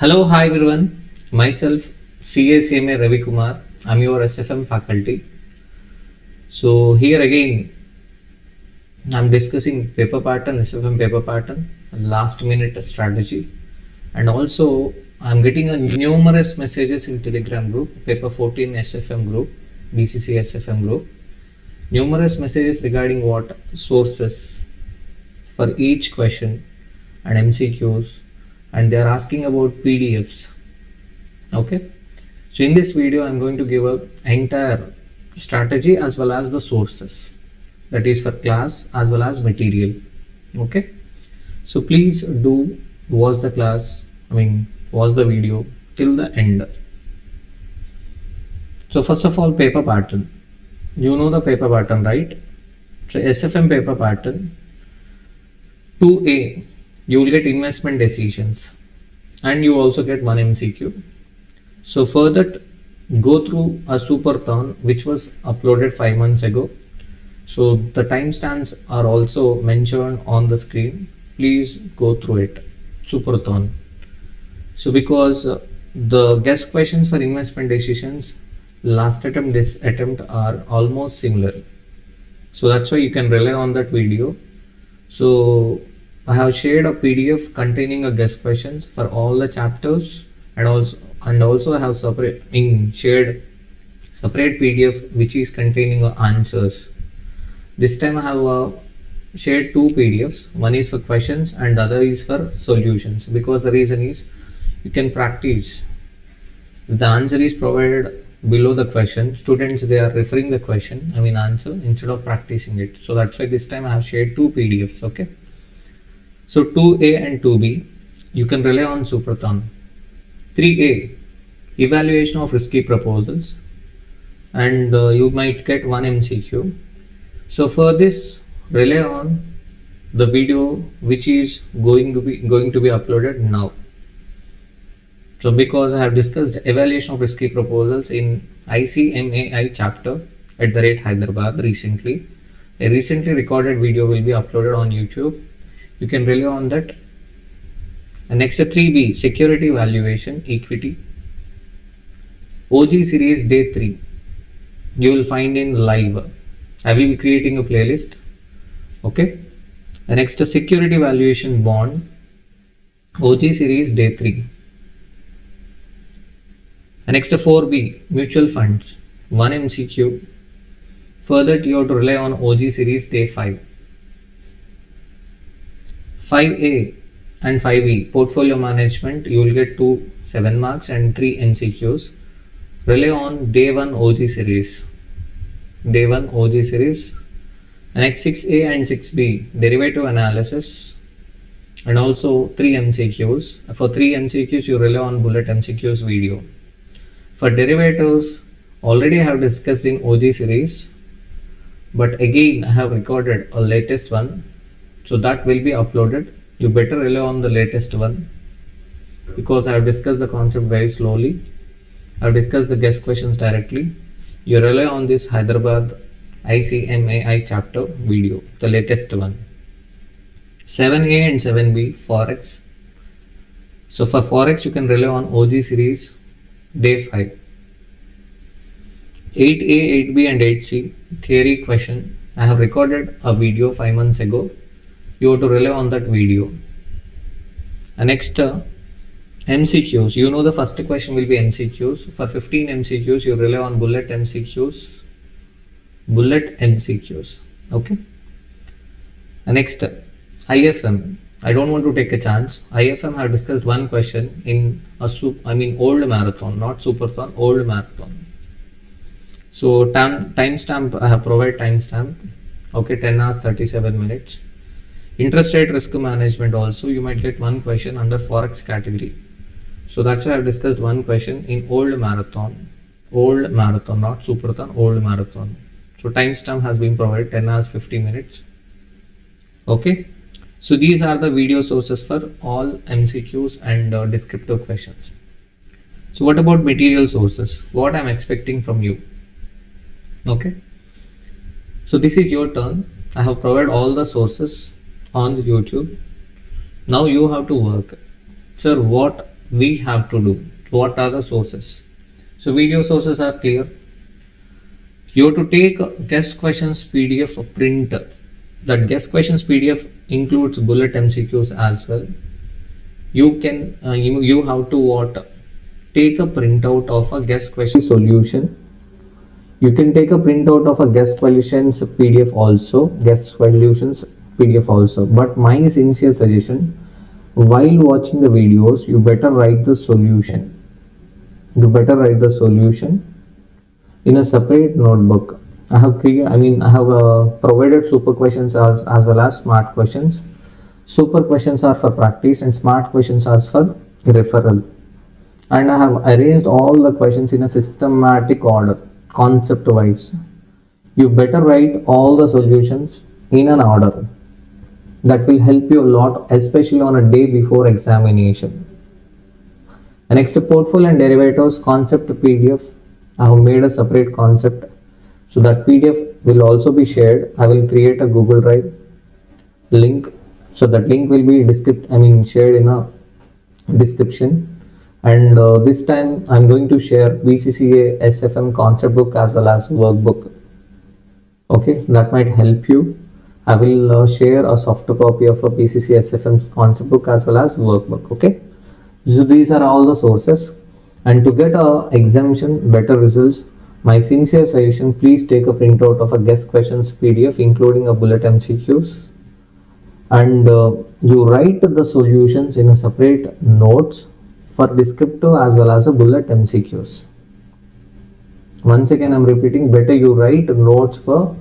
Hello, hi everyone. Myself, CMA Ravi Kumar. I'm your SFM faculty. So here again, I'm discussing paper pattern, SFM paper pattern, last minute strategy, and also I'm getting a numerous messages in Telegram group, paper 14 SFM group, BCCA SFM group, numerous messages regarding what sources for each question and MCQs, and they are asking about PDFs. Okay, so in this video I'm going to give a entire strategy as well as the sources, that is for class as well as material. Okay, so please do watch the class, watch the video till the end. So first of all, paper pattern, you know the paper pattern, right? So SFM paper pattern 2A, you will get investment decisions and you also get one MCQ. So for that, go through a superthon which was uploaded 5 months ago. So the timestamps are also mentioned on the screen. Please go through it. Superthon. So because the guest questions for investment decisions last attempt, this attempt are almost similar. So that's why you can rely on that video. So I have shared a PDF containing a guest questions for all the chapters, and also I have shared separate PDF which is containing answers. This time I have shared two PDFs. One is for questions and the other is for solutions, because the reason is you can practice. If the answer is provided below the question, students they are referring the question, answer, instead of practicing it. So that's why this time I have shared two PDFs. Okay. So 2A and 2B, you can rely on superthon. 3A, evaluation of risky proposals, and you might get one MCQ. So for this, rely on the video which is going to be uploaded now. So because I have discussed evaluation of risky proposals in ICMAI chapter at the rate Hyderabad recently, a recently recorded video will be uploaded on YouTube. You can rely on that. And next 3B, security valuation, equity. OG series day 3, you will find in live. I will be creating a playlist. Okay. The next security valuation bond, OG series day 3. The next 4B, mutual funds, 1 MCQ. Further, you have to rely on OG series day 5. 5A and 5B, portfolio management, you will get 2 7 marks and 3 MCQs. Rely on day 1 OG series. Day 1 OG series. And next 6A and 6B, derivative analysis, and also 3 MCQs. For 3 MCQs, you rely on bullet MCQs video. For derivatives, already I have discussed in OG series, but again I have recorded a latest one. So that will be uploaded. You better rely on the latest one, because I have discussed the concept very slowly. I have discussed the guest questions directly. You rely on this Hyderabad ICMAI chapter video, the latest one. 7A and 7B, Forex. So for Forex, you can rely on OG series, day 5. 8A, 8B and 8C, theory question. I have recorded a video 5 months ago. You have to rely on that video. And next MCQs, you know the first question will be MCQs. For 15 MCQs, you rely on bullet MCQs. Okay. And next IFM, I don't want to take a chance. IFM have discussed one question in old marathon, not superthon, old marathon. So timestamp, I have provided timestamp. Okay, 10 hours 37 minutes. Interest rate risk management also, you might get one question under Forex category. So that's why I have discussed one question in old marathon, not superthon, old marathon. So timestamp has been provided 10 hours 50 minutes. Okay. So these are the video sources for all MCQs and descriptive questions. So what about material sources? What I'm expecting from you? Okay. So this is your turn. I have provided all the sources on the YouTube. Now you have to work. Sir, what we have to do? What are the sources? So video sources are clear. You have to take guest questions PDF print. That guest questions PDF includes bullet MCQs as well. You can you have to take a printout of a guest question solution. You can take a printout of a guest solutions PDF also, guest solutions PDF also. But my sincere suggestion, while watching the videos, you better write the solution. You better write the solution in a separate notebook. I have provided super questions as well as smart questions. Super questions are for practice and smart questions are for referral. And I have arranged all the questions in a systematic order, concept wise. You better write all the solutions in an order. That will help you a lot, especially on a day before examination. The next, portfolio and derivatives concept PDF. I have made a separate concept. So that PDF will also be shared. I will create a Google Drive link. So that link will be shared in a description. And this time I'm going to share BCCA SFM concept book as well as workbook. Okay, that might help you. I will share a soft copy of a BCCA SFM concept book as well as workbook. Okay, so these are all the sources. And to get a exemption, better results, my sincere suggestion, please take a printout of a guest questions PDF including a bullet MCQs, and you write the solutions in a separate notes for descriptive as well as a bullet MCQs. Once again I'm repeating, better you write notes for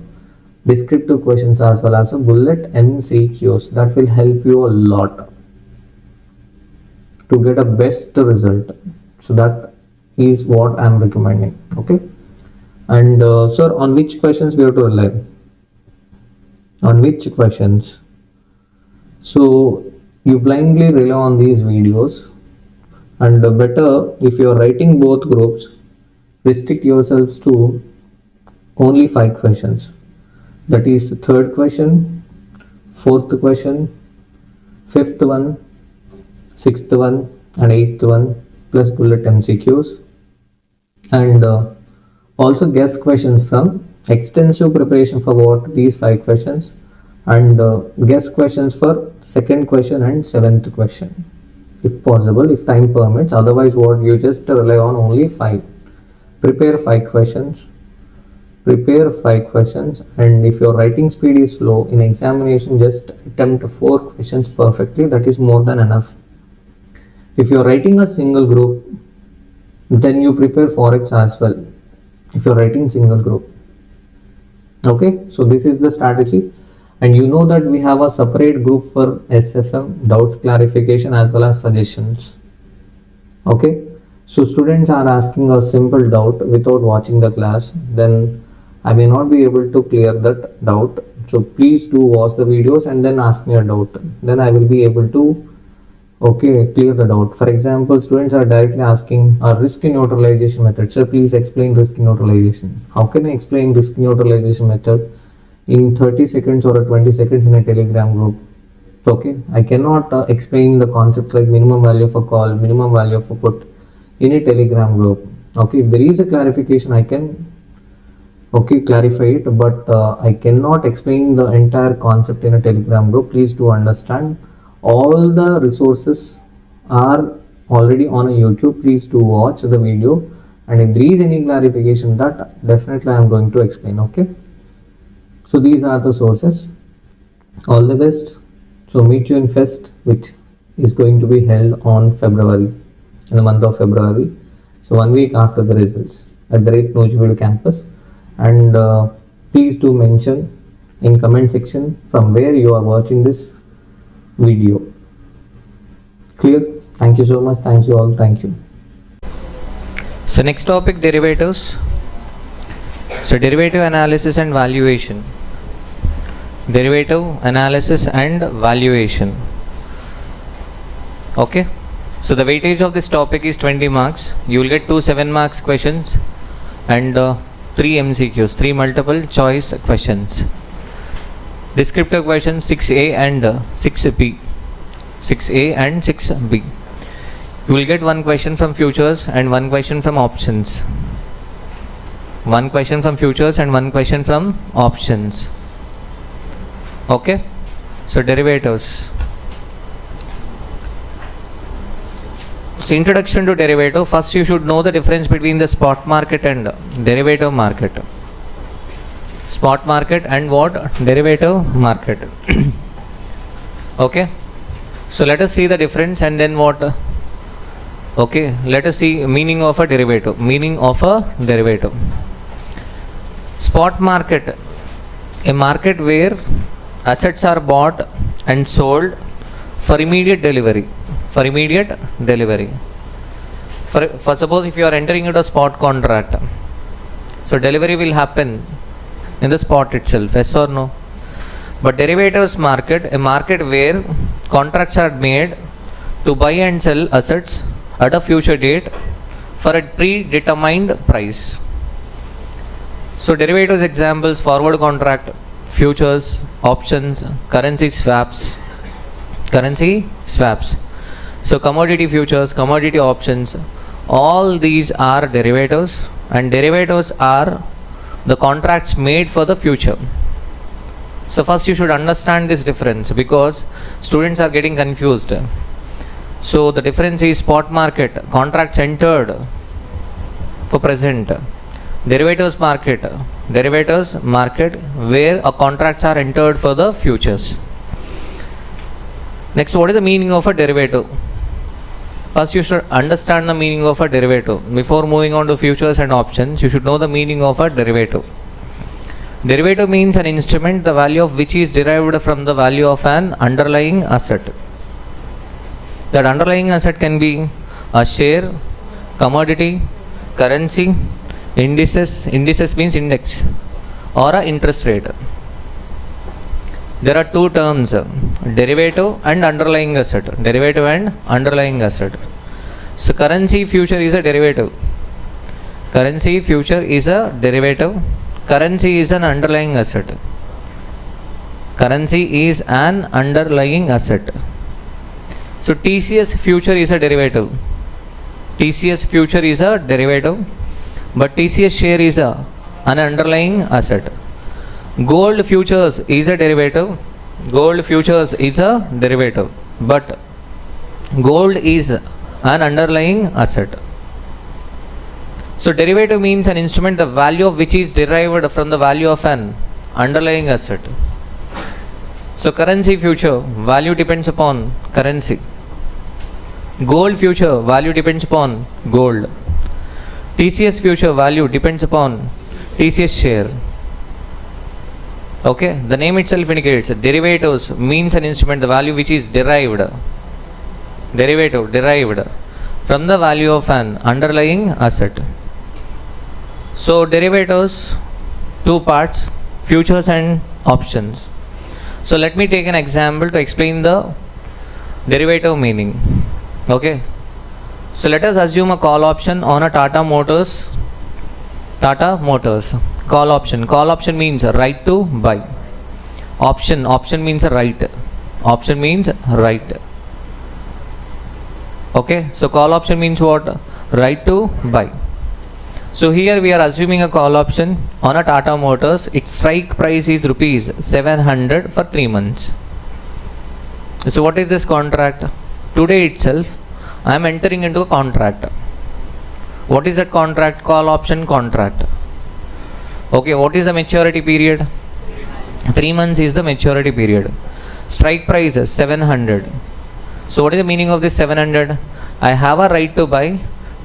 descriptive questions as well as a bullet MCQs. That will help you a lot to get a best result. So that is what I am recommending. Okay, and sir, on which questions we have to rely? On which questions? So you blindly rely on these videos, and better if you are writing both groups, restrict yourselves to only 5 questions. That is the third question, fourth question, fifth one, sixth one, and eighth one, plus bullet MCQs, and also guest questions from extensive preparation for what these 5 questions, and guest questions for second question and 7th question, if possible, if time permits. Otherwise, what you just rely on only 5. Prepare 5 questions. Prepare 5 questions, and if your writing speed is slow in examination, just attempt 4 questions perfectly. That is more than enough. If you are writing a single group, then you prepare forex as well. If you are writing single group, okay. So this is the strategy, and you know that we have a separate group for SFM doubts clarification as well as suggestions. Okay, so students are asking a simple doubt without watching the class, then I may not be able to clear that doubt. So please do watch the videos and then ask me a doubt. Then I will be able to clear the doubt. For example, students are directly asking a risk neutralization method. So please explain risk neutralization. How can I explain risk neutralization method in 30 seconds or 20 seconds in a Telegram group? Okay, I cannot explain the concepts like minimum value of a call, minimum value of a put in a Telegram group. Okay, if there is a clarification, I can clarify it, but I cannot explain the entire concept in a Telegram group. Please do understand. All the resources are already on a YouTube. Please do watch the video, and if there is any clarification, that definitely I am going to explain. Okay, so these are the sources. All the best. So meet you in Fest, which is going to be held on February, in the month of February. So 1 week after the results at the Nojividu campus, and please do mention in comment section from where you are watching this video. Clear? Thank you so much. Thank you all. Thank you. So next topic, derivatives. So derivative analysis and valuation. Derivative analysis and valuation. Okay. So the weightage of this topic is 20 marks. You will get 2 7 marks questions and 3 MCQs, 3 multiple choice questions. Descriptive questions 6A and 6B. 6A and 6B. You will get one question from futures and one question from options. One question from futures and one question from options. Okay? So derivatives. So introduction to derivative. First you should know the difference between the spot market and derivative market. Spot market and what? Derivative market. Okay? So let us see the difference and then what? Okay, let us see meaning of a derivative. Meaning of a derivative. Spot market, a market where assets are bought and sold for immediate delivery. For immediate delivery. For suppose if you are entering into a spot contract, so delivery will happen in the spot itself, yes or no? But derivatives market, a market where contracts are made to buy and sell assets at a future date for a predetermined price. So derivatives examples: forward contract, futures, options, currency swaps. Currency swaps. So commodity futures, commodity options, all these are derivatives, and derivatives are the contracts made for the future. So first you should understand this difference because students are getting confused. So the difference is spot market, contracts entered for present. Derivatives market where contracts are entered for the futures. Next, what is the meaning of a derivative? First you should understand the meaning of a derivative. Before moving on to futures and options, you should know the meaning of a derivative. Derivative means an instrument the value of which is derived from the value of an underlying asset. That underlying asset can be a share, commodity, currency, indices means index, or a interest rate. There are two terms, derivative and underlying asset. Derivative and underlying asset. So currency future is a derivative. Currency future is a derivative. Currency is an underlying asset. Currency is an underlying asset. So TCS future is a derivative. TCS future is a derivative, but TCS share is an underlying asset. Gold futures is a derivative. Gold futures is a derivative, but gold is an underlying asset. So derivative means an instrument the value of which is derived from the value of an underlying asset. So currency future value depends upon currency. Gold future value depends upon gold. TCS future value depends upon TCS share. Okay, the name itself indicates derivatives means an instrument the value which is derived from the value of an underlying asset. So derivatives, two parts, futures and options. So let me take an example to explain the derivative meaning. Okay, so let us assume a call option on a Tata Motors call option. Call option means right to buy. Option means a right. Option means right. Okay, so call option means what? Right to buy. So here we are assuming a call option on a Tata Motors. Its strike price is rupees 700 for 3 months. So what is this contract? Today itself I am entering into a contract. What is that contract? Call option contract. Okay, what is the maturity period? 3 months is the maturity period. Strike price is 700. So what is the meaning of this 700? I have a right to buy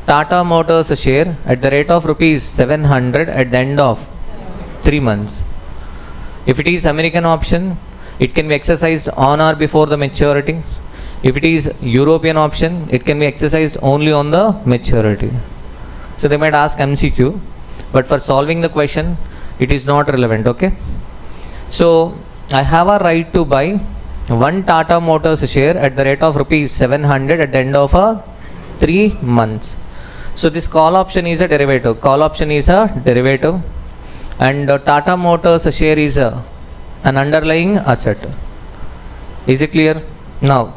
Tata Motors share at the rate of rupees 700 at the end of 3 months. If it is American option, it can be exercised on or before the maturity. If it is European option, it can be exercised only on the maturity. So they might ask MCQ, but for solving the question, it is not relevant. Okay. So I have a right to buy one Tata Motors share at the rate of rupees 700 at the end of 3 months. So this call option is a derivative. Call option is a derivative, and Tata Motors share is an underlying asset. Is it clear? Now,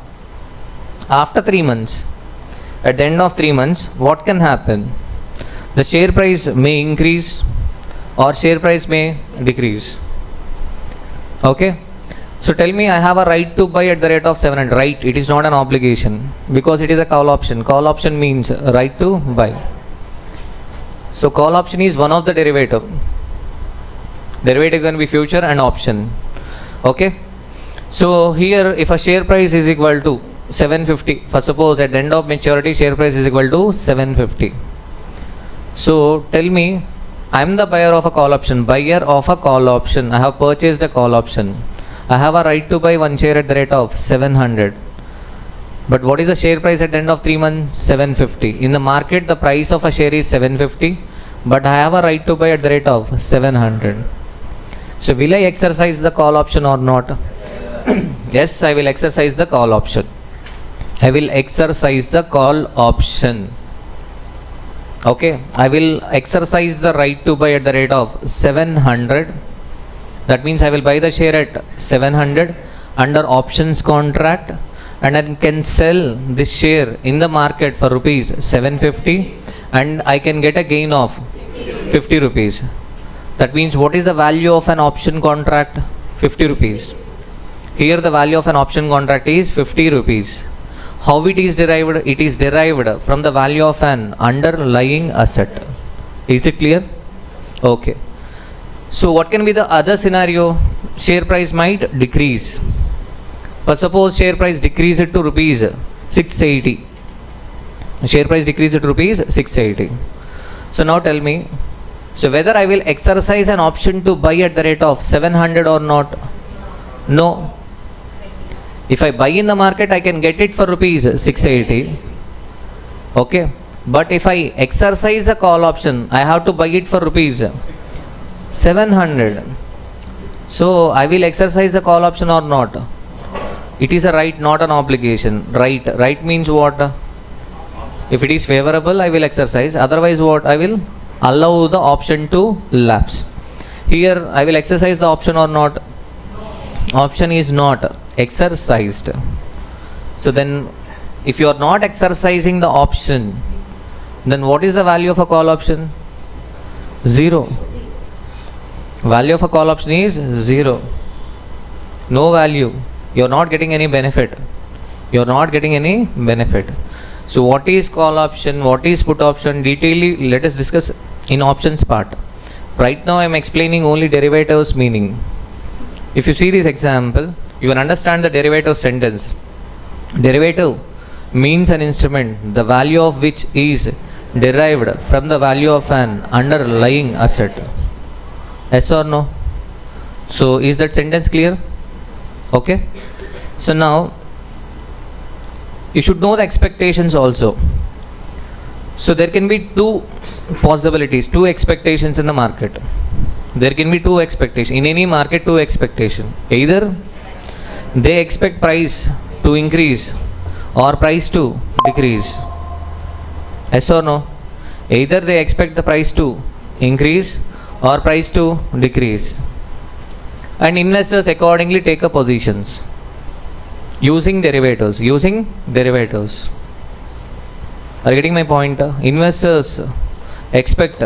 after 3 months, at the end of 3 months, what can happen? The share price may increase or share price may decrease. Okay. So tell me, I have a right to buy at the rate of 700. Right, it is not an obligation because it is a call option. Call option means right to buy. So call option is one of the derivative. Derivative can be future and option. Okay. So here, if a share price is equal to 750, for suppose at the end of maturity share price is equal to 750. So tell me, I am the buyer of a call option. Buyer of a call option. I have purchased a call option. I have a right to buy one share at the rate of 700. But what is the share price at the end of 3 months? 750. In the market, the price of a share is 750, but I have a right to buy at the rate of 700. So will I exercise the call option or not? Yes, I will exercise the call option. I will exercise the call option. Okay, I will exercise the right to buy at the rate of 700. That means I will buy the share at 700 under options contract, and I can sell this share in the market for rupees 750, and I can get a gain of 50 rupees. That means what is the value of an option contract? 50 rupees. Here the value of an option contract is 50 rupees. How it is derived? It is derived from the value of an underlying asset. Is it clear? Okay. So what can be the other scenario? Share price might decrease. But suppose share price decreased to rupees 680. Share price decreased to rupees 680. So now tell me, so whether I will exercise an option to buy at the rate of 700 or not? No. If I buy in the market, I can get it for rupees 680. Okay. But if I exercise the call option, I have to buy it for rupees 700. So I will exercise the call option or not? It is a right, not an obligation. Right. Right means what? If it is favorable, I will exercise. Otherwise what? I will allow the option to lapse. Here I will exercise the option or not? Option is not exercised. So then if you are not exercising the option, then what is the value of a call option? 0. Value of a call option is 0. No value. You are not getting any benefit. You are not getting any benefit. So what is call option? What is put option? Detailedly let us discuss in options part. Right now I am explaining only derivatives meaning. If you see this example, you will understand the derivative sentence. Derivative means an instrument, the value of which is derived from the value of an underlying asset. Yes or no? So is that sentence clear? Okay. So now you should know the expectations also. So there can be two possibilities, two expectations in the market. There can be two expectations. In any market, two expectations. Either they expect price to increase or price to decrease. Yes or no? Either they expect the price to increase or price to decrease. And investors accordingly take up positions using derivatives. Using derivatives. Are you getting my point? Investors expect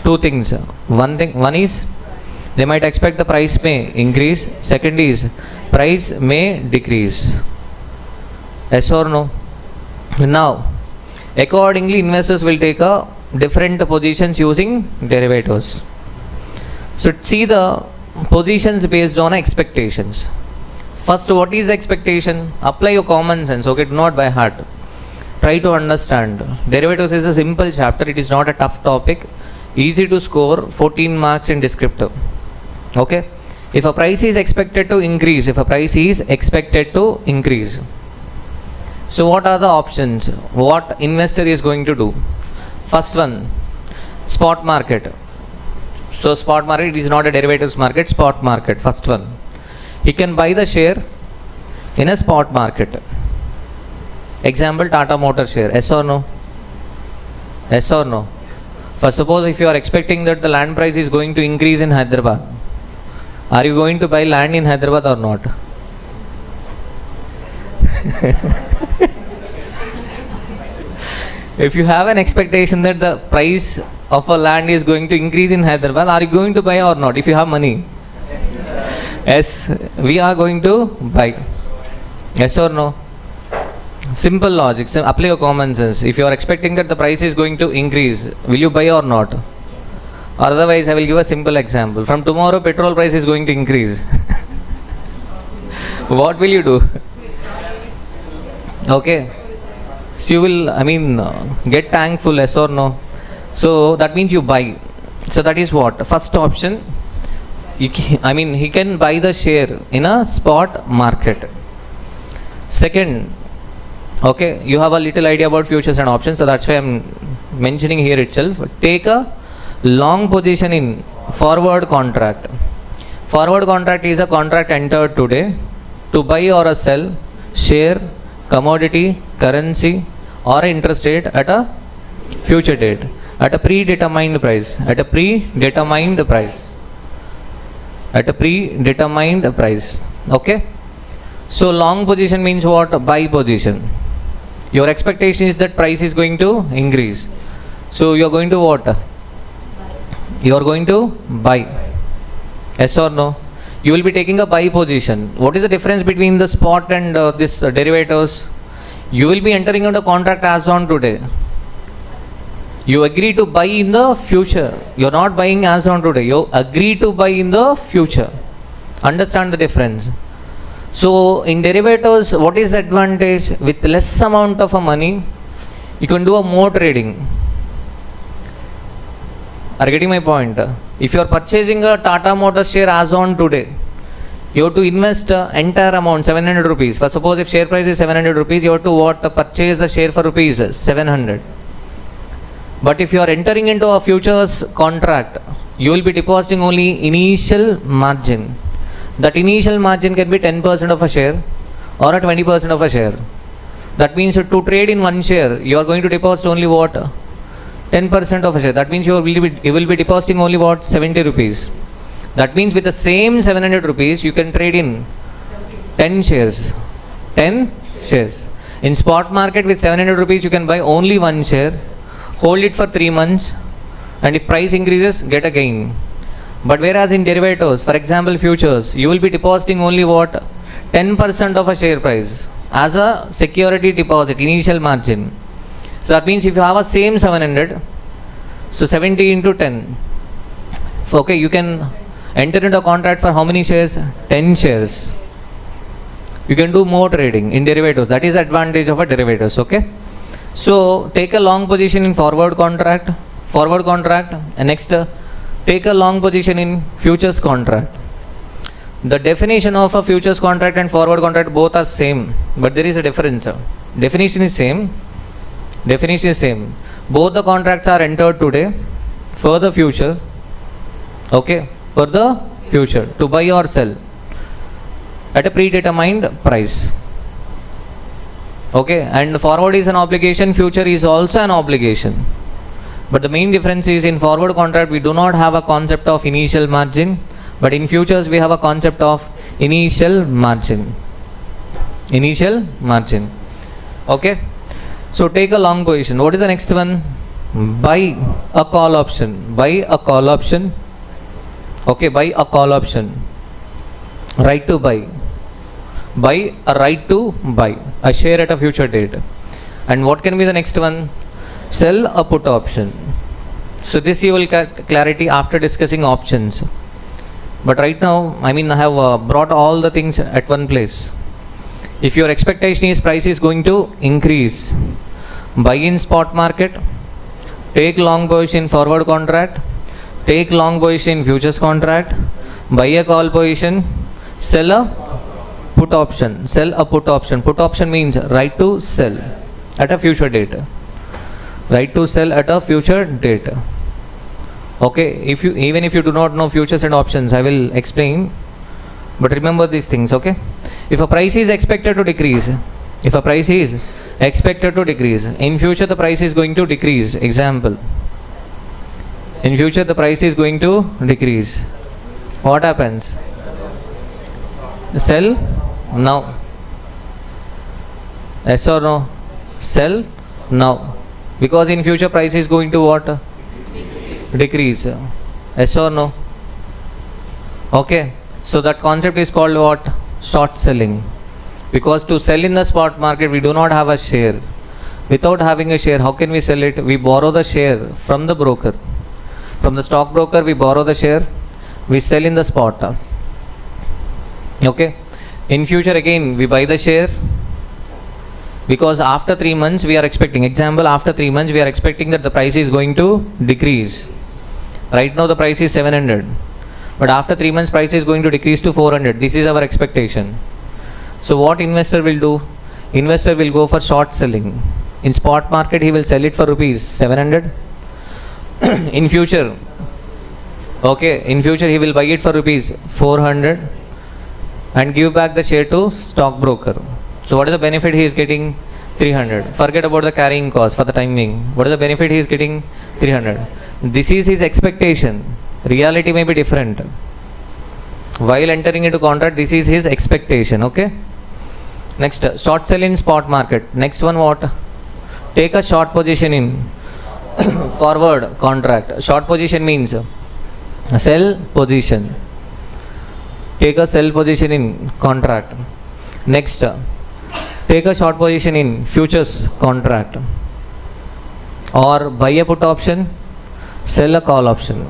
two things. One is they might expect the price may increase. Second is price may decrease. Yes or no? Now, accordingly investors will take a different positions using derivatives. So see the positions based on expectations. First, what is expectation? Apply your common sense. Okay, do not by heart. Try to understand. Derivatives is a simple chapter. It is not a tough topic. Easy to score. 14 marks in descriptive. Okay. If a price is expected to increase, so what are the options? What investor is going to do? First one, spot market. So spot market is not a derivatives market, spot market. First one, he can buy the share in a spot market. Example, Tata Motor share. Yes or no? Yes or no? For suppose if you are expecting that the land price is going to increase in Hyderabad, are you going to buy land in Hyderabad or not? If you have an expectation that the price of a land is going to increase in Hyderabad, are you going to buy or not? If you have money, yes, we are going to buy. Yes or no? Simple logic. So apply your common sense. If you are expecting that the price is going to increase, will you buy or not? Otherwise, I will give a simple example. From tomorrow, petrol price is going to increase. What will you do? Okay. So you will, get thankful, yes or no? So that means you buy. So that is what? First option. He can buy the share in a spot market. Second, okay, you have a little idea about futures and options, so that's why I'm mentioning here itself. Take a long position in forward contract. Forward contract is a contract entered today to buy or a sell share, commodity, currency or interest rate at a future date, at a predetermined price, at a predetermined price. Okay. So long position means what? Buy position. Your expectation is that price is going to increase. So you are going to what? You are going to buy. Yes or no? You will be taking a buy position. What is the difference between the spot and this derivatives? You will be entering into a contract as on today. You agree to buy in the future. You are not buying as on today. You agree to buy in the future. Understand the difference. So in derivatives, what is the advantage? With less amount of money, you can do a more trading. Are you getting my point? If you are purchasing a Tata Motors share as on today, you have to invest entire amount 700 rupees. For suppose if share price is 700 rupees, you have to purchase the share for rupees 700. But if you are entering into a futures contract, you will be depositing only initial margin. That initial margin can be 10% of a share or a 20% of a share. That means to trade in one share, you are going to deposit only what? 10% of a share. That means you will be depositing only what? 70 rupees. That means with the same 700 rupees, you can trade in 10 shares. 10 shares. In spot market with 700 rupees, you can buy only one share, hold it for 3 months, and if price increases, get a gain. But whereas in derivatives, for example futures, you will be depositing only what? 10% of a share price as a security deposit, initial margin. So that means if you have a same 700, so 70 into 10. Okay, you can enter into a contract for how many shares? 10 shares. You can do more trading in derivatives. That is the advantage of a derivatives. Okay. So take a long position in forward contract, and next take a long position in futures contract. The definition of a futures contract and forward contract both are same, but there is a difference. Definition is same. Both the contracts are entered today for the future. Okay, for the future to buy or sell at a predetermined price. Okay, and forward is an obligation, future is also an obligation. But the main difference is in forward contract we do not have a concept of initial margin, but in futures we have a concept of initial margin. Okay. So take a long position. What is the next one? Buy a call option. Okay, buy a call option. Right to buy. Buy a right to buy a share at a future date. And what can be the next one? Sell a put option. So this you will get clarity after discussing options. But right now, I have brought all the things at one place. If your expectation is price is going to increase, buy in spot market, take long position forward contract, take long position in futures contract, buy a call position, sell a put option. Put option means right to sell at a future date. Okay, even if you do not know futures and options, I will explain. But remember these things, okay? If a price is expected to decrease, in future the price is going to decrease. Example, in future the price is going to decrease. What happens? Sell now. Yes or no? Sell now. Because in future price is going to what? Decrease. Yes or no? Okay. So that concept is called what? Short selling. Because to sell in the spot market, we do not have a share. Without having a share, how can we sell it? We borrow the share from the broker. From the stockbroker, we borrow the share. We sell in the spot. Okay. In future again, we buy the share. Because after 3 months, we are expecting, example, after 3 months, we are expecting that the price is going to decrease. Right now, the price is 700. But after 3 months, price is going to decrease to 400. This is our expectation. So what investor will do? Investor will go for short selling. In spot market, he will sell it for rupees 700. In future, okay, in future he will buy it for rupees 400 and give back the share to stockbroker. So what is the benefit he is getting? 300. Forget about the carrying cost for the time being. What is the benefit he is getting? 300. This is his expectation. Reality may be different. While entering into contract, this is his expectation. Okay. Next, short sell in spot market. Next one, what? Take a short position in forward contract. Short position means sell position. Take a sell position in contract. Next, take a short position in futures contract. Or buy a put option, sell a call option.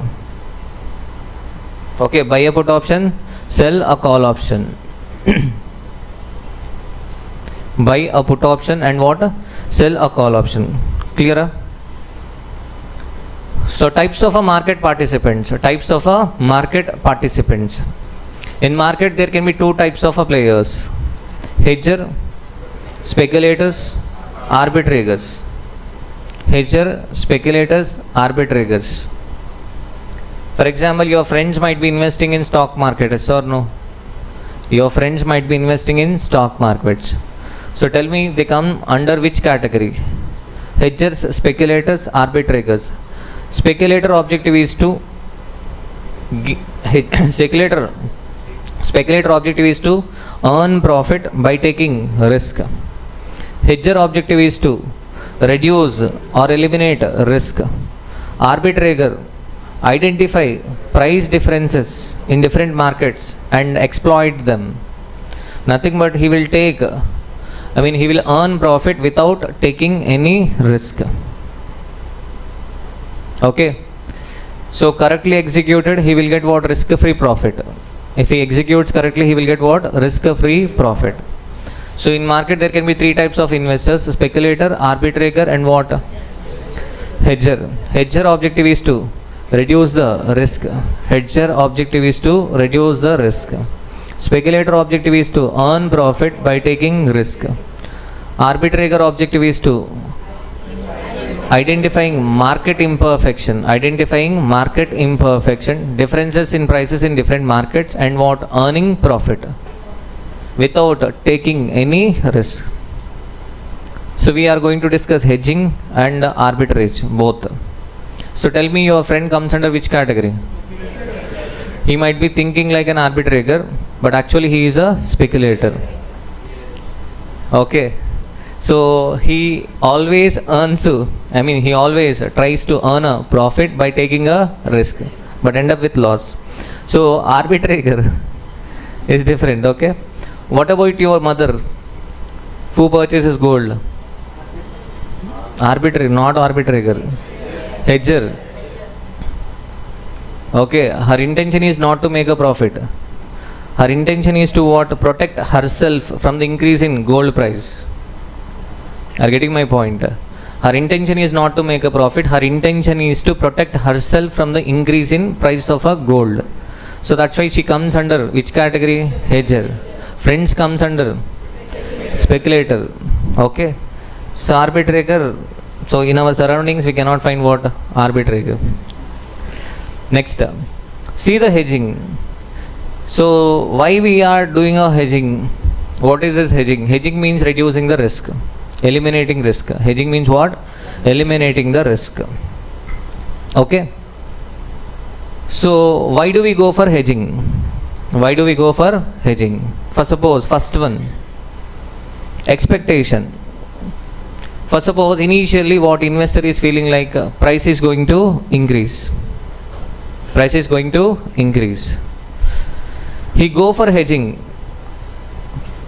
Okay, buy a put option, sell a call option. Buy a put option and what? Sell a call option. Clear? So types of a market participants. Types of a market participants. In market there can be two types of a players. Hedger, speculators, arbitrators. Hedger, speculators, arbitrators. For example, your friends might be investing in stock market, yes or no? Your friends might be investing in stock markets. So tell me, they come under which category? Hedgers, speculators, arbitrators. Speculator objective is to speculator objective is to earn profit by taking risk. Hedger objective is to reduce or eliminate risk. Arbitrator identify price differences in different markets and exploit them. Nothing but he will he will earn profit without taking any risk. Okay. So correctly executed, he will get what? Risk-free profit. If he executes correctly, he will get what? Risk-free profit. So in market there can be three types of investors: speculator, arbitrator, and what? Hedger. Hedger objective is to reduce the risk. Hedger objective is to reduce the risk. Speculator objective is to earn profit by taking risk. Arbitrator objective is to identifying market imperfection, differences in prices in different markets, and what? Earning profit without taking any risk. So we are going to discuss hedging and arbitrage both. So tell me, your friend comes under which category? He might be thinking like an arbitrator, but actually he is a speculator. Okay. So he always he always tries to earn a profit by taking a risk, but end up with loss. So arbitrator is different. Okay. What about your mother who purchases gold? Arbitrator, not arbitrator. Hedger. Okay, her intention is not to make a profit. Her intention is to what? Protect herself from the increase in gold price. Are you getting my point? Her intention is not to make a profit. Her intention is to protect herself from the increase in price of a gold. So that's why she comes under which category? Hedger. Friends comes under speculator. Okay. So arbitrator. So in our surroundings we cannot find what? Arbitrator. Next, see the hedging. So why we are doing a hedging? What is this hedging? Hedging means reducing the risk, eliminating risk. Hedging means what? Eliminating the risk. Okay. So why do we go for hedging? Why do we go for hedging? For suppose, first one, expectation. For suppose initially what investor is feeling like price is going to increase. Price is going to increase. He go for hedging.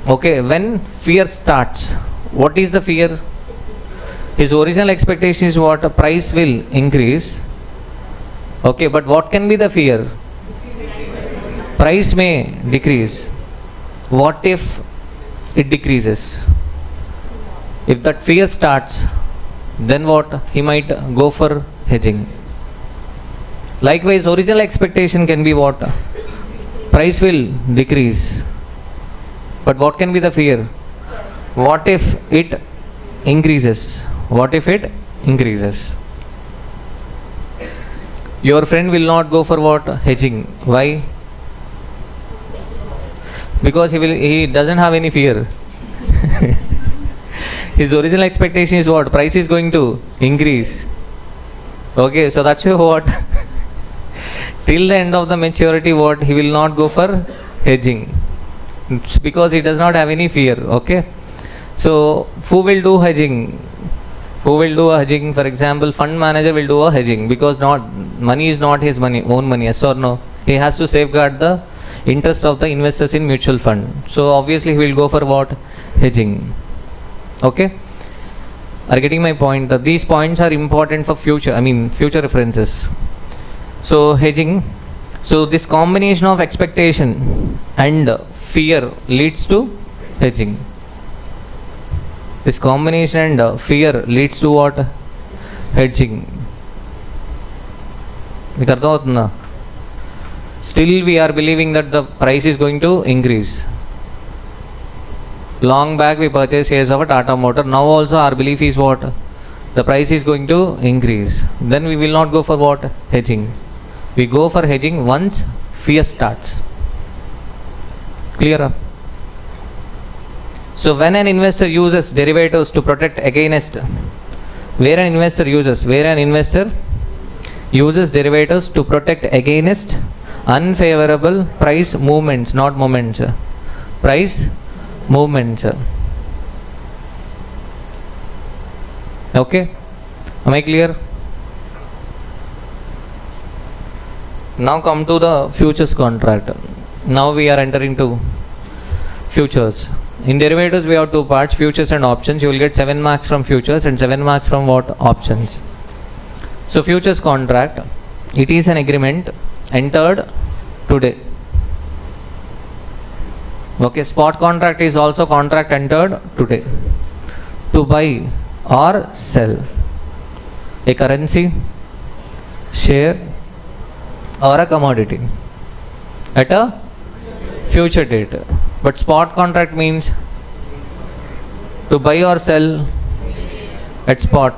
Okay, when fear starts, what is the fear? His original expectation is what? Price will increase. Okay, but what can be the fear? Price may decrease. What if it decreases? If that fear starts, then what? He might go for hedging. Likewise, original expectation can be what? Price will decrease. But what can be the fear? What if it increases? What if it increases? Your friend will not go for what? Hedging. Why? Because he doesn't have any fear. His original expectation is what? Price is going to increase. Okay, so that's what? Till the end of the maturity, what? He will not go for hedging. It's because he does not have any fear. Okay. So who will do hedging? Who will do a hedging? For example, fund manager will do a hedging because money is not his own money. Yes or no? He has to safeguard the interest of the investors in mutual fund. So obviously he will go for what? Hedging. Okay. Are you getting my point? These points are important for future references. So hedging. So this combination of expectation and fear leads to hedging. This combination and fear leads to what? Hedging. మీకు అర్థమవుతుందా? Still we are believing that the price is going to increase. Long back we purchased shares of a Tata Motor. Now also our belief is what? The price is going to increase. Then we will not go for what? Hedging. We go for hedging once fear starts. Clear up? So when an investor uses derivatives to protect against, where an investor uses derivatives to protect against unfavorable price movements, not moments, price movements. Okay, am I clear? Now come to the futures contract. Now we are entering to futures. In derivatives we have two parts, futures and options. You will get 7 marks from futures and 7 marks from what? Options. So futures contract, it is an agreement entered today. Okay, spot contract is also contract entered today to buy or sell a currency, share or a commodity at a future date. But spot contract means to buy or sell at spot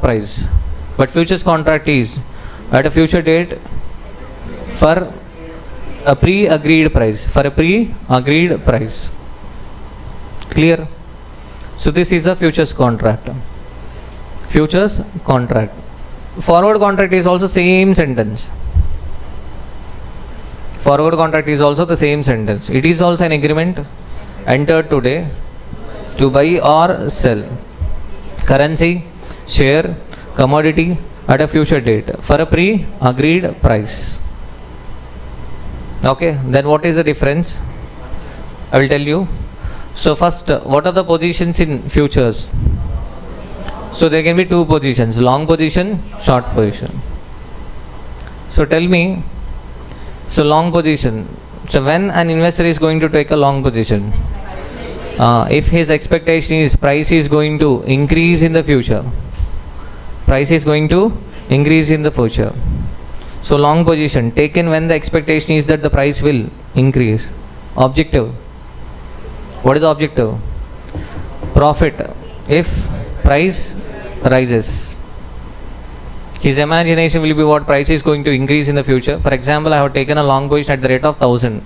price. But futures contract is at a future date for a pre-agreed price. Clear? So this is a futures contract. Forward contract is also same sentence. Forward contract is also the same sentence. It is also an agreement entered today to buy or sell currency, share, commodity at a future date for a pre-agreed price. Okay, then what is the difference? I will tell you. So first, what are the positions in futures? So there can be two positions, long position, short position. So tell me, so long position. So when an investor is going to take a long position, if his expectation is price is going to increase in the future, so long position taken when the expectation is that the price will increase. Objective. What is the objective? Profit if price rises. His imagination will be what? Price is going to increase in the future. For example, I have taken a long position at the rate of 1000.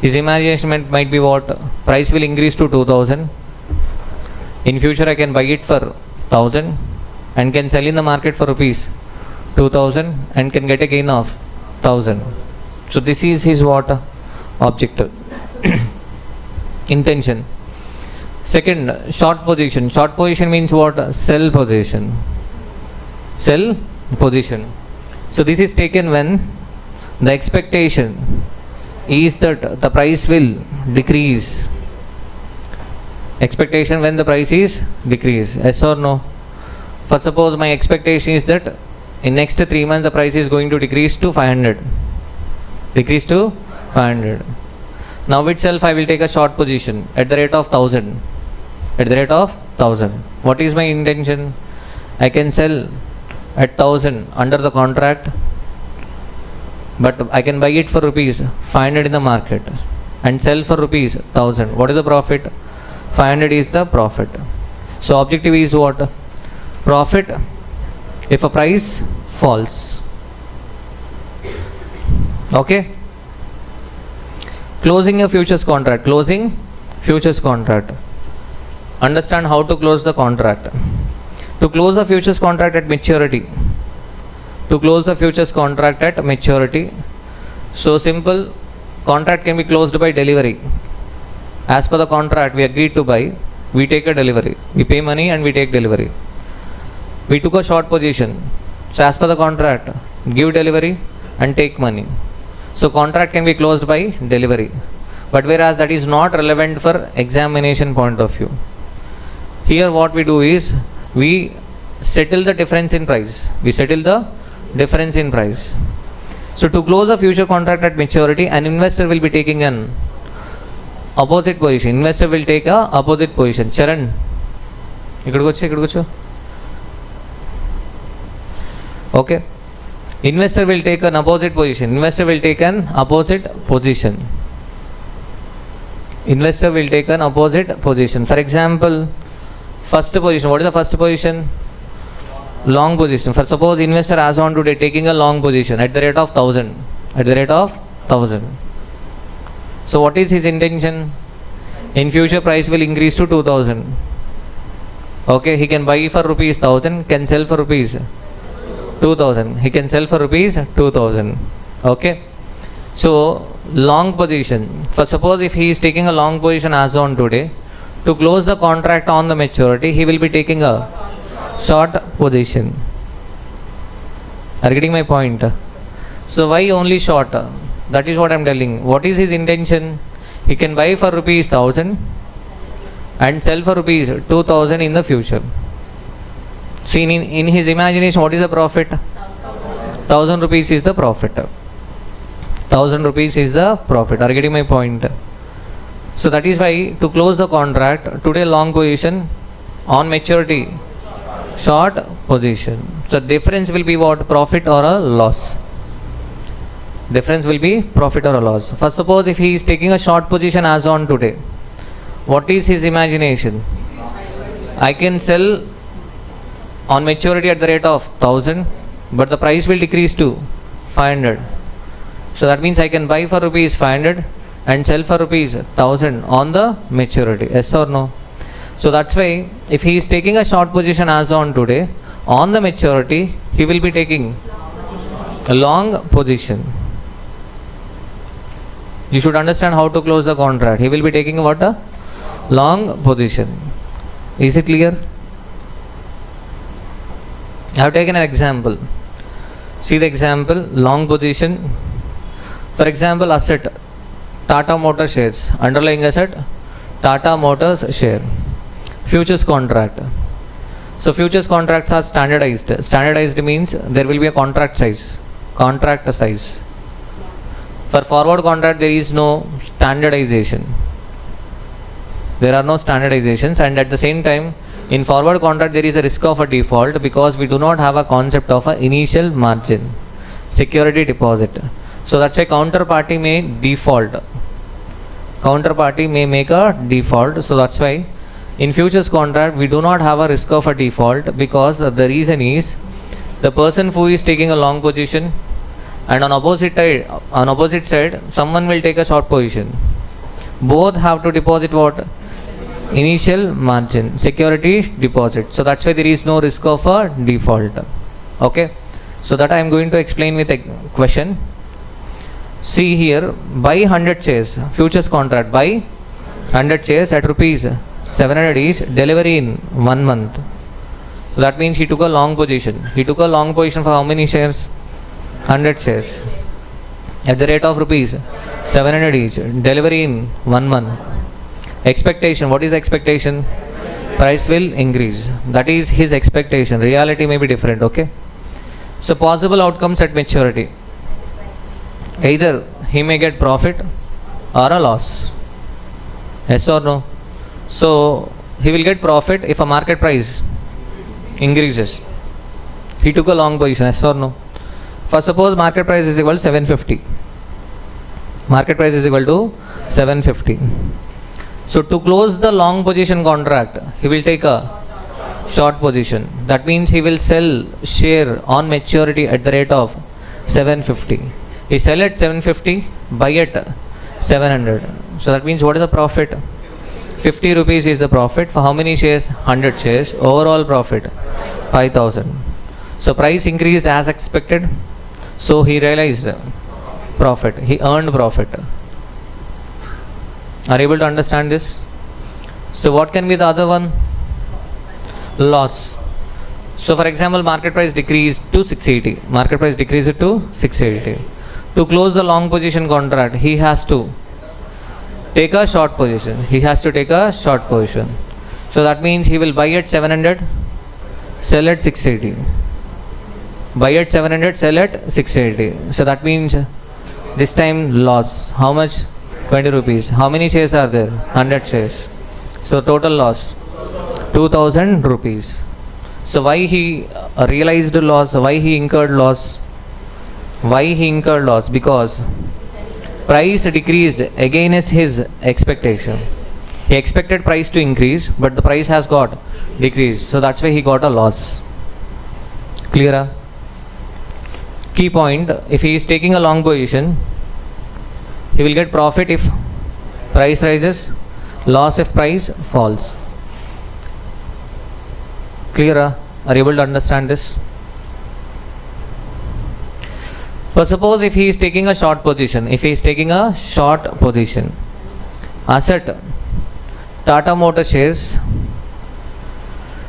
His imagination might be what? Price will increase to 2000. In future I can buy it for 1000 and can sell in the market for rupees 2000 and can get a gain of 1000. So this is his what? Objective. Intention. Second, short position. Short position means what? Sell position. Sell position. So this is taken when the expectation is that the price will decrease. Expectation when the price is decrease. Yes or no? For suppose my expectation is that in next 3 months the price is going to decrease to 500. Decrease to 500. Now itself I will take a short position at the rate of 1000. At the rate of 1000. What is my intention? I can sell at 1000 under the contract, but I can buy it for rupees 500 in the market and sell for rupees 1000. What is the profit? 500 is the profit. So objective is what? Profit if a price falls. Okay. Closing a futures contract. Closing futures contract. Understand how to close the contract. To close the futures contract at maturity. To close the futures contract at maturity. So simple. Contract can be closed by delivery. As per the contract we agreed to buy, we take a delivery. We pay money and we take delivery. We took a short position. So as per the contract, give delivery and take money. So contract can be closed by delivery. But whereas that is not relevant for examination point of view. Here what we do is, we settle the difference in price. We settle the difference in price. So to close a future contract at maturity, an investor will be taking an opposite position. Investor will take a opposite position. Charan, ikkadikochu. Okay. Investor will take an opposite position. Investor will take an opposite position. Investor will take an opposite position. For example, first position. What is the first position? Long position. For suppose investor has on today taking a long position at the rate of 1000. At the rate of 1000. So what is his intention? In future price will increase to 2000. Okay, he can buy for rupees 1000, can sell for rupees 2000. He can sell for rupees 2000. Okay. So long position. For suppose if he is taking a long position as on today, to close the contract on the maturity, he will be taking a short position. Are you getting my point? So why only short? That is what I am telling. What is his intention? He can buy for rupees 1000 and sell for rupees 2000 in the future. See, in his imagination, what is the profit? 1000 rupees is the profit. 1000 rupees is the profit. Are you getting my point? So that is why to close the contract, today long position, on maturity, short position. So difference will be what? Profit or a loss. Difference will be profit or a loss. First suppose if he is taking a short position as on today, what is his imagination? I can sell on maturity at the rate of 1000, but the price will decrease to 500. So that means I can buy for rupees 500 and sell for rupees 1000 on the maturity. Yes or no? So that's why if he is taking a short position as on today, on the maturity he will be taking a long position. You should understand how to close the contract. He will be taking what? A long position. Is it clear? I have taken an example. See the example, long position. For example, asset, Tata Motors shares. Underlying asset, Tata Motors share. Futures contract. So futures contracts are standardized. Standardized means there will be a contract size. Contract size. For forward contract there is no standardization. There are no standardizations, and at the same time in forward contract there is a risk of a default because we do not have a concept of a initial margin, security deposit. So that's why counterparty may default. Counterparty may make a default. So that's why in futures contract we do not have a risk of a default, because the reason is the person who is taking a long position, and on opposite side someone will take a short position. Both have to deposit what? Initial margin, security deposit. So that's why there is no risk of a default. Okay. So that I am going to explain with a question. See here, buy 100 shares, futures contract, buy 100 shares at rupees 700 each, delivery in 1 month. So that means he took a long position. He took a long position for how many shares? 100 shares. At the rate of rupees 700 each, delivery in 1 month. Expectation, what is the expectation? Price will increase. That is his expectation. Reality may be different, okay? So possible outcomes at maturity. Either he may get profit or a loss. Yes or no? So he will get profit if a market price increases. He took a long position, yes or no? For suppose market price is equal to 750. Market price is equal to 750. So to close the long position contract, he will take a short position. That means he will sell share on maturity at the rate of 750. He sell at 750, buy at 700. So that means what is the profit? 50 rupees is the profit for how many shares? 100 shares. Overall profit 5,000. So price increased as expected. So he realized profit. He earned profit. Are you able to understand this? So what can be the other one? Loss. So for example, market price decreased to 680. Market price decreased to 680. To close the long position contract, he has to take a short position. He has to take a short position. So that means he will buy at 700, sell at 680. Buy at 700, sell at 680. So that means this time loss. How much? 20 rupees. How many shares are there? 100 shares. So total loss 2000 rupees. So why he realized loss? Why he incurred loss? Why he incurred loss? Because price decreased against his expectation. He expected price to increase, but the price has got decreased. So that's why he got a loss. Clear? Key point, if he is taking a long position, he will get profit if price rises, loss if price falls. Clear? Are you able to understand this? But suppose if he is taking a short position, asset Tata Motor shares,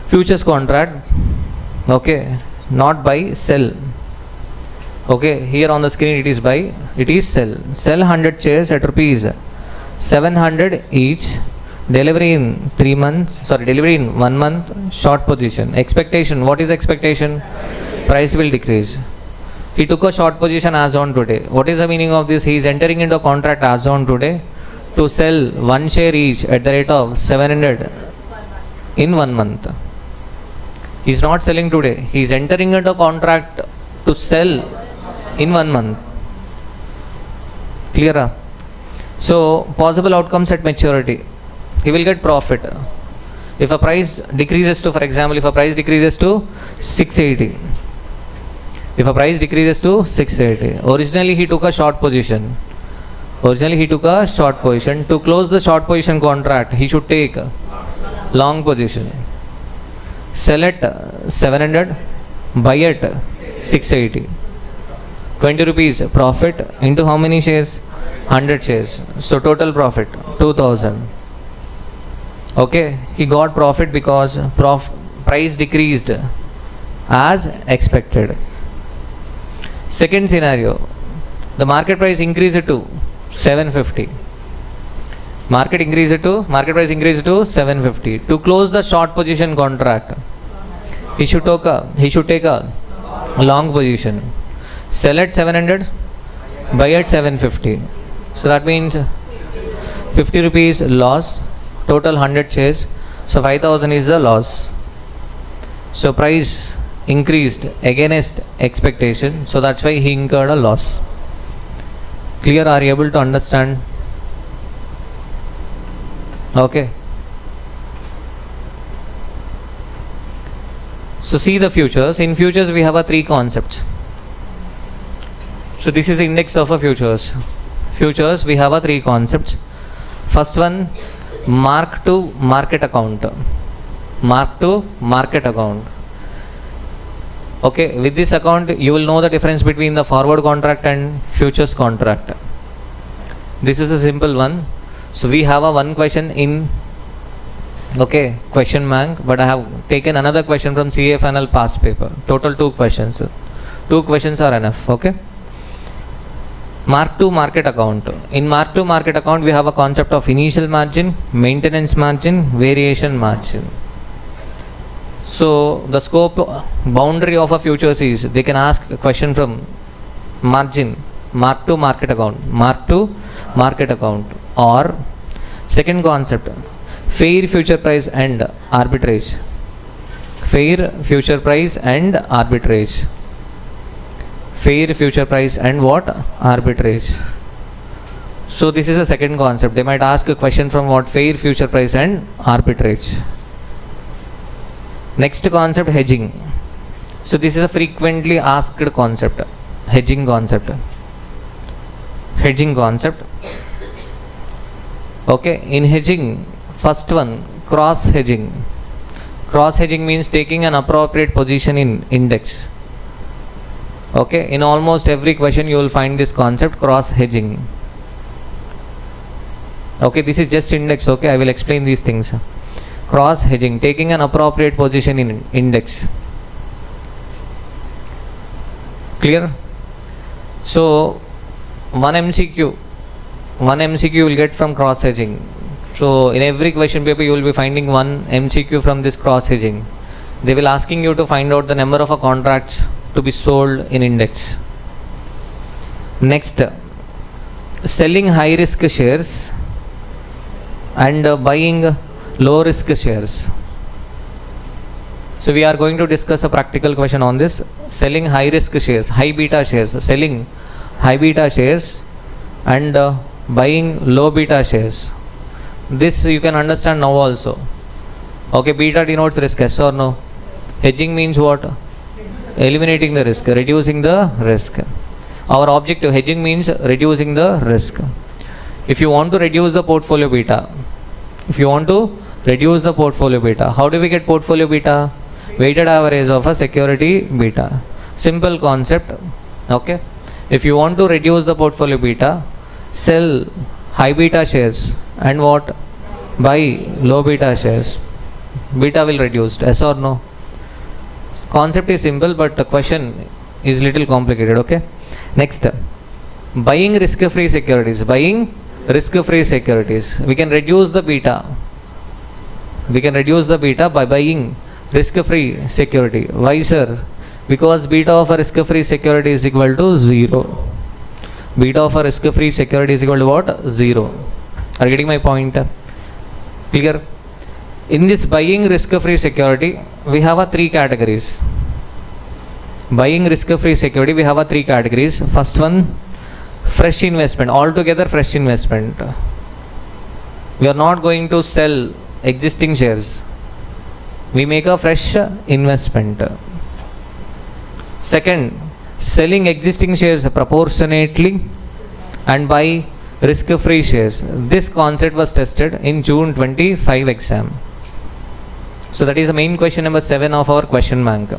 futures contract, okay, not buy, sell. Okay, here on the screen it is buy, it is sell. Sell 100 shares at rupees 700 each, delivery in 3 months, delivery in 1 month, short position. Expectation, what is expectation? Price will decrease. He took a short position as on today. What is the meaning of this? He is entering into a contract as on today to sell 1 share each at the rate of 700 in 1 month. He is not selling today. He is entering into a contract to sell in 1 month. Clear? So possible outcomes at maturity. He will get profit. If a price decreases to, for example, if a price decreases to 680. If a price decreases to 680. Originally he took a short position. To close the short position contract, he should take long position. Sell at 700, buy at 680. 20 rupees profit into how many shares? 100 shares. So total profit 2000. Okay, he got profit because price decreased as expected. Second scenario, the market price increased to 750. Market price increased to 750. To close the short position contract, he should take a long position. Sell at 700, buy at 750. So that means 50 rupees loss, total 100 shares. So 5000 is the loss. So price increased against expectation. So that's why he incurred a loss. Clear? Are you able to understand? Okay. So see the futures. In futures we have a 3 concepts. So this is the index of a futures. Futures we have a 3 concepts. First one, mark to market account. Okay, with this account you will know the difference between the forward contract and futures contract. This is a simple one. So we have a one question in Okay, question bank, but I have taken another question from CFNL past paper. Total 2 questions. 2 questions are enough. Okay. Mark to market account. In mark to market account, we have a concept of initial margin, maintenance margin, variation margin. So the scope boundary of a futures is they can ask a question from margin, mark to market account, or second concept, fair future price and arbitrage. Fair future price and arbitrage. Fair future price and what? Arbitrage. So this is a second concept. They might ask a question from what? Fair future price and arbitrage. Next concept, hedging. So this is a frequently asked concept. Hedging concept. Hedging concept. Okay, in hedging, first one, cross hedging. Cross hedging means taking an appropriate position in index. Okay, in almost every question you will find this concept, cross hedging. Okay, this is just index. Okay, I will explain these things. Cross hedging, taking an appropriate position in index. Clear? So one MCQ you will get from cross hedging. So in every question paper you will be finding one MCQ from this cross hedging. They will asking you to find out the number of contracts to be sold in index. Next, selling high risk shares and buying low risk shares. So we are going to discuss a practical question on this. Selling high risk shares, high beta shares, selling high beta shares and buying low beta shares. This you can understand now also. Okay, beta denotes risk, yes or no? Hedging means what? Eliminating the risk, reducing the risk. Our objective, hedging means reducing the risk. If you want to reduce the portfolio beta, how do we get portfolio beta? Weighted average of a security beta. Simple concept. Okay. If you want to reduce the portfolio beta, sell high beta shares and what? Buy low beta shares. Beta will reduce, yes or no? Concept is simple, but the question is little complicated. Okay. Next, buying risk-free securities. Buying risk-free securities. We can reduce the beta. By buying risk-free security. Why, sir? Because beta of a risk-free security is equal to 0. Beta of a risk-free security is equal to what? 0. Are you getting my point? Clear? In this buying risk-free security, we have 3 categories. Buying risk-free security, we have 3 categories. First one, fresh investment. Altogether fresh investment. We are not going to sell existing shares. We make a fresh investment. Second, selling existing shares proportionately and buy risk-free shares. This concept was tested in June 25 exam. So that is the main question number 7 of our question bank.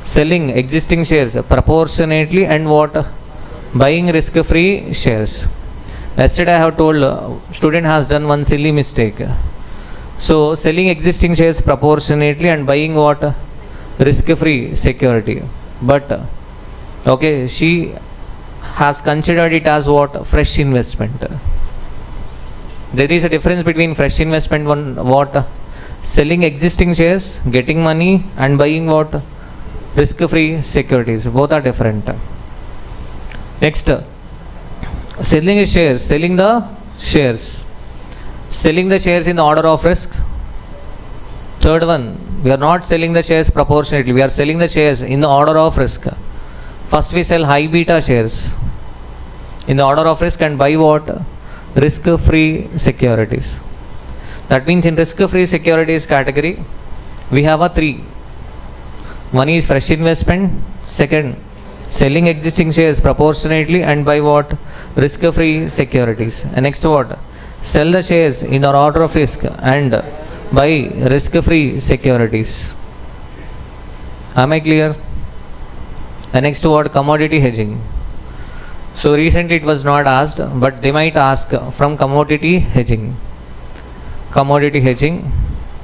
Selling existing shares proportionately and what? Buying risk-free shares. Yesterday I have told student has done one silly mistake. So selling existing shares proportionately and buying what? Risk-free security. But okay, she has considered it as what? Fresh investment. There is a difference between fresh investment and what? Selling existing shares, getting money and buying what? Risk-free securities. Both are different. Next, selling the shares in the shares in the order of risk. Third one, we are not selling the shares proportionately, we are selling the shares in the order of risk. First we sell high beta shares in the order of risk and buy what? Risk-free securities. That means in risk-free securities category, we have 3. One is fresh investment. Second, selling existing shares proportionately and buy what? Risk-free securities. And next what? Sell the shares in our order of risk and buy risk-free securities. Am I clear? And next what? Commodity hedging. So recently it was not asked, but they might ask from commodity hedging. commodity hedging.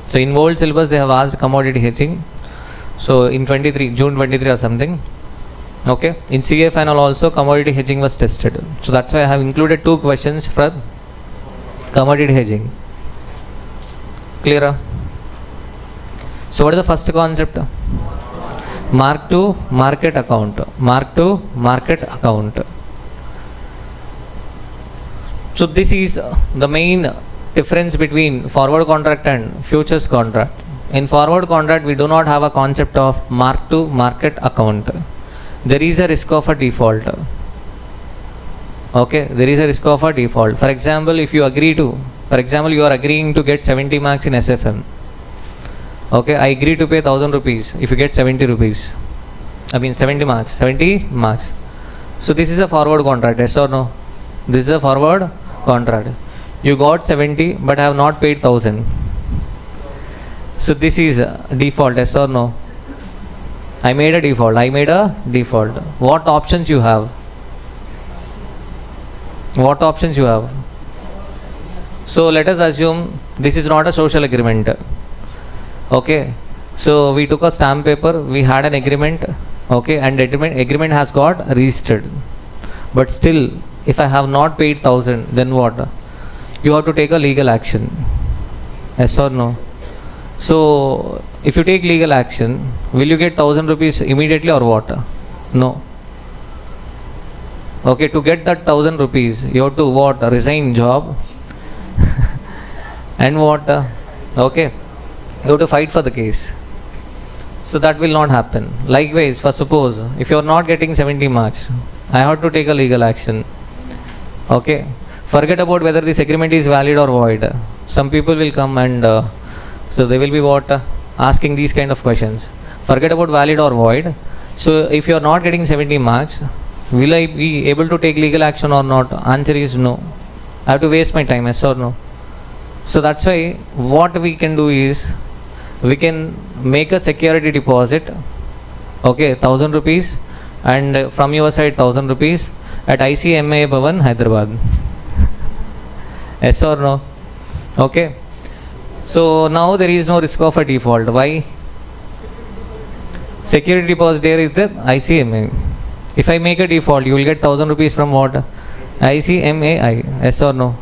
So in old syllabus they have asked commodity hedging. So in June 23 or something. Okay, in CA final also commodity hedging was tested. So that's why I have included 2 questions for commodity hedging. Clear? So what is the first concept? Mark to market account. Mark to market account. So this is the main difference between forward contract and futures contract. In forward contract we do not have a concept of mark to market account. There is a risk of a default. Okay, there is a risk of a default. For example, if you agree to, you are agreeing to get 70 marks in SFM. Okay, I agree to pay 1000 rupees if you get 70 rupees. 70 marks. So this is a forward contract, yes or no? This is a forward contract. You got 70 but have not paid 1000. So this is default, yes or no? I made a default. What options you have? So let us assume this is not a social agreement. Okay, so we took a stamp paper, we had an agreement. Okay, and agreement has got registered. But still, if I have not paid 1000, then what? You have to take a legal action. Yes or no? So if you take legal action, will you get 1000 rupees immediately or what? No. Okay, to get that 1000 rupees, you have to what? Resign job. And what? Okay, you have to fight for the case. So that will not happen. Likewise, for suppose, if you are not getting 70 marks, I have to take a legal action. Okay, forget about whether this agreement is valid or void. Some people will come and so they will be what? Asking these kind of questions. Forget about valid or void. So if you are not getting 70 marks, will I be able to take legal action or not? Answer is no. I have to waste my time, yes or no? So that's why what we can do is, we can make a security deposit, okay, 1000 rupees, and from your side 1000 rupees at ICMAI Bhavan, Hyderabad. Yes or no? Okay. So now there is no risk of a default. Why? Security deposit there is the ICMAI. If I make a default, you will get 1000 rupees from what? ICMAI. Yes or no?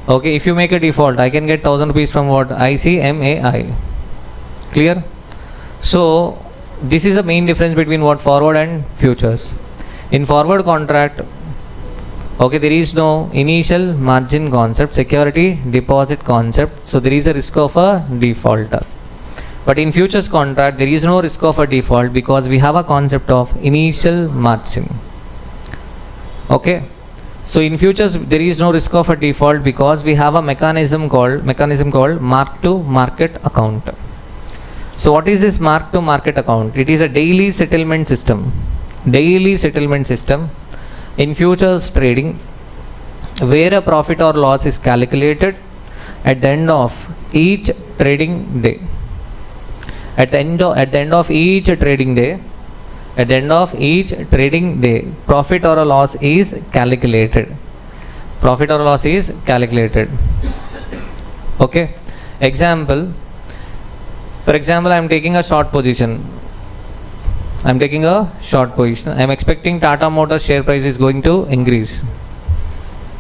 Okay, if you make a default, I can get 1000 rupees from what? ICMAI. Clear? So this is the main difference between what? Forward and futures. In forward contract, okay, there is no initial margin concept, security deposit concept, so there is a risk of a default. But in futures contract, there is no risk of a default because we have a concept of initial margin. Okay, so in futures there is no risk of a default because we have a mechanism called mark to market account. So what is this mark to market account? It is a daily settlement system. In futures trading, where a profit or loss is calculated at the end of each trading day. At the end of each trading day, profit or a loss is calculated. Okay. For example, I am taking a short position. I am expecting Tata Motors share price is going to increase.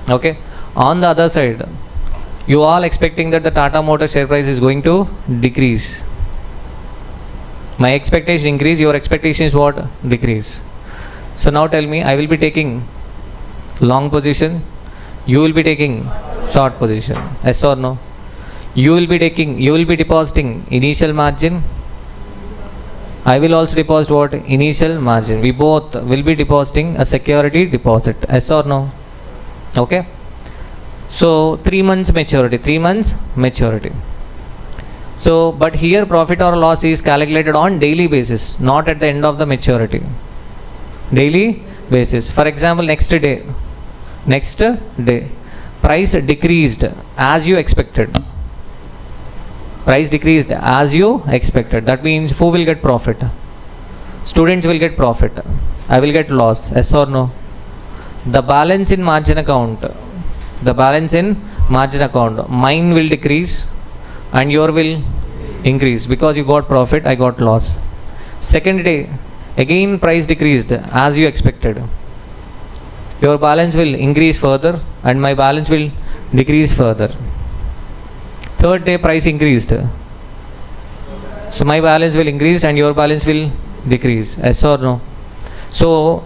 Okay. On the other side, you all expecting that the Tata Motors share price is going to decrease. My expectation increase, your expectation is what? Decrease. So now tell me, I will be taking long position, you will be taking short position. Yes or no? You will be depositing initial margin. I will also deposit what? Initial margin. We both will be depositing a security deposit. Yes or no? Okay. So 3 months maturity. So but here profit or loss is calculated on daily basis, not at the end of the maturity. Daily basis. For example, next day price decreased as you expected. That means who will get profit? Students will get profit. I will get loss. Yes or no? The balance in margin account, mine will decrease, and your will increase because you got profit, I got loss. Second day, again price decreased as you expected. Your balance will increase further and my balance will decrease further. Third day, price increased. So my balance will increase and your balance will decrease. Yes or no? So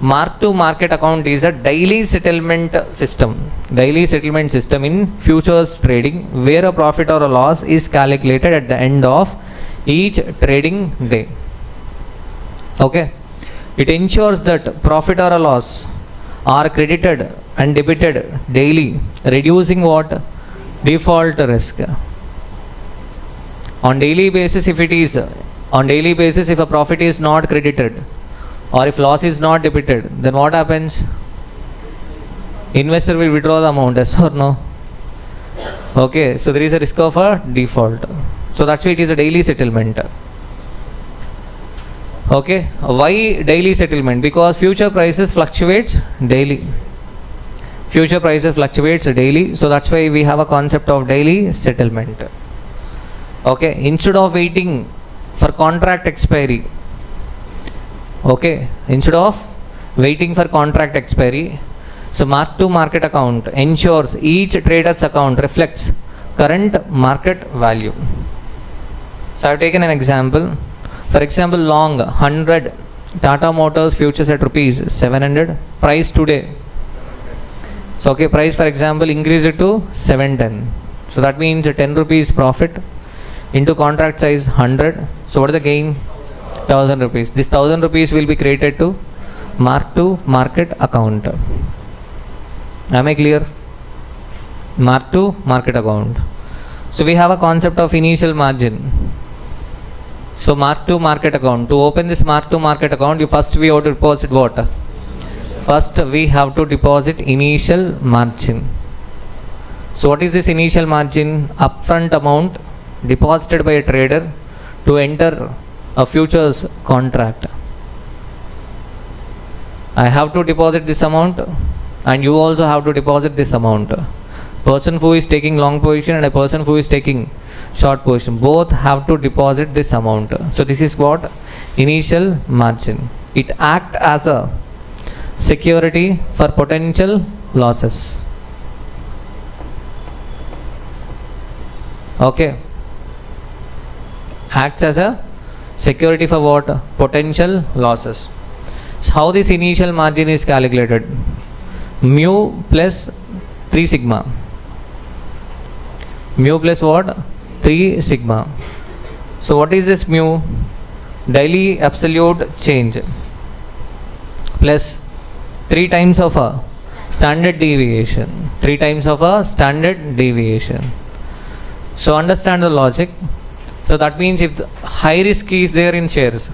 mark to market account is a daily settlement system. Daily settlement system in futures trading where a profit or a loss is calculated at the end of each trading day. Okay. It ensures that profit or a loss are credited and debited daily, reducing what? Default risk. On daily basis, if a profit is not credited or if loss is not debited, then what happens? Investor will withdraw the amount, yes or no? Okay, so there is a risk of a default. So that's why it is a daily settlement. Okay, why daily settlement? Because future prices fluctuates daily. Future prices fluctuates daily, so that's why we have a concept of daily settlement. Okay, instead of waiting for contract expiry, okay, instead of waiting for contract expiry, so mark to market account ensures each trader's account reflects current market value. So I've taken an example. For example, long 100 Tata Motors futures at rupees 700, price today. So okay, price for example increased to 710. So that means 10 rupees profit into contract size 100. So what is the gain? 1000 rupees. This 1000 rupees will be created to market account. Am I clear? Mark to market account. So we have a concept of initial margin. So mark to market account. To open this mark to market account, we have to deposit what? First we have to deposit initial margin. So what is this initial margin? Upfront amount deposited by a trader to enter a futures contract. I have to deposit this amount and you also have to deposit this amount. Person who is taking long position and a person who is taking short position, both have to deposit this amount. So this is what? Initial margin. It acts as a security for potential losses. Okay. Acts as a security for what? Potential losses. So how this initial margin is calculated? Mu plus 3 sigma. Mu plus what? 3 sigma. So what is this mu? Daily absolute change plus 3 times of a standard deviation. 3 times of a standard deviation. So understand the logic. So that means if the high risk is there in shares,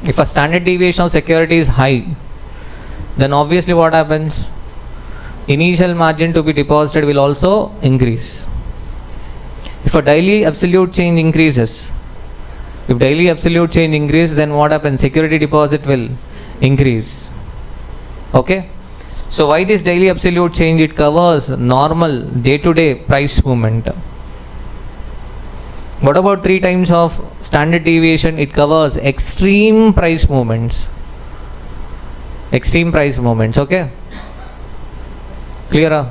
if a standard deviation of security is high, then obviously what happens? Initial margin to be deposited will also increase. If a daily absolute change increases, then what happens? Security deposit will increase. Okay. So why this daily absolute change? It covers normal day-to-day price movement. What about 3 times of standard deviation? It covers extreme price movements. Okay. Clear?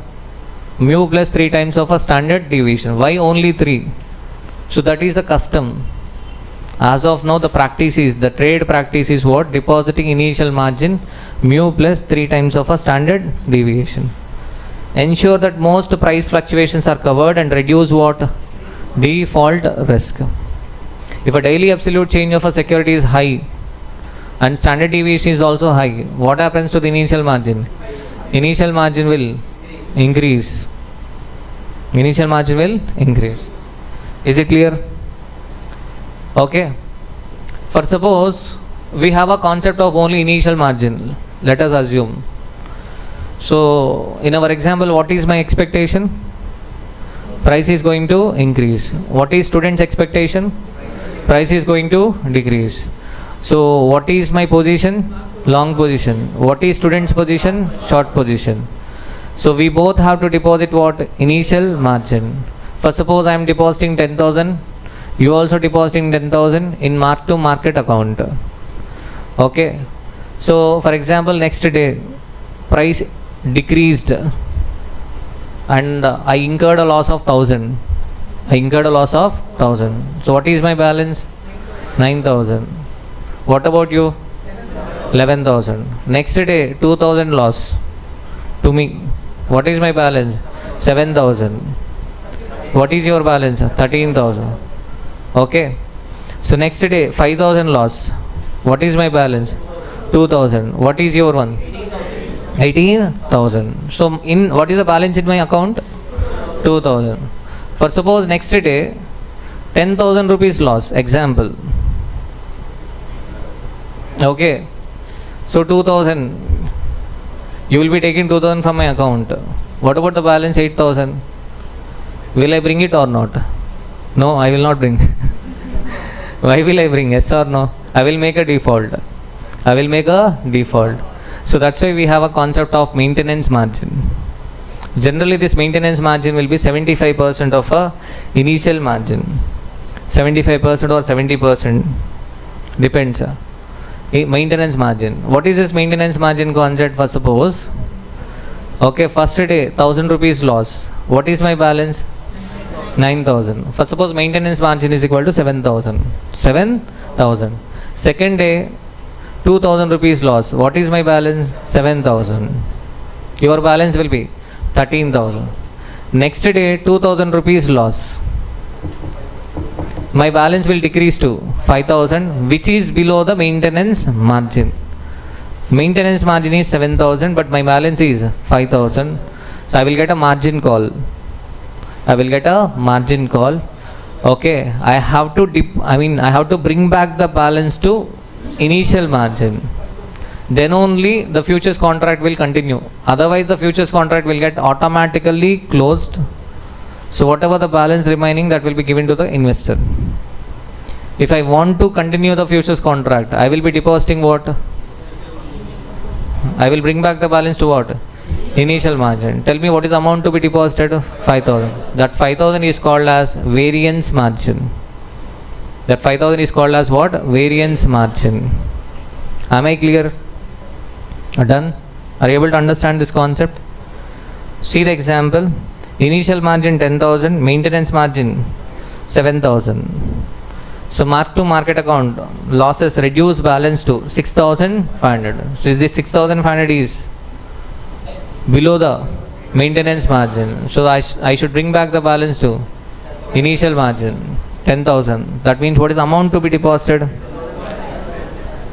Mu plus 3 times of a standard deviation. Why only 3? So that is the custom. As of now, the trade practice is what? Depositing initial margin mu plus 3 times of a standard deviation. Ensure that most price fluctuations are covered and reduce what? Default risk. If a daily absolute change of a security is high and standard deviation is also high, what happens to the initial margin? Initial margin will increase. Is it clear? Okay. For suppose we have a concept of only initial margin, let us assume. So in our example, what is my expectation? Price is going to increase. What is student's expectation? Price is going to decrease. So what is my position? Long position. What is student's position? Short position. So we both have to deposit what? Initial margin. First suppose I am depositing 10,000, you also depositing 10,000 in mark to market account. Okay, so for example next day price decreased and I incurred a loss of 1,000. So what is my balance? 9,000. What about you? 11,000. Next day 2,000 loss to me. What is my balance? 7,000. What is your balance? 13,000. Okay. So next day 5,000 loss. What is my balance? 2,000. What is your one? 18,000. So in what is the balance in my account? 2,000. For suppose next day 10,000 rupees loss. Example. Okay. So 2,000. You will be taking 2,000 from my account. What about the balance 8,000? Will I bring it or not? No, I will not bring. Why will I bring? Yes or no? I will make a default. So that's why we have a concept of maintenance margin. Generally this maintenance margin will be 75% of a initial margin. 75% or 70%. Depends. Maintenance margin. What is this maintenance margin concept? For suppose, okay, first day 1,000 rupees loss. What is my balance? 9,000. For suppose maintenance margin is equal to 7,000. Second day 2,000 rupees loss. What is my balance? 7,000. Your balance will be 13,000. Next day 2,000 rupees loss. My balance will decrease to 5,000, which is below the maintenance margin. Maintenance margin is 7,000, but my balance is 5,000. So I will get a margin call. Okay, I have to bring back the balance to initial margin. Then only the futures contract will continue. Otherwise the futures contract will get automatically closed. So whatever the balance remaining, that will be given to the investor. If I want to continue the futures contract, I will be depositing what? I will bring back the balance to what? Initial margin. Tell me what is the amount to be deposited? 5,000. That 5,000 is called as variance margin. That 5,000 is called as what? Variance margin. Am I clear? Done? Are you able to understand this concept? See the example. Initial margin 10,000, maintenance margin 7,000. So mark to market account losses reduce balance to 6,500. So this 6,500 is below the maintenance margin. So I should bring back the balance to initial margin 10,000. That means what is the amount to be deposited?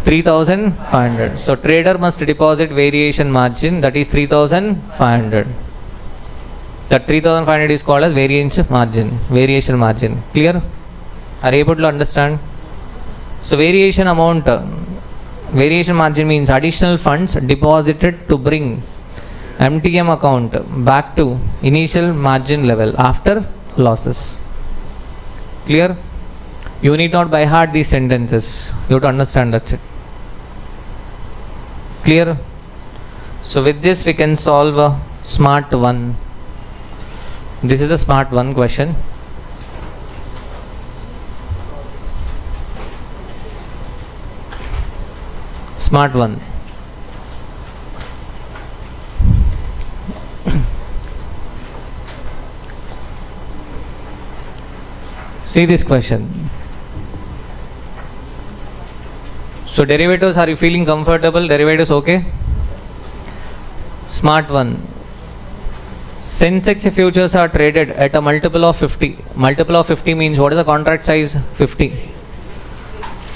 3,500. So trader must deposit variation margin, that is 3,500. That 3,500 is called as variation margin. Clear? Are you able to understand? So variation margin means additional funds deposited to bring MTM account back to initial margin level after losses. Clear? You need not by heart these sentences. You have to understand, that's it. Clear? So with this we can solve a smart 1. This is a smart 1 question. Smart 1. See this question. So derivatives, are you feeling comfortable? Derivatives okay? Smart 1. Sensex futures are traded at a multiple of 50. Multiple of 50 means what is the contract size? 50.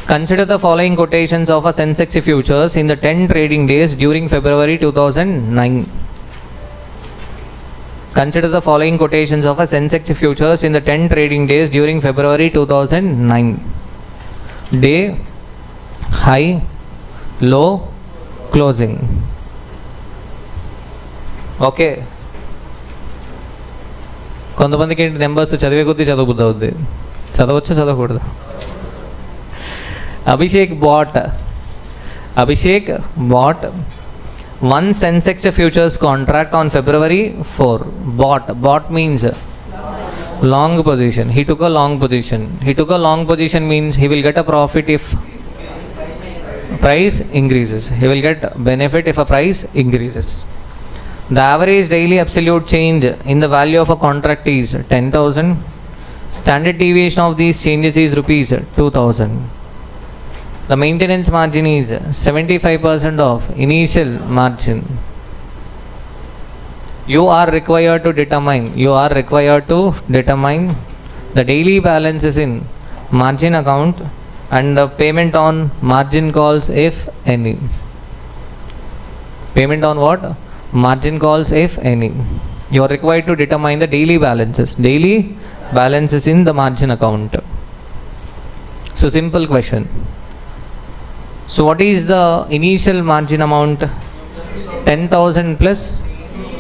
Consider the following quotations of a Sensex futures in the 10 trading days during February 2009. Consider the following quotations of a Sensex futures in the 10 trading days during February 2009. Day, high, low, closing. Okay. కొంతమందికి ఏంటి numbers చదివే కొద్దీ చదవబుద్ధి అవుద్ది. చదవచ్చా చదవకూడదు? Abhishek bought one Sensex futures contract on February 4. Bought means Long position. He took a long position. He took a long position means he will get a profit if price increases. He will get benefit if a price increases. The average daily absolute change in the value of a contract is 10,000. Standard deviation of these changes is rupees 2,000. The maintenance margin is 75% of initial margin. You are required to determine the daily balances in margin account and the payment on margin calls if any. Payment on what? Margin calls if any. You are required to determine the daily balances in the margin account. So simple question. So what is the initial margin amount? 10,000 plus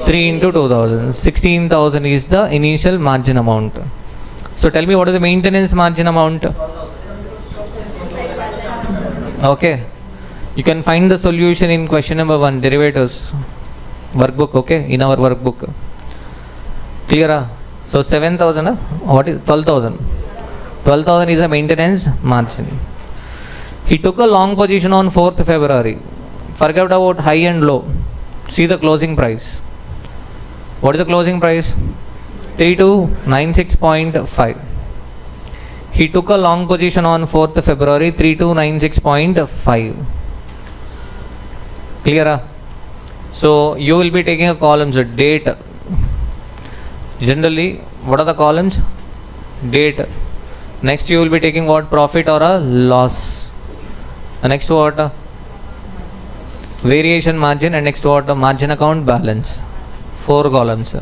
3 into 2,000. 16,000 is the initial margin amount. So tell me, what is the maintenance margin amount? Okay. You can find the solution in question number 1, derivatives workbook, okay, in our workbook. Clear? So 7,000, what is 12,000? 12,000 is a maintenance margin. He took a long position on 4th February. Forget about high and low. See the closing price. What is the closing price? 3296.5. He took a long position on 4th February, 3296.5. Clear? So you will be taking a columns date. Generally, what are the columns? Date. Next you will be taking what? Profit or a loss. Next what? Variation margin, and next what? Margin account balance. 4 columns.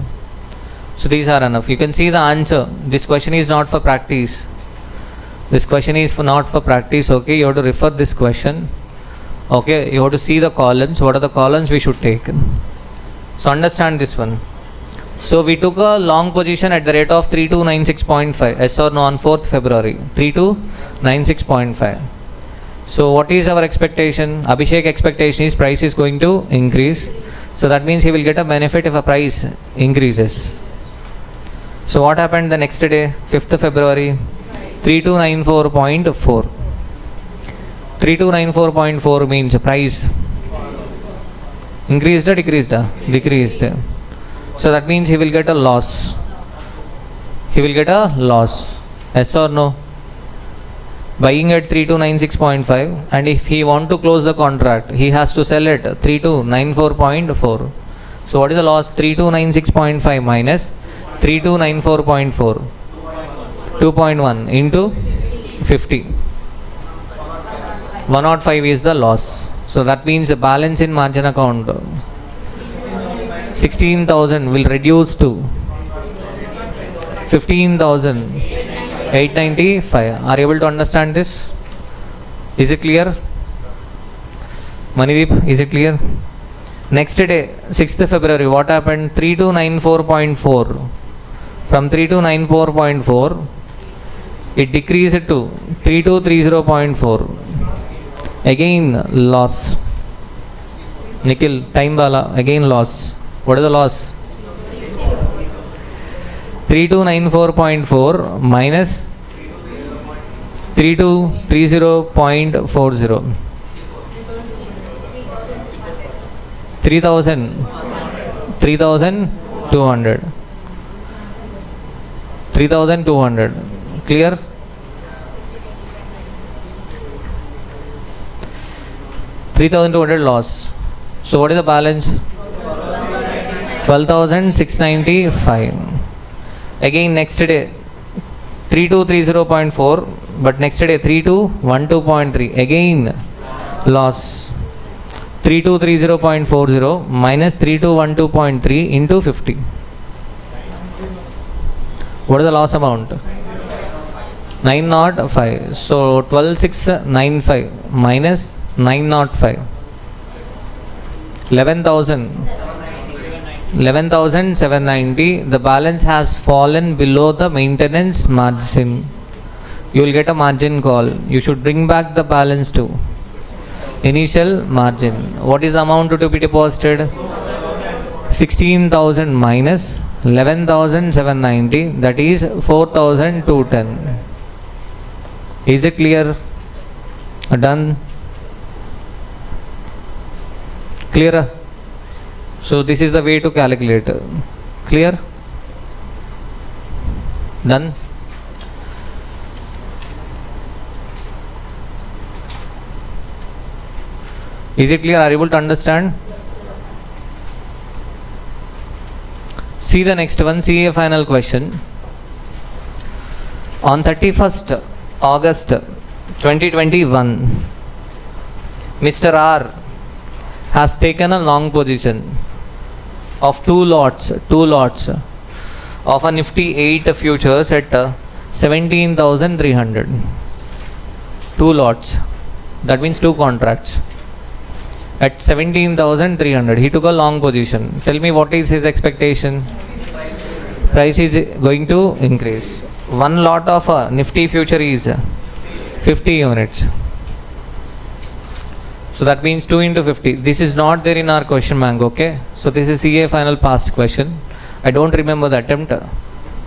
So these are enough. You can see the answer. This question is not for practice. Not for practice. Okay, you have to refer this question. Okay, you have to see the columns. What are the columns we should take? So understand this one. So we took a long position at the rate of 3296.5. Yes or no on 4th February. 3296.5. So what is our expectation? Abhishek expectation is price is going to increase. So that means he will get a benefit if a price increases. So what happened the next day, 5th February? 3294.4. 3294.4 means price increased or decreased? Decreased. So that means he will get a loss. Yes or no? Buying at 3296.5, and if he want to close the contract, he has to sell at 3294.4. So what is the loss? 3296.5 minus 3294.4. 2.1 into 50. 105 is the loss. So that means the balance in margin account 16,000 will reduce to 15,895. Are you able to understand this? Is it clear? Manideep, is it clear? Next day, 6th February, what happened? 3294.4. From 3294.4, it decreased to 3230.4. Again loss. Nikhil, time bala, again loss. What is the loss? 3294.4 minus 3230.40. 3,200. 3,200. Clear? $3,200 loss. So what is the balance? 12,695. Again next day 3230.4, but next day 3212.3. Again loss. 3230.40 minus 3212.3 into 50. What is the loss amount? 905. So 12695 minus 905. 11,790. The balance has fallen below the maintenance margin. You will get a margin call. You should bring back the balance to initial margin. What is the amount to be deposited? 16,000 minus 11,790, that is 4,210. Is it clear? Done? Clear? So this is the way to calculate. Clear? Done? Is it clear? Are you able to understand? See the next one, CA final question. On 31st August 2021, Mr. R has taken a long position of two lots of a Nifty 8 futures at 17,300. Two lots, that means two contracts at 17,300. He took a long position. Tell me, what is his expectation? Price is going to increase. One lot of a Nifty future is 50 units. So that means 2 into 50. This is not there in our question bank, okay? So this is CA final past question. I don't remember the attempt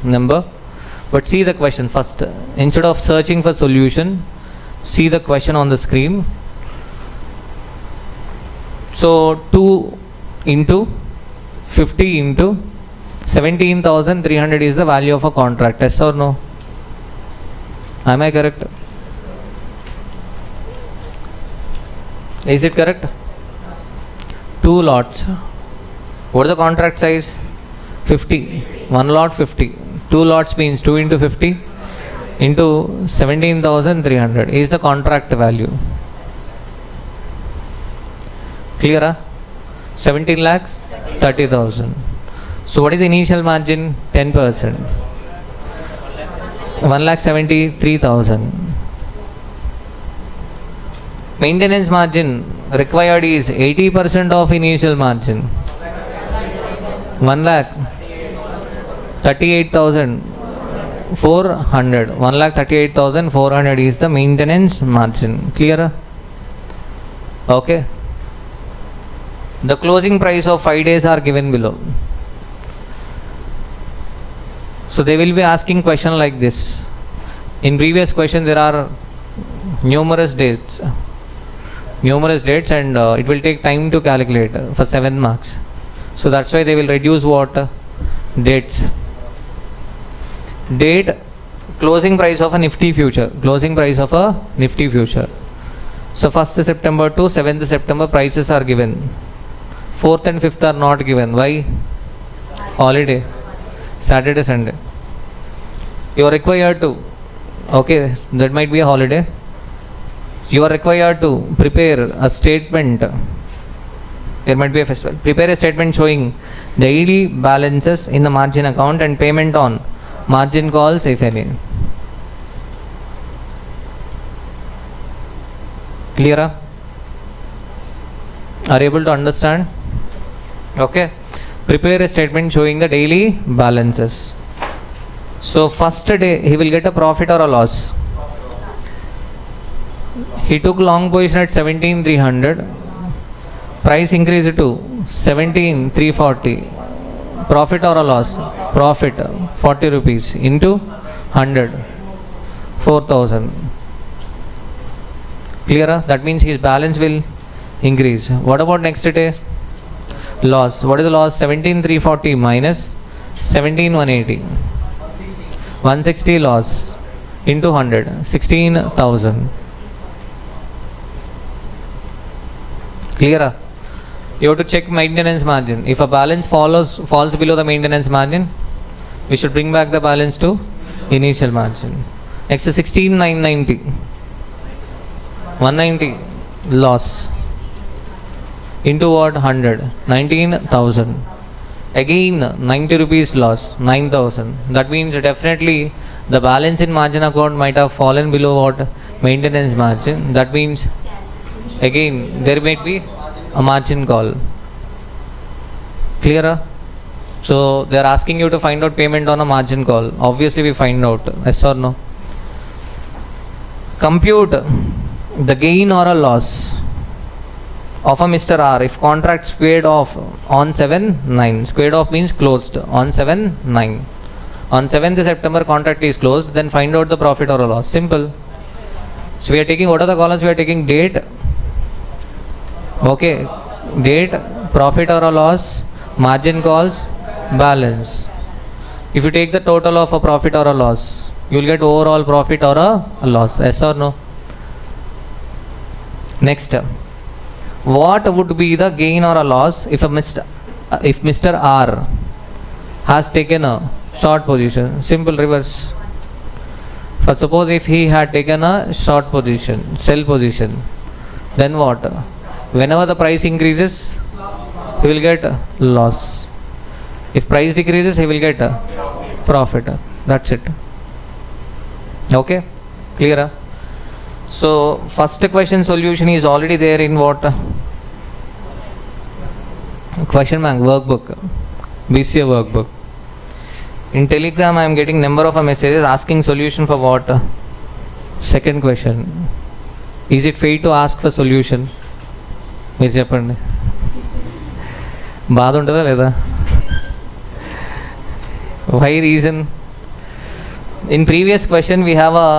number. But see the question first. Instead of searching for solution, see the question on the screen. So 2 into 50 into 17,300 is the value of a contract. Yes or no? Am I correct? Is it correct? Two lots. What is the contract size? 50. One lot 50. Two lots means 2 into 50 into 17,300 is the contract value. Clear? Huh? 17 lakh 30,000. So what is the initial margin? 10%. 1,73,000. Maintenance margin required is 80% of initial margin. 1,38,400. 1,38,400 is the maintenance margin. Clear? Okay. The closing price of 5 days are given below. So they will be asking question like this. In previous question there are numerous dates and it will take time to calculate for 7 marks. So that's why they will reduce what? Dates. Date, closing price of a Nifty future. Closing price of a Nifty future. So 1st September to 7th September prices are given. 4th and 5th are not given. Why? Holiday. Saturday, Sunday. You are required to, okay, that might be a holiday. You are required to prepare a statement. There might be a festival. Prepare a statement showing daily balances in the margin account and payment on margin calls, if any. Clear? Are you able to understand? Okay. Prepare a statement showing the daily balances. So first day he will get a profit or a loss. He took long position at 17,300. Price increased to 17,340. Profit or a loss? Profit 40 rupees into 100. 4,000. Clear? That means his balance will increase. What about next day? Loss. What is the loss? 17,340 minus 17,180. 160 loss into 100. 16,000. Clear? You have to check maintenance margin. If a balance falls below the maintenance margin, we should bring back the balance to initial margin. Next is 16,990. 190 loss into what? 100. 19,000. Again 90 rupees loss. 9,000. That means definitely the balance in margin account might have fallen below what? Maintenance margin. That means again there might be a margin call. Clear? So they are asking you to find out payment on a margin call. Obviously we find out. Yes or no? Compute the gain or a loss of a Mr. R, if contract squared off on 7/9, squared off means closed on 7/9. On 7th September contract is closed, then find out the profit or a loss. Simple. So we are taking, what are the columns? We are taking date, okay, date, profit or a loss, margin calls, balance. If you take the total of a profit or a loss, you will get overall profit or a loss. Yes or no? Next, what would be the gain or a loss if Mr. R has taken a short position? Simple, reverse. For suppose if he had taken a short position, sell position, then what? Whenever the price increases, he will get loss. If price decreases, he will get profit. That's it. Okay, clear? So first question solution is already there in what? Question bank workbook, BCA workbook. In Telegram I am getting number of messages asking solution for what? Second question. Is it fair to ask for solution? మీరు చెప్పండి, బాధ ఉంటుందా లేదా? Why reason? In previous question we have a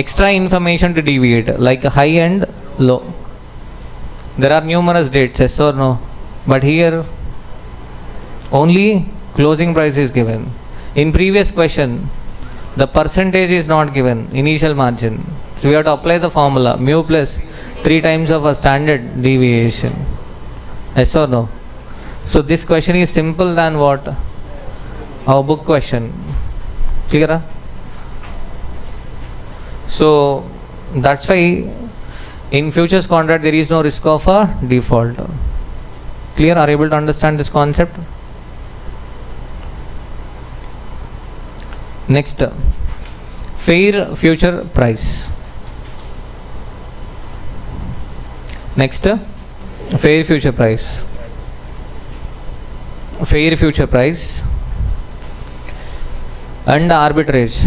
extra information to deviate, like high and low. There are numerous dates, yes or no? But here only closing price is given. In previous question the percentage is not given, initial margin. So we have to apply the formula mu plus 3 times of a standard deviation. Yes or no? So this question is simple than what? Our book question. Clear? So that's why in futures contract there is no risk of a default. Clear? Are you able to understand this concept? Next, fair future price. Next, fair future price. Fair future price and arbitrage.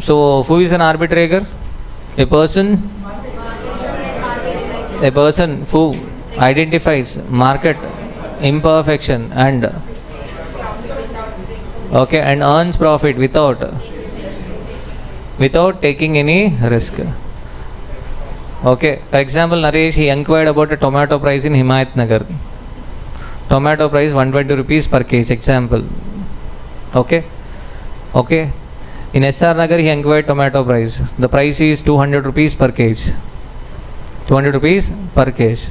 So who is an arbitrator? A person who identifies market imperfection and okay, and earns profit without taking any risk. Okay, for example, Naresh, he inquired about a tomato price in Himayat Nagar. Tomato price 120 rupees per kg, example. Okay, in SR Nagar he inquired tomato price. The price is 200 rupees per kg. 200 rupees per kg.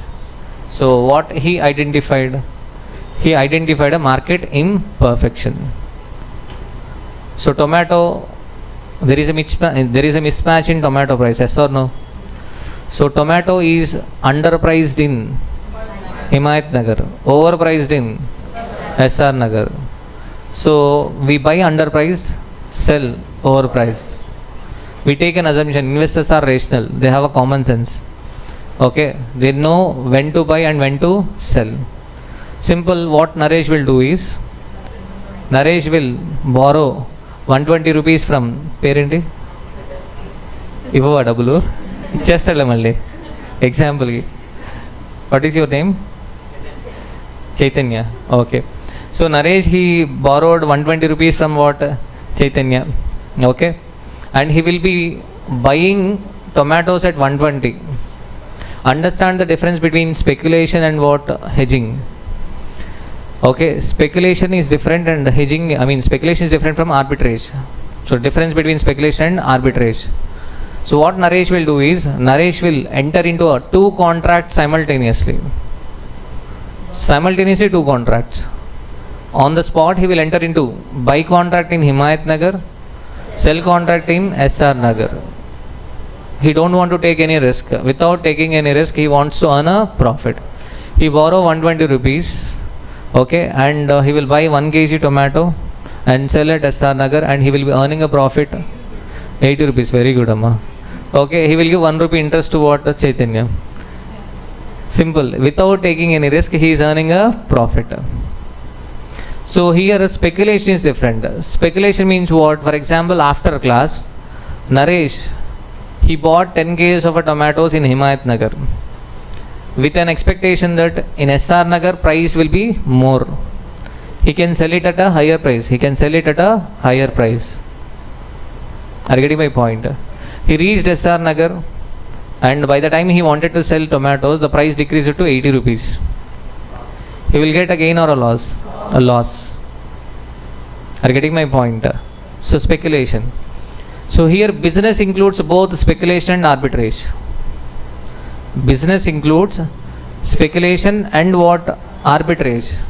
So what he identified? He identified a market imperfection. So tomato, there is a mismatch in tomato price, yes or no? So tomato is underpriced in Himayat Nagar, overpriced in SR Nagar. So we buy underpriced, sell overpriced. We take an assumption, investors are rational, they have a common sense. Okay, they know when to buy and when to sell. Simple, what Naresh will do is, Naresh will borrow 120 rupees from పేరేంటి ఇవ్వవా డబ్బులు ఇచ్చేస్తాడులే మళ్ళీ ఎగ్జాంపుల్కి. What is your name? Chaitanya. Okay, so Naresh he borrowed 120 rupees from what? Chaitanya. Okay, and he will be buying tomatoes at 120. Understand the difference between speculation and what? Hedging. Okay, speculation is different and hedging, speculation is different from arbitrage. So difference between speculation and arbitrage. So what Naresh will do is, Naresh will enter into a 2 contracts simultaneously. Simultaneously 2 contracts. On the spot he will enter into buy contract in Himayat Nagar, sell contract in SR Nagar. He don't want to take any risk. Without taking any risk, he wants to earn a profit. He borrow 120 rupees. Okay, and he will buy 1 kg tomato and sell at SR Nagar, and he will be earning a profit 80 rupees. Very good, Amma. Okay, he will give 1 rupee interest to what? Chaitanya. Simple. Without taking any risk, he is earning a profit. So here speculation is different. Speculation means what? For example, after class, Naresh, he bought 10 kgs of tomatoes in Himayat Nagar. with an expectation that in SR Nagar price will be more. He can sell it at a higher price. He can sell it at a higher price. Are you getting my point? He reached SR Nagar, and by the time he wanted to sell tomatoes, the price decreased to 80 rupees. He will get a gain or a loss? A loss. Are you getting my point? So speculation. So here business includes both speculation and arbitrage. Business includes speculation and what? Arbitrage.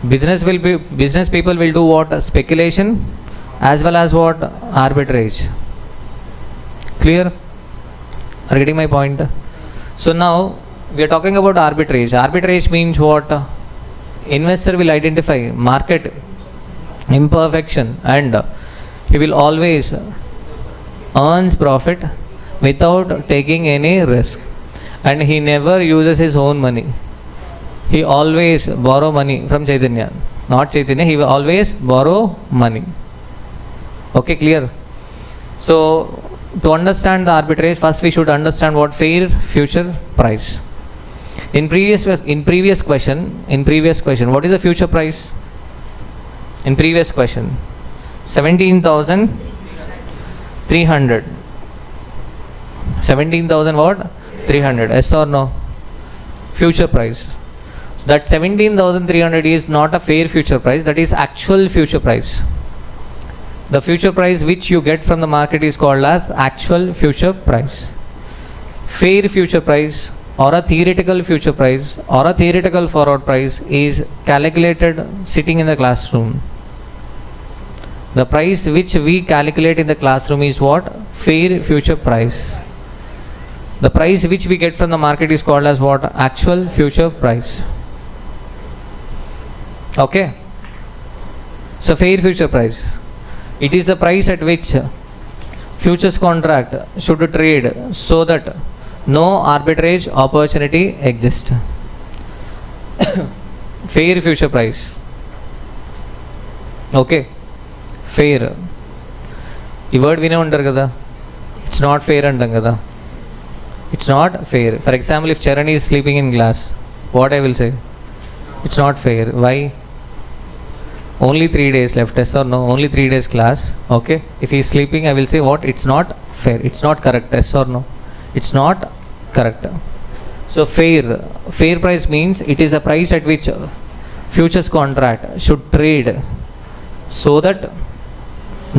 Business people will do what? Speculation as well as what? Arbitrage. Clear? Are you getting my point? So now we are talking about arbitrage. Arbitrage means what? Investor will identify market imperfection and he will always earns profit without taking any risk, and he never uses his own money. He always borrow money from Chaitanya. Not Chaitanya, he will always borrow money. Okay, clear? So to understand the arbitrage, first we should understand what fair future price. In previous question, what is the future price? In previous question, 17,300. 17,000 what? 300. Yes or no? Future price. That 17,300 is not a fair future price. That is actual future price. The future price which you get from the market is called as actual future price. Fair future price or a theoretical future price or a theoretical forward price is calculated sitting in the classroom. The price which we calculate in the classroom is what? Fair future price. The price which we get from the market is called as what? Actual future price. Okay. So fair future price. It is the price at which futures contract should trade so that no arbitrage opportunity exists. Fair future price. Okay. Fair. ఈ word వినే ఉంటారు కదా, it's not fair అంటాం కదా. It's not fair. For example, if Charan is sleeping in class, what I will say? It's not fair. Why? Only 3 days left. Yes or no? Only 3 days class. Okay. If he is sleeping, I will say what? It's not fair. It's not correct. Yes or no? It's not correct. So fair. Fair price means it is a price at which futures contract should trade so that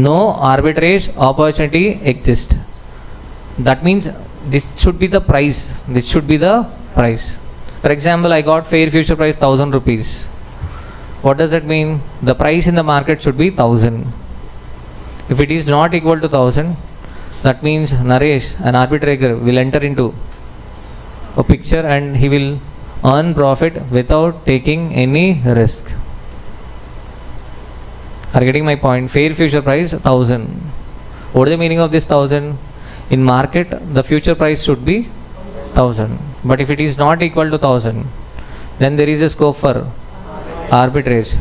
no arbitrage opportunity exists. That means this should be the price. This should be the price. For example, I got fair future price 1,000 rupees. What does that mean? The price in the market should be 1,000. If it is not equal to 1,000, that means Naresh, an arbitrator, will enter into a picture and he will earn profit without taking any risk. Are you getting my point? Fair future price 1,000. What is the meaning of this 1,000? In market, the future price should be 1,000. But if it is not equal to 1,000, then there is a scope for arbitrage.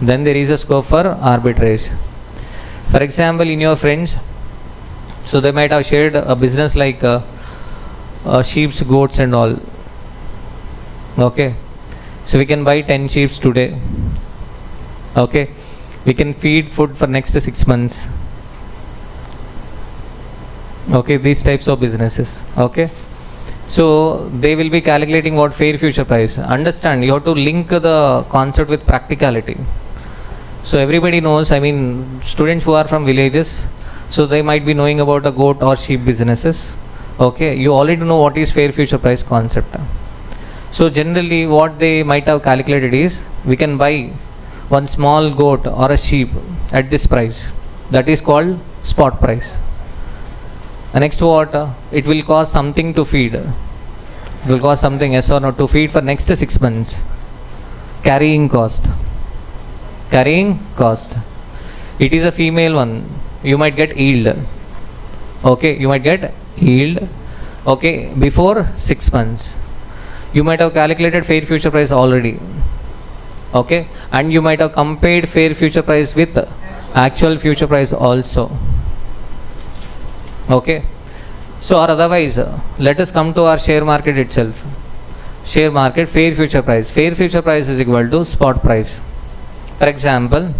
Then there is a scope for arbitrage. For example, in your friends, so they might have shared a business like sheep, goats and all. Okay. So we can buy 10 sheep today. Okay. We can feed food for next 6 months. Okay, these types of businesses. Okay, so they will be calculating what fair future price. Understand, you have to link the concept with practicality. So everybody knows, I mean students who are from villages, so they might be knowing about the goat or sheep businesses. Okay, you already know what is fair future price concept. So generally what they might have calculated is, we can buy one small goat or a sheep at this price. That is called spot price. And next what? It will cost something to feed. It will cost something, yes or no, to feed for next 6 months. Carrying cost. Carrying cost. It is a female one. You might get yield. Okay, you might get yield. Okay, before 6 months. You might have calculated fair future price already. Okay, and you might have compared fair future price with actual future price also. Okay, So or otherwise, let us come to our share market itself. Share market fair future price. Fair future price is equal to spot price. For example,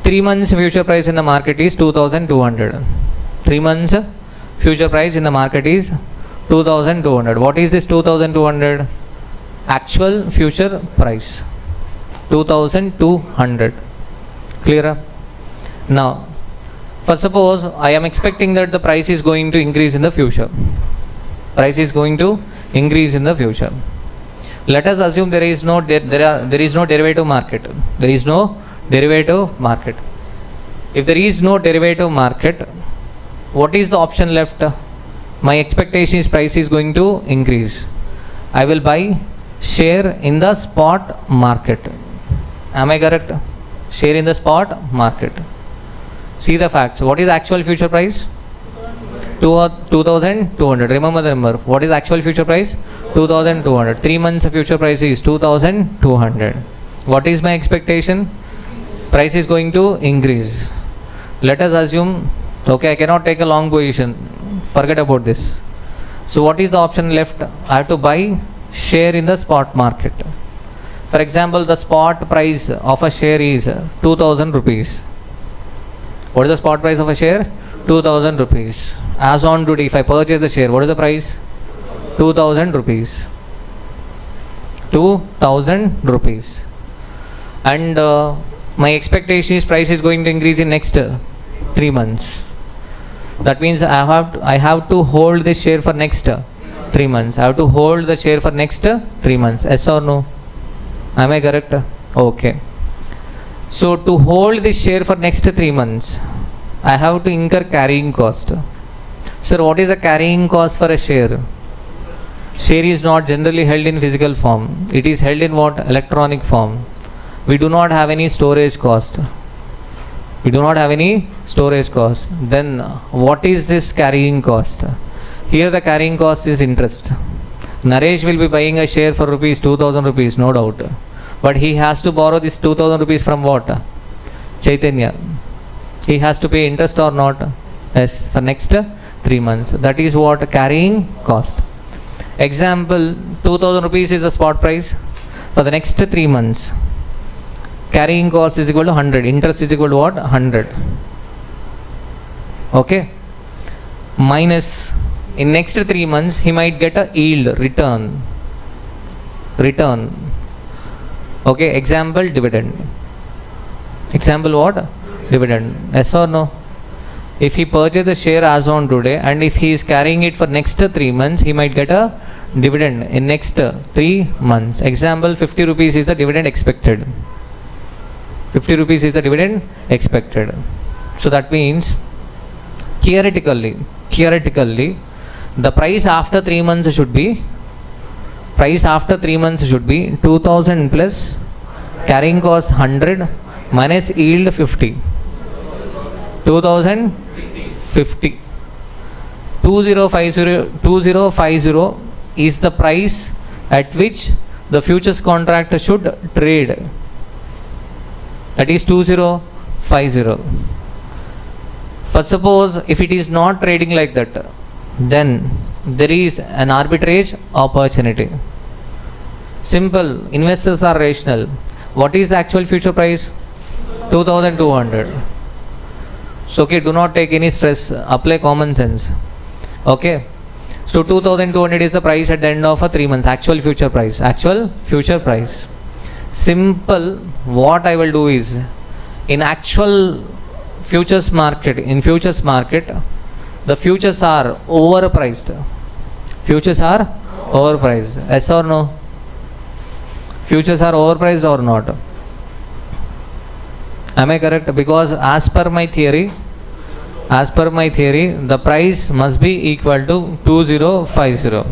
3 months future price in the market is 2200. 3 months future price in the market is 2200. What is this 2200? Actual future price 2200. Clear? Now, for suppose I am expecting that the price is going to increase in the future. Price is going to increase in the future. Let us assume there is no derivative market. There is no derivative market. If there is no derivative market, what is the option left? My expectation is price is going to increase. I will buy share in the spot market. Am I correct? Share in the spot market. See the facts. What is actual future price? 2200. Remember the number. What is actual future price? 2200. 3 months future price is 2200. What is my expectation? Price is going to increase. Let us assume, okay, I cannot take a long position. Forget about this. So what is the option left? I have to buy share in the spot market. For example, the spot price of a share is 2000 rupees. What is the spot price of a share? 2000 rupees. As on today, if I purchase the share, what is the price? 2000 rupees. 2000 rupees. And my expectation is price is going to increase in next 3 months. That means I have to hold this share for next 3 months. I have to hold the share for next 3 months. Yes or no? Am I correct? Okay. So to hold this share for next 3 months, I have to incur carrying cost. Sir, what is the carrying cost for a share? Share is not generally held in physical form. It is held in what? Electronic form. We do not have any storage cost. We do not have any storage cost. Then what is this carrying cost? Here the carrying cost is interest. Naresh will be buying a share for rupees 2000 rupees, no doubt. But he has to borrow this 2000 rupees from what? Chaitanya. He has to pay interest or not? Yes, for next 3 months. That is what? Carrying cost. Example, 2000 rupees is the spot price. For the next 3 months, carrying cost is equal to 100. Interest is equal to what? 100. Okay. Minus, in next 3 months, he might get a yield, return. Okay. Example, dividend. Example what? Dividend. Yes or no? If he purchased the share as on today and if he is carrying it for next 3 months, he might get a dividend in next 3 months. Example, 50 rupees is the dividend expected. 50 rupees is the dividend expected. So that means theoretically, the price after 3 months should be 2000 plus carrying cost 100 minus yield 50. 2050. 2050 is the price at which the futures contract should trade. That is 2050. For suppose if it is not trading like that, then there is an arbitrage opportunity. Simple, investors are rational. What is the actual future price? 2200. So okay, do not take any stress, apply common sense. Okay. So 2200 is the price at the end of a 3 months, actual future price. Simple, what I will do is, in actual futures market, the futures are overpriced. Yes or no? Futures are overpriced or not? Am I correct? Because as per my theory, the price must be equal to 2050.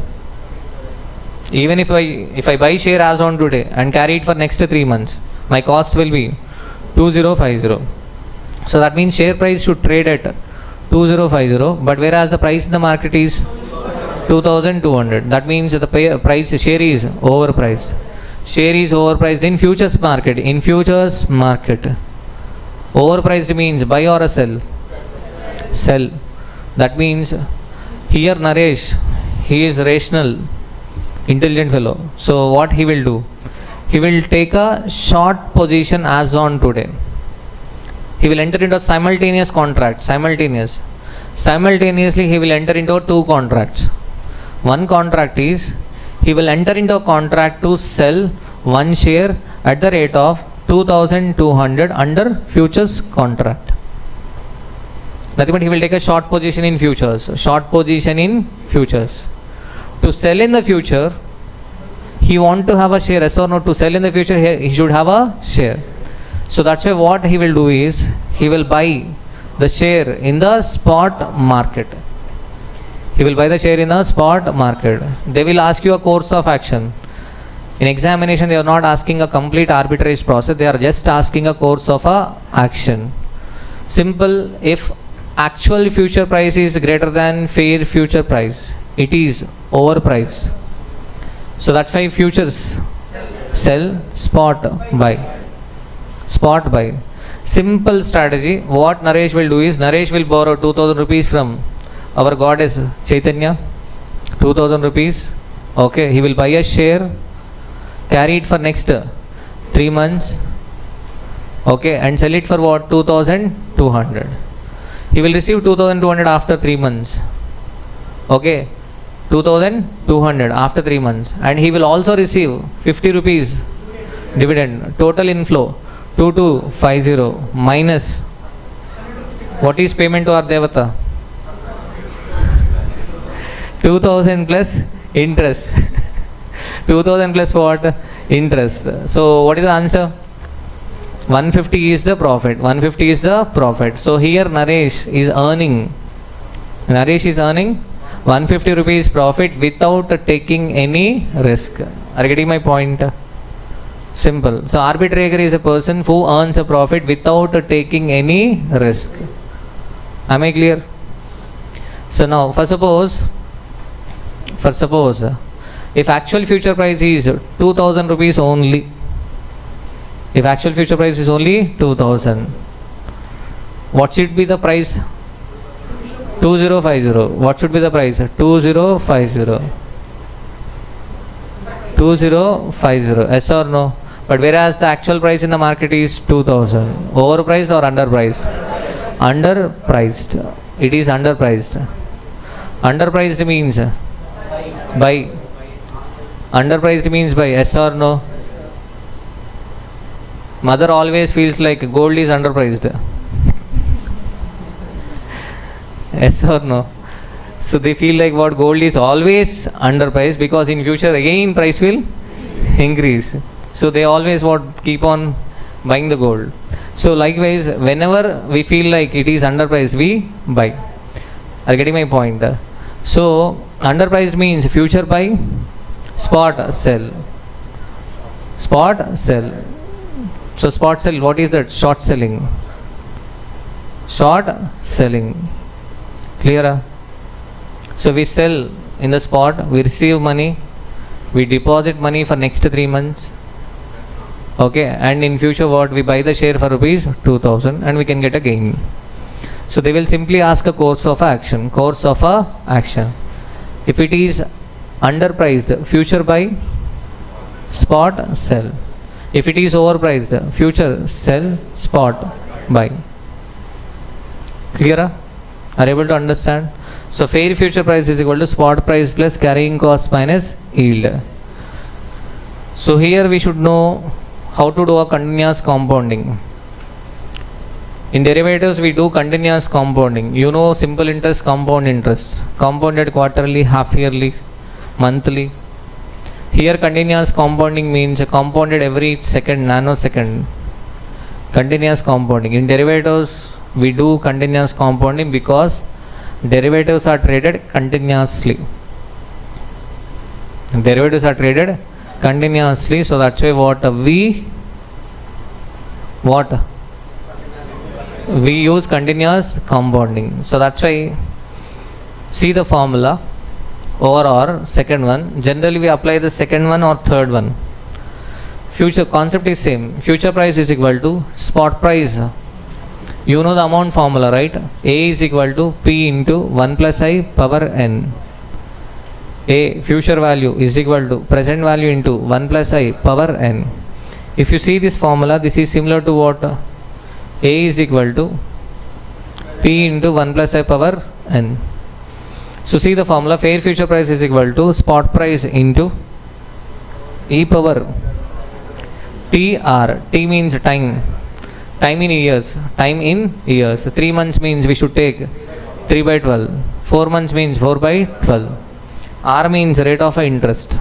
Even if I buy share as on today and carry it for next 3 months, my cost will be 2050. So that means share price should trade at 2050, but whereas the price in the market is 2200. That means the share is overpriced. Share is overpriced in futures market. Overpriced means buy or a sell? Sell. That means here Naresh, he is rational, intelligent fellow. So what he will do? He will take a short position as on today. He will enter into a simultaneous contract. Simultaneously he will enter into two contracts. One contract is, he will enter into a contract to sell one share at the rate of 2200 under futures contract. Nothing but he will take a short position in futures. To sell in the future, he want to have a share, yes or no? To sell in the future, he should have a share. So that's why what he will do is, he will buy the share in the spot market. They will ask you a course of action. In examination, they are not asking a complete arbitrage process. They are just asking a course of action. Simple. If actual future price is greater than fair future price, it is overpriced. So that's why futures sell, spot buy. Simple strategy. What Naresh will do is, Naresh will borrow 2000 rupees from our goddess Chaitanya, 2000 rupees. Okay, he will buy a share, carry it for next 3 months. Okay, and sell it for what? 2200. He will receive 2200 after 3 months. Okay, 2200 after 3 months, and he will also receive 50 rupees dividend. Total inflow 2250 minus what is payment to our devata? 2000 plus interest. 2000 plus what? Interest. So what is the answer? 150 is the profit. So here Naresh is earning 150 rupees profit without taking any risk. Are you getting my point? Simple. So arbitrator is a person who earns a profit without taking any risk. Am I clear? So now, for suppose, if actual future price is 2000 rupees only, if actual future price is only 2000, what should be the price? 2050. What should be the price? 2050. Yes or no? But whereas the actual price in the market is 2000, overpriced or underpriced? Underpriced. It is underpriced. Underpriced means buy. Underpriced means buy. Yes or no? Mother always feels like gold is underpriced. Yes or no? So they feel like what? Gold is always underpriced, because in future again price will increase. So they always keep on buying the gold. So likewise, whenever we feel like it is underpriced, we buy. Are you getting my point? So underpriced means future buy, spot sell. So spot sell, what is that? Short selling. Clear? So we sell in the spot, we receive money, we deposit money for next 3 months. Okay, and in future what? We buy the share for rupees 2000 and we can get a gain. So they will simply ask a course of action. If it is underpriced, future buy, spot sell. If it is overpriced, future sell, spot buy. Clear? Are you able to understand? So fair future price is equal to spot price plus carrying cost minus yield. So here we should know how to do a continuous compounding. In derivatives we do continuous compounding. You know simple interest, compound interest. Compounded quarterly, half yearly, monthly. Here continuous compounding means compounded every second, nanosecond. Continuous compounding. In derivatives we do continuous compounding because derivatives are traded continuously. So that's why we use continuous compounding. So that's why, see the formula over or second one. Generally we apply the second one or third one. Future concept is same. Future price is equal to spot price You know the amount formula, right? A is equal to P into 1 plus I power N. A future value is equal to present value into 1 plus I power N. If you see this formula, this is similar to what? A is equal to P into 1 plus I power N. So see the formula, fair future price is equal to spot price into e power TR. T means time. Time in years. Time in years. 3 months means we should take 3 by 12. 4 months means 4 by 12. R means rate of interest.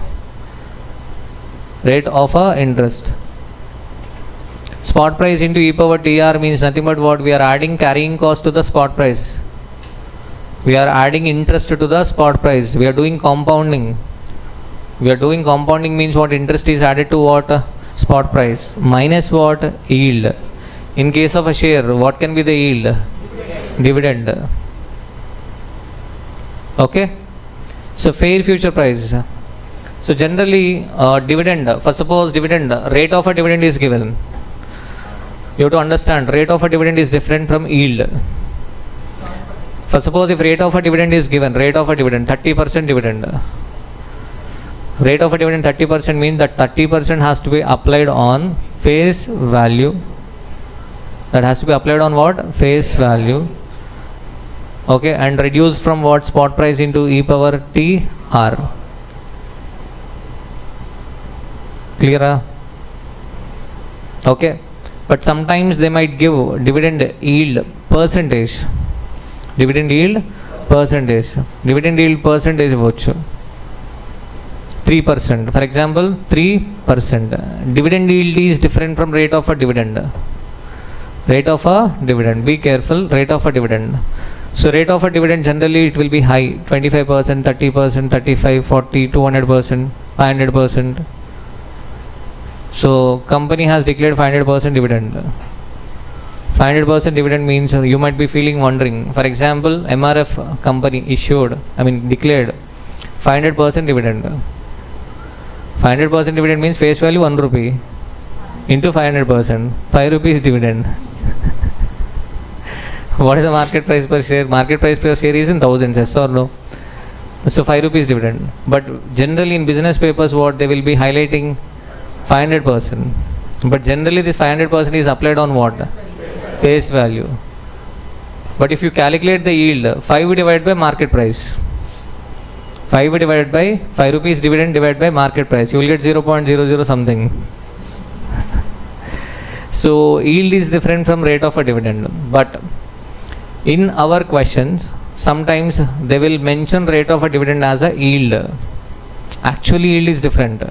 Rate of interest. Spot price into e power TR means nothing but what? We are adding carrying cost to the spot price. We are adding interest to the spot price. We are doing compounding. We are doing compounding means what? Interest is added to what? Spot price. Minus what? Yield. In case of a share, what can be the yield? Dividend. Okay. So fair future price. So generally dividend, for suppose dividend, rate of a dividend is given. You have to understand, rate of a dividend is different from yield. For suppose if rate of a dividend is given, rate of a dividend, 30% dividend. Rate of a dividend 30% means that 30% has to be applied on face value. That has to be applied on what? Face value. Okay, and reduced from what? Spot price into e power TR. Clear? Okay, but sometimes they might give dividend yield percentage. Dividend yield percentage. Dividend yield percentage voucher 3%. For example, 3%. Dividend yield is different from rate of a dividend. Rate of a dividend. Be careful. Rate of a dividend. So rate of a dividend generally it will be high. 25%, 30%, 35, 40, 200%, 500%. So company has declared 500% dividend. 500% dividend means you might be wondering. For example, MRF company declared 500% dividend. 500% dividend means face value 1 rupee into 500%, 5 rupees dividend. What is the market price per share? Market price per share is in thousands, yes or no? So 5 rupees dividend. But generally in business papers what they will be highlighting 500%. But generally this 500% is applied on what? Face value. But if you calculate the yield, 5 divided by market price. 5 divided by 5 rupees dividend divided by market price. You will get 0.00 something. So yield is different from rate of a dividend. But in our questions, sometimes they will mention rate of a dividend as a yield. Actually yield is different.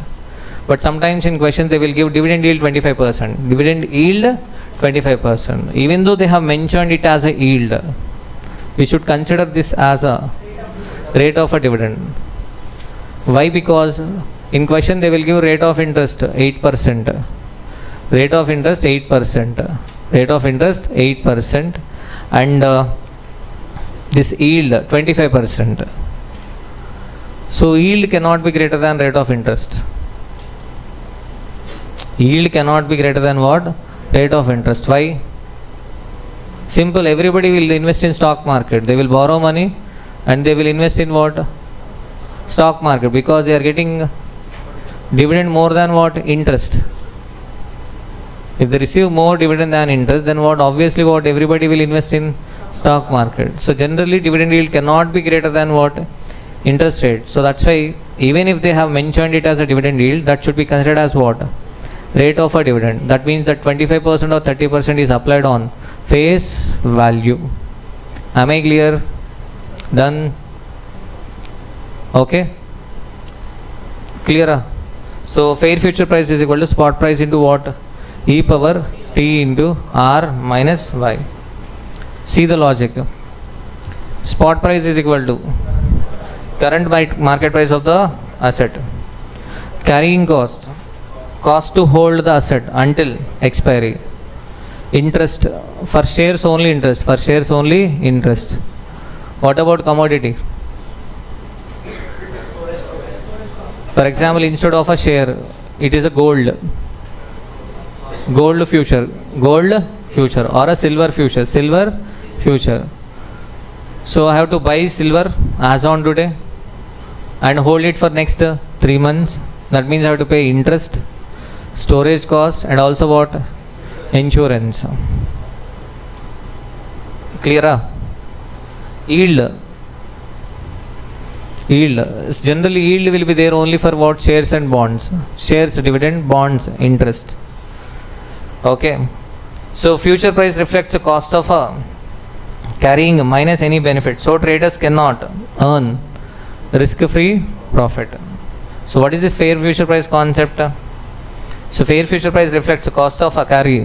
But sometimes in questions they will give dividend yield 25%. Dividend yield 25%. Even though they have mentioned it as a yield, we should consider this as a rate of a dividend. Why? Because in question they will give rate of interest 8%. Rate of interest 8%. Rate of interest 8%. And this yield 25%. So yield cannot be greater than rate of interest. Yield cannot be greater than what? Rate of interest. Why? Simple. Everybody will invest in stock market. They will borrow money and they will invest in what? Stock market, because they are getting dividend more than what? Interest. If they receive more dividend than interest, then what? Obviously what? Everybody will invest in stock market. So generally dividend yield cannot be greater than what? Interest rate. So that's why even if they have mentioned it as a dividend yield, that should be considered as what? Rate of a dividend. That means that 25% or 30% is applied on face value. Am I clear? Done? Okay? Clear? So fair future price is equal to spot price into what? E power T into R minus Y. See the logic. Spot price is equal to current market price of the asset. Carrying cost. Cost to hold the asset until expiry. Interest. For shares only interest. For shares only interest. What about commodity? For example, instead of a share, it is a gold. Gold future. Gold future or a silver future. So I have to buy silver as on today and hold it for next 3 months. That means I have to pay interest, storage cost, and also what? Insurance. Clear? Yield. Generally yield will be there only for what? Shares and bonds. Shares, dividend, bonds, interest. Okay. So future price reflects the cost of carrying minus any benefit. So traders cannot earn risk-free profit. So what is this fair future price concept? So fair future price reflects the cost of a carry.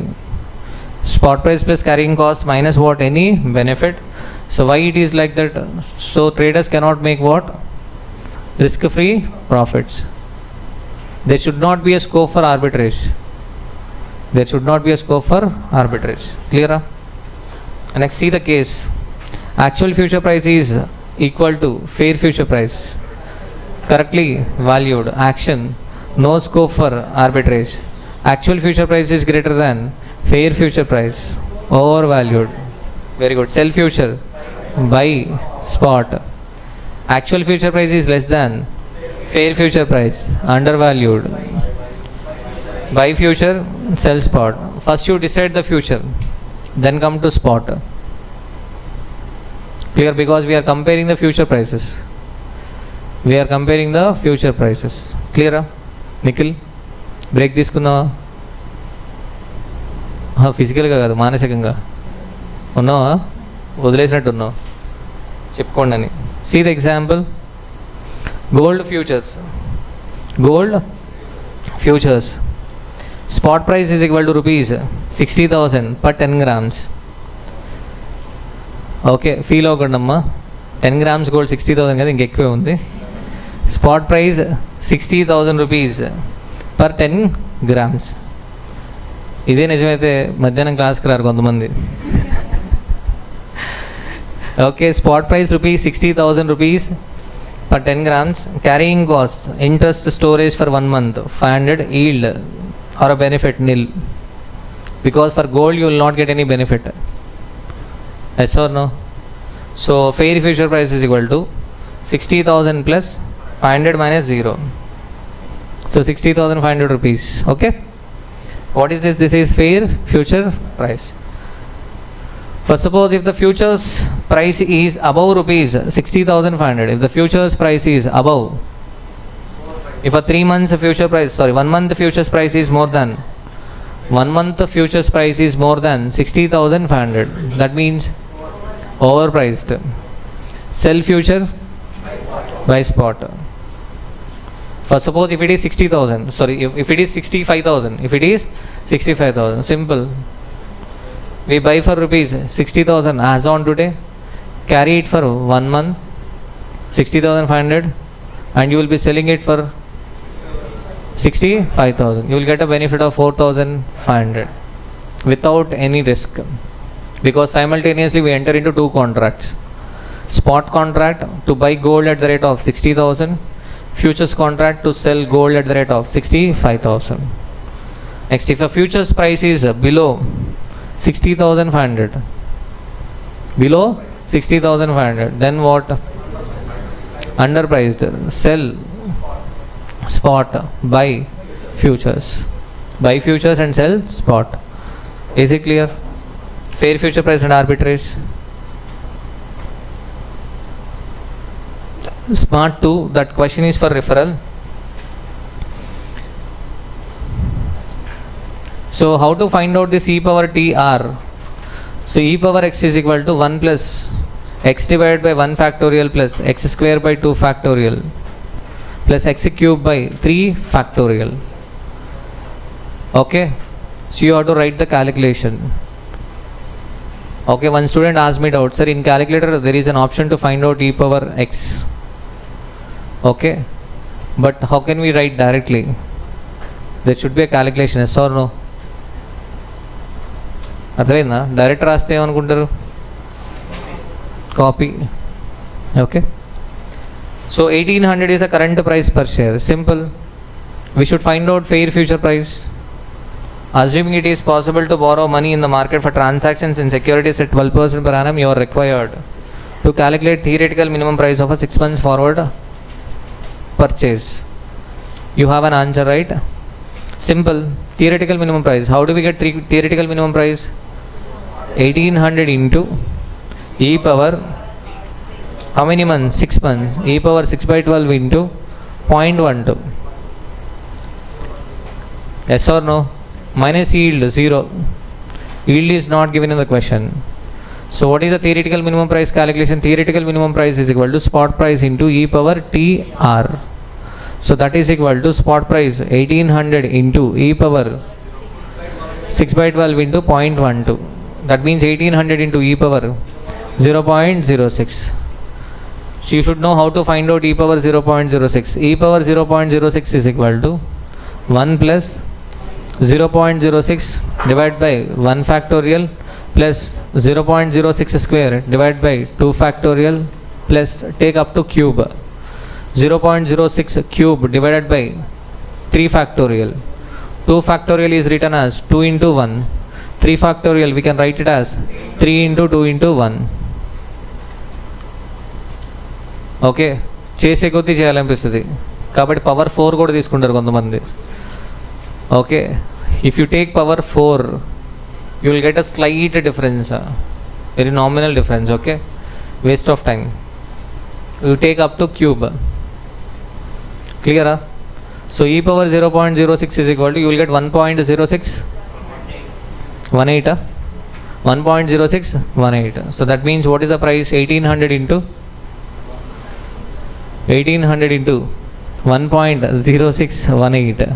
Spot price plus carrying cost minus what? Any benefit. So why it is like that? So traders cannot make what? Risk-free profits. There should not be a scope for arbitrage. Clear? Next, see the case. Actual future price is equal to fair future price. Correctly valued. Action. No scope for arbitrage. Actual future price is greater than fair future price. Overvalued. Very good. Sell future. Buy spot. Actual future price is less than fair future price. Undervalued. Buy future. Sell spot. First you decide the future, then come to spot. Clear? Because we are comparing the future prices. Clear? Nikhil, break తీసుకుందామా? ఫిజికల్గా కాదు, మానసికంగా ఉన్నావా? వదిలేసినట్టు ఉన్నావు, చెప్పుకోండి అని. See the example. Gold futures spot price is equal to rupees 60,000 per 10 grams. Okay, feel అవ్వకండమ్మా. 10 grams gold 60,000 కదా, ఇంకెక్కువే ఉంది. Spot price 60,000 rupees per 10 grams. ఇదే నిజమైతే మధ్యాహ్నం క్లాస్కి రారు కొంతమంది. Okay, spot price rupees 60,000 rupees per 10 grams. Carrying cost, interest, storage for 1 month 500, yield or a benefit nil, because for gold you will not get any benefit. Yes or no? So fair future price is equal to 60,000 plus 500 minus 0. So 60,500 rupees. Okay, what is this? This is fair future price. For suppose if the futures price is above rupees 60,500, if the futures price is above, if a 1 month futures price is more than 1 month futures price is more than 60,500, that means overpriced. Sell future, buy spot. For suppose if it is 60,000, if it is 65,000, simple. We buy for rupees 60,000 as on today, carry it for 1 month, 60,500, and you will be selling it for 65,000. You will get a benefit of 4,500 without any risk, because simultaneously we enter into 2 contracts. Spot contract to buy gold at the rate of 60,000, futures contract to sell gold at the rate of 65,000. Next, if the futures price is below 60,500, then what? Underpriced. Sell spot, buy futures and sell spot. Is it clear? Fair future price and arbitrage. Smart 2, that question is for referral. So how to find out this e power t r? So e power x is equal to 1 plus x divided by 1 factorial plus x square by 2 factorial plus x cube by 3 factorial. Okay, so you have to write the calculation. Okay, one student asked me doubt, sir, in calculator there is an option to find out e power x. Okay, but how can we write directly? There should be a calculation, yes or no? అర్థమైందా? Direct రాస్తే ఏమనుకుంటారు? Copy. Okay, so 1800 is the current price per share. Simple. We should find out fair future price. Assuming it is possible to borrow money in the market for transactions in securities at 12% per annum, you are required to calculate theoretical minimum price of a 6 months forward purchase. You have an answer, right? Simple. Theoretical minimum price. How do we get theoretical minimum price? 1800 into e power, how many months? 6 months. E power 6 by 12 into 0.12. Yes or no? Minus yield 0. Yield is not given in the question. So what is the theoretical minimum price calculation? Theoretical minimum price is equal to spot price into e power TR. So that is equal to spot price 1800 into e power 6 by 12 into 0.12. That means 1800 into e power 0.06. So you should know how to find out e power 0.06. E power 0.06 is equal to 1 plus 0.06 divided by 1 factorial plus 0.06 square divided by 2 factorial plus take up to cube. 0.06 cube divided by 3 factorial. 2 factorial is written as 2 into 1. 3 factorial we can write it as 3 into 2 into 1. Okay, చేసే కొద్దీ చేయాలనిపిస్తుంది కాబట్టి power 4 కూడా తీసుకుంటారు కొంతమంది. Okay, if you take power 4 you will get a slight difference, very nominal difference. Okay, waste of time. You take up to cube. Clear? So e power 0.06 is equal to, you will get 1.06 18 1.06 18. So that means what is the price? 1800 into 1.0618.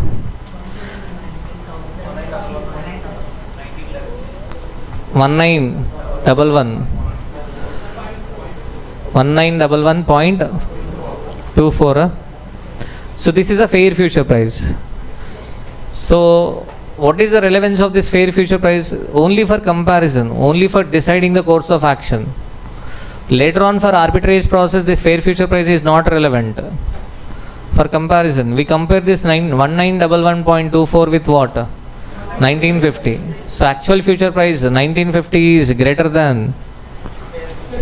1911.24. So this is a fair future price. So what is the relevance of this fair future price? Only for comparison, only for deciding the course of action. Later on for arbitrage process, this fair future price is not relevant. For comparison, we compare this 1911.24 with what? 1950. So actual future price 1950 is greater than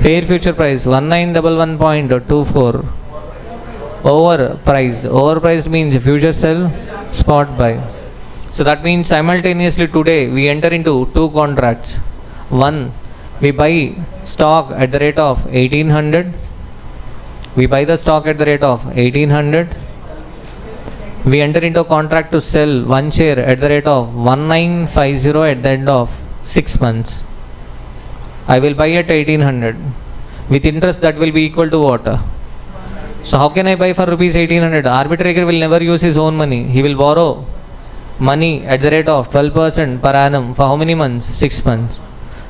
fair future price 1911.24. Overpriced means future sell, spot buy. So that means simultaneously today we enter into 2 contracts. One, we buy stock at the rate of 1800. We buy the stock at the rate of 1800. We enter into a contract to sell 1 share at the rate of 1950 at the end of 6 months. I will buy at 1800 with interest that will be equal to what? So how can I buy for rupees 1800? Arbitrator will never use his own money. He will borrow money at the rate of 12% per annum for how many months? 6 months.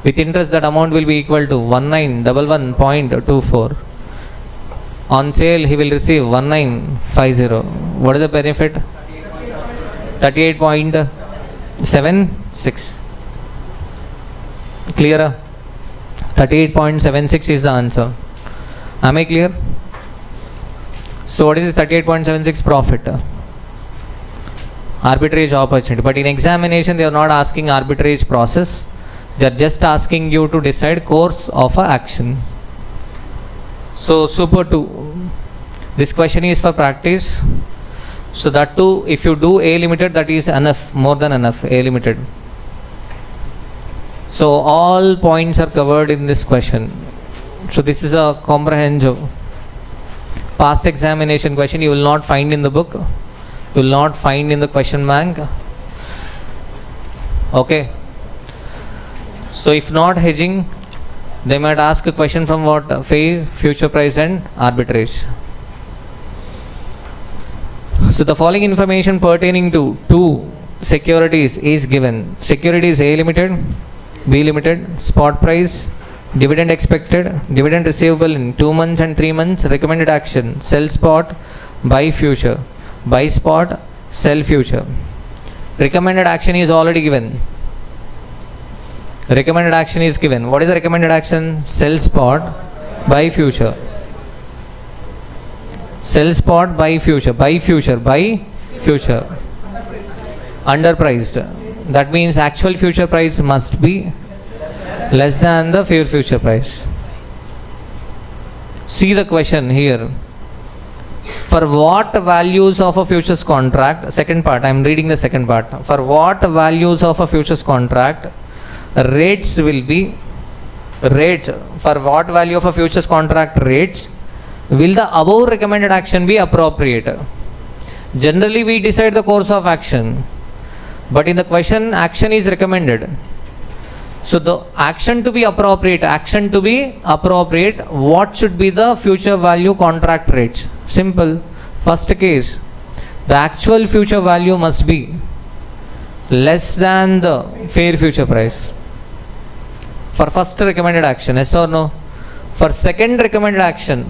With interest that amount will be equal to 1911.24. On sale he will receive 1950. What is the benefit? 38.76. Clear? 38.76 is the answer. Am I clear? So what is this 38.76 profit? Arbitrage opportunity. But in examination they are not asking arbitrage process. They are just asking you to decide course of a action. So super 2. This question is for practice. So that too, if you do A limited, that is enough, more than enough. A limited. So all points are covered in this question. So this is a comprehensive past examination question. You will not find in the book. You will not find in the question bank. Okay. So if not hedging, they might ask a question from what? Fair, future price and arbitrage. So the following information pertaining to 2 securities is given. Securities A limited, B limited, spot price, dividend expected, dividend receivable in 2 months and 3 months, recommended action, sell spot, buy future, buy spot, sell future. Recommended action is already given. Recommended action is given. What is the recommended action? Sell spot, buy future. Sell spot, buy future. Buy future, buy future. Underpriced. That means actual future price must be less than the fair future price. See the question here. For what values of a futures contract, second part, I am reading the second part. For what values of a futures contract, rates will be, rates, for what value of a futures contract rates, will the above recommended action be appropriate? Generally we decide the course of action, but in the question action is recommended. So the action to be appropriate, what should be the future value contract rates? Simple. First case, the actual future value must be less than the fair future price. For first recommended action, yes or no? For second recommended action,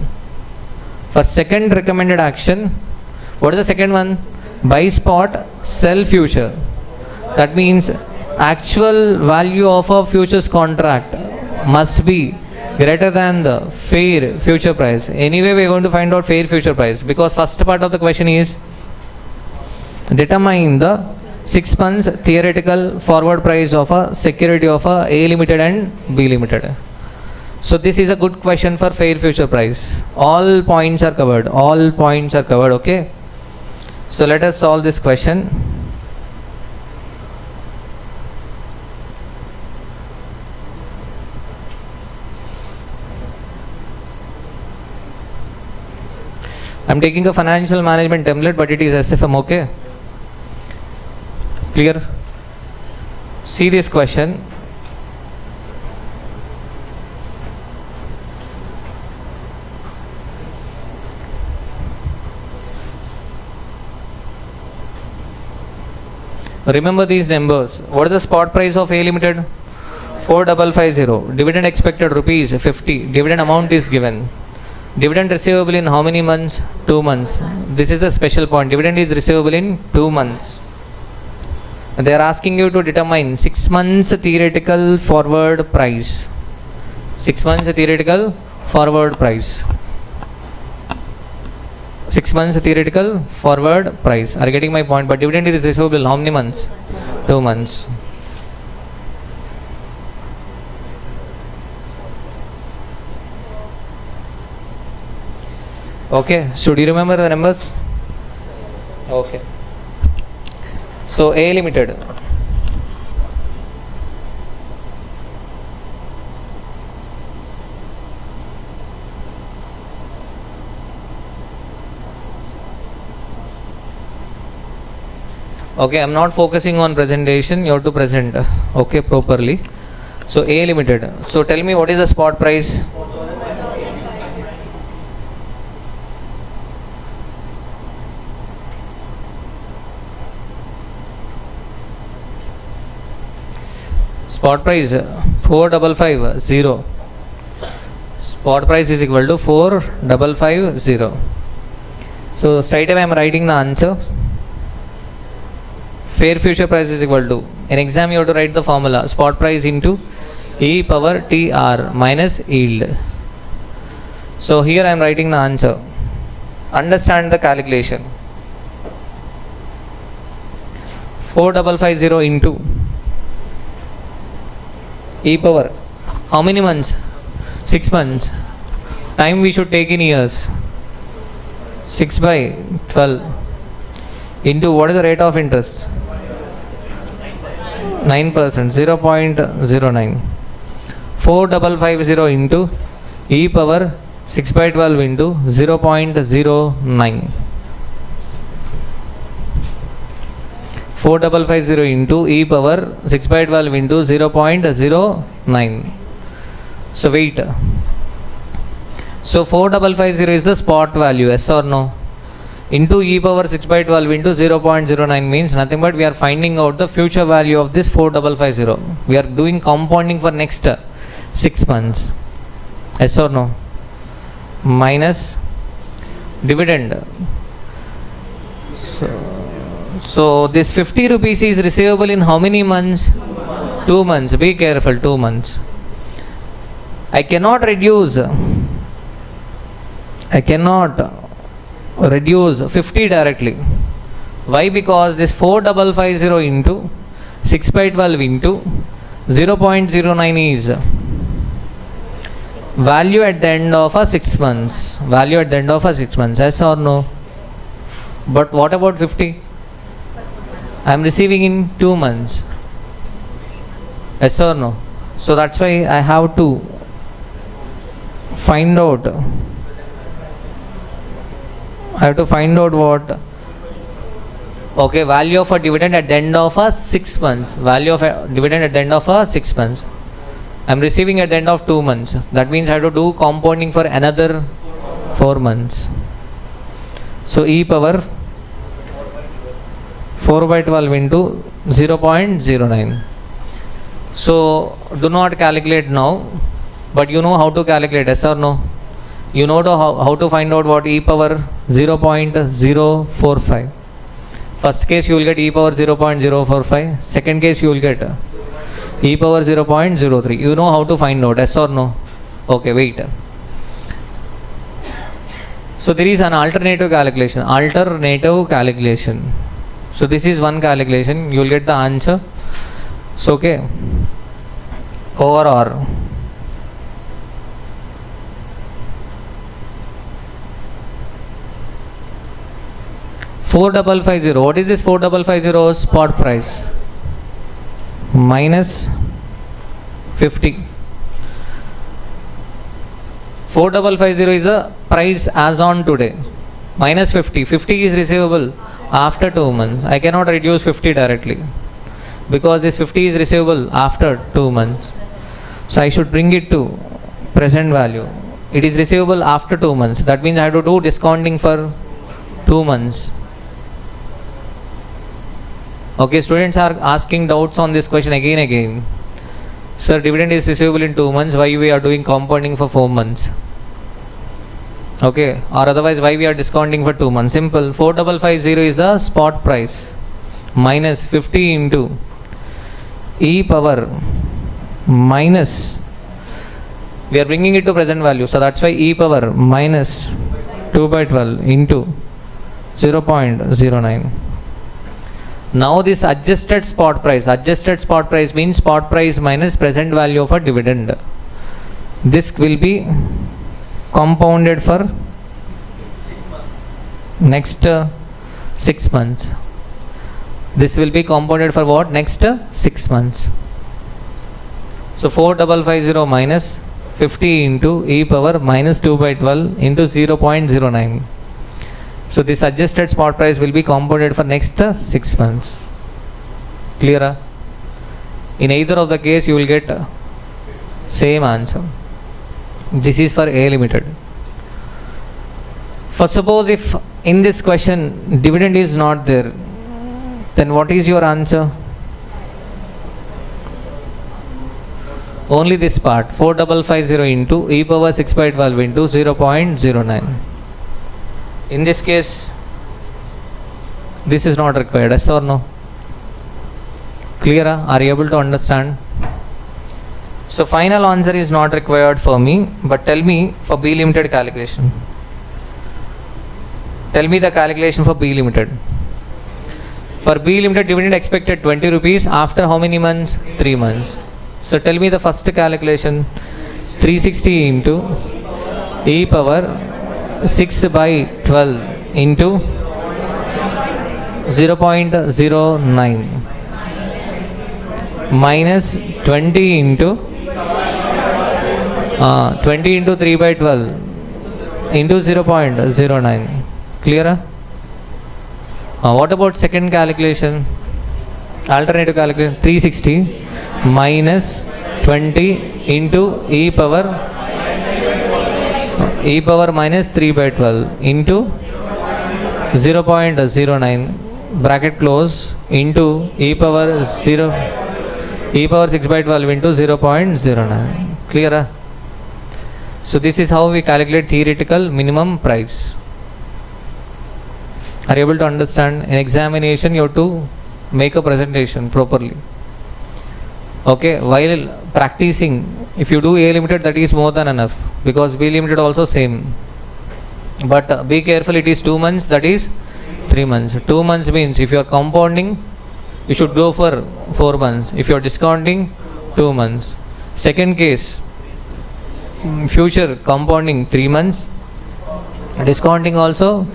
what is the second one? Buy spot, sell future. That means actual value of a futures contract must be greater than the fair future price. Anyway, we are going to find out fair future price, because first part of the question is determine the 6 months theoretical forward price of a security of A Limited and B Limited. So this is a good question for fair future price. All points are covered. Okay. So let us solve this question. I am taking a financial management template, but it is SFM, okay? Clear? See this question. Remember these numbers. What is the spot price of A Limited? 4550. Dividend expected rupees 50. Dividend amount is given. Dividend receivable in how many months? 2 months. This is a special point. Dividend is receivable in 2 months. They are asking you to determine 6 months theoretical forward price. 6 months theoretical forward price. 6 months theoretical forward price. Are you getting my point? But dividend is receivable how many months? 2 months. Okay, should you remember the numbers? Okay. So A Limited. Okay, I am not focusing on presentation, you have to present, okay, properly. So A Limited. So tell me, what is the spot price? Spot price 4550. Spot price is equal to 4550. So straight away I am writing the answer. Fair future price is equal to, in exam you have to write the formula, spot price into E power TR minus yield. So here I am writing the answer. Understand the calculation. 4550 into E power, how many months? 6 months. Time we should take in years. 6 by 12 into what is the rate of interest? 9%, 0.09. 4550 into E power 6 by 12 into 0.09. 4550 into E power 6 by 12 into 0.09. So wait. So 4550 is the spot value, yes or no? Into E power 6 by 12 into 0.09 means nothing but we are finding out the future value of this 4550. We are doing compounding for next 6 months. Yes or no? Minus dividend. So this 50 rupees is receivable in how many months? 2 months. Be careful, 2 months. I cannot reduce 50 directly. Why? Because this 4550 into 6 by 12 into 0.09 is value at the end of a 6 months. Value at the end of a 6 months. Yes or no? But what about 50? I am receiving in 2 months. Yes or no? So that's why I have to find out. I have to find out what? Okay, value of a dividend at the end of a 6 months. Value of a dividend at the end of a 6 months. I am receiving at the end of 2 months. That means I have to do compounding for another 4 months. So e power 4 by 12 into 0.09. So do not calculate now, but you know how to calculate, yes or no? You know how to find out what e power 0.045. First case you will get e power 0.045. Second case you will get e power 0.03. You know how to find out, yes or no? Okay, wait. So there is an alternative calculation. So this is one calculation. You will get the answer. So okay. Over or. 4550. What is this 4550? Spot price minus 50. 4550 is the price as on today. Minus 50. 50 is receivable after 2 months. I cannot reduce 50 directly because this 50 is receivable after 2 months. So I should bring it to present value. It is receivable after 2 months. That means I have to do discounting for 2 months. Okay, students are asking doubts on this question again. Sir, dividend is receivable in 2 months. Why we are doing compounding for 4 months? Okay, or otherwise why we are discounting for 2 months? Simple. 4550 is the spot price minus 50 into e power minus, we are bringing it to present value, so that's why e power minus 2 by 12 into 0.09. Now this adjusted spot price means spot price minus present value of a dividend. This will be compounded for next 6 months. This will be compounded for what? Next 6 months. So 4550 minus 50 into e power minus 2 by 12 into 0.09. So this adjusted spot price will be compounded for next 6 months. Clear? In either of the case you will get same answer. This is for A Limited. For suppose if in this question dividend is not there, then what is your answer? Only this part, 4550 into e power 6 by 12 into 0.09. In this case, this is not required, yes or no? Clear? Are you able to understand? So final answer is not required for me, but tell me for B Limited calculation. Tell me the calculation for B Limited. For B Limited, dividend expected 20 rupees after how many months? 3 months. So tell me the first calculation. 360 into e power 6 by 12 into 0.09 minus 20 into 3 by 12 into 0.09. Clear? What about second calculation? Alternative calculation. 360 minus 20 into e power minus 3 by 12 into 0.09 bracket close into e power 6 by 12 into 0.09. Clear? So this is how we calculate theoretical minimum price. Are you able to understand? In examination you have to make a presentation properly. Okay, while practicing, if you do A Limited, that is more than enough, because B Limited also same. But be careful, it is 2 months, that is 3 months. 2 months means if you are compounding, you should go for 4 months. If you are discounting, 2 months. Second case, future compounding 3 months, discounting also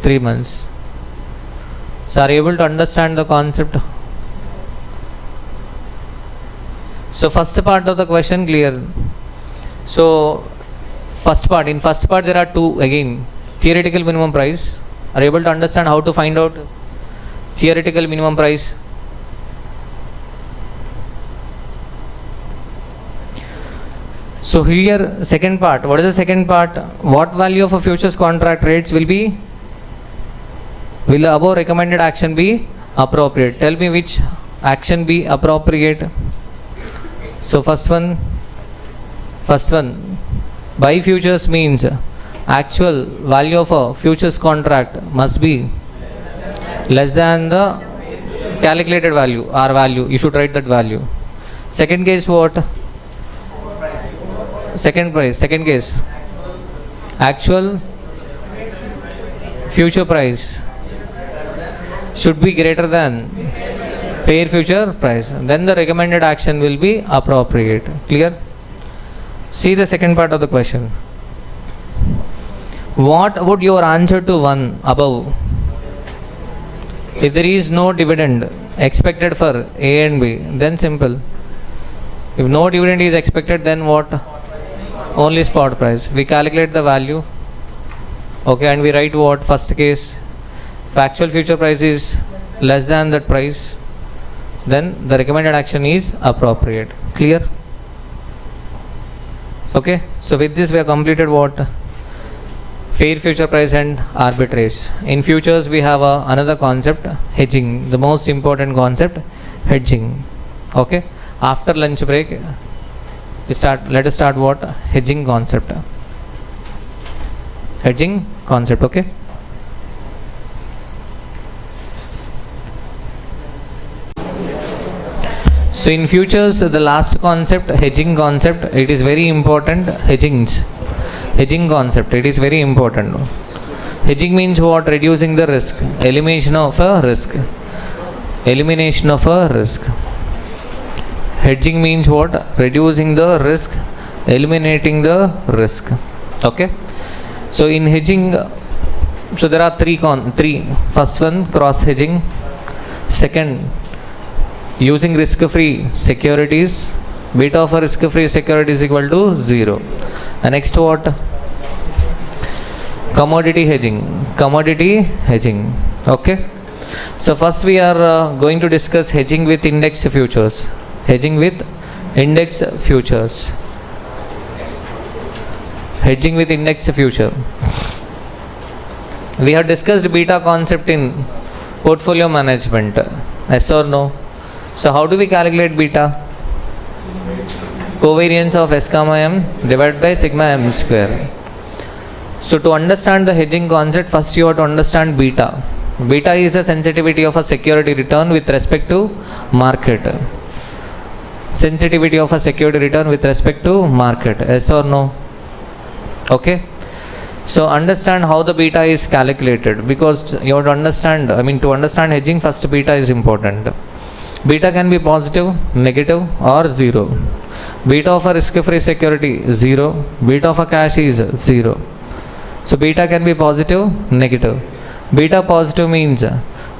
3 months. So are you able to understand the concept? So first part of the question clear. So in first part there are two again, theoretical minimum price. Are you able to understand how to find out theoretical minimum price? So here second part, what is the second part? What value of a futures contract rates will the above recommended action be appropriate? Tell me which action be appropriate. So first one, buy futures means actual value of a futures contract must be less than the calculated value, R value. You should write that value. Second case what? Second case, actual future price should be greater than fair future price. Then the recommended action will be appropriate. Clear? See the second part of the question. What would your answer to one above? If there is no dividend expected for A and B, then simple. If no dividend is expected, then what? Only spot price. We calculate the value. Okay, and we write what? First case. If actual future price is less than that price, then the recommended action is appropriate. Clear? Okay, so with this we have completed what? Fair future price and arbitrage. In futures we have another concept, hedging, the most important concept, hedging. Okay, after lunch break let us start what? Hedging concept. Hedging concept. Okay. So in futures, the last concept, hedging concept, it is very important. Hedging concept, it is very important. Hedging means what? Reducing the risk, elimination of a risk. Hedging means what? Reducing the risk, eliminating the risk. Okay. So in hedging, so there are three. First one, cross hedging. Second, using risk-free securities. Beta of a risk-free security is equal to 0. And next what? Commodity hedging. Okay. So first we are going to discuss hedging with index futures. Hedging with index future. We have discussed beta concept in portfolio management. Yes or no? So how do we calculate beta? Covariance of S comma M divided by sigma M square. So to understand the hedging concept, first you have to understand beta. Beta is the sensitivity of a security return with respect to market. Yes or no? Okay. So understand how the beta is calculated, because you have to understand, to understand hedging, first beta is important. Beta can be positive, negative or 0. Beta of a risk-free security 0. Beta of a cash is 0. So beta can be positive, negative. Beta positive means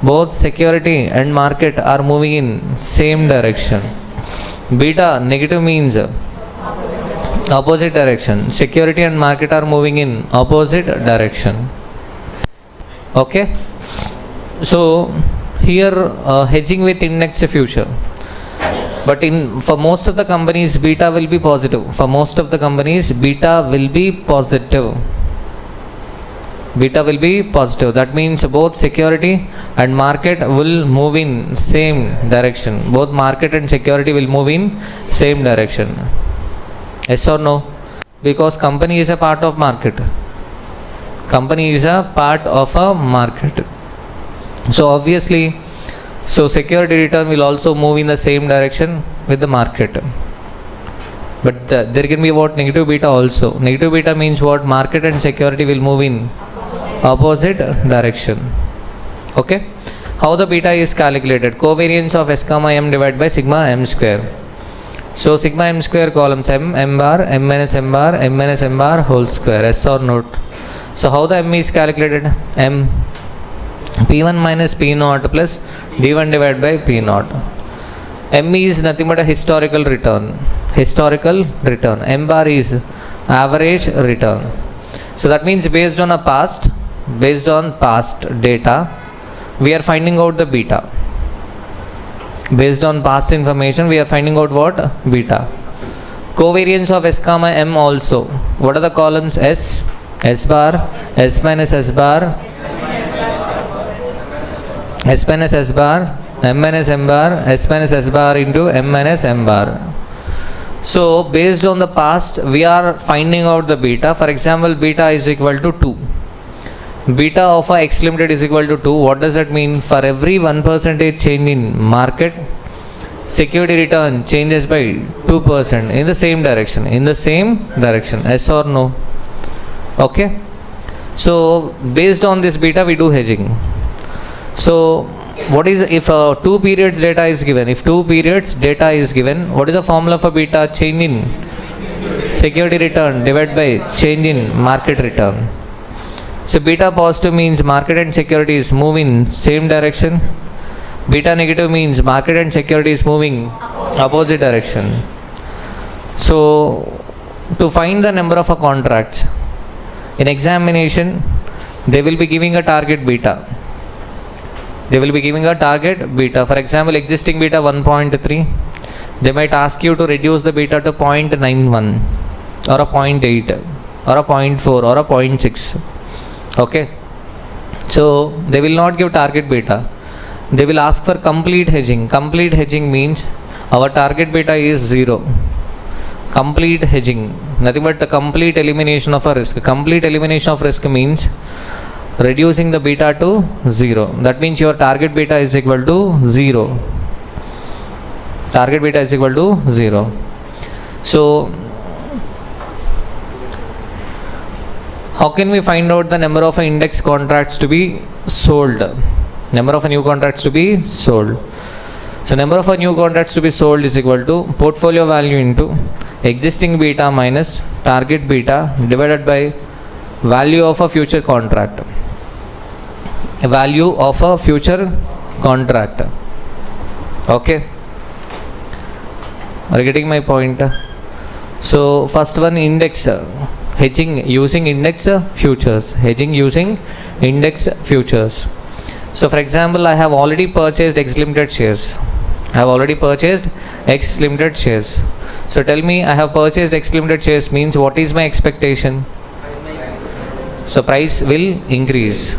both security and market are moving in same direction. Beta negative means opposite direction. Security and market are moving in opposite direction. Okay. So here hedging with index future. But for most of the companies beta will be positive. Beta will be positive. That means both security and market will move in same direction. Both market and security will move in same direction. Yes or no? Because company is a part of market. So obviously, security return will also move in the same direction with the market. But there can be what? Negative beta also. Negative beta means what? Market and security will move in opposite direction. Okay. How the beta is calculated? Covariance of S comma M divided by sigma M square. So sigma M square columns M bar, M minus M bar, M minus M bar whole square. Yes or not? So how the M is calculated? M P1 minus P naught plus D1 divided by P naught. M is nothing but a historical return. Historical return. M bar is average return. So that means based on past data, we are finding out the beta. Based on past information, we are finding out what? Beta. Covariance of S comma M also. What are the columns? S bar, S minus S bar, S minus S bar, M minus M bar, S minus S bar into M minus M bar. So based on the past, we are finding out the beta. For example, beta is equal to 2. Beta of a X limited is equal to 2. What does that mean? For every 1% change in market, security return changes by 2% in the same direction. Yes or no? Okay. So based on this beta, we do hedging. So what is, if 2 periods data is given? If 2 periods data is given, what is the formula for beta? Change in security return divided by change in market return. So beta positive means market and securities move in same direction. Beta negative means market and securities moving opposite direction. So to find the number of contracts in examination, they will be giving a target beta. For example, existing beta 1.3. They might ask you to reduce the beta to 0.91 or a 0.8 or a 0.4 or a 0.6. Okay. So they will not give target beta. They will ask for complete hedging. Complete hedging means our target beta is 0. Complete hedging, nothing but the complete elimination of a risk. Complete elimination of risk means reducing the beta to 0. That means your target beta is equal to 0. Target beta is equal to 0. So how can we find out the number of index contracts to be sold? Number of new contracts to be sold. So number of new contracts to be sold is equal to portfolio value into existing beta minus target beta divided by value of a future contract. Value of a future contract. Okay. Are you getting my point? So first one, index hedging using index futures. Hedging using index futures. So for example, I have already purchased X limited shares. So tell me, I have purchased X limited shares means what is my expectation? So price will increase.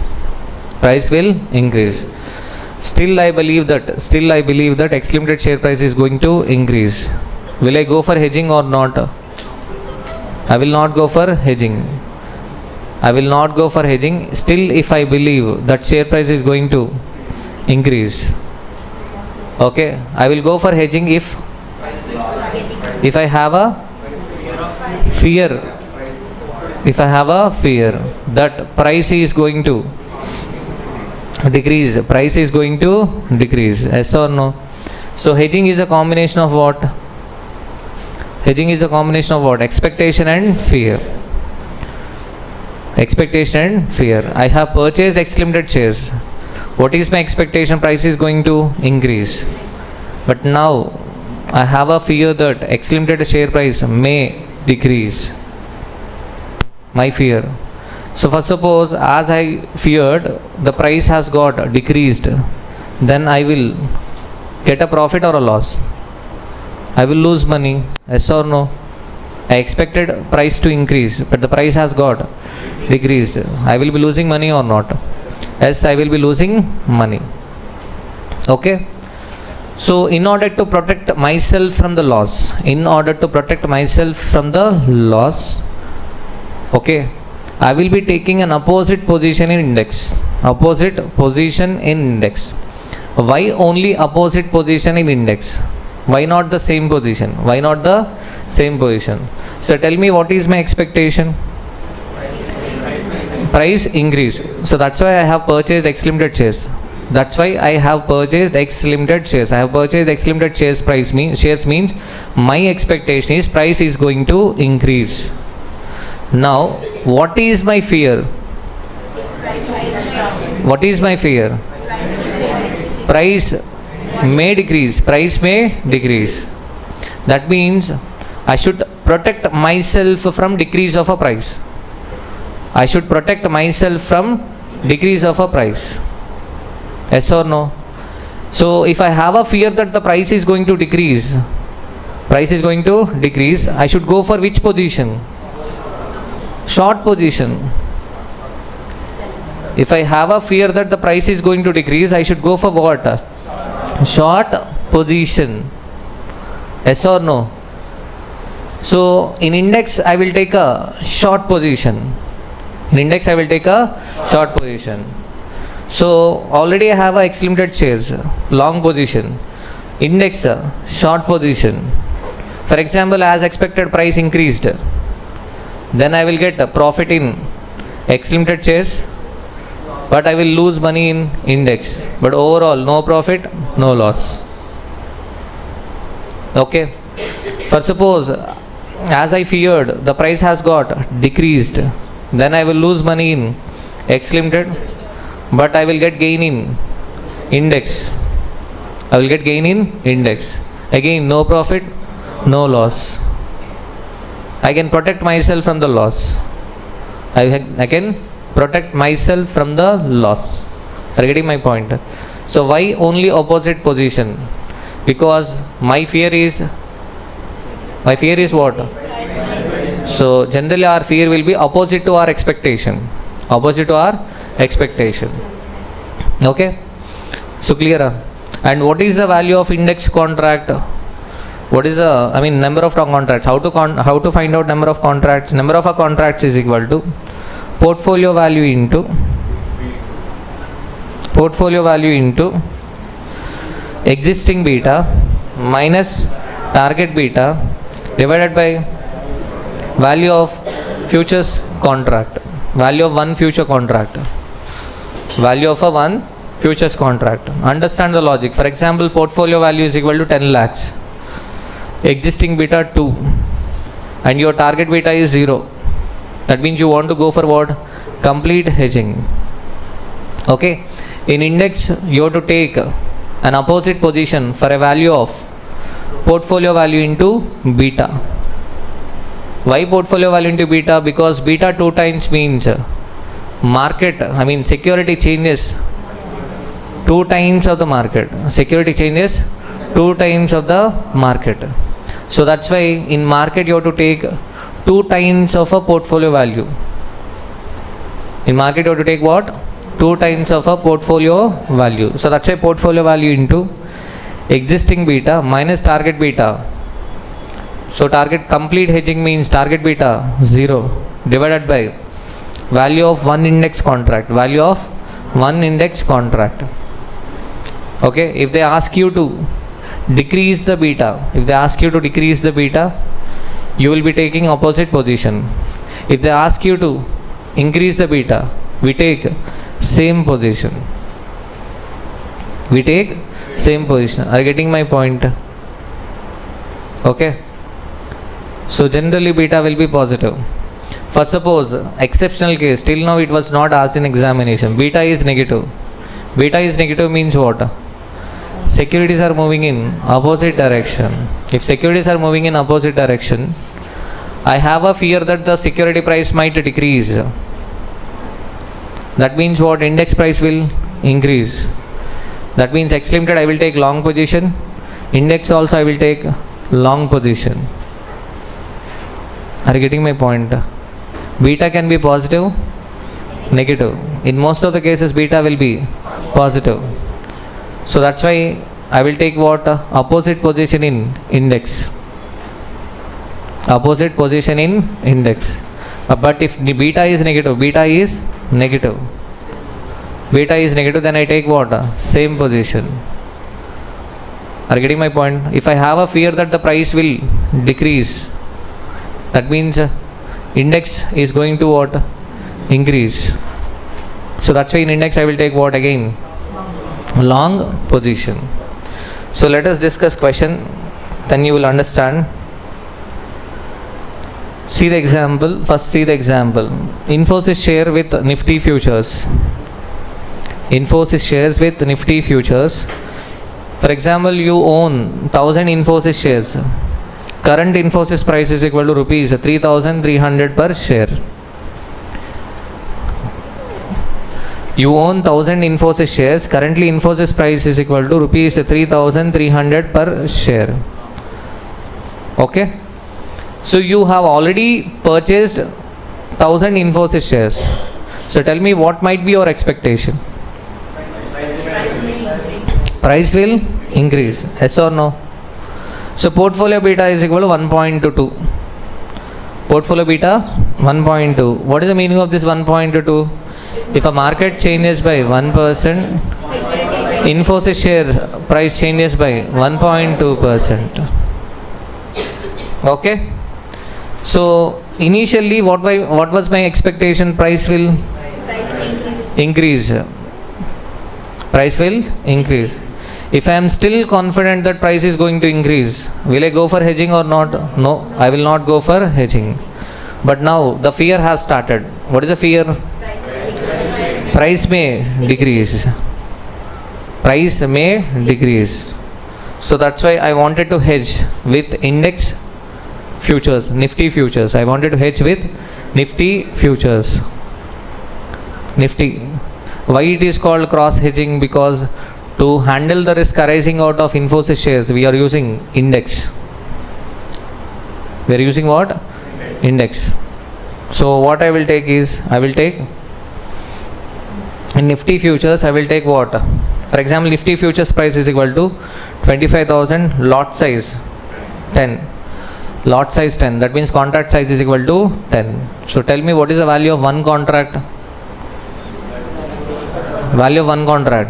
Still I believe that X limited share price is going to increase. Will I go for hedging or not? I will not go for hedging. Still, if I believe that share price is going to increase, okay, I will go for hedging if I have a fear. That price is going to decrease. Yes or no? So hedging is a combination of what? Expectation and fear. I have purchased X limited shares. What is my expectation? Price is going to increase. But now I have a fear that X limited share price may decrease. My fear. So first suppose as I feared the price has got decreased, then I will get a profit or a loss. I will lose money. Yes or no? I expected price to increase, but the price has got decreased. I will be losing money or not? Yes, I will be losing money. Okay. So in order to protect myself from the loss, okay, I will be taking an opposite position in index. Why only opposite position in index? Why not the same position? So tell me, what is my expectation? Price increase. So that's why I have purchased X limited shares. That's why I have purchased X limited shares. I have purchased X limited shares shares means my expectation is price is going to increase. Now, what is my fear? What is my fear? Price may decrease. Price may decrease. That means I should protect myself from decrease of a price. I should protect myself from decrease of a price. Yes or no? So if I have a fear that the price is going to decrease, I should go for which position? Short position. If I have a fear that the price is going to decrease, I should go for what? Short position. Yes or no? So in index I will take a short position. So already I have a X limited shares, long position. Index short position. For example, as expected price increased, then I will get a profit in X limited shares, but I will lose money in index. But overall, no profit, no loss. Okay. For suppose, as I feared, the price has got decreased, then I will lose money in X limited, but I will get gain in index. Again, no profit, no loss. I can protect myself from the loss. I can protect myself from the loss. Are you getting my point? So why only opposite position? Because my fear is what? So generally our fear will be opposite to our expectation. Okay? So clear? And what is the value of index contract? What is the number of contracts? How to find out number of contracts? Number of contracts is equal to portfolio value into existing beta minus target beta divided by value of futures contract, value of one futures contract. Understand the logic. For example, portfolio value is equal to 10 lakhs, existing beta 2, and your target beta is 0. That means you want to go for what? Complete hedging. Okay. In index, you have to take an opposite position for a value of portfolio value into beta. Why portfolio value into beta? Because beta 2 times means security changes 2 times of the market. So that's why in market you have to take 2 times of a portfolio value. In market you have to take what? 2 times of a portfolio value. So that's why portfolio value into existing beta minus target beta. So target complete hedging means target beta 0 divided by value of one index contract. Okay, if they ask you to decrease the beta, you will be taking opposite position. If they ask you to increase the beta, we take same position. Are you getting my point? Okay. So generally beta will be positive. For suppose exceptional case, till now it was not asked in examination, beta is negative. Means what? Securities are moving in opposite direction. If securities are moving in opposite direction, I have a fear that the security price might decrease. That means what? Index price will increase. That means X limited I will take long position, index also I will take long position. Are you getting my point? Beta can be positive, negative. In most of the cases beta will be positive. So that's why I will take what? Opposite position in index. But if the beta is negative, then I take what? Same position. Are you getting my point? If I have a fear that the price will decrease, that means index is going to what? Increase. So that's why in index I will take what again? long position. So let us discuss question, then you will understand. See the example. First see the example. Infosys share with Nifty futures. Infosys shares with Nifty futures. For example, you own 1000 Infosys shares. Current Infosys price is equal to rupees 3,300 per share. You own 1000 Infosys shares. Currently Infosys price is equal to rupees 3,300 per share. Okay. So you have already purchased 1000 Infosys shares. So tell me what might be your expectation? Price will increase. Yes or no? So portfolio beta is equal to 1.22. Portfolio beta 1.2. What is the meaning of this 1.22? If a market changes by 1%, Infosys share price changes by 1.2%. Okay. So initially what was my expectation? Price will increase. Price will increase. If I am still confident that price is going to increase, will I go for hedging or not? No, I will not go for hedging. But now the fear has started. What is the fear? Price may decrease. Price may decrease. So that's why I wanted to hedge with index futures, Nifty futures. I wanted to hedge with Nifty futures. Nifty. Why it is called cross hedging? Because to handle the risk arising out of Infosys shares, we are using index. We are using what? Index. So what I will take is, I will take in Nifty futures, I will take what? For example, Nifty futures price is equal to 25,000, lot size 10. Lot size 10. That means contract size is equal to 10. So tell me what is the value of one contract? Value of one contract?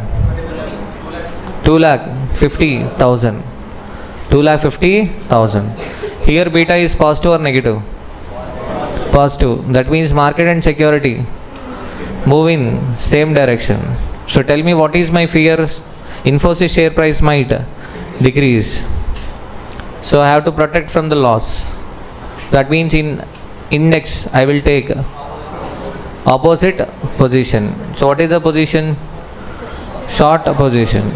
2,50,000. 2,50,000. Here beta is positive or negative? Positive. That means market and security move in same direction. So tell me what is my fear? Infosys share price might decrease. So I have to protect from the loss. That means in index I will take opposite position. So what is the position? Short position.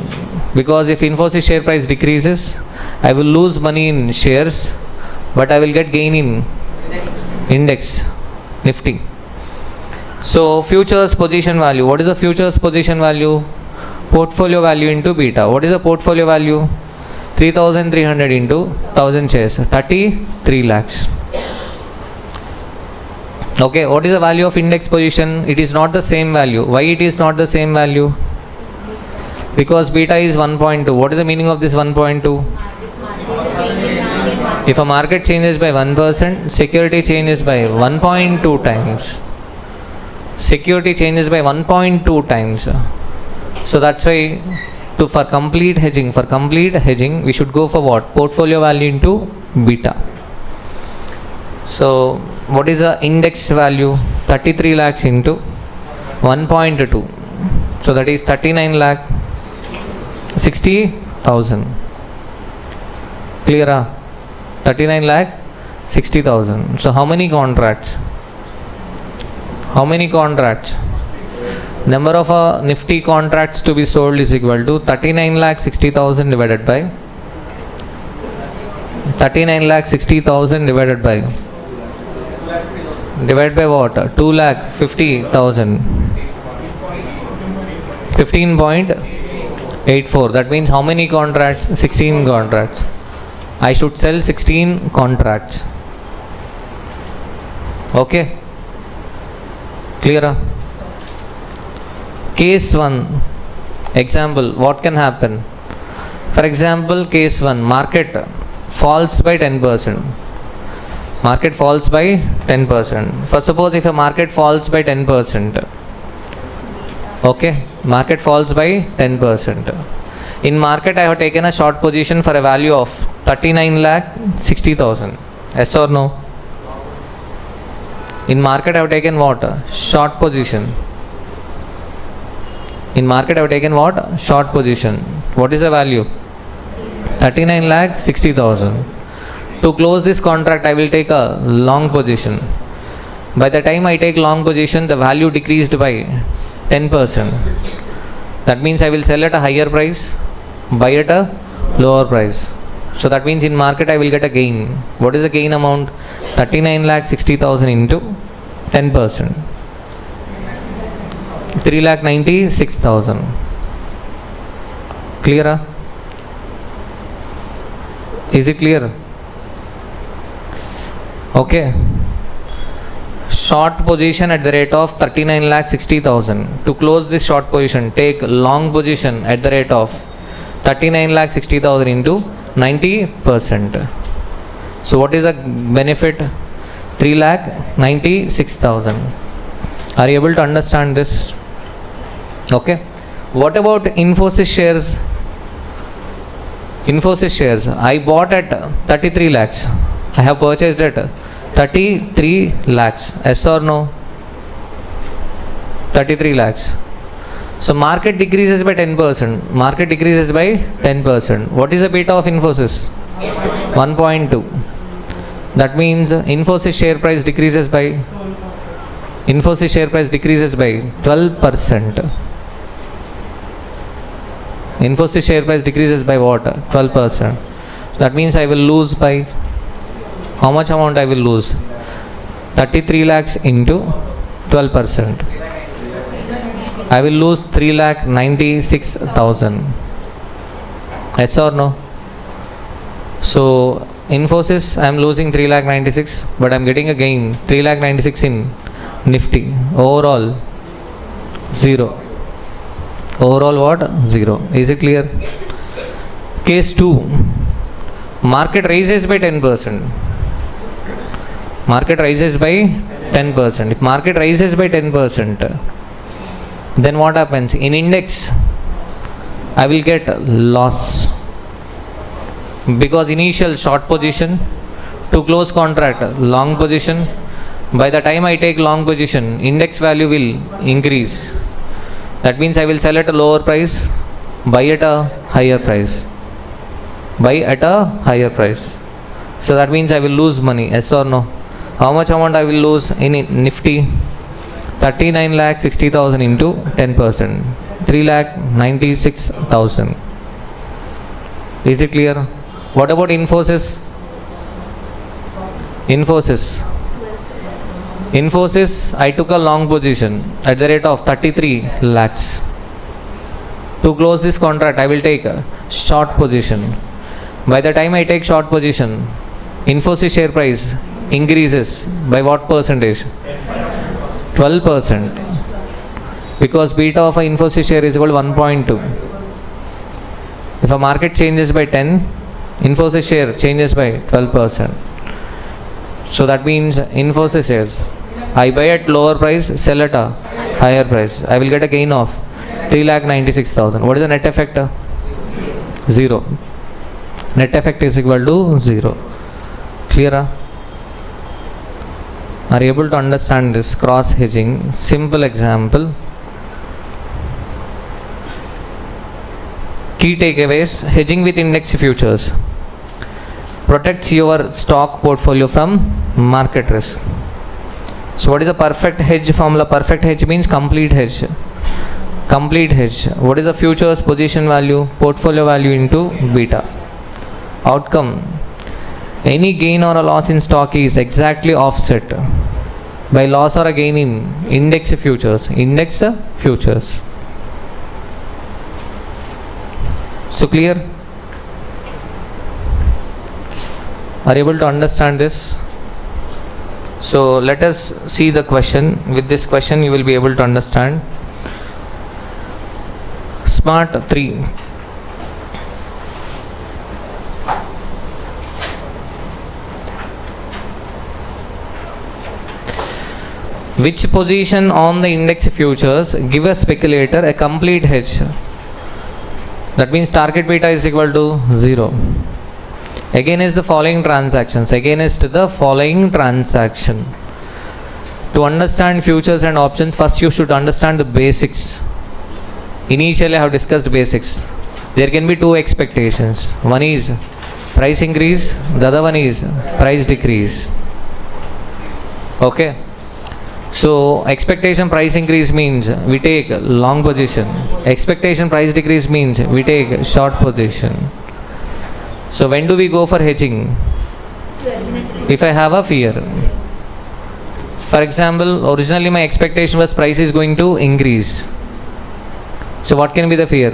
Because if Infosys share price decreases, I will lose money in shares, but I will get gain in index Nifty. So futures position value. What is the futures position value? Portfolio value into beta. What is the portfolio value? 3,300 into 1000 shares. 33 lakhs. Okay. What is the value of index position? It is not the same value. Why it is not the same value? Because beta is 1.2. What is the meaning of this 1.2? If a market changes by 1%, security changes by 1.2 times. Security changes by 1.2 times. So that's why for complete hedging, we should go for what? Portfolio value into beta. So what is the index value? 33 lakhs into 1.2. So that is 39 lakh 60,000. Clear? 39 lakh 60,000. So how many contracts? How many contracts? Number of Nifty contracts to be sold is equal to 39 lakh 60,000 divided by 39 lakh 60,000 divided by what? 2 lakh 50,000. 15.84. That means how many contracts? 16 contracts. I should sell 16 contracts. Okay. Clear? Case 1. Example. What can happen? For example, case 1. Market falls by 10%. Market falls by 10%. For suppose if a market falls by 10%. Okay. Market falls by 10%. In market I have taken a short position for a value of 39 lakh 60,000. Yes or no? In market I have taken what? Short position. In market I have taken what? Short position. What is the value? 39,60,000. To close this contract I will take a long position. By the time I take long position, the value decreased by 10%. That means I will sell at a higher price, buy at a lower price. So that means in market I will get a gain. What is the gain amount? 39,60,000 into 10%. 3,96,000. Clear? Is it clear? Okay. Short position at the rate of 39,60,000. To close this short position, take long position at the rate of 39,60,000 into 90%. So what is the benefit? 3,96,000. Are you able to understand this? Okay. What about Infosys shares? Infosys shares I bought at 33 lakhs. I have purchased at 33 lakhs. Yes or no? 33 lakhs. So market decreases by 10%. Market decreases by 10%. What is the beta of Infosys? 1.2. That means Infosys share price decreases by 12%. Infosys share price decreases by what? 12%. That means I will lose by how much amount I will lose? 33 lakhs into 12%. I will lose 3,96,000. Yes or no? So Infosys I am losing 3,96,000, but I am getting a gain 3,96,000 in Nifty. Overall 0. Overall what? 0. Is it clear? Case 2. Market rises by 10%. Market rises by 10%. If market rises by 10%, then what happens? In index, I will get loss. Because initial short position, to close contract, long position. By the time I take long position, index value will increase. That means I will sell at a lower price, buy at a higher price. Buy at a higher price. So that means I will lose money. Yes or no? How much amount I will lose in Nifty? 39,60,000 into 10%. 3,96,000. Is it clear? What about Infosys? Infosys, I took a long position at the rate of 33 lakhs. To close this contract, I will take a short position. By the time I take short position, Infosys share price increases by what percentage? 12%. Because beta of a Infosys share is equal to 1.2. If a market changes by 10, Infosys share changes by 12%. So that means Infosys shares, I buy at lower price, sell at a higher price. I will get a gain of 3,96,000. What is the net effect? 0. Net effect is equal to 0. Clear? Are you able to understand this cross hedging? Simple example. Key takeaways: hedging with index futures protects your stock portfolio from market risk. So what is the perfect hedge formula? Perfect hedge means complete hedge. Complete hedge. What is the futures position value? Portfolio value into beta. Outcome: any gain or a loss in stock is exactly offset by loss or a gain in index futures. Index futures. So clear? Are you able to understand this? So let us see the question. With this question you will be able to understand. Smart 3. Which position on the index futures give a speculator a complete hedge? That means target beta is equal to 0. Against the following transactions. Against the following transaction. To understand futures and options, first you should understand the basics. Initially I have discussed basics. There can be two expectations. One is price increase, the other one is price decrease. Okay. So expectation price increase means we take long position. Expectation price decrease means we take short position. So when do we go for hedging? If I have a fear. For example, originally my expectation was price is going to increase. So what can be the fear?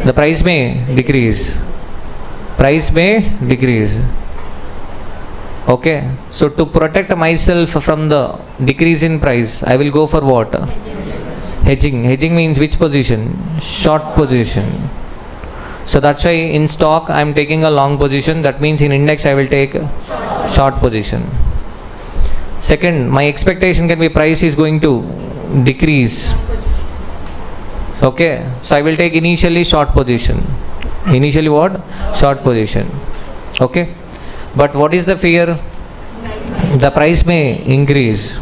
The price may decrease. Price may decrease. Okay. So to protect myself from the decrease in price, I will go for what? Hedging. Hedging means which position? Short position. So that's why in stock I am taking a long position. That means in index I will take short position. Second, my expectation can be price is going to decrease. Okay. So I will take initially short position. Initially what? Short position. Okay. But what is the fear? The price may increase.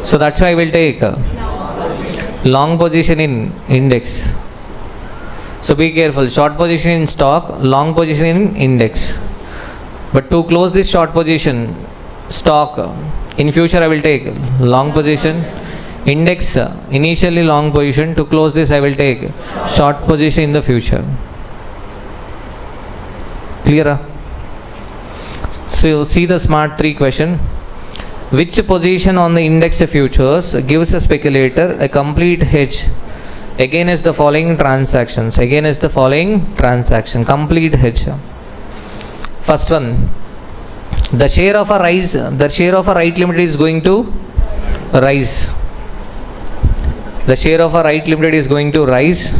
So that's why I will take long position in index. So be careful. Short position in stock, long position in index. But to close this short position, stock, in future I will take long position. Index, initially long position. To close this I will take short position in the future. Clear? So see the smart 3 question. Which position on the index futures gives a speculator a complete hedge against the following transactions? Against the following transaction, complete hedge. First one, the share of a rise, the share of a right limited is going to rise. The share of a right limited is going to rise.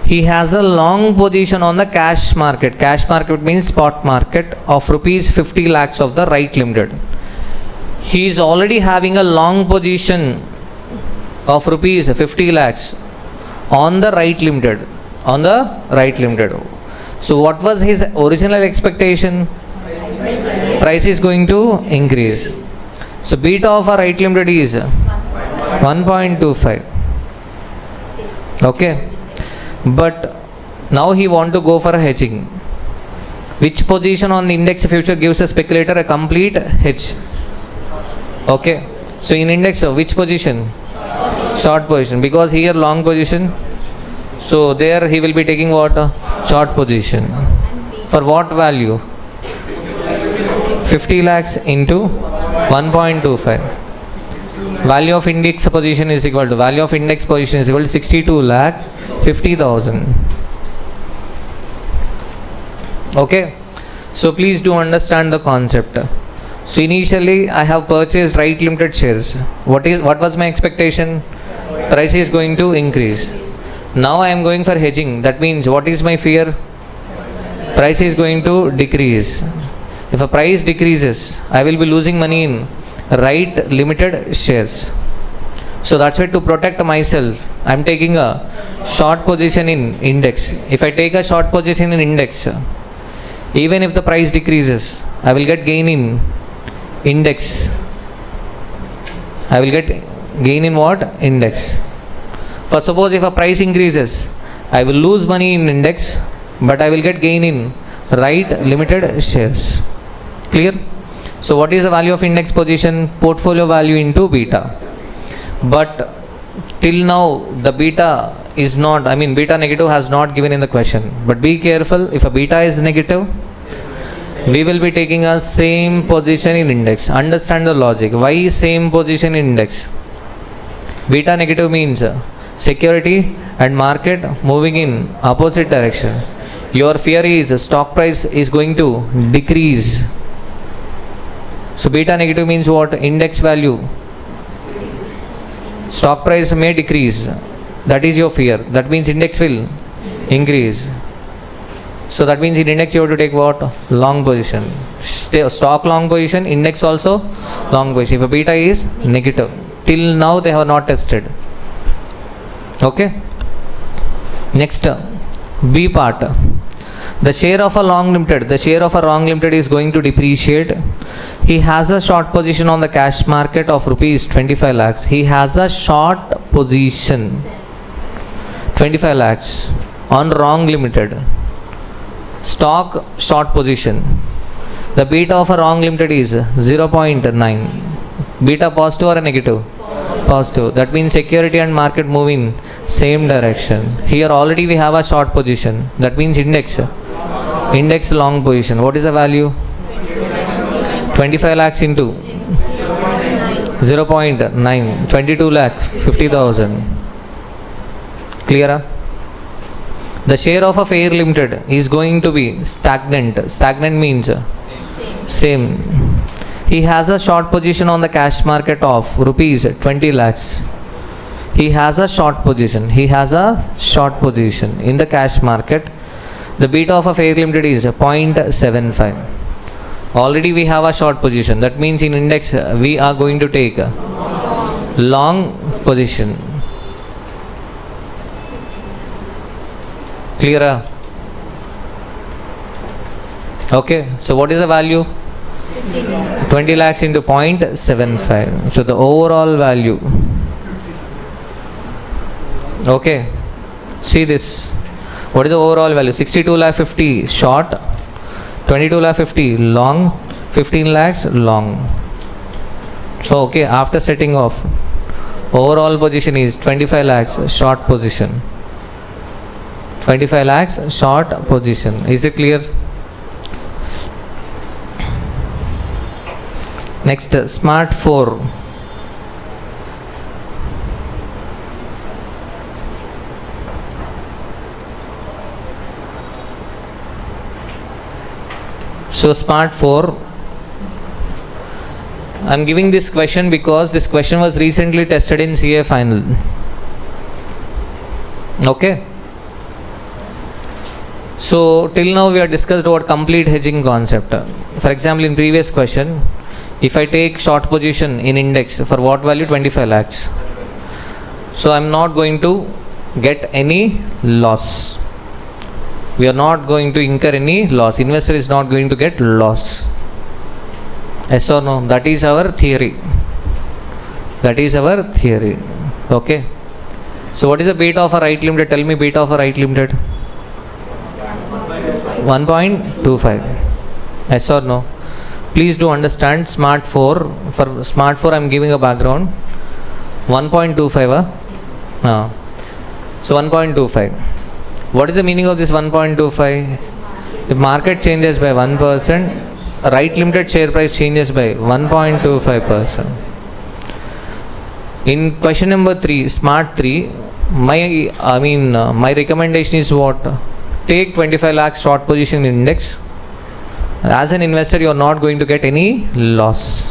He has a long position on the cash market. Cash market means spot market of rupees 50 lakhs of the right limited. He is already having a long position of rupees 50 lakhs on the right limited. On the right limited. So what was his original expectation? Price is going to increase. So beta of a right limited is 1.25. Okay. But now he want to go for a hedging. Which position on the index future gives a speculator a complete hedge? Okay. So in index, which position? Short position. Because here long position. So there he will be taking what? Short position. For what value? 50 lakhs into 1.25. Value of index position is equal to, value of index position is equal to 62 lakh 50,000. Okay. So please do understand the concept. So initially I have purchased right limited shares. What was my expectation? Price is going to increase. Now I am going for hedging. That means what is my fear? Price is going to decrease. If a price decreases, I will be losing money in right limited shares. So that's why to protect myself, I am taking a short position in index. If I take a short position in index, even if the price decreases, I will get gain in index. I will get gain in what? Index. For suppose if a price increases, I will lose money in index, but I will get gain in right limited shares. Clear? So what is the value of index position? Portfolio value into beta. But till now the beta is not, beta negative has not given in the question. But be careful, if a beta is negative, we will be taking a same position in index. Understand the logic. Why same position in index? Beta negative means security and market moving in opposite direction. Your fear is stock price is going to decrease. So beta negative means what? Index value. Stock price may decrease. That is your fear. That means index will increase. So that means in index you have to take what? Long position. Stock long position, index also long position. If a beta is negative. Till now they have not tested. Okay. Next, B part. The share of a long limited, is going to depreciate. He has a short position on the cash market of rupees 25 lakhs. He has a short position. 25 lakhs on wrong limited. Stock short position. The beta of a wrong limited is 0.9. Beta positive or negative? Positive. That means security and market move in same direction. Here already we have a short position. That means index long position. What is the value? 25 lakhs into 0.9. 22 lakh 50,000. Clear? The share of a fair limited is going to be stagnant. Stagnant means same. He has a short position on the cash market of rupees 20 lakhs. He has a short position. He has a short position in the cash market. The beta of a fair limited is 0.75. Already we have a short position. That means in index we are going to take a long position. Clear? Okay. So what is the value? 20 lakhs into 0.75. So the overall value. Okay. See this. What is the overall value? 62 lakh 50 short, 22 lakh 50 long, 15 lakhs long. So okay, after setting off, overall position is 25 lakhs short position. 25 lakhs short position. Is it clear? Next, smart 4. So smart 4, I am giving this question because this question was recently tested in CA final. Okay. So till now we have discussed about complete hedging concept. For example, in previous question, if I take short position in index for what value? 25 lakhs. So I am not going to get any loss. We are not going to incur any loss. Investor is not going to get loss. Yes or no? That is our theory. That is our theory. Okay. So what is the beta of a right limited? Tell me beta of a right limited. 1.25. Yes or no? Please do understand smart 4. For smart 4 I am giving a background. 1.25. So 1.25. What is the meaning of this 1.25? If market changes by 1%, right limited share price changes by 1.25%. In question number 3, smart 3, my recommendation is what? Take 25 lakhs short position in index. As an investor, you are not going to get any loss.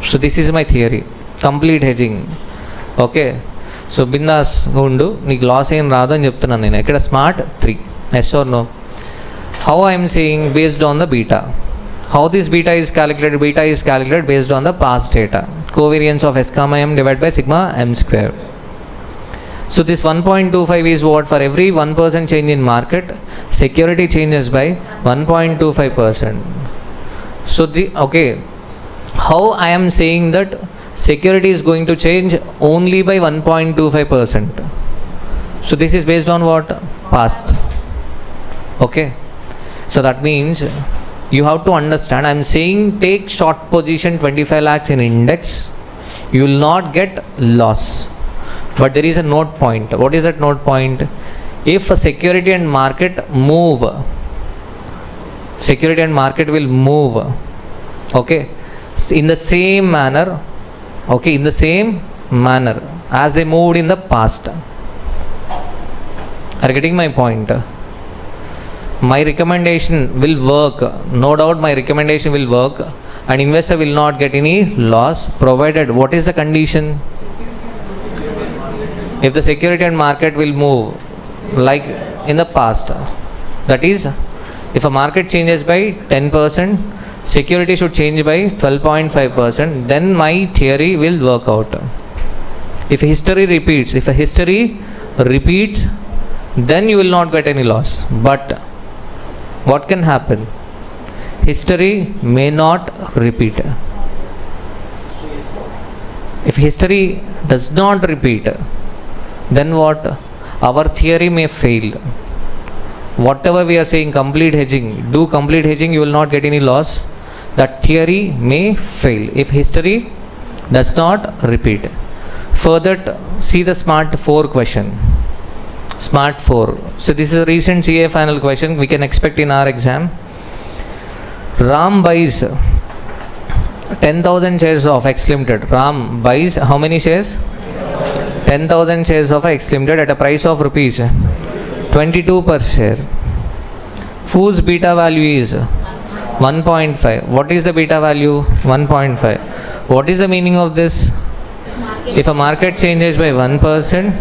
So this is my theory. Complete hedging. Okay. So bindas undu neeku loss em raadu ani cheptunanu nenu. Ikkada smart 3. Yes or no? How I am saying based on the beta. How this beta is calculated? Beta is calculated based on the past data. Covariance of S comma m divided by sigma m square. So this 1.25 is what? For every 1% change in market, security changes by 1.25%. So how I am saying that security is going to change only by 1.25%. So this is based on what? Past. Okay. So that means you have to understand, I am saying take short position 25 lakhs in index, you will not get loss. But there is a note point. What is that note point? If a security and market move, security and market will move, okay, in the same manner, okay, in the same manner as they moved in the past. Are you getting my point? My recommendation will work. No doubt my recommendation will work and investor will not get any loss, provided what is the condition? If the security and market will move like in the past, that is, if a market changes by 10%, security should change by 12.5%, then my theory will work out. If history repeats, then you will not get any loss. But what can happen? History may not repeat. If history does not repeat, then what? our theory may fail. Whatever we are saying, complete hedging, do complete hedging, you will not get any loss. That theory may fail if history does not repeat. Further, see the Smart 4 question. Smart 4. So this is a recent CA final question we can expect in our exam. Ram buys 10,000 shares of X Limited. Ram buys how many shares? 10,000 shares of X Limited at a price of rupees 22 per share. Whose beta value is 1.5. What is the beta value? 1.5. What is the meaning of this? If a market changes by 1%,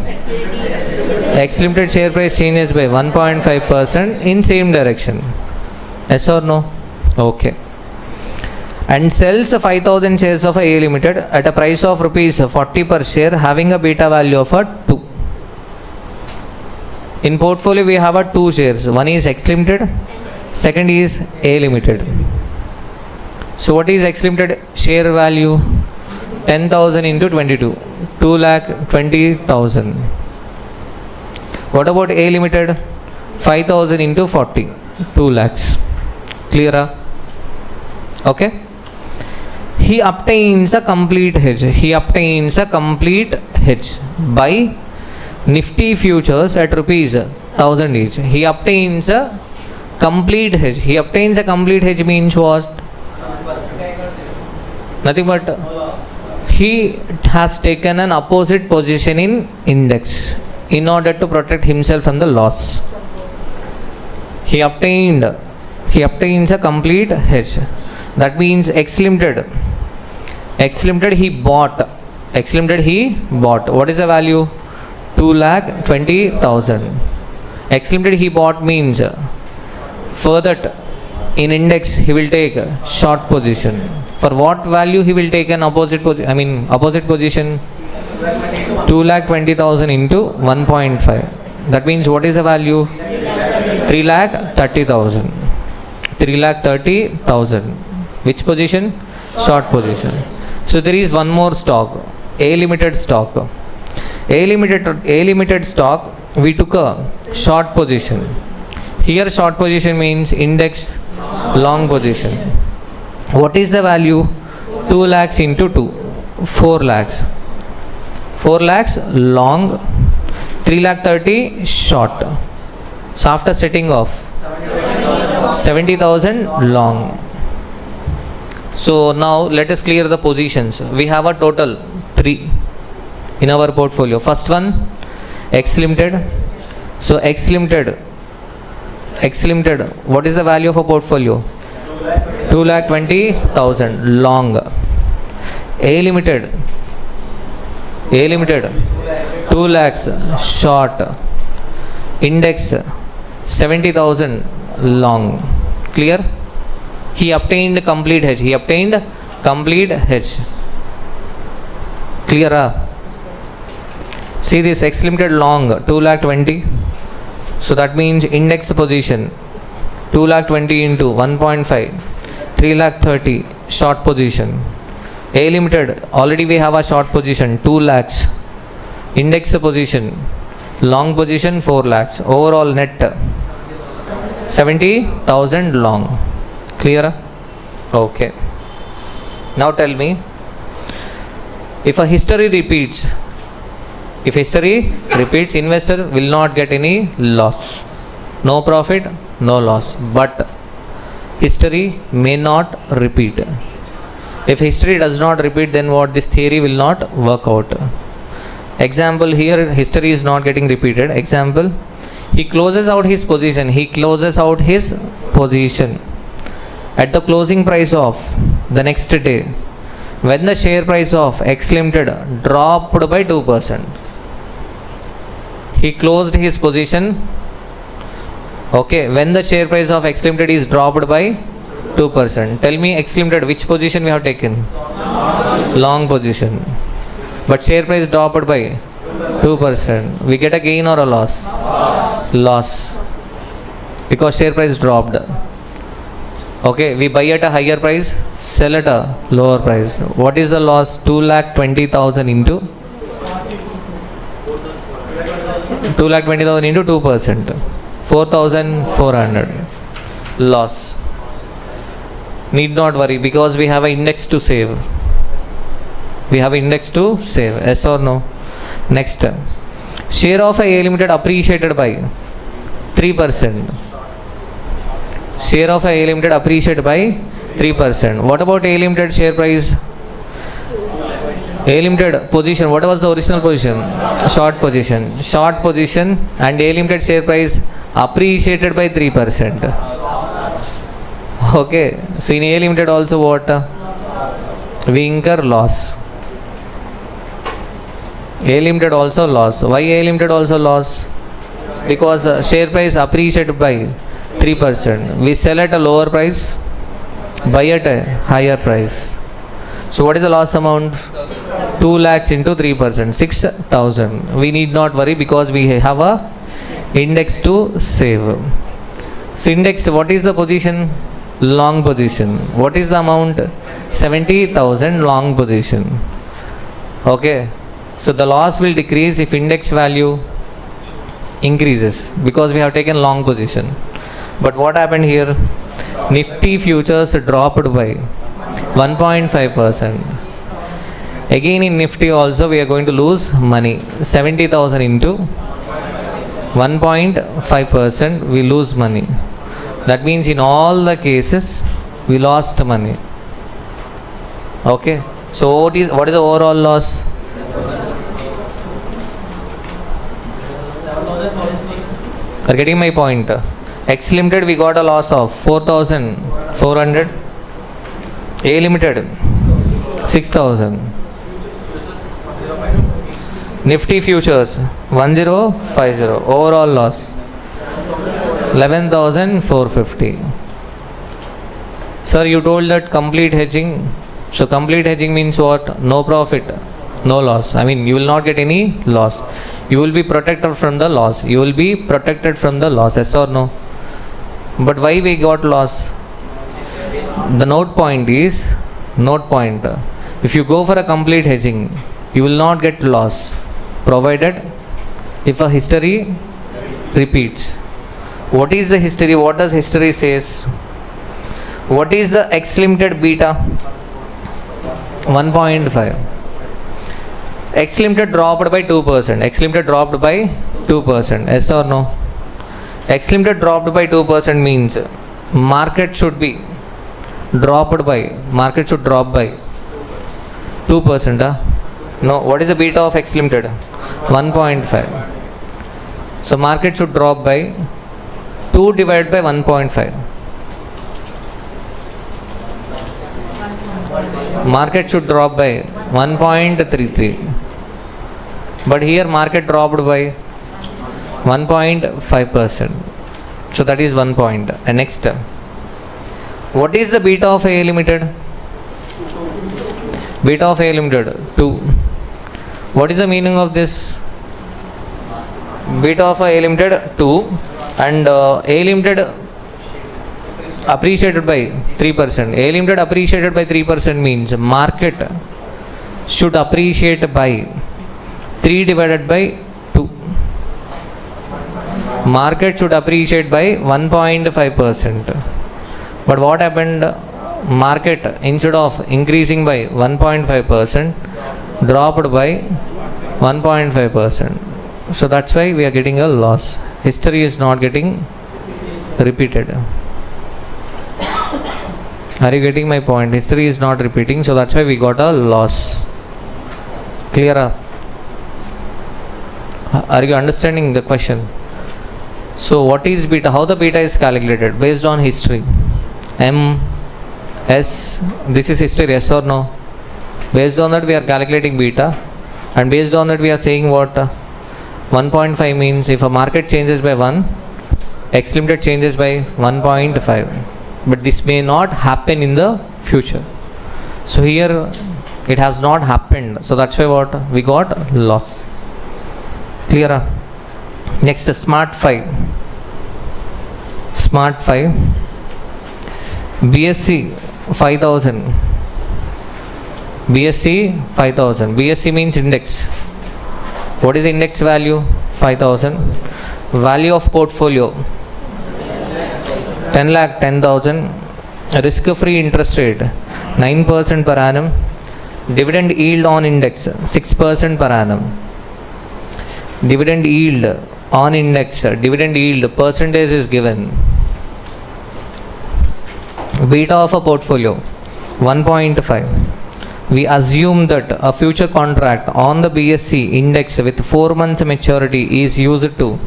X Limited share price changes by 1.5% in same direction. Yes or no? Okay. And sells 5,000 shares of A Limited at a price of rupees 40 per share, having a beta value of 2. In portfolio we have 2 shares. One is X Limited, second is A Limited. So what is X Limited share value? 10,000 into 22, 2,20,000. What about A Limited? 5,000 into 40, 2 lakhs. Clear? Okay. He obtains a complete hedge. He obtains a complete hedge by Nifty futures at rupees 1,000 each. He obtains a complete hedge. He obtains a complete hedge means what? Nothing but he has taken an opposite position in index in order to protect himself from the loss. He obtains a complete hedge. That means X Limited he bought. What is the value? 2,20,000. X Limited he bought means further in index he will take a short position. For what value he will take an opposite position? 2,20,000 into 1.5. That means what is the value? 3,30,000. 3,30,000. Which position? Short position. So there is one more stock, A Limited stock. A Limited stock, we took a short position. Here short position means index long position. What is the value? 2 lakhs into 2, 4 lakhs. 4 lakhs long, 3,30,000 short. So after setting off, 70,000 long. So now let us clear the positions. We have a total 3 in our portfolio. First one, X Limited. So X Limited, what is the value of a portfolio? 2,20,000 long. A Limited, 2 lakhs short. Index 70,000 long. Clear? He obtained complete hedge. Clear? See this X Limited long 2,20,000. So that means index position 2,20,000 into 1.5, 3,30,000 short position. A Limited already we have a short position 2 lakhs. Index position long position 4 lakhs. Overall net 70,000 long. Clear? Okay. Now tell me, if history repeats, investor will not get any loss. No profit, no loss. But history may not repeat. If history does not repeat, then what? This theory will not work out. Example, here history is not getting repeated. Example, he closes out his position. At the closing price of the next day, when the share price of X Limited dropped by 2%. He closed his position. Okay, when the share price of X Limited is dropped by 2%. Tell me X Limited, which position we have taken? Long position. But share price dropped by 2%. We get a gain or a loss? Loss. Because share price dropped. Okay, we buy at a higher price, sell at a lower price. What is the loss? 2,20,000 into 2,20,000 into 2%. 4,400 loss. Need not worry because we have an index to save. We have index to save. Yes or no? Next. Share of A Limited appreciated by 3%. Share of A Limited appreciated by 3%. What about A Limited share price? A Limited position. What was the original position? Short position. Short position and A Limited share price appreciated by 3%. Okay. So in A Limited also what? We incur loss. A Limited also loss. Why A Limited also loss? Because share price appreciated by 3%. We sell at a lower price, buy at a higher price. So what is the loss amount? 2 lakhs into 3%, 6,000. We need not worry because we have a index to save. So index, what is the position? Long position. What is the amount? 70,000 long position. Okay. So the loss will decrease if index value increases because we have taken long position. But what happened here? Nifty futures dropped by 1.5%. Again in Nifty also we are going to lose money. 70,000 into 1.5% we lose money. That means in all the cases we lost money. Okay. So what is the overall loss? Are you getting my point? X Limited we got a loss of 4,400. A Limited 6,000. Nifty futures 1050. Overall loss 11,450. Sir, you told that complete hedging. So complete hedging means what? No profit, no loss. I mean, you will not get any loss. You will be protected from the loss. You will be protected from the loss. Yes or no? But why we got loss? The note point is, if you go for a complete hedging, you will not get loss, provided if a history repeats. What is the history? What does history says? What is the X Limited beta? 1.5. X Limited dropped by 2%. X Limited dropped by 2%. Yes or no? X Limited dropped by 2% means market should be dropped by, market should drop by 2%. No, what is the beta of X Limited? 1.5. So market should drop by 2 divided by 1.5. Market should drop by 1.33. But here market dropped by 1.5%. So that is 1 point. And next, what is the beta of A Limited? Beta of A Limited 2. What is the meaning of this? Beta of A Limited 2 and A Limited appreciated by 3%. A Limited appreciated by 3% means market should appreciate by 3 divided by 2. Market should appreciate by 1.5%. But what happened? Market instead of increasing by 1.5% dropped by 1.5%. So that's why we are getting a loss. History is not getting repeated. Are you getting my point? History is not repeating, so that's why we got a loss. Clear? Are you understanding the question? So what is beta? How the beta is calculated? Based on history. M, S, this is history, yes or no? Based on that we are calculating beta, and based on that we are saying what? 1.5 means if a market changes by 1, X Limited changes by 1.5. But this may not happen in the future. So here it has not happened. So that's why what? We got loss. Clear? Next, Smart 5. Smart 5. BSC 5000. BSC 5000. BSC means index. What is the index value? 5,000. Value of portfolio 10 lakh 10,000. Risk free interest rate 9% per annum. Dividend yield on index 6% per annum. Dividend yield on index, dividend yield percentage is given. Beta of a portfolio 1.5. We assume that a future contract on the BSE index with 4 months maturity is used to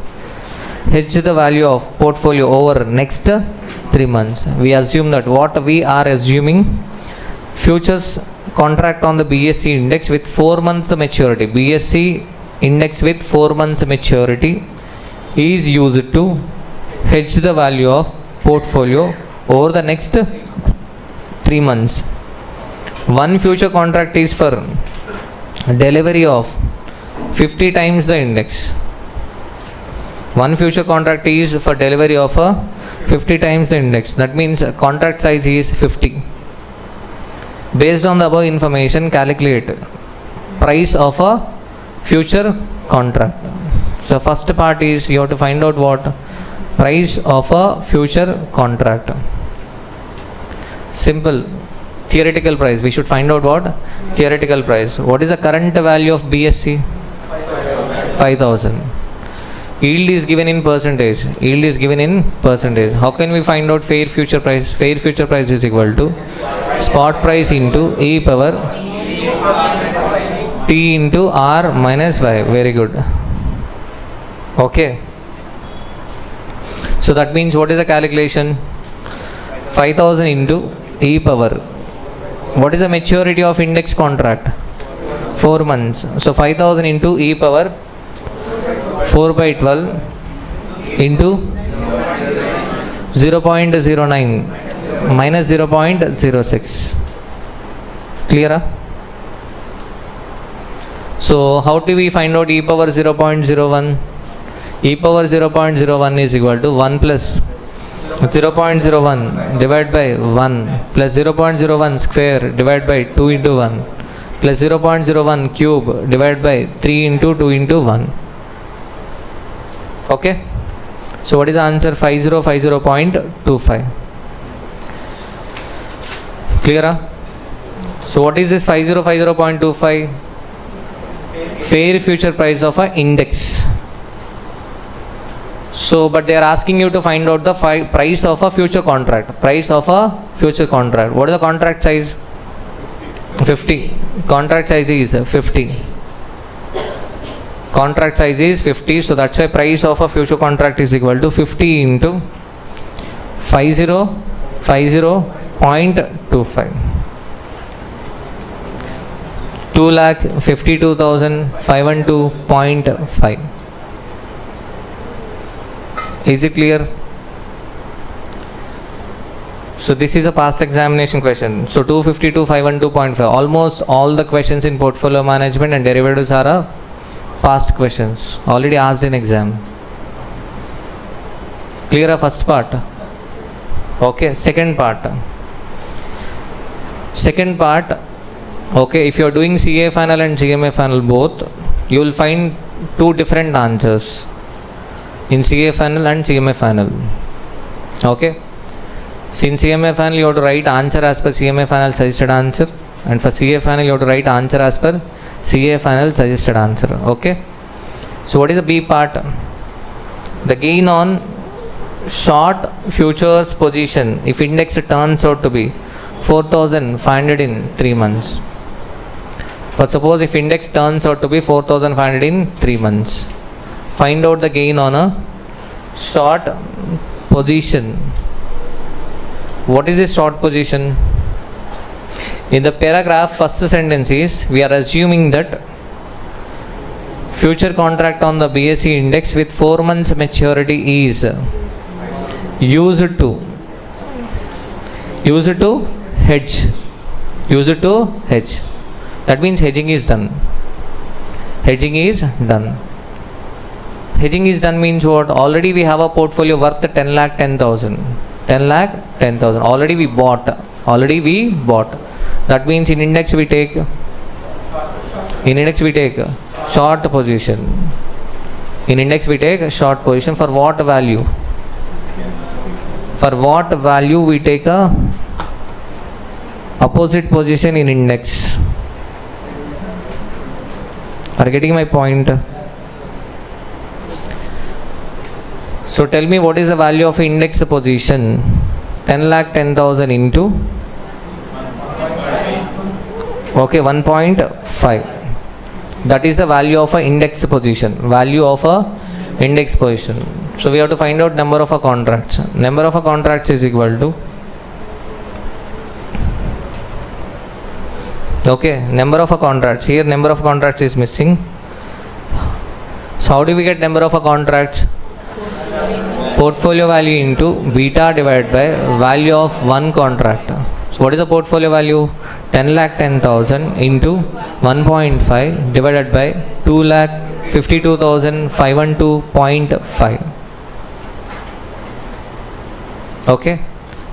hedge the value of portfolio over next 3 months. We assume that what we are assuming, futures contract on the BSE index with 4 months maturity. BSE index with 4 months maturity is used to hedge the value of portfolio over the next 3 months. One future contract is for delivery of 50 times the index. One future contract is for delivery of 50 times the index. That means contract size is 50. Based on the above information, calculate price of a future contract. So first part is you have to find out what price of a future contract. Simple. Theoretical price. We should find out what theoretical price. What is the current value of BSE? 5,000. Yield is given in percentage. Yield is given in percentage. How can we find out fair future price? Fair future price is equal to spot price into e power t into r minus y. Very good. Okay. So that means what is the calculation? 5,000 into e power. What is the maturity of index contract? 4 months. So 5,000 into e power 4 by 12 into 0.09 minus 0.06. Clear? So how do we find out e power 0.01? E power 0.01 is equal to 1 plus 0.01 divided by 1 plus 0.01 square divided by 2 into 1 plus 0.01 cube divided by 3 into 2 into 1. Okay. So what is the answer? 5050.25. Clear? So what is this 5050.25? Fair future price of an index. So, but they are asking you to find out the price of a future contract. Price of a future contract. What is the contract size? 50. Contract size is 50. Contract size is 50. So that's why price of a future contract is equal to 50 into 5050.25. 2,52,512.5. Is it clear? So this is a past examination question. So 252,512.5. Almost all the questions in portfolio management and derivatives are past questions already asked in exam. Clear? First part. Okay. Second part. Okay, if you are doing CA final and CMA final both, you will find two different answers in CA final and CMA final. Okay. So in CMA final you have to write answer as per CMA final suggested answer, and for CA final you have to write answer as per CA final suggested answer. Okay. So what is the B part? The gain on short futures position if index turns out to be 4,500 in 3 months. For suppose if index turns out to be 4,500 in 3 months, find out the gain on a short position. What is this short position? In the paragraph, first sentence is, we are assuming that future contract on the BSE index with 4 months maturity is used to hedge. That means hedging is done. Hedging is done means what? Already we have a portfolio worth 10 lakh 10,000. 10 lakh 10,000. Already we bought. That means in index we take short position. In index we take a short position for what value? For what value we take a opposite position in index? Are you getting my point? So tell me what is the value of index position? 10,10,000 into okay 1.5. That is the value of a index position. Value of a index position. So we have to find out number of a contracts. Number of a contracts is equal to okay number of a contracts. Here number of contracts is missing. So how do we get number of a contracts? Portfolio value into beta divided by value of one contract. So what is the portfolio value? 10,10,000 into 1.5 divided by 2,52,512.5. Okay.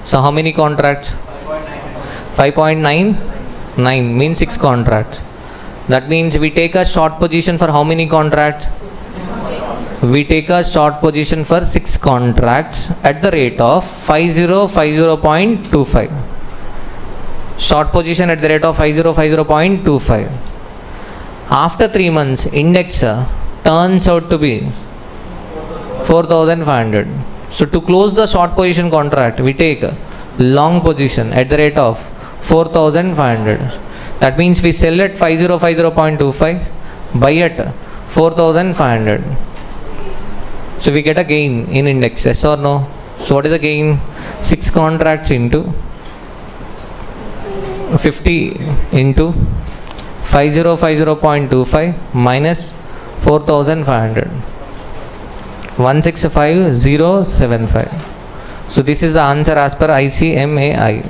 So how many contracts? 5.99 means 6 contracts. That means we take a short position for how many contracts? We take a short position for 6 contracts at the rate of 5050.25. Short position at the rate of 5050.25. After 3 months, index turns out to be 4,500. So to close the short position contract, we take a long position at the rate of 4,500. That means we sell at 5050.25, buy at 4,500. So we get a gain in index, yes or no? So what is the gain? 6 contracts into 50 into 5050.25 minus 4,500. 165075. So this is the answer as per ICMAI.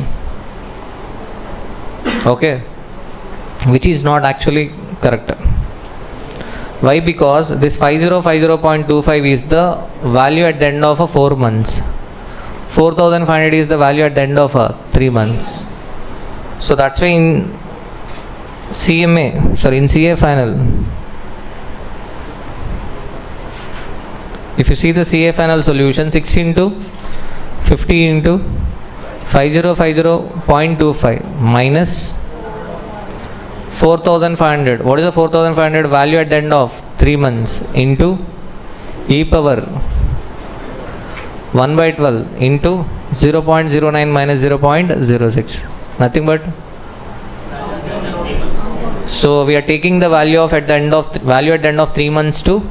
Okay, which is not actually correct. Why? Because this 5050.25 is the value at the end of 4 months. 4,500 is the value at the end of 3 months. So that's why in CA final, if you see the CA final solution, 6 into 50 into 5050.25 minus 4,500. What is the 4,500 value at the end of 3 months into e power 1 by 12 into 0.09 minus 0.06. Nothing but. So we are taking the value of at the end of 3 months to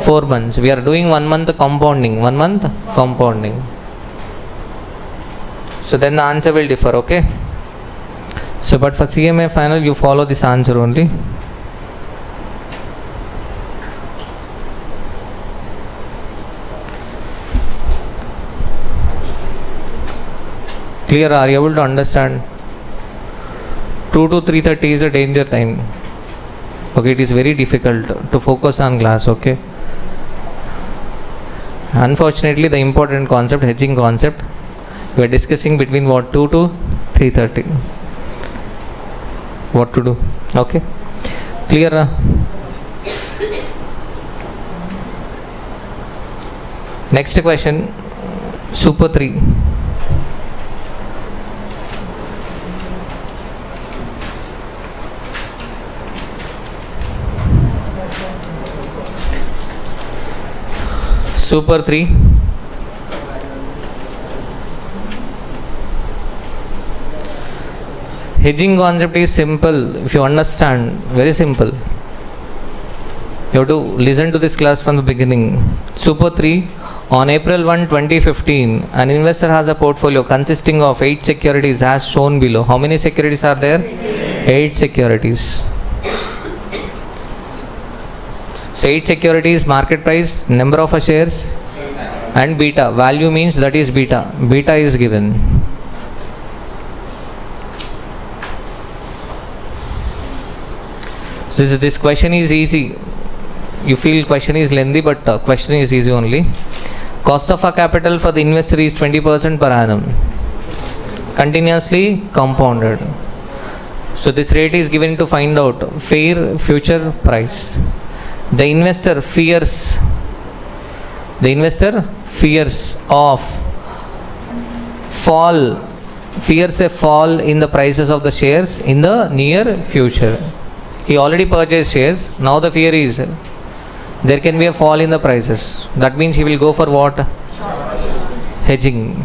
4 months. We are doing 1 month compounding. 1 month compounding. So then the answer will differ. Okay. So but for CMA final you follow this answer only. Clear? Are you able to understand? 2 to 3:30 is a danger time. Okay, it is very difficult to focus on class. Okay. Unfortunately, the important concept, hedging concept, we are discussing between what 2 to 3:30. What to do? Okay. Clear? Next question, Super 3. Super 3. Hedging concept is simple if you understand, very simple. You have to listen to this class from the beginning. Super 3. On April 1, 2015, an investor has a portfolio consisting of 8 securities as shown below. How many securities are there? 8 securities. So 8 securities, market price, number of shares and beta. Value means that is beta. Beta is given. So this question is easy. You feel question is lengthy, but question is easy only. Cost of a capital for the investor is 20% per annum. Continuously compounded. So this rate is given to find out fair future price. the investor fears of fears a fall in the prices of the shares in the near future. He already purchased shares, now the fear is there can be a fall in the prices. That means he will go for what? Hedging.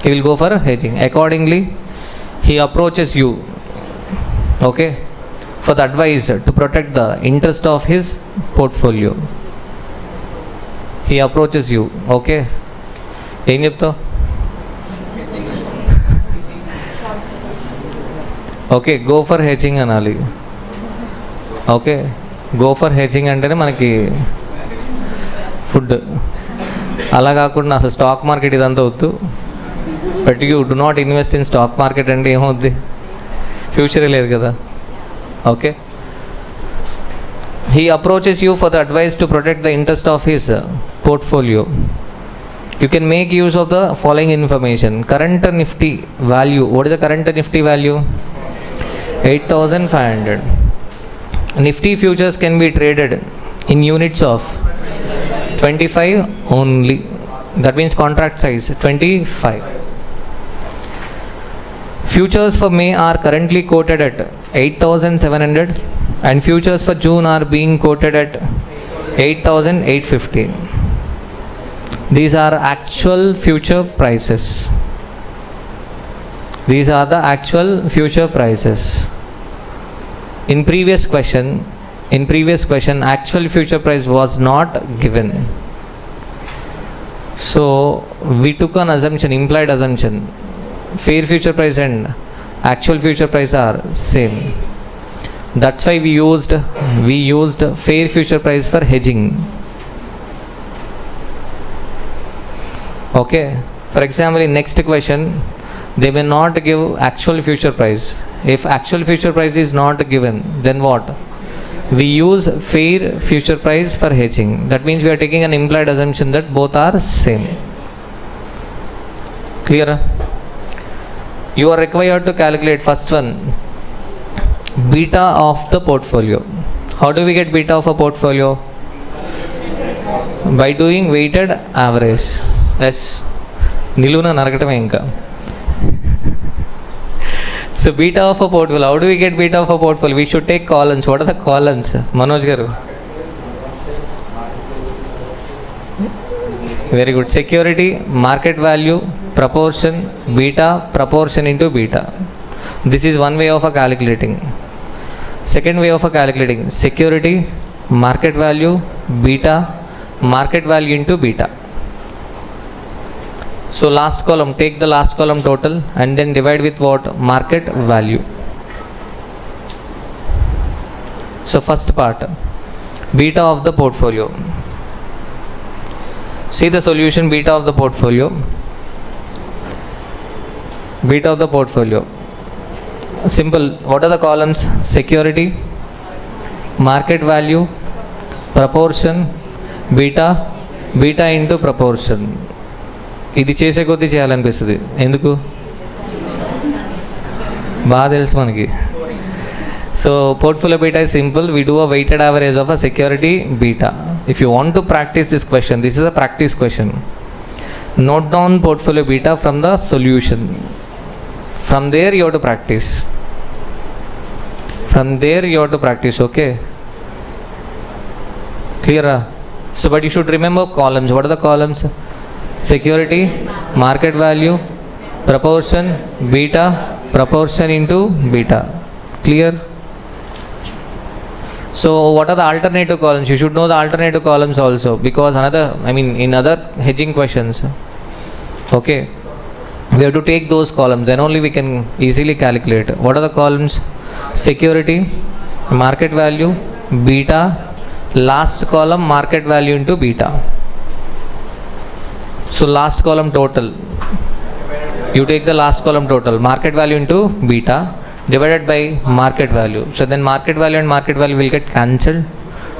He will go for hedging. Accordingly, he approaches you, okay, for the advice to protect the interest of his portfolio. He approaches you, okay. ఏం చెప్తావు? Okay, go for hedging అనాలి. Okay, go for hedging అంటేనే మనకి food. అలా కాకుండా అసలు stock market ఇదంతా వద్దు, but you do not invest in stock market అంటే ఏమవుద్ది? ఫ్యూచరే లేదు కదా. Okay, he approaches you for the advice to protect the interest of his portfolio. You can make use of the following information. Current Nifty value. What is the current Nifty value? 8,500. Nifty futures can be traded in units of 25 only. That means contract size 25. Futures for May are currently quoted at 8,700 and futures for June are being quoted at 8,850. These are actual future prices. These are the actual future prices. In previous question, actual future price was not given. So we took an assumption, implied assumption. Fair future price and actual future price are same. That's why we used fair future price for hedging. Okay, for example, in next question they may not give actual future price. If actual future price is not given, then what? We use fair future price for hedging. That means we are taking an implied assumption that both are same. Clear? You are required to calculate first one, beta of the portfolio. How do we get beta of a portfolio? By doing weighted average. Yes, Niluna narakatame inka. So beta of a portfolio. How do we get beta of a portfolio? We should take columns. What are the columns? Manoj garu. Very good. Security, market value, proportion, beta, proportion into beta. This is one way of a calculating. Second way of a calculating, security, market value, beta, market value into beta. So last column, take the last column total and then divide with what? Market value. So first part, beta of the portfolio. See the solution, beta of the portfolio. Beta of the portfolio. Simple. What are the columns? Security, market value, proportion, beta, beta into proportion. ఇది చేసే కొద్దీ చేయాలనిపిస్తుంది. ఎందుకు? బాగా తెలుసు మనకి. So portfolio beta is simple. We do a weighted average of a security beta. If you want to practice this question, this is a practice question. Note down portfolio beta from the solution. From there you have to practice. Okay? Clear? So but you should remember columns. What are the columns? Security, market value, proportion, beta, proportion into beta. Clear? So what are the alternative columns? You should know the alternative columns also, because in other hedging questions, okay, we have to take those columns, then only we can easily calculate. What are the columns? Security, market value, beta, last column market value into beta. So last column total, you take the last column total, market value into beta divided by market value. So then market value and market value will get cancelled,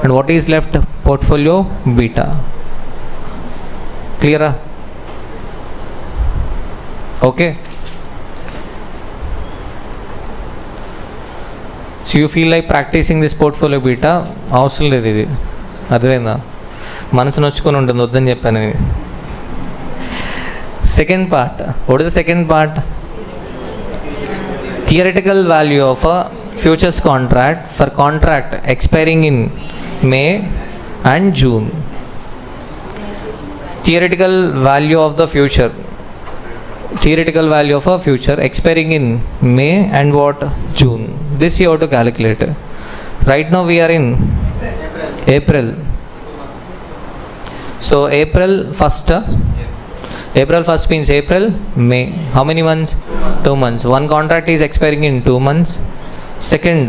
and what is left? Portfolio beta. Clear? Okay. So you feel like practicing this portfolio beta? అవసరం లేదు ఇది. అర్థమైందా? మనసు నొచ్చుకొని ఉంటుంది, వద్దని చెప్పాను. Second part, what is the second part? Theoretical value of a futures contract for contract expiring in May and June. Theoretical value of the future, theoretical value of a future expiring in May and what? June. This you have to calculate. Right now we are in April. So April 1st. April 1st means April, May. How many months? 2 months. One contract is expiring in 2 months. Second,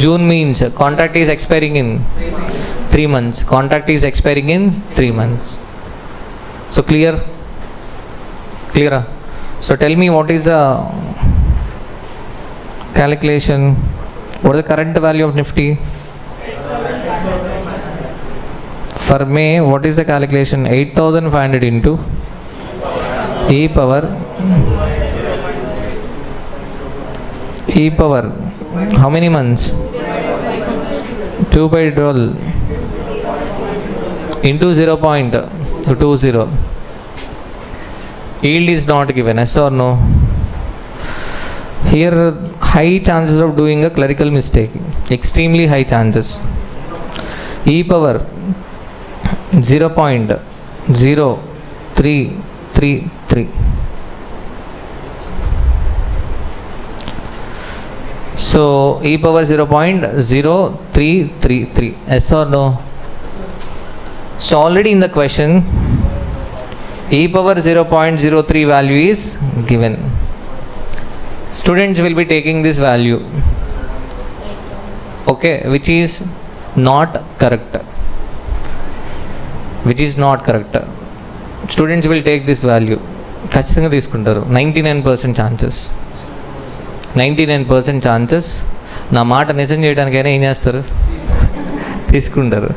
June means contract is expiring in 3 months. Contract is expiring in 3 months. So clear? Clear? So tell me what is the calculation? What is the current value of Nifty? For May, what is the calculation? 8,500 into e power how many months? 2 by 12 into 0.20. Yield is not given, yes or no? Here high chances of doing a clerical mistake, extremely high chances. E power 0.0333. So e power 0.0333, yes or no? So already in the question e power 0.03 value is given. Students will be taking this value, okay, which is not correct. Which is not correct. Students will take this value. ఖచ్చితంగా తీసుకుంటారు. 99% chances, 99% chances. నా మాట నిజం చేయడానికైనా ఏం చేస్తారు? తీసుకుంటారు.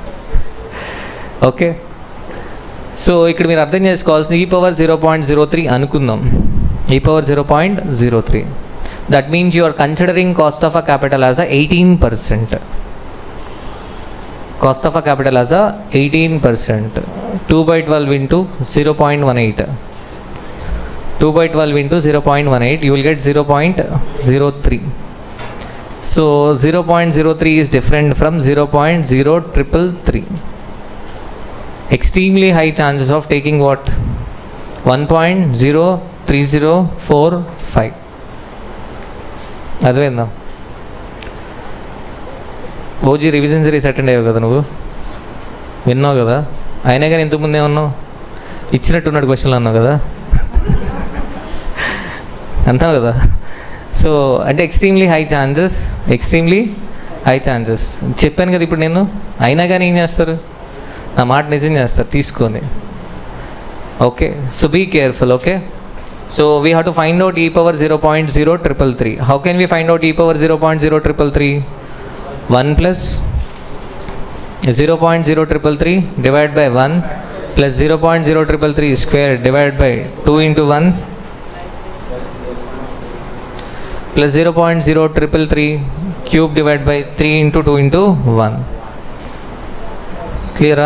Okay, so ఇక్కడ మీరు అర్థం చేసుకోవాల్సింది ఈ పవర్ 0.03 అనుకుందాం. ఈ power 0.03, that means you are considering cost of a capital as a 18%. Cost of a capital as a 18%. 2 by 12 into 0.18. 2 by 12 into 0.18, you will get 0.03. So 0.03 is different from 0.0333. Extremely high chances of taking what? 1.03045. అర్థమైందా? OG revision series attend అయ్యావు కదా, నువ్వు విన్నావు కదా. అయినా కానీ ఇంతకుముందే ఉన్నావు, ఇచ్చినట్టున్నాడు క్వశ్చన్లు అన్నావు కదా, అంటావు కదా. సో అంటే extremely high chances, extremely high chances చెప్పాను కదా ఇప్పుడు నేను. అయినా కానీ ఏం చేస్తారు? నా మాట నిజం చేస్తారు తీసుకొని. Okay, so be careful. Okay, so we have to find out e power 0.0333. How can we find out e power 0.0333? 1 plus 0.0333 divided by 1 plus 0.0333 square divided by 2 into 1 plus 0.0333 cube divided by 3 into 2 into 1. Clear?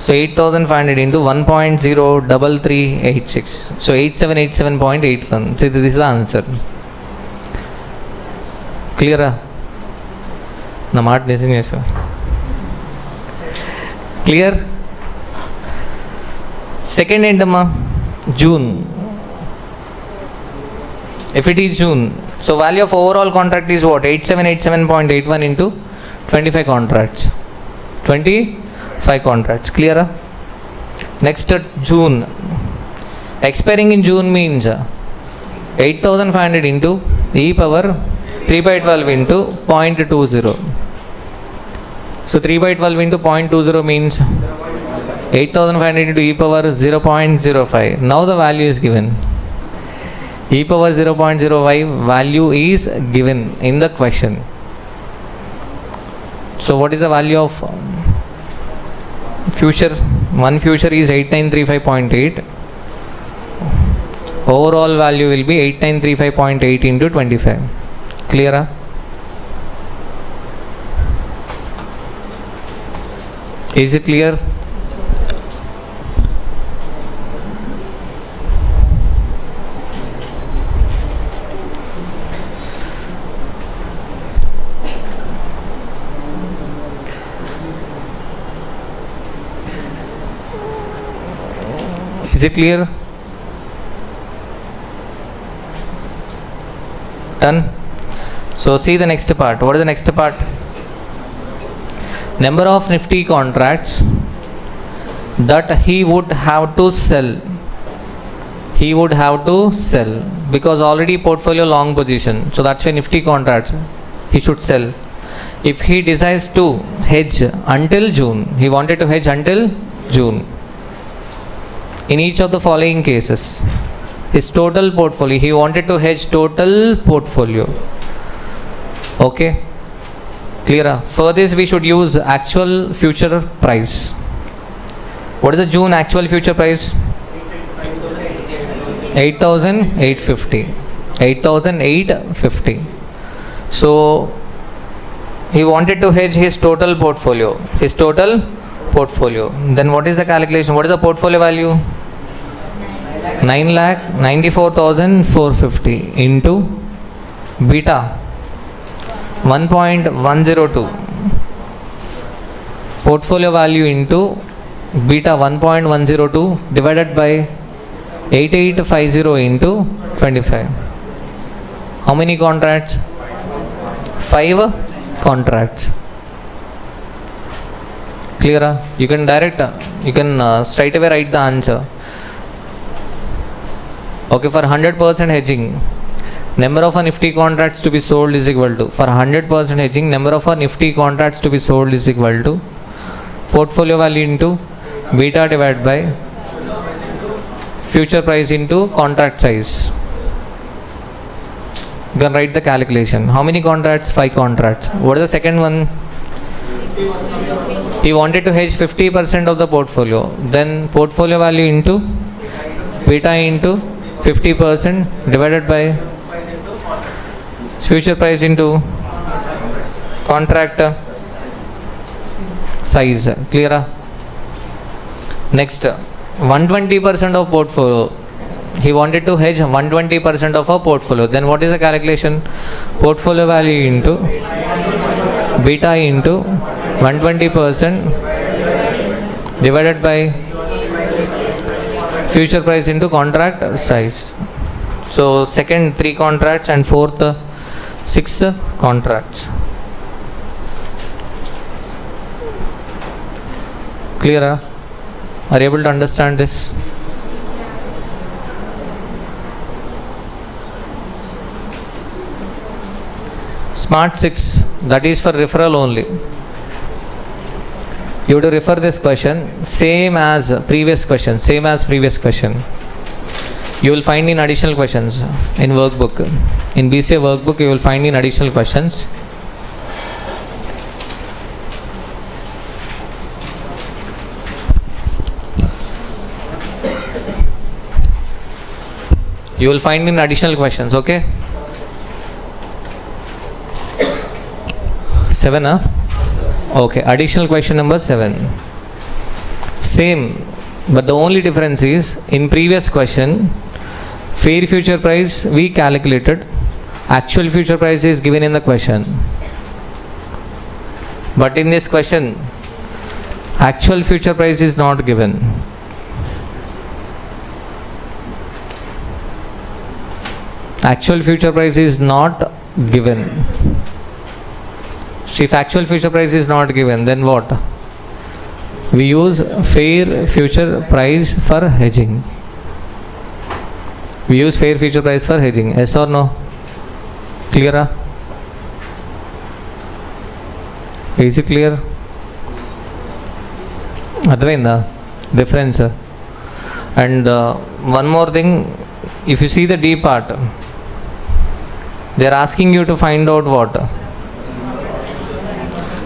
So 8,500 into 1.03386. So 8787.81. So this is the answer. Clear? నా మాట నిజం చేసావు. Clear? Second ఏంటమ్మా? June. If it is June, so value of overall contract is what? 8787.81 into 25 contracts. 25 contracts. క్లియరా? Next June. Expiring in June means 8,500 into e power 3 by 12 into 0.20. So 3 by 12 into 0.20 means 8,500 into e power 0.05. Now the value is given. E power 0.05 value is given in the question. So what is the value of future? One future is 8935.8. Overall value will be 8935.8 into 25. Clear? Is it clear? Is it clear? Done. So see the next part. What is the next part? Number of Nifty contracts that he would have to sell. He would have to sell because already portfolio long position. So that's why Nifty contracts he should sell. If he decides to hedge until June, he wanted to hedge until June. In each of the following cases, his total portfolio, he wanted to hedge total portfolio. Okay, clear? For this we should use actual future price. What is the June actual future price? 8,850. 8,850. So he wanted to hedge his total portfolio. His total portfolio. Then what is the calculation? What is the portfolio value? 9,94,450 into beta 1.102. Portfolio value into beta 1.102 divided by 8850 into 25. How many contracts? 5 contracts. Clear? You can straight away write the answer. Okay, for 100% hedging, number of Nifty contracts to be sold is equal to, for 100% hedging, number of Nifty contracts to be sold is equal to portfolio value into beta divided by future price into contract size. You can write the calculation. How many contracts? 5 contracts. What is the second one? He wanted to hedge 50% of the portfolio. Then portfolio value into beta into 50% divided by future price into contract size. Clear? Next, 120% of portfolio. He wanted to hedge 120% of a portfolio. Then what is the calculation? Portfolio value into beta into 120% divided by future price into contract size. So second 3 contracts and fourth 6 contracts. Clear? Are you able to understand this? Smart 6, that is for referral only. You have to refer this question same as previous question. You will find in additional questions in workbook. In BCA workbook you will find in additional questions. You will find in additional questions, okay? 7, huh? Okay, additional question number 7. Same, but the only difference is in previous question, fair future price we calculated, actual future price is given in the question. But in this question, actual future price is not given. Actual future price is not given. So if actual future price is not given, then what? We use fair future price for hedging. We use fair future price for hedging. Yes or no? Clear? Is it clear? Advainda difference. And one more thing, if you see the D part, they are asking you to find out what?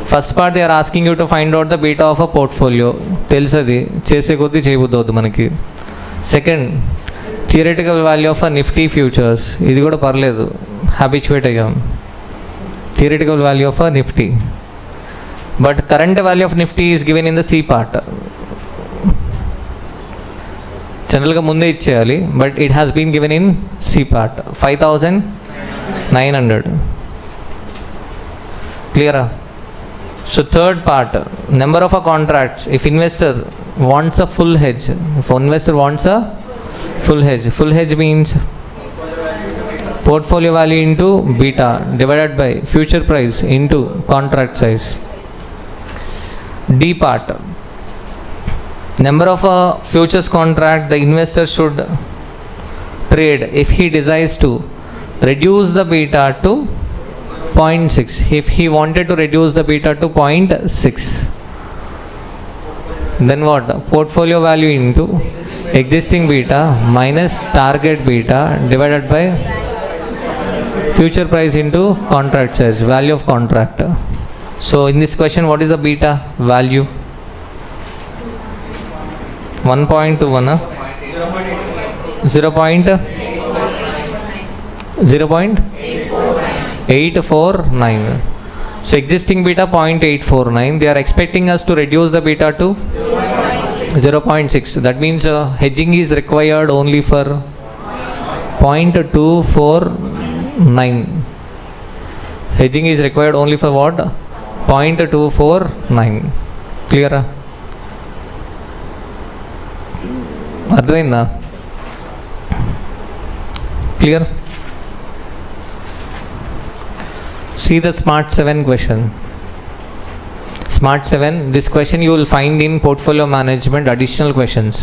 First part they are asking you to find out the beta of a portfolio. Telusadi chese koddi cheyibuddu manaki. Second, theoretical value of a Nifty futures. Idi kuda paraledu, habituate ayyam. Theoretical value of a Nifty. But current value of Nifty is given in the C part. జనరల్గా ముందే ఇచ్చేయాలి, but it has been given in C part 5,900. క్లియరా? So third part, number of a contracts. If investor wants a full hedge, if investor wants a full hedge means portfolio value into beta divided by future price into contract size. D part, number of futures contract the investor should trade if he decides to reduce the beta to 0.6. If he wanted to reduce the beta to 0.6, then what? Portfolio value into existing beta minus target beta divided by future price into contract size, value of contract. So in this question, what is the beta value? 1.21, 0.849. So existing beta 0.849. They are expecting us to reduce the beta to 0.6. That means hedging is required only for 0.249. Hedging is required only for what? 0.249. Clear? అర్థమైందా? Clear? See the Smart 7 question. Smart 7, this question you will find in portfolio management additional questions.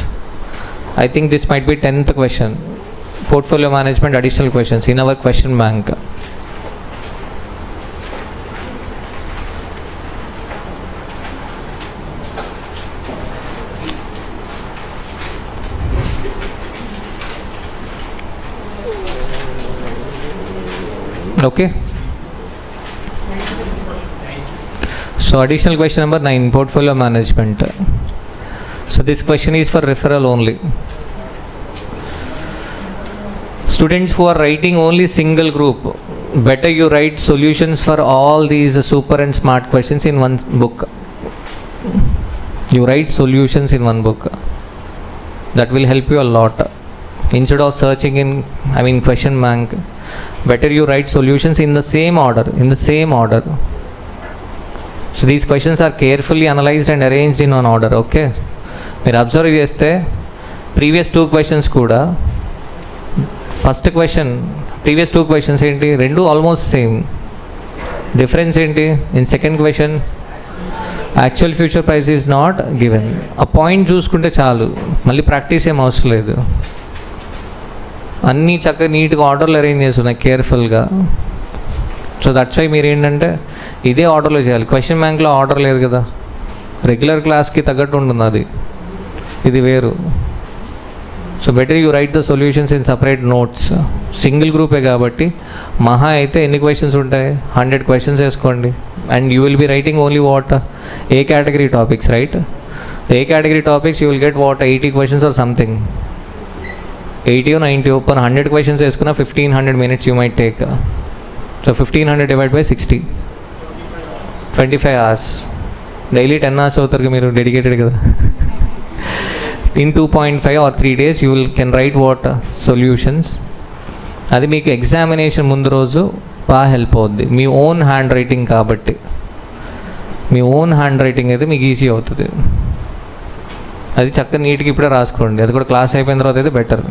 I think this might be 10th question. Portfolio management additional questions in our question bank. Okay. So additional question number 9, portfolio management. So this question is for referral only. Students who are writing only single group, better you write solutions for all these super and smart questions in one book. You write solutions in one book. That will help you a lot. Instead of searching in, question bank, better you write solutions in the same order. So these questions are carefully analyzed and arranged in one order. Okay, మీరు observe చేస్తే previous 2 questions కూడా, first question previous 2 questions ఏంటి, రెండు almost same. Difference ఏంటి? In second question actual future price is not given. ఆ point చూసుకుంటే చాలు, మళ్ళీ ప్రాక్టీస్ ఏం అవసరం లేదు. అన్నీ చక్కగా నీట్గా ఆర్డర్లు అరేంజ్ చేస్తున్నాయి కేర్ఫుల్గా. సో దట్స్ వై మీరు ఏంటంటే ఇదే ఆర్డర్లో చేయాలి. క్వశ్చన్ బ్యాంక్లో ఆర్డర్ లేదు కదా, రెగ్యులర్ క్లాస్కి తగ్గట్టు ఉంటుంది అది, ఇది వేరు. So better you write the solutions in separate notes. Single గ్రూపే కాబట్టి మహా అయితే ఎన్ని క్వశ్చన్స్ ఉంటాయి? 100 questions వేసుకోండి. And you will be writing only what? A category topics, right? A category topics you will get what? 80 questions or something. 80 or 90 open 100 questions వేసుకున్న 1500 minutes యూ మైట్ టేక్. సో 1500 divided by 60, 25 hours. Daily 10 hours అవుతారు మీరు, dedicated కదా. In 2.5 or 3 days you can write what? Solutions. అది మీకు ఎగ్జామినేషన్ ముందు రోజు బాగా హెల్ప్ అవుద్ది. మీ ఓన్ హ్యాండ్ రైటింగ్ కాబట్టి, మీ ఓన్ హ్యాండ్ రైటింగ్ అయితే మీకు ఈజీ అవుతుంది. అది చక్కగా నీట్గా ఇప్పుడే రాసుకోండి. అది కూడా క్లాస్ అయిపోయిన తర్వాత అయితే బెటర్.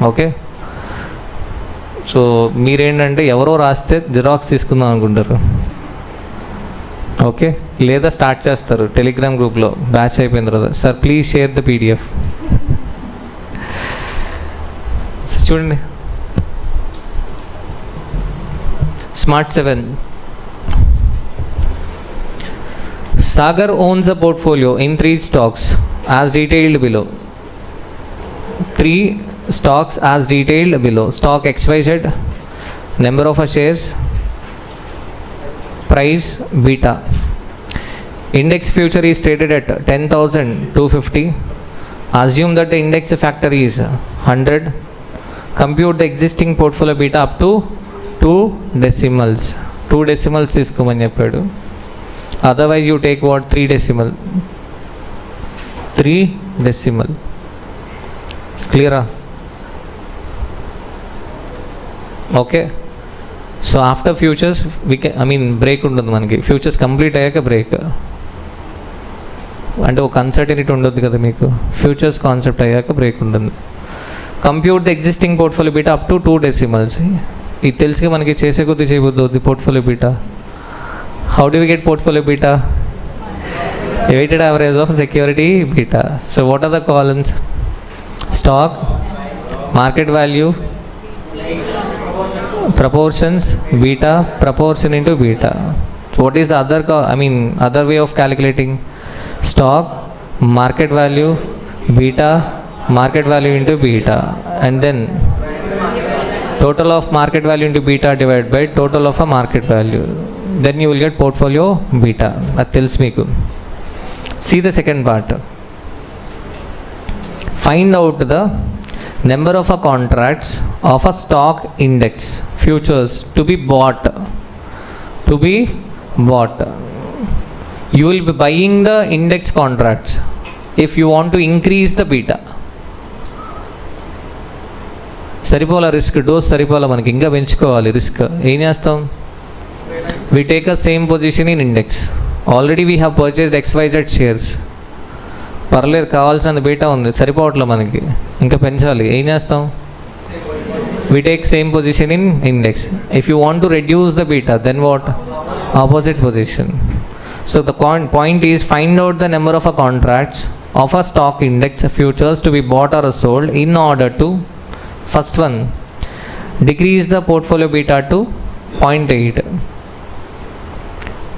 ఓకే. సో మీరేంటంటే ఎవరో రాస్తే జిరాక్స్ తీసుకుందాం అనుకుంటారు. ఓకే, లేదా స్టార్ట్ చేస్తారు టెలిగ్రామ్ గ్రూప్లో బ్యాచ్ అయిపోయిన తర్వాత, sir please share the PDF. చూడండి Smart 7. Sagar owns a portfolio in 3 stocks as detailed below. 3 stocks as detailed below. Stock XYZ, number of shares, price, beta. Index future is traded at 10,250. Assume that the index factor is 100. Compute the existing portfolio beta up to 2 decimals. 2 decimals తీసుకోమని చెప్పాడు. Otherwise you take what? 3 decimal. 3 decimal. Clear? Okay. So after futures we can, break ఉంటుంది మనకి. Futures complete అయ్యాక break. అంటే ఒక uncertainty ఉండొద్దు కదా మీకు. ఫ్యూచర్స్ కాన్సెప్ట్ అయ్యాక బ్రేక్ ఉంటుంది. Compute the existing portfolio beta up to 2 decimals. ఇది తెలిసి మనకి చేసే కొద్ది చేయబోద్ది portfolio beta. How do we get portfolio beta? Weighted average of security beta. So what are the columns? Stock, market value, proportions, beta, proportion into beta. So what is the other way of calculating? Stock, market value, beta, market value into beta, and then total of market value into beta divided by total of a market value. Then you will get portfolio beta. That tells me. See the second part. Find out the number of a contracts of a stock index futures to be bought. You will be buying the index contracts if you want to increase the beta. సరిపోలా risk, dose సరిపోలా, మనకి ఇంకా పెంచుకోవాలి risk. ఏం చేస్తాం? we take a same position in index. Already we have purchased XYZ shares. పర్లేదు, కావాల్సిన beta ఉంది, సరిపోవట్లే మనకి, ఇంకా పెంచాలి. ఏం చేస్తాం? we take same position in index. If you want to reduce the beta, then what? Opposite position. So the point is, find out the number of a contracts of a stock index futures to be bought or sold in order to, first one, decrease the portfolio beta to 0.8.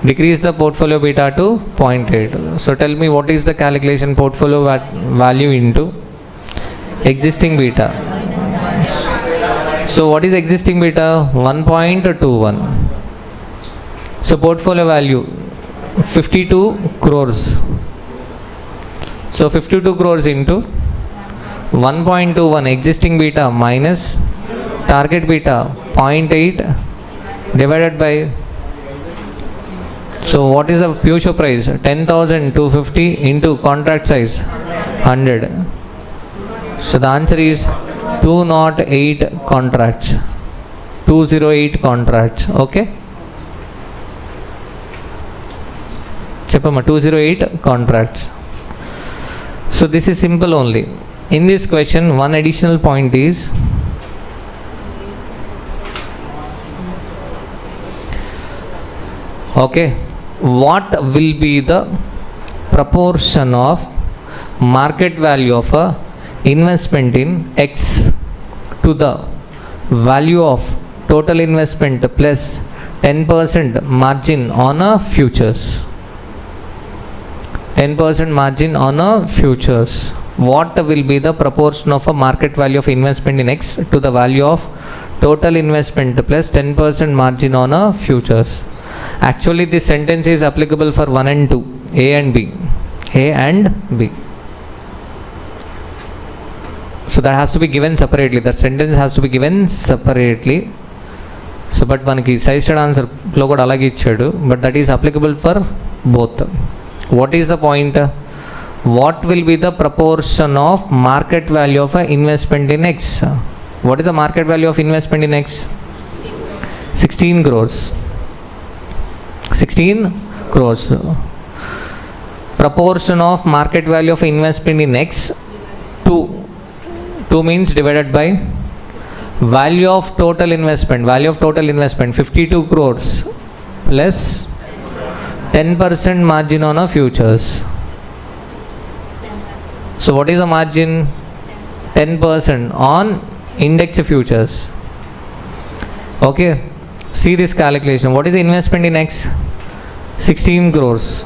Decrease the portfolio beta to 0.8. So tell me, what is the calculation? Portfolio value into existing beta. So what is existing beta? 1.21. So portfolio value 52 crores. So 52 crores into 1.21 existing beta minus target beta 0.8 divided by, so what is the future price? 10,250 into contract size 100. So the answer is 208 contracts. 208 contracts. Okay. Cheppama, 208 contracts. So this is simple only. In this question, one additional point is, okay, what will be the proportion of market value of a investment in X to the value of total investment plus 10% margin on a futures. 10% margin on a futures. What will be the proportion of a market value of investment in X to the value of total investment plus 10% margin on a futures? Actually this sentence is applicable for 1 and 2, A and B. A and B. So that has to be given separately. That sentence has to be given separately. So but manaki suggested answer lo kuda alage ichchadu, but that is applicable for both. What is the point? What will be the proportion of market value of a investment in X? What is the market value of investment in X? 16 crores. 16 crores. Proportion of market value of investment in X, 2 means divided by value of total investment. Value of total investment 52 crores plus 10% margin on a futures. So what is the margin? 10% on index futures. Okay, see this calculation. What is the investment in X? 16 crores.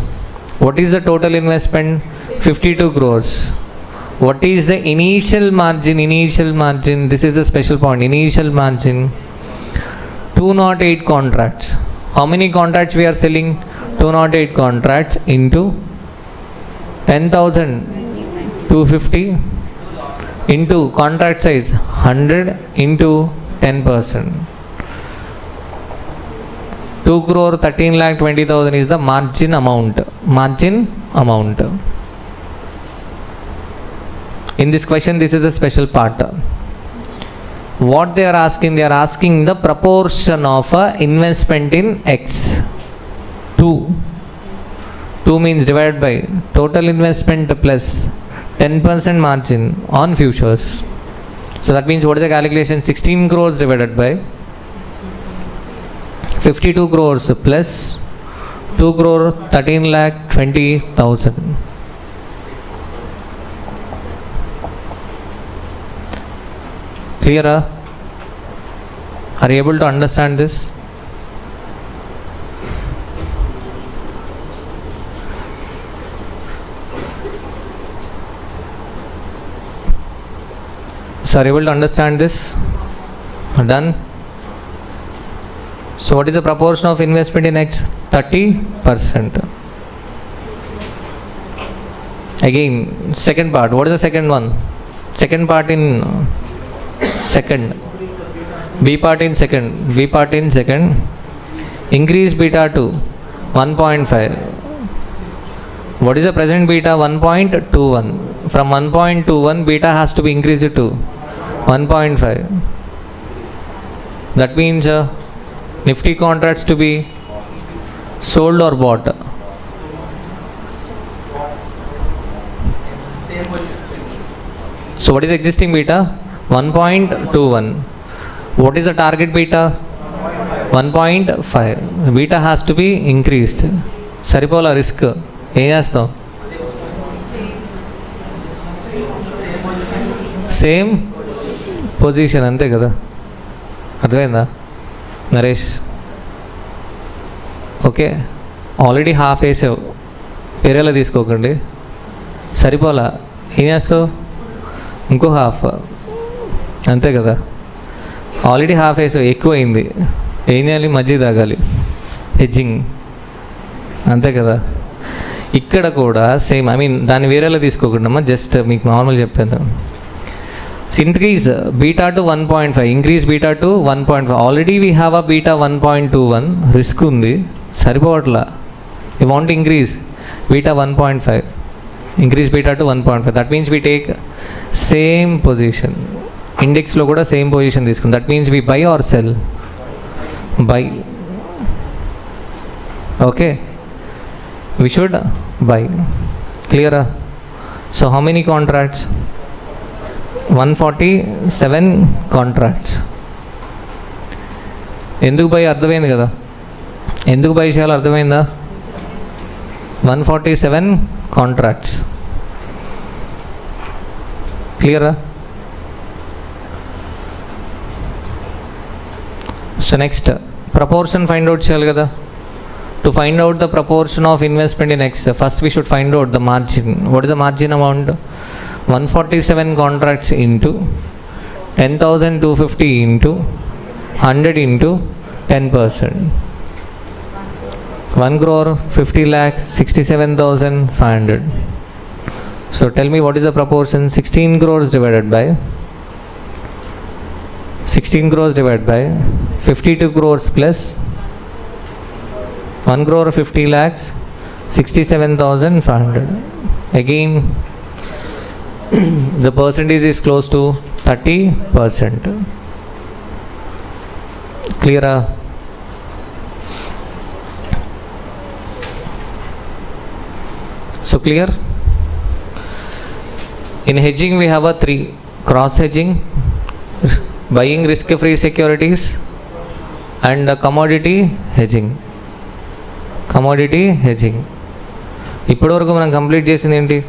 What is the total investment? 52 crores. What is the initial margin? Initial margin, this is the special point. Initial margin 208 contracts. How many contracts we are selling? 208 contracts into 10,250 into contract size 100 into 10%. 2 crore 13 lakh 20,000 is the margin amount. In this question, this is the special part. What they are asking the proportion of investment in X. 2 means divided by total investment plus 10% margin on futures. So that means what is the calculation? 16 crores divided by 52 crores plus 2 crore 13 lakh 20,000. Clear? Are you able to understand this? So are you able to understand this? Done? So what is the proportion of investment in X? 30%. Again, second part. What is the second one? Second part in second. B part in second. Increase beta to 1.5. What is the present beta? 1.21. From 1.21, beta has to be increased to 1.5. That means Nifty contracts to be sold or bought. So what is the existing beta? 1.21. What is the target beta? 1.5. Beta has to be increased. Saripola risk. Same position ante kada. అర్థమైందా Naresh? Okay, already half వేసావు, వేరేలా తీసుకోకండి. సరిపోలా, ఏం చేస్తావు? ఇంకో half, అంతే కదా. ఆల్రెడీ హాఫ్ వేసావు, ఎక్కువైంది, ఏం చేయాలి? మజ్జిగ తాగాలి, హెడ్జింగ్, అంతే కదా. ఇక్కడ కూడా సేమ్, దాన్ని వేరేలా తీసుకోకుండా జస్ట్ మీకు నార్మల్ చెప్పాను. Increase beta to 1.5, increase beta to 1.5. Already we have a beta 1.21, risk undi, saripovatla. We want to increase beta 1.5, increase beta to 1.5. That means we take same position. Index lo kuda same position తీసుకుంటాం. That means we buy or sell? Buy. Okay, we should buy. Clear? So how many contracts? 147 contracts. ఎందుకు buy అర్థమైంది కదా, ఎందుకు buy చేయాలో అర్థమైందా? 147 contracts. క్లియరా? So next proportion find out చేయాలి కదా. To find out the proportion of investment in X, first we should find out the margin. What is the margin amount? 147 contracts into 10,250 into 100 into 10%. 1 crore 50 lakh 67,500. So tell me what is the proportion? 16 crores divided by 52 crores plus 1 crore 50 lakhs 67,500. Again the percentage is close to 30%. Clear? So clear? In hedging we have a 3: cross hedging, buying risk free securities, and commodity hedging. ఇప్పటి వరకు మనం complete చేసింది ఏంటి?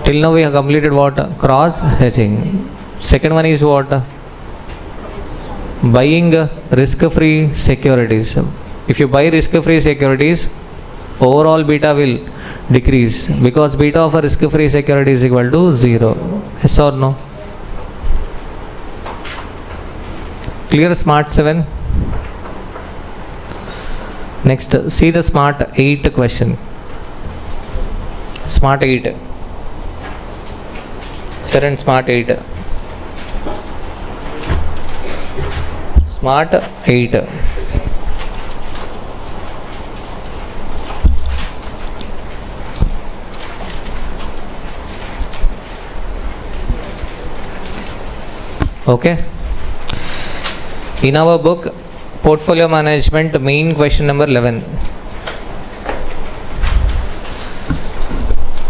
Till now we have completed what? Cross hedging. Second one is what? Buying risk free securities. If you buy risk free securities, overall beta will decrease because beta of a risk free security is equal to 0. Yes or no? Clear? Smart 7. Next, see the Smart 8 question. Smart 8. Current Smart 8. Smart 8. Okay. In our book, Portfolio Management, main question number 11.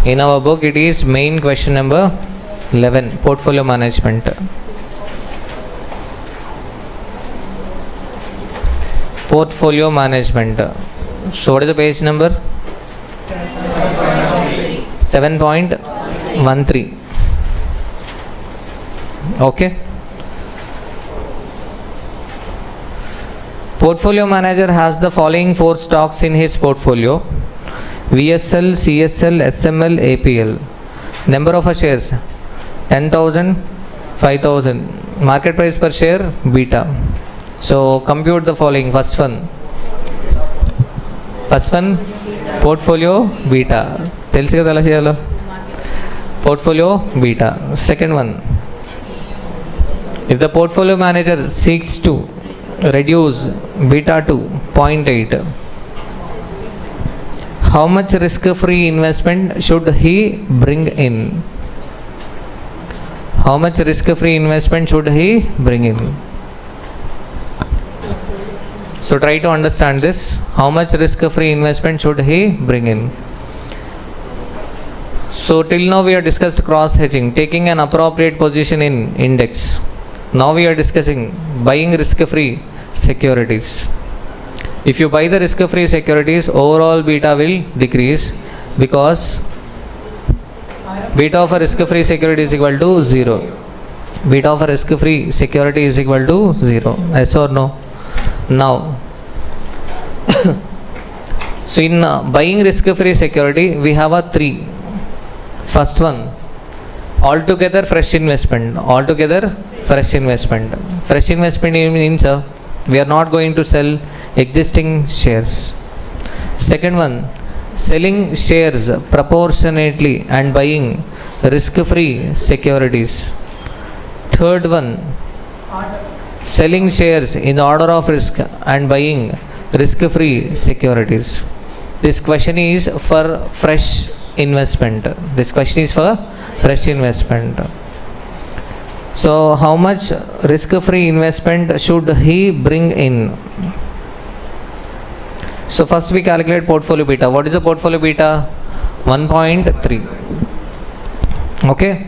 In our book, it is main question number 11, Portfolio Management. Portfolio Management. So what is the page number? 7.13. Okay. Portfolio manager has the following 4 stocks in his portfolio: VSL, CSL, SML, APL. Number of shares 10,000, 5,000. Market price per share beta. So compute the following. First one, portfolio beta. Telsi kada ela cheyalo? Portfolio beta. Second one, if the portfolio manager seeks to reduce beta to 0.8, how much risk-free investment should he bring in? How much risk-free investment should he bring in? So try to understand this. How much risk-free investment should he bring in? So till now we have discussed cross-hedging, taking an appropriate position in index. Now we are discussing buying risk-free securities. If you buy the risk-free securities, overall beta will decrease, because beta of a risk-free security is equal to 0. Beta of a risk-free security is equal to 0. Yes or no? Now, so in buying risk-free security, we have a 3. First one, altogether fresh investment. Altogether fresh investment. Fresh investment means we are not going to sell existing shares. Second one, selling shares proportionately and buying risk-free securities. Third one, selling shares in order of risk and buying risk-free securities. This question is for fresh investment. This question is for fresh investment. So how much risk-free investment should he bring in? So first we calculate portfolio beta. What is the portfolio beta? 1.3. Okay.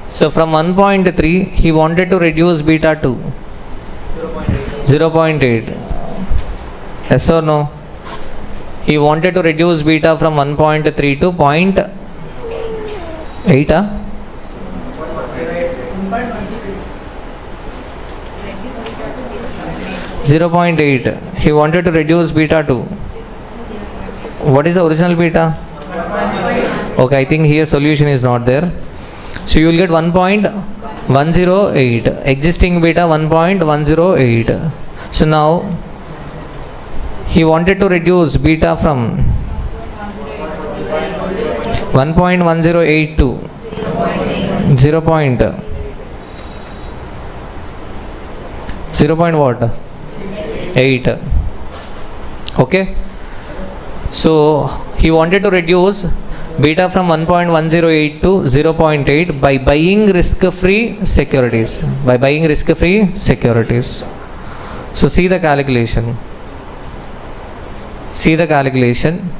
So from 1.3 he wanted to reduce beta to 0.8. Yes or no? He wanted to reduce beta from 1.3 to 0.8. 0.8. He wanted to reduce beta to, what is the original beta? Okay, I think here solution is not there. So you will get 1.108. Existing beta 1.108. So now he wanted to reduce beta from 1.108 to 0. 0.8. Okay. So he wanted to reduce beta from 1.108 to 0.8 by buying risk-free securities. By buying risk-free securities. So see the calculation. See the calculation.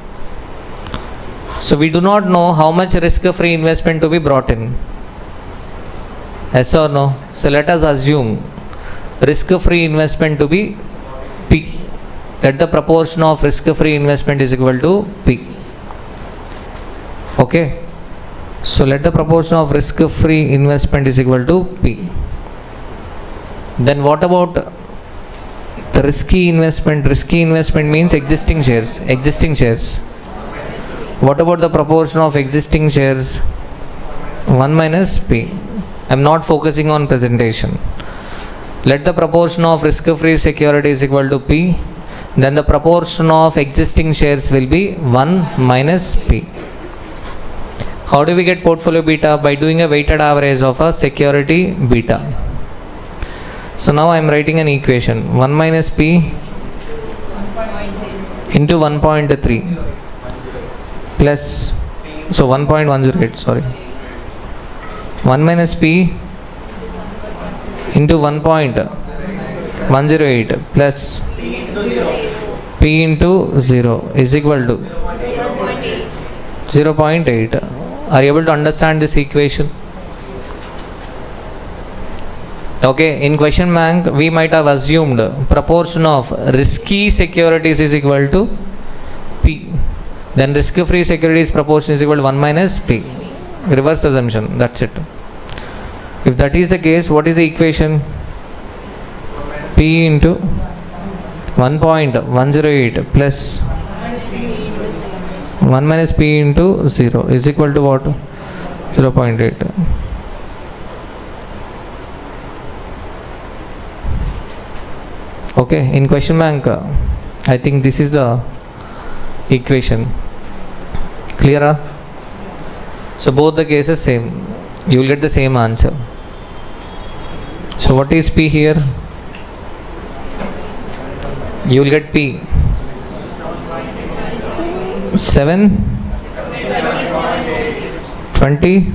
So we do not know how much risk-free investment to be brought in. Yes or no? So let us assume risk-free investment to be P. Let the proportion of risk-free investment is equal to P. Okay. So let the proportion of risk-free investment is equal to P. Then what about the risky investment? Risky investment means existing shares. Existing shares. What about the proportion of existing shares? 1 minus P. I am not focusing on presentation. Let the proportion of risk-free security is equal to P. Then the proportion of existing shares will be 1 minus P. How do we get portfolio beta? By doing a weighted average of a security beta. So now I am writing an equation. 1 minus P into 1.3 plus, so 1.108, sorry. 1 minus P into 1.108 plus P into 0 is equal to 0.8. Are you able to understand this equation? Okay, in question bank we might have assumed proportion of risky securities is equal to P. Then risk-free securities proportion is equal to 1 minus P. Reverse assumption, that's it. If that is the case, what is the equation? P into 1.108 plus 1 minus P into 0 is equal to what? 0.8. Okay, in question bank, I think this is the equation. Clear? So both the cases same. You will get the same answer. So what is P here? You will get P 7 20.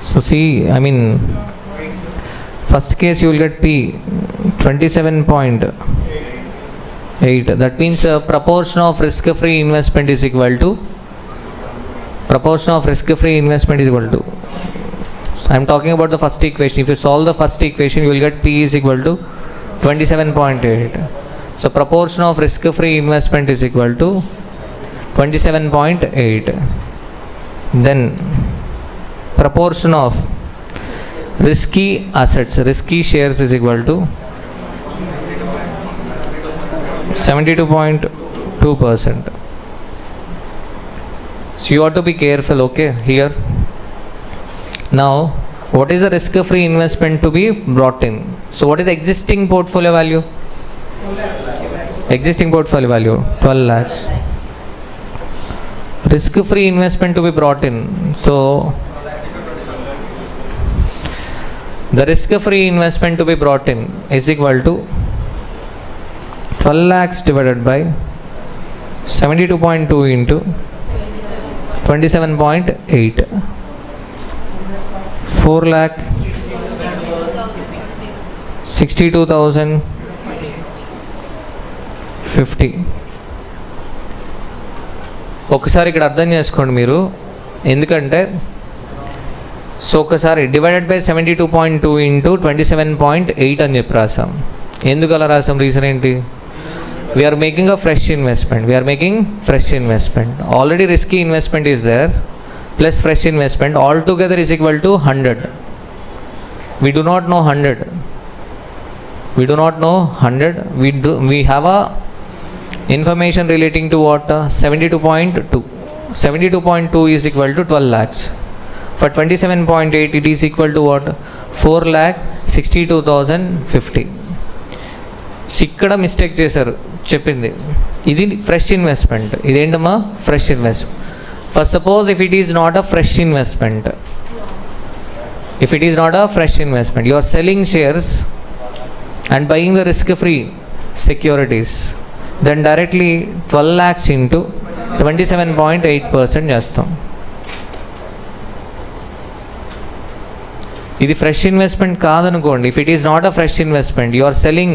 So see, I mean, first case you will get P 27.8. That means proportion of risk-free investment is equal to I am talking about the first equation. If you solve the first equation, you will get P is equal to 27.8. So proportion of risk-free investment is equal to 27.8. Then proportion of risky assets, risky shares is equal to 72.2%. So you have to be careful, okay, here. Now, what is the risk-free investment to be brought in? So what is the existing portfolio value? Existing portfolio value, 12 lakhs. Risk-free investment to be brought in. So the risk-free investment to be brought in is equal to 12 lakhs divided by 72.2 into 27.8. 4 lakh 62,050. ఒకసారి ఇక్కడ అర్థం చేసుకోండి మీరు, ఎందుకంటే so ఒకసారి divided by 72.2 into 27.8 అని చెప్పి రాసాం. ఎందుకు అలా రాసాం? రీజన్ ఏంటి? We are making a fresh investment. Already risky investment is there plus fresh investment altogether is equal to 100. We do not know 100. We have a information relating to what? 72.2. 72.2 is equal to 12 lakhs. For 27.8 it is equal to what? 4 lakh 62,050. ఇక్కడ mistake చేశారు చెప్పింది. ఇది fresh investment. ఇదేంటమ్మా? Fresh investment. First, suppose if it is not a fresh investment, you are selling shares and buying the risk-free securities, then directly 12 lakhs into 27.8% చేస్తాం. ఇది fresh investment కాదనుకోండి. If it is not a fresh investment, you are selling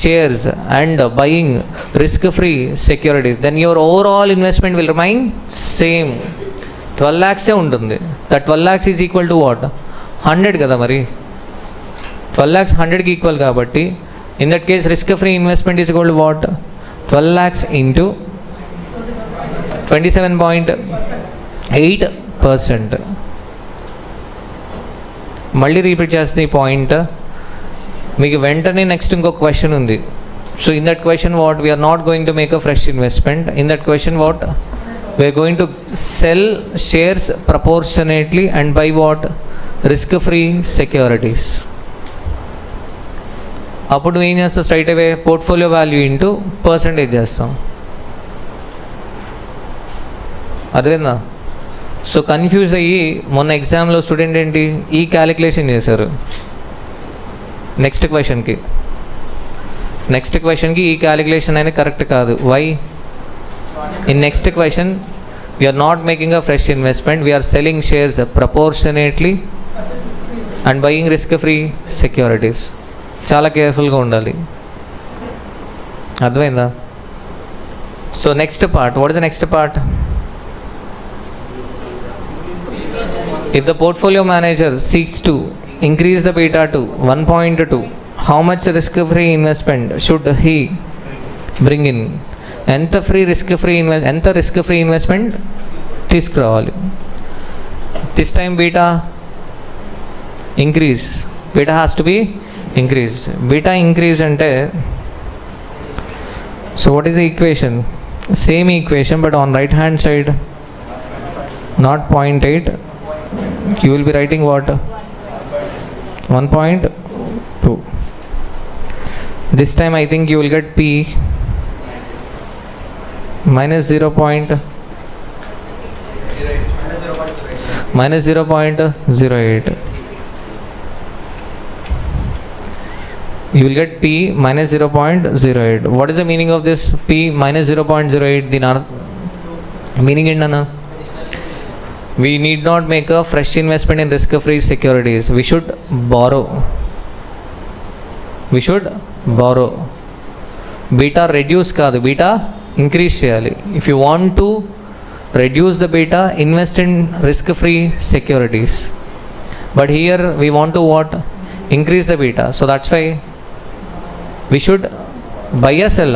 shares and buying risk-free securities, then your overall investment will remain same. 12 lakhs ఉంటుంది. That 12 lakhs is equal to what? 100 కదా మరి. 12 lakhs 100కి equal కాబట్టి in that case risk-free investment is equal to what? 12 lakhs into 27.8%. మళ్ళీ repeat చేస్తుంది ఈ point. మీకు వెంటనే next ఇంకొక క్వశ్చన్ ఉంది. So in that question what? We are not going to make a fresh investment. In that question what? We are going to sell shares proportionately and buy what? Risk free securities. అప్పుడు ఏం చేస్తాం? Straight away portfolio value into percentage చేస్తాం. అదేనా? So confuse అయ్యి మొన్న ఎగ్జామ్లో student ఏంటి ఈ క్యాలిక్యులేషన్ చేశారు. నెక్స్ట్ క్వశ్చన్కి ఈ క్యాలిక్యులేషన్ అనేది కరెక్ట్ కాదు. Why? In next question we are not making a fresh investment, we are selling shares proportionately and buying risk free securities. చాలా కేర్ఫుల్గా ఉండాలి. అర్థమైందా? So next part, what is the next part? If the portfolio manager seeks to increase the beta to 1.2, how much risk-free investment should he bring in? ఎంత risk-free investment తీసుకురావాలి? This time beta increase. Beta has to be increased. Beta increase అంటే, so what is the equation? Same equation but on right hand side, not 0.8. You will be writing what? 1.2. This time I think you will get P minus 0.08. You will get P minus 0.08. What is the meaning of this P minus 0.08? The meaning ఏంటన్నా? We need not make a fresh investment in risk-free securities. We should borrow. Beta reduce కాదు, beta increase చేయాలి. If you want to reduce the beta, invest in risk-free securities. But here we want to what? Increase the beta. So that's why we should buy or sell.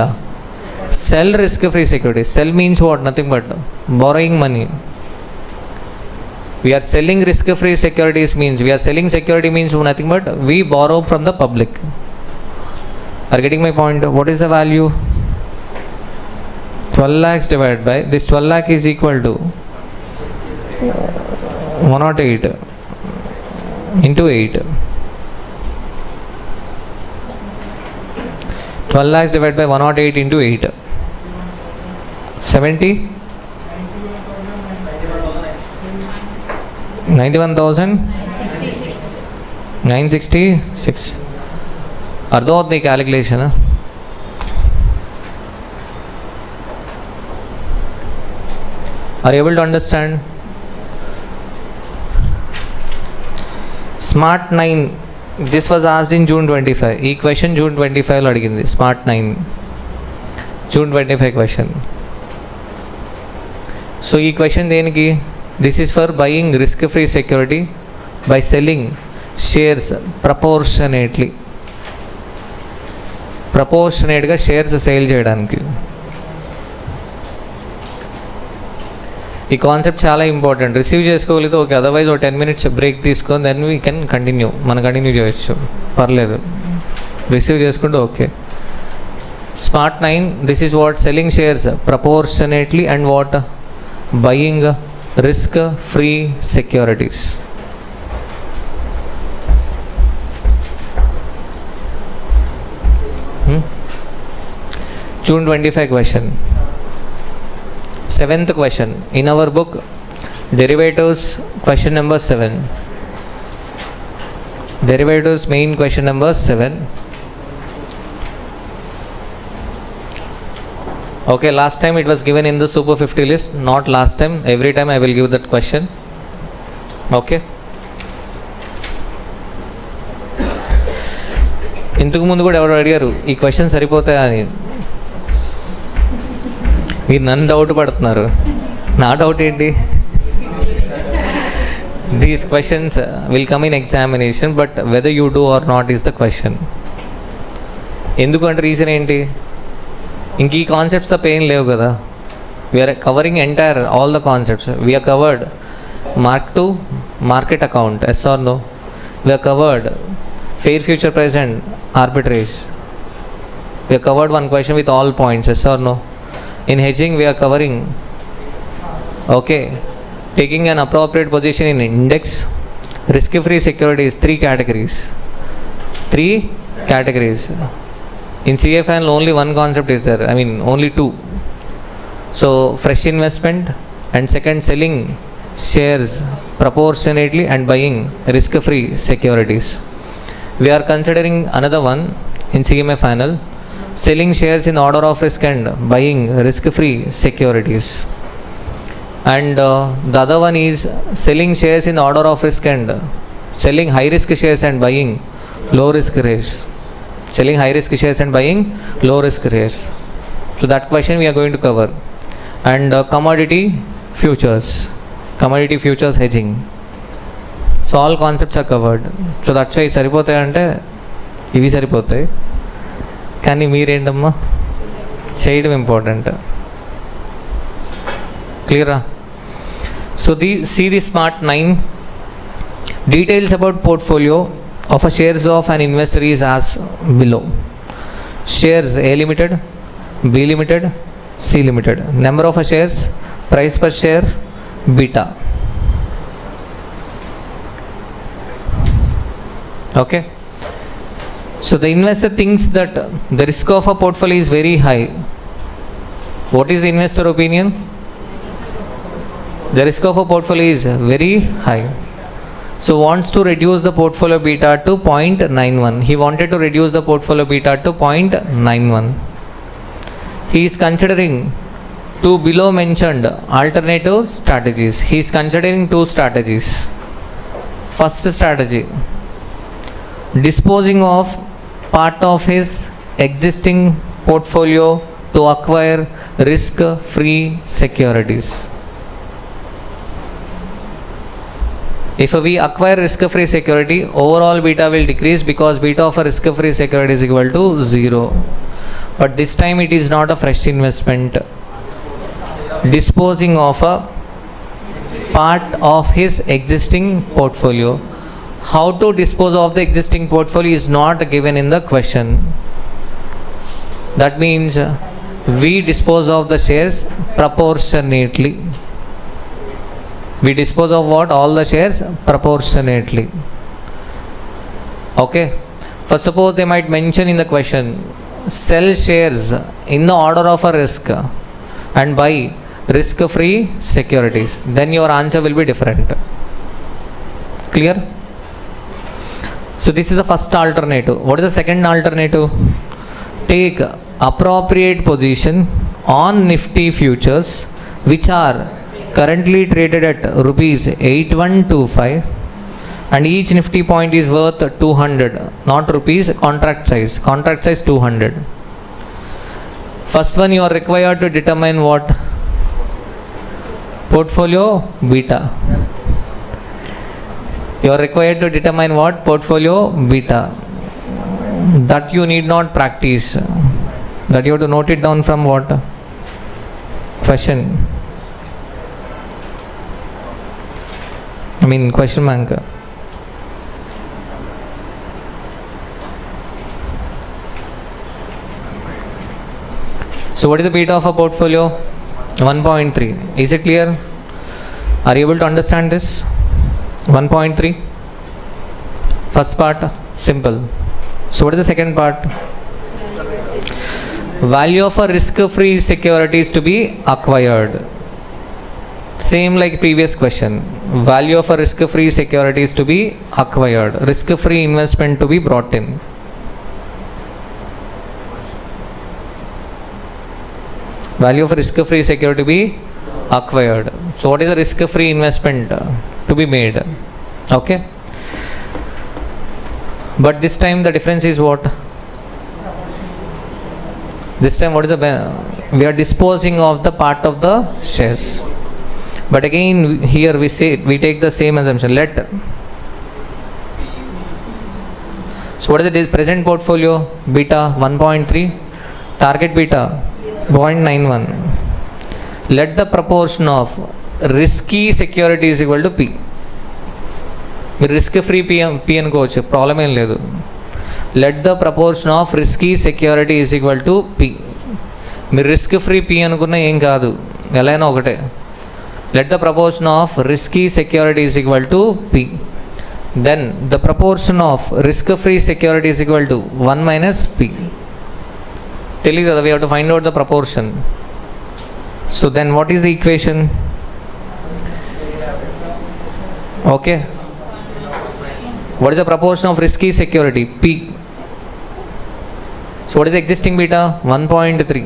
Sell risk-free securities. Sell means what? Nothing but borrowing money. We are selling risk-free securities means we are selling security means nothing but we borrow from the public. Are getting my point? What is the value? 12 lakhs divided by this 12 lakh is equal to 108 into 8. 12 lakhs divided by 108 into 8. 70? 91,966. అర్థం అవుతుంది ఈ calculation? Are able to understand? Smart 9, this was asked in June 25. ఈ question June 25లో అడిగింది. Smart 9 June 25 question. So ఈ question దేనికి? This is for buying risk-free security by selling shares proportionately shares sale చేయడానికి. ఈ కాన్సెప్ట్ చాలా important. Receive చేసుకోగలిగితే okay, otherwise ఒక 10 minutes బ్రేక్ తీసుకొని దెన్ వీ కెన్ కంటిన్యూ చేయొచ్చు, పర్లేదు. రిసీవ్ చేసుకుంటే okay. Smart 9, this is what? Selling shares proportionately and what? Buying risk-free securities. June 25 question. 7th question in our book, derivatives, question number 7. Derivatives main question number 7. Okay, last time it was given in the super 50 list, not last time. Every time I will give that question. Okay. ఇంతకు ముందు కూడా ఎవరు అడిగారు ఈ question సరిపోతాయా అని. మీరు నన్ను డౌట్ పడుతున్నారు. నా డౌట్ ఏంటి? These questions will come in examination, but whether you do or not is the question. ఎందుకంటే రీజన్ ఏంటి? ఇంక ఈ కాన్సెప్ట్స్ తప్ప ఏం లేవు కదా. We are covering entire all the concepts. We are covered market account, yes or no? We are covered fair future present, arbitrage. We are covered one question with all points, yes or no? In hedging we are covering, okay, taking an appropriate position in index, risk-free securities, 3 categories. In CFN only one concept is there, I mean only 2. So fresh investment and second selling shares proportionately and buying risk-free securities. We are considering another one in CMA final, selling shares in order of risk and buying risk-free securities. And the other one is selling shares in order of risk and Selling high risk shares and buying low risk shares. Selling high risk shares and buying low risk shares. So that question we are going to cover. And commodity futures. Commodity futures hedging. So all concepts are covered. So that's why సరిపోతాయి అంటే ఇవి సరిపోతాయి, కానీ మీరేంటమ్మా చేయడం important. క్లియరా? So see the smart 9. Details about portfolio of a shares of an investor is as below. Shares A limited, B limited, C limited. Number of shares, price per share, beta. Okay. So the investor thinks that the risk of a portfolio is very high. What is the investor opinion? The risk of a portfolio is very high. So wants to reduce the portfolio beta to 0.91. He wanted to reduce the portfolio beta to 0.91. He is considering two below mentioned alternative strategies. He is considering two strategies. First strategy, disposing of part of his existing portfolio to acquire risk-free securities. If we acquire risk-free security, overall beta will decrease because beta of a risk-free security is equal to 0. But this time it is not a fresh investment. Disposing of a part of his existing portfolio. How to dispose of the existing portfolio is not given in the question. That means we dispose of the shares proportionately. We dispose of what? All the shares proportionately. Okay. For suppose they might mention in the question, sell shares in the order of a risk and buy risk-free securities. Then your answer will be different. Clear? So this is the first alternative. What is the second alternative? Take appropriate position on Nifty futures which are currently traded at rupees 8125 and each Nifty point is worth 200, not rupees, contract size 200. First one, you are required to determine what? Portfolio beta. You are required to determine what? Portfolio beta. That you need not practice. That you have to note it down from what? Question. Question bank. So what is the beta of a portfolio? 1.3. Is it clear? Are you able to understand this? 1.3. First part, simple. So what is the second part? Value of a risk-free securities to be acquired. Same like previous question. Value of a risk-free securities to be acquired. Risk-free investment to be brought in. Value of a risk-free security to be acquired. So what is the risk-free investment to be made? Okay. But this time the difference is what? This time what is the we are disposing of the part of the shares. But again here we say we take the same assumption. So what is the present portfolio? Beta 1.3, target beta 0.91. Let the proportion of risky security is equal to P. Risk-free P అనుకోవచ్చు, problem ఏం లేదు. Let the proportion of risky security is equal to P. మీరు risk-free P అనుకున్నా ఏం కాదు, ఎలా అయినా ఒకటే. Let the proportion of risky security is equal to P. Then the proportion of risk-free security is equal to 1 minus P. తెలియదు కదా, we have to find out the proportion. So then what is the equation? Okay. What is the proportion of risky security? P. So what is the existing beta? 1.3.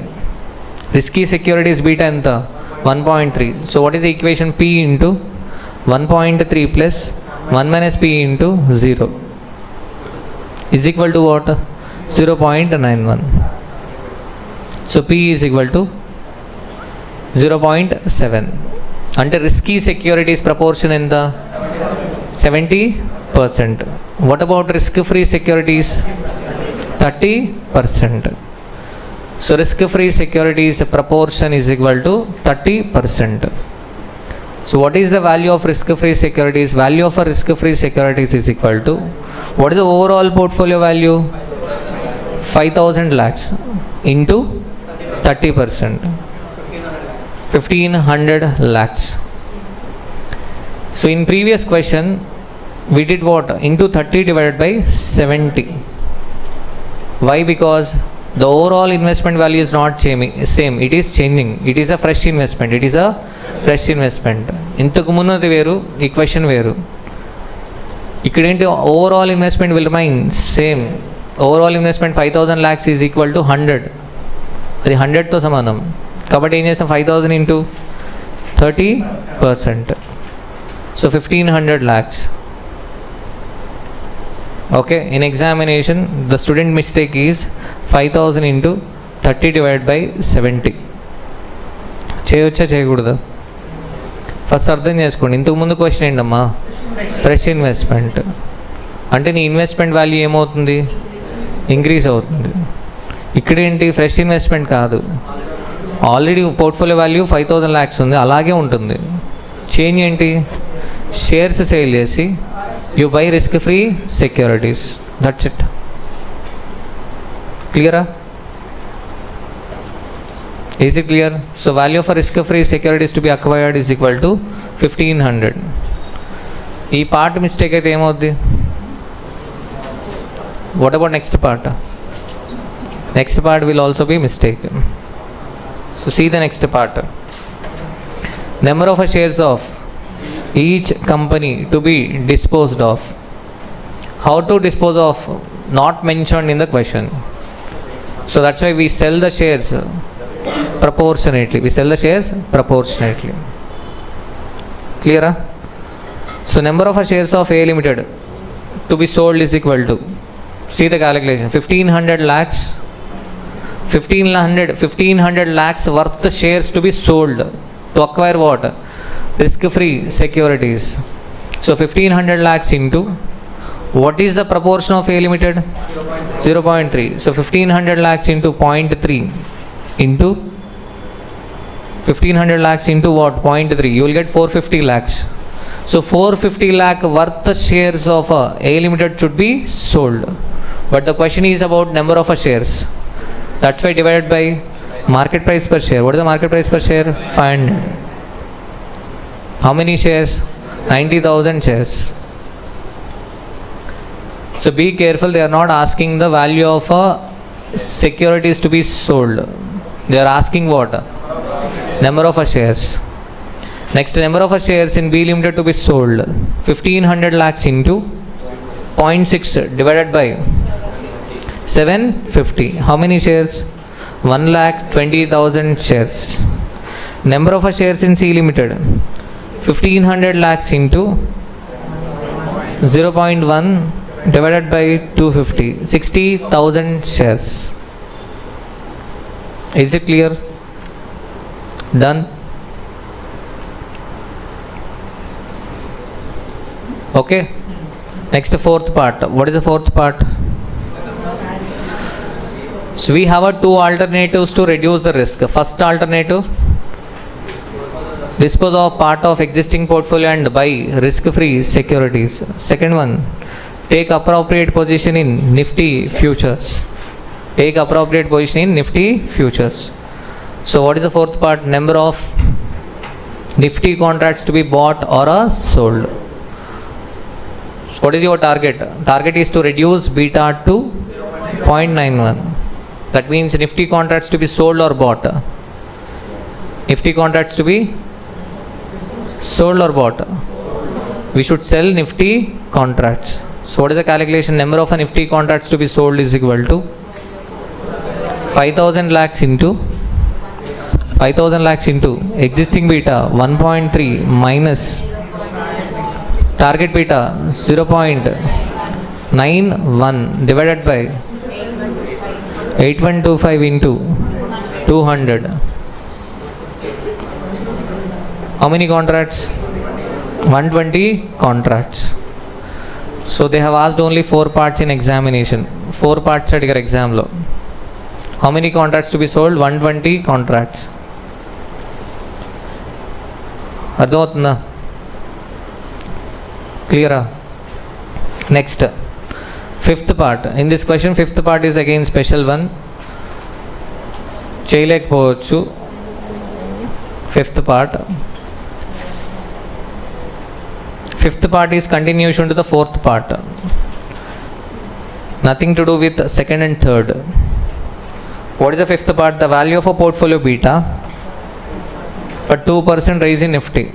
Risky securities beta enta 1.3. So what is the equation? P into 1.3 plus 1 minus P into 0 is equal to what? 0.91. So P is equal to 0.7. అంటే risky securities proportion in the 70%. What about risk-free securities? 30%. So risk-free securities proportion is equal to 30%. So what is the value of risk-free securities? Value of a risk-free securities is equal to, what is the overall portfolio value? 5,000 lakhs into 30%. 1,500 lakhs. So in previous question, we did what? Into 30 divided by 70. Why? Because the overall investment value is not same. It is changing. It is a fresh investment. It is a fresh investment. ఇంతకు ముందుది వేరు, ఈ question వేరు. ఇక్కడేంటి, overall investment will remain same. Overall investment 5,000 lakhs is equal to 100. అది 100తో సమానం. కాబట్టి ఏం చేస్తాం, 5,000 into 30%. So 1,500 lakhs. Okay, in examination the student mistake is 5,000 into 30 divided by 70. చేయవచ్చా చేయకూడదా? ఫస్ట్ అర్థం చేసుకోండి. ఇంతకుముందు క్వశ్చన్ ఏంటమ్మా, ఫ్రెష్ ఇన్వెస్ట్మెంట్ అంటే నీ ఇన్వెస్ట్మెంట్ వాల్యూ ఏమవుతుంది, ఇంక్రీజ్ అవుతుంది. ఇక్కడేంటి, ఫ్రెష్ ఇన్వెస్ట్మెంట్ కాదు, ఆల్రెడీ పోర్ట్ఫోలియో వాల్యూ 5,000 lakhs ఉంది, అలాగే ఉంటుంది. చేంజ్ ఏంటి, షేర్స్ సేల్ చేసి you buy risk free securities. That's it. Clear? Is it clear? So value of a risk free securities to be acquired is equal to 1,500. ఈ part mistake అయితే ఏమవుద్ది? What about next part? Next part will also be mistake. So see the next part. Number of shares of each company to be disposed of. How to dispose of? Not mentioned in the question. So that's why we sell the shares proportionately. We sell the shares proportionately. Clear? So number of shares of A Limited to be sold is equal to, see the calculation, 1,500 lakhs. 1,500 lakhs worth shares to be sold to acquire what? Risk-free securities. So 1,500 lakhs into, what is the proportion of A Limited? 0.3. So 1,500 lakhs into 0.3 into 1,500 lakhs into what? 0.3. You will get 450 lakhs. So 450 lakh worth shares of A Limited should be sold. But the question is about number of shares. That's why divided by market price per share. What is the market price per share? 500. How many shares? 90,000 shares. So be careful, they are not asking the value of securities to be sold. They are asking what? Number of shares. Next, number of shares in B Limited to be sold. 1,500 lakhs into 0.6 divided by 750. How many shares? 1,20,000 shares. Number of shares in C Limited. 1,500 lakhs into 0.1 divided by 250. 60,000 shares. Is it clear? Done? Okay. Next, fourth part. What is the fourth part? So we have two alternatives to reduce the risk. First alternative, dispose of part of existing portfolio and buy risk-free securities. Second one, take appropriate position in Nifty futures. Take appropriate position in Nifty futures. So what is the fourth part? Number of Nifty contracts to be bought or sold. So what is your target? Target is to reduce beta to 0.91. That means Nifty contracts to be sold or bought. Nifty contracts to be sold or bought. We should sell Nifty contracts. So what is the calculation? Number of Nifty contracts to be sold is equal to 5,000 lakhs into 5,000 lakhs into existing beta 1.3 minus Target beta 0.91 divided by 8125 into 200. How many contracts? 120 contracts. So they have asked only 4 parts in examination. 4 parts adigar exam lo. How many contracts to be sold? 120 contracts. అర్థమవుతుందా? క్లియరా? Next fifth part. In this question fifth part is again special one. చేయలేకపోవచ్చు fifth part. Fifth part is continuation to the fourth part. Nothing to do with second and third. What is the fifth part? The value of a portfolio beta for 2% raise in Nifty.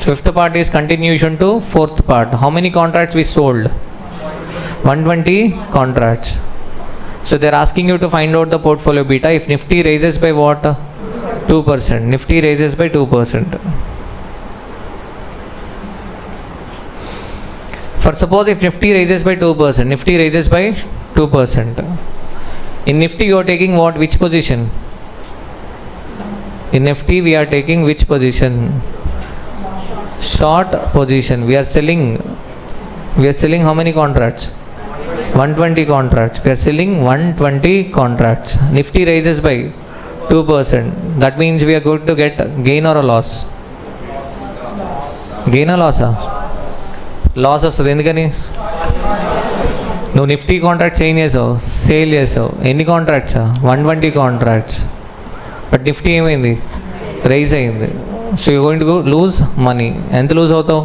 Fifth part is continuation to fourth part. How many contracts we sold? 120 contracts. So they are asking you to find out the portfolio beta if Nifty raises by what? 2%. Nifty raises by 2%. For suppose if Nifty raises by 2%, Nifty raises by 2%. In Nifty you are taking what? Which position? In Nifty we are taking which position? Short position. We are selling how many contracts? 120 contracts. We are selling 120 contracts. Nifty raises by 2%. That means we are going to get gain or a loss? Gain or loss? Loss వస్తుంది. ఎందుకని? నువ్వు Nifty contracts ఏం చేసావు? Sale చేసావు. ఎన్ని contracts? 120 contracts. But Nifty ఏమైంది? Rise అయింది. So you going to lose money. ఎంత లూజ్ అవుతావు?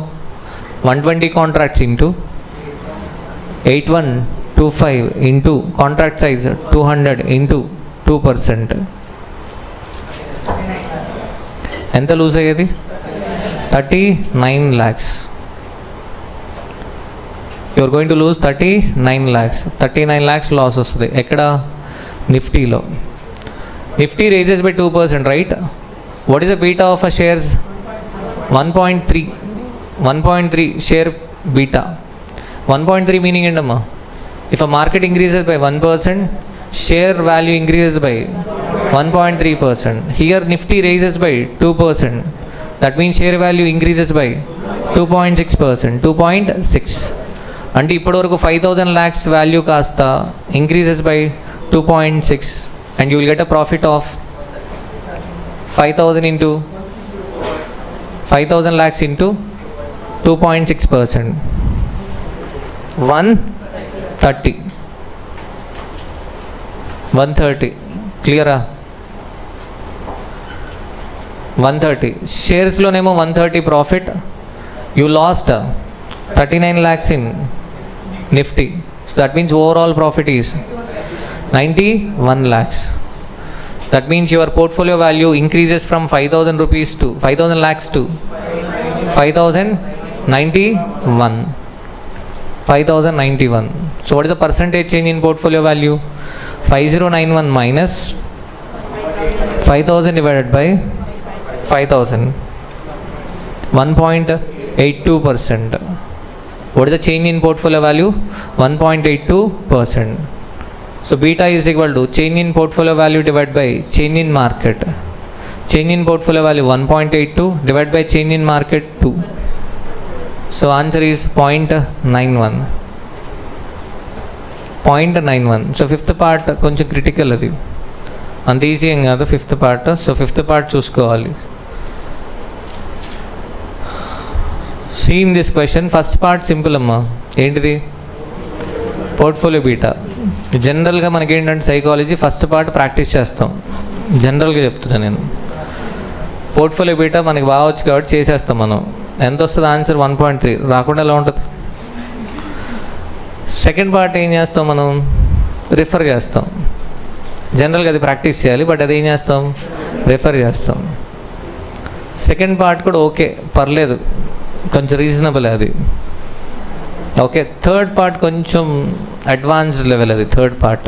120 contracts into 8125 into contract size 200 into 2%. ఎంత లూజ్ అయ్యేది? 39 lakhs. You are going to lose 39 lakhs. 39 lakhs loss వస్తుంది. ఎక్కడ? నిఫ్టీలో. Nifty rises by 2%, right? What is the beta of a shares? 1.3. 1.3 share beta. 1.3 meaning ఏంటమ్మా? If a market increases by 1%, share value increases by 1.3%. Here Nifty rises by 2%. That means share value increases by 2.6%. 2.6 అంటే ఇప్పటివరకు 5,000 lakhs value కాస్త increases by 2.6 and you will get a profit of 5,000 into 5,000 lakhs into 2.6%. 130. 130 క్లియరా? 130 షేర్స్లోనేమో 130 profit. You last 39 lakhs in Nifty. So that means overall profit is 91 lakhs. That means your portfolio value increases from 5,000 rupees to 5,000 lakhs to 5,091. 5,091. So what is the percentage change in portfolio value? 5091 minus 5,000 divided by 5,000. 1.82%. What is the change in portfolio value? 1.82%. So beta is equal to change in portfolio value divided by change in market. Change in portfolio value 1.82 divided by change in market 2. So answer is 0.91. 0.91. So fifth part కొంచెం critical అది. అంత easy ఏం కాదు fifth part. So fifth part చూసుకోవాలి. See in this question, first part simple అమ్మా. ఏంటిది? Portfolio beta. జనరల్గా మనకి ఏంటంటే సైకాలజీ ఫస్ట్ పార్ట్ ప్రాక్టీస్ చేస్తాం. జనరల్గా చెప్తున్నా నేను. పోర్ట్ఫోలియో బీటా మనకి బాగా వచ్చు కాబట్టి చేసేస్తాం మనం. ఎంత వస్తుంది ఆన్సర్? 1.3. రాకుండా ఎలా ఉంటుంది? సెకండ్ పార్ట్ ఏం చేస్తాం మనం? రిఫర్ చేస్తాం. జనరల్గా అది ప్రాక్టీస్ చేయాలి, బట్ అది ఏం చేస్తాం? రిఫర్ చేస్తాం. సెకండ్ పార్ట్ కూడా ఓకే, పర్లేదు, కొంచెం రీజనబుల్ అది. ఓకే. థర్డ్ పార్ట్ కొంచెం అడ్వాన్స్డ్ లెవెల్ అది. Third part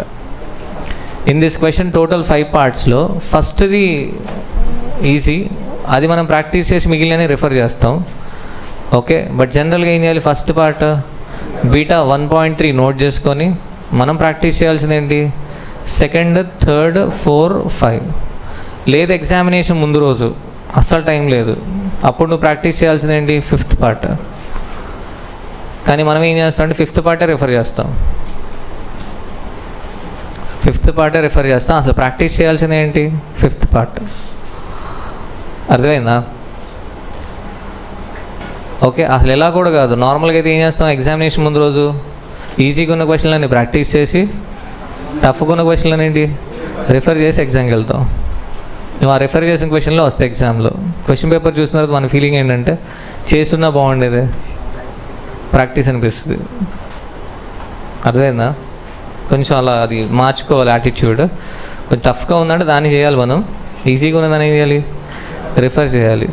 in this question total 5 partsలో ఫస్ట్ది ఈజీ, అది మనం ప్రాక్టీస్ చేసి మిగిలినవి రిఫర్ చేస్తాం. ఓకే, బట్ జనరల్గా ఏం చేయాలి, ఫస్ట్ పార్ట్ బీటా 1.3 నోట్ చేసుకొని మనం ప్రాక్టీస్ చేయాల్సింది ఏంటి, సెకండ్, థర్డ్, 4, 5. లేదు ఎగ్జామినేషన్ ముందు రోజు అస్సలు టైం లేదు, అప్పుడు నువ్వు ప్రాక్టీస్ చేయాల్సింది ఏంటి, ఫిఫ్త్ పార్ట్. కానీ మనం ఏం చేస్తాం అంటే ఫిఫ్త్ పార్టే రిఫర్ చేస్తాం, అసలు ప్రాక్టీస్ చేయాల్సింది ఏంటి, ఫిఫ్త్ పార్ట్. అర్థమైందా? ఓకే, అసలు ఎలా కూడా కాదు, నార్మల్గా అయితే ఏం చేస్తాం, ఎగ్జామినేషన్ ముందు రోజు ఈజీగా ఉన్న క్వశ్చన్లన్నీ ప్రాక్టీస్ చేసి టఫ్గా ఉన్న క్వశ్చన్లు ఏంటి రిఫర్ చేసి ఎగ్జామ్కి వెళ్తాం. నువ్వు ఆ రిఫర్ చేసిన క్వశ్చన్లో వస్తాయి ఎగ్జామ్లో. క్వశ్చన్ పేపర్ చూసిన తర్వాత మన ఫీలింగ్ ఏంటంటే చేస్తున్నా బాగుండేది, ప్రాక్టీస్ అనిపిస్తుంది. అర్థమైందా? కొంచెం అలా అది మార్చుకోవాలి యాటిట్యూడ్. కొంచెం టఫ్గా ఉందంటే దాన్ని చేయాలి మనం, ఈజీగా ఉన్నదాన్ని ఏం చేయాలి, రిఫర్ చేయాలి.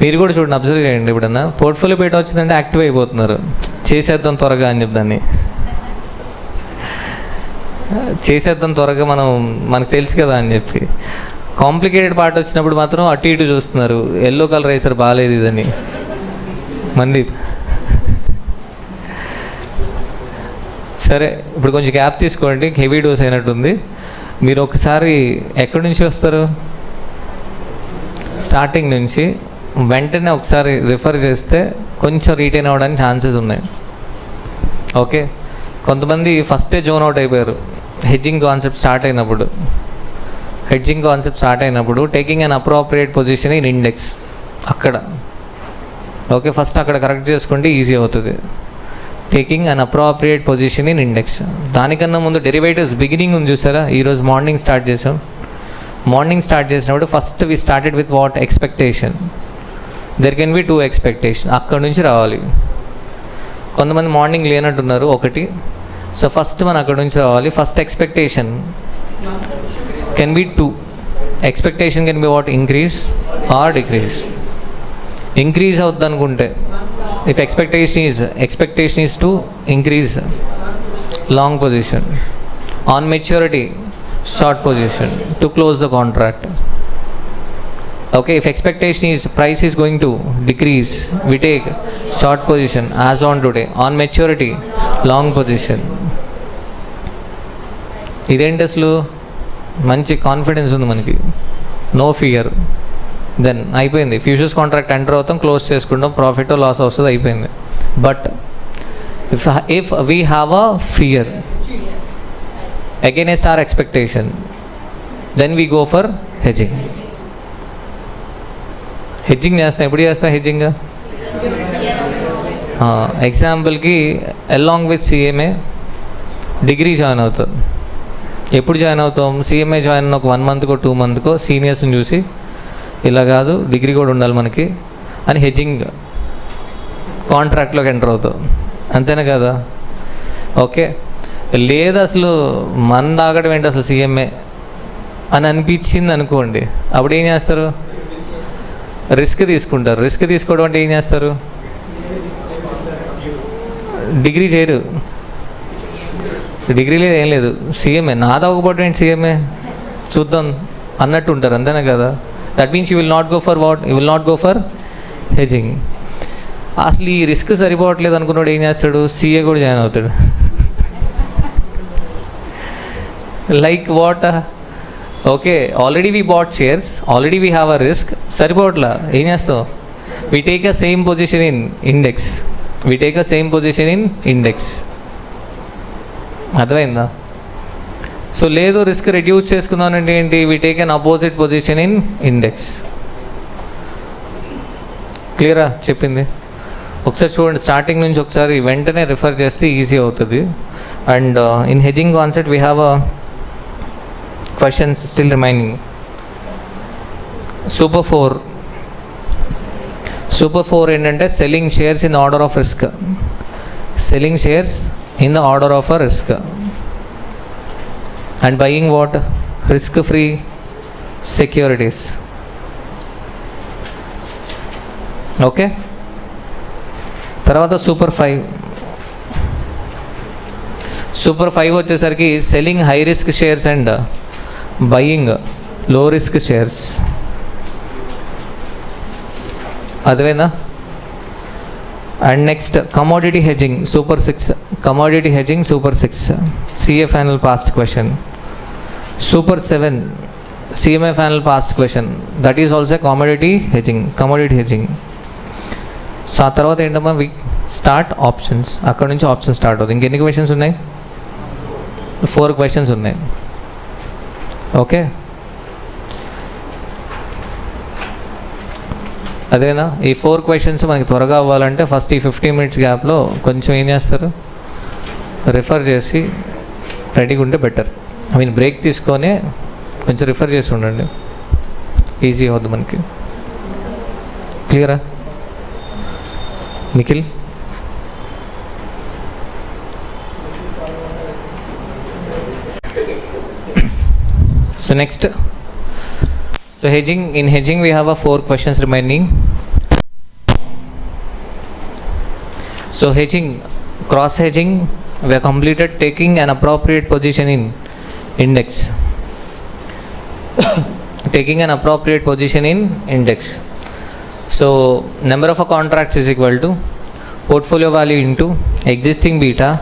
మీరు కూడా చూడండి, అబ్జర్వ్ చేయండి. ఎప్పుడన్నా పోర్ట్ఫోలియో బయట వచ్చిందంటే యాక్టివ్ అయిపోతున్నారు, చేసేద్దాం త్వరగా అని చెప్పి దాన్ని చేసేద్దాం త్వరగా, మనకు తెలుసు కదా అని చెప్పి. కాంప్లికేటెడ్ పార్ట్ వచ్చినప్పుడు మాత్రం అటు ఇటు చూస్తున్నారు, ఎల్లో కలర్ వేసారు బాగాలేదు ఇదని. మందీప్ సరే, ఇప్పుడు కొంచెం గ్యాప్ తీసుకోండి, హెవీ డోస్ అయినట్టుంది. మీరు ఒకసారి ఎక్కడి నుంచి వస్తారు, స్టార్టింగ్ నుంచి వెంటనే ఒకసారి రిఫర్ చేస్తే కొంచెం రీటైన్ అవ్వడానికి ఛాన్సెస్ ఉన్నాయి. ఓకే, కొంతమంది ఫస్టే జోన్ అవుట్ అయిపోయారు హెడ్జింగ్ కాన్సెప్ట్ స్టార్ట్ అయినప్పుడు. Taking an appropriate position in index అక్కడ. ఓకే, ఫస్ట్ అక్కడ కరెక్ట్ చేసుకుంటే ఈజీ అవుతుంది. Taking an appropriate position in index. దానికన్నా ముందు డెరివేటివ్స్ బిగినింగ్ ఉంది చూసారా, ఈరోజు మార్నింగ్ స్టార్ట్ చేసినప్పుడు first we started with what, expectation. There can be 2 expectation, అక్కడ నుంచి రావాలి. కొంతమంది మార్నింగ్ లేనట్టున్నారు ఒకటి. సో ఫస్ట్ మనం అక్కడ నుంచి రావాలి. First expectation can be 2. Expectation can be what, increase or decrease. Increase అవుతుంది అనుకుంటే, if expectation is to increase long position, on maturity short position to close the contract. Okay, if expectation is price is going to decrease, we take short position as on today, on maturity long position. ఇదేంటి అసలు, మంచి confidence ఉంది మనకి, no fear. Then అయిపోయింది, futures contract enter అవుతాం, close చేసుకుంటాం, profit loss వస్తుంది, అయిపోయింది. But if we have a fear against our expectation, then we go for hedging. చేస్తాం, ఎప్పుడు చేస్తాం హెడ్జింగ్? ఎగ్జాంపుల్కి along with CMA degree join అవుతాం. ఎప్పుడు జాయిన్ అవుతాం, CMA జాయిన్ అయిన ఒక 1 monthకో 2 monthకో సీనియర్స్ని చూసి ఇలా కాదు డిగ్రీ కూడా ఉండాలి మనకి అని హెడ్జింగ్ కాంట్రాక్ట్లోకి ఎంటర్ అవుతాం, అంతేనా కదా? ఓకే, లేదు అసలు మన తాగడం ఏంటి అసలు CMA అని అనిపించింది అనుకోండి, అప్పుడు ఏం చేస్తారు, రిస్క్ తీసుకుంటారు. రిస్క్ తీసుకోవడం అంటే ఏం చేస్తారు, డిగ్రీ చేయరు. డిగ్రీ లేదు, ఏం లేదు, CMA నాది అవ్వకపోవడం ఏంటి, CMA చూద్దాం అన్నట్టు ఉంటారు, అంతేనా కదా? That means you will not go for what, you will not go for hedging. అసలు ఈ రిస్క్ సరిపోవట్లేదు అనుకున్నాడు ఏం చేస్తాడు, CA కూడా జాయిన్ అవుతాడు. Like what, okay already we bought shares, already we have a risk, సరిపోవట్లా, ఏం చేస్తాం, we take a same position in index. అర్థమైందా? సో లేదు రిస్క్ రెడ్యూస్ చేసుకుందామంటే ఏంటి, we take an opposite position in index. క్లియరా చెప్పింది? ఒకసారి చూడండి, స్టార్టింగ్ నుంచి ఒకసారి వెంటనే రిఫర్ చేస్తే ఈజీ అవుతుంది. And in hedging concept we have a questions still remaining. Super four ఏంటంటే selling shares in order of risk. And buying what? Risk-free securities. Okay? తర్వాత సూపర్ 5 వచ్చేసరికి selling high risk shares and buying low risk shares. అదేనా? And next, commodity hedging super 6. Commodity hedging super 6. CA final past question. Super 7. CMA final past question. That is also commodity hedging. Commodity hedging. So ఆ తర్వాత ఏంటమ్మా start options. అక్కడ నుంచి options start అవుతుంది. ఇంకెన్ని questions ఉన్నాయి? 4 questions ఉన్నాయి. Okay, అదేనా? ఈ 4 క్వశ్చన్స్ మనకి త్వరగా అవ్వాలంటే ఫస్ట్ ఈ 15 మినిట్స్ గ్యాప్లో కొంచెం ఏం చేస్తారు, రిఫర్ చేసి రెడీగా ఉంటే బెటర్. ఐ మీన్ బ్రేక్ తీసుకొని కొంచెం రిఫర్ చేసి ఉండండి, ఈజీ అవుద్ది మనకి. క్లియరా Nikhil? So next, so hedging, in hedging we have 4 questions remaining. So hedging, cross hedging, we have completed taking an appropriate position in index. Taking an appropriate position in index. So number of contracts is equal to portfolio value into existing beta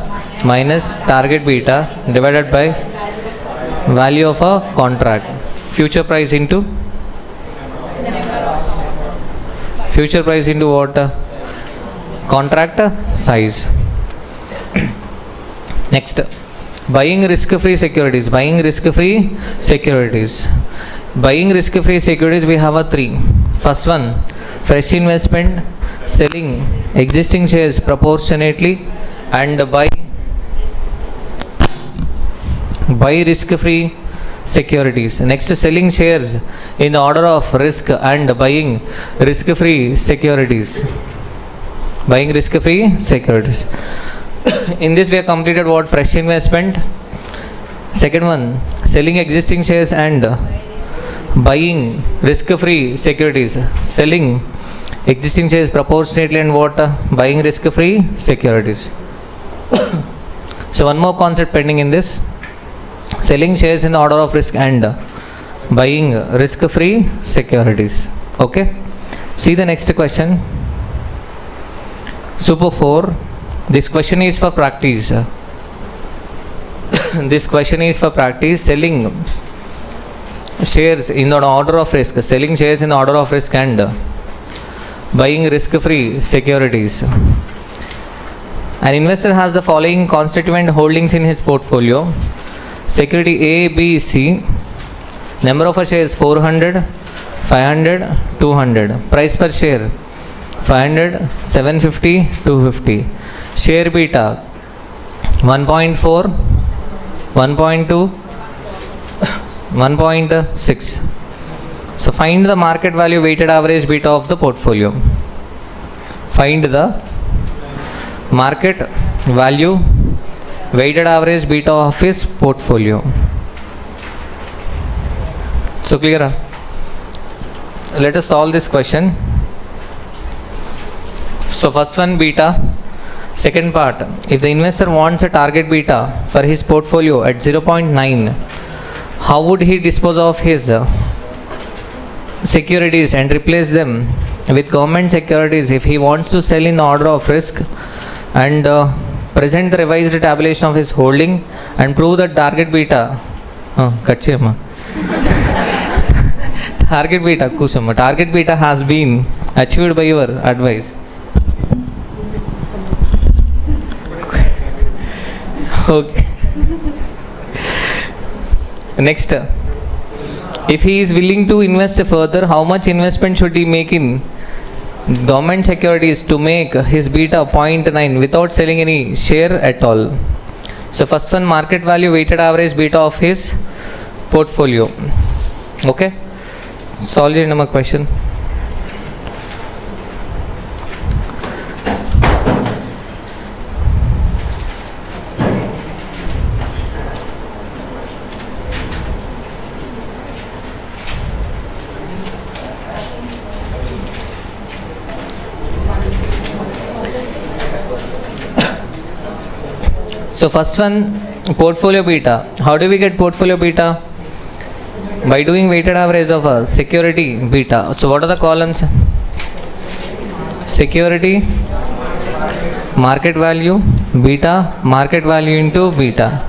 minus target beta divided by value of a contract. Future price into what? Contract size. Next, buying risk-free securities. Buying risk-free securities. Buying risk-free securities we have 3. First one, fresh investment, selling existing shares proportionately and buy risk-free securities. Next, selling shares in the order of risk and buying risk-free securities. Buying risk-free securities. In this we have completed what? Fresh investment. Second one, selling existing shares and buying risk-free securities. Selling existing shares proportionately and what? Buying risk-free securities. So one more concept pending in this. Selling shares in the order of risk and buying risk-free securities. Okay. See the next question. Super 4. This question is for practice. This question is for practice. Selling shares in the order of risk. Selling shares in the order of risk and buying risk-free securities. An investor has the following constituent holdings in his portfolio. Security A, B, C. Number of shares 400, 500, 200. Price per share 500, 750, 250. Share beta 1.4, 1.2, 1.6. So find the market value weighted average beta of the portfolio. Find the market value weighted average beta of his portfolio. So clear? Let us solve this question. So first one, beta. Second part, if the investor wants a target beta for his portfolio at 0.9, how would he dispose of his securities and replace them with government securities if he wants to sell in the order of risk and present the revised tabulation of his holding and prove that target beta target beta has been achieved by your advice. Okay. Next, if he is willing to invest further, how much investment should he make in government securities to make his beta 0.9 without selling any share at all? So first one, market value weighted average beta of his portfolio. Okay, solve your number question. So first one, portfolio beta. How do we get portfolio beta? By doing weighted average of a security beta. So what are the columns? Security market value, beta, market value into beta.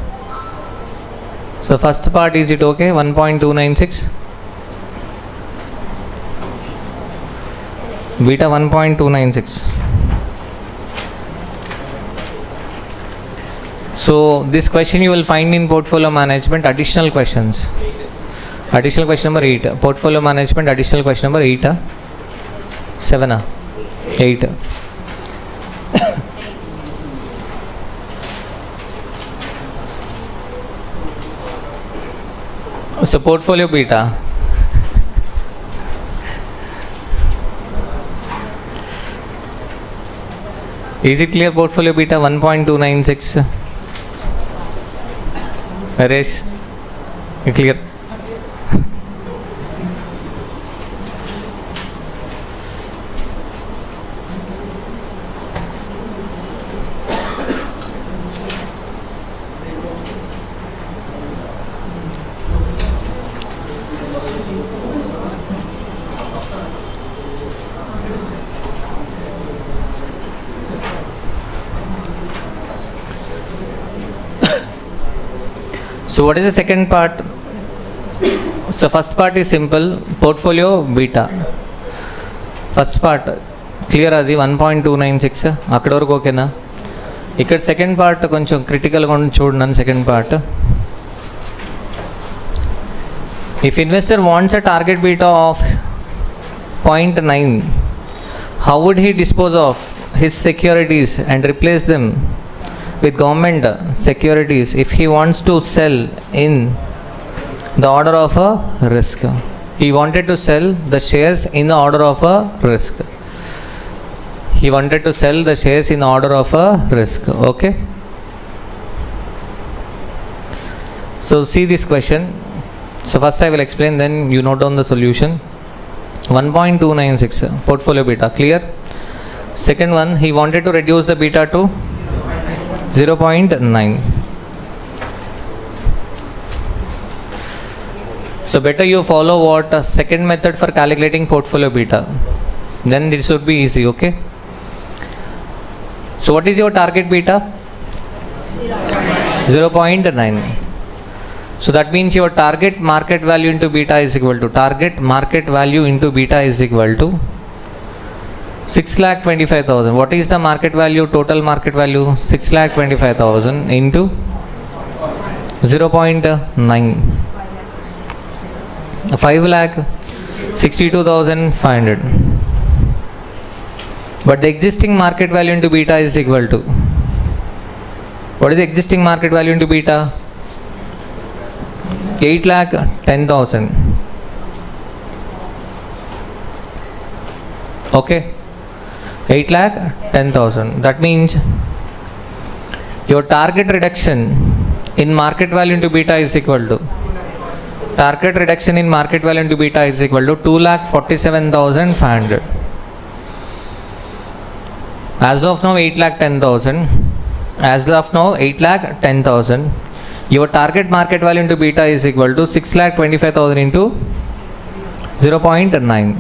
So first part, is it okay? 1.296. Beta 1.296. So this question you will find in portfolio management, additional questions. Additional question number 8. Portfolio management, additional question number 8. 7. 8. So portfolio beta. Is it clear? Portfolio beta 1.296. Naresh, you clear? So what is the second part? So first part is simple, portfolio beta. First part clear adi 1.296 అక్కడ వరకు ఓకేనా? ఇక్కడ second part కొంచెం క్రిటికల్గా చూడండి. Second part, if investor wants a target beta of 0.9, how would he dispose of his securities and replace them with government securities if he wants to sell in the order of a risk? He wanted to sell the shares in the order of a risk. He wanted to sell the shares in order of a risk. Okay. So see this question. So first I will explain, then you note down the solution. 1.296 portfolio beta, clear? Second one, he wanted to reduce the beta to 0.9. So better you follow what second method for calculating portfolio beta, then this would be easy. Okay. So what is your target beta? 0.9. So that means your target market value into beta is equal to, target market value into beta is equal to 6,25,000. What is the market value, total market value? 6,25,000 into 0.9. 5,62,500. But the existing market value into beta is equal to, what is the existing market value into beta? 8,10,000. Okay. 8,10,000. That means your target reduction in market value into beta is equal to, target reduction in market value into beta is equal to 2,47,500. As of now 8,10,000. As of now 8,10,000. Your target market value into beta is equal to 6,25,000 into 0.9.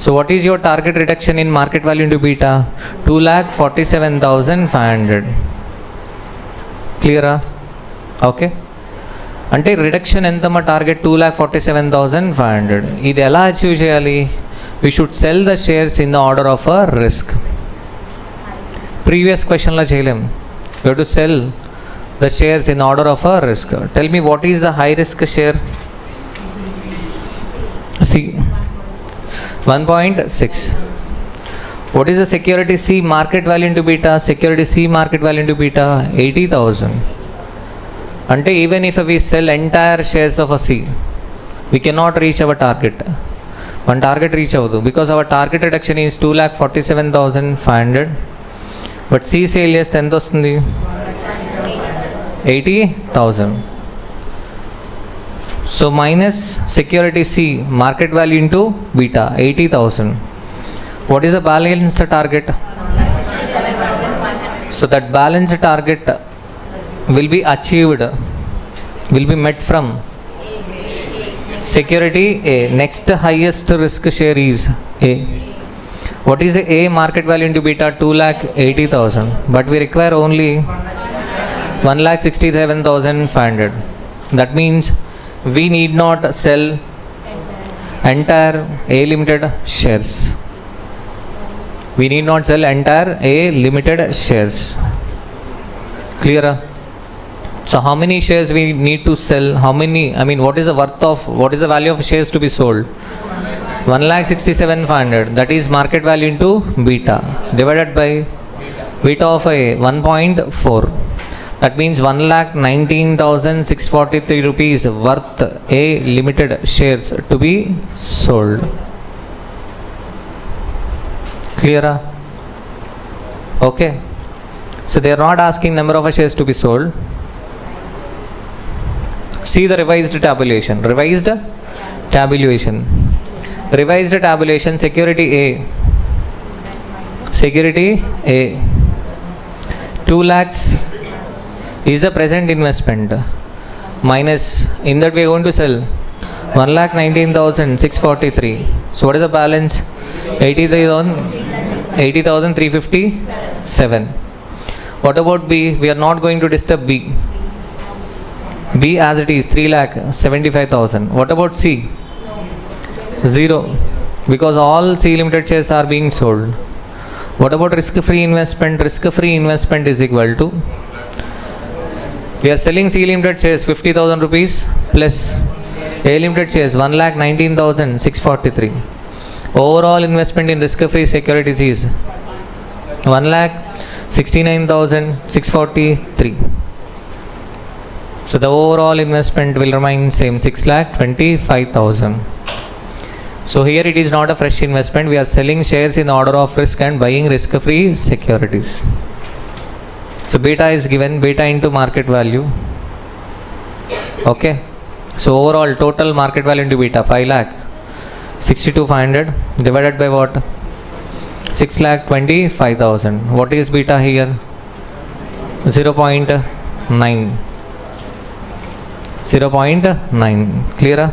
So what is your target reduction in market value into beta? 2,47,500. Clear? Okay. అంటే reduction ఎంత మా target? 2,47,500. ఇది ఎలా achieve చేయాలి? We should sell the shares in the order of a risk. Previous క్వశ్చన్లో చేయలేం. You have to sell the shares in order of a risk. Tell me, what is the high risk share? See, 1.6. What is the security C market value into beta? Security C market value into beta 80,000. Ante even if we sell entire shares of a C, we cannot reach our target. One target reach avadu because our target reduction is 2,47,500. But C sale చేస్తే ఎంత వస్తుంది? 80,000. So minus security C market value into beta 80,000. What is the balance target? So that balance target will be achieved, will be met from security A. Next highest risk share is A. What is the A market value into beta? 2,80,000. But we require only 1,67,500. That means we need not sell entire A limited shares. We need not sell entire A limited shares. Clear? So how many shares we need to sell? How many? What is the value of shares to be sold? 1,67,500. That is market value into beta divided by beta of A 1.4. That means 1,19,643 rupees worth A limited shares to be sold. Clear? Okay. So they are not asking number of shares to be sold. See the revised tabulation. Revised tabulation. Security A. Security A. 2 lakhs is the present investment. Minus, in that we are going to sell 1,19,643. So what is the balance? 80,357. What about B? We are not going to disturb B. B as it is 3,75,000. What about C? 0. Because all C limited shares are being sold. What about risk-free investment? Risk-free investment is equal to, we are selling C limited shares 50,000 rupees plus A limited shares 1,19,643. Overall investment in risk-free securities is 1,69,643. So the overall investment will remain same, 6,25,000. So here it is not a fresh investment. We are selling shares in the order of risk and buying risk-free securities. So beta is given, beta into market value. Okay. So overall total market value into beta 5,62,500 divided by what? 6,25,000. What is beta here? 0.9. 0.9. Clear?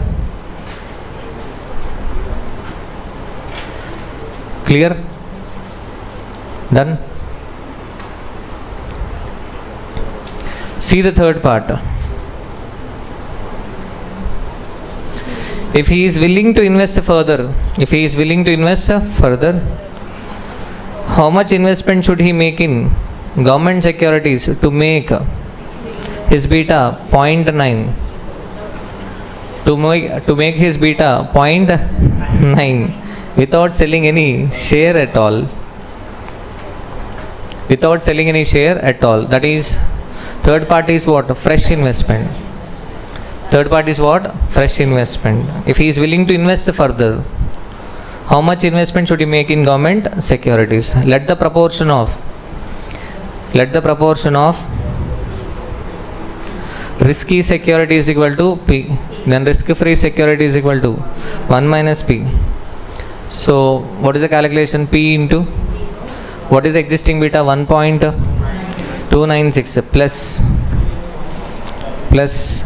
Clear? Done? See the third part. If he is willing to invest further, how much investment should he make in government securities to make his beta 0.9? To make his beta 0.9 without selling any share at all. That is, third part is what? Fresh investment. If he is willing to invest further, how much investment should he make in government securities? Let the proportion of risky security is equal to P. Then risk-free security is equal to 1 minus P. So what is the calculation? P into what is the existing beta? 1.296 plus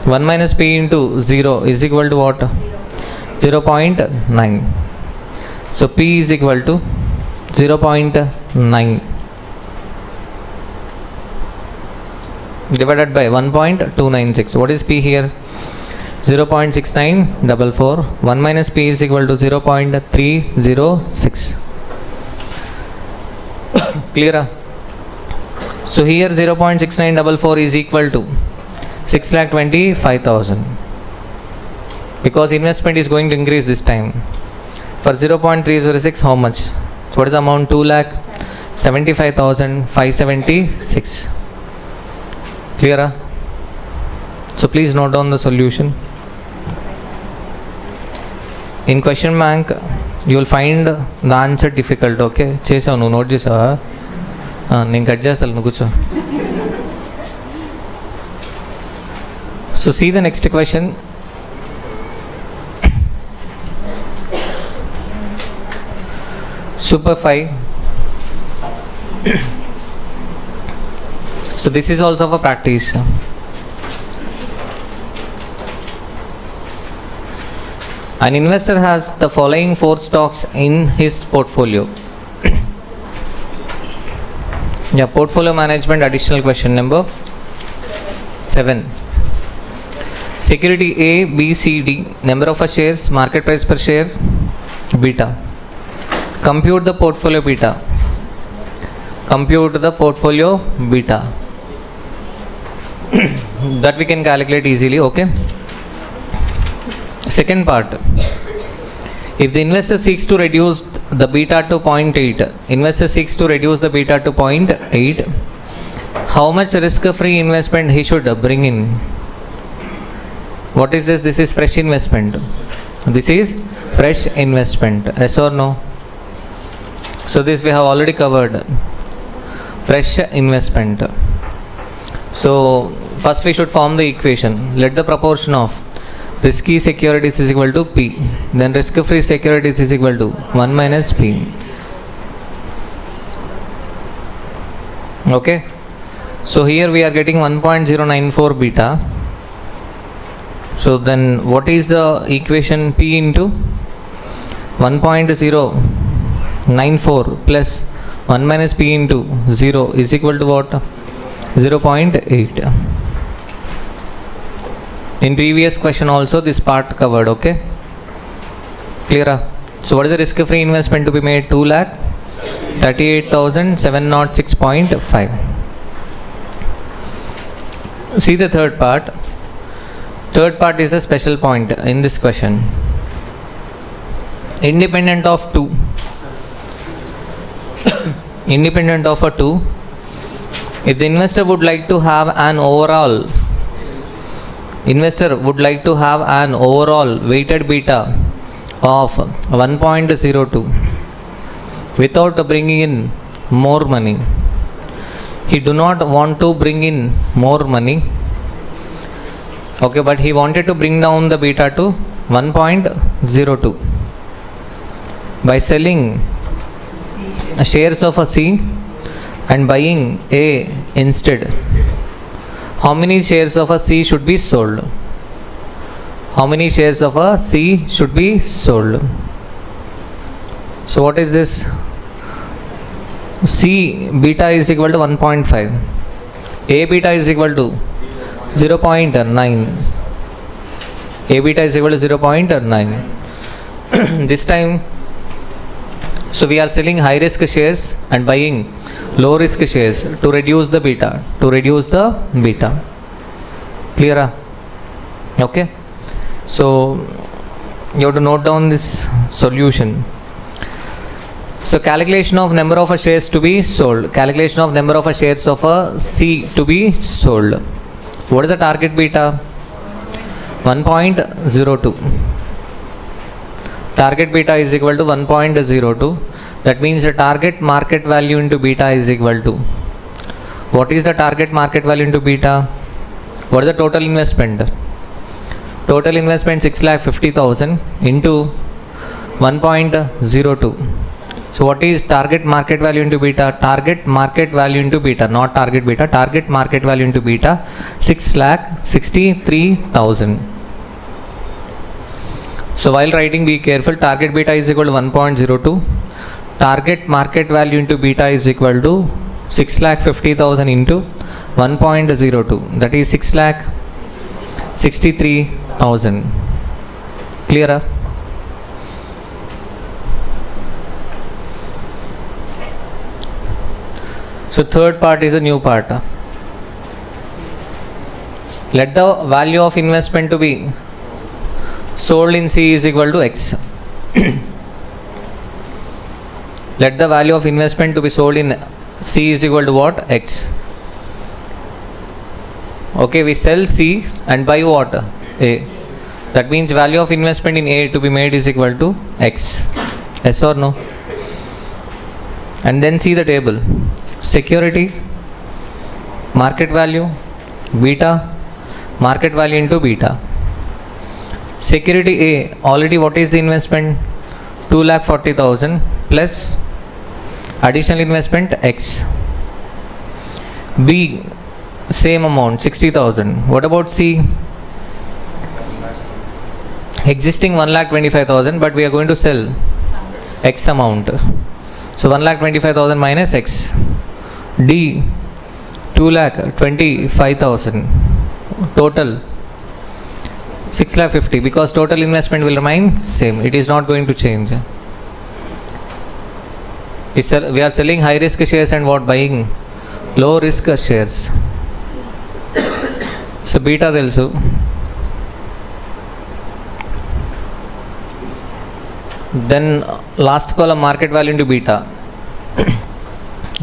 1 minus P into 0 is equal to what? 0.9. So P is equal to 0.9 divided by 1.296. What is P here? 0.6944. 1 minus P is equal to 0.306. Clear? So here 0.6944 is equal to 6,25,000 because investment is going to increase this time. For 0.306, how much? So what is the amount? 2,75,576. Clear? So please note down the solution. In question bank, you will find the answer difficult. Okay? చేసావు నువ్వు note చేసావా? నేను cut చేస్తాను, నువ్వు కూర్చో. So see the next question. Super 5. So this is also for practice. An investor has the following 4 stocks in his portfolio. Yeah, portfolio management, additional question number 7. Security A, B, C, D, number of shares, market price per share, beta. Compute the portfolio beta. Compute the portfolio beta. That we can calculate easily, okay? Second part. If the investor seeks to reduce the beta to 0.8, investor seeks to reduce the beta to 0.8, how much risk-free investment he should bring in? What is this? This is fresh investment. This is fresh investment. Yes or no? So this we have already covered. Fresh investment. So first we should form the equation. Let the proportion of risky securities is equal to P. Then risk-free securities is equal to 1 minus P. Okay. So here we are getting 1.094 beta. So then what is the equation? P into 1.094 plus 1 minus P into 0 is equal to what? 0.8. In previous question also this part covered, okay? Clear? So what is the risk-free investment to be made? 2,38,706.5. See the third part. Third part is the special point in this question. Independent of 2. Independent of a 2. If the investor would like to have an overall weighted beta of 1.02 without bringing in more money. He do not want to bring in more money. Okay, but he wanted to bring down the beta to 1.02 by selling shares of a C and buying A instead. How many shares of a C should be sold? How many shares of a C should be sold? So what is this? C beta is equal to 1.5. A beta is equal to 0.9. A beta is equal to 0.9. This time, so we are selling high risk shares and buying low risk shares to reduce the beta. Clear? Okay. So you have to note down this solution. So calculation of number of shares to be sold. Calculation of number of shares of a C to be sold. What is the target beta? 1.02. Target beta is equal to 1.02. That means the target market value into beta is equal to. What is the target market value into beta? What is the total investment? Total investment 6,50,000 into 1.02. So what is target market value into beta? Target market value into beta, not target beta. Target market value into beta 6,63,000. So while writing, be careful. Target beta is equal to 1.02. Target market value into beta is equal to 6,50,000 into 1.02. That is 6,63,000. Clear? So third part is a new part. Let the value of investment to be sold in C is equal to X. Let the value of investment to be sold in C is equal to what? X. Okay, we sell C and buy what? A. That means value of investment in A to be made is equal to X. Yes or no? And then see the table. Security, market value, beta, market value into beta. Security A, already what is the investment? 2,40,000 plus additional investment X. B, same amount, 60,000. What about C? Existing 1,25,000, but we are going to sell X amount. So 1,25,000 minus X. D 2,25,000. Total 6,50,000, because total investment will remain same. It is not going to change. We are selling high risk shares and what, buying low risk shares. So beta తెలుసు. Then last column market value into beta.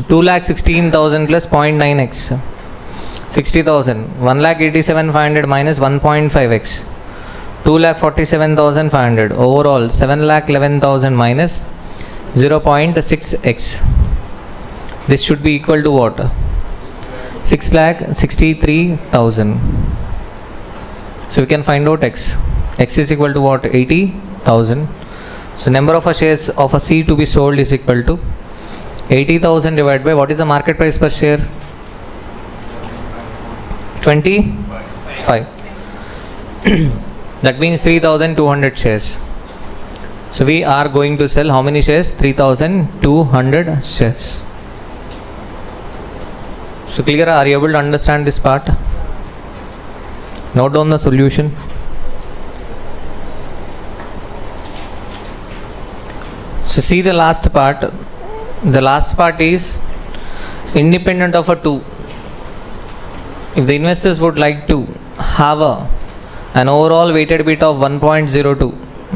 2,16,000 plus 0.9x. 60,000. 1,87,500 minus 1.5x. 2,47,500. Overall 7,11,000 minus 0.6x. This should be equal to what? 6,63,000. So we can find out x. X is equal to what? 80,000. So number of shares of a C to be sold is equal to 80,000 divided by what is the market price per share? 25. That means 3,200 shares. So we are going to sell how many shares? 3,200 shares. So clear? Are you able to understand this part? Note down the solution. So see the last part. The last part is independent of a 2. If the investors would like to have an overall weighted beta of 1.02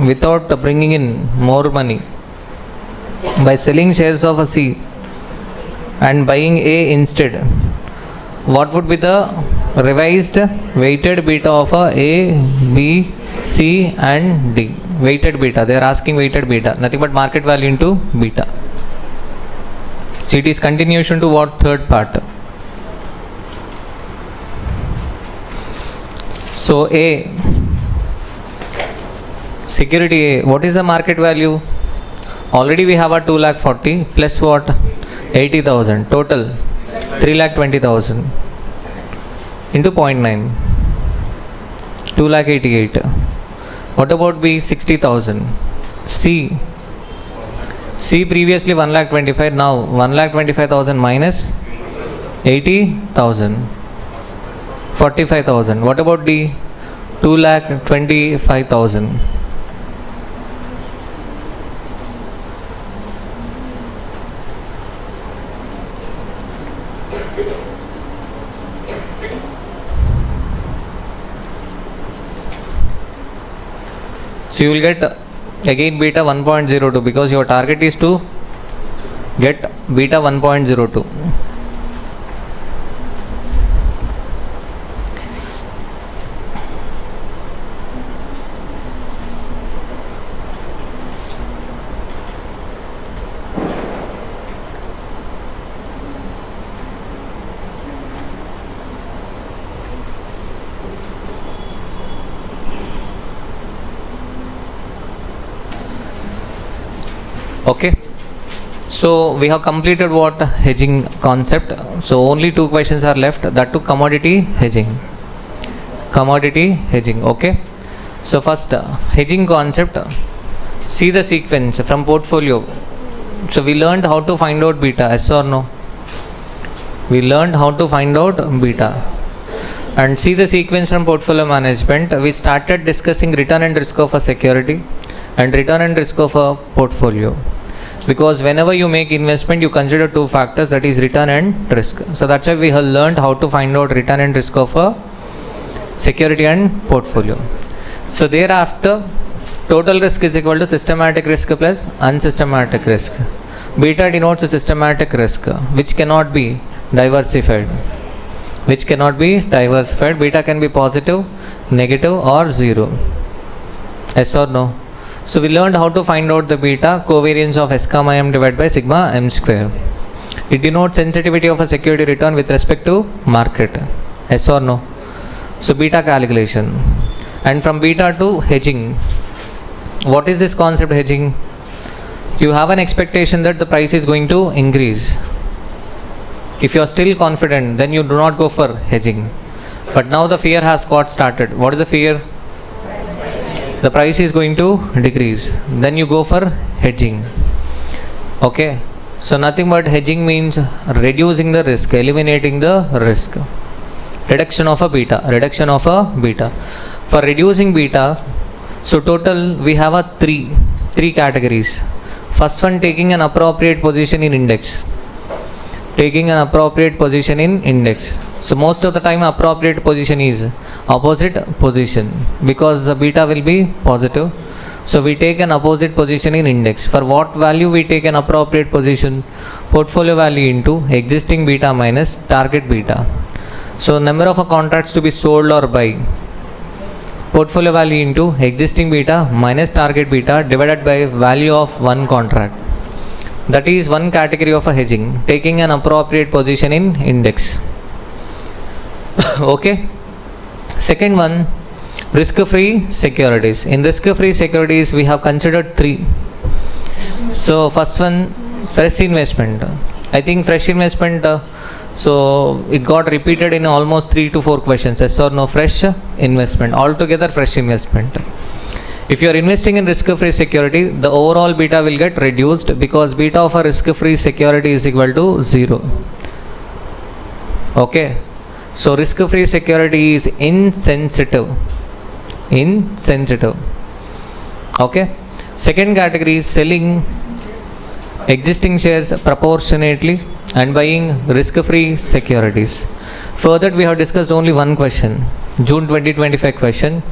without bringing in more money by selling shares of a C and buying A instead, what would be the revised weighted beta of A, B, C and D? Weighted beta. They are asking weighted beta. Nothing but market value into beta. So it is continuation to what? Third part. So A, security A, what is the market value? Already we have a 2,40,000 plus what? 80,000. Total 3,20,000 into 0.9. 2,88,000. What about B? 60,000. C previously 1,25,000, now 1,25,000 minus 80,000. 45,000. What about D? 2,25,000. So you will get again beta 1.02 because your target is to get beta 1.02. Okay, so we have completed what? Hedging concept. So only 2 questions are left, that to commodity hedging. Commodity hedging. Okay, so first hedging concept. See the sequence from portfolio. So we learned how to find out beta, yes or no? We learned how to find out beta. And see the sequence from portfolio management. We started discussing return and risk of a security and return and risk of a portfolio, because whenever you make investment you consider 2 factors, that is return and risk. So that's why we have learned how to find out return and risk of a security and portfolio. So thereafter total risk is equal to systematic risk plus unsystematic risk. Beta denotes a systematic risk which cannot be diversified. Beta can be positive, negative or 0. Yes or no? So we learned how to find out the beta covariance of S comma m divided by sigma m square. It denotes sensitivity of a security return with respect to market. Yes or no? So beta calculation. And from beta to hedging. What is this concept hedging? You have an expectation that the price is going to increase. If you are still confident, then you do not go for hedging. But now the fear has got started. What is the fear? the price is going to decrease. Then you go for hedging. Okay, so nothing but hedging means reducing the risk, eliminating the risk, reduction of a beta. For reducing beta, so total we have a three categories. First one, taking an appropriate position in index. So most of the time appropriate position is opposite position, because the beta will be positive. So we take an opposite position in index. For what value we take an appropriate position? Portfolio value into existing beta minus target beta. So number of contracts to be sold or buy. Portfolio value into existing beta minus target beta divided by value of one contract. That is one category of a hedging, taking an appropriate position in index. Okay. Second one, risk-free securities. In risk-free securities, we have considered three. So first one, fresh investment. I think fresh investment, so it got repeated in almost 3 to 4 questions. Yes or no? Fresh investment. Altogether fresh investment. If you are investing in risk-free security, the overall beta will get reduced, because beta of a risk-free security is equal to 0. Okay. So risk-free security is insensitive. Okay. Second category, selling existing shares proportionately and buying risk-free securities. Further, we have discussed only one question, June 2025 question.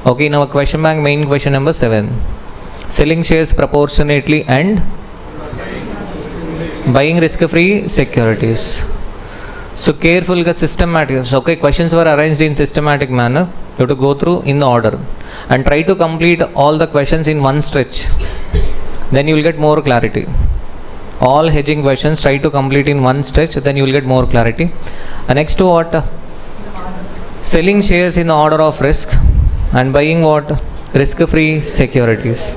Okay, in our question bank, main question number 7. Selling shares proportionately and buying risk-free securities. So careful, systematic. Okay, questions were arranged in systematic manner. You have to go through in the order and try to complete all the questions in one stretch. Then you will get more clarity. All hedging questions try to complete in one stretch, then you will get more clarity. Next to what? Selling shares in the order of risk and buying what? Risk-free securities.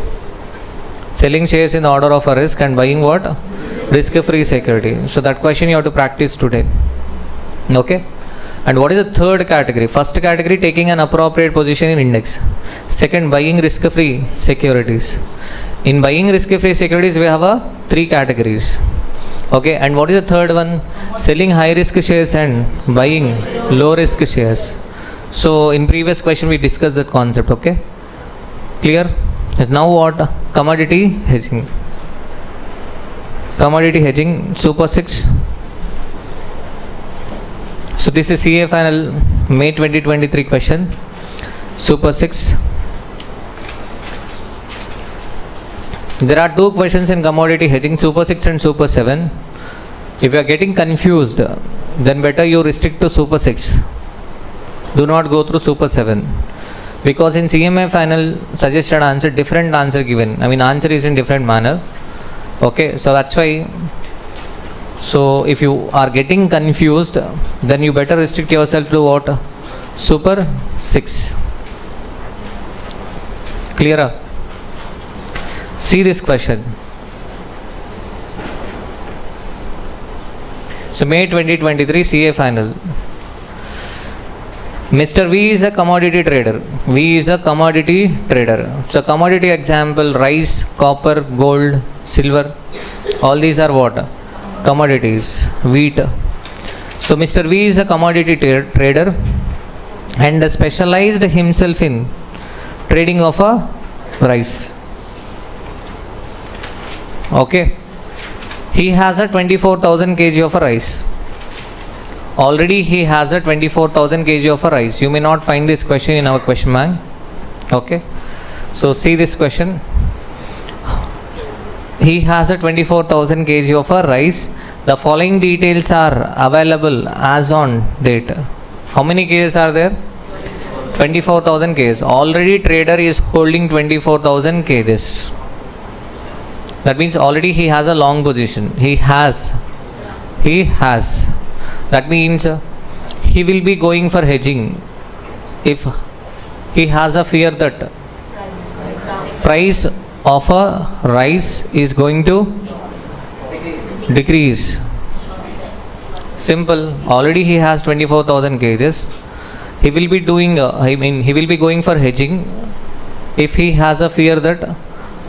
Selling shares in the order of a risk and buying what? Risk-free security. So that question you have to practice today. Okay. And what is the third category? First category, taking an appropriate position in index. Second, buying risk-free securities. In buying risk-free securities, we have 3 categories. Okay. And what is the third one? Selling high-risk shares and buying low-risk shares. So in previous question we discussed that concept. Okay. Clear? Now what? Commodity hedging. Super 6. So this is CA final May 2023 question. Super 6. There are 2 questions in commodity hedging, Super 6 and Super 7. If you are getting confused, then better you restrict to Super 6. Do not go through Super 7. Because in CMA final suggested answer, different answer given. I mean answer is in different manner. Okay, so that's why. So if you are getting confused, then you better restrict yourself to what? Super 6. Clearer? See this question. So May 2023 CA final. Mr. V is a commodity trader. So commodity example, rice, copper, gold, silver. All these are what? Commodities. Wheat. So Mr. V is a commodity trader and specialized himself in trading of a rice. Okay. He has a 24,000 kg of a rice. Already he has a 24,000 kg of a rice. You may not find this question in our question bank. Okay. So see this question. He has a 24,000 kg of a rice. The following details are available as on date. How many kgs are there? 24,000 kgs. Already trader is holding 24,000 kgs. That means already he has a long position. He has. That means he will be going for hedging if he has a fear that price of a rice is going to decrease. Simple. Already he has 24,000 kgs. He will be doing. He will be going for hedging if he has a fear that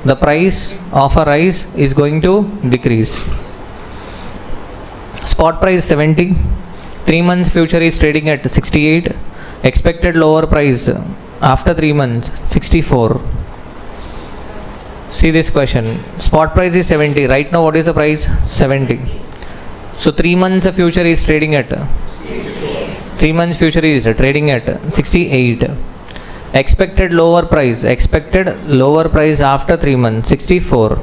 the price of a rice is going to decrease. Spot price 70, 3 months future is trading at 68, expected lower price after 3 months 64. See this question, spot price is 70, right now what is the price? 70. So 3 months future is trading at 3 months future is trading at 68. Expected lower price after 3 months 64.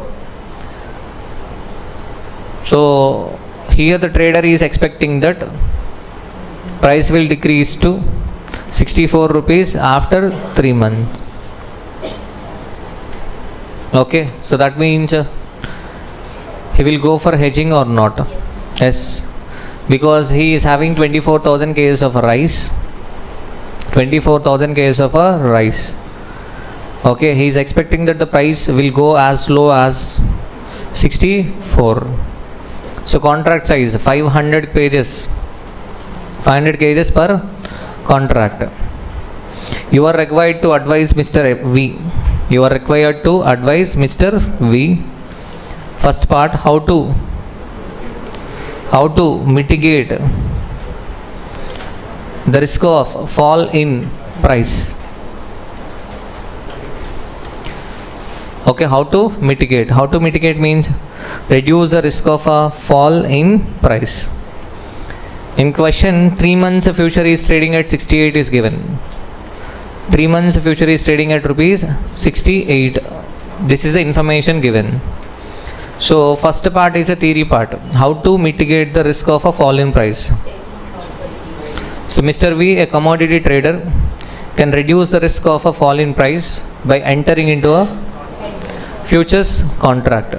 So here the trader is expecting that price will decrease to 64 rupees after 3 months. Okay, so that means he will go for hedging or not? Yes, because he is having 24,000 kgs of rice. 24,000 kgs of a rice. Okay, he is expecting that the price will go as low as 64. So contract size 500 pages, 500 kgs per contract. You are required to advise Mr. V. You are required to advise Mr. V. First part, how to mitigate the risk of fall in price. Okay, how to mitigate? How to mitigate means reduce the risk of a fall in price. In question, 3 months future is trading at 68 is given. 3 months future is trading at rupees 68. This is the information given. So first part is a theory part. How to mitigate the risk of a fall in price. So Mr. V, a commodity trader, can reduce the risk of a fall in price by entering into a futures contract.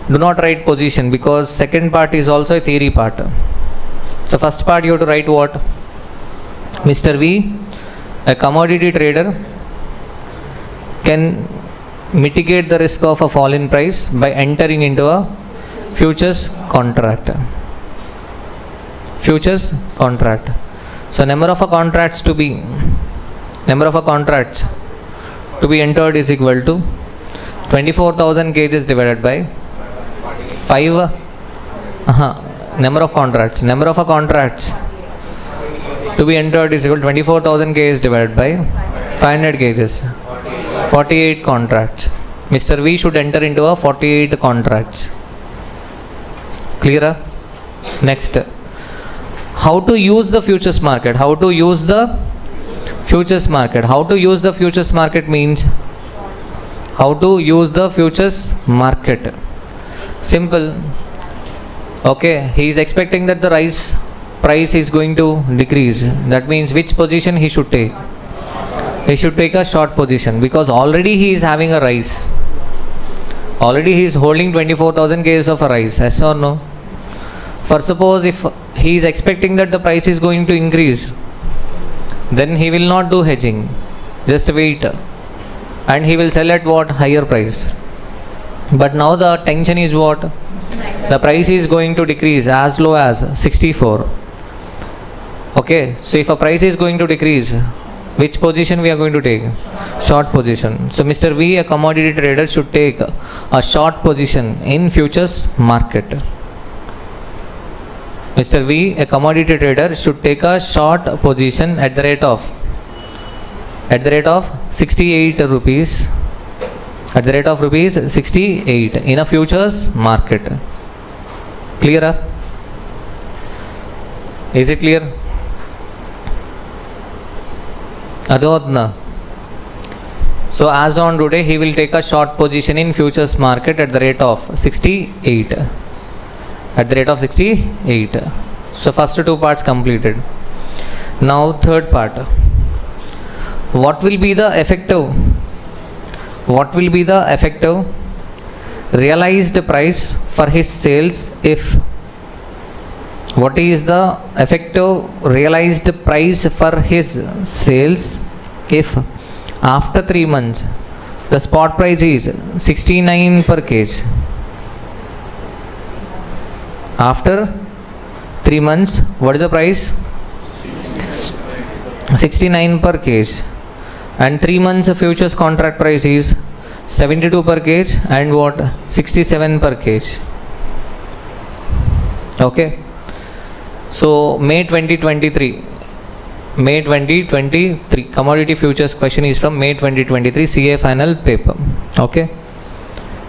Do not write position because second part is also a theory part. So first part you have to write what? Mr. V, a commodity trader, can mitigate the risk of a fall in price by entering into a futures contract. Futures contract. So number of contracts to be entered is equal to 24,000 kgs divided by 5 number of contracts to be entered is equal to 24,000 kgs divided by 500 kgs, 48 contracts. Mr. V should enter into a 48 contracts. Clear? Next, how to use the futures market? How to use the futures market? How to use the futures market means how to use the futures market. Simple. Okay, he is expecting that the rice price is going to decrease. That means which position he should take? He should take a short position because already he is having a rice. Already he is holding 24,000 kgs of a rice. Yes or no? For suppose if he is expecting that the price is going to increase, then he will not do hedging. Just wait. And he will sell at what? Higher price. But now the tension is what? The price is going to decrease as low as 64. Okay, so if a price is going to decrease, which position we are going to take? Short position. So Mr. V, a commodity trader, should take a short position in futures market. Mr. V, a commodity trader, should take a short position at the rate of 68 rupees. At the rate of rupees 68 in a futures market. Clear? Is it clear? Adhodna. So as on today he will take a short position in futures market at the rate of 68. At the rate of 68. So first two parts completed. Now third part. What will be the effective realized price for his sales if what is the effective realized price for his sales if after 3 months the spot price is 69 per kg? After 3 months, what is the price? 69 per kg. and 3 months futures contract price is 72 per kg and what 67 per kg. Okay, so May 2023 commodity futures question is from May 2023 CA final paper. Okay,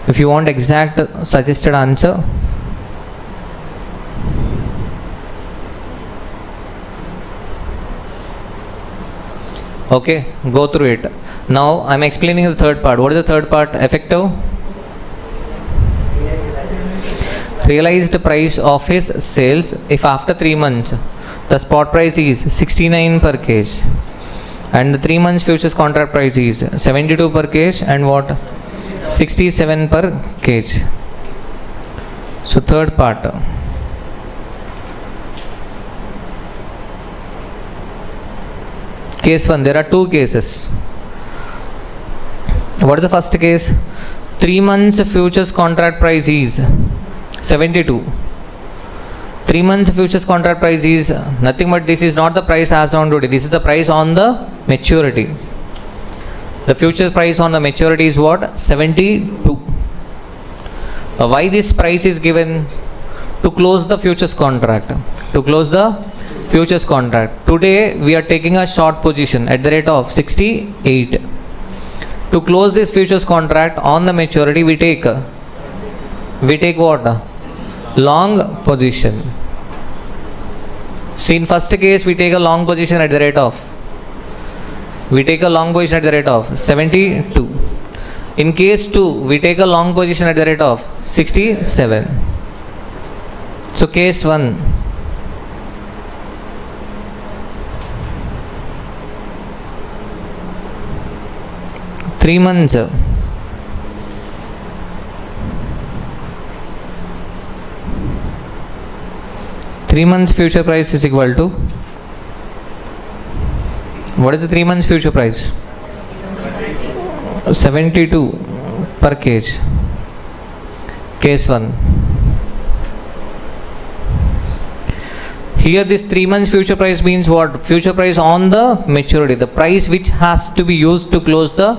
if you want exact suggested answer, okay, go through it. Now I'm explaining the third part. What is the third part? Effective realized price of his sales if after 3 months the spot price is 69 per kg and the 3 months futures contract price is 72 per kg and what 67 per kg. So third part. Case 1, there are two cases. What is the first case? 3 months futures contract price is 72. 3 months futures contract price is nothing but this is not the price as on today. This is the price on the maturity. The futures price on the maturity is what? 72. Why this price is given? To close the futures contract. To close the futures contract. Today we are taking a short position at the rate of 68. To close this futures contract on the maturity, we take what? Long position. See, in first case we take a long position at the rate of 72. In case 2 we take a long position at the rate of 67. So case 1, three months future price is equal to, what is the 3 months future price? 72 per kg. Case 1. Here this 3 months future price means what? Future price on the maturity, the price which has to be used to close the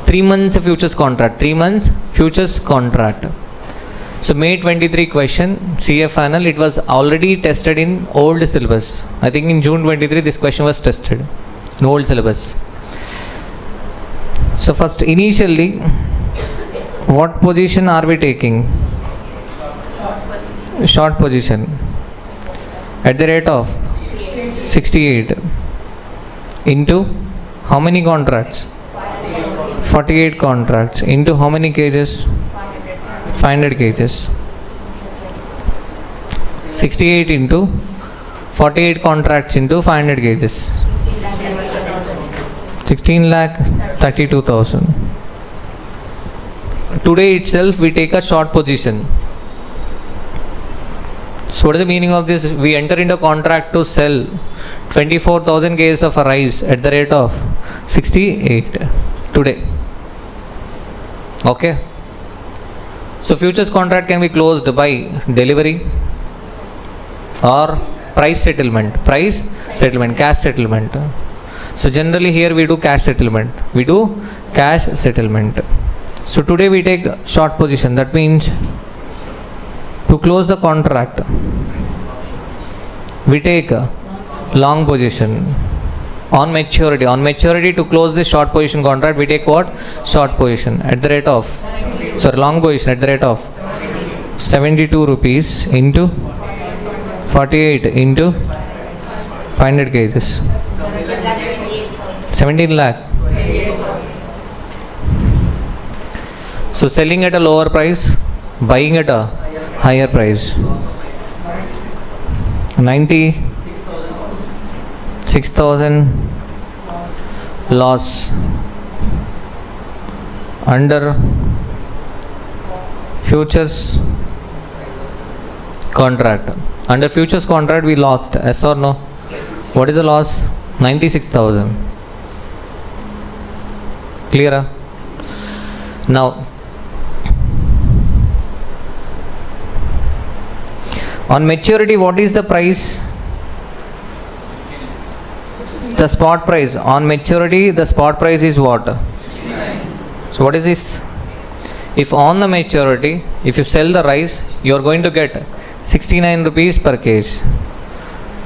3 months futures contract. 3 months futures contract. So May 23 question, CA final, it was already tested in old syllabus. I think in June 23 this question was tested in old syllabus. So first, initially, what position are we taking? Short position at the rate of 68 into how many contracts? 48 contracts into how many cages? 500 cages. 68 into 48 contracts into 500 cages. 16,32,000. Today itself we take a short position. So what is the meaning of this? We enter into a contract to sell 24,000 cases of rice at the rate of 68 today. Okay. So futures contract can be closed by delivery or price settlement, cash settlement. So generally here we do cash settlement. So today we take short position. That means to close the contract, we take a long position on maturity. On maturity, to close this short position contract, we take what? Short position at the rate of, long position at the rate of 72 rupees into 48 into 500 cases. 17 lakh. So selling at a lower price, buying at a higher price. 96,000 loss under futures contract. Under futures contract we lost, yes or no? What is the loss? 96,000. Clear? Now on maturity, what is the price? The spot price on maturity, the spot price is what? So what is this? If on the maturity, if you sell the rice, you are going to get 69 rupees per kg.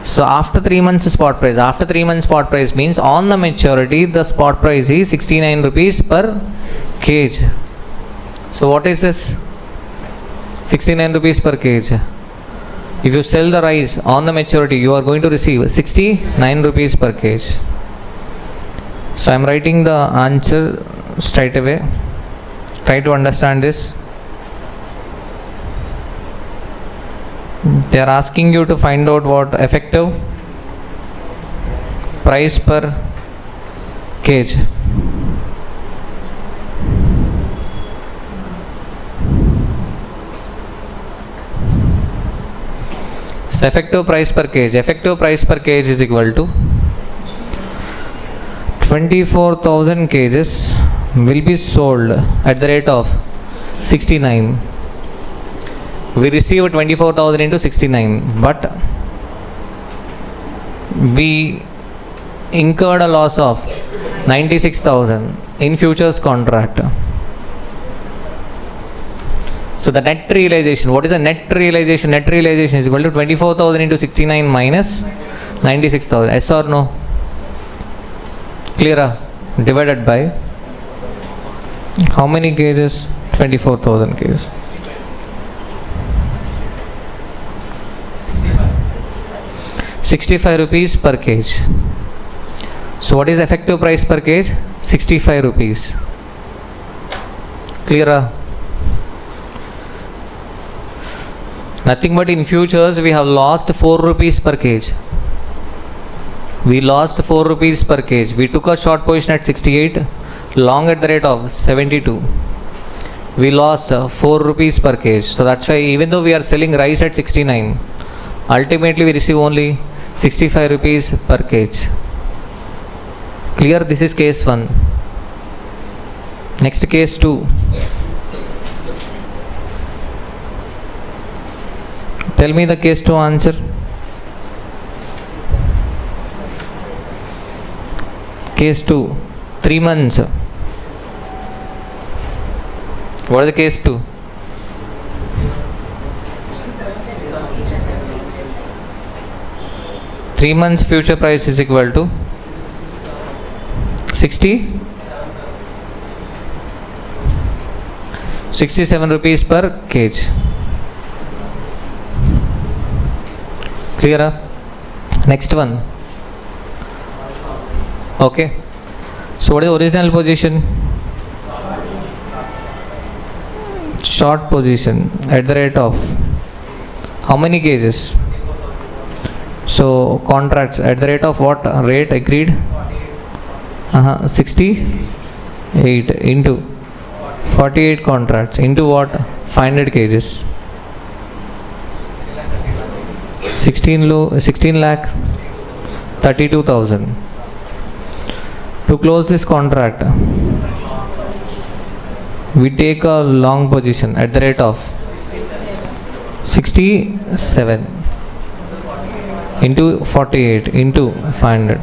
So after 3 months spot price, after 3 months spot price means on the maturity the spot price is 69 rupees per kg. So what is this? 69 rupees per kg. If you sell the rice on the maturity, you are going to receive 69 rupees per kg. So I am writing the answer straight away. Try to understand this. They are asking you to find out what effective price per kg. So effective price per kg. Effective price per kg is equal to 24,000 kgs will be sold at the rate of 69. We receive 24,000 into 69, but we incurred a loss of 96,000 in futures contract. So the net realization, what is the net realization? Net realization is equal to 24,000 into 69 minus 96,000. Yes or no? Clear? Divided by how many kgs? 24,000 kgs. 65 rupees per kg. So what is the effective price per kg? 65 rupees. Clear? Nothing but in futures we have lost 4 rupees per kg. We lost 4 rupees per kg. We took a short position at 68, long at the rate of 72. We lost 4 rupees per kg. So that's why even though we are selling rice at 69, ultimately we receive only 65 rupees per kg. Clear? This is case 1. Next, case 2. Tell me the case 2 answer. Case 2, 3 months. What is the case 2? Three months future price is equal to 67 rupees per kg. Clear? Next one. Okay. So what is the original position? Short position at the rate of how many kgs? So contracts at the rate of what rate agreed? 68 into 48 contracts into what? 500 kgs. 16 lakh 32,000. To close this contract, we take a long position at the rate of 67 into 48 into 500.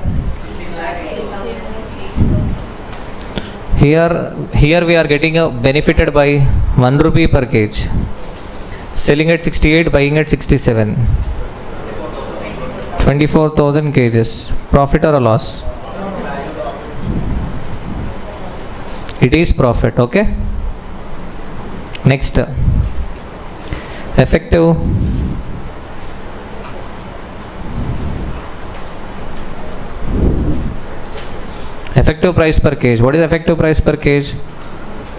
Here we are getting a benefited by 1 rupee per kg. Selling at 68, buying at 67. 24,000 kgs. Profit or a loss? It is profit. Okay. Next, effective price per kg. What is effective price per kg?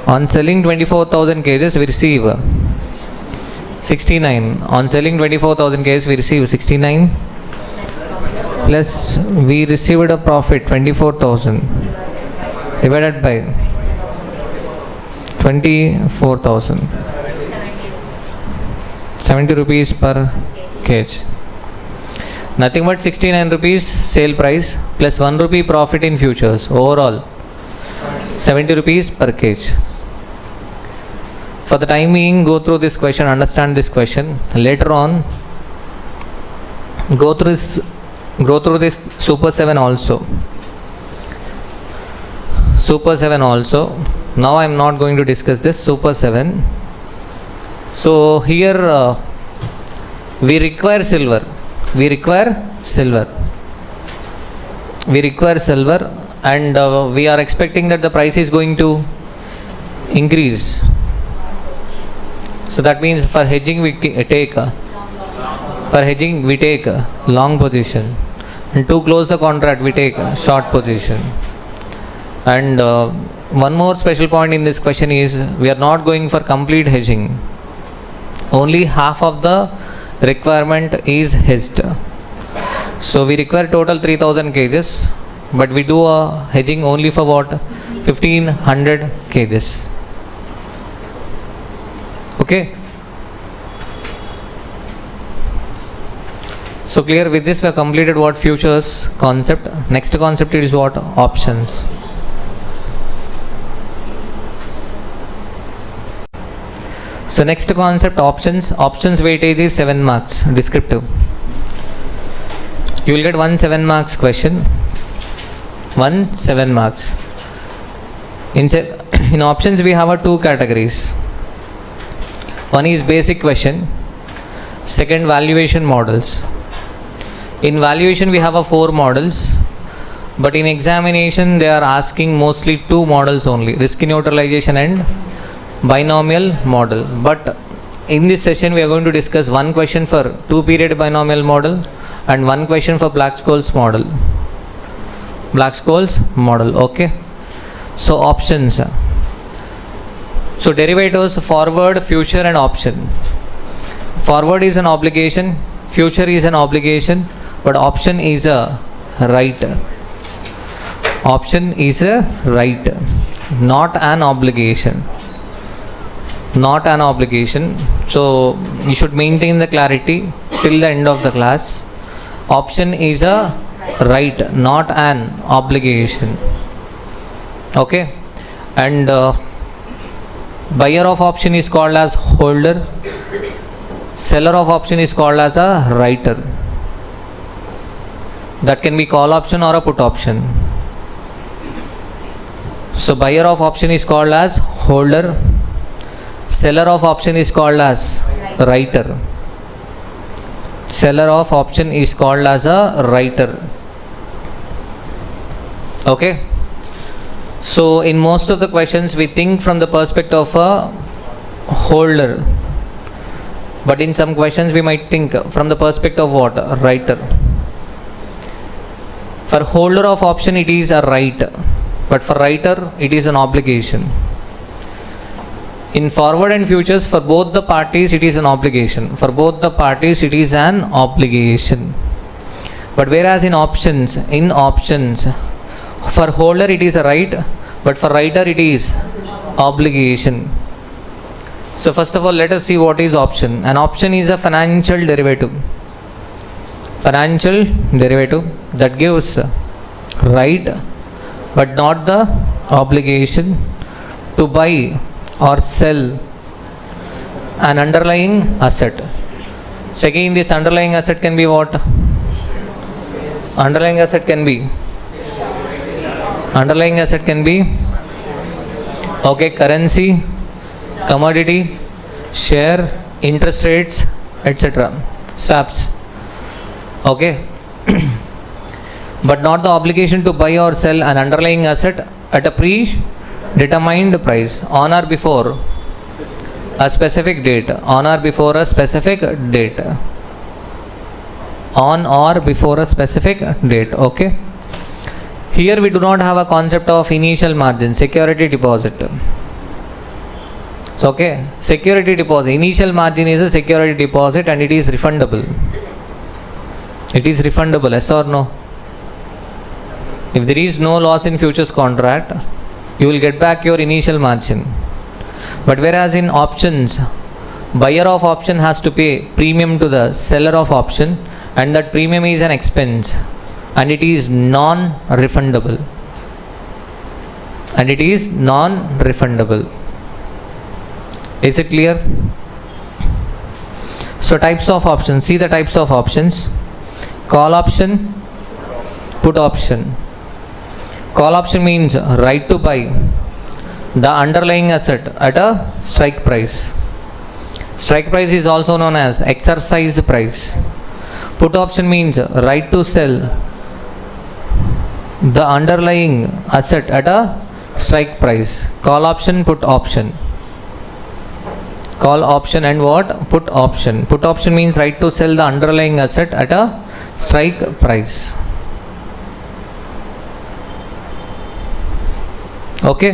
On selling 24,000 kgs we receive 69. On selling 24,000 kgs we receive 69 plus we received a profit 24,000 divided by 24,000. 70 rupees per kg. Nothing but 69 rupees sale price plus 1 rupee profit in futures. Overall 70 rupees per kg. For the time being, go through this question, understand this question. Later on, go through this go through this Super 7 also. Super 7 also. Now I am not going to discuss this Super 7. So here we require silver. We require silver. We require silver, and we are expecting that the price is going to increase. So that means for hedging we take long position, and to close the contract we take short position. And one more special point in this question is we are not going for complete hedging. Only half of the requirement is hedged. So we require total 3000 kgs, but we do a hedging only for what? 1500 kgs. Okay. So clear. With this we have completed what? Futures concept. Next concept is what? Options. So next concept, options. Options weightage is 7 marks, descriptive. You will get 1 7 marks question. 1 7 marks. In options we have two categories. One is basic question. Second, valuation models. In valuation we have 4 models, but in examination they are asking mostly 2 models only, risk neutralization and binomial model. But in this session we are going to discuss 1 question for 2-period binomial model and 1 question for Black-Scholes model. Black-Scholes model. Okay. So options. So derivatives, forward, future and option. Forward is an obligation, future is an obligation, but option is a right. Option is a right, not an obligation. Not an obligation. So you should maintain the clarity till the end of the class. Option is a right, not an obligation. Okay. And buyer of option is called as holder. Seller of option is called as a writer. That can be call option or a put option. So buyer of option is called as holder. Seller of option is called as writer. Seller of option is called as a writer. Okay. So in most of the questions we think from the perspective of a holder, but in some questions we might think from the perspective of what? Writer. For holder of option it is a right, but for writer it is an obligation. In forward and futures, for both the parties it is an obligation. For both the parties it is an obligation. But whereas in options, for holder it is a right, but for writer it is obligation. So first of all let us see what is option. An option is a financial derivative. Financial derivative that gives right but not the obligation to buy or sell an underlying asset. So again this underlying asset can be what? Underlying asset can be okay, currency, commodity, share, interest rates, etc. Swaps. Okay. But not the obligation to buy or sell an underlying asset at a predetermined price on or before a specific date. On or before a specific date. On or before a specific date. Okay. Here we do not have a concept of initial margin, security deposit. So okay, security deposit, initial margin is a security deposit and it is refundable. It is refundable, yes or no? If there is no loss in futures contract, you will get back your initial margin. But whereas in options, buyer of option has to pay premium to the seller of option, and that premium is an expense and it is non-refundable. And it is non-refundable. Is it clear? So types of options, see the types of options. Call option, put option. Call option means right to buy the underlying asset at a strike price. Strike price is also known as exercise price. Put option means right to sell the underlying asset at a strike price. Call option, put option. Call option and what? Put option. Put option means right to sell the underlying asset at a strike price. Okay.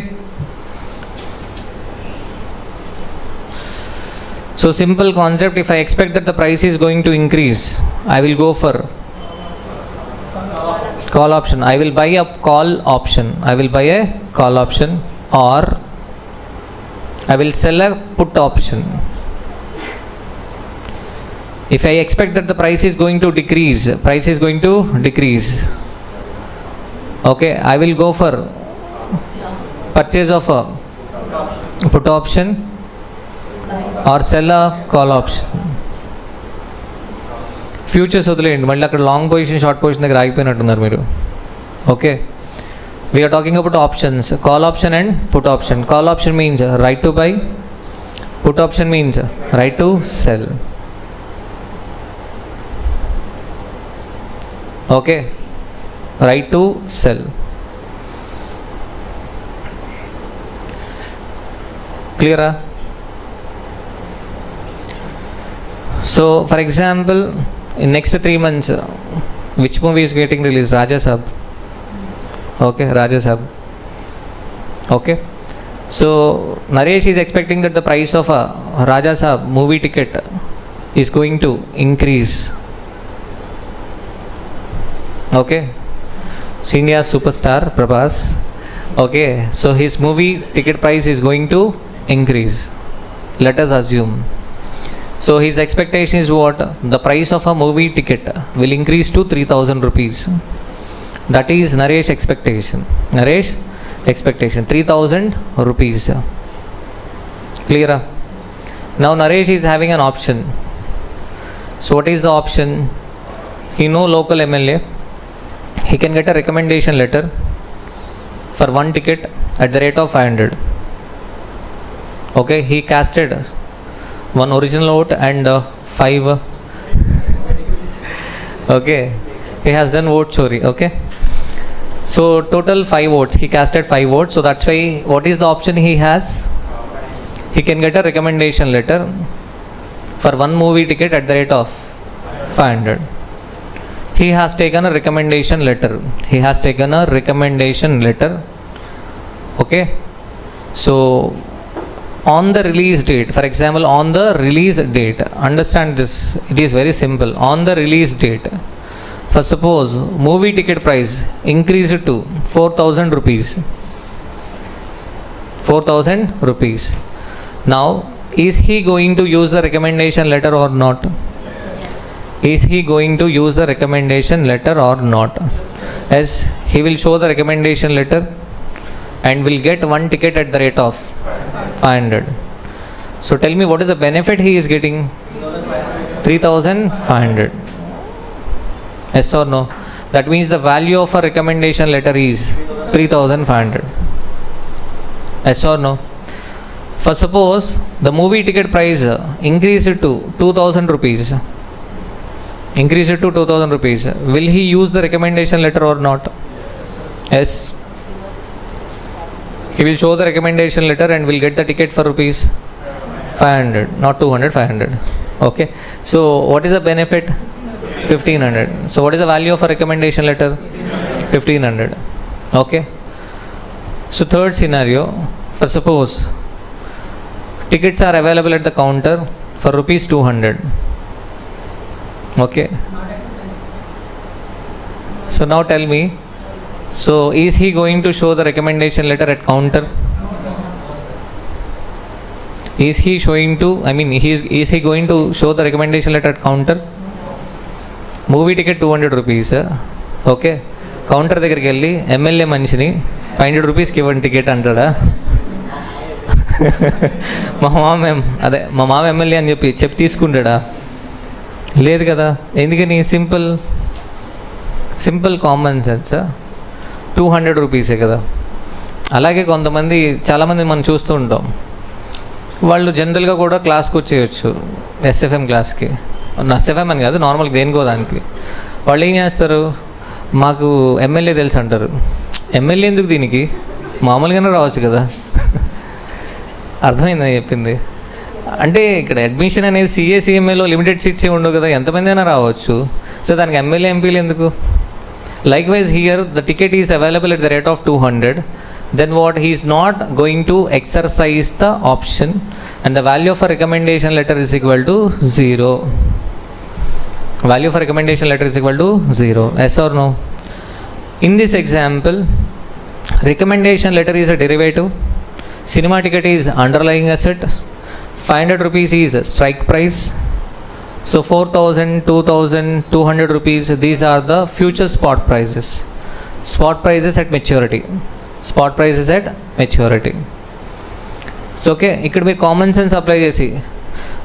So simple concept, if I expect that the price is going to increase, I will go for call option. I will buy a call option. I will buy a call option, or I will sell a put option. If I expect that the price is going to decrease, okay, I will go for purchase of a put option or sell a call option. Futures వదిలేయండి, మళ్ళీ అక్కడ long position short position దగ్గర ఆగిపోయినట్టున్నారు మీరు. Okay, we are talking about options, call option and put option. Call option means right to buy, put option means right to sell. Okay, right to sell. Clear? So for example, in next 3 months, which movie is getting released? Raja Sahab. Okay, Raja Sahab. Okay, so Naresh is expecting that the price of a Raja Sahab movie ticket is going to increase. Okay, senior superstar Prabhas. Okay, so his movie ticket price is going to increase, let us assume. So his expectation is what? The price of a movie ticket will increase to 3,000 rupees. That is Naresh expectation. Naresh expectation 3,000 rupees. Clear? Now Naresh is having an option. So what is the option? He know local MLA. He can get a recommendation letter for one ticket at the rate of 500. Okay, he casted one original vote and 5. Okay, he has done vote chori. Okay, so total 5 votes. He casted 5 votes. So that's why, what is the option he has? He can get a recommendation letter for one movie ticket at the rate of 500. He has taken a recommendation letter. Okay, so on the release date, for example, on the release date, understand this, it is very simple. On the release date, for suppose movie ticket price increased to 4,000 rupees. 4,000 rupees. Now, is he going to use the recommendation letter or not? Is he going to use the recommendation letter or not? Yes, he will show the recommendation letter and will get one ticket at the rate of 500. So tell me, what is the benefit he is getting? 3,500. Yes or no? That means the value of a recommendation letter is 3,500. Yes or no? For suppose the movie ticket price increased to 2,000 rupees. Will he use the recommendation letter or not? Yes. He will show the recommendation letter and will get the ticket for rupees 500, not 200, 500. Okay, so what is the benefit? 1,500. So what is the value of a recommendation letter? 1,500. Okay, so third scenario, for suppose tickets are available at the counter for rupees 200. Okay, so now tell me, so is he going to show the recommendation letter at counter? Is he going to show the recommendation letter at counter? Movie ticket 200 rupees. Okay, counter దగ్గరికి వెళ్ళి MLA మనిషిని 500 రూపీస్కి ఇవ్వండి ticket అంటాడా? మా మామ MLA అని చెప్పి తీసుకుంటాడా? లేదు కదా. ఎందుకని? Simple, simple common sense. 200 రూపీసే కదా. అలాగే కొంతమంది చాలామంది మనం చూస్తూ ఉంటాం, వాళ్ళు జనరల్గా కూడా క్లాస్కి వచ్చేయచ్చు, ఎస్ఎఫ్ఎం క్లాస్కి. ఎస్ఎఫ్ఎం అని కాదు, నార్మల్గా దేనికో దానికి. వాళ్ళు ఏం చేస్తారు, మాకు ఎమ్మెల్యే తెలుసు అంటారు. ఎమ్మెల్యే ఎందుకు దీనికి, మామూలుగానే రావచ్చు కదా. అర్థమైందని చెప్పింది. అంటే ఇక్కడ అడ్మిషన్ అనేది CMAలో లిమిటెడ్ సీట్స్ ఏ ఉండవు కదా, ఎంతమంది అయినా రావచ్చు. సో దానికి ఎమ్మెల్యే ఎంపీలు ఎందుకు? Likewise here the ticket is available at the rate of 200, then what, he is not going to exercise the option and the value of a recommendation letter is equal to 0. Value for recommendation letter is equal to 0. Yes or no? In this example, recommendation letter is a derivative, cinema ticket is underlying asset, 500 rupees is strike price. So 4,000, 2,000, 200 rupees, these are the future spot prices. Spot prices at maturity. Spot prices at maturity. So okay, ఇక్కడ మీరు common sense apply చేసి,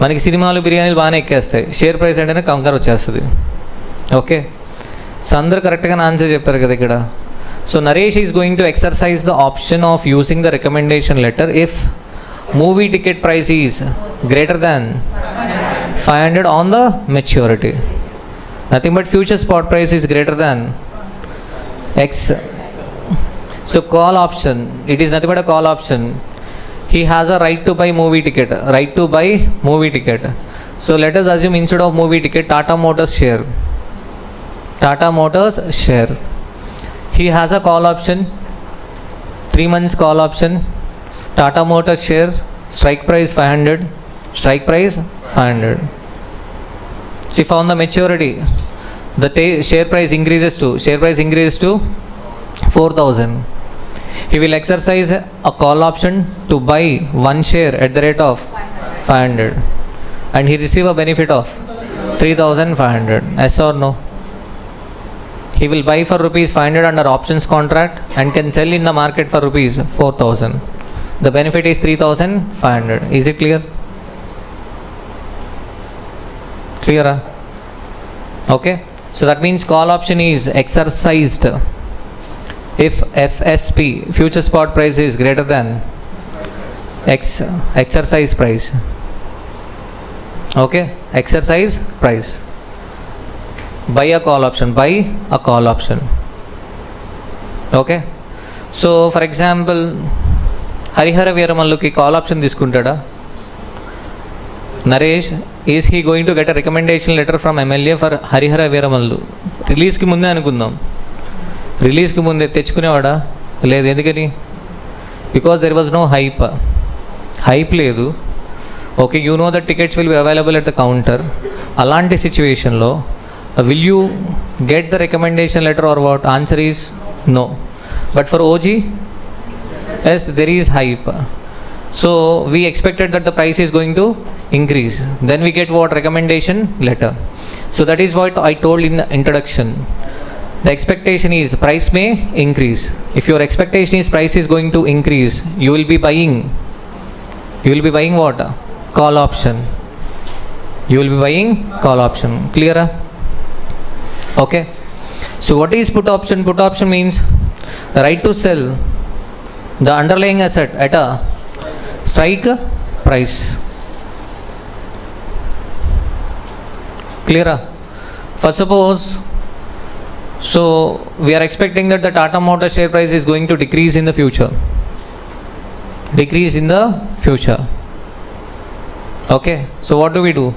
మనకి సినిమాలు బిర్యానీలు బాగానే ఎక్కేస్తాయి, share price అంటేనే కంగారు వచ్చేస్తుంది. ఓకే, సో అందరూ కరెక్ట్గా ఆన్సర్ చెప్పారు కదా ఇక్కడ. So Naresh is going to exercise the option of using the recommendation letter if movie ticket price is greater than 500 on the maturity. Nothing but future spot price is greater than X. So call option, it is nothing but a call option. He has a right to buy movie ticket, right to buy movie ticket. So let us assume instead of movie ticket, Tata Motors share. Tata Motors share. He has a call option, 3 months call option, Tata Motors share, strike price 500. Strike price 500. See, on the maturity, the share price increases to 4,000. He will exercise a call option to buy one share at the rate of 500, and he receive a benefit of 3,500. Yes or no? He will buy for rupees 500 under options contract and can sell in the market for rupees 4,000. The benefit is 3,500. Is it clear? Clear? Okay, so that means call option is exercised if FSP, future spot price, is greater than exercise price. Okay, exercise price. Buy a call option. Okay, so for example, Harihara Veeramalluki call option తీసుకుంటాడా? Naresh, is he going to get a recommendation letter from MLA for Harihara Veeramallu? రిలీజ్కి ముందే అనుకుందాం, రిలీజ్కి ముందే తెచ్చుకునేవాడా? లేదు. ఎందుకని? Because there was no hype లేదు. Okay, you know that tickets will be available at the counter. అలాంటి సిచ్యువేషన్లో will you get the recommendation letter or what? Answer is no. But for OG, yes, there is hype. So we expected that the price is going to increase. Then we get what? Recommendation letter. So that is what I told in the introduction. The expectation is price may increase. If your expectation is price is going to increase, you will be buying what? Call option. You will be buying call option. Clear? Okay. So what is put option? Put option means the right to sell the underlying asset at a strike price. Clear? For suppose, so we are expecting that the Tata Motors share price is going to decrease in the future. Okay, so what do?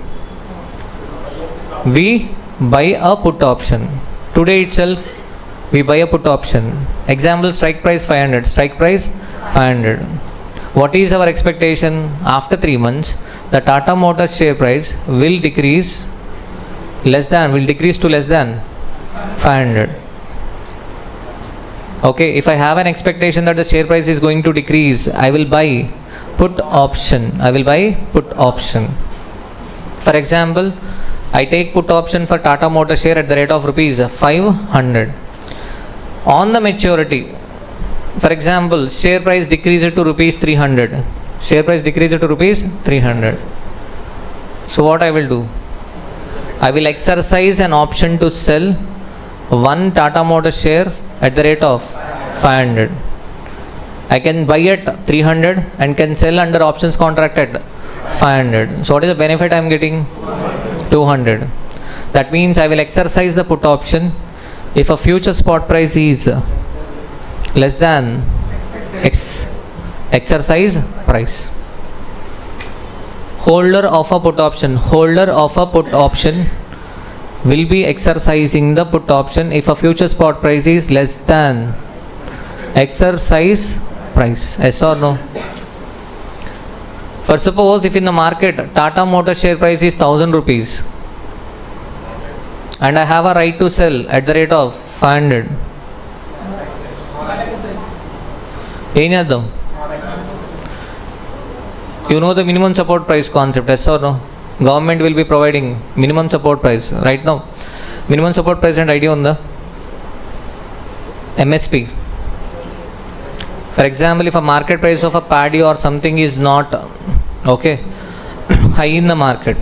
We buy a put option. Today itself we buy a put option. Example, strike price 500. What is our expectation? After 3 months, the Tata Motors share price will decrease to less than 500. Okay, if I have an expectation that the share price is going to decrease, I will buy put option. For example, I take put option for Tata Motors share at the rate of rupees 500. On the maturity, for example, share price decreased to rupees 300. So what I will do? I will exercise an option to sell one Tata Motors share at the rate of 500. I can buy at 300 and can sell under options contract at 500. So what is the benefit I am getting? 200. That means I will exercise the put option if a future spot price is less than exercise price. Holder of a put option will be exercising the put option if a future spot price is less than exercise price. Yes or no? For suppose if in the market Tata Motors share price is 1000 rupees and I have a right to sell at the rate of 500. You know the minimum support price concept, yes or no? Government will be providing minimum support price right now. Minimum support price and idea on the MSP. For example, if a market price of a paddy or something is not high in the market,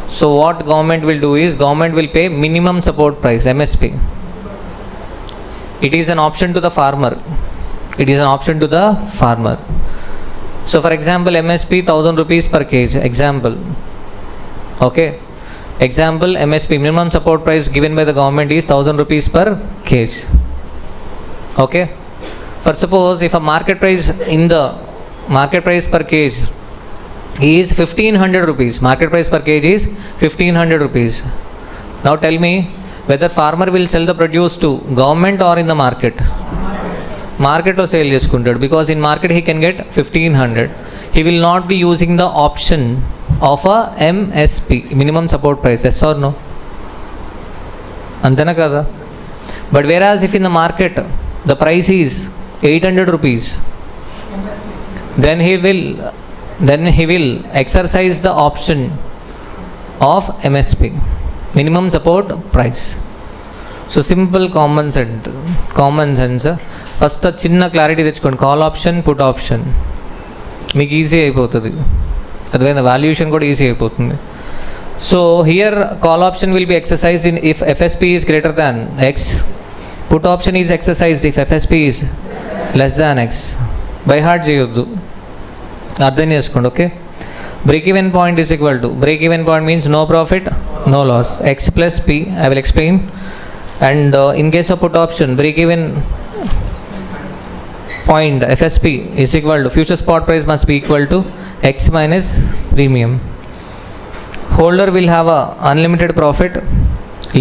so what government will do is government will pay minimum support price, MSP. It is an option to the farmer. So for example, MSP 1000 rupees per kg. Example, MSP minimum support price given by the government is 1000 rupees per kg. For suppose if a market price per kg is 1500 rupees. Market price per kg is 1500 rupees. Now tell me whether farmer will sell the produce to government or in the market. Market or sale cheskuntaడు, because in market he can get 1500. He will not be using the option of a MSP, minimum support price. Yes or no? Antena kada? But whereas if in the market the price is 800 rupees, then he will exercise the option of MSP, minimum support price. So simple common sense. First చిన్న clarity తెచ్చుకోండి. Call option, put option మీకు easy అయిపోతుంది. అదేవిధంగా valuation కూడా easy అయిపోతుంది. So here call option will be exercise in if FSP is greater than X. Put option is exercised if FSP is less than X. By heart చేయొద్దు, అర్థం చేసుకోండి. Okay, break even point is equal to, break even point means no profit no loss, X plus P. I will explain. And in case of put option, break even point FSP is equal to, future spot price must be equal to X minus premium. Holder will have a unlimited profit,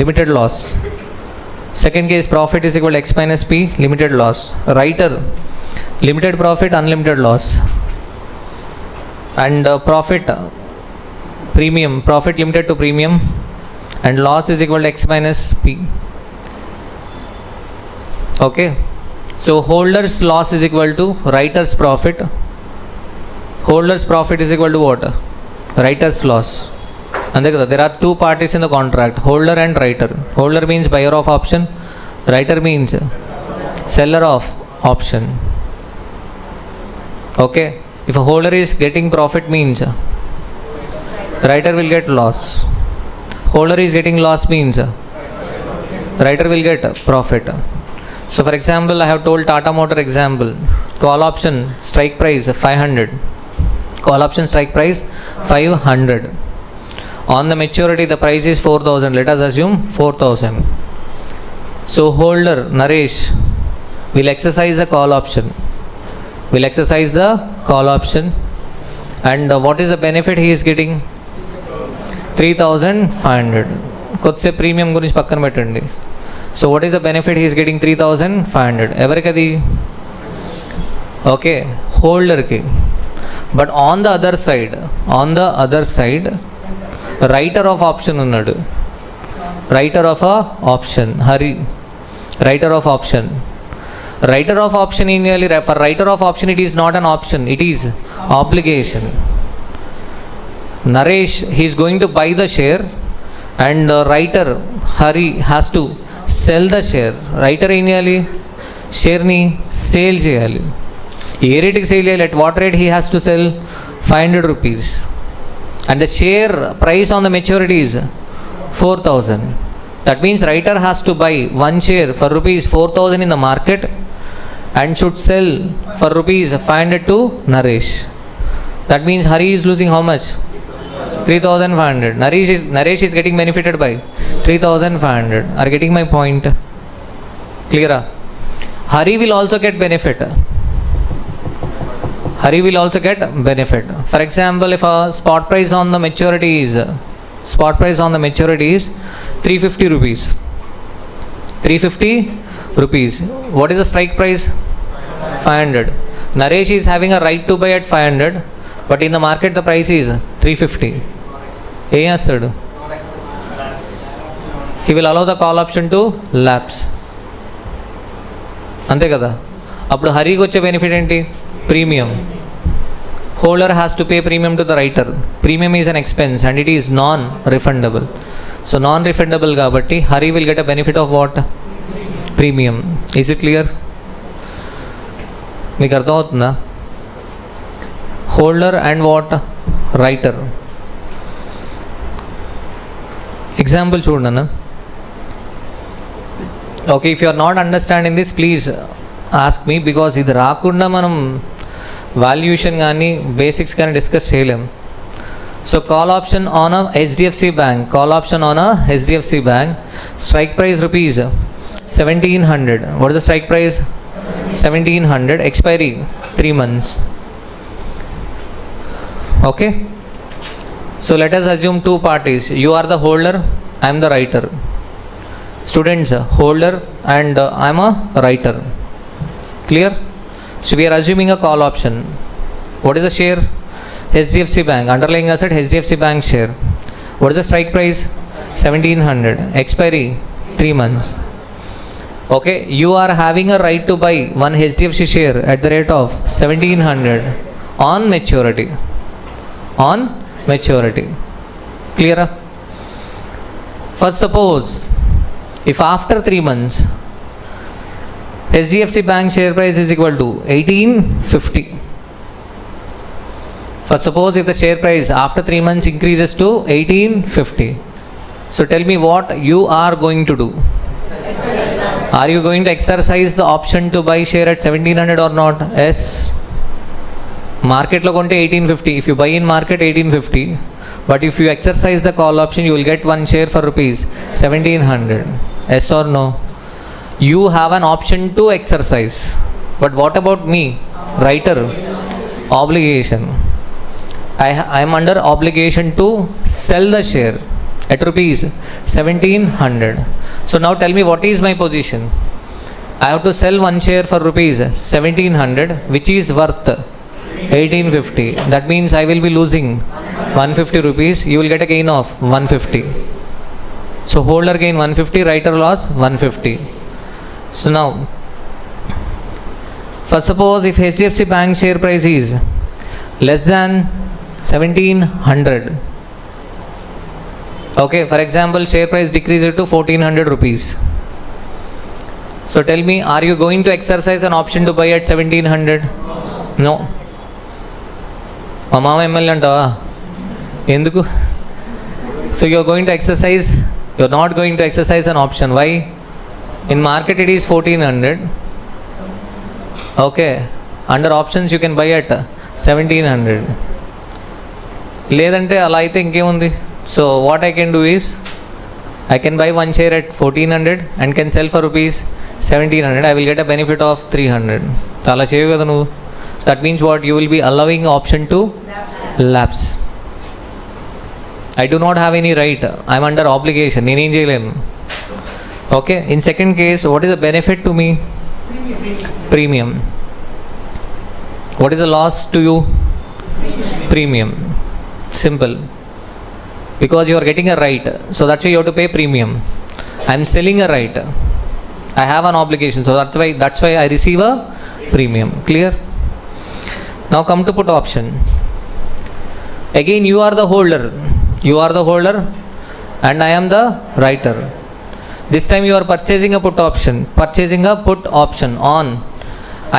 limited loss. Second case, profit is equal to X minus P, limited loss. Writer, limited profit, unlimited loss. And profit, premium, profit limited to premium, and loss is equal to X minus P. Okay. So holder's loss is equal to writer's profit. Holder's profit is equal to what? Writer's loss. And there are two parties in the contract, holder and writer. Holder means buyer of option, writer means seller of option. Okay, if a holder is getting profit means writer will get loss. Holder is getting loss means writer will get profit. So for example, I have told Tata Motor example, call option strike price 500. Call option strike price 500. On the maturity the price is 4000. Let us assume 4000. So holder Naresh will exercise the call option. And what is the benefit he is getting? 3500. కొద్దిసే premium గురించి పక్కన పెట్టండి. So what is the benefit he is getting? 3500. Everikadi? Okay, holder ki. But on the other side, writer of option unnadu. Writer of a option, Hari. Writer of option. Writer of option for writer of option it is not an option, it is obligation. Naresh, he is going to buy the share, and writer Hari has to sell the share. Writer ఇనియాలి షేర్ని sale చేయాలి. ఏ రేట్కి sale చేయాలి? at what rate he has to sell? 500 rupees. And the share price on the maturity is 4000. That means writer has to buy one share for rupees 4,000 in the market and should sell for rupees 500 to Naresh. That means Hari is losing how much? 3,500. Naresh is getting benefited by 3,500. Are getting my point? Clear? Hari will also get benefit. Hari will also get benefit. For example, if a spot price on the maturity is 350 rupees. 350 rupees. What is the strike price? 500. Naresh is having a right to buy at 500, but in the market the price is 350. ఏం చేస్తాడు? He will allow the call option to lapse. అంతే కదా. అప్పుడు హరికి వచ్చే benefit ఏంటి? Premium. Holder has to pay premium to the writer. Premium is an expense and it is non-refundable. So non-refundable kabatti Hari will get a benefit of what? Premium. Is it clear? మీకు అర్థమవుతుందా? Holder and what? Writer. Example చూడండి. Okay, if you are not understanding this, please ask me, because ఇది రాకుండా మనం valuation కానీ basics కానీ discuss చేయలేం. So call option on a HDFC bank, strike price rupees 1,700. What is the strike price? 1,700. Expiry 3 months. Okay, so let us assume two parties. You are the holder, I am the writer. Students, holder and I am a writer. Clear? So we are assuming a call option. What is the share? HDFC Bank. Underlying asset HDFC Bank share. What is the strike price? 1,700. Expiry 3 months. Okay, you are having a right to buy one HDFC share at the rate of 1,700 on maturity. On maturity. Clear? First, suppose if after 3 months HDFC Bank share price is equal to 1850. First, suppose if the share price after 3 months increases to 1850. So tell me what you are going to do. Are you going to exercise the option to buy share at 1,700 or not? Yes. Market lo konte 1850. If you buy in market 1850, but if you exercise the call option, you will get one share for rupees 1,700. Yes or no? You have an option to exercise. But what about me, writer? Obligation. I am under obligation to sell the share at rupees 1,700. So now tell me, what is my position? I have to sell one share for rupees 1,700, which is worth 1850. That means I will be losing 150 rupees. You will get a gain of 150. So holder gain 150, writer loss 150. So now, first suppose if HDFC Bank share price is less than 1,700. Okay, for example, share price decreases to 1,400 rupees. So tell me, are you going to exercise an option to buy at 1,700? No. మా మామ MLA అంటావా? ఎందుకు? So you are going to exercise, you are not going to exercise an option. Why? In market it is 1,400. Okay, under options you can buy at 1,700. లేదంటే అలా అయితే ఇంకేముంది? So what I can do is, I can buy one share at 1,400 and can sell for rupees 1,700. I will get a benefit of 300. అలా చేయవు కదా నువ్వు. So that means what? You will be allowing option to lapse. I do not have any right. I am under obligation. నేనేం చేయలేను. Okay, in second case, what is the benefit to me? Premium. What is the loss to you? Premium. Simple. Because you are getting a right, so that's why you have to pay premium. I am selling a right. I have an obligation, so that's why I receive a premium. Clear? Now come to put option. Again, you are the holder. You are the holder and I am the writer. This time you are purchasing a put option. On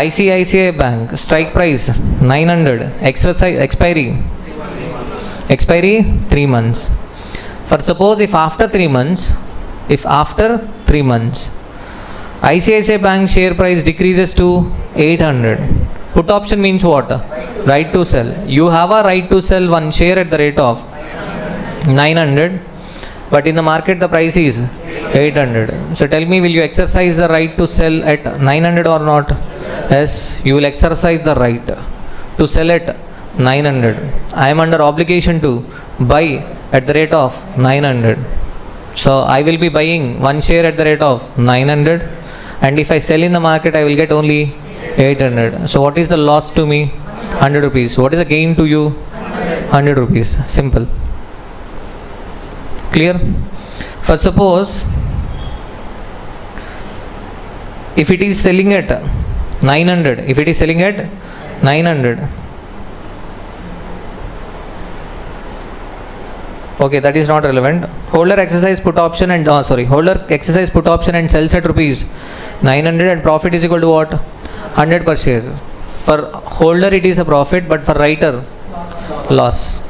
ICICI Bank. Strike price 900. Expiry 3 months. For suppose if after 3 months if after 3 months ICICI Bank share price decreases to 800. Put option means what? Right to sell. You have a right to sell one share at the rate of 900, but in the market the price is 800. So tell me, will you exercise the right to sell at 900 or not? Yes, you will exercise the right to sell at 900. I am under obligation to buy at the rate of 900. So I will be buying one share at the rate of 900, and if I sell in the market I will get only 800. So what is the loss to me? 100 rupees. What is the gain to you? 100 rupees. Simple. Clear? For suppose if it is selling at 900, if it is selling at 900, okay, that is not relevant. Holder exercise put option and holder exercise put option and sells at rupees 900 and profit is equal to what? 100 per share. For holder it is a profit, but for writer loss.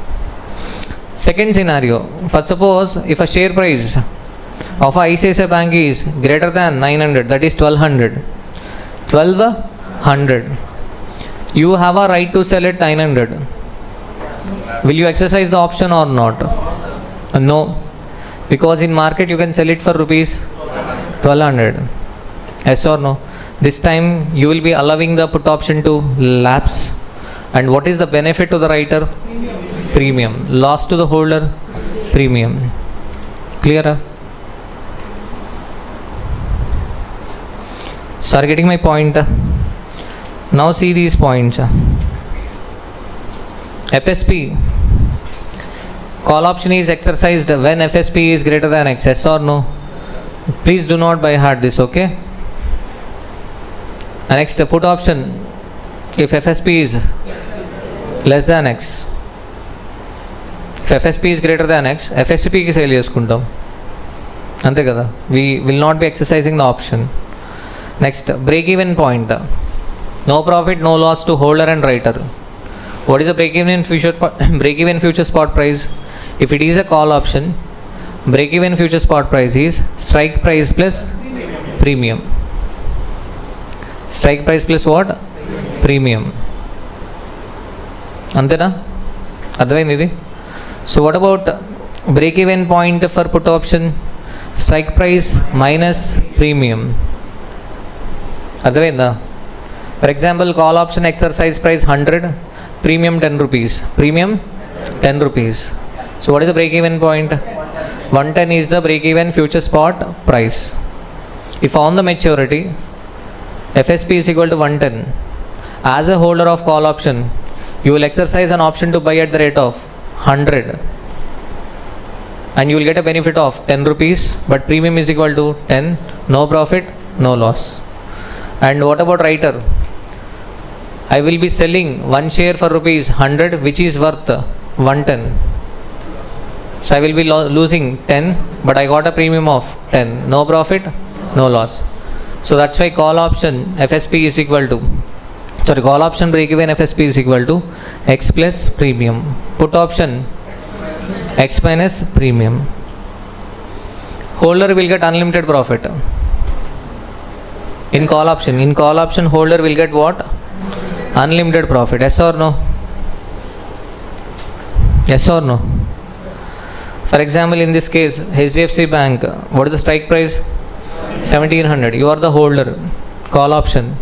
Second scenario, for suppose if a share price of ICICI Bank is greater than 900, that is 1200. You have a right to sell at 900. Will you exercise the option or not? No, because in market you can sell it for rupees 1200. Yes or no? This time you will be allowing the put option to lapse. And what is the benefit to the writer? Premium. Loss to the holder? Premium. Clear? So are you getting my point? Now see these points. FSP. Call option is exercised when FSP is greater than X. Yes or no? Please do not by heart this, okay? And next, put option, if FSP is less than X. If FSP is greater than X, FSP ki sale cheskuntam. Ante kada. We will not be exercising the option. Next, break-even point. No profit, no loss to holder and writer. What is the break-even future spot price? If it is a call option, break-even future spot price is strike price plus premium. Strike price plus what? Premium. Antena? Advainidi? So what about break-even point for put option? Strike price minus premium. Advainda? For example, call option exercise price 100, premium 10 rupees. Premium 10 rupees. So what is the break-even point? 110 is the break-even future spot price. If on the maturity, FSP is equal to 110. As a holder of call option, you will exercise an option to buy at the rate of 100. And you will get a benefit of 10 rupees, but premium is equal to 10. No profit, no loss. And what about writer? I will be selling one share for rupees 100, which is worth 110. So I will be losing 10, but I got a premium of 10. No profit, no loss. So that's why call option FSP is equal to, call option break even FSP is equal to X plus premium. Put option X minus premium. Holder will get unlimited profit. In call option holder will get what? Unlimited profit. Yes or no? Yes or no? For example, in this case, HDFC Bank, what is the strike price? 1700. You are the holder. Call option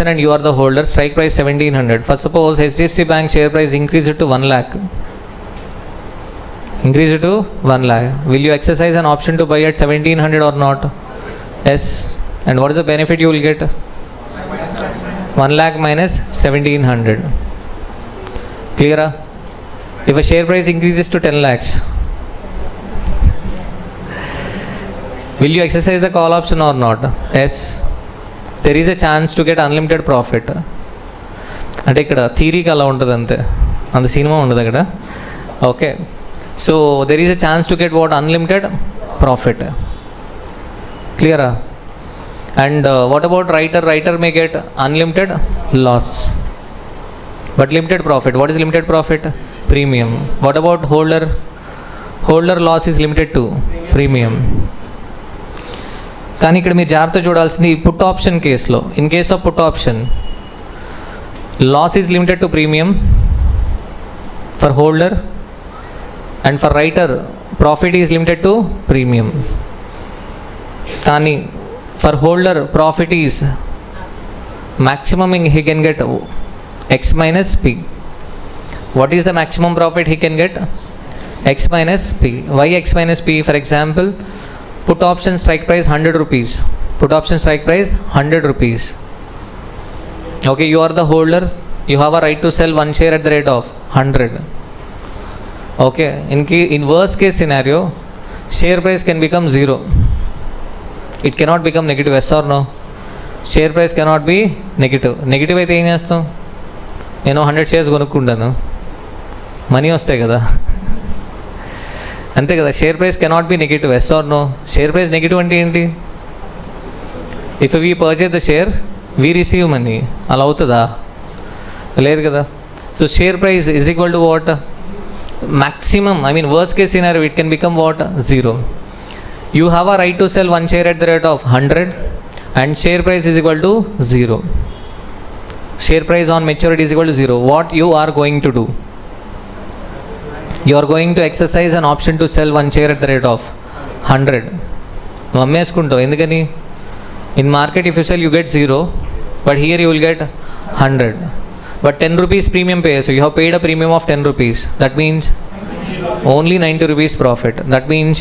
and you are the holder. Strike price 1700. For suppose HDFC Bank share price increase it to 1 lakh. Increase it to 1 lakh. Will you exercise an option to buy at 1700 or not? Yes. And what is the benefit you will get? 1 lakh minus 1700. Clear? If a share price increases to 10 lakhs, will you exercise the call option or not? Yes. There is a chance to get unlimited profit. అంటే ఇక్కడ థీరీకి అలా ఉంటుంది అంతే, అంత cinema ఉండదు అక్కడ. Okay, so there is a chance to get what? Unlimited profit. క్లియరా? And what about writer? Writer may get unlimited loss but limited profit. What is limited profit? Premium. What about holder? Holder loss is limited to premium. కానీ ఇక్కడ మీరు జాగ్రత్త చూడాల్సింది put option కేసులో, in case of put option loss is limited to premium for holder and for writer profit is limited to premium. కానీ for holder profit is maximum he can get x minus p. What is the maximum profit he can get? X minus p. Why x minus p? For example, put option strike price 100 rupees. Put option strike price 100 rupees. Okay, you are the holder. You have a right to sell one share at the rate of 100. Okay, in worst case scenario, share price can become 0. It cannot become negative, yes or no? Share price cannot be negative. Negative అయితే ఏం చేస్తాం? నేను 100 shares కొనుక్కుంటాను, money వస్తాయి కదా, అంతే కదా. Share price cannot be negative, yes or no? Share price negative అంటే ఏంటి? If we purchase the share we receive money, అలా అవుతుందా? లేదు కదా. So share price is equal to what? Maximum, I mean worst case scenario it can become what? 0. You have a right to sell one share at the rate of 100 and share price is equal to 0. Share price on maturity is equal to 0. What you are going to do? You are going to exercise an option to sell one share at the rate of 100. నువ్వు అమ్మేసుకుంటావు, ఎందుకని? In market if you sell you get 0, but here you will get 100. But 10 rupees premium pay, so you have paid a premium of 10 rupees. That means only 90 rupees profit. That means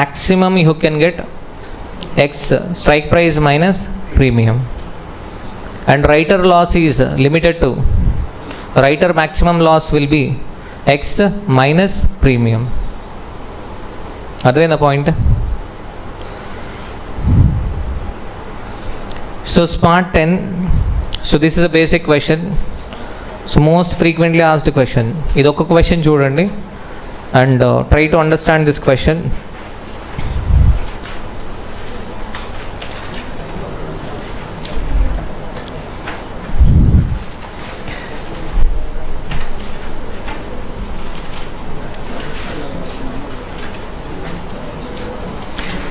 maximum you can get x strike price minus premium. And writer loss is limited to, writer maximum loss will be x minus premium. Adhe the point. So part 10. So this is a basic question. So most frequently asked question. Idoka question chudandi and try to understand this question.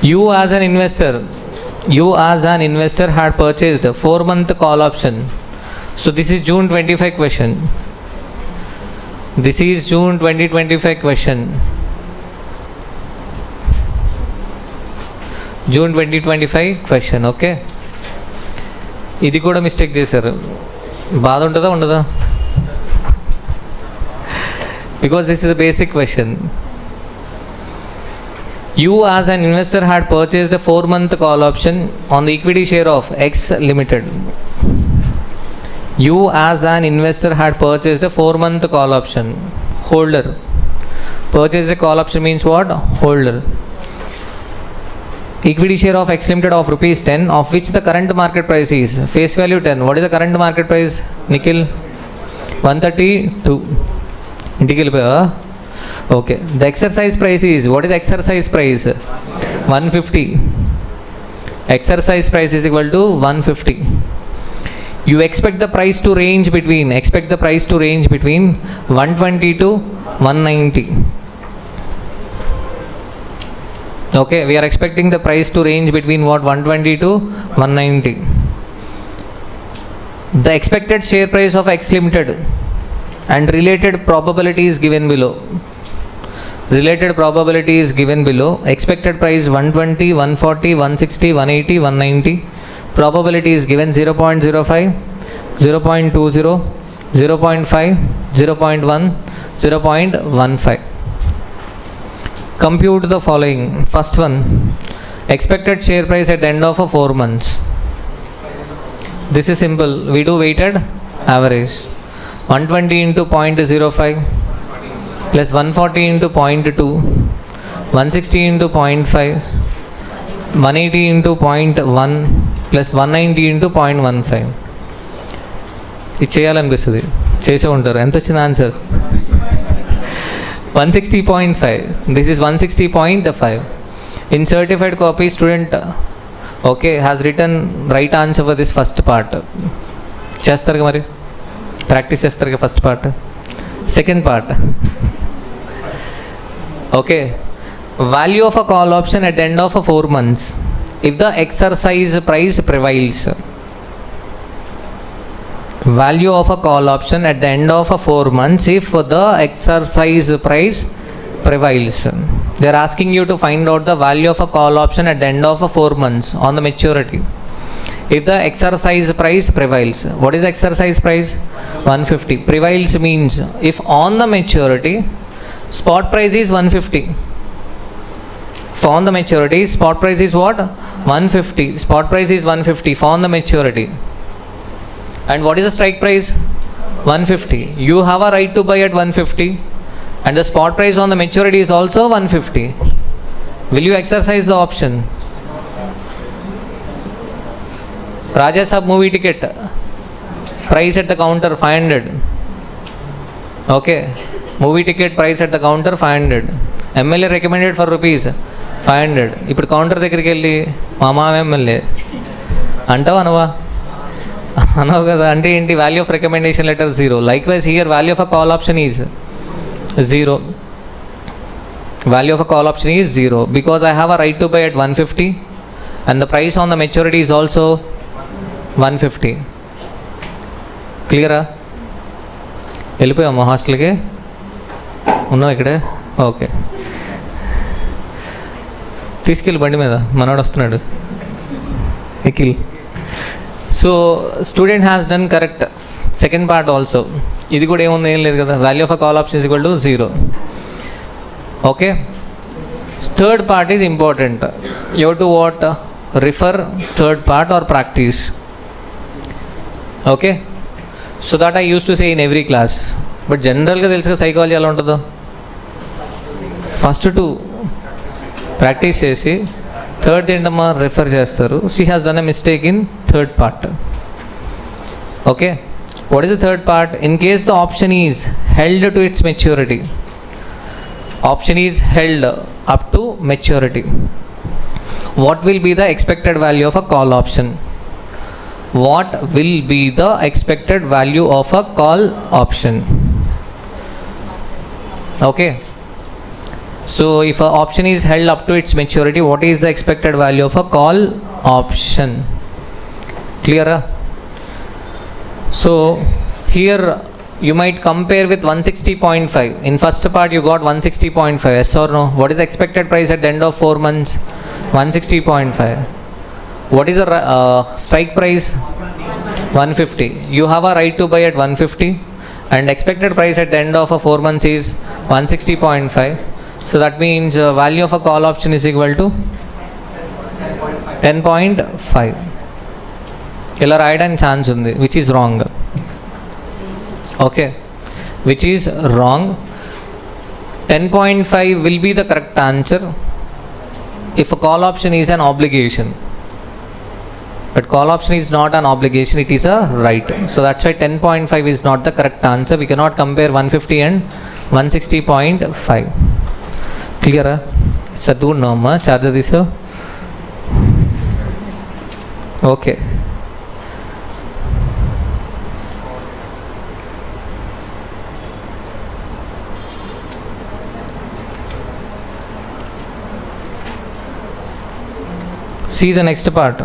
You as an investor had purchased a 4-month call option. So this is June 25 question. This is June 2025 question. June 2025 question. Okay. ఇది కూడా mistake చేశారు. బాధ ఉంటుందా ఉండదా? Because this is a basic question. You as an investor had purchased a 4-month call option on the equity share of X Limited. You as an investor had purchased a 4-month call option. Holder. Purchased a call option means what? Holder. Equity share of X Limited of rupees 10, of which the current market price is face value 10. What is the current market price? Nikhil? 132. Nikhil, okay. The exercise price is, what is the exercise price? 150. Exercise price is equal to 150. You expect the price to range between 120 to 190. Okay, we are expecting the price to range between what? 120 to 190. The expected share price of X Limited and related probability is given below. Related probability is given below. Expected price 120, 140, 160, 180, 190. Probability is given 0.05, 0.20, 0.5, 0.1, 0.15. Compute the following. First one, expected share price at the end of 4 months. This is simple. We do weighted average. 120 into 0.05 plus 140 into 0.2, 160 into 0.5, 180 into 0.1 plus 190 into 0.15. ఇది చేయాలనిపిస్తుంది, చేసే ఉంటారు. ఎంత వచ్చింది answer? 160.5. This is 160.5. In certified copy, student okay has written right answer for this first part. చేస్తారు మరి, practice చేస్తారు first part. Second part Okay. Value of a call option at the end of 4 months. If the exercise price prevails. Value of a call option at the end of 4 months if the exercise price prevails. They are asking you to find out the value of a call option at the end of 4 months on the maturity. If the exercise price prevails. What is the exercise price? 150. Prevails means if on the maturity spot price is 150. For on the maturity spot price is what? 150. Spot price is 150 for on the maturity. And what is the strike price? 150. You have a right to buy at 150 and the spot price on the maturity is also 150. Will you exercise the option? Raja Sahab movie ticket. Price at the counter 500. Okay. Movie ticket price at the counter 500. MLA recommended for rupees 500. ఇప్పుడు counter దగ్గరికి వెళ్ళి మా MLA అంటావా అనవా? అనవు కదా. అంటే ఏంటి? Value of recommendation letter 0. Like wise here value of a call option is 0. Value of a call option is 0 because I have a right to buy at 150 and the price on the maturity is also 150. క్లియరా? వెళ్ళిపోయాము హాస్టల్కి. ఉన్నావు ఇక్కడే? Okay. తీసుకెళ్ళి బండి మీద మనోడు వస్తున్నాడు Nikhil. So student has done correct. Second part also. ఇది కూడా ఏముంది? ఏం లేదు కదా. Value of a call option is equal to 0. Okay. Third part is important. You to what? Refer third part or practice. Okay. So that I use to say in every class. But జనరల్గా తెలుసుగా psychology ఎలా ఉంటుందో. First 2 practice చేసి third ఏంటమ్మా refer చేస్తారు. She has done a mistake in third part. Okay. What is the third part? In case the option is held to it's maturity. Option is held up to maturity. What will be the expected value of a call option? What will be the expected value of a call option? Okay. So if a option is held up to its maturity, what is the expected value of a call option? Clear? So here you might compare with 160.5. In first part you got 160.5. Yes or no? What is the expected price at the end of 4 months? 160.5. What is the strike price? 150. You have a right to buy at 150 and expected price at the end of 4 months is 160.5. So that means value of a call option is equal to 10.5. ఇలా రాయడానికి chance ఉంది, which is wrong. Okay, which is wrong. 10.5 will be the correct answer if a call option is an obligation. But call option is not an obligation, it is a right. So that's why 10.5 is not the correct answer. We cannot compare 150 and 160.5. Clear? Sadhu Nama, charge this. Okay. See the next part.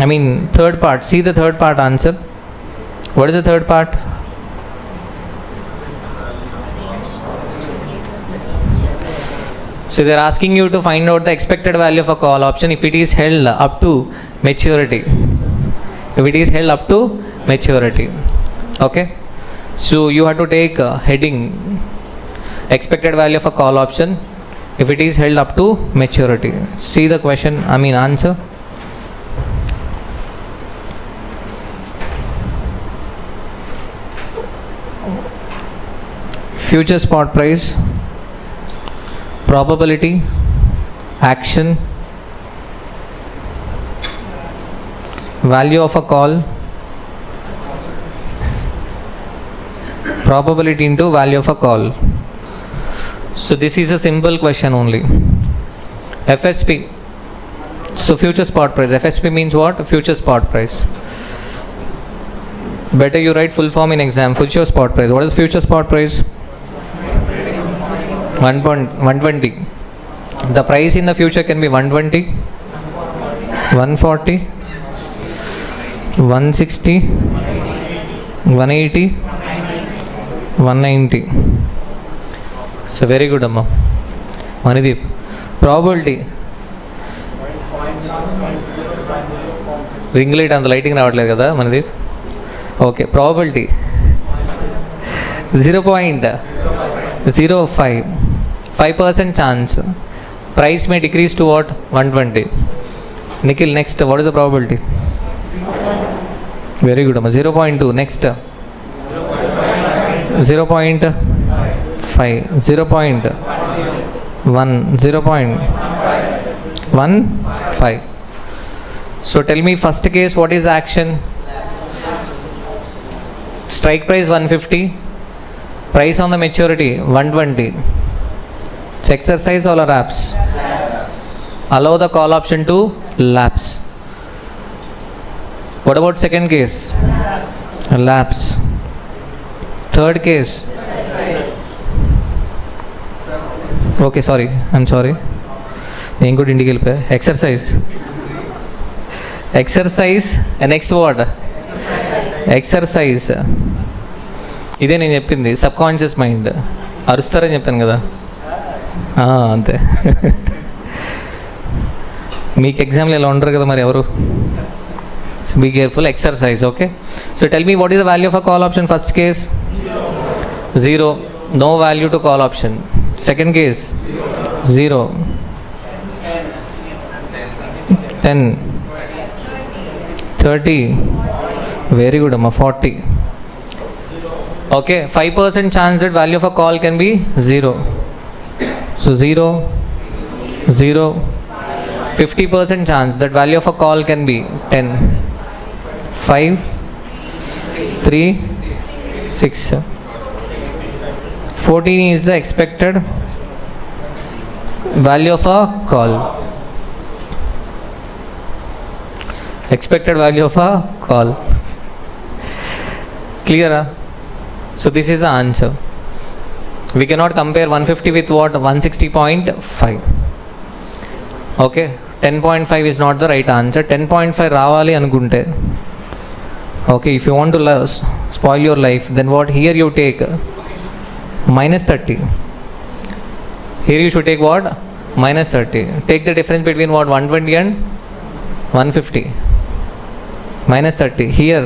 I mean third part. See the third part answer. What is the third part? So they are asking you to find out the expected value of a call option if it is held up to maturity. If it is held up to maturity. Okay. So you have to take heading expected value of a call option if it is held up to maturity. See the question, I mean answer. Future spot price, probability, action, value of a call, probability into value of a call. So this is a simple question only. FSP. So future spot price. FSP means what? Future spot price. Better you write full form in exam. Future spot price. What is future spot price? 120. The price in the future can be 120, 140, 160, 180, 190. So very good, Amma. Manideep. Probability. Ring light and the lighting రావట్లేదు కదా Mandeep. Okay, probability 0.05, 5% chance. Price may decrease to what? 120. Nikhil, next, what is the probability? Very good, Amma. 0.2. Next, 0.5, 0.1, 0.15. So tell me, first case, what is the action? Strike price 150, price on the maturity 120. So exercise or lapse? Allow the call option to lapse. What about second case? Lapse. Third case? Okay, sorry, I'm sorry. Exercise. Exercise and next word? Exercise. ఇదే నేను చెప్పింది, sub conscious mind అరుస్తారని చెప్పాను కదా, అంతే. మీకు ఎగ్జామ్లో ఇలా ఉండరు కదా మరి ఎవరు. Be careful. Exercise. Okay, so tell me what is the value of a call option. First case 0, no value to call option. Second case 0, 10, 30, very good, Amma. 40. Okay, 5% chance that value of a call can be 0. So 0, 0, 50% chance that value of a call can be 10, 5, 3, 6. 14 is the expected value of a call. Expected value of a call. Clear? So this is the answer. We cannot compare 150 with what? 160.5. Okay, 10.5 is not the right answer. 10.5 రావాలి అనుకుంటే, okay, if you want to spoil your life, then what? Here you take -30. Here you should take what? -30. Take the difference between what? 120 and 150. -30. Here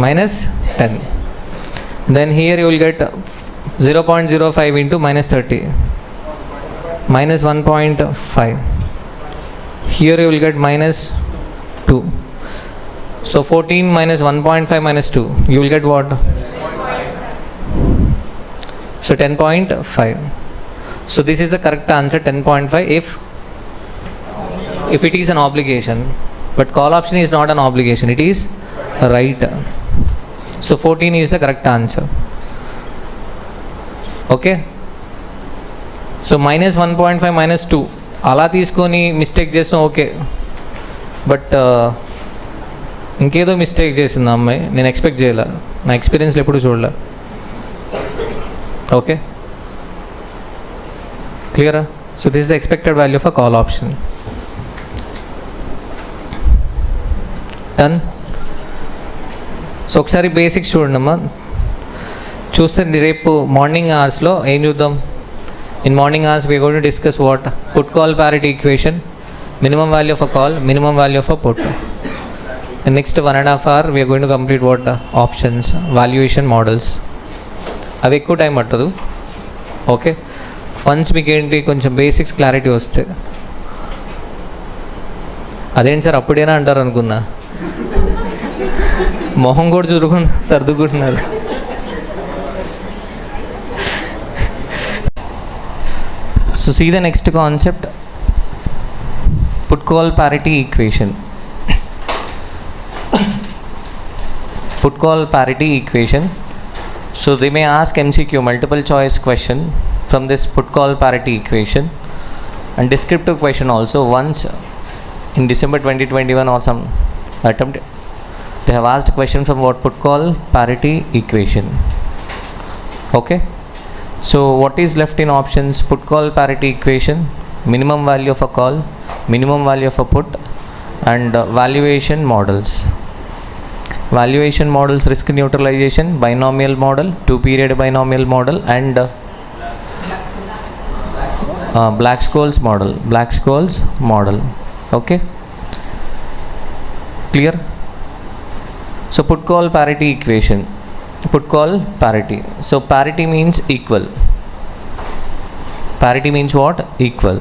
-10. Then here you will get 0.05 into -30, -1.5. Here you will get -2. So 14 minus 1.5 minus 2, you will get what? So 10.5. So this is the correct answer, 10.5, if it is an obligation. But call option is not an obligation, it is a right. So 14 is the correct answer. Okay. So minus 1.5 minus 2. అలా తీసుకొని mistake చేస్తాం, okay. But ఇంకేదో mistake చేసింది ఆ అమ్మాయి, నేను expect చేయలే, నా ఎక్స్పీరియన్స్లో ఎప్పుడు చూడలే. ఓకే, క్లియరా? So this is expected value of a call option. Done. సో ఒకసారి బేసిక్స్ చూడండి అమ్మా. చూస్తే రేపు మార్నింగ్ అవర్స్లో ఏం చూద్దాం? In morning hours we are going to discuss what? Put call parity equation, minimum value of a call, minimum value of a put. And next 1.5 hour we are going to complete what? Options, valuation models. అవి ఎక్కువ time పట్టదు. Okay, once మీకు ఏంటి కొంచెం basics clarity వస్తే, అదేంటి sir అప్పుడేనా అంటారు అనుకున్నా, మొహం కూడా చూరుకుని సర్దుకుంటున్నారు. So see the next concept, put call parity equation. Put call parity equation. So they may ask MCQ, multiple choice question, from this put call parity equation, and descriptive question also. Once in December 2021 or some attempt, they have asked a question from what? Put call parity equation. Okay, So what is left in options? Put call parity equation, minimum value of a call, minimum value of a put, and valuation models. Valuation models: risk neutralization, binomial model, 2-period binomial model, and Black-Scholes model. Black-Scholes model. Okay. Clear? So put call parity equation. Put call parity. So parity means equal. Parity means what? Equal.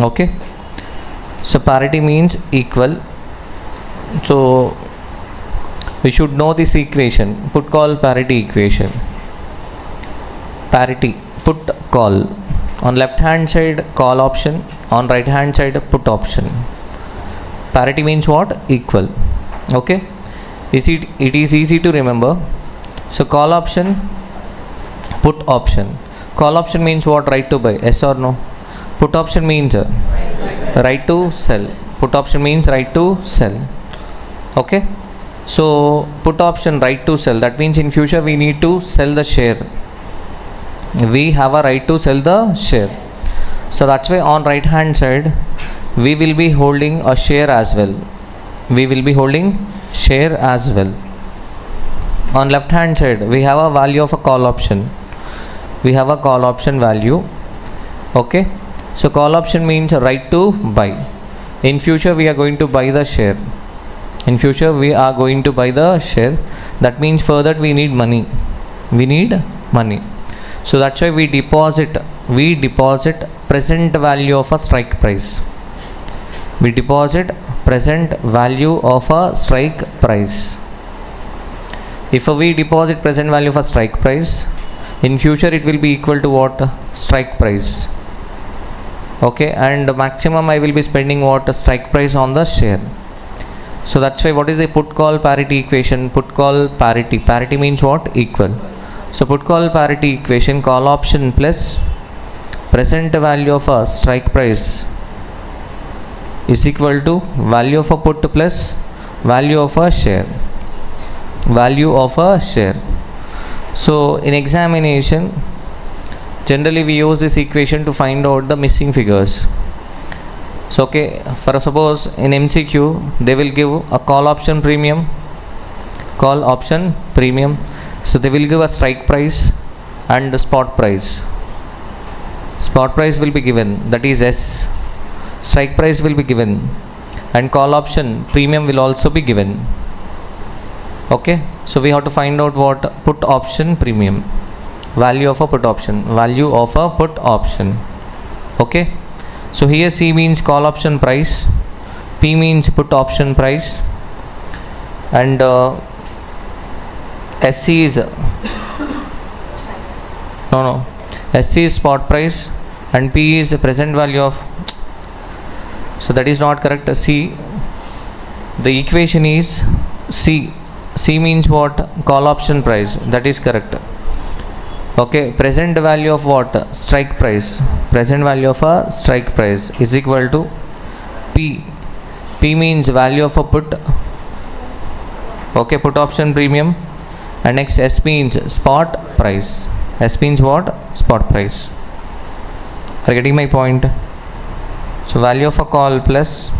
Okay. So parity means equal. So we should know this equation. Put call parity equation. Parity. Put call. On left hand side call option. On right hand side put option. Parity means what? Equal. Okay. It is easy to remember. So call option, put option. Call option means what? Right to buy. Yes or no? Put option means right to sell. Put option means right to sell. Okay. So put option, right to sell. That means in future we need to sell the share. We have a right to sell the share. So that's why on right hand side we will be holding a share as well. We will be holding share as well. On left hand side we have a value of a call option. We have a call option value. Okay. So call option means right to buy. In future we are going to buy the share. In future we are going to buy the share. That means for that we need money. We need money. So that's why we deposit present value of a strike price. We deposit present value of a strike price. If we deposit present value of a strike price, in future it will be equal to what? Strike price. Okay, and maximum I will be spending what? Strike price on the share. So that's why what is the put call parity equation? Put call parity. Parity means what? Equal. So put call parity equation, call option plus present value of a strike price is equal to value of a put plus value of a share. Value of a share. So in examination generally we use this equation to find out the missing figures. So okay, for suppose in MCQ they will give a call option premium. Call option premium. So they will give a strike price and the spot price. Spot price will be given, that is S. Strike price will be given and call option premium will also be given. Okay, so we have to find out what? Put option premium. Value of a put option. Value of a put option. Okay, so here C means call option price, P means put option price, and SC is SC is spot price and P is present value of. So that is not correct. C, the equation is C. C means what? Call option price. That is correct. Okay, present value of what? Strike price. Present value of a strike price is equal to P. P means value of a put. Okay, put option premium. And next S means spot price. S means what? Spot price. Are you getting my point? So value of a call plus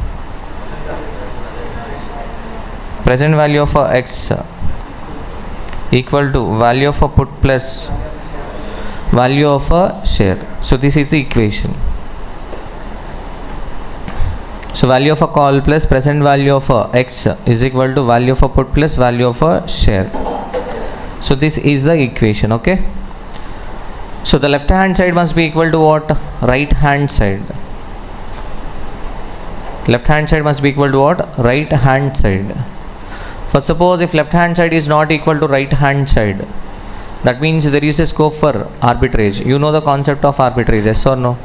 present value of a X equal to value of a put plus value of a share. So this is the equation. So value of a call plus present value of a X is equal to value of a put plus value of a share. So this is the equation. Okay. So the left hand side must be equal to what? Right hand side. Left hand side must be equal to what? Right hand side. For suppose if left hand side is not equal to right hand side, that means there is a scope for arbitrage. You know the concept of arbitrage, yes or no?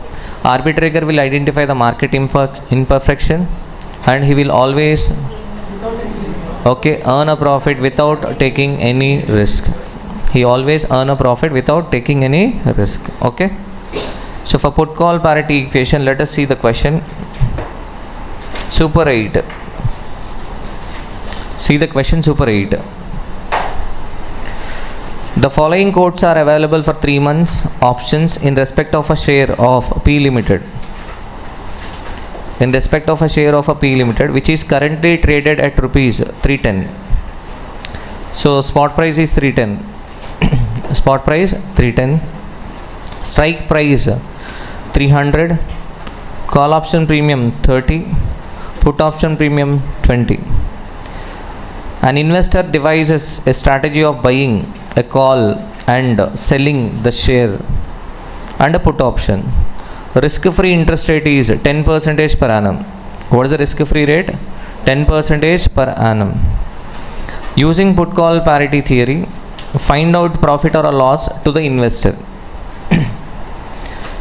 Arbitrator will identify the market imperfection and he will always earn a profit without taking any risk. He always earn a profit without taking any risk. Okay. So for put call parity equation, let us see the question. Super 8. See the question Super 8. The following quotes are available for 3 months options in respect of a share of P Limited. In respect of a share of a P Limited which is currently traded at rupees 310. So spot price is 310. Spot price 310. Strike price 300. Call option premium 30. Put option premium 20. An investor devises a strategy of buying a call and selling the share and a put option. Risk-free interest rate is 10% per annum. What is the risk-free rate? 10% per annum. Using put call parity theory, find out profit or a loss to the investor.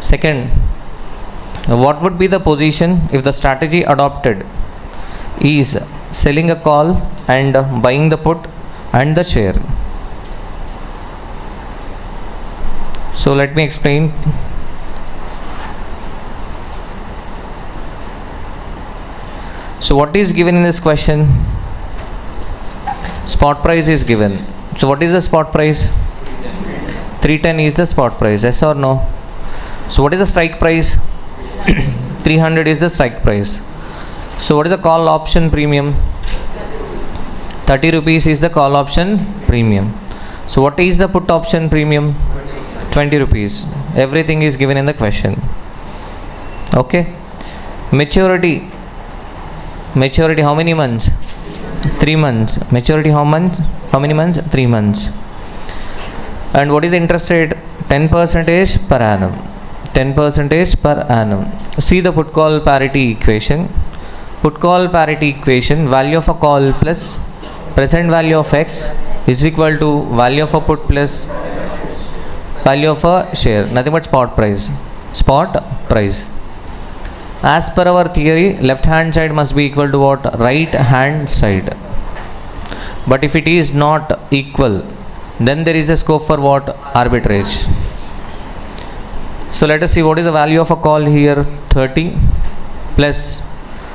Second, what would be the position if the strategy adopted is selling a call and buying the put and the share? So let me explain. So what is given in this question? Spot price is given. So what is the spot price? 310 is the spot price, yes or no? So what is the strike price? 300 is the strike price. So what is the call option premium? 30 rupees is the call option premium. So what is the put option premium? 20 rupees. Everything is given in the question. Okay. Maturity how many months? 3 months. Maturity how many months? 3 months. And what is the interest rate? 10% per annum. 10% per annum. See the put call parity equation. Put call parity equation, value of a call plus present value of X is equal to value of a put plus value of a share. Nothing but spot price. Spot price. As per our theory, left hand side must be equal to what? Right hand side. But if it is not equal, then there is a scope for what? Arbitrage. So let us see what is the value of a call here. 30 plus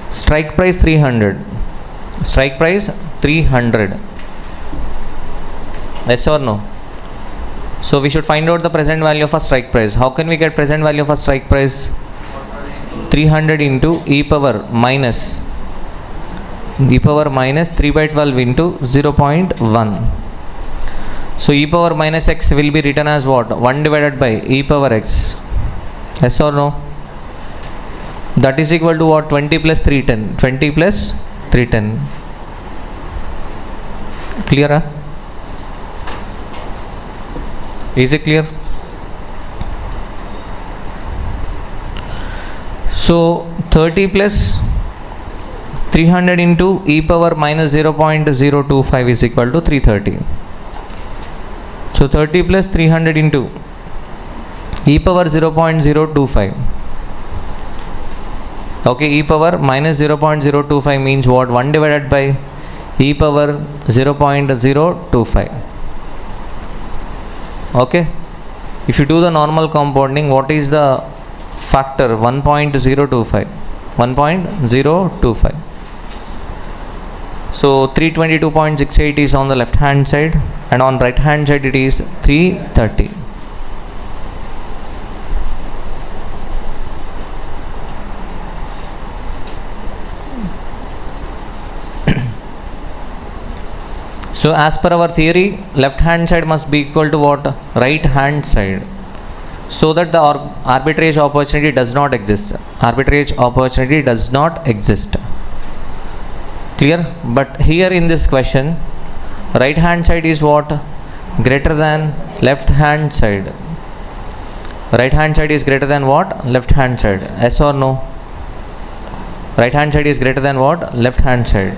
strike price 300. Strike price 300. Yes or no? So we should find out the present value of a strike price. How can we get present value of a strike price? 300 into e power minus 3 by 12 into 0.1. So e power minus x will be written as what? 1 divided by e power x. Yes or no? That is equal to what? 20 plus 310. 20 plus 310. Clear? Huh? Is it clear? So 30 plus 300 into e power minus 0.025 is equal to 330. So 30 plus 300 into e power 0.025. Okay, e power minus 0.025 means what? 1 divided by e power 0.025. Okay, if you do the normal compounding, what is the factor? 1.025. 1.025. So 322.68 is on the left hand side, and on right hand side it is 330. So as per our theory, left hand side must be equal to what? Right hand side, so that the arbitrage opportunity does not exist. Arbitrage opportunity does not exist. Clear? But here in this question, right hand side is what? Greater than left hand side. Right hand side is greater than what? Left hand side. Yes or no? Right hand side is greater than what? Left hand side.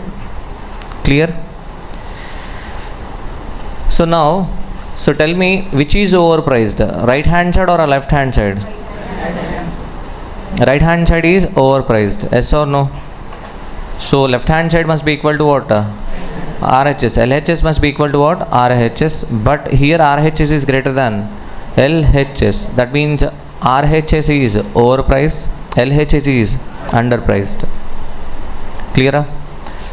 Clear? So now, so tell me which is overpriced, right hand side or a left hand side? Right hand side is overpriced. Yes or no? So left hand side must be equal to what? RHS. LHS must be equal to what? RHS. But here RHS is greater than LHS. That means RHS is overpriced, LHS is underpriced. Clear?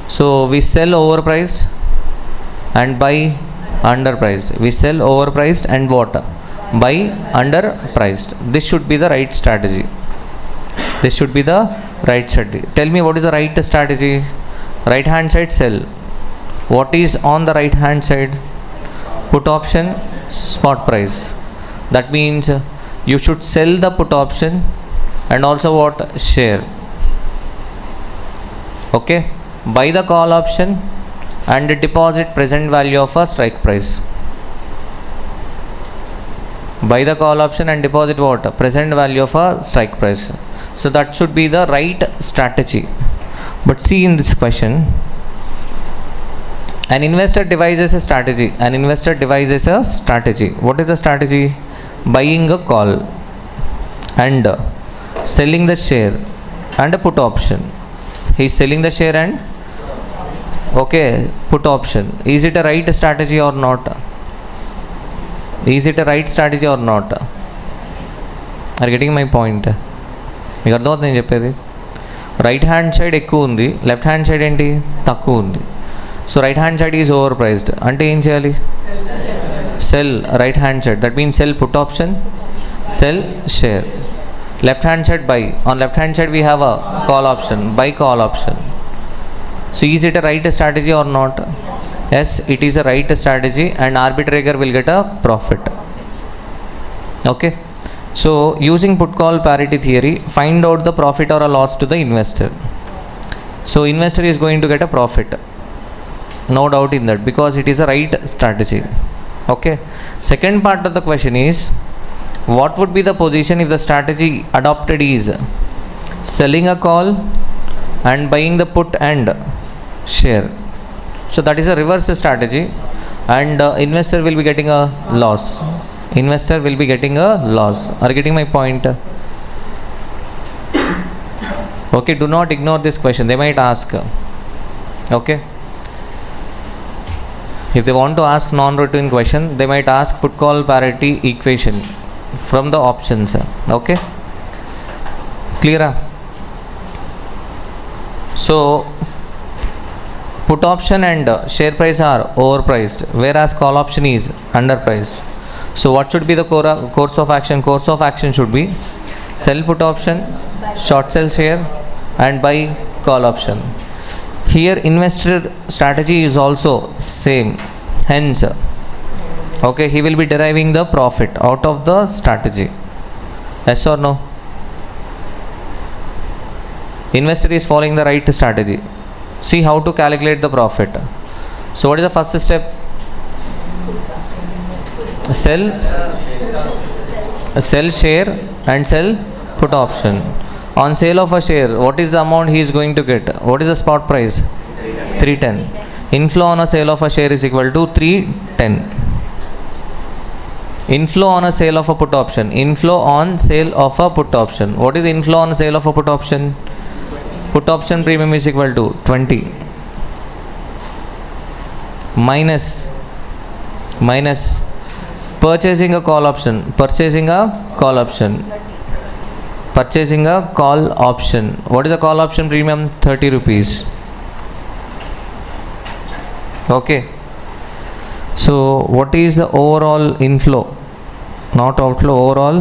So we sell overpriced and buy Underpriced. We sell overpriced and what? Buy underpriced. This should be the right strategy. This should be the right strategy. Tell me what is the right strategy? Right hand side sell. What is on the right hand side? Put option, spot price. That means you should sell the put option and also what? Share. Okay. Buy the call option and deposit present value of a strike price. Buy the call option and deposit what? Present value of a strike price. So that should be the right strategy. But see in this question, an investor devises a strategy. An investor devises a strategy. What is the strategy? Buying a call and selling the share and a put option. He is selling the share and okay, put option. Is it a right strategy or not? Is it a right strategy or not? Are you getting my point? మీకు అర్థమవుతుంది నేను చెప్పేది. Right hand side ఎక్కువ ఉంది, left hand side ఏంటి తక్కువ ఉంది. So right hand side is over priced అంటే ఏం చేయాలి? Cell right hand side. That means cell put option, cell share. Left hand side buy. On left hand side we have a call option, buy call option. So is it a right strategy or not? Yes, it is a right strategy and arbitrator will get a profit. Okay. So using put call parity theory, find out the profit or a loss to the investor. So investor is going to get a profit. No doubt in that because it is a right strategy. Okay. Second part of the question is, what would be the position if the strategy adopted is selling a call and buying the put and share? So that is a reverse strategy and investor will be getting a loss. Investor will be getting a loss. Are you getting my point? Okay, do not ignore this question. They might ask. Okay. If they want to ask non-routine question, they might ask put call parity equation from the options. Okay, clear? So put option and share price are overpriced whereas call option is underpriced. So what should be the course of action? Course of action should be sell put option, short sell share and buy call option. Here investor strategy is also same, hence okay, he will be deriving the profit out of the strategy. Yes or no? Investor is following the right strategy. See how to calculate the profit. So what is the first step? Sell share and sell put option. On sale of a share, what is the amount he is going to get? What is the spot price? 310. Inflow on a sale of a share is equal to 310. Inflow on a sale of a put option. Inflow on sale of a put option. What is inflow on sale of a put option? Put option premium is equal to 20 minus purchasing a call option. Purchasing a call option. Purchasing a call option. What is the call option premium? 30 rupees. Okay. So what is the overall inflow? Not outflow, overall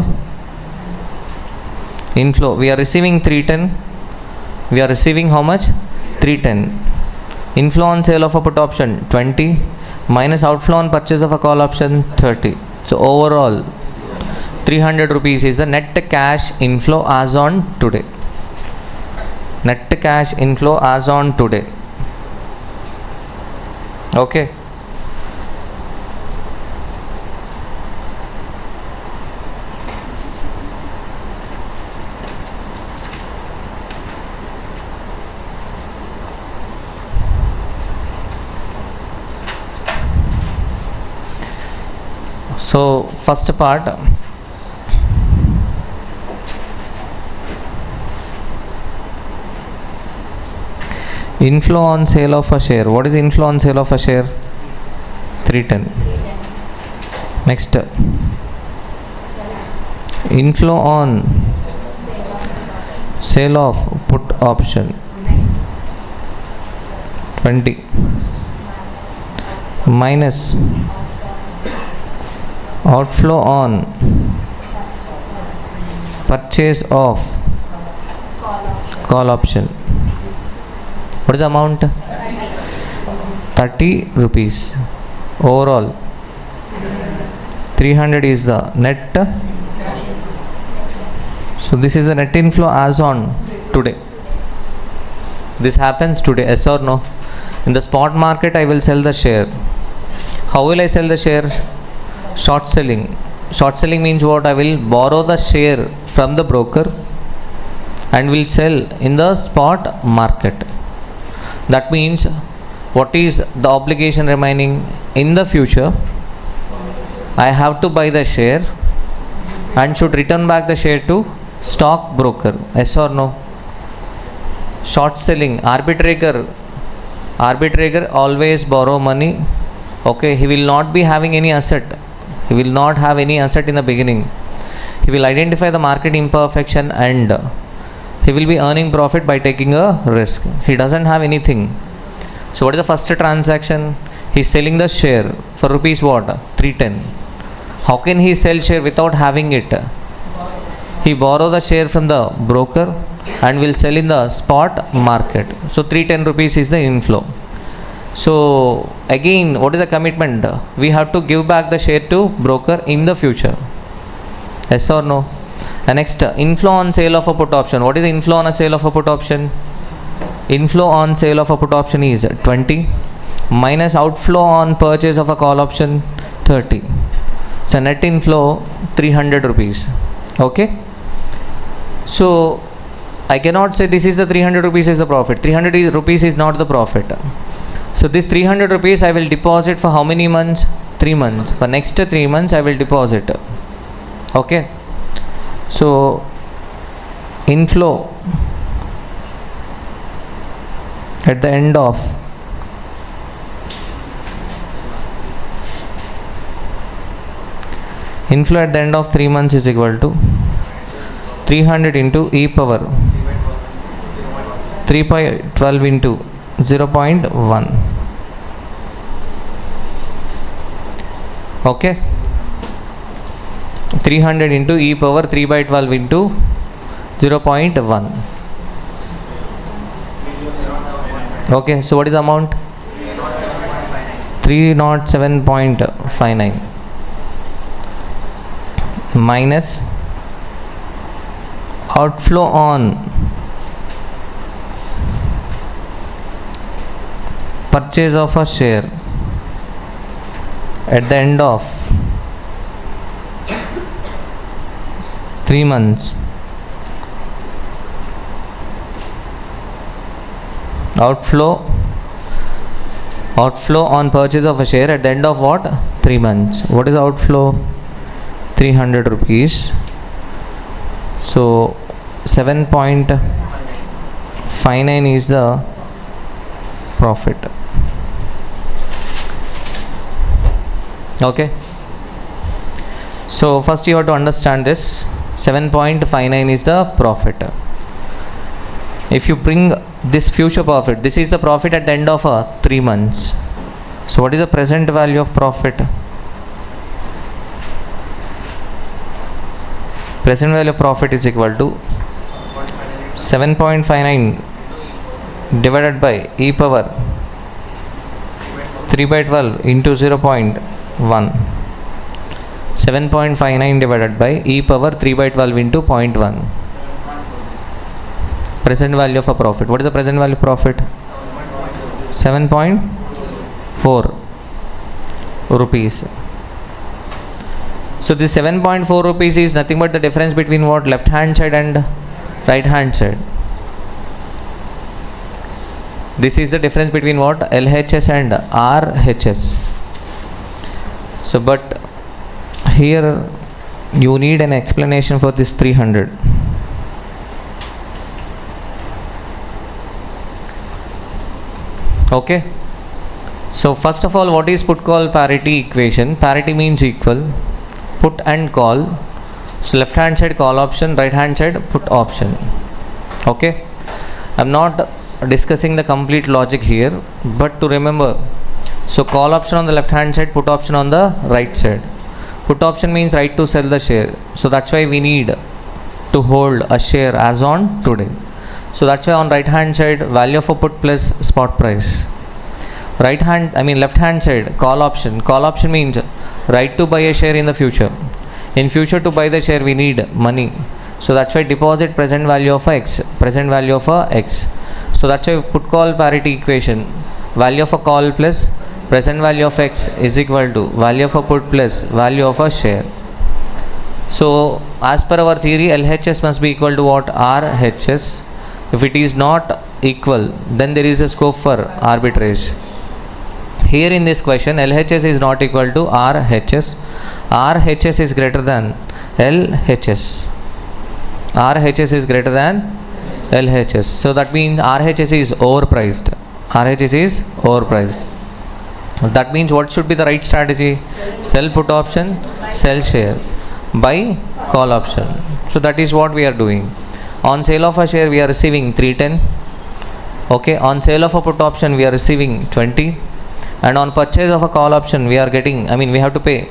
inflow. We are receiving 310. We are receiving how much? 310. Inflow on sale of a put option 20 minus outflow on purchase of a call option 30. So overall 300 rupees is the net cash inflow as on today. Net cash inflow as on today. Okay. So first part, inflow on sale of a share. What is inflow on sale of a share? 310. Next, inflow on sale of put option 20 minus outflow on purchase of call option. What is the amount? 30 rupees. Overall 300 is the net. So this is the net inflow as on today. This happens today, yes or no? In the spot market I will sell the share. How will I sell the share? Short selling. Short selling means what? I will borrow the share from the broker and will sell in the spot market. That means what is the obligation remaining in the future? I have to buy the share and should return back the share to stock broker, yes or no? Short selling, arbitrator always borrow money. Okay, he will not be having any asset. He will not have any asset in the beginning. He will identify the market imperfection and he will be earning profit by taking a risk. He doesn't have anything. So what is the first transaction? He is selling the share for rupees what? 310. How can he sell share without having it? He borrow the share from the broker and will sell in the spot market. So 310 rupees is the inflow. So again, what is the commitment? We have to give back the share to broker in the future. Yes or no? And next, inflow on sale of a put option. What is the inflow on a sale of a put option? Inflow on sale of a put option is 20 minus outflow on purchase of a call option 30. So net inflow 300 rupees. Okay. So I cannot say this is the 300 rupees is the profit. 300 rupees is not the profit. So this 300 rupees I will deposit for how many months? 3 months. For next 3 months I will deposit. Okay. So inflow at the end of inflow at the end of 3 months is equal to 300 into e power 3 by 12 into 0.1. Okay, 300 into e power 3 by 12 into 0.1. Okay, so what is the amount? 307.59 minus outflow on purchase of a share at the end of 3 months. Outflow on purchase of a share at the end of what? 3 months. What is outflow? 300 rupees. So 7.59 is the profit. Okay. So first you have to understand this. 7.59 is the profit. If you bring this future profit, this is the profit at the end of 3 months. So what is the present value of profit? Present value of profit is equal to 7.59 divided by e power 3 by 12 into 0.1. 7.59 divided by e power 3 by 12 into 0.1. Present value of a profit. What is the present value of profit? 7.4 rupees. So this 7.4 rupees is nothing but the difference between what? Left hand side and right hand side. This is the difference between what? LHS and RHS. So but here you need an explanation for this 300. Okay. So first of all, what is put call parity equation? Parity means equal. Put and call. So left hand side call option, right hand side put option. Okay. I'm not discussing the complete logic here, but to remember, so call option on the left hand side, put option on the right side. Put option means right to sell the share. So that's why we need to hold a share as on today. So that's why on right hand side value of a put plus spot price. Left hand side call option. Call option means right to buy a share in the future. In future to buy the share we need money. So that's why deposit present value of X. Present value of X. So that's why put call parity equation. Value of a call plus present value of X is equal to value of a put plus value of a share. So as per our theory, LHS must be equal to what? RHS. If it is not equal, then there is a scope for arbitrage. Here in this question, LHS is not equal to RHS. RHS is greater than LHS. RHS is greater than LHS. So that means RHS is overpriced. RHS is overpriced. That means what should be the right strategy? Sell put option, sell share, buy call option. So that is what we are doing. On sale of a share we are receiving 310. Okay, on sale of a put option we are receiving 20, and on purchase of a call option we are getting, we have to pay.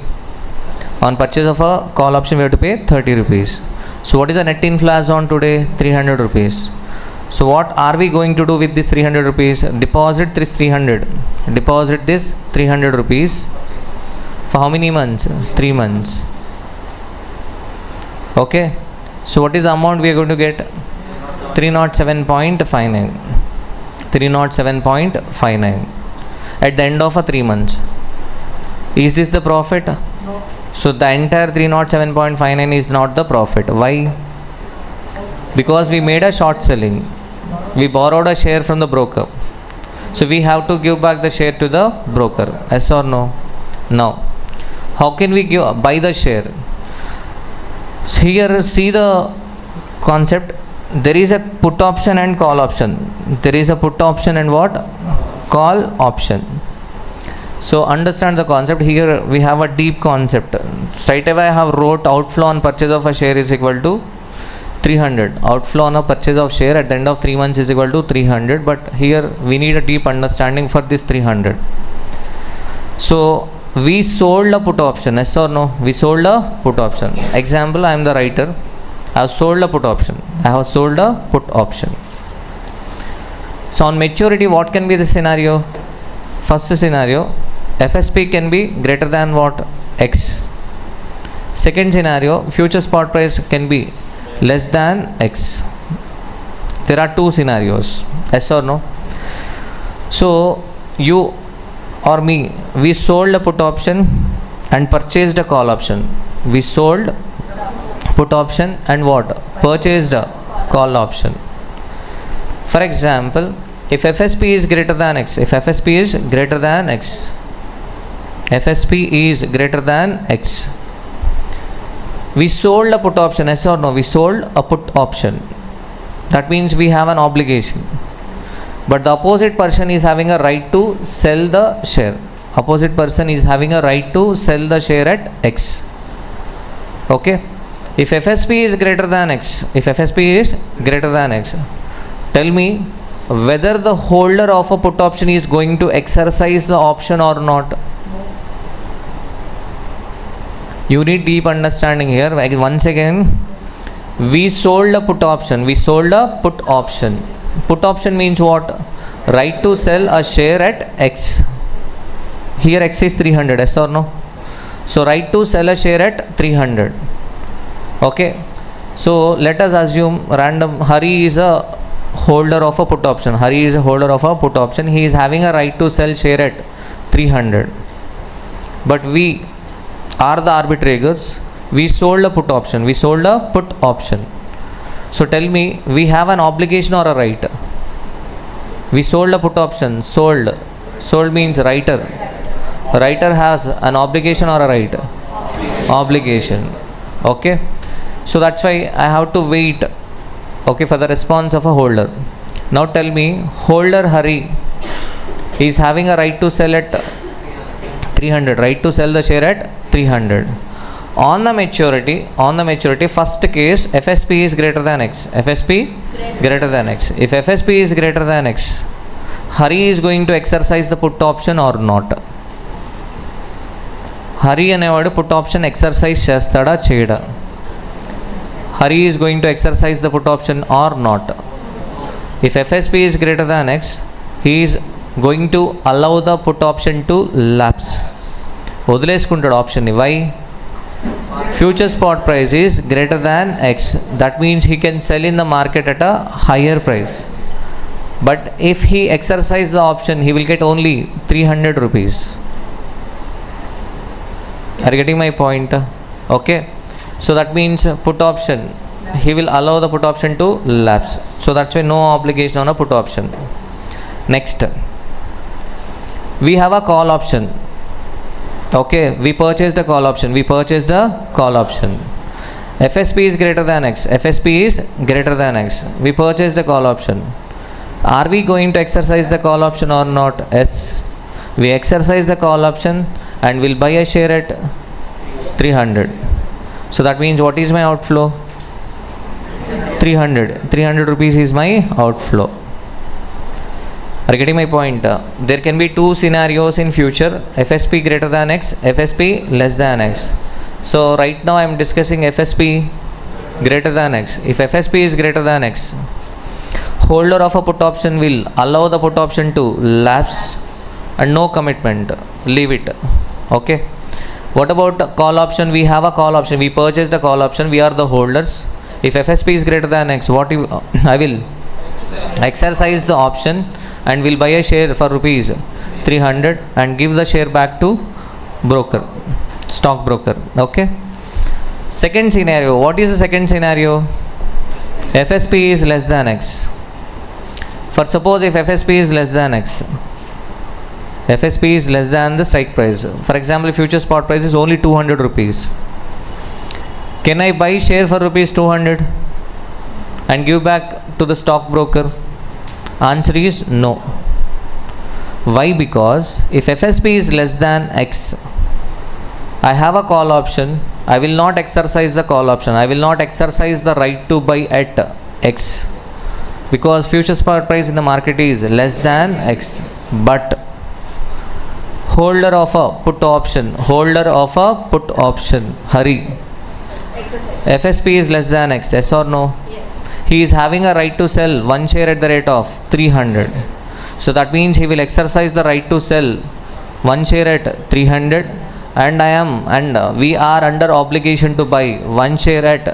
On purchase of a call option we have to pay 30 rupees. So what is the net inflow as on today? 300 rupees. So what are we going to do with this 300 rupees? Deposit this 300. Deposit this 300 rupees for how many months? 3 months. Okay. So what is the amount we are going to get? 307.59. 307.59 at the end of a 3 months. Is this the profit? No. So the entire 307.59 is not the profit. Why? Because we made a short selling. We borrowed a share from the broker. So we have to give back the share to the broker. Yes or no? No. How can we buy the share? Here see the concept. There is a put option and call option. There is a put option and what? Call option. So understand the concept. Here we have a deep concept. Straight away I have wrote outflow on purchase of a share is equal to 300. Outflow on a purchase of share at the end of 3 months is equal to 300. But here we need a deep understanding for this 300. So we sold a put option. Yes or no? We sold a put option. Example, I am the writer. I have sold a put option. I have sold a put option. So on maturity, what can be the scenario? First scenario, FSP can be greater than what? X. Second scenario, future spot price can be less than X. There are two scenarios. Yes or no? So you or me, we sold a put option and purchased a call option. We sold put option and what? Purchased a call option. For example, if FSP is greater than X, if FSP is greater than X, FSP is greater than X, we sold a put option. Yes or no? We sold a put option. That means we have an obligation. But the opposite person is having a right to sell the share. Opposite person is having a right to sell the share at X. Okay. If FSP is greater than X, if FSP is greater than X, tell me whether the holder of a put option is going to exercise the option or not. You need deep understanding here. Once again, we sold a put option. We sold a put option. Put option means what? Right to sell a share at X. Here X is 300. Yes or no? So right to sell a share at 300. Okay. So let us assume random Hari is a holder of a put option. Hari is a holder of a put option. He is having a right to sell share at 300. But we are the arbitrators. We sold a put option. We sold a put option. So tell me, we have an obligation or a right? We sold a put option. Sold. Sold means writer. Writer has an obligation or a right? Obligation. Okay. So that's why I have to wait, okay, for the response of a holder. Now tell me, holder Hari is having a right to sell at 300. Right to sell the share at 300. On the maturity, first case, FSP is greater than X. FSP greater than X. If FSP is greater than X, Hari is going to exercise the put option or not? Hari అనేవాడు put option exercise చేస్తాడా చేయడా? Hari is going to exercise the put option or not? If FSP is greater than X, he is going to allow the put option to lapse. వదిలేసుకుంటాడు ఆప్షన్ని. Why? Future spot price is greater than X, that means he can sell in the market at a higher price. But if he exercise the option, he will get only 300 rupees. Are you getting my point? Okay. So that means put option, he will allow the put option to lapse. So that's why no obligation on a put option. Next, we have a call option. Okay, we purchased a call option. We purchased a call option. FSP is greater than X. FSP is greater than X. We purchased a call option. Are we going to exercise the call option or not? Yes. We exercise the call option and will buy a share at 300. So that means what is my outflow? 300. 300 rupees is my outflow. Are you getting my point? There can be two scenarios in future: FSP greater than X, FSP less than X. So right now I am discussing FSP greater than X. If FSP is greater than X, holder of a put option will allow the put option to lapse and no commitment, leave it. Okay. What about call option? We have a call option. We purchased a call option. We are the holders. If FSP is greater than X, I will exercise the option and will buy a share for rupees 300 and give the share back to broker, stock broker. Okay. Second scenario. What is the second scenario? FSP is less than X. For suppose if FSP is less than X, FSP is less than the strike price. For example, future spot price is only 200 rupees. Can I buy share for rupees 200 and give back to the stock broker? Answer is no. Why? Because if FSP is less than X, I have a call option. I will not exercise the call option. I will not exercise the right to buy at X, because future spot price in the market is less than X. But holder of a put option, Hari, FSP is less than X, yes or no? Yes. He is having a right to sell one share at the rate of 300. So that means he will exercise the right to sell one share at 300, and we are under obligation to buy one share at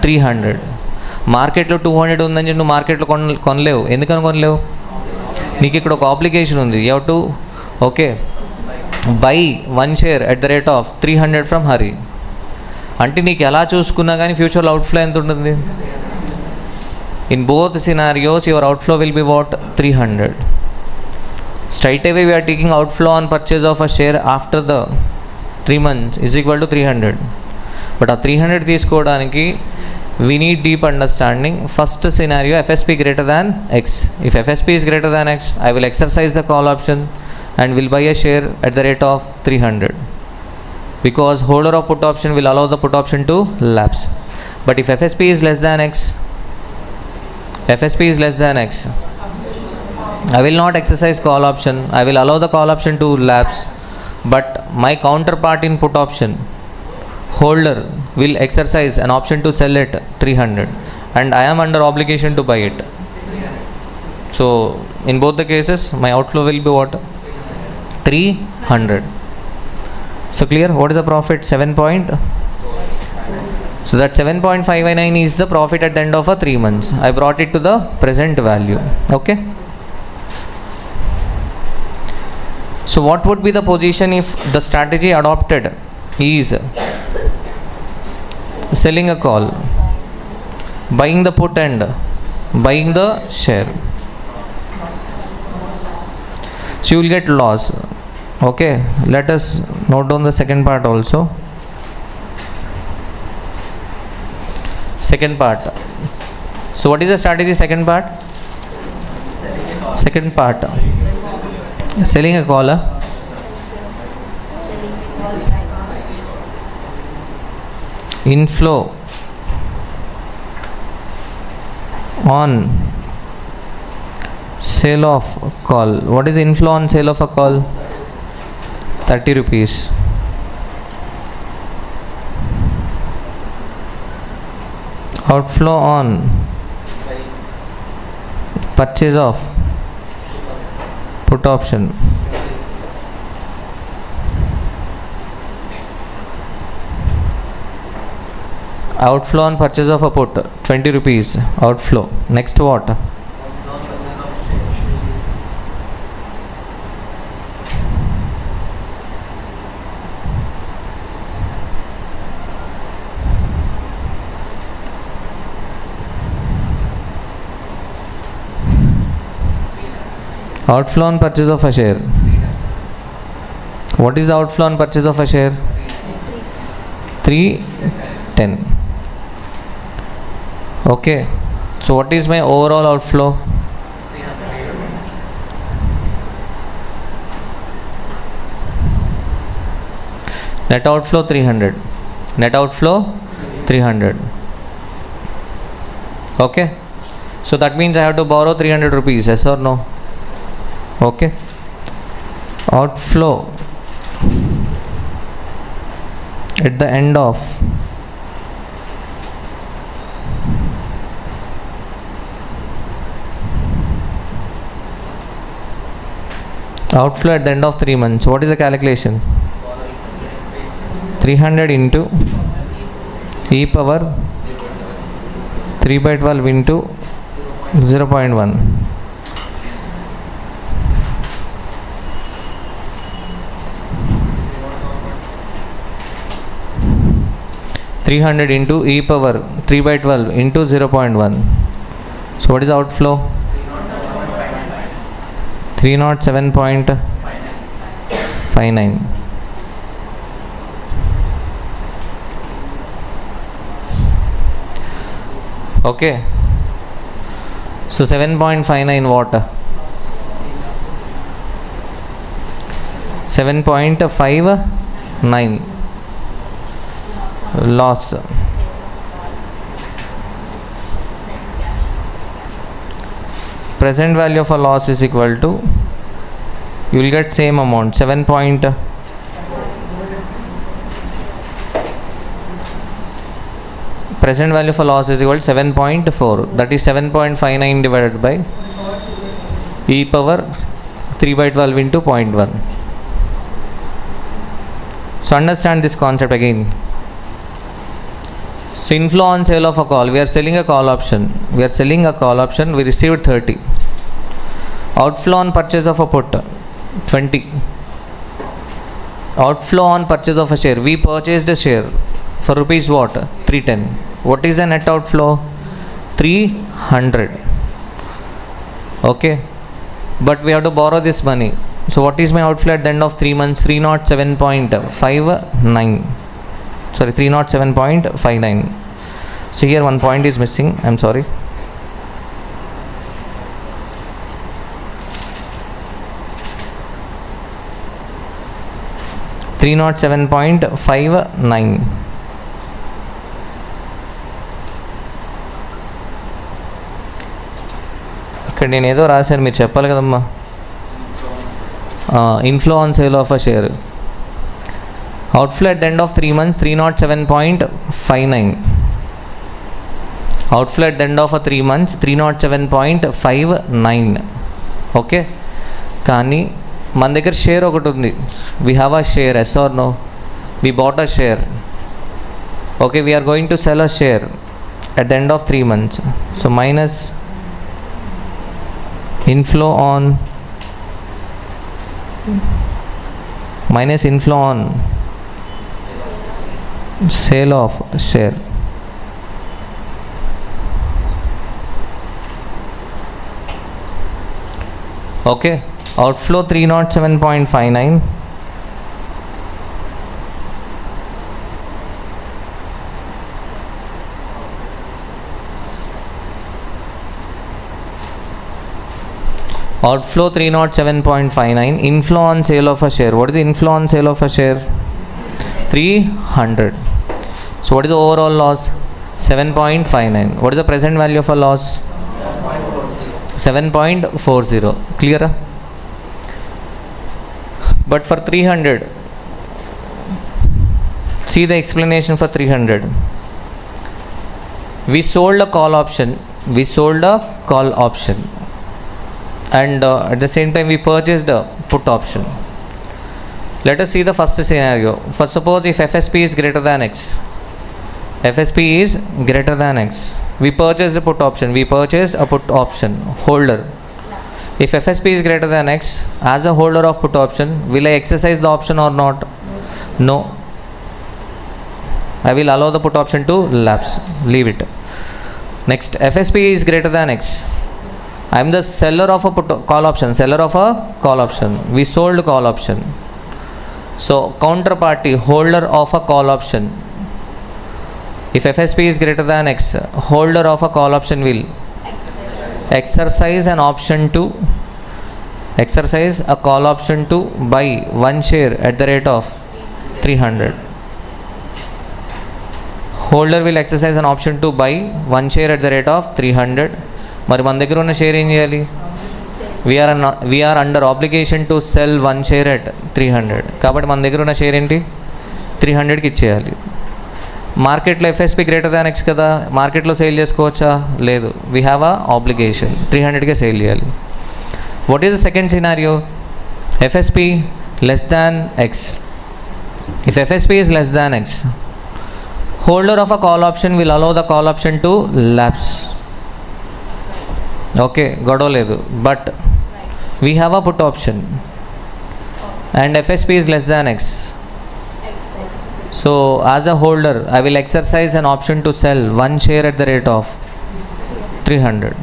300. మార్కెట్లో 200 ఉందని నువ్వు మార్కెట్లో కొనలేవు. ఎందుకని కొనలేవు? నీకు ఇక్కడ ఒక obligation ఉంది. You have to buy one share at the rate of 300 from Hari. అంటే నీకు ఎలా చూసుకున్నా కానీ ఫ్యూచర్లో అవుట్ఫ్లో ఎంత ఉంటుంది? In both scenarios your outflow will be what? 300. Straight away we are taking outflow on purchase of a share after the 3 months is equal to 300. But ఆ 300 తీసుకోవడానికి we need deep understanding. First scenario, FSP greater than X. If FSP is greater than X, I will exercise the call option and will buy a share at the rate of 300, because holder of put option will allow the put option to lapse. But if FSP is less than X, I will not exercise call option. I will allow the call option to lapse, but my counterpart in put option, holder, will exercise an option to sell at 300, and I am under obligation to buy it. So in both the cases my outflow will be what? 300. So clear? What is the profit? 7 point. So that 7.599 is the profit at the end of a 3 months. I brought it to the present value. Okay. So what would be the position if the strategy adopted is selling a call, buying the put and buying the share? So you will get loss. Okay, let us note down the second part also. Second part. So what is the strategy? Second part, selling a call, inflow on sale of call. What is the inflow on sale of a call? 30 rupees. outflow on purchase of put option. Outflow on purchase of a put, 20 rupees outflow. Next what? Outflow on purchase of a share. What is the outflow on purchase of a share? 310. Okay. So what is my overall outflow? Net outflow 300. Net outflow 300. Okay. So that means I have to borrow 300 rupees. Yes or no? Okay. Outflow at the end of outflow at the end of 3 months. What is the calculation? 300 into e power 3 by 12 into 0.1. Three hundred into e power 3 by 12 into 0.1. So what is the outflow? 307.59. Okay. So 7.59 what? 7.59 loss. Present value of a loss is equal to, you will get same amount, present value of a loss is equal to 7.4, that is 7.59 divided by e power 3 by 12 into 0.1. So understand this concept again. So inflow on sale of a call, we are selling a call option. We received 30. Outflow on purchase of a put, 20. Outflow on purchase of a share, we purchased a share for rupees what? 310. What is the net outflow? 300. Okay. But we have to borrow this money. So what is my outflow at the end of 3 months? 307.59. Sorry, 307.59. So here one point is missing. I'm sorry. $307.59. ఇక్కడ నేను ఏదో రాశాను, మీరు చెప్పాలి కదమ్మా. Inflow on sale of a share, outflow at the end of 3 months 307.59. outflow at the end of a 3 months 307.59. Okay. కానీ మన దగ్గర షేర్ ఒకటి ఉంది, we have a share, yes or no? We bought a share. Okay, we are going to sell a share at the end of 3 months. So minus inflow on sale of share. Okay, outflow 307.59. Outflow 307.59. Inflow on sale of a share. What is the inflow on sale of a share? 300. So what is the overall loss? 7.59. What is the present value of a loss? 7.40. Clear? But for 300, see the explanation for 300. We sold a call option. We sold a call option. And at the same time we purchased a put option. Let us see the first scenario. First, suppose if FSP is greater than X. FSP is greater than X. We purchased a put option. We purchased a put option. Holder. If FSP is greater than X, as a holder of put option, will I exercise the option or not? No. I will allow the put option to lapse. Leave it. Next, FSP is greater than X. I am the seller of a call option. Seller of a call option. We sold call option. So, counterparty, holder of a call option. If FSP is greater than X, holder of a call option will exercise an option to exercise a call option to buy one share at the rate of 300. Holder will exercise an option to buy one share at the rate of 300. మరి మన దగ్గర ఉన్న share ఏం చేయాలి? we are under obligation to sell one share at 300. కాబట్టి మన దగ్గర ఉన్న షేర్ ఏంటి? 300కి ఇచ్చేయాలి. మార్కెట్లో ఎఫ్ఎస్పి గ్రేటర్ దాన్ ఎక్స్ కదా, మార్కెట్లో సేల్ చేసుకోవచ్చా? లేదు. వీ హ్యావ్ అ ఆబ్లిగేషన్ 300కే సేల్ చేయాలి. What is the second scenario? FSP less than X. If FSP is less than X, holder of a call option will allow the call option to lapse. Okay, గొడవ లేదు. But we have a put option and FSP is less than X. So as a holder, I will exercise an option to sell one share at the rate of 300.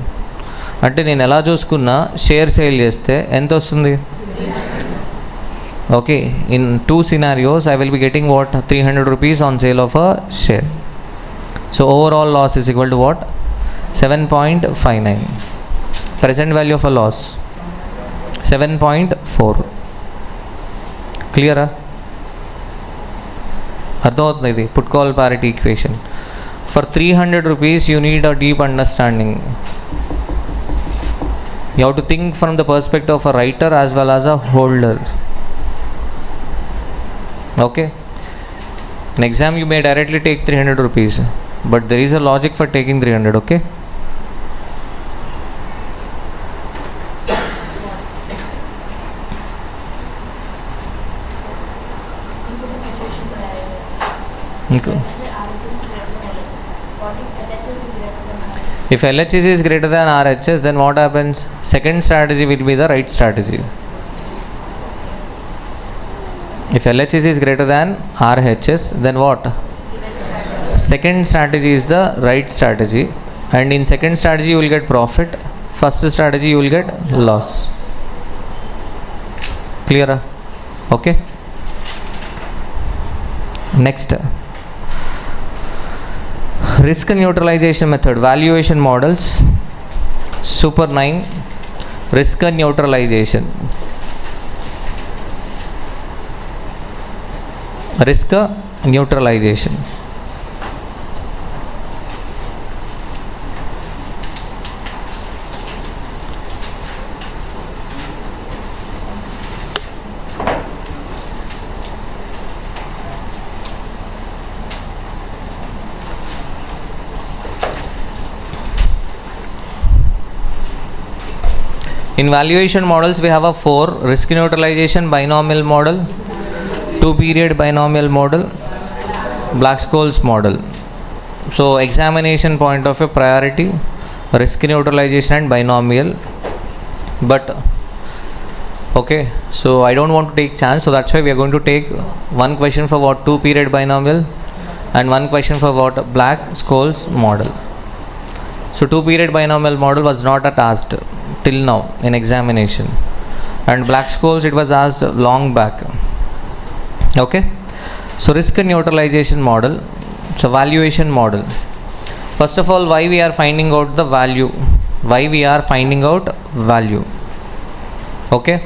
అంటే నేను ఎలా చూసుకున్నా share sale చేస్తే ఎంత వస్తుంది? Okay, in two scenarios I will be getting what? 300 rupees on sale of a share. So overall loss is equal to what? 7.59. Present value of a loss 7.4. Clear? అర్థమవుతుంది ఇది put call parity equation. For 300 rupees you need a deep understanding. You have to think from the perspective of a writer as well as a holder. Okay, in exam you may directly take 300 rupees, but there is a logic for taking 300. Okay, if LHS is greater than RHS, then what happens? Second strategy will be the right strategy. If LHS is greater than RHS, then what? Second strategy is the right strategy, and in second strategy you will get profit. First strategy you will get loss. Clear? Okay. Next, risk neutralization method, valuation models, Super 9, risk neutralization. Risk neutralization. In valuation models we have a 4: risk neutralization, binomial model, 2-period binomial model, Black-Scholes model. So examination point of a priority, risk neutralization and binomial. But okay, so I don't want to take chance, so that's why we are going to take one question for what? 2-period binomial and one question for what? Black-Scholes model. So 2-period binomial model was not asked till now in examination, and Black-Scholes it was asked long back. Okay, so risk neutralization model, so valuation model. First of all, why we are finding out the value? Why we are finding out value? Okay,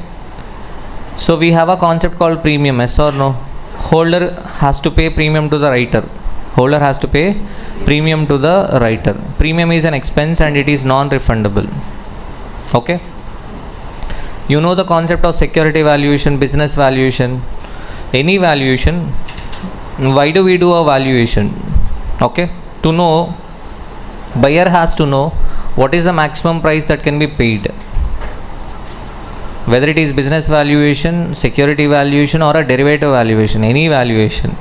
so we have a concept called premium. Yes or no? Holder has to pay premium to the writer. Holder has to pay premium to the writer. Premium is an expense and it is non-refundable. Okay, you know the concept of security valuation, business valuation, any valuation. Why do we do a valuation? Okay, to know Buyer has to know what is the maximum price that can be paid. Whether it is business valuation, security valuation, or a derivative valuation, any valuation,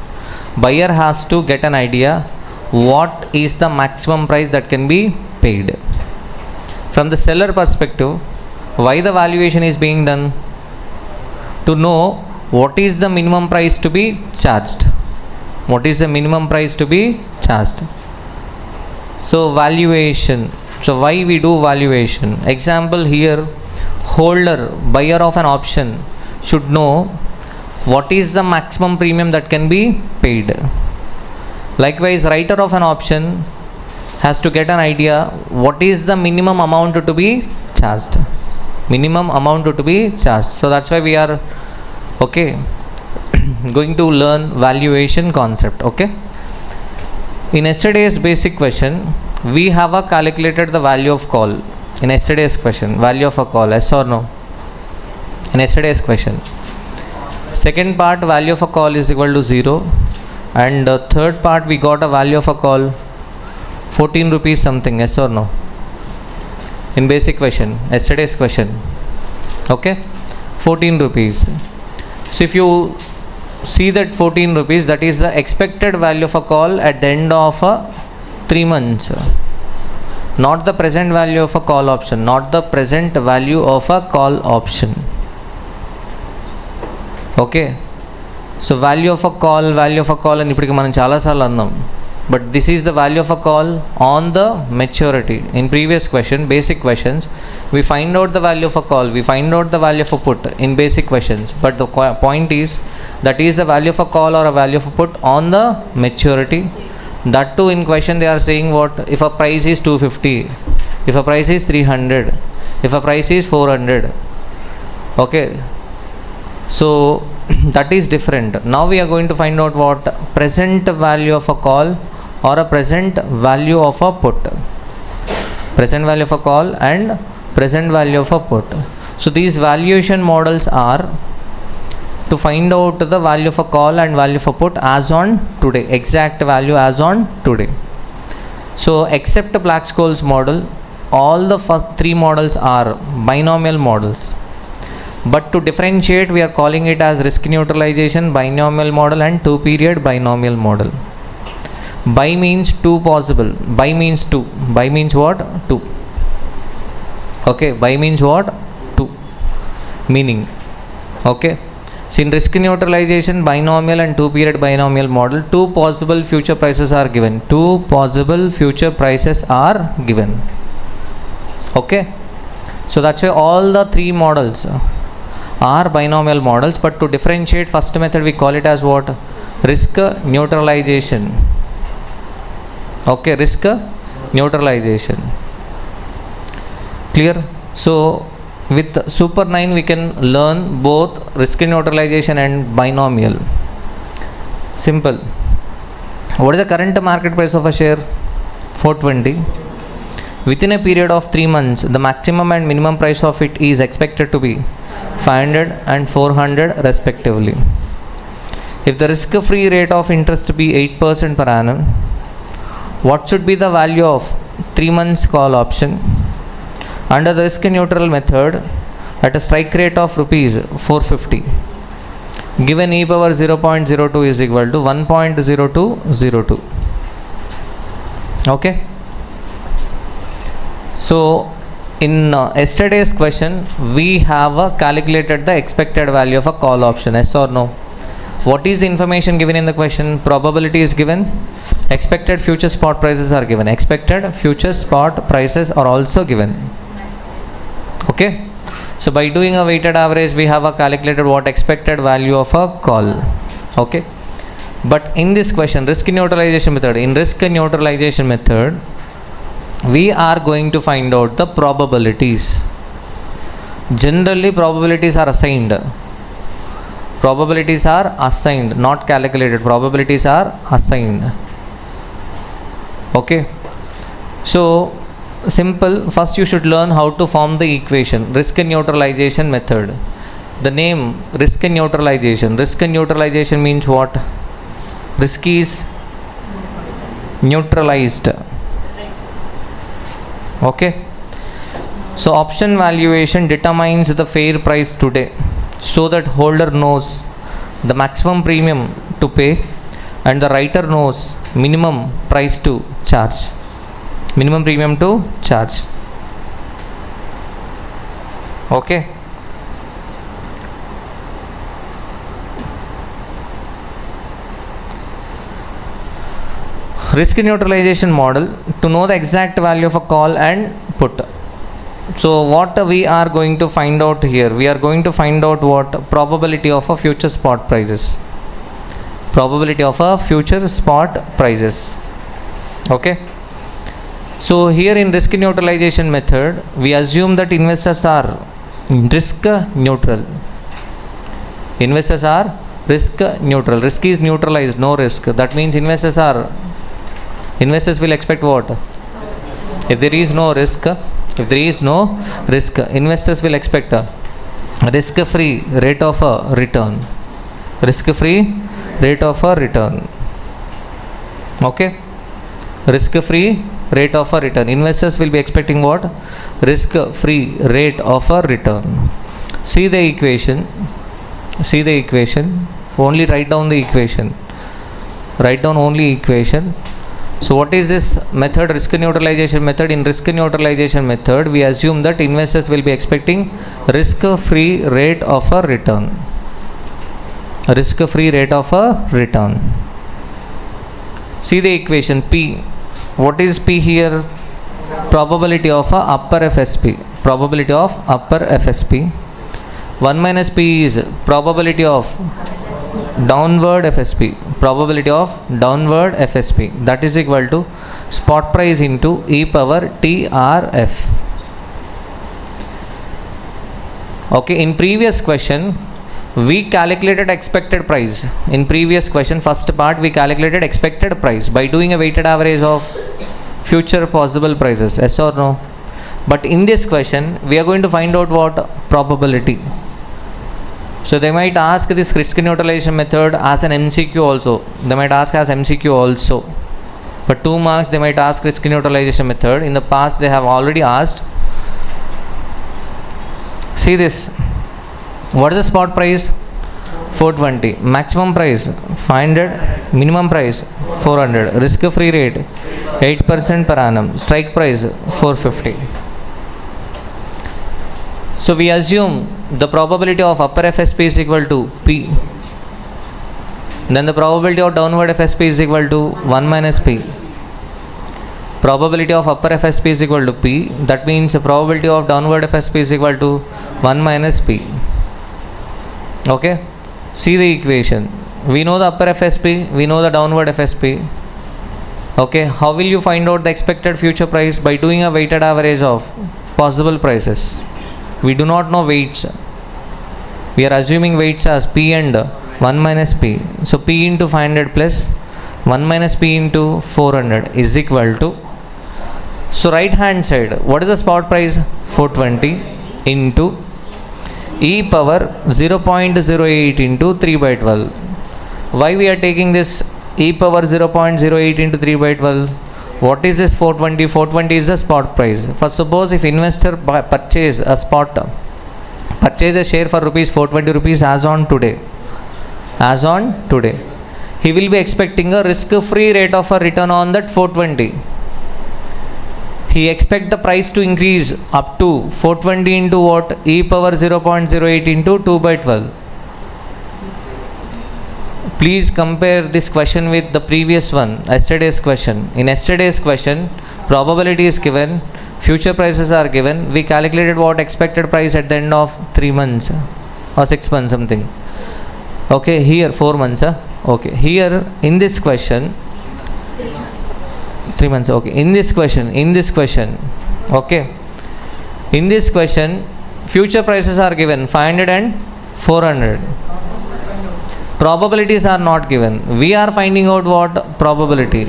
buyer has to get an idea what is the maximum price that can be paid. From the seller perspective, why the valuation is being done? To know what is the minimum price to be charged. What is the minimum price to be charged? So valuation. So why we do valuation? Example here, holder, buyer of an option should know what is the maximum premium that can be paid. Likewise, writer of an option has to get an idea what is the minimum amount to be charged. Minimum amount to be charged. So that's why we are going to learn valuation concept. In yesterday's basic question, we have calculated the value of call. In yesterday's question, value of a call, yes or no? In yesterday's question. Second part, value of a call is equal to 0. And third part, we got a value of a call 14 rupees something, yes or no? In basic question, yesterday's question. 14 rupees. So if you see that 14 rupees, that is the expected value of a call at the end of 3 months. Not the present value of a call option. Not the present value of a call option. So value of a call and ippudiki manam chala saarlu annam. But this is the value of a call on the maturity. In previous question, basic questions, we find out the value of a call, we find out the value of a put in basic questions. But the point is, that is the value of a call or a value of a put on the maturity. That too in question they are saying what? If a price is 250, if a price is 300, if a price is 400. So that is different. Now we are going to find out what? Present value of a call or a present value of a put. Present value of a call and present value of a put. So these valuation models are to find out the value of a call and value of a put as on today, exact value as on today. So except Black-Scholes model, all the first 3 models are binomial models. But to differentiate, we are calling it as risk neutralization binomial model and 2-period binomial model. Bi means 2 possible. Bi means 2. Bi means what? 2. Bi means what? 2. Meaning. So in risk neutralization binomial and 2-period binomial model, 2 possible future prices are given. 2 possible future prices are given. So that's why all the 3 models are binomial models. But to differentiate, first method we call it as what? Risk neutralization. Risk neutralization. Clear? So with Super 9 we can learn both risk neutralization and binomial. Simple. What is the current market price of a share? 420. Within a period of 3 months, the maximum and minimum price of it is expected to be 500 and 400 respectively. If the risk-free rate of interest be 8% per annum, what should be the value of 3 months call option under the risk neutral method at a strike rate of rupees 450? Given e power 0.02 is equal to 1.0202. So in yesterday's question, we have calculated the expected value of a call option, yes or no? What is the information given in the question? Probability is given. Expected future spot prices are given. Expected future spot prices are also given. So by doing a weighted average, we have calculated what expected value of a call. But in this question, risk neutralization method, in risk neutralization method, we are going to find out the probabilities. Generally, probabilities are assigned. Probabilities are assigned, not calculated. Probabilities are assigned. So simple. First you should learn how to form the equation, risk neutralization method. The name risk neutralization. Risk neutralization means what? Risk is neutralized. Okay. So option valuation determines the fair price today, so that holder knows the maximum premium to pay and the writer knows minimum price to charge, minimum premium to charge. Okay. Risk neutralization model to know the exact value of a call and put. So what we are going to find out here, we are going to find out what probability of a future spot prices, probability of a future spot prices. Okay. So here in risk neutralization method, we assume that investors are risk neutral. Investors are risk neutral. Risk is neutralized, no risk. That means investors will expect what? If there is no risk, investors will expect a risk-free rate of a return. Risk-free rate of a return. Okay. Risk-free rate of a return. Investors will be expecting what? Risk-free rate of a return. See the equation. Only write down the equation. Write down only equation. So what is this method, risk neutralization method? In risk neutralization method, we assume that investors will be expecting risk-free rate of a return. Risk-free rate of a return. See the equation P. What is P here? Probability of a upper FSP. Probability of upper FSP. 1 minus P is probability of downward FSP. Probability of downward FSP. That is equal to spot price into e power TRF. Okay, in previous question we calculated expected price. In previous question, first part, we calculated expected price by doing a weighted average of future possible prices. Yes or no? But in this question we are going to find out what? Probability. So they might ask this risk neutralization method as an MCQ also. They might ask as MCQ also. For 2 marks they might ask risk neutralization method. In the past they have already asked. See this. What is the spot price? 420. Maximum price 500. Minimum price 400. Risk free rate 8% per annum. Strike price 450. So we assume the probability of upper FSP is equal to P. Then the probability of downward FSP is equal to 1 minus P. Probability of upper FSP is equal to P. That means the probability of downward FSP is equal to 1 minus P. Okay. See the equation. We know the upper FSP. We know the downward FSP. Okay. How will you find out the expected future price? By doing a weighted average of possible prices. We do not know weights. We are assuming weights as P and 1 minus P. So P into 500 plus 1 minus P into 400 is equal to. So right hand side, what is the spot price? 420 into e power 0.08 into 3 by 12. Why we are taking this e power 0.08 into 3 by 12? What is this 420? 420 is the spot price. For suppose if investor purchase a share for rupees 420 rupees as on today, he will be expecting a risk-free rate of a return on that 420. He expect the price to increase up to 420 into what? E power 0.08 into 2 by 12. Please compare this question with the previous one, yesterday's question. In yesterday's question, probability is given, future prices are given. We calculated what expected price at the end of 3 months or 6 months something. Okay, here 4 months. Okay, here in this question, 3 months. Okay, in this question, okay, in this question, future prices are given 500 and 400. Probabilities are not given. We are finding out what? Probability.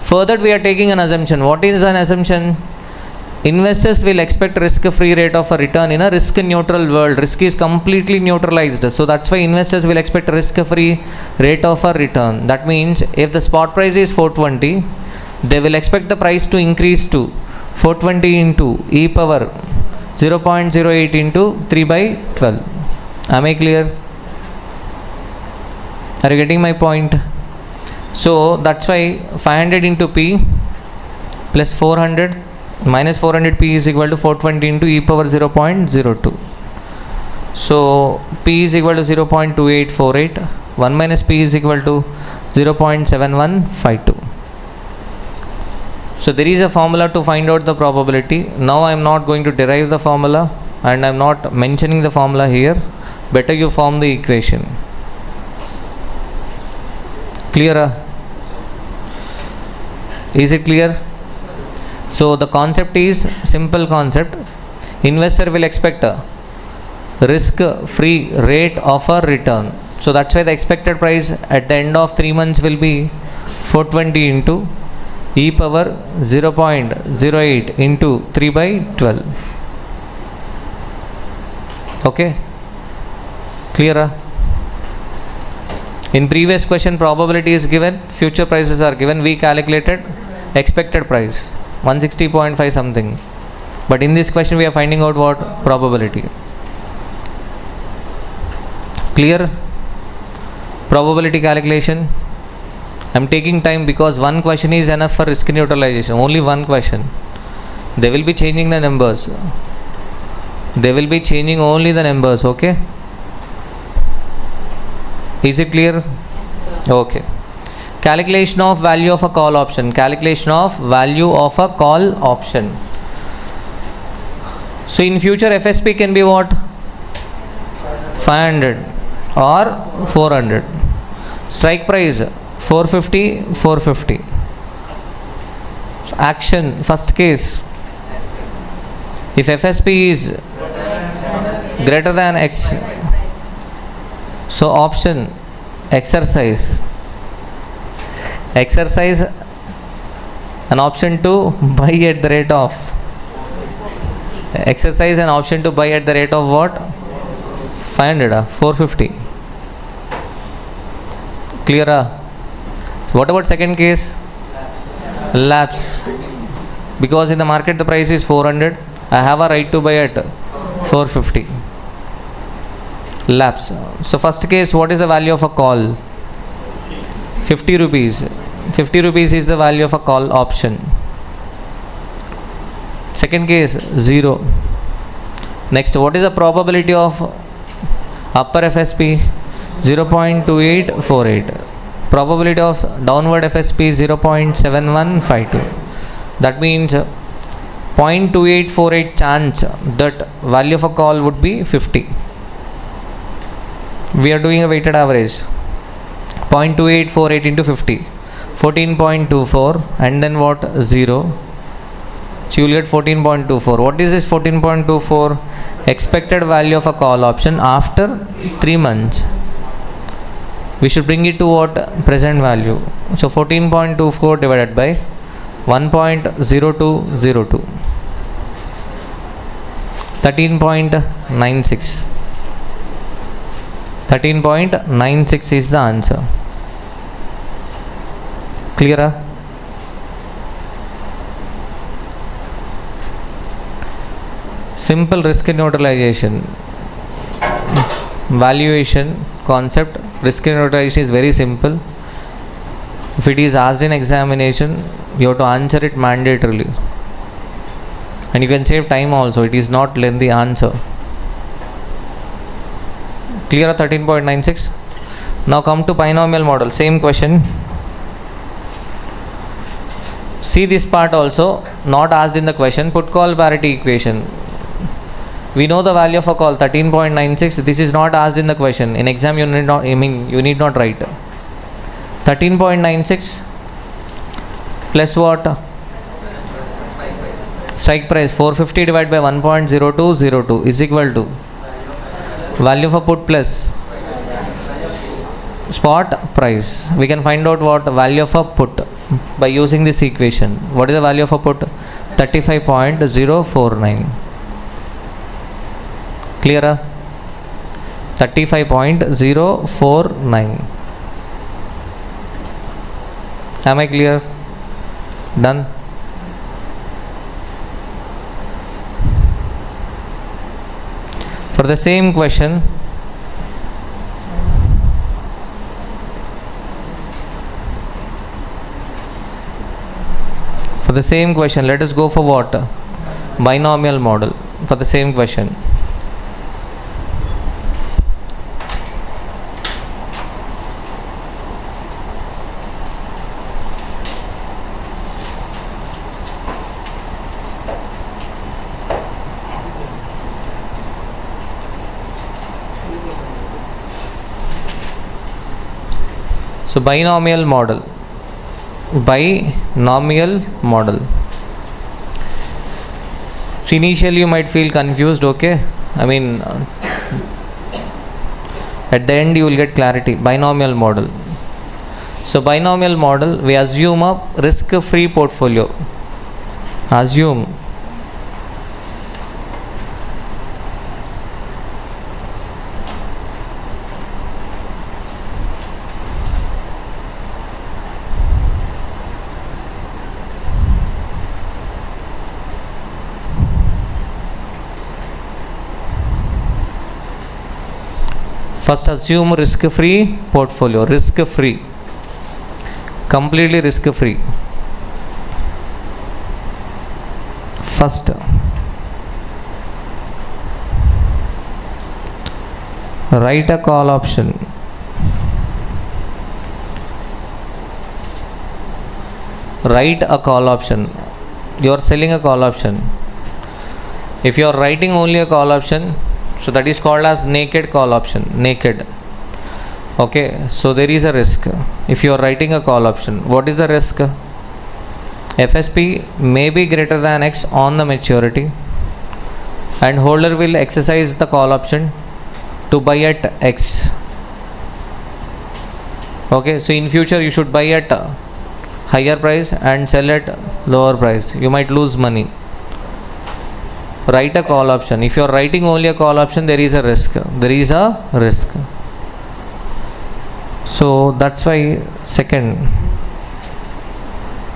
Further, we are taking an assumption. What is an assumption? Investors will expect risk-free rate of a return in a risk-neutral world. Risk is completely neutralized. So that's why investors will expect risk-free rate of a return. That means if the spot price is 420, they will expect the price to increase to 420 into e power 0.08 into 3 by 12. Am I clear? Are you getting my point? So that's why 500 into p plus 400 minus 400 p is equal to 420 into e power 0.02. So p is equal to 0.2848. 1 minus p is equal to 0.7152. So there is a formula to find out the probability. Now I am not going to derive the formula and I am not mentioning the formula here. Better you form the equation. Clear? Is it clear? So the concept is simple concept. Investor will expect a risk free rate of a return. So that's why the expected price at the end of 3 months will be 420 into e power 0.08 into 3 by 12. Okay, clear? In previous question probability is given, future prices are given. We calculated expected price 160.5 something, but in this question we are finding out what probability. Clear? Probability calculation. I am taking time because one question is enough for risk neutralization. Only one question. They will be changing the numbers. They will be changing only the numbers. Okay. Is it clear? Okay. Calculation of value of a call option. Calculation of value of a call option. So in future FSP can be what? 500 or 400. Strike price 450, 450. Action, first case. If FSP is greater than X, so option exercise an option to buy at the rate of exercise an option to buy at the rate of what? 500 450. Clear? So what about second case? Lapse. Because in the market the price is 400, I have a right to buy at 450. Lapse. So first case, what is the value of a call? 50 rupees. 50 rupees is the value of a call option. Second case, 0. Next, what is the probability of upper FSP? 0.2848. Probability of downward FSP is 0.7152. That means 0.2848 chance that value of a call would be 50. We are doing a weighted average. 0.2848 into 50. 14.24 and then what? 0. So you will get 14.24. What is this 14.24? Expected value of a call option after 3 months. We should bring it to what? Present value. So 14.24 divided by 1.0202. 13.96. 13.96 is the answer. Clear? Simple risk neutralization. Valuation concept. Risk neutralization is very simple. If it is asked in examination, you have to answer it mandatorily. And you can save time also. It is not lengthy answer. Clear? 13.96. Now come to binomial model. Same question. See this part also, not asked in the question. Put call parity equation. We know the value of a call 13.96. This is not asked in the question. In exam you need not, you need not write. 13.96 plus what? Strike price 450 divided by 1.0202 is equal to value of a put plus spot price. We can find out what value of a put by using this equation. What is the value of a put? 35.049. Clear? 35.049. Am I clear? Done? For the same question, let us go for what? Binomial model for the same question. So binomial model. So initially you might feel confused, okay? I mean, at the end you will get clarity. Binomial model. So binomial model, we assume a risk-free portfolio. First assume risk-free portfolio, risk-free, completely risk-free. First, write a call option. You are selling a call option. If you are writing only a call option, so that is called as naked call option, naked. Okay, so there is a risk. If you are writing a call option, what is the risk? FSP may be greater than X on the maturity, and holder will exercise the call option to buy at X. Okay, so in future you should buy at higher price and sell at lower price. You might lose money. Write a call option. If you are writing only a call option, there is a risk. So that's why second,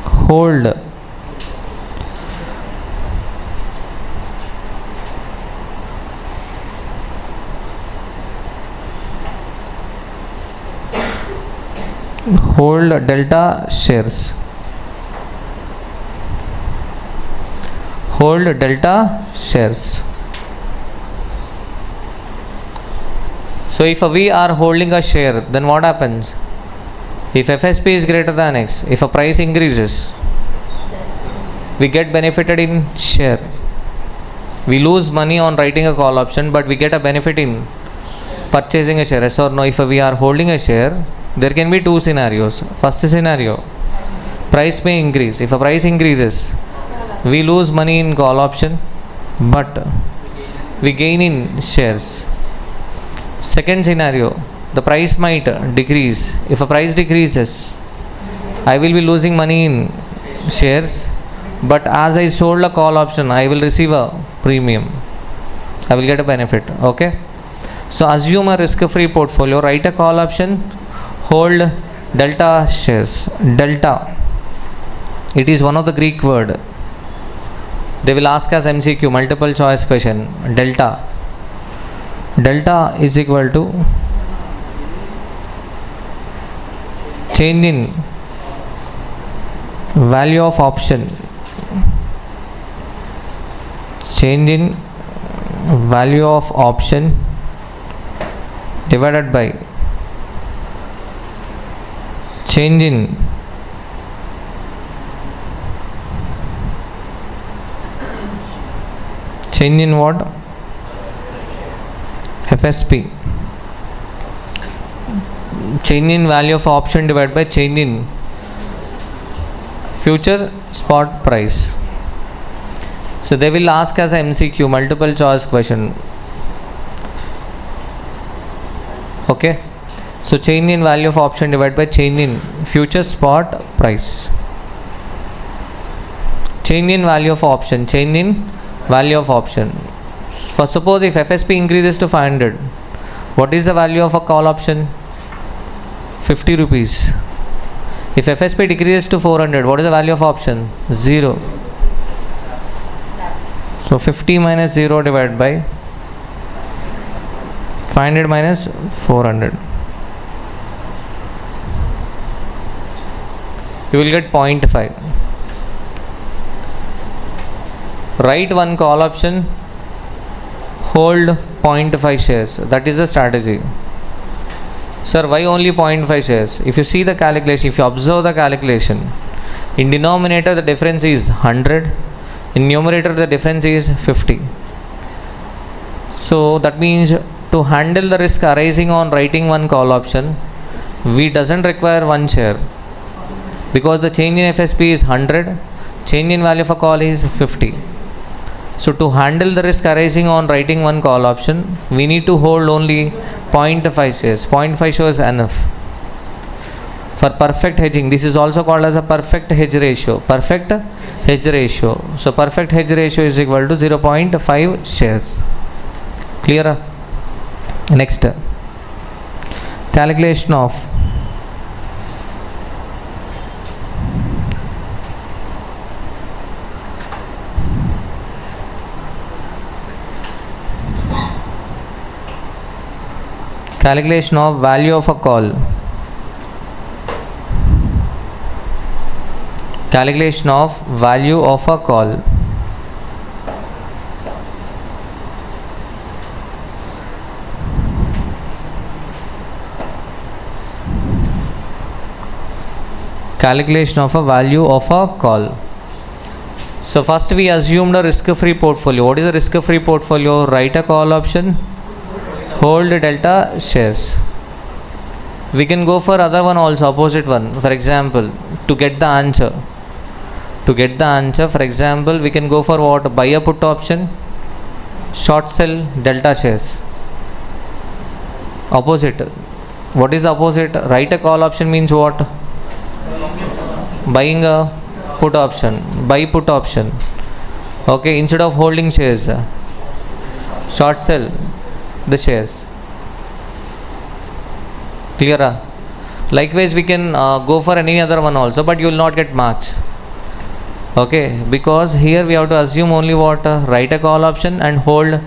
hold. Hold delta shares. So if we are holding a share, then what happens? If FSP is greater than X, if a price increases, we get benefited in share. We lose money on writing a call option, but we get a benefit in purchasing a share. Yes or no? If we are holding a share, there can be two scenarios. First scenario, price may increase. If a price increases, we lose money in call option, but we gain in shares. Second scenario, the price might decrease. If a price decreases, I will be losing money in shares, but as I sold a call option, I will receive a premium. I will get a benefit. Okay. So assume a risk-free portfolio, write a call option, hold delta shares. Delta, it is one of the Greek word. They will ask us MCQ, multiple choice question. Delta is equal to change in value of option. Divided by change in what? FSP. Change in value of option divided by change in future spot price. So they will ask as MCQ, multiple choice question. Okay. So change in value of option divided by change in future spot price. Change in value of option. For suppose if FSP increases to 500, what is the value of a call option? 50 rupees. If FSP decreases to 400, what is the value of option? 0. So 50 minus 0 divided by 500 minus 400. You will get 0.5. Write one call option, hold 0.5 shares. That is the strategy. Sir, why only 0.5 shares? If you see the calculation, if you observe the calculation, in denominator the difference is 100, in numerator the difference is 50. So that means to handle the risk arising on writing one call option, we doesn't require one share, because the change in FSP is 100, change in value of a call is 50. So to handle the risk arising on writing one call option, we need to hold only 0.5 shares. 0.5 shares is enough. For perfect hedging, this is also called as a perfect hedge ratio. Perfect hedge ratio. So perfect hedge ratio is equal to 0.5 shares. Clear? Next, calculation of value of a call. Calculation of value of a call. Calculation of a value of a call. So first we assumed a risk-free portfolio. What is a risk-free portfolio? Write a call option, hold delta shares. We can go for other one also, opposite one. For example, to get the answer, for example, we can go for what? Buy a put option, short sell delta shares. Opposite. What is the opposite? Write a call option means what? Buying a put option, buy put option. Okay, instead of holding shares, short sell the shares. Clear? Likewise, we can go for any other one also, but you will not get marks. Okay, because here we have to assume only what? Write a call option and hold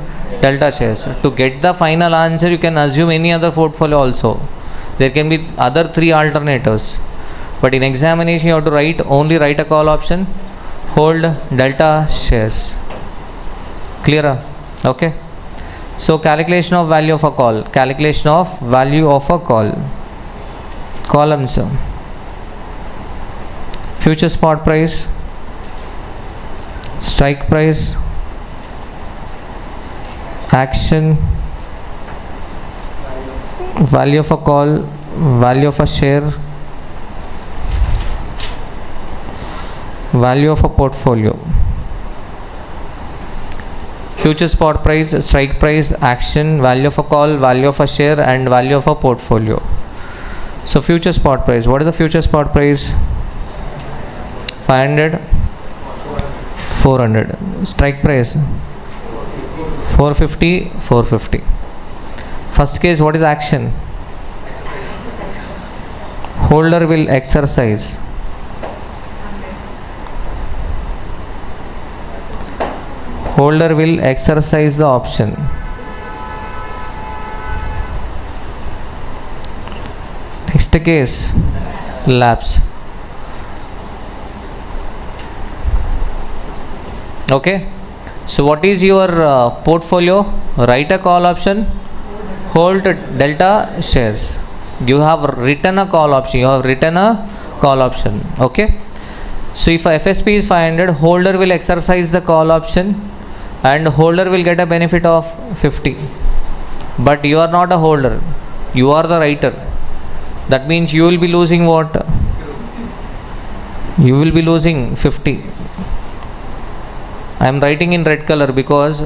delta shares. To get the final answer, you can assume any other portfolio also. There can be other three alternatives, but in examination you have to only write a call option, hold delta shares. Clear? Okay. So calculation of value of a call. Calculation of value of a call. Columns: future spot price, strike price, action, value of a call, value of a share, value of a portfolio. Future spot price, strike price, action, value of a call, value of a share, and value of a portfolio. So future spot price. What is the future spot price? 500, 400. Strike price 450, 450. First case, what is action? Holder will exercise. Holder will exercise the option. Next case, lapse. Okay. So what is your portfolio? Write a call option, hold delta shares. You have written a call option. Okay. So if FSP is 500, holder will exercise the call option and holder will get a benefit of 50. But you are not a holder, you are the writer. That means you will be losing what? You will be losing 50. I am writing in red color because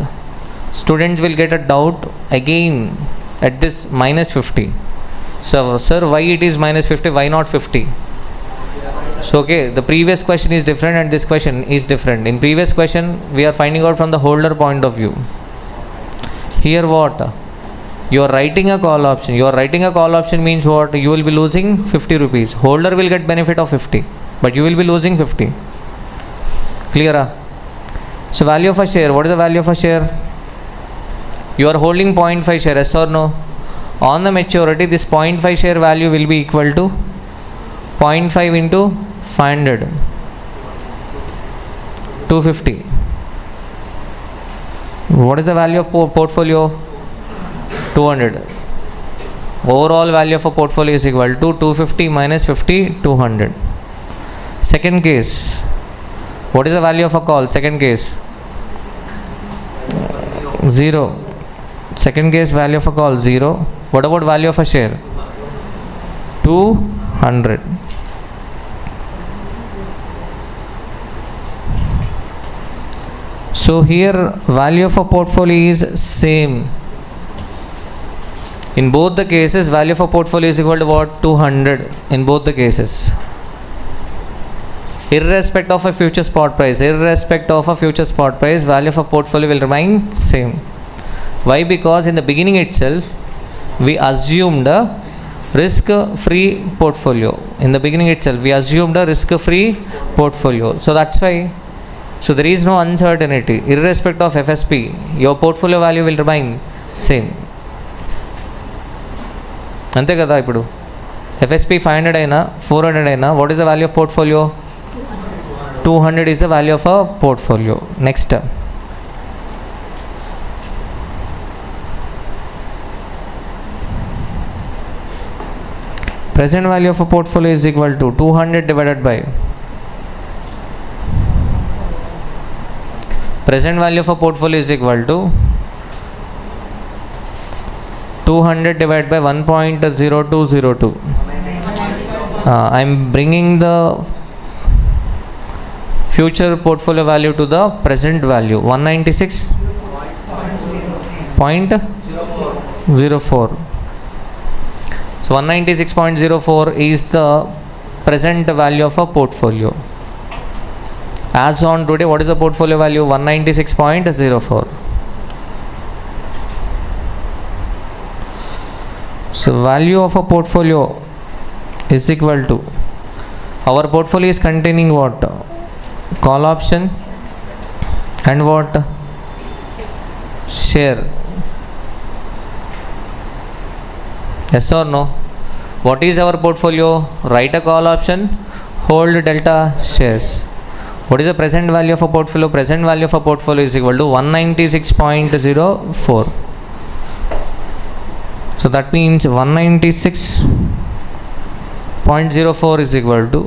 students will get a doubt again at this minus 50. So sir, why it is minus 50, why not 50? So okay, the previous question is different and this question is different. In previous question we are finding out from the holder point of view. Here what? You are writing a call option. You are writing a call option means what? You will be losing 50 rupees. Holder will get benefit of 50, but you will be losing 50. Clear? So value of a share. What is the value of a share? You are holding 0.5 share, yes or no? On the maturity, this 0.5 share value will be equal to 0.5 into 500, 250. What is the value of portfolio? 200. Overall value of a portfolio is equal to 250 minus 50, 200. Second case, what is the value of a call? Second case, 0. Second case value of a call 0. What about value of a share? 200. So here value of a portfolio is same. In both the cases, value of a portfolio is equal to what? 200 in both the cases. Irrespective of a future spot price, value of a portfolio will remain same. Why? Because in the beginning itself, we assumed a risk-free portfolio. So that's why. So there is no uncertainty. Irrespective of FSP, your portfolio value will remain same. అంతే కదా ఇప్పుడు FSP 500 అయినా 400 అయినా what is the value of portfolio? 200 is the value of a portfolio. Next, present value of a portfolio is equal to 200 divided by present value of a portfolio is equal to 200 divided by 1.0202. I am bringing the future portfolio value to the present value, 196.04. So 196.04 is the present value of a portfolio. As on today, what is the portfolio value? 196.04. So value of a portfolio is equal to, our portfolio is containing what? Call option and what? Share. Yes or no? What is our portfolio? Write a call option, hold delta shares. What is the present value of a portfolio? Present value of a portfolio is equal to 196.04. So that means 196.04 is equal to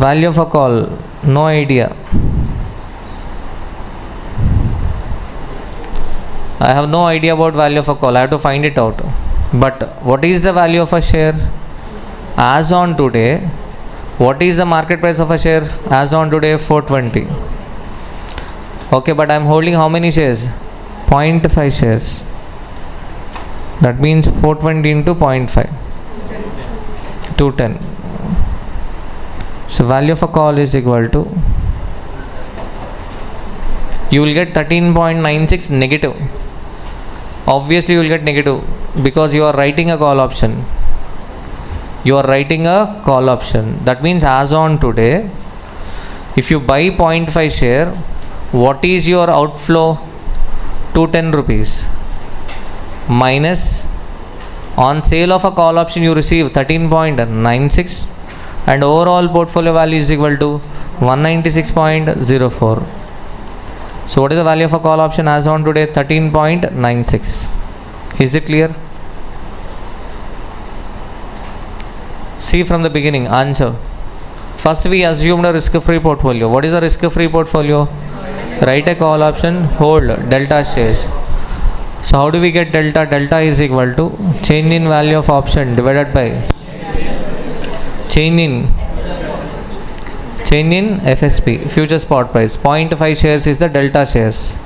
value of a call. No idea. I have no idea about value of a call. I have to find it out. But what is the value of a share? As on today, what is the market price of a share? As on today, 420. Okay, but I am holding how many shares? 0.5 shares. That means 420 into 0.5, 210. So value of a call is equal to, you will get 13.96 negative. Obviously you will get negative because you are writing a call option. That means as on today, if you buy 0.5 share, what is your outflow? 210 rupees. Minus on sale of a call option you receive 13.96 and overall portfolio value is equal to 196.04. So what is the value of a call option as on today? 13.96. Is it clear? See from the beginning, answer. First we assumed a risk-free portfolio. What is a risk-free portfolio? Write a call option, hold delta shares. So how do we get delta? Delta is equal to change in value of option divided by change in FSP, future spot price. 0.5 shares is the delta shares.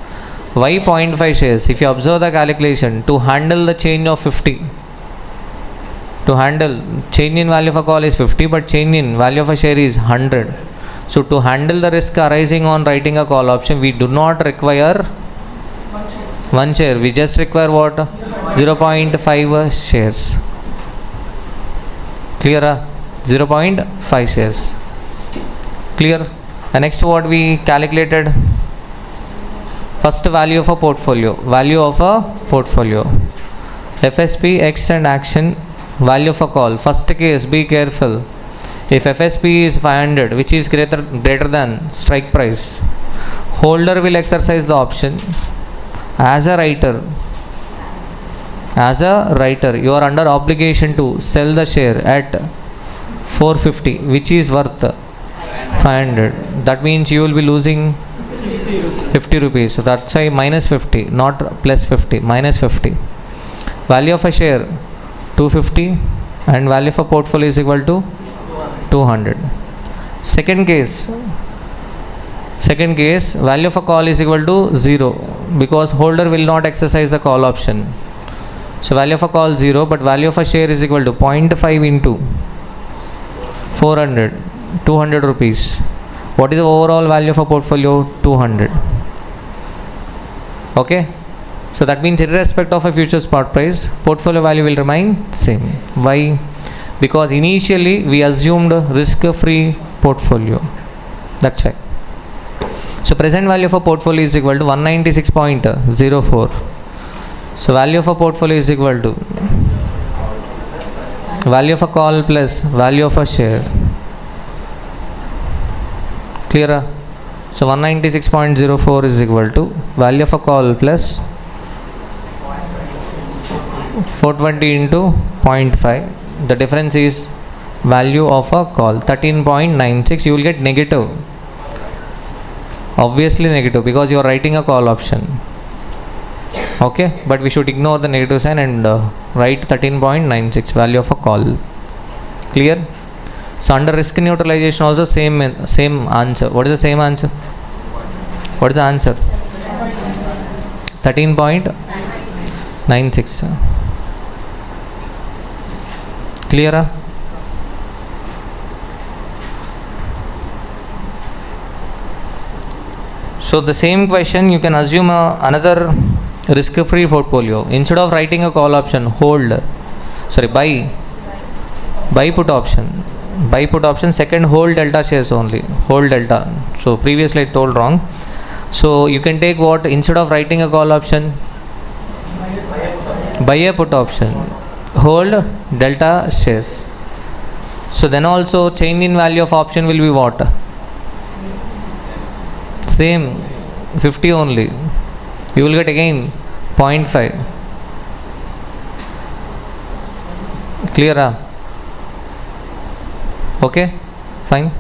Why 0.5 shares? If you observe the calculation, to handle the change of 50, change in value of a call is 50, but change in value of a share is 100. So to handle the risk arising on writing a call option, we do not require one share, we just require what? 0.5 shares. Clear? 0.5 shares. Clear? And next what we calculated? First value of a portfolio. FSP, X and action, value of a call. First case, be careful. If FSP is 500, which is greater than strike price, holder will exercise the option. As a writer, you are under obligation to sell the share at 450, which is worth 500. That means you will be losing 50 rupees. So that's why minus 50, not plus 50, minus 50. Value of a share 250 and value of a portfolio is equal to 200. Second case, value of a call is equal to 0 because holder will not exercise the call option. So value of a call 0, but value of a share is equal to 0.5 into 400, 200 rupees. What is the overall value of a portfolio? 200. Okay. So that means irrespective of a future spot price, portfolio value will remain same. Why? Because initially we assumed risk-free portfolio. That's why. So present value of a portfolio is equal to 196.04. So value of a portfolio is equal to value of a call plus value of a share. Clear? So 196.04 is equal to value of a call plus 420 into 0.5. The difference is value of a call 13.96. You will get negative. Obviously negative because you are writing a call option. Okay, but we should ignore the negative sign and write 13.96 value of a call. Clear? So under risk neutralization also same answer. What is the same answer? What is the answer? 13.96. Clear? So the same question you can assume another risk-free portfolio. Instead of writing a call option, buy put option. Buy put option, second hold delta shares only. Hold delta. So previously I told wrong. So you can take what? Instead of writing a call option, buy a put option. Hold delta shares. So then also change in value of option will be what? Same 50 only. You will get again 0.5. Clear? Okay, fine.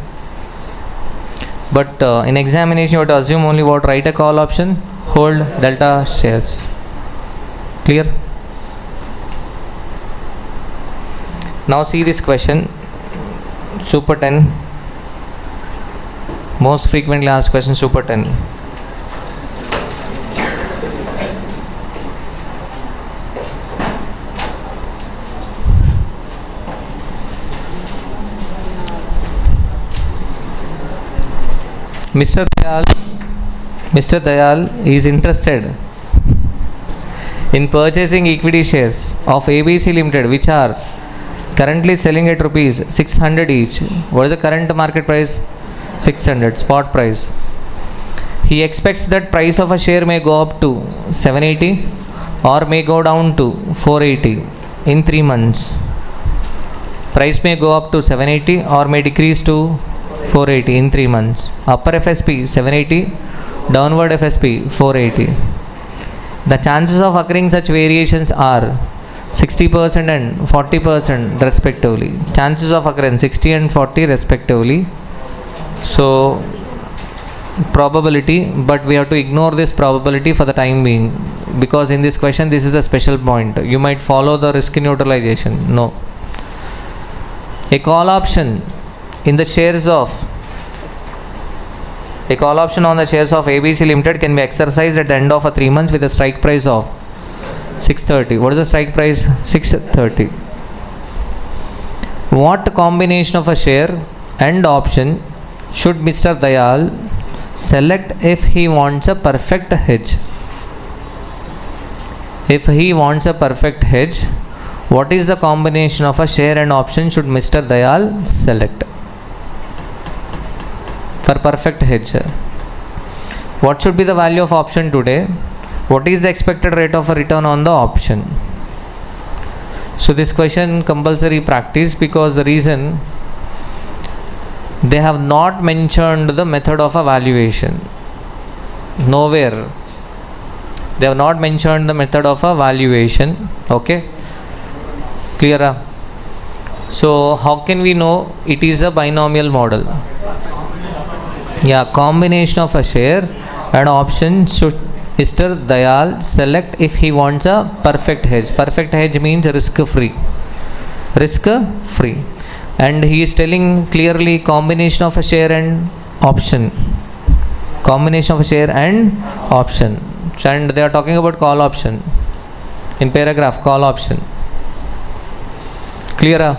But in examination you have to assume only what? Write a call option, hold delta shares. Clear? Now see this question, Super 10, most frequently asked question, Super 10. Mr. Dayal is interested in purchasing equity shares of ABC Limited, which are currently selling at rupees 600 each. What is the current market price? 600 spot price. He expects that price of a share may go up to 780 or may go down to 480 in 3 months. Price may go up to 780 or may decrease to 480 in 3 months. Upper FSP 780, downward FSP 480. The chances of occurring such variations are 60% and 40% respectively. Chances of occurrence 60 and 40 respectively. So probability, but we have to ignore this probability for the time being, because in this question this is the special point. You might follow the risk neutralization. No. A call option in the shares of a call option on the shares of ABC Limited can be exercised at the end of a 3 months with a strike price of 630. What is the strike price? 630. What combination of a share and option should Mr. Dayal select if he wants a perfect hedge? If he wants a perfect hedge, what is the combination of a share and option should Mr. Dayal select for perfect hedge? What should be the value of option today? What is the expected rate of return on the option? So this question compulsory practice, because the reason they have not mentioned the method of evaluation. Nowhere they have not mentioned the method of evaluation. Okay, clear? So how can we know it is a binomial model? Yeah, combination of a share and option should Mr. Dayal select if he wants a perfect hedge. Perfect hedge means risk free. Risk free. And he is telling clearly combination of a share and option. Combination of a share and option. And they are talking about call option. In paragraph, call option. Clear?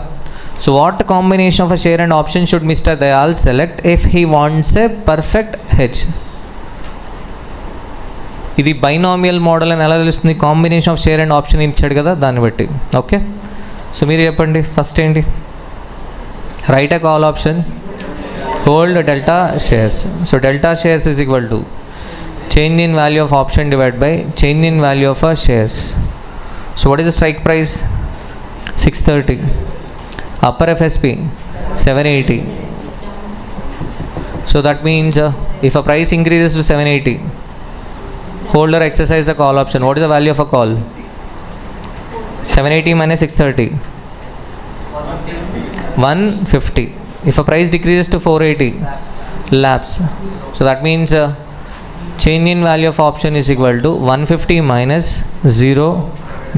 So what combination of a share and option should Mr. Dayal select if he wants a perfect hedge? ఇది binomial model అని ఎలా తెలుస్తుంది? Combination of share and option ఇచ్చాడు కదా, దాన్ని బట్టి. Okay, so మీరు చెప్పండి ఫస్ట్ ఏంటి? Write a call option, hold delta shares. So delta shares is equal to change in value of option divide by change in value of shares. So what is the strike price? 630. Upper FSP 780. So that means if a price increases to 780, holder exercise the call option. What is the value of a call? 780 minus 630, 150. If a price decreases to 480, lapse. So that means change in value of option is equal to 150 minus 0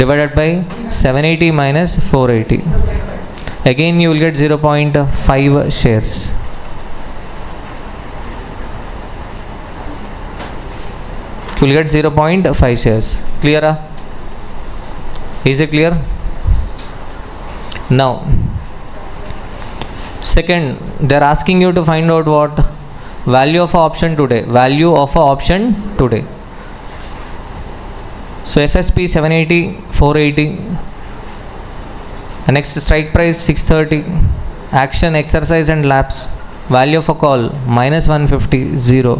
divided by 780 minus 480. Again you will get 0.5 shares. You will get 0.5 shares. Clear? Is it clear? Now second, they are asking you to find out what value of option today. Value of option today. So FSP 780, 480. Next strike price 630. Action, exercise and lapse. Value of a call minus 150, 0.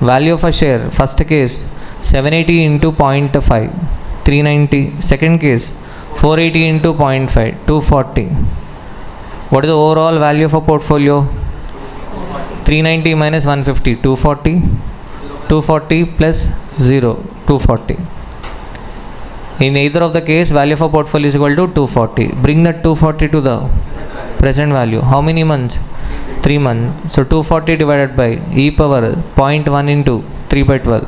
Value of a share, first case 780 into 0.5, 390. Second case 480 into 0.5, 240. What is the overall value of a portfolio? 390 minus 150, 240. 240 plus 0, 240. In either of the case, value of a portfolio is equal to 240. Bring that 240 to the present value. How many months? 3 months. So 240 divided by e power 0.1 into 3 by 12.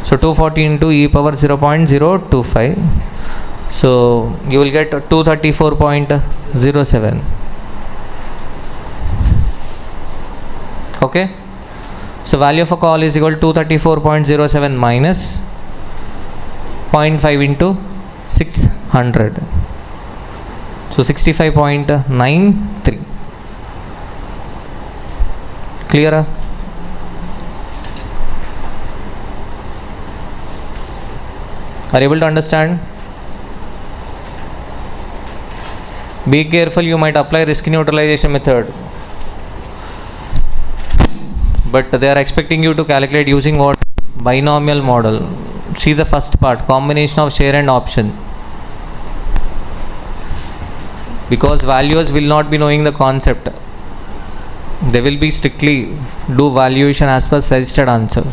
So 240 into e power 0.025. So you will get 234.07. Okay. So value of a call is equal to 234.07 minus 0.5 into 600. So 65.93. Clear? Are you able to understand? Be careful, you might apply risk neutralization method, but they are expecting you to calculate using what? Binomial model. See the first part, combination of share and option. Because valuers will not be knowing the concept, they will be strictly do valuation as per suggested answer.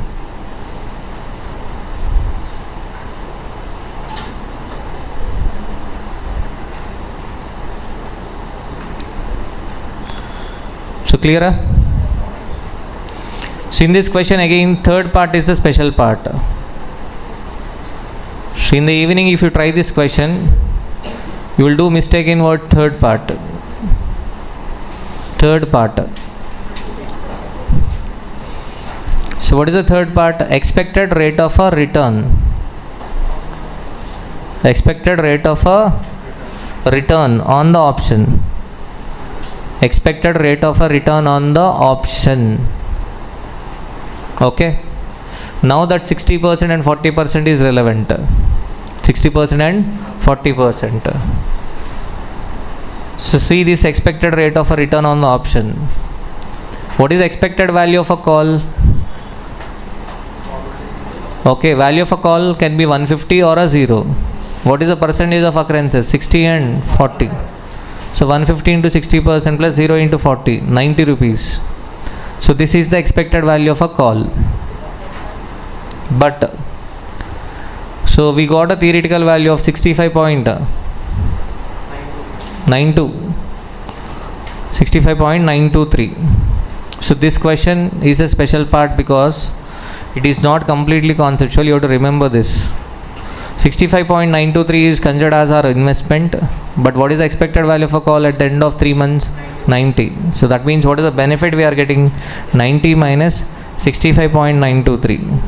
So clear? So in this question again, third part is the special part. So in the evening if you try this question, you will do mistake in what? Third part. Third part. So what is the third part? Expected rate of a return. Expected rate of a return on the option. Expected rate of a return on the option. Okay. Now that 60% and 40% is relevant. 60% and 40%. So see this expected rate of a return on the option. What is the expected value of a call? Okay, value of a call can be 150 or a 0. What is the percentage of occurrences? 60 and 40. So 150 into 60% plus 0 into 40, 90 rupees. So this is the expected value of a call. But so we got a theoretical value of 65.92. 65.923. So this question is a special part because it is not completely conceptual. You have to remember this. 65.923 is considered as our investment, but what is the expected value of a call at the end of 3 months? 90. So that means what is the benefit we are getting? 90 minus 65.923.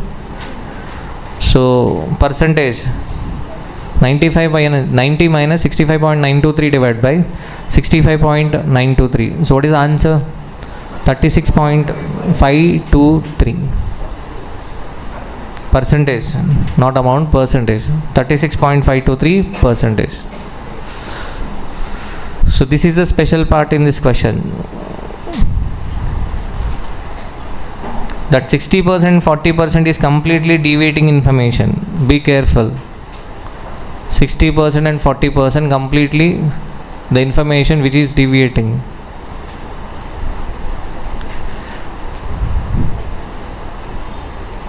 So percentage 95 by 90 minus 65.923 divided by 65.923. So what is the answer? 36.523. Percentage, not amount, percentage. 36.523 percentage. So this is the special part in this question. That 60% 40% is completely deviating information. Be careful. 60% and 40% completely the information which is deviating.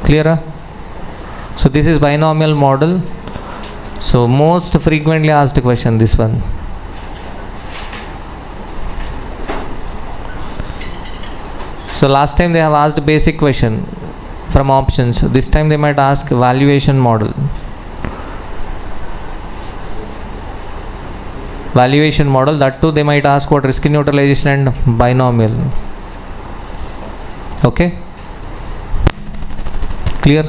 Clear? So this is binomial model. So most frequently asked question, this one. So last time they have asked basic question from options. This time they might ask valuation model. Valuation model, that too they might ask what risk neutralization and binomial. Okay? Clear?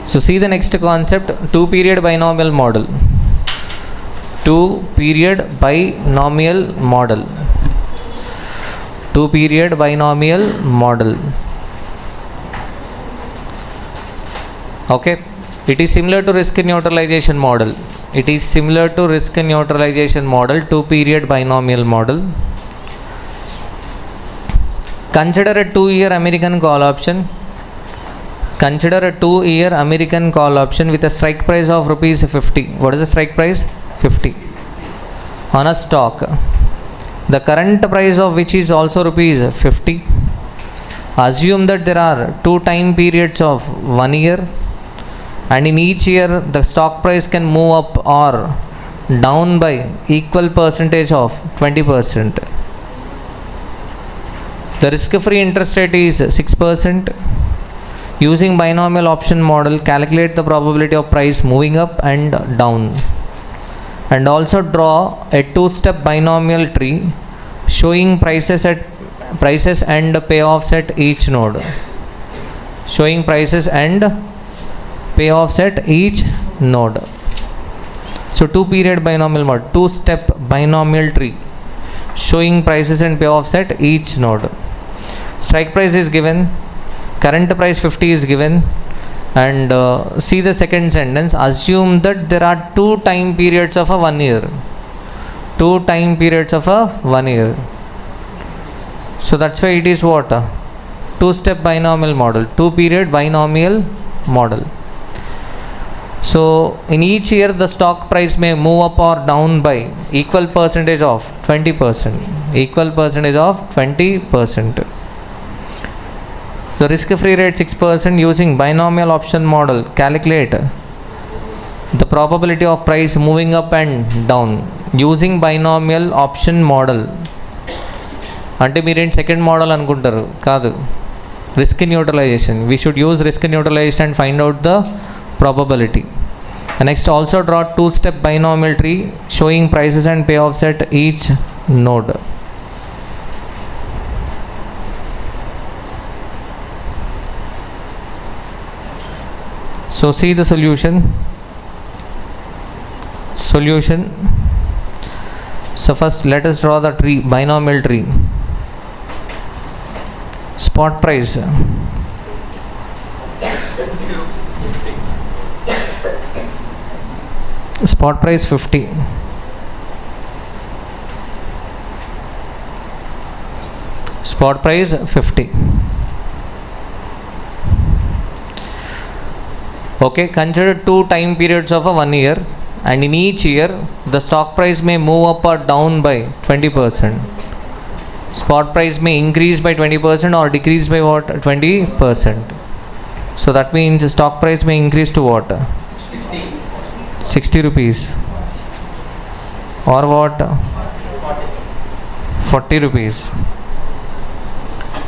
So see the next concept, 2-period binomial model. 2-period binomial model. 2-period binomial model. Okay, it is similar to risk neutralization model. It is similar to risk neutralization model, 2-period binomial model. Consider a 2-year American call option. Consider a 2-year American call option with a strike price of rupees 50. What is the strike price? 50. On a stock, the current price of which is also rupees 50. Assume that there are 2 time periods of 1 year, and in each year the stock price can move up or down by equal percentage of 20%. The risk-free interest rate is 6%. Using binomial option model, calculate the probability of price moving up and down, and also draw a 2-step binomial tree showing prices and payoffs at each node. Showing prices and payoffs at each node. So 2-period binomial model, 2-step binomial tree showing prices and payoffs at each node. Strike price is given, current price 50 is given, and see the second sentence. Assume that there are 2 time periods of a 1 year. 2 time periods of a 1 year. So that's why it is what? 2-step binomial model, 2-period binomial model. So in each year the stock price may move up or down by equal percentage of 20%. Equal percentage of 20%. So risk-free rate 6%. Using binomial option model, calculate the probability of price moving up and down. Using binomial option model. అంటే మీరేంటి second model అనుకుంటారు, కాదు, risk neutralization. We should use risk neutralization and find out the probability. And next, also draw 2-step binomial tree showing prices and payoffs at each node. So see the solution. So first let us draw the tree, binomial tree. Spot price, spot price 50. Spot price 50. Okay, consider two time periods of a 1 year, and in each year the stock price may move up or down by 20%. Spot price may increase by 20% or decrease by what? 20%. So that means the stock price may increase to what? 60 rupees. Or what? 40 rupees.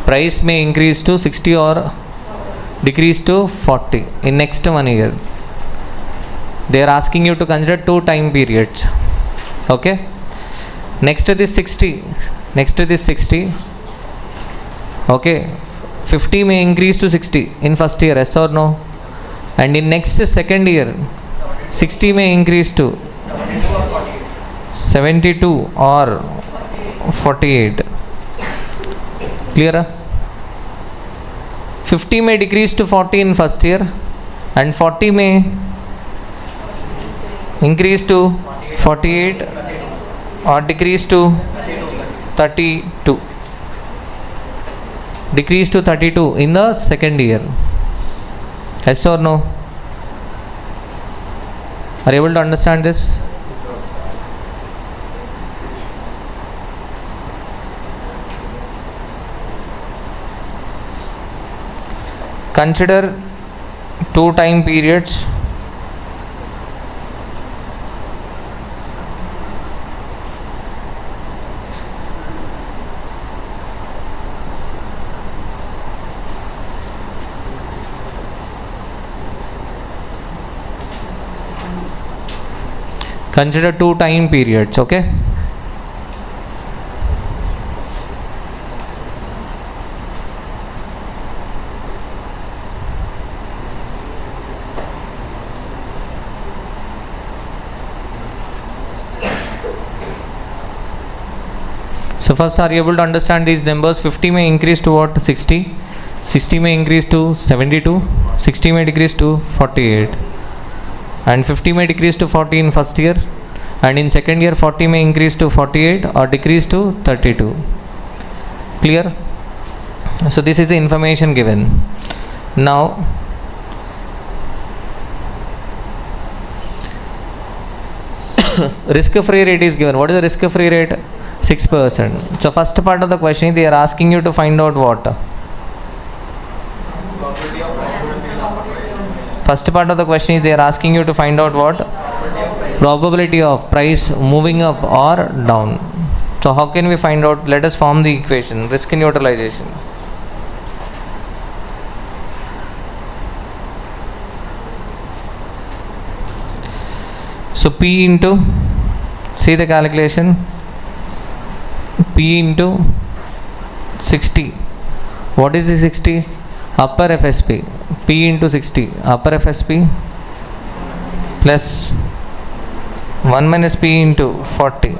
Price may increase to 60 or decrease to 40 in next 1 year. They are asking you to consider two time periods. Okay. Next to this 60. Okay. 50 may increase to 60 in first year, yes or no? And in next second year, 60 may increase to 72 or 48. Clear? 50 may decrease to 40 in first year, and 40 may increase to 48 or decrease to 32. Decrease to 32 in the second year. Yes or no? Are you able to understand this? Consider two time periods. Consider two time periods, okay? So first, are you able to understand these numbers? 50 may increase to what? 60. 60 may increase to 72. 60 may decrease to 48. And 50 may decrease to 40 in first year, and in second year 40 may increase to 48 or decrease to 32. Clear? So this is the information given. Now risk free rate is given. What is the risk free rate? 6%. So first part of the question, they are asking you to find out what? First part of the question is they are asking you to find out what? Probability of price moving up or down. So how can we find out? Let us form the equation. Risk neutralization. So P into, see the calculation, P into 60. What is the 60? Upper FSP. P into 60, upper FSP plus 1 minus P into 40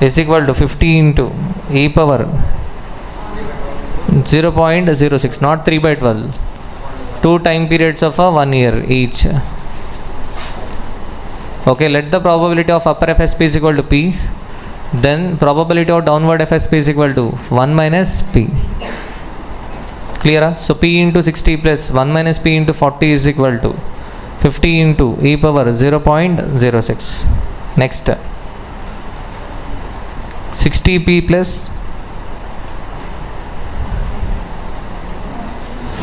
is equal to 50 into e power 0.06, not 3 by 12. Two time periods of a 1 year each. Okay, let the probability of upper FSP is equal to P. Then probability of downward FSP is equal to 1 minus P. Clear? So P into 60 plus 1 minus P into 40 is equal to 50 into e power 0.06. Next, 60P plus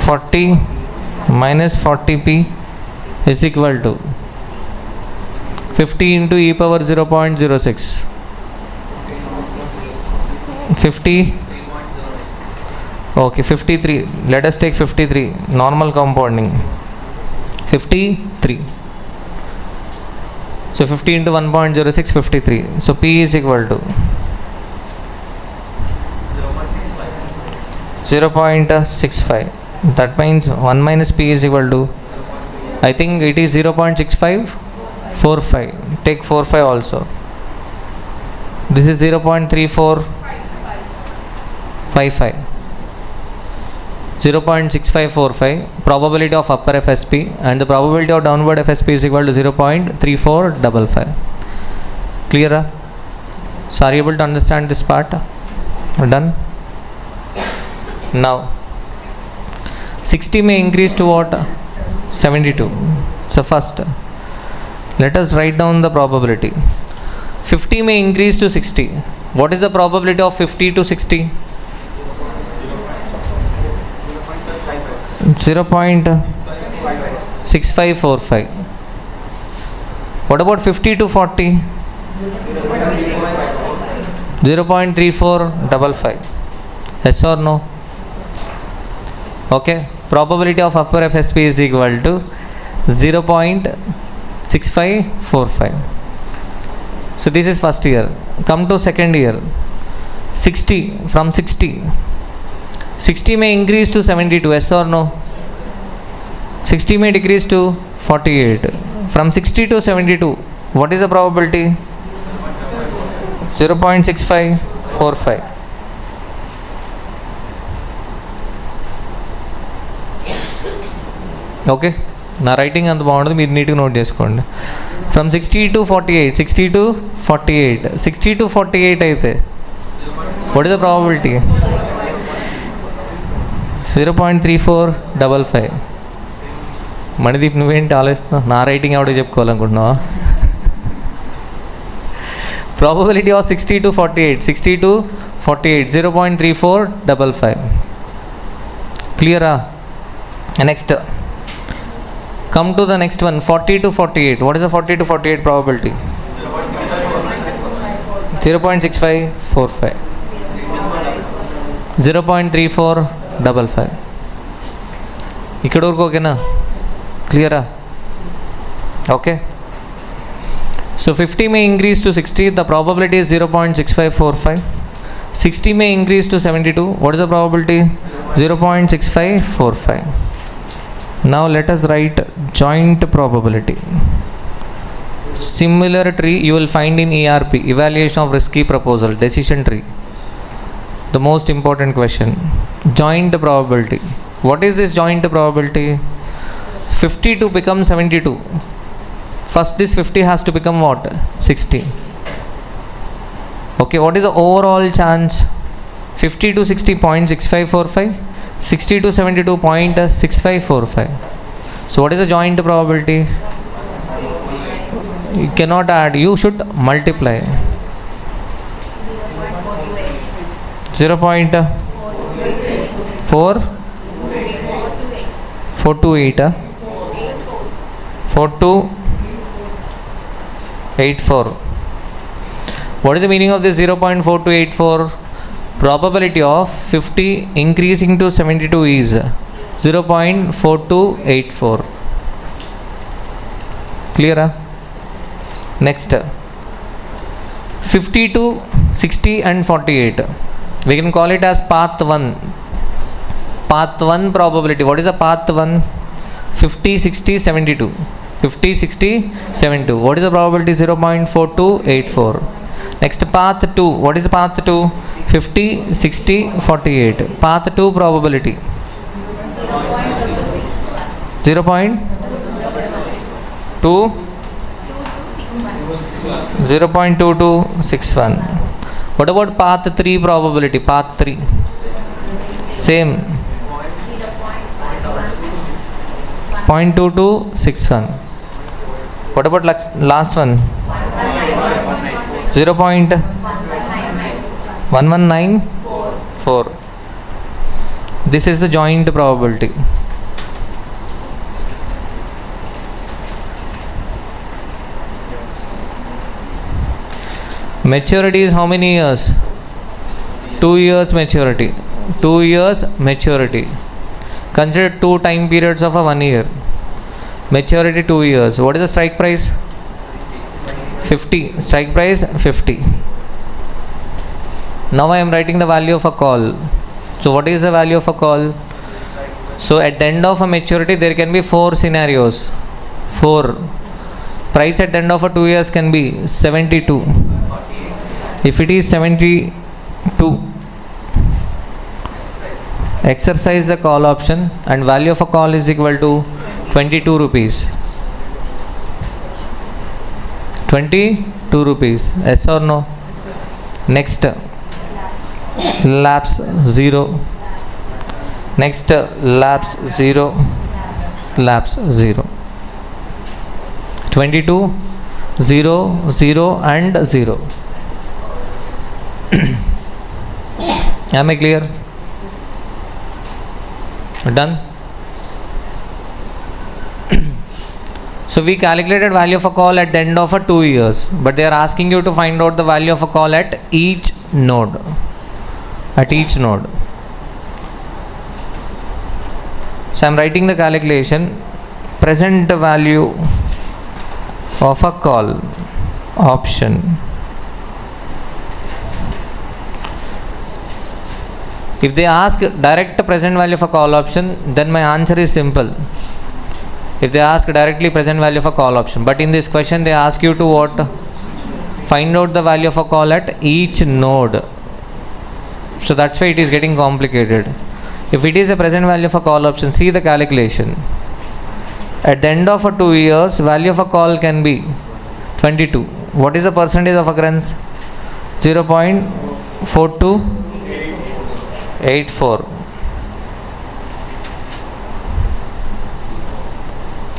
40 minus 40P is equal to 50 into e power 0.06. 50. Okay, 53. Let us take 53. Normal compounding. 53. So 50 into 1.06, 53. So P is equal to 0.65. That means 1 minus P is equal to, I think it is 0.6545. Take 45 also. This is 0.3455. 0.6545 probability of upper FSP, and the probability of downward FSP is equal to 0.3455. Clear? So are you able to understand this part? Done? Now 60 may increase to what? 72. So first, let us write down the probability. 50 may increase to 60. What is the probability of 50 to 60? 0.6545. What about 50 to 40? 0.3455. Yes or no? Okay. Probability of upper FSP is equal to 0.6545. So this is first year. Come to second year. 60. From 60 may increase to 72. Yes or no? 60 may decrease to 48. From 60 to 72, what is the probability? 0.6545. Okay, నా writing అంత బాగుంటుంది, మీరు నీట్గా note చేసుకోండి. From 60 to 48, 60 to 48, 60 to 48 అయితే what is the probability? 0.3455. Manideep నువ్వేంటి ఆలోచిస్తున్నావు? నా రైటింగ్ ఎవడో చెప్పుకోవాలనుకుంటున్నావా? Probability of 60 to 48, 60 to 48, 0.3455. Clear? Next. Come to the next one, 40 to 48. What is the 40 to 48 probability? 0.6545. 0.3455. ఇక్కడ వరకు ఓకేనా? క్లియరా? Okay. So 50 may increase to 60. The probability is 0.6545. 60 may increase to 72. What is the probability? 0.6545. Now let us write joint probability. Similar tree you will find in ERP, evaluation of risky proposal, decision tree. The most important question, joint probability. What is this joint probability? 50 to become 72. First this 50 has to become what? 60. Okay, what is the overall chance? 50 to 60, 0.6545. 60 to 72, 0.6545. So what is the joint probability? You cannot add, you should multiply. 0.428. 4284. What is the meaning of this 0.4284? Probability of 50 increasing to 72 is 0.4284. Clear? Next, 50 to 60 and 48. We can call it as path 1. Path 1 probability. What is the path 1? 50, 60, 72. 50, 60, 72. What is the probability? 0.4284. Next, path 2. What is the path 2? 50, 60, 48. Path 2 probability 0.2261. What about path 3 probability? Path 3 same 0.2261. What about last one? 0.1194. This is the joint probability. Maturity is how many years? 2 years maturity. 2 years maturity. Consider 2 time periods of a 1 year. Maturity 2 years. What is the strike price? 50. Strike price 50. Now I am writing the value of a call. So what is the value of a call? So at the end of a maturity there can be 4 scenarios. 4. Price at the end of a 2 years can be 72. If it is 72, exercise the call option and value of a call is equal to 22 rupees. 22 rupees. Yes or no? Next, lapse 0. Next, lapse 0. lapse 0. 22, 0, 0 and 0. Am I clear? Done? So we calculated value of a call at the end of 2 years, but they are asking you to find out the value of a call at each node. At each node. So I am writing the calculation. Present value of a call option. If they ask direct present value of a call option, then my answer is simple. If they ask directly present value of a call option, but in this question they ask you to what? Find out the value of a call at each node. So that's why it is getting complicated. If it is a present value of a call option, see the calculation. At the end of 2 years, value of a call can be 22. What is the percentage of occurrence? 0.4284.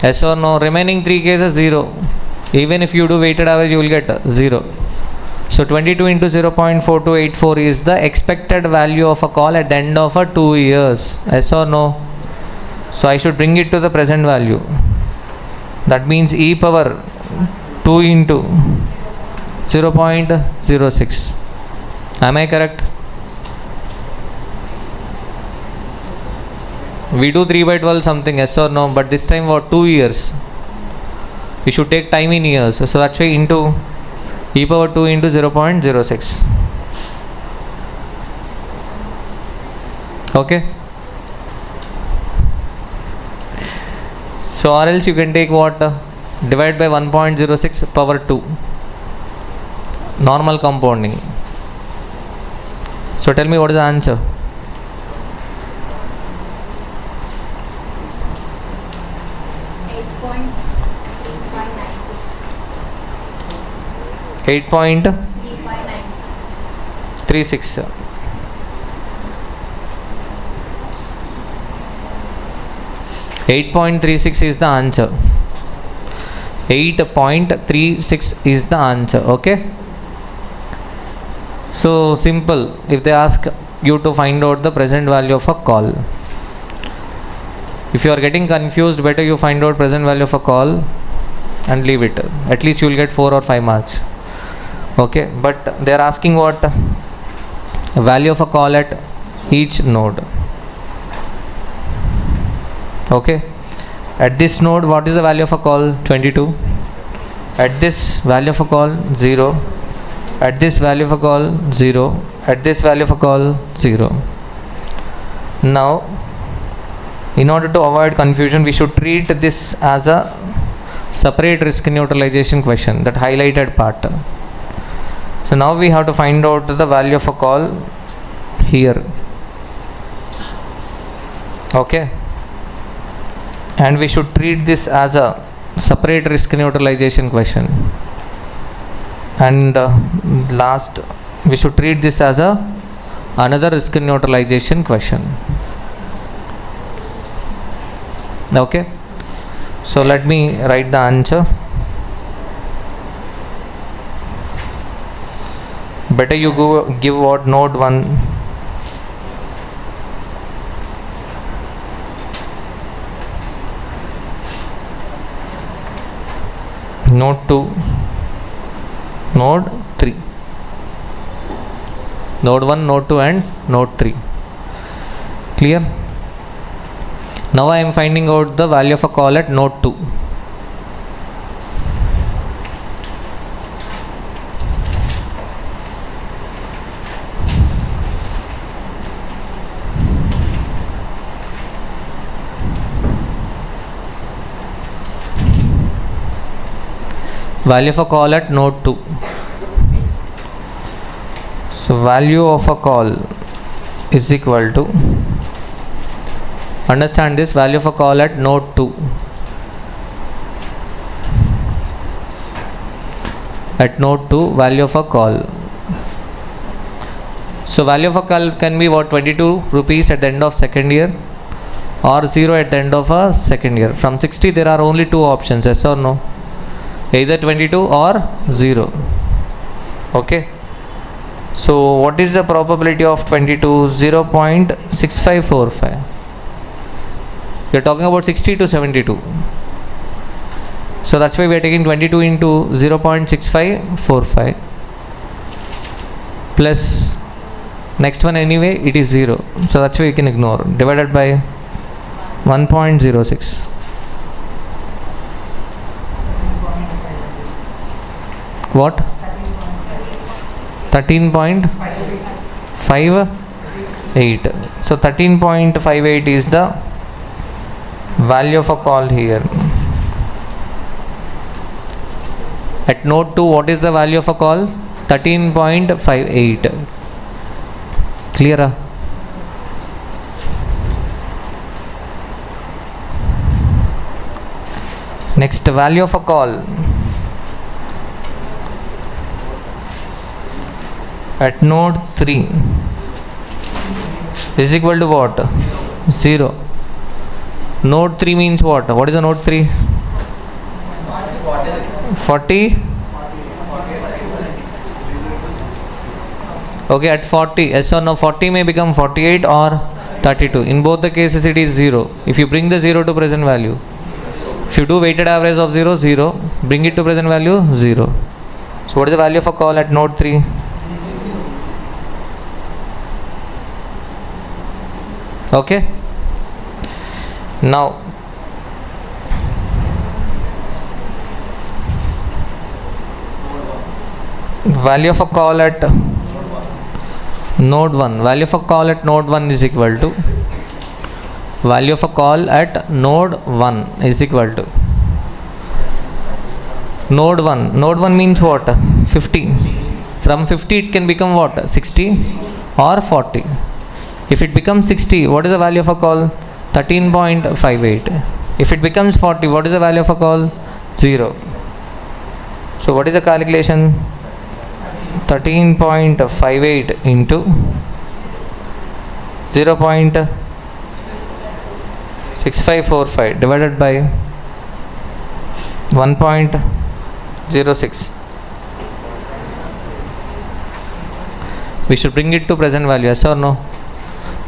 Yes or no? Remaining 3 cases 0. Even if you do weighted average, you will get 0. So 22 into 0.4284 is the expected value of a call at the end of 2 years. Yes or no? So I should bring it to the present value. That means e power 2 into 0.06. Am I correct? We do 3 by 12 something, yes or no, but this time what? 2 years. We should take time in years. So that's why into e power 2 into 0.06. Okay. So or else you can take what? Divide by 1.06 power 2. Normal compounding. So tell me what is the answer? 8.36. 8.36 is the answer. 8.36 is the answer. Okay. So simple. If they ask you to find out the present value of a call, if you are getting confused, better you find out present value of a call and leave it. At least you will get 4 or 5 marks. Okay, but they are asking what? Value of a call at each node. Okay, at this node what is the value of a call? 22. At this value of a call 0. At this value of a call 0. At this value of a call 0. Now in order to avoid confusion, we should treat this as a separate risk neutralization question, that highlighted part. So now we have to find out the value of a call here. Okay, and we should treat this as a separate risk neutralization question, and last we should treat this as another risk neutralization question. Okay, so let me write the answer. Better you go give what? Node 1, node 2, node 3. Node 1, node 2 and node 3. Clear? Now I am finding out the value of a call at node 2. Value of a call at node 2. So value of a call is equal to, understand this, value of a call at node 2. At node 2, value of a call. So value of a call can be what? 22 rupees at the end of second year, or 0 at the end of a second year. From 60 there are only two options, yes or no? Either 22 or 0. Okay. So what is the probability of 22? 0.6545. We are talking about 60 to 72. So that's why we are taking 22 into 0.6545 plus next one anyway it is 0. So that's why you can ignore. Divided by 1.06. What? 13.58. So 13.58 is the value of a call here. At node 2, what is the value of a call? 13.58. Clear? Next, value of a call at node 3 is equal to what? 0. Node 3 means what? What is the node 3? 40. Okay, at 40, yes or no? 40 may become 48 or 32. In both the cases it is 0. If you bring the 0 to present value, if you do weighted average of 0, 0, bring it to present value, 0. So what is the value of a call at node 3? Okay. Now value of a call at node 1. Value of a call at node 1 is equal to value of a call at node 1 is equal to node 1. Node 1 means what? 50. From 50 it can become what? 60 or 40. If it becomes 60, what is the value of a call? 13.58. If it becomes 40, what is the value of a call? 0. So what is the calculation? 13.58 into 0.6545 divided by 1.06. We should bring it to present value, yes or no?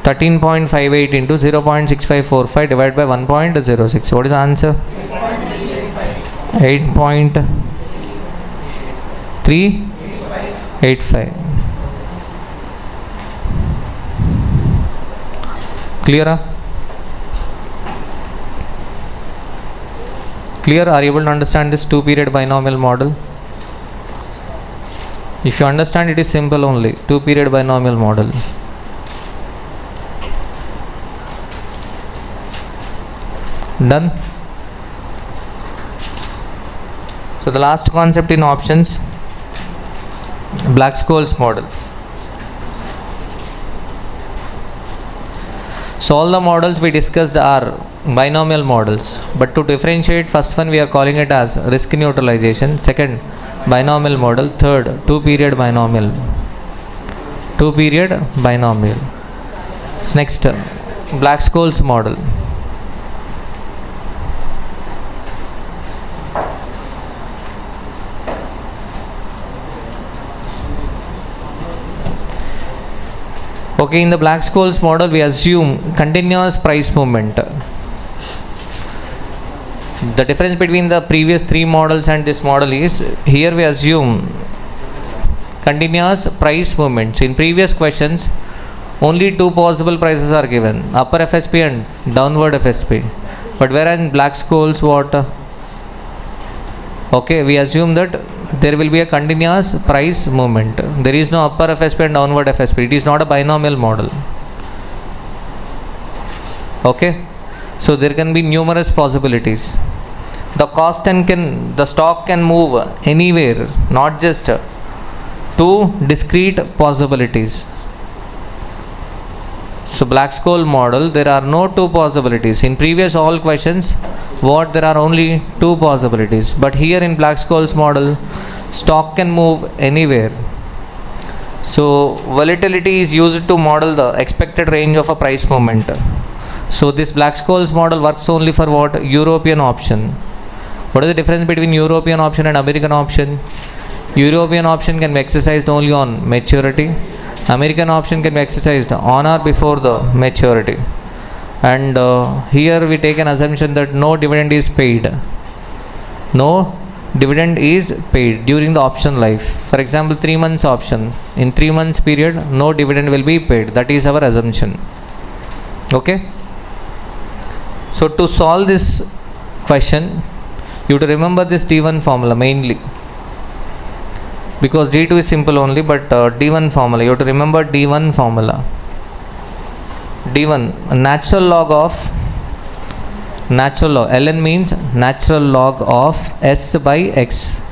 13.58 into 0.6545 divided by 1.06. What is the answer? 8.385. Clear? Clear? Are you able to understand this two-period binomial model? If you understand, it is simple only. Two-period binomial model. Done? So the last concept in options, Black-Scholes model. So all the models we discussed are binomial models, but to differentiate, first one we are calling it as risk neutralization, second binomial model, third two-period binomial. Two-period binomial. So next, Black-Scholes model. Okay, in the Black-Scholes model, we assume continuous price movement. The difference between the previous three models and this model is, here we assume continuous price movements. In previous questions, only two possible prices are given, upper FSP and downward FSP. But whereas in Black-Scholes, what? Okay, we assume that there will be a continuous price movement. There is no upper FSP and downward FSP. It is not a binomial model. Okay, so there can be numerous possibilities. The stock can move anywhere, not just two discrete possibilities. So Black-Scholes model, there are no two possibilities. In previous all questions, there are only two possibilities. But here in Black-Scholes model, stock can move anywhere. So volatility is used to model the expected range of a price movement. So this Black-Scholes model works only for what? European option. What is the difference between European option and American option? European option can be exercised only on maturity. American option can be exercised on or before the maturity. And here we take an assumption that no dividend is paid. No dividend is paid during the option life. For example, 3 months option. In 3 months period, no dividend will be paid. That is our assumption. Okay. So to solve this question, you have to remember this D1 formula mainly, because D2 is simple only, but D1 formula, you have to remember D1 formula. D1, natural log of, natural log, ln means natural log of S by X.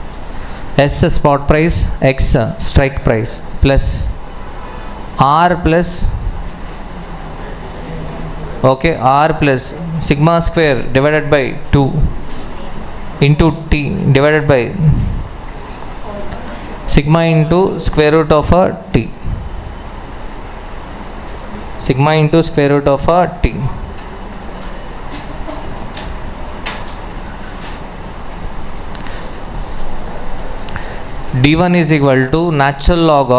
S spot price, X strike price, plus R plus, okay, R plus sigma square divided by 2 into T divided by sigma into square root of a T. Sigma into square root of a T. D1 is equal to natural log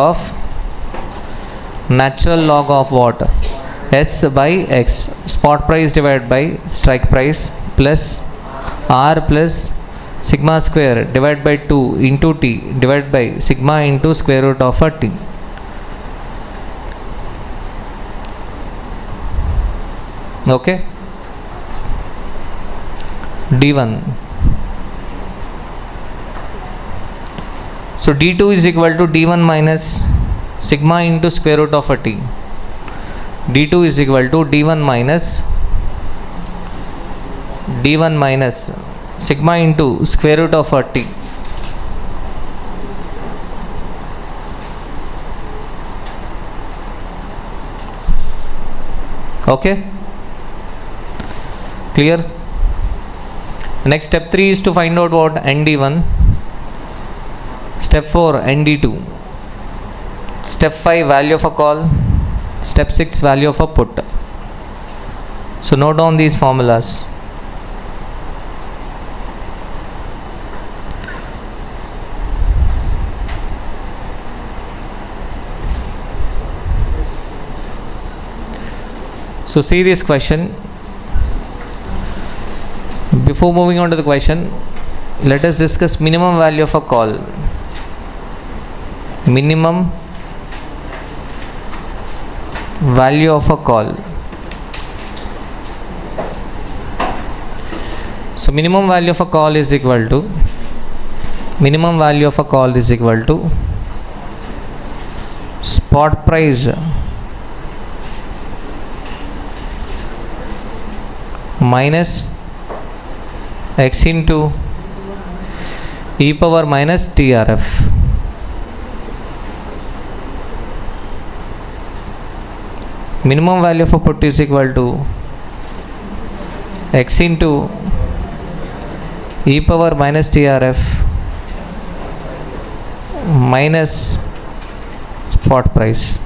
of what? S by X, spot price divided by strike price, plus R plus sigma square divided by 2 into T divided by sigma into square root of a T. Okay. D1. So D2 is equal to D1 minus sigma into square root of a T. D2 is equal to D1 minus sigma into square root of a T. Okay. Clear? Next, step 3 is to find out what? ND1. Step 4, ND2. Step 5, value of a call. Step 6, value of a put. So note down these formulas. So see this question. Before moving on to the question, let us discuss minimum value of a call. Minimum value of a call. So minimum value of a call is equal to spot price minus X into e power minus TRF. Minimum value of a put is equal to X into e power minus TRF minus spot price.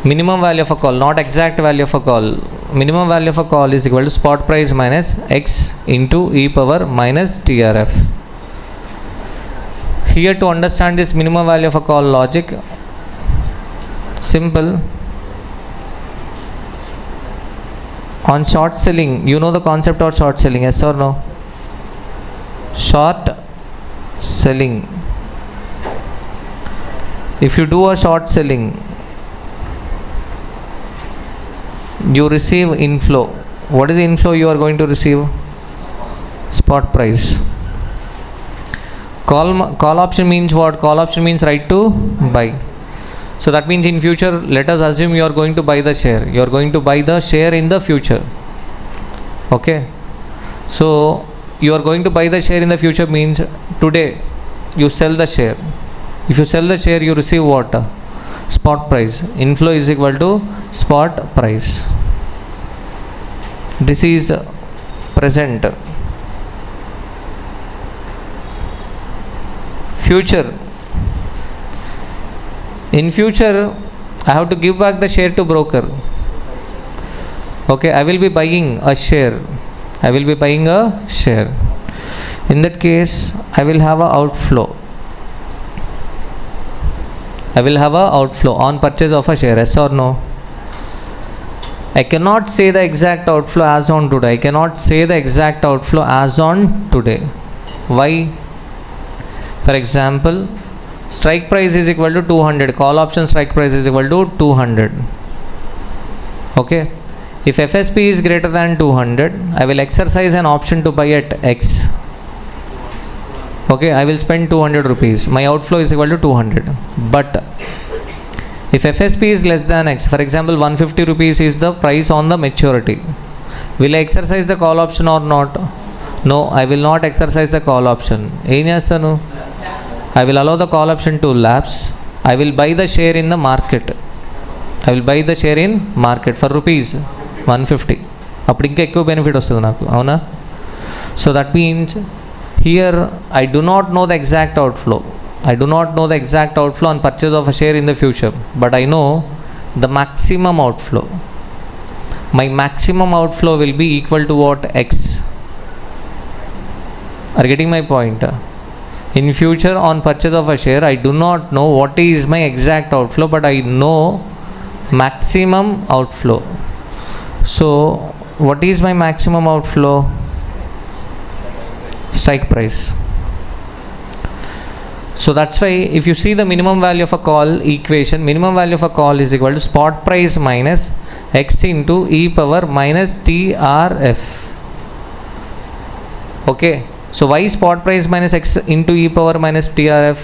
Minimum value of a call, not exact value of a call. Minimum value of a call is equal to spot price minus X into e power minus TRF. Here, to understand this minimum value of a call logic, simple. On short selling, you know the concept of short selling, yes or no? Short selling. If you do a short selling, you receive inflow. What is the inflow you are going to receive? Spot price. Call option means what? Call option means right to buy. So that means in future, let us assume you are going to buy the share. You are going to buy the share in the future. Okay. So you are going to buy the share in the future means today you sell the share. If you sell the share, you receive what? Spot price. Inflow is equal to spot price. This is present. future, I have to give back the share to broker. Okay, I will be buying a share. In that case, I will have a outflow. On purchase of a share, yes or no? I cannot say the exact outflow as on today. Why? For example, strike price is equal to 200. Call option strike price is equal to 200. Okay. If FSP is greater than 200, I will exercise an option to buy at X. Okay, I will spend 200 rupees. My outflow is equal to 200. But if FSP is less than X, for example, 150 rupees is the price on the maturity, will I exercise the call option or not? No, I will not exercise the call option. I will allow the call option to lapse. I will buy the share in the market. For rupees 150. అప్పుడు ఇంకా ఎక్కువ benefit వస్తుంది నాకు, అవునా? So that means here I do not know the exact outflow. On purchase of a share in the future, but I know the maximum outflow. My maximum outflow will be equal to what? X. Are you getting my point? In future, on purchase of a share, I do not know what is my exact outflow, but I know maximum outflow. So what is my maximum outflow? Strike price. So that's why if you see the minimum value of a call equation, minimum value of a call is equal to spot price minus X into e power minus TRF. Okay, so why spot price minus X into e power minus TRF?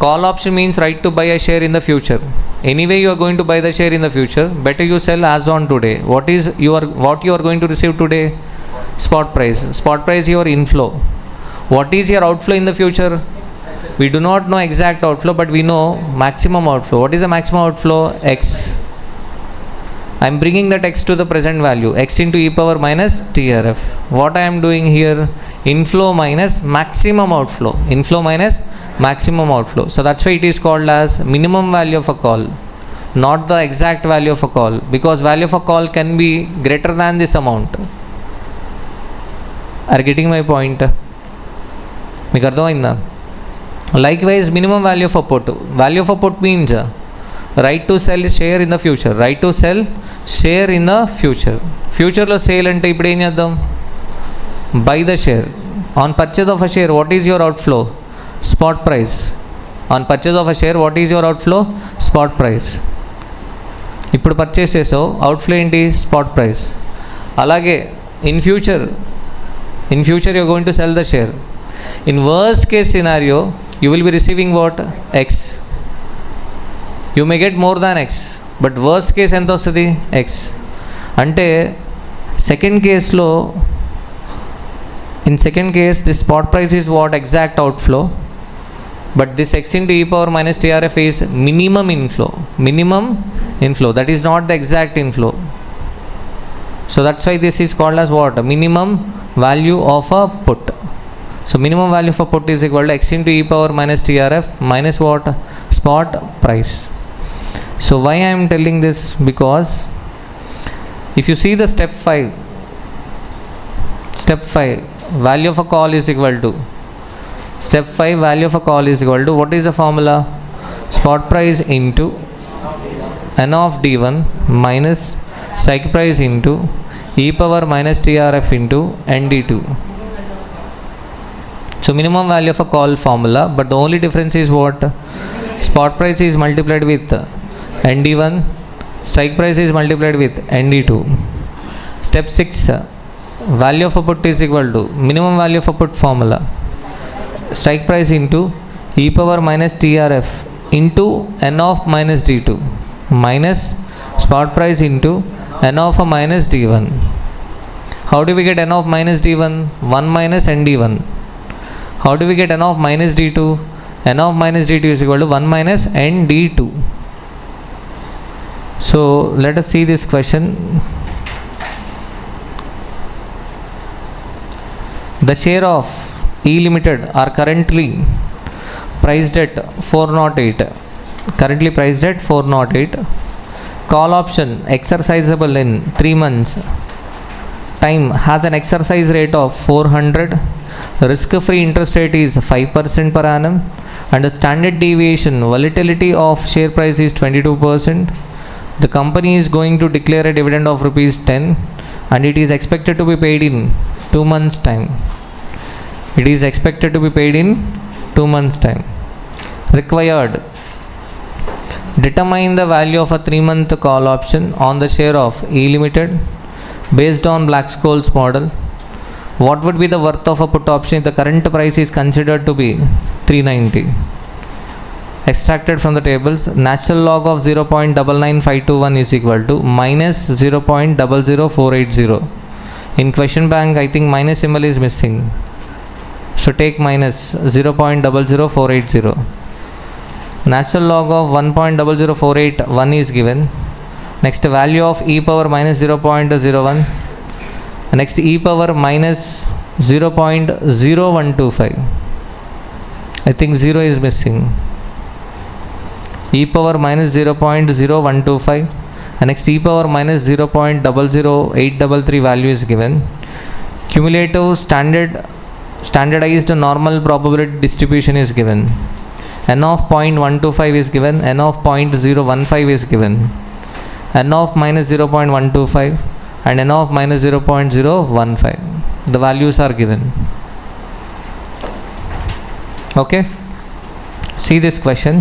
Call option means right to buy a share in the future. Anyway you are going to buy the share in the future, better you sell as on today. What you are going to receive today? Spot price your inflow. What is your outflow in the future? We do not know exact outflow, but we know maximum outflow. What is the maximum outflow? X. I am bringing that X to the present value, X into e power minus TRF. What I am doing here? Inflow minus maximum outflow. So that's why it is called as minimum value of a call, not the exact value of a call, because value of a call can be greater than this amount. Are you getting my point? మీకు అర్థమైందా? Likewise, minimum value of a put. Value of a put means right to sell share in the future. ఫ్యూచర్లో sale అంటే ఇప్పుడు ఏం చేద్దాం? Buy the share. On purchase of a share, what is your outflow? Spot price. On purchase of a share, what is your outflow? Spot price. ఇప్పుడు purchase చేసావు, outflow ఏంటి? Spot price. అలాగే in future you are going to sell the share. In worst case scenario, you will be receiving what? X. You may get more than X, but worst case ఎంత వస్తుంది? X. అంటే second కేస్లో, in second case this spot price is what? Exact outflow, but this X into e power minus TRF is minimum inflow. That is not the exact inflow. So that's why this is called as what? Minimum value of a put. So minimum value of a put is equal to X into e power minus TRF minus what? Spot price. So why I am telling this? Because if you see the step 5, value of a call is equal to, step 5 value of a call is equal to, what is the formula? Spot price into n of d1 minus strike price into e power minus TRF into nd2. So minimum value of a call formula, but the only difference is what? Spot price is multiplied with nd1, strike price is multiplied with nd2. Step 6, value of a put is equal to minimum value of a put formula, strike price into e power minus TRF into n of minus d2 minus spot price into n of a minus d1. How do we get n of minus d1? 1 minus nd1. How do we get n of minus d2? N of minus d2 is equal to 1 minus nd2. So let us see this question. The share of E Limited are currently priced at 408, currently priced at 408. Call option exercisable in 3 months. Time has an exercise rate of 400. Risk-free interest rate is 5% per annum, and the standard deviation volatility of share price is 22%. The company is going to declare a dividend of rupees 10, and it is expected to be paid in 2 months time. It is expected to be paid in 2 months time. Required: determine the value of a 3-month call option on the share of E Limited based on Black-Scholes model. What would be the worth of a put option if the current price is considered to be 390? Extracted from the tables. Natural log of 0.99521 is equal to minus 0.00480. In question bank, I think minus symbol is missing, so take minus 0.00480. Natural log of 1.00481 is given. Next, value of e power minus 0.01. Next, e power minus 0.0125. I think 0 is missing. E power minus 0.0125. And next, e power minus 0.00833 value is given. Cumulative standardized normal probability distribution is given. N of 0.125 is given. N of 0.015 is given. N of minus 0.125 and N of minus 0.015. The values are given. Okay. See this question.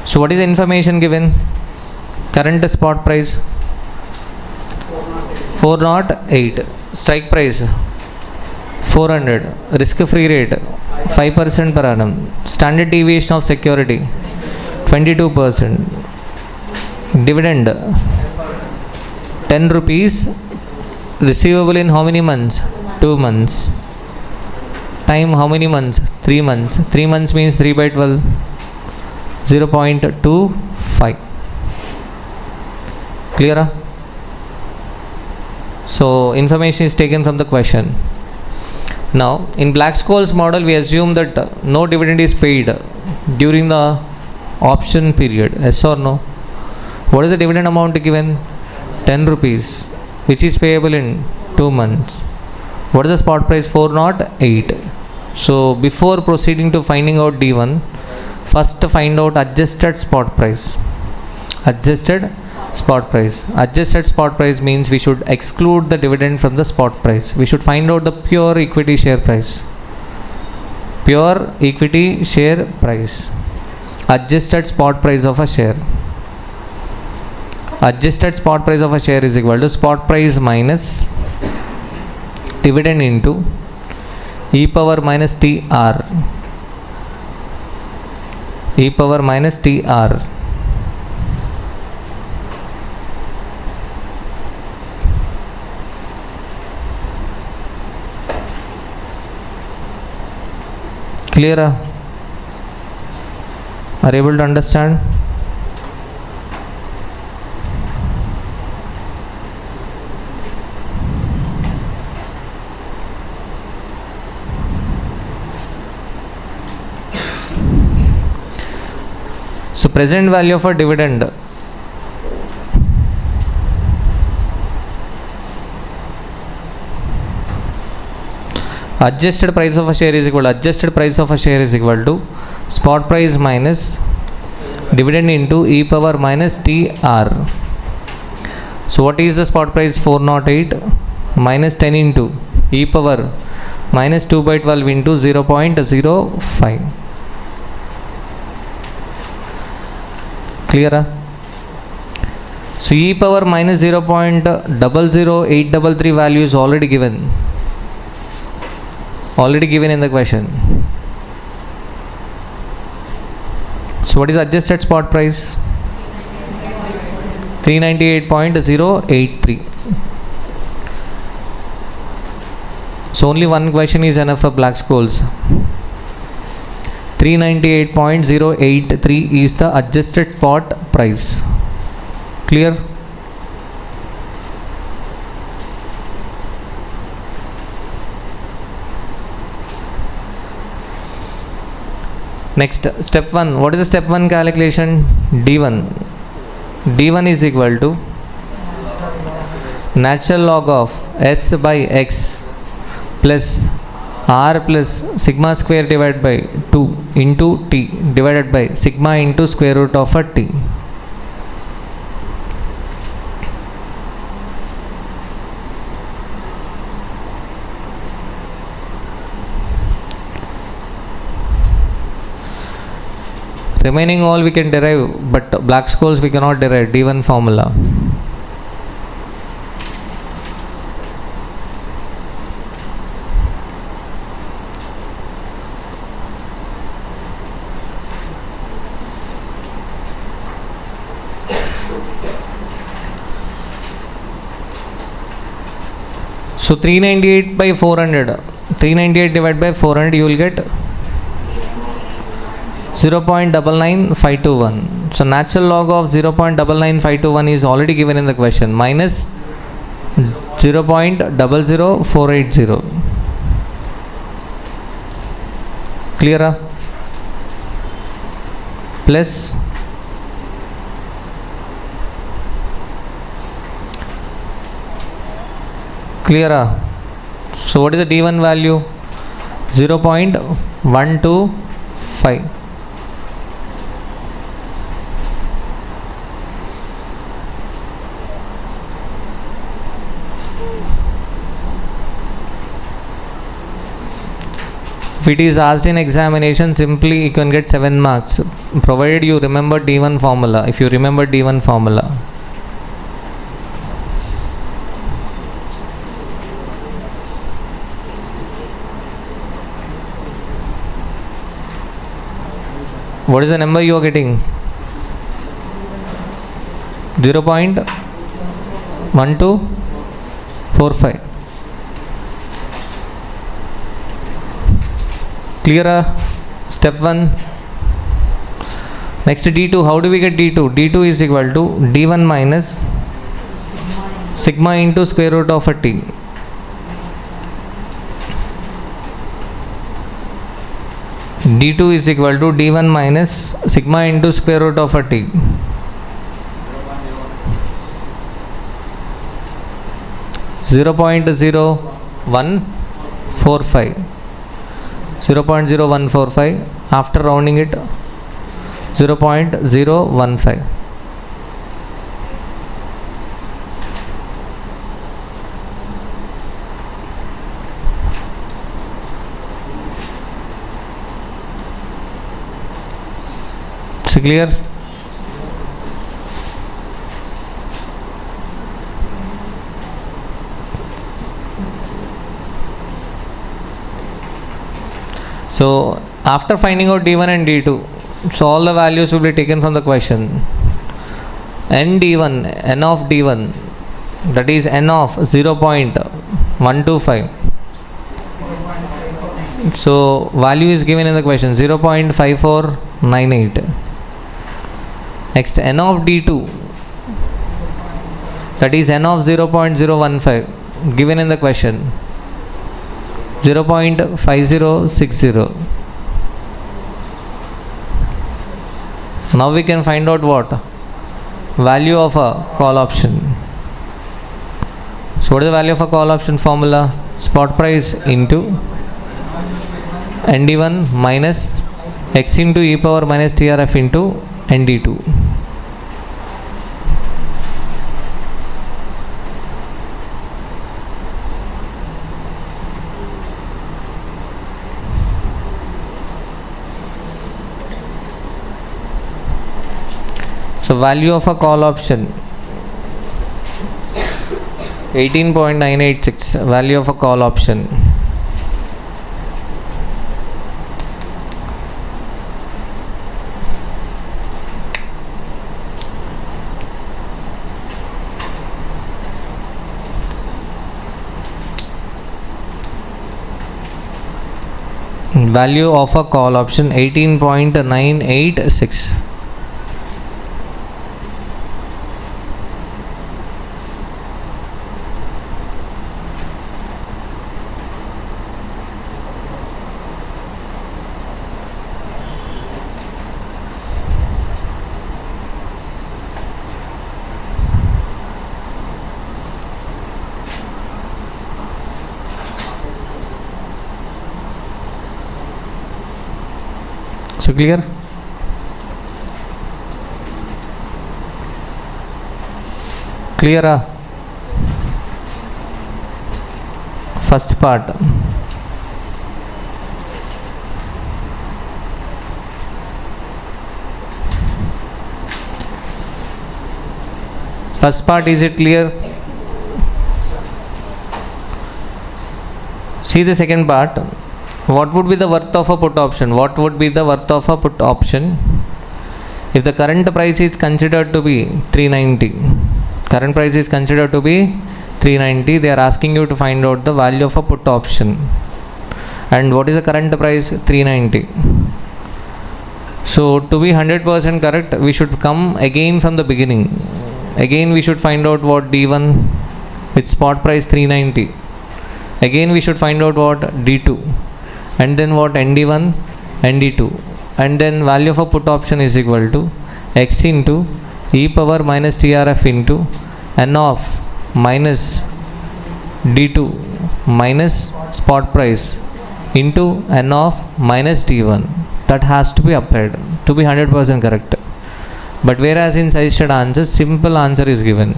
So what is the information given? Current spot price 408, strike price 400, risk free rate 5% per annum, standard deviation of security 22%, dividend 10 rupees, receivable in how many months? 2 months. Time how many months? 3 months. 3 months means 3 by 12, 0.25. Clear? So information is taken from the question. Now in Black-Scholes model, we assume that no dividend is paid during the option period. Yes or no? What is the dividend amount given? 10 rupees, which is payable in 2 months. What is the spot price? 408. So before proceeding to finding out D1, first find out adjusted spot price. Adjusted spot price. Adjusted spot price means we should exclude the dividend from the spot price. We should find out the pure equity share price. Pure equity share price. Adjusted spot price of a share. Adjusted spot price of a share is equal to spot price minus dividend into e power minus TR. E power minus TR. Clear? Are you able to understand? So present value of a dividend adjusted price of a share is equal to spot price minus dividend into e power minus TR. So what is the spot price? 408 minus 10 into e power minus 2 by 12 into 0.05. Clear? So e power minus 0.00833 value is already given in the question. So what is adjusted spot price? 398.083. So only one question is enough for Black-Scholes. 398.083 is the adjusted spot price. Clear? Next, step 1. What is the step 1 calculation? D1. D1 is equal to natural log of S by X plus R plus sigma square divided by 2 into T divided by sigma into square root of a T. Remaining all we can derive, but Black-Scholes we cannot derive. D1 formula. So 398 by 400. 398 divided by 400, you will get 0.99521. So natural log of 0.99521 is already given in the question, minus 0.00480. Clear? Plus clear. So what is the D1 value? 0.125. If it is asked in examination, simply you can get 7 marks, provided you remember D1 formula. If you remember D1 formula. What is the number you are getting? 0.1245. Clear? Step 1. Next D2. How do we get D2? D2 is equal to D1 minus sigma into square root of a T. D2 is equal to D1 minus sigma into square root of a T. Zero point 0.0145. 0.0145. After rounding it, 0.015. Clear? So after finding out D1 and D2, so all the values will be taken from the question. N D1, N of D1, that is N of 0.125. So value is given in the question, 0.5498. Next, N of D2, that is N of 0.015, given in the question, 0.5060. Now we can find out what? Value of a call option. So what is the value of a call option formula? Spot price into ND1 minus X into e power minus TRF into ND2. So value of a call option 18.986, value of a call option. Value of a call option 18.986. So clear? Clear? First part. First part, is it clear? See the second part. What would be the worth of a put option? What would be the worth of a put option if the current price is considered to be 390? Current price is considered to be 390. They are asking you to find out the value of a put option. And what is the current price? 390. So to be 100% correct, we should come again from the beginning. Again we should find out what D1 with spot price 390. Again we should find out what D2, and then what ND1 and D2, and then value of a put option is equal to X into e power minus TRF into N of minus D2 minus spot price into N of minus D1. That has to be applied to be 100% correct. But whereas in suggested answer, simple answer is given.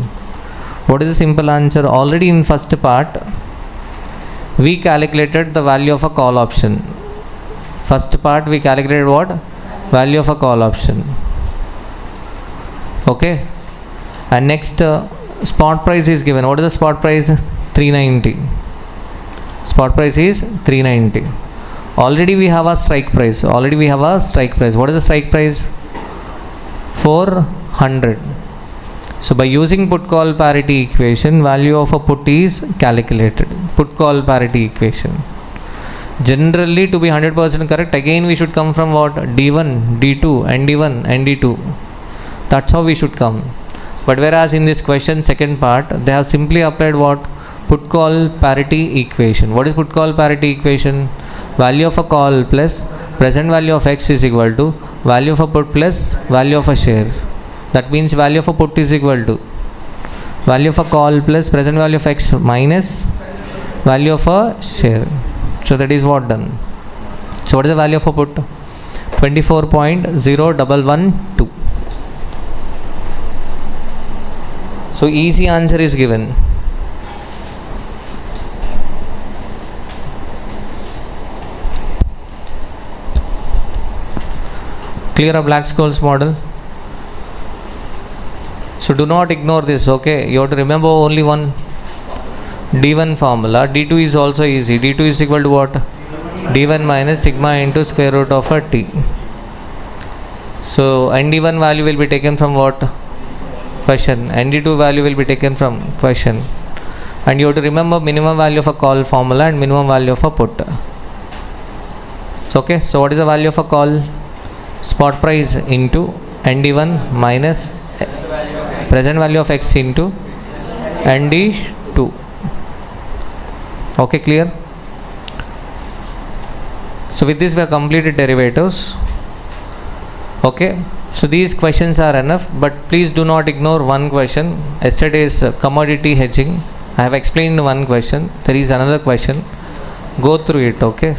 What is the simple answer? Already in first part, we calculated the value of a call option. First part we calculated what? Value of a call option. Okay. And next spot price is given. What is the spot price? 390. Spot price is 390. Already we have a strike price. What is the strike price? 400. So by using put call parity equation, value of a put is calculated. Put call parity equation. Generally, to be 100% correct, again we should come from what? D1, D2, ND1, ND2. That's how we should come. But whereas in this question, second part, they have simply applied what? Put call parity equation. What is put call parity equation? Value of a call plus present value of X is equal to value of a put plus value of a share. That means value of a put is equal to value of a call plus present value of X minus value of a share. So that is what done. So what is the value of a put? 24.0112. So easy answer is given. Clear a Black-Scholes model? So do not ignore this, okay? You have to remember only one D1 formula. D2 is also easy. D2 is equal to what? D1 minus sigma into square root of a T. So ND1 value will be taken from what? Question. ND2 value will be taken from question. And you have to remember minimum value of a call formula and minimum value of a put. So okay, so what is the value of a call? Spot price into ND1 minus present value of X into ND2. Okay, clear? So with this we have completed derivatives. Okay, so these questions are enough, but please do not ignore one question. Yesterday's commodity hedging, I have explained one question. There is another question. Go through it, okay?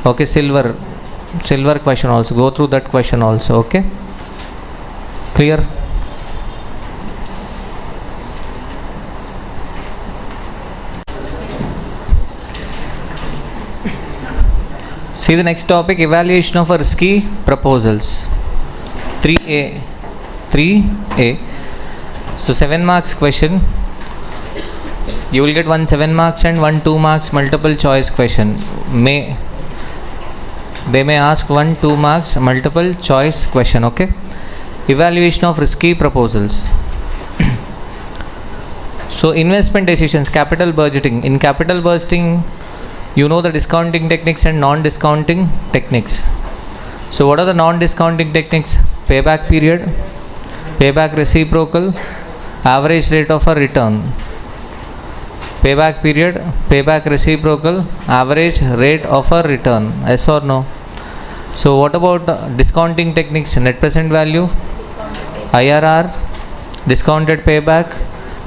Okay, silver question also. Go through that question also, okay? Clear? See the next topic, evaluation of a risky proposals. 3A. So 7 marks question. You will get one 7 marks and one 2 marks multiple choice question. They may ask one 2 marks multiple choice question, okay? Evaluation of risky proposals. So investment decisions, capital budgeting. In capital budgeting, you know the discounting techniques and non-discounting techniques. So what are the non-discounting techniques? Payback period, payback reciprocal, average rate of a return. Payback period, payback reciprocal, average rate of a return. Yes or no? So what about discounting techniques? Net present value, IRR, discounted payback,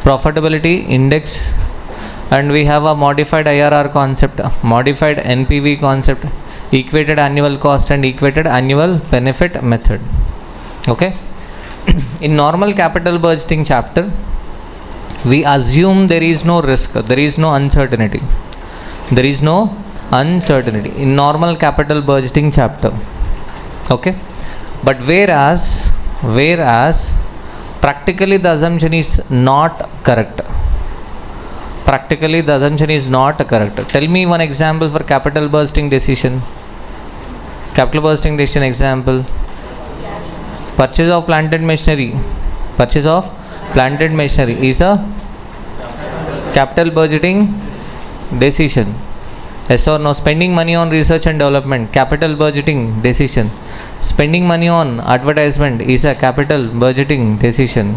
profitability index, and we have a modified IRR concept, modified NPV concept. equated annual cost and equated annual benefit method. Okay. In normal capital budgeting chapter, we assume there is no risk, there is no uncertainty. There is no uncertainty in normal capital budgeting chapter. Okay. But whereas practically the assumption is not correct. Practically the assumption is not correct. Tell me one example for capital budgeting decision. Capital budgeting decision example. Purchase of plant and machinery. Purchase of plant and machinery is a capital budgeting decision. Yes or no? Spending money on research and development, capital budgeting decision. Spending money on advertisement is a capital budgeting decision.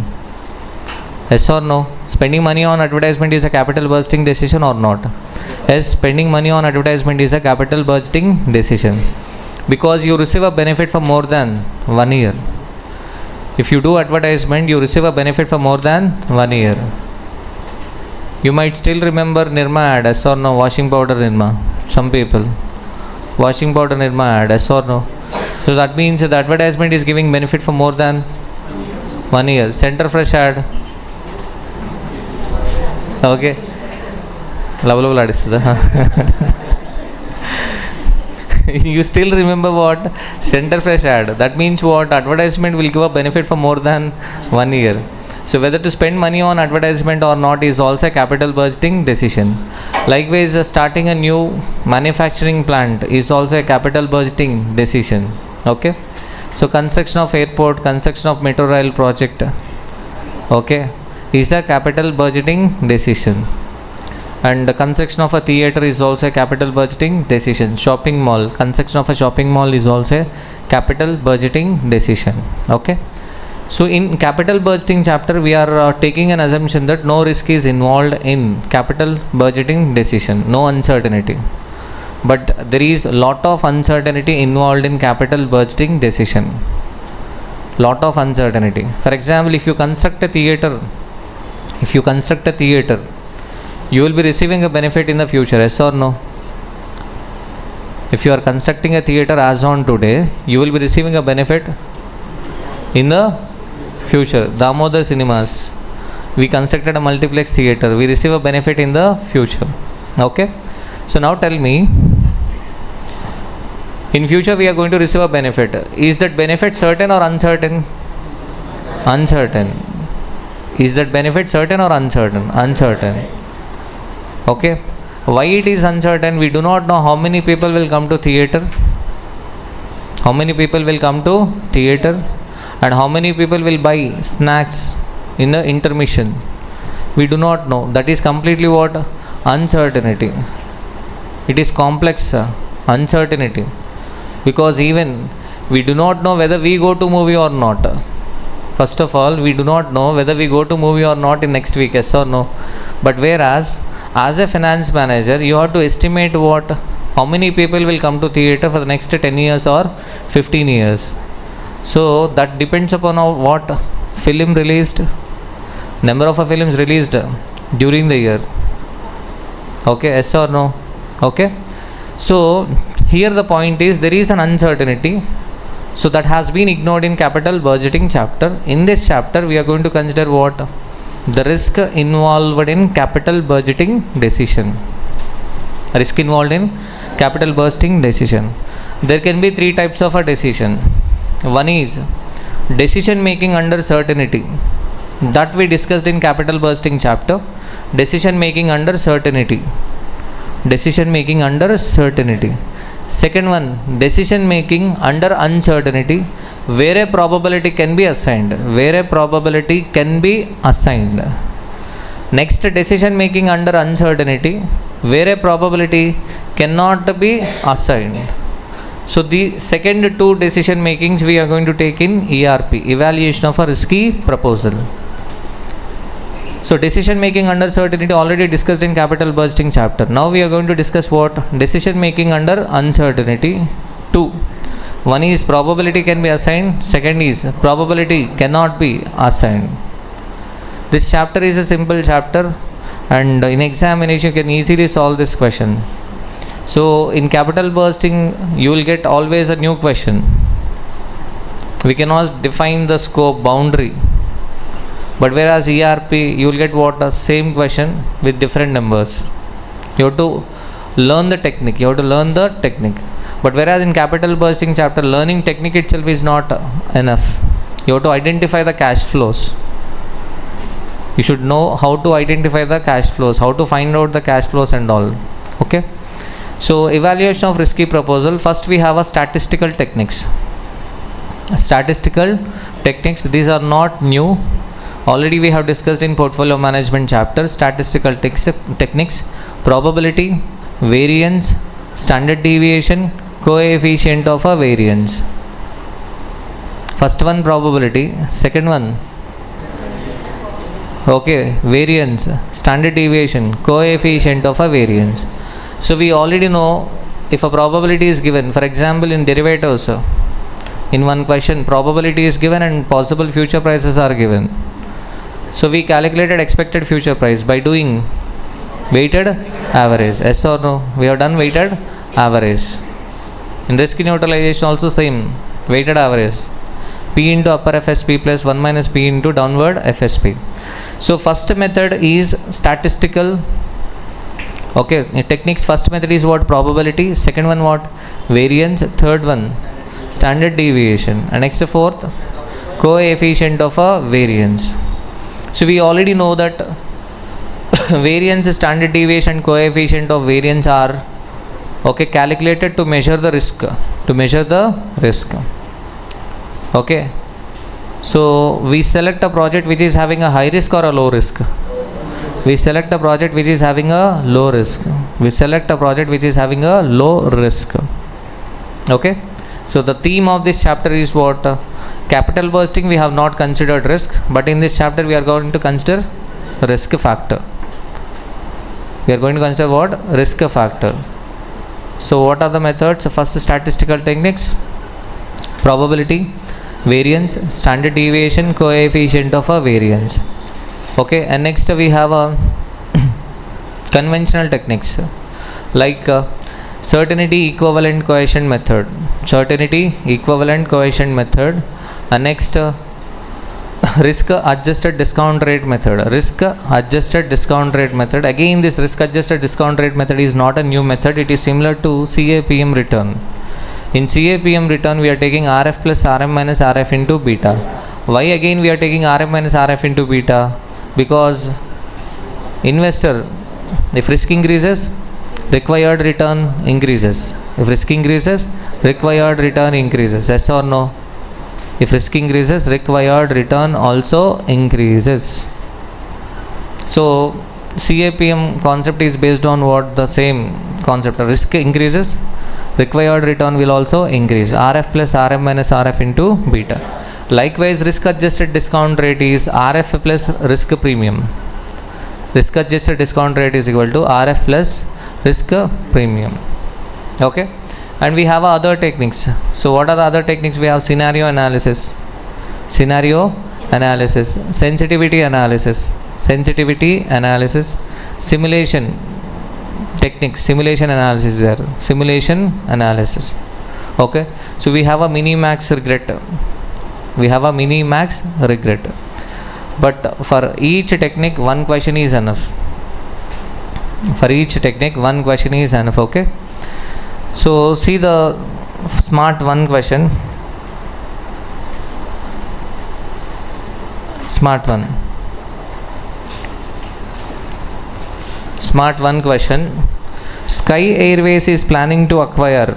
Yes or no? Spending money on advertisement is a capital budgeting decision or not? Yes, spending money on advertisement is a capital budgeting decision. Because you receive a benefit for more than 1 year. If you do advertisement, you receive a benefit for more than 1 year. You might still remember Nirma ad, yes or no? Washing powder Nirma. Some people. Washing powder Nirma ad, yes or no? So that means the advertisement is giving benefit for more than 1 year. Center Fresh ad. Okay. Lovable ad is You still remember what? Center Fresh ad. That means what? Advertisement will give a benefit for more than 1 year. So whether to spend money on advertisement or not is also a capital budgeting decision. Likewise, starting a new manufacturing plant is also a capital budgeting decision. Okay. So construction of airport, construction of metro rail project, okay, is a capital budgeting decision. And the construction of a theater is also a capital budgeting decision. Shopping mall, construction of a shopping mall is also a capital budgeting decision. Okay. So in capital budgeting chapter, we are taking an assumption that no risk is involved in capital budgeting decision, no uncertainty. But there is a lot of uncertainty involved in capital budgeting decision. Lot of uncertainty. For example, if you construct a theater, you will be receiving a benefit in the future, yes or no? If you are constructing a theater as on today, you will be receiving a benefit in the future. Damodar Cinemas, we constructed a multiplex theater, we receive a benefit in the future. Okay. So now tell me, in future we are going to receive a benefit. Is that benefit certain or uncertain? Uncertain. Is that benefit certain or uncertain? Uncertain. Okay. Why it is uncertain? We do not know how many people will come to theater. How many people will come to theater? And how many people will buy snacks in the intermission? We do not know. That is completely what? Uncertainty. It is complex uncertainty. Because even we do not know whether we go to movie or not. First of all, we do not know whether we go to movie or not in next week, yes or no. But whereas, as a finance manager, you have to estimate what? How many people will come to theater for the next 10 years or 15 years. So that depends upon what film released, number of films released during the year. Okay, yes or no? Okay. So here the point is there is an uncertainty. So that has been ignored in capital budgeting chapter. In this chapter we are going to consider what? The risk involved in capital budgeting decision. Risk involved in capital budgeting decision. There can be 3 types of a decision. One is decision making under certainty. That we discussed in capital budgeting chapter. Decision making under certainty. Decision making under certainty. Second one, decision making under uncertainty, where a probability can be assigned. Where a probability can be assigned. Next, decision making under uncertainty, where a probability cannot be assigned. So the second 2 decision makings we are going to take in ERP, evaluation of a risky proposal. So decision making under certainty already discussed in capital budgeting chapter. Now we are going to discuss what? Decision making under uncertainty 2. One is probability can be assigned, second is probability cannot be assigned. This chapter is a simple chapter and in examination you can easily solve this question. So in capital bursting, you will get always a new question. We cannot define the scope boundary. But whereas ERP, you will get what? The same question with different numbers. You have to learn the technique. You have to learn the technique. But whereas in capital bursting chapter, learning technique itself is not enough. You have to identify the cash flows. You should know how to identify the cash flows, how to find out the cash flows and all. Okay. So evaluation of risky proposal. First we have a statistical techniques. Statistical techniques. These are not new. Already we have discussed in portfolio management chapter. Statistical techniques, probability, variance, standard deviation, coefficient of a variance. First one probability, second one variance, standard deviation, coefficient of a variance. So we already know if a probability is given, for example in derivatives, in one question probability is given and possible future prices are given. So we calculated expected future price by doing weighted average. Yes or no? We have done weighted average. In risk neutralization also same, weighted average. P into upper FSP plus 1 minus P into downward FSP. So first method is statistical. In techniques, first method is what? Probability. Second one what? Variance. Third one standard deviation. And next fourth, coefficient of a variance. So we already know that variance, standard deviation, coefficient of variance are calculated to measure the risk. So we select a project which is having a high risk or a low risk. We select a project which is having a low risk. We select a project which is having a low risk. So the theme of this chapter is what? Capital bursting we have not considered risk, but in this chapter we are going to consider risk factor. We are going to consider what? Risk factor. So what are the methods? First, statistical techniques, probability, variance, standard deviation, coefficient of a variance. And next we have a conventional techniques like certainty equivalent coefficient method. And next risk adjusted discount rate method. Again, this risk adjusted discount rate method is not a new method. It is similar to CAPM return. In CAPM return we are taking RF plus RM minus RF into beta. Why again we are taking RM minus RF into beta? Because investor, if risk increases, required return increases. If risk increases, required return increases. Yes or no? If risk increases, required return also increases. So CAPM concept is based on what? The same concept. Risk increases, required return will also increase. RF plus RM minus RF into beta. Likewise, risk adjusted discount rate is RF plus risk premium. Risk adjusted discount rate is equal to RF plus risk premium. And we have other techniques. So what are the other techniques? We have scenario analysis, sensitivity analysis, simulation technique, simulation analysis there, So we have a Minimax regret. But for each technique, one question is enough. So see the smart one question. Smart one question. Sky Airways is planning to acquire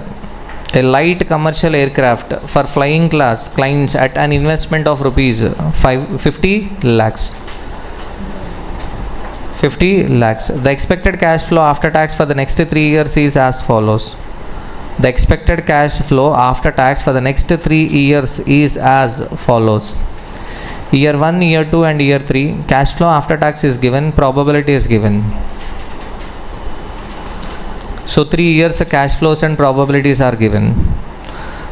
a light commercial aircraft for flying class clients at an investment of rupees 50 lakhs. The expected cash flow after tax for the next 3 years is as follows. The expected cash flow after tax for the next 3 years is as follows. Year 1, year 2 and year 3, cash flow after tax is given, probability is given. So 3 years cash flows and probabilities are given.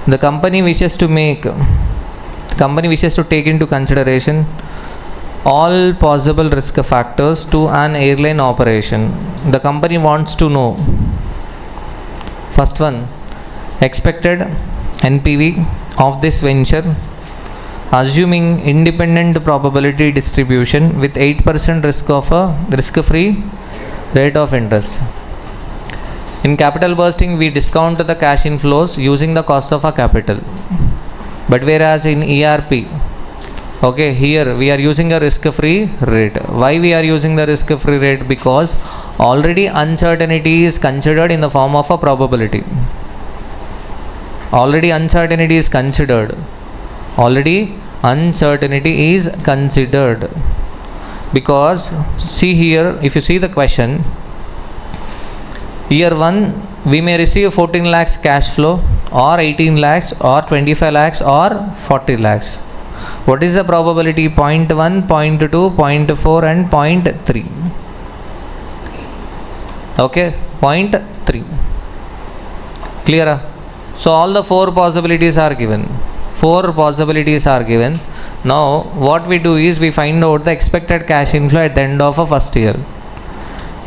The company wishes to take into consideration all possible risk factors to an airline operation. The company wants to know First one, expected NPV of this venture assuming independent probability distribution with 8% risk-free rate of interest. In capital bursting, we discount the cash inflows using the cost of our capital. But whereas in ERP, okay, here we are using a risk-free rate. Why we are using the risk-free rate? Because already uncertainty is considered in the form of a probability. Already uncertainty is considered. Because see here, if you see the question, year 1 we may receive 14 lakhs cash flow or 18 lakhs or 25 lakhs or 40 lakhs. What is the probability? 0.1, 0.2, 0.4 and 0.3. Okay, 0.3. Clear? So all the 4 possibilities are given. Now what we do is we find out the expected cash inflow at the end of a first year.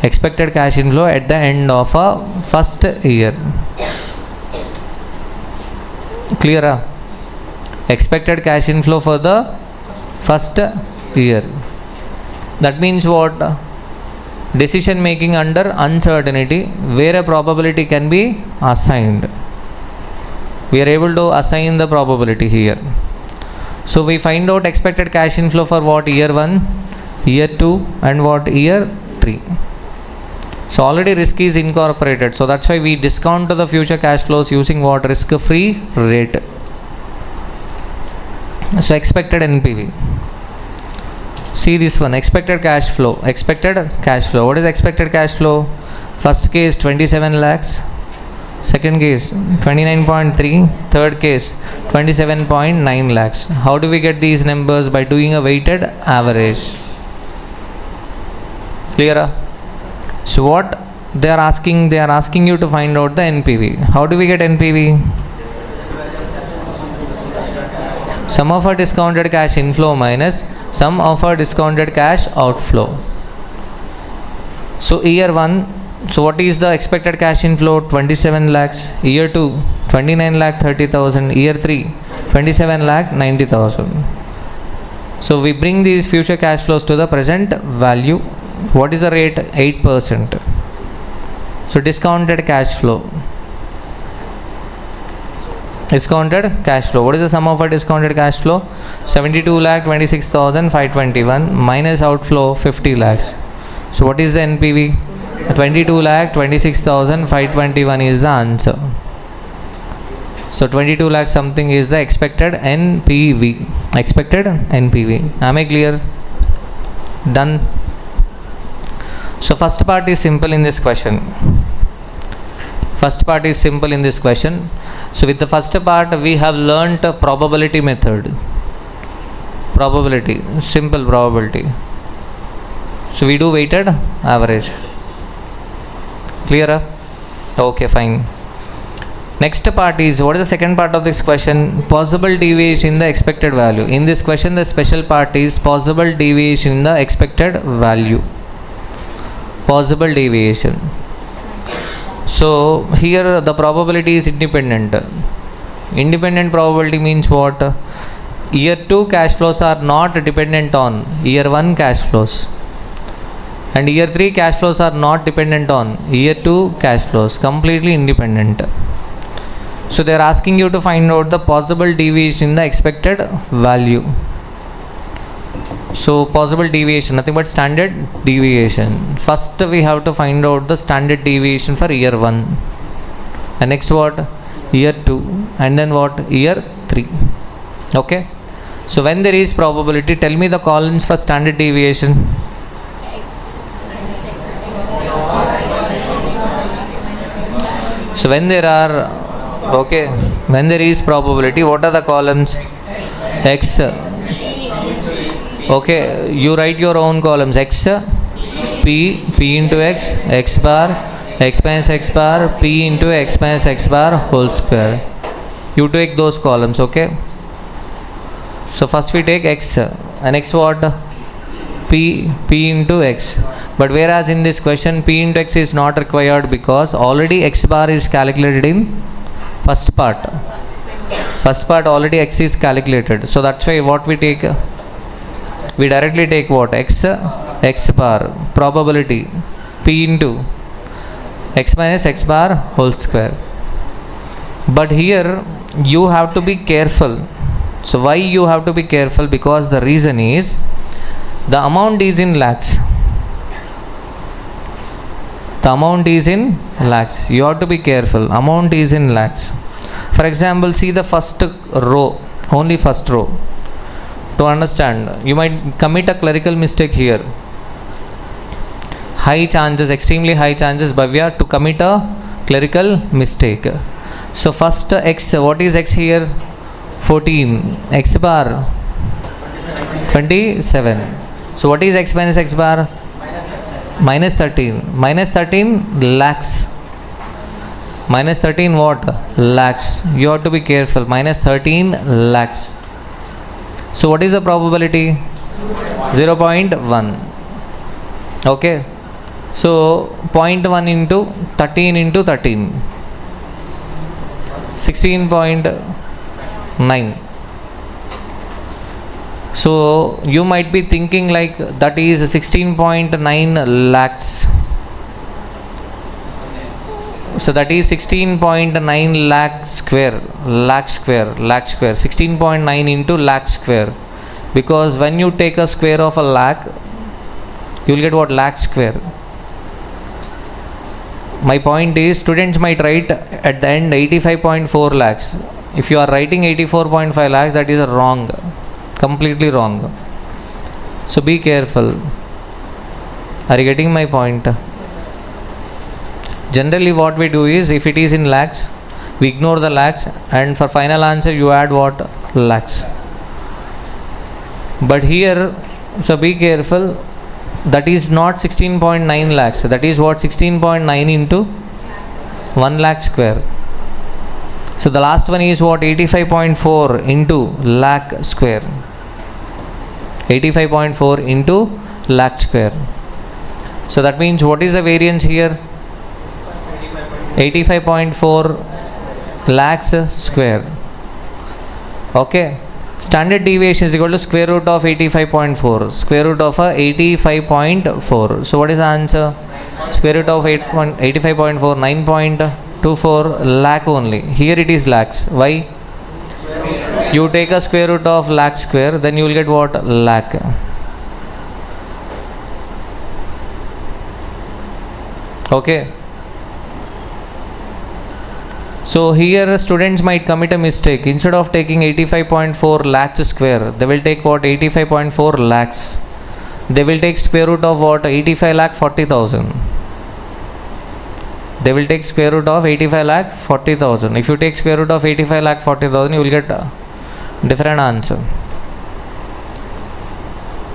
Expected cash inflow at the end of a first year. Clear? Expected cash inflow for the first year. That means what? Decision making under uncertainty where a probability can be assigned. We are able to assign the probability here. So we find out expected cash inflow for what? Year 1, year 2 and what? Year 3. So already risk is incorporated. So that's why we discount the future cash flows using what? Risk-free rate. So expected NPV. See this one, expected cash flow. What is expected cash flow? First case 27 lakhs. Second case 29.3. Third case 27.9 lakhs. How do we get these numbers? By doing a weighted average. Clear? So what they are asking you to find out the NPV. How do we get NPV? Sum of our discounted cash inflow minus sum of our discounted cash outflow. So year 1, so what is the expected cash inflow? 27 lakhs. Year 2, 29 lakh 30,000. Year 3, 27 lakh 90,000. So we bring these future cash flows to the present value. What is the rate? 8%. So discounted cash flow. Discounted cash flow. What is the sum of our discounted cash flow? 72 lakh 26,521 minus outflow 50 lakhs. So what is the NPV? 22 lakh 26,521 is the answer. So 22 lakh something is the expected NPV. Am I clear? Done. So first part is simple in this question. So with the first part we have learnt probability method. Simple probability. So we do weighted average. Clear? Okay, fine. Next part is, what is the second part of this question? Possible deviation in the expected value. In this question the special part is possible deviation in the expected value. Possible deviation. So here the probability is independent. Independent probability means what? Year 2 cash flows are not dependent on year 1 cash flows. And year 3 cash flows are not dependent on year 2 cash flows. Completely independent. So they are asking you to find out the possible deviation in the expected value. So possible deviation, nothing but standard deviation. First we have to find out the standard deviation for year 1. And next what? Year 2. And then what? Year 3. Okay. So when there is probability, tell me the columns for standard deviation. So when there are, okay, when there is probability, what are the columns? X. Okay, you write your own columns. X, P into X, X bar, X minus X bar, P into X minus X bar whole square. You take those columns, okay? So first we take X, and X what? P into X. But whereas in this question P into X is not required because already X bar is calculated in first part. First part already X is calculated. So that's why what we take, we directly take what? X bar, probability P into X minus X bar whole square. But here you have to be careful. So why you have to be careful? Because the reason is the amount is in lakhs. The amount is in lakhs. You have to be careful. Amount is in lakhs. For example, see the first row, only first row. To understand, you might commit a clerical mistake here. High chances, extremely high chances, Bhavya, to commit a clerical mistake. So first X, what is X here? 14. X bar 27. So what is X minus X bar? Minus 13. Minus 13 lakhs. Minus 13 what? Lakhs. You have to be careful. Minus 13 lakhs. So what is the probability? 0.1. Okay. So 0.1 into 13 into 13. 16.9. So you might be thinking like that is 16.9 lakhs. So that is 16.9 lakh square. 16.9 into lakh square. Because when you take a square of a lakh, you will get what? Lakh square. My point is, students might write at the end 85.4 lakhs. If you are writing 84.5 lakhs, that is wrong. Completely wrong. So be careful. Are you getting my point? Generally what we do is, if it is in lakhs, we ignore the lakhs, and for final answer you add what? Lakhs. But here, so be careful, that is not 16.9 lakhs. That is what? 16.9 into 1 lakh square. So the last one is what? 85.4 into lakh square. 85.4 into lakh square. So that means what is the variance here? 85.4 lakhs square. Okay. Standard deviation is equal to square root of 85.4. Square root of 85.4. So what is the answer? Square root of 85.4, 9.24 lakh only. Here it is lakhs. Why? You take a square root of lakh square, then you will get what? Lakh. Okay. So here students might commit a mistake. Instead of taking 85.4 lakhs square, they will take what? 85.4 lakhs. They will take square root of what? 85 lakh 40,000. They will take square root of 85 lakh 40,000. If you take square root of 85 lakh 40,000, you will get a different answer.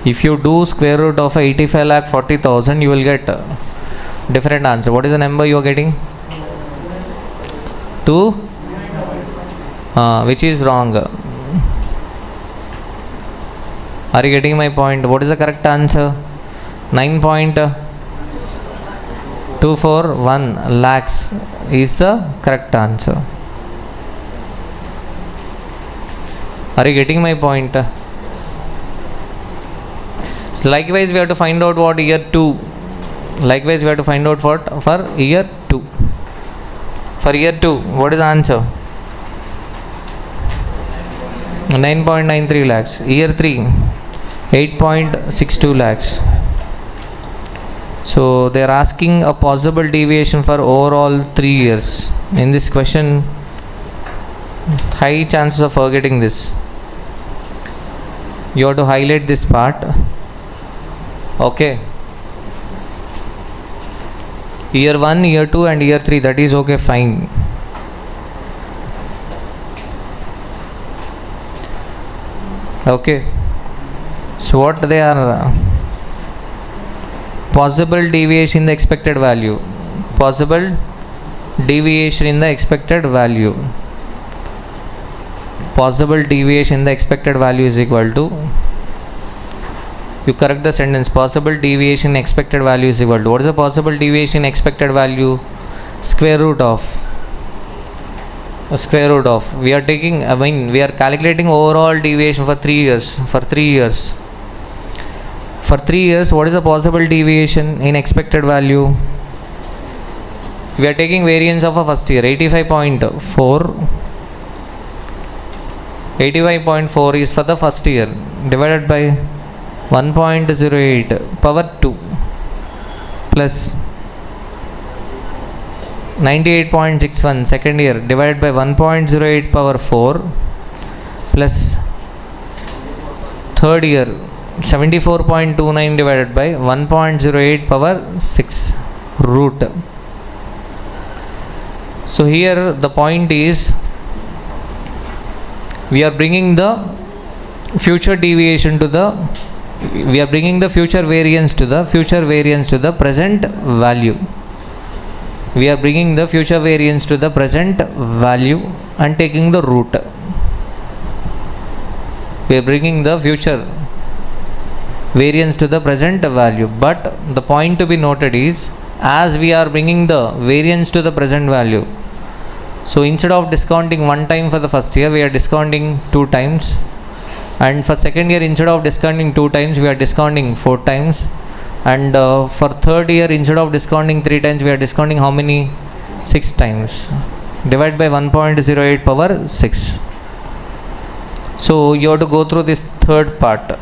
If you do square root of 85 lakh 40,000, you will get a different answer. What is the number you are getting? 2, which is wrong. Are you getting my point? What is the correct answer? 9.241 lakhs is the correct answer. Are you getting my point? So likewise we have to find out what? Year 2. Likewise we have to find out what? For year 2. For year 2, what is the answer? 9.93 lakhs. Year 3, 8.62 lakhs. So they are asking a possible deviation for overall 3 years. In this question, high chances of forgetting this. You have to highlight this part. Okay. Year 1, year 2 and year 3, that is okay, fine. Okay. So what they are? Possible deviation in the expected value. Possible deviation in the expected value. Possible deviation in the expected value is equal to You correct the sentence. Possible deviation expected value is equal to, what is the possible deviation expected value? Square root of. We are taking, we are calculating overall deviation for 3 years. For 3 years, what is the possible deviation in expected value? We are taking variance of a first year, 85.4. 85.4 is for the first year, divided by 1.08 power 2 plus 98.61 second year, divided by 1.08 power 4 plus third year 74.29 divided by 1.08 power 6 root. So here the point is, we are bringing the future deviation to the, we are bringing the future variance to the present value. We are bringing the future variance to the present value and taking the root. We are bringing the future variance to the present value. But the point to be noted is, as we are bringing the variance to the present value, so instead of discounting one time for the first year, we are discounting 2 times. And for second year, instead of discounting 2 times, we are discounting 4 times. And for third year, instead of discounting 3 times, we are discounting how many? 6 times. Divide by 1.08 power 6. So you have to go through this third part.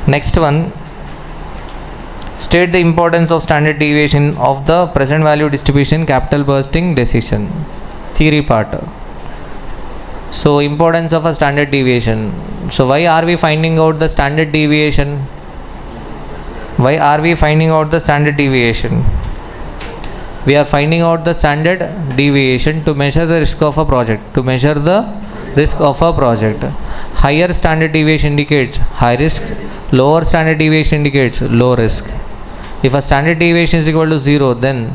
Next one, state the importance of standard deviation of the present value distribution capital bursting decision. Theory part. So importance of a standard deviation. So why are we finding out the standard deviation? Why are we finding out the standard deviation? We are finding out the standard deviation to measure the risk of a project. Higher standard deviation indicates high risk. Lower standard deviation indicates low risk. If a standard deviation is equal to 0, then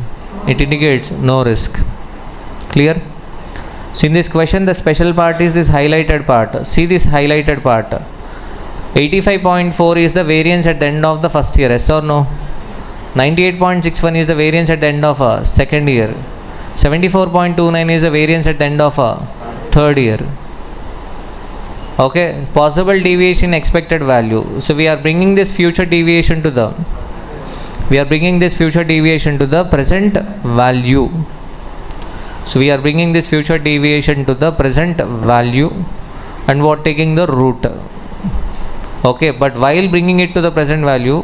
it indicates no risk. Clear? So in this question, the special part is this highlighted part. See this highlighted part. 85.4 is the variance at the end of the first year, yes or no? 98.61 is the variance at the end of a second year. 74.29 is the variance at the end of a third year. Okay, possible deviation expected value. So we are bringing this future deviation to the present value. So we are bringing this future deviation to the present value and what, taking the root. Okay, but while bringing it to the present value,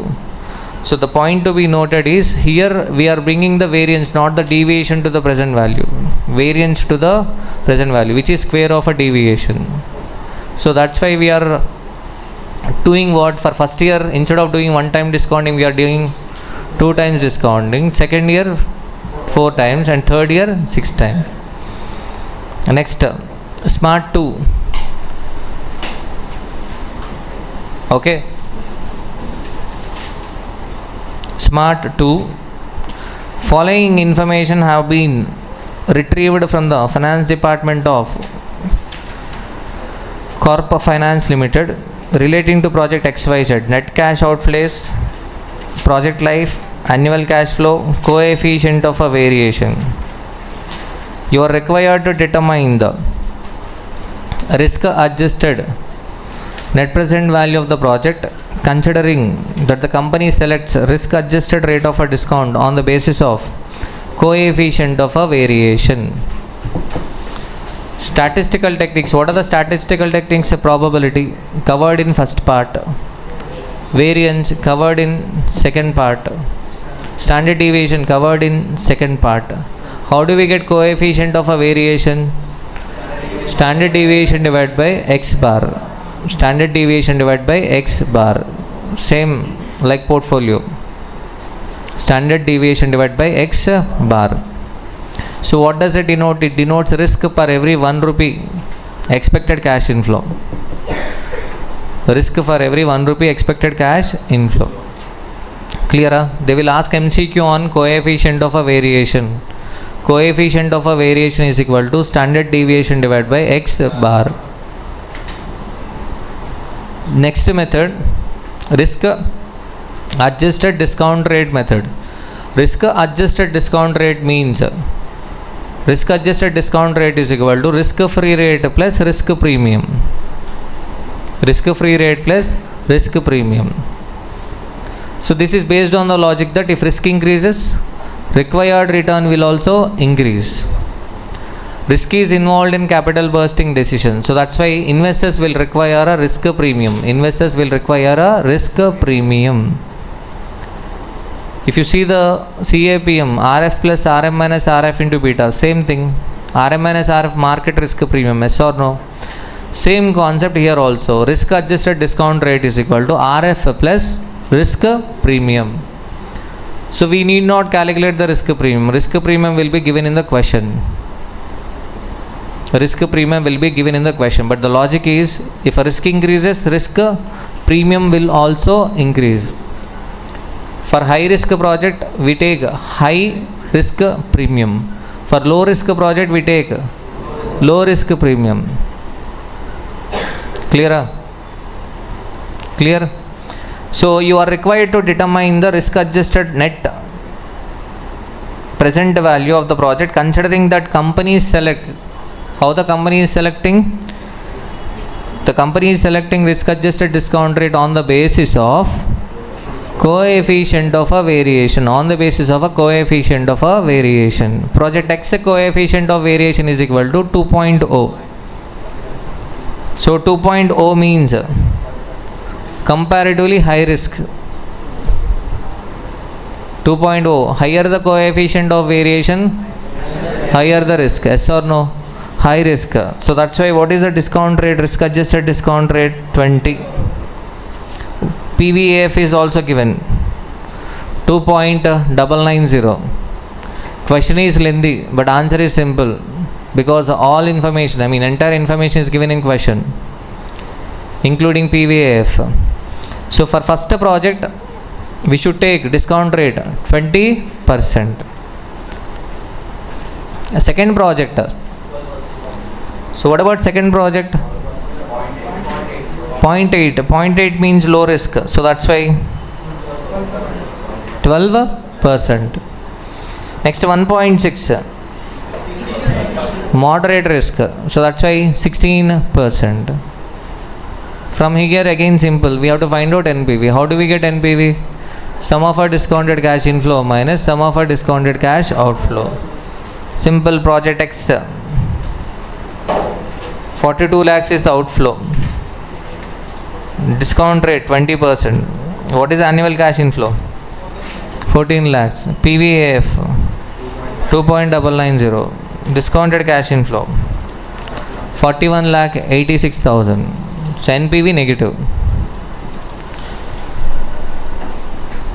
so the point to be noted is, here we are bringing the variance, not the deviation to the present value. Variance to the present value, which is square of a deviation. So that's why we are doing what? For first year, instead of doing one time discounting, we are doing 2 times discounting. Second year 4 times and third year 6 times. Next, smart 2. Okay, smart 2. Following information have been retrieved from the finance department of Corp Finance Limited relating to project XYZ. Net cash outflows, project life, annual cash flow, coefficient of a variation. You are required to determine the risk adjusted net present value of the project, considering that the company selects risk adjusted rate of a discount on the basis of coefficient of a variation. Statistical techniques. What are the statistical techniques? Probability covered in first part, variance covered in second part, standard deviation covered in second part. How do we get coefficient of a variation? Standard deviation divided by x bar. Standard deviation divided by x bar. Same like portfolio. Standard deviation divided by x bar. So what does it denote? It denotes risk per every 1 rupee expected cash inflow. Risk for every 1 rupee expected cash inflow. Clear? They will ask MCQ on coefficient of a variation. Coefficient of a variation is equal to standard deviation divided by x bar. Next method, risk adjusted discount rate method. Risk adjusted discount rate means risk adjusted discount rate is equal to risk free rate plus risk premium. Risk free rate plus risk premium. So this is based on the logic that if risk increases, required return will also increase. Risk is involved in capital bursting decision. So that's why investors will require a risk premium. Investors will require a risk premium. If you see the CAPM, RF plus RM minus RF into beta, same thing. RM minus RF market risk premium, yes or no? Same concept here also. Risk adjusted discount rate is equal to RF plus risk premium. So we need not calculate the risk premium. Risk premium will be given in the question. Risk premium will be given in the question. But the logic is, if a risk increases, risk premium will also increase. For high risk project, we take high risk premium. For low risk project, we take low risk premium. Clear? Clear? So you are required to determine the risk adjusted net present value of the project, considering that company select. How the company is selecting? The company is selecting risk adjusted discount rate on the basis of coefficient of a variation. On the basis of a coefficient of a variation. Project X coefficient of variation is equal to 2.0. So 2.0 means comparatively high risk. 2.0, higher the coefficient of variation, higher the risk. Yes or no? High risk. So that's why what is the discount rate? Risk adjusted discount rate 20. PVAF is also given 2.990. Question is lengthy, but answer is simple, because all information, entire information is given in question, including PVAF. So for first project, we should take discount rate 20%. A second project. So what about second project? 0.8. 0.8 means low risk. So that's why 12%. Next 1.6. Moderate risk. So that's why 16%. From here again simple. We have to find out NPV. How do we get NPV? Sum of our discounted cash inflow minus sum of our discounted cash outflow. Simple. Project X. 42 lakhs is the outflow. Discount rate 20%. What is annual cash inflow? 14 lakhs. PVAF 2.990. Discounted cash inflow 41 lakh 86,000. So NPV negative.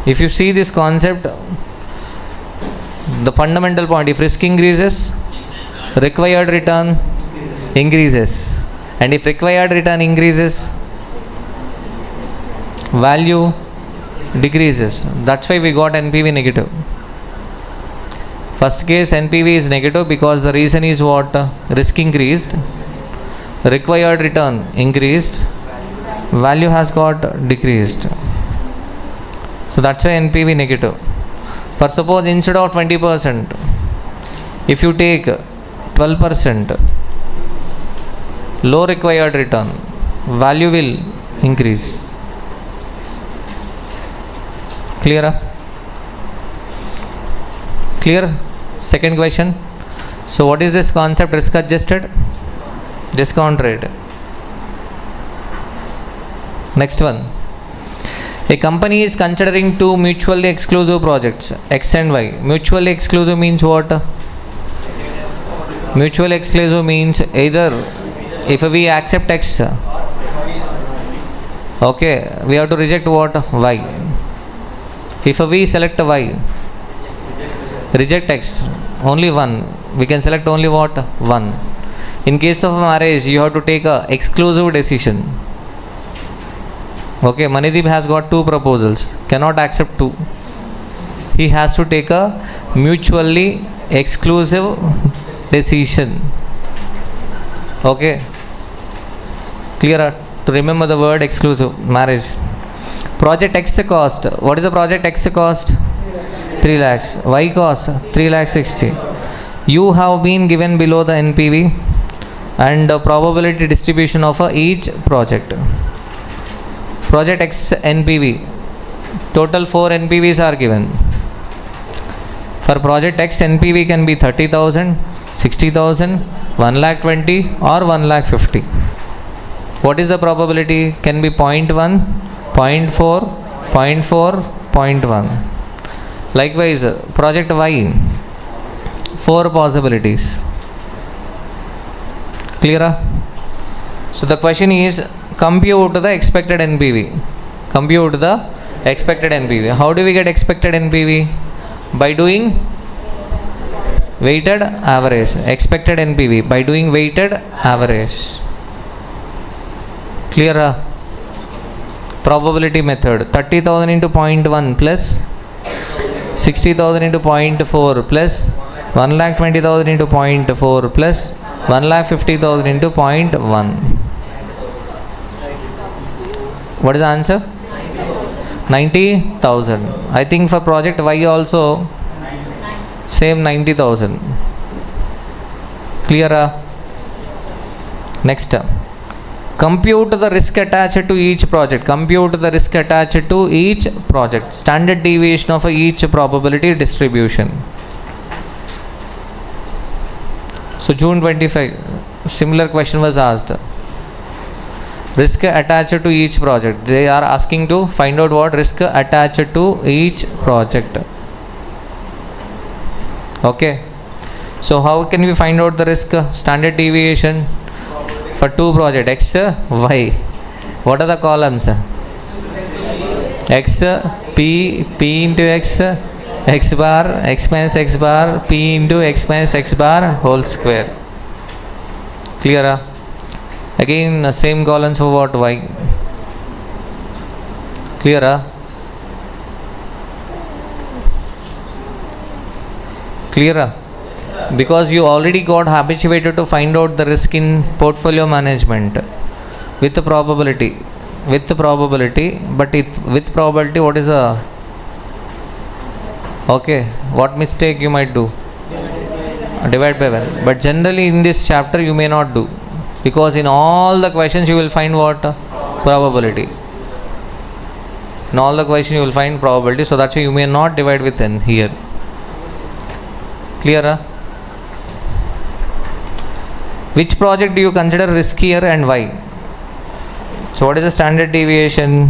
If you see this concept, the fundamental point, if risk increases, required return increases, and if required return increases, value decreases. That's why we got NPV negative. First case NPV is negative because the reason is what? Risk increased, required return increased, value has got decreased. So that's why NPV negative. For suppose instead of 20%, if you take 12%, low required return, value will increase. Clear? Clear? Second question. So what is this concept? Risk adjusted discount rate. Next one. A company is considering two mutually exclusive projects, X and Y. Mutually exclusive means what? Mutually exclusive means either if we accept X, okay, we have to reject what? Y. If we select Y, reject X, only one. We can select only what? One. In case of marriage, you have to take a exclusive decision. Okay, Manideep has got two proposals, cannot accept two. He has to take a mutually exclusive decision. Okay, clear to to remember the word exclusive marriage. Project X cost. What is the project X cost? 3 lakhs. Y cost 3 lakh 60. You have been given below the NPV and the probability distribution of each project. Project X NPV. Total 4 NPVs are given. For project X, NPV can be 30,000, 60,000, 1 lakh 20 or 1 lakh 50. What is the probability? Can be 0.1, 0.4, 0.4, 0.1. Likewise, project Y, 4 possibilities. Clear? So the question is, compute the expected NPV. Compute the expected NPV. How do we get expected NPV? By doing weighted average. Expected NPV by doing weighted average. Clear? Probability method. 30,000 into 0.1 plus 60,000 into 0.4 plus 1,20,000 into 0.4 plus 1,50,000 into 0.1. What is the answer? 90,000. I think for project Y also same 90,000. Clear? Next, compute the risk attached to each project. Compute the risk attached to each project. Standard deviation of each probability distribution. So June 25, similar question was asked. Risk attached to each project. They are asking to find out what risk attached to each project. Okay. So how can we find out the risk? Standard deviation for two projects, X, Y. What are the columns? X, P, P into X, X bar, X minus X bar, P into X minus X bar whole square. Clear? Again, same columns for what? Y. Clear? Clear? Because you already got habituated to find out the risk in portfolio management with the probability. With the probability, but with probability, what is the okay? What mistake you might do? Divide by 1. But generally in this chapter you may not do, because in all the questions you will find what? Probability. In all the questions you will find probability, so that's why you may not divide with n here. Clear? Which project do you consider riskier and why? So what is the standard deviation?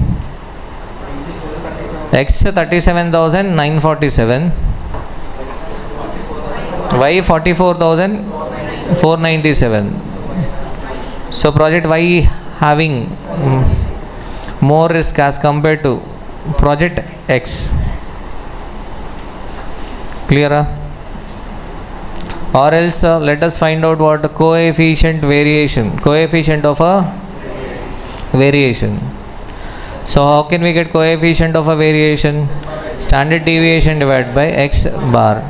X 37,947, Y 44,497. So project Y having more risk as compared to project X. Clear? Or else let us find out what coefficient variation, coefficient of a variation. So how can we get coefficient of a variation? Standard deviation divided by X bar.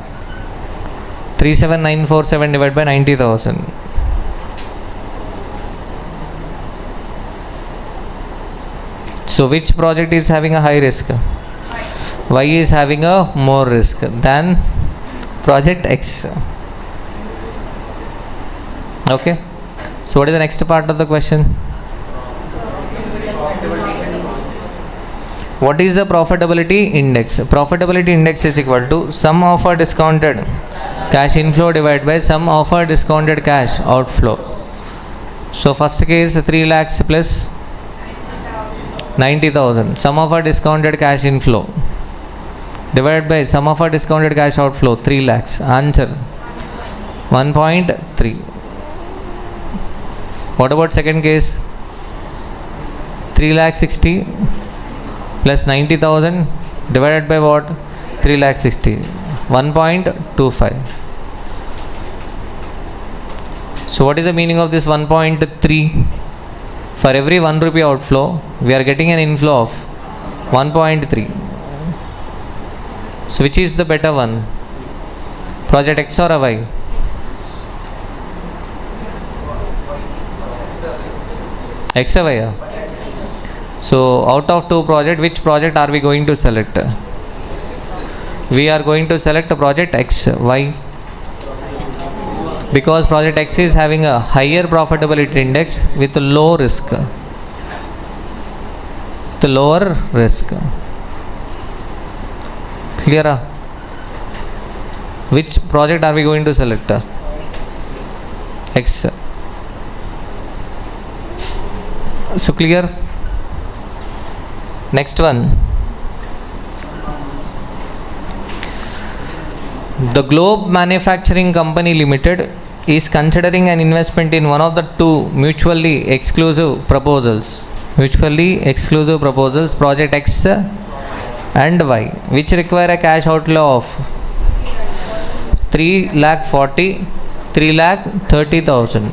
37947 divided by 90,000. So which project is having a high risk? Y is having a more risk than project X. Okay. So what is the next part of the question? What is the profitability index? Profitability index is equal to sum of a discounted cash inflow divided by sum of a discounted cash outflow. So first case 3 lakhs plus 90,000. Sum of a discounted cash inflow divided by sum of a discounted cash outflow 3 lakhs. Answer 1.3. What about second case? 3 lakh 60 plus 90,000 divided by what? 3 lakh 60. 1.25. So what is the meaning of this 1.3? For every 1 rupee outflow, we are getting an inflow of 1.3. So which is the better one? Project X or Y? X or Y? So out of two projects, which project are we going to select? We are going to select project X. Why? Because project X is having a higher profitability index with low risk. With lower risk. Clear? Which project are we going to select? X. So clear? Next one. The Globe Manufacturing Company Limited is considering an investment in one of the two mutually exclusive proposals. Project X and Y, which require a cash outflow of 3,30,000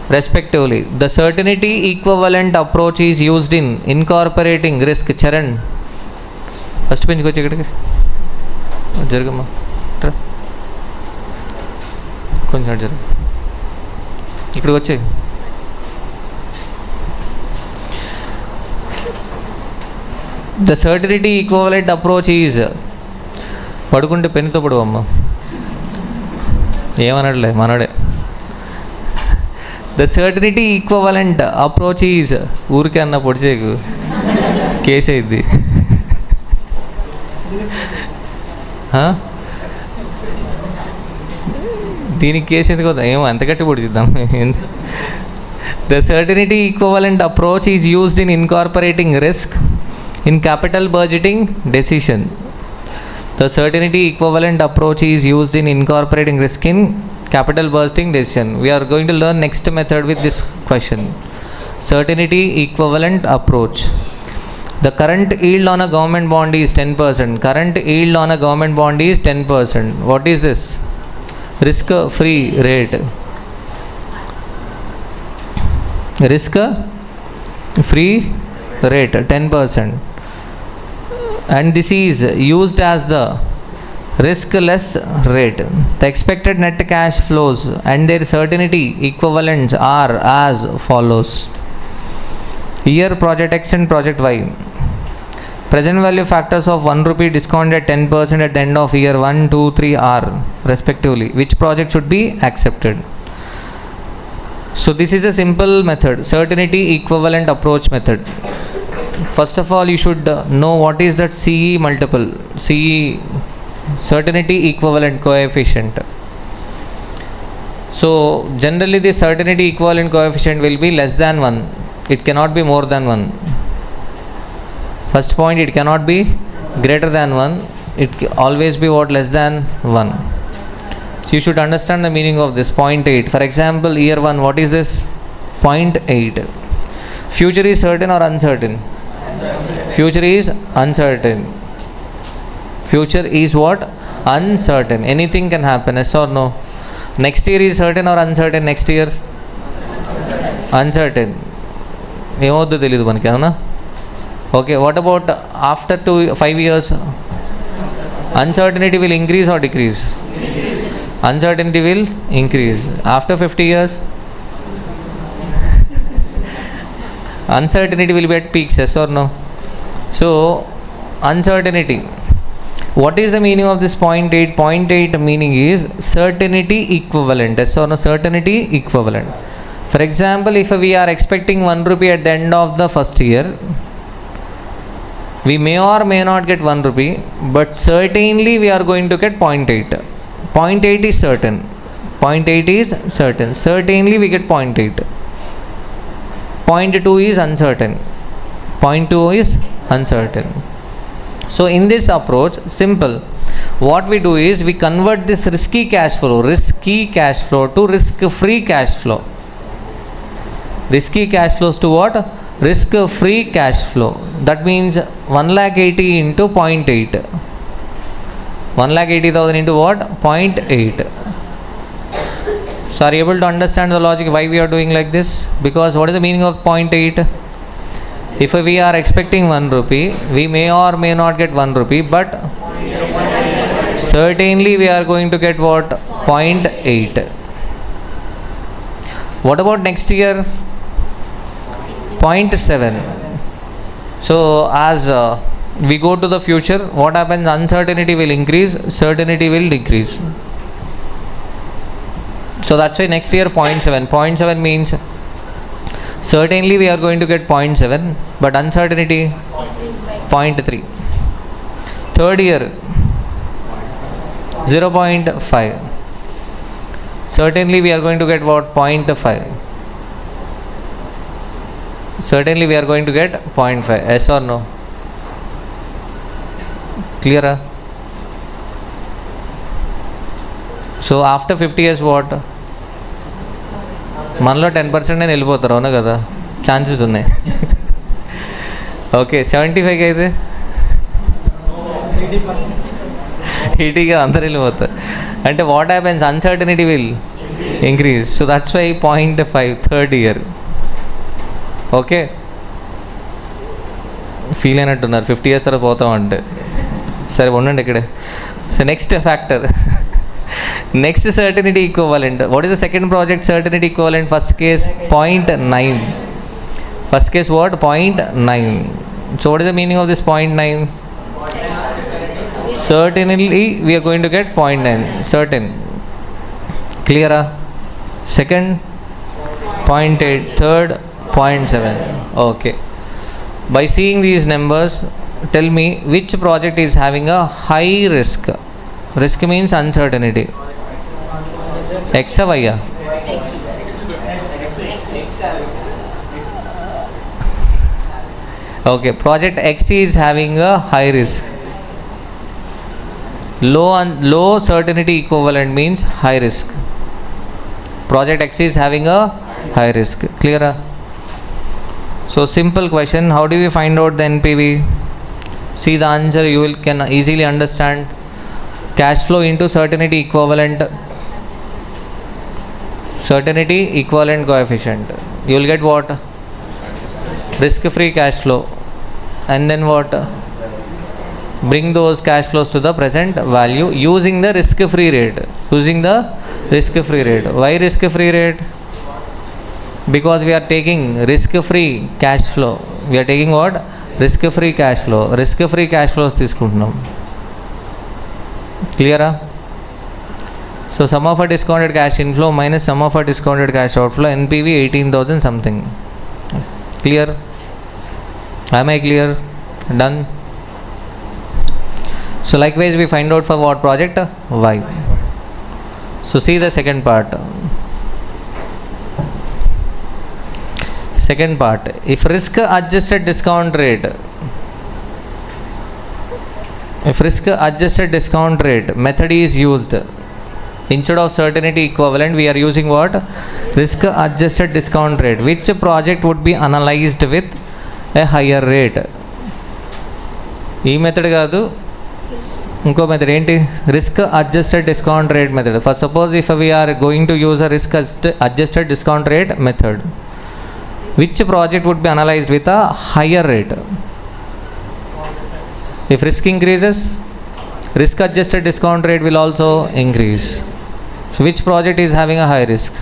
respectively. The certainty equivalent approach is used in incorporating risk. Charan, first page go check it. Jargama. కొంచెం జరుగు ఇక్కడికి వచ్చే the certainty equivalent approach is పడుకుంటే పెన్నుతో పడు అమ్మ ఏమనట్లే మనడే the certainty equivalent approach is ఊరికే అన్న పొడిచేకు కేసు అయింది దీనికి కేసు ఎందుకు ఏమో అంత గట్టి పొడిచిద్దాం the certainty equivalent approach is used in incorporating risk in capital budgeting decision the certainty equivalent approach is used in incorporating risk in capital budgeting decision. We are going to learn next method with this question. Certainty equivalent approach. The current yield on a government bond is 10%. Current yield on a government bond is 10%. What is this? Risk free rate. Risk free rate 10%. And this is used as the riskless rate. The expected net cash flows and their certainty equivalents are as follows. Here project X and project Y. Present value factors of 1 rupee discounted 10% at the end of year 1, 2, 3 are respectively. Which project should be accepted? So this is a simple method, certainty equivalent approach method. First of all, you should know what is that CE multiple. CE, certainty equivalent coefficient. So generally the certainty equivalent coefficient will be less than 1. It cannot be more than 1. First point, it cannot be greater than 1. It always be what? Less than 1. So you should understand the meaning of this 0.8. For example, year 1, what is this? 0.8. Future is certain or uncertain? Future is uncertain. Future is what? Uncertain. Anything can happen, yes or no? Next year is certain or uncertain? Next year? Uncertain. ఏమవుద్దో తెలియదు మనకి, అవునా? Okay, what about after 5 years? Uncertainty will increase or decrease? Uncertainty will increase. After 50 years? Uncertainty will be at peaks, yes or no? So, uncertainty. What is the meaning of this 0.8? 0.8 meaning is certainty equivalent. Yes or no? Certainty equivalent. For example, if we are expecting 1 rupee at the end of the first year, we may or may not get 1 rupee, but certainly we are going to get 0.8. 0.8 is certain. 0.8 is certain. Certainly we get 0.8. 0.2 is uncertain. 0.2 is uncertain. So in this approach, simple. What we do is we convert this risky cash flow to risk-free cash flow. Risky cash flows to what? Risk-free cash flow. That means 1,80,000 into 0.8. 1,80,000 into what? 0.8. So are you able to understand the logic why we are doing like this? Because what is the meaning of 0.8? If we are expecting 1 rupee, we may or may not get 1 rupee, but certainly we are going to get what? 0.8. What about next year? 0.7. So as we go to the future, what happens? Uncertainty will increase, certainty will decrease. So that's why next year 0.7. 0.7 means certainly we are going to get 0.7, but uncertainty 0.3. Third year 0.5. Certainly we are going to get what? 0.5. Certainly we are going to get 0.5. Yes or no? Clear? So after 50 years what? మనలో 10% నేను వెళ్ళిపోతారు, అవునా కదా? Chances ఉన్నాయి. Okay, 75కి అయితే 80గా అందరు వెళ్ళిపోతారు. అంటే what happens? Uncertainty will increase. So that's why 0.5 third year. Okay, feel అయినట్టున్నారు 50 years తర్వాత పోతామంటే. సరే ఉండండి ఇక్కడే. So next factor, next certainty equivalent. What is the second project certainty equivalent? First case 0.9. First case what? 0.9. So what is the meaning of this 0.9? Certainly we are going to get 0.9. Certain. Clear? Second 0.8. Third 0.7. Okay. By seeing these numbers, tell me which project is having a high risk. Risk means uncertainty. X or Y? Okay, project X is having a high risk. Low certainty equivalent means high risk. Project X is having a high risk. Clear? So simple question, how do we find out the NPV? See the answer, you can easily understand. Cash flow into certainty equivalent. Certainty equivalent coefficient. You will get what? Risk free cash flow. And then what? Bring those cash flows to the present value using the risk free rate. Using the risk free rate. Why risk free rate? Because we are taking risk free cash flow. We are taking what? Risk free cash flow. Risk free cash flows తీసుకుంటున్నాం. Clear? So sum of a discounted cash inflow minus sum of a discounted cash outflow, NPV 18,000 something. Clear? Am I clear? Done? So likewise we find out for what project? Y. So see the second part. Second part, if risk adjusted discount rate method is used instead of certainty equivalent, we are using what? Risk adjusted discount rate. Which project would be analyzed with a higher rate? ఈ method కాదు, ఇంకో method ఏంటి? Risk adjusted discount rate method. For suppose if we are going to use a risk adjusted discount rate method, which project would be analyzed with a higher rate? If risk increases, risk adjusted discount rate will also increase. So which project is having a high risk?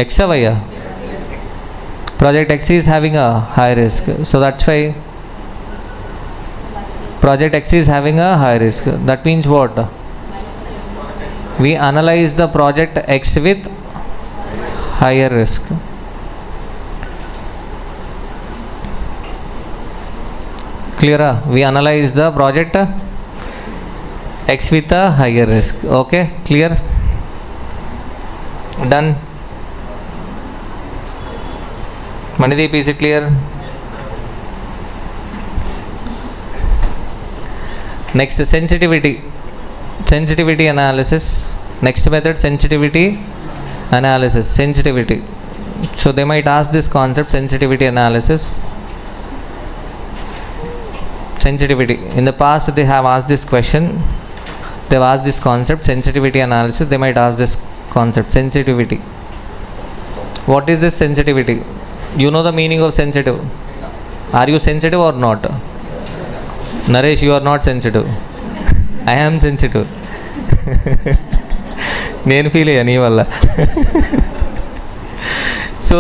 X or Y? Project X is having a high risk. So that's why project X is having a high risk. That means what? We analyze the project X with higher risk. Clear? We analyze the project X with a higher risk. Okay, clear? Done? Manideep, is it clear? Next, sensitivity analysis. Next method, sensitivity analysis. Sensitivity. So they might ask this concept, sensitivity analysis. Sensitivity. In the past they have asked this question. They have asked this concept, sensitivity analysis. They might ask this concept, sensitivity. What is this sensitivity? You know the meaning of sensitive. Are you sensitive or not? Naresh, you are not sensitive. I am sensitive. నేను feel అయ్యా నీ వల్ల. So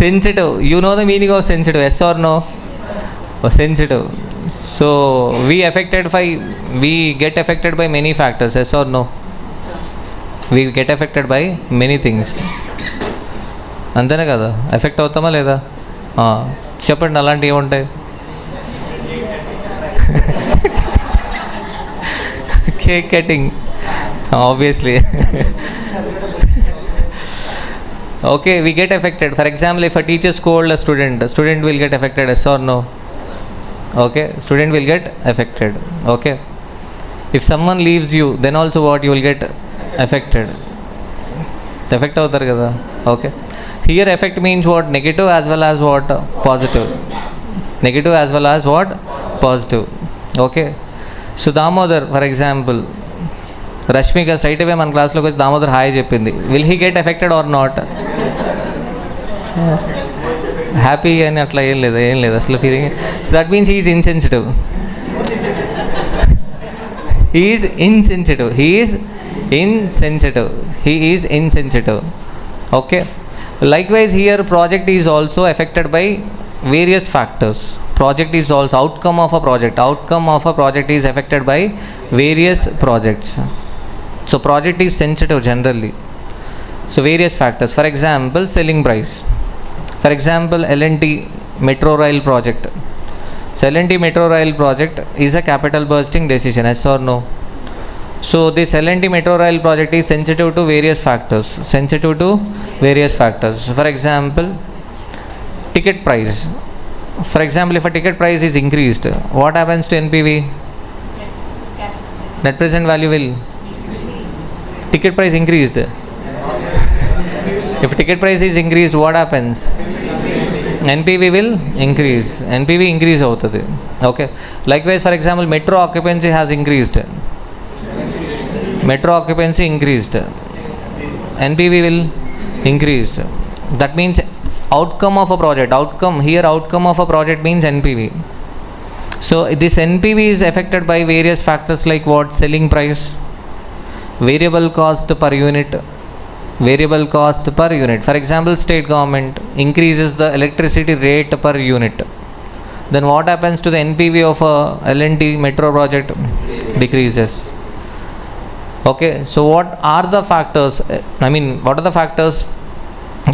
Sensitive. You know the meaning of sensitive, yes or no? Sensitive. So we get affected by many factors, yes or no? We get affected by many things. అంతేనే కదా, effect అవుతామా లేదా? చెప్పండి అలాంటివి ఏముంటాయి? Cake cutting, obviously. Okay, we get affected. For example, if a teacher scolds a student will get affected, yes or no? Okay, student will get affected. Okay, if someone leaves you, then also what, you will get affected. Affect avutaru kada. Okay, here effect means what? Negative as well as what? Positive. Negative as well as what? Positive. Okay, so Damodar, for example, Rashmika straight away మన క్లాస్లోకి వచ్చి Damodar hi చెప్పింది. Will he get affected or not? Happy అని అట్లా ఏం లేదు అసలు feeling. So that means he is insensitive. He is insensitive. Okay, likewise here project is also affected by various factors. Project is also outcome of a project is affected by various projects. So project is sensitive generally. So various factors, for example selling price. For example L&T metro rail project. So L&T metro rail project is a capital bursting decision, yes or no? So this L&T metro rail project is sensitive to various factors. For example ticket price. For example, if a ticket price is increased, what happens to NPV? Net present value will. Ticket price increased. If ticket price is increased, what happens? NPV will increase. NPV increase avutadi. Okay. Likewise, for example, metro occupancy has increased. NPV will increase. That means outcome of a project. Outcome of a project means NPV. So this NPV is affected by various factors like what? Selling price, variable cost per unit. For example, state government increases the electricity rate per unit, then what happens to the NPV of a L&T metro project? Decreases. Okay, so what are the factors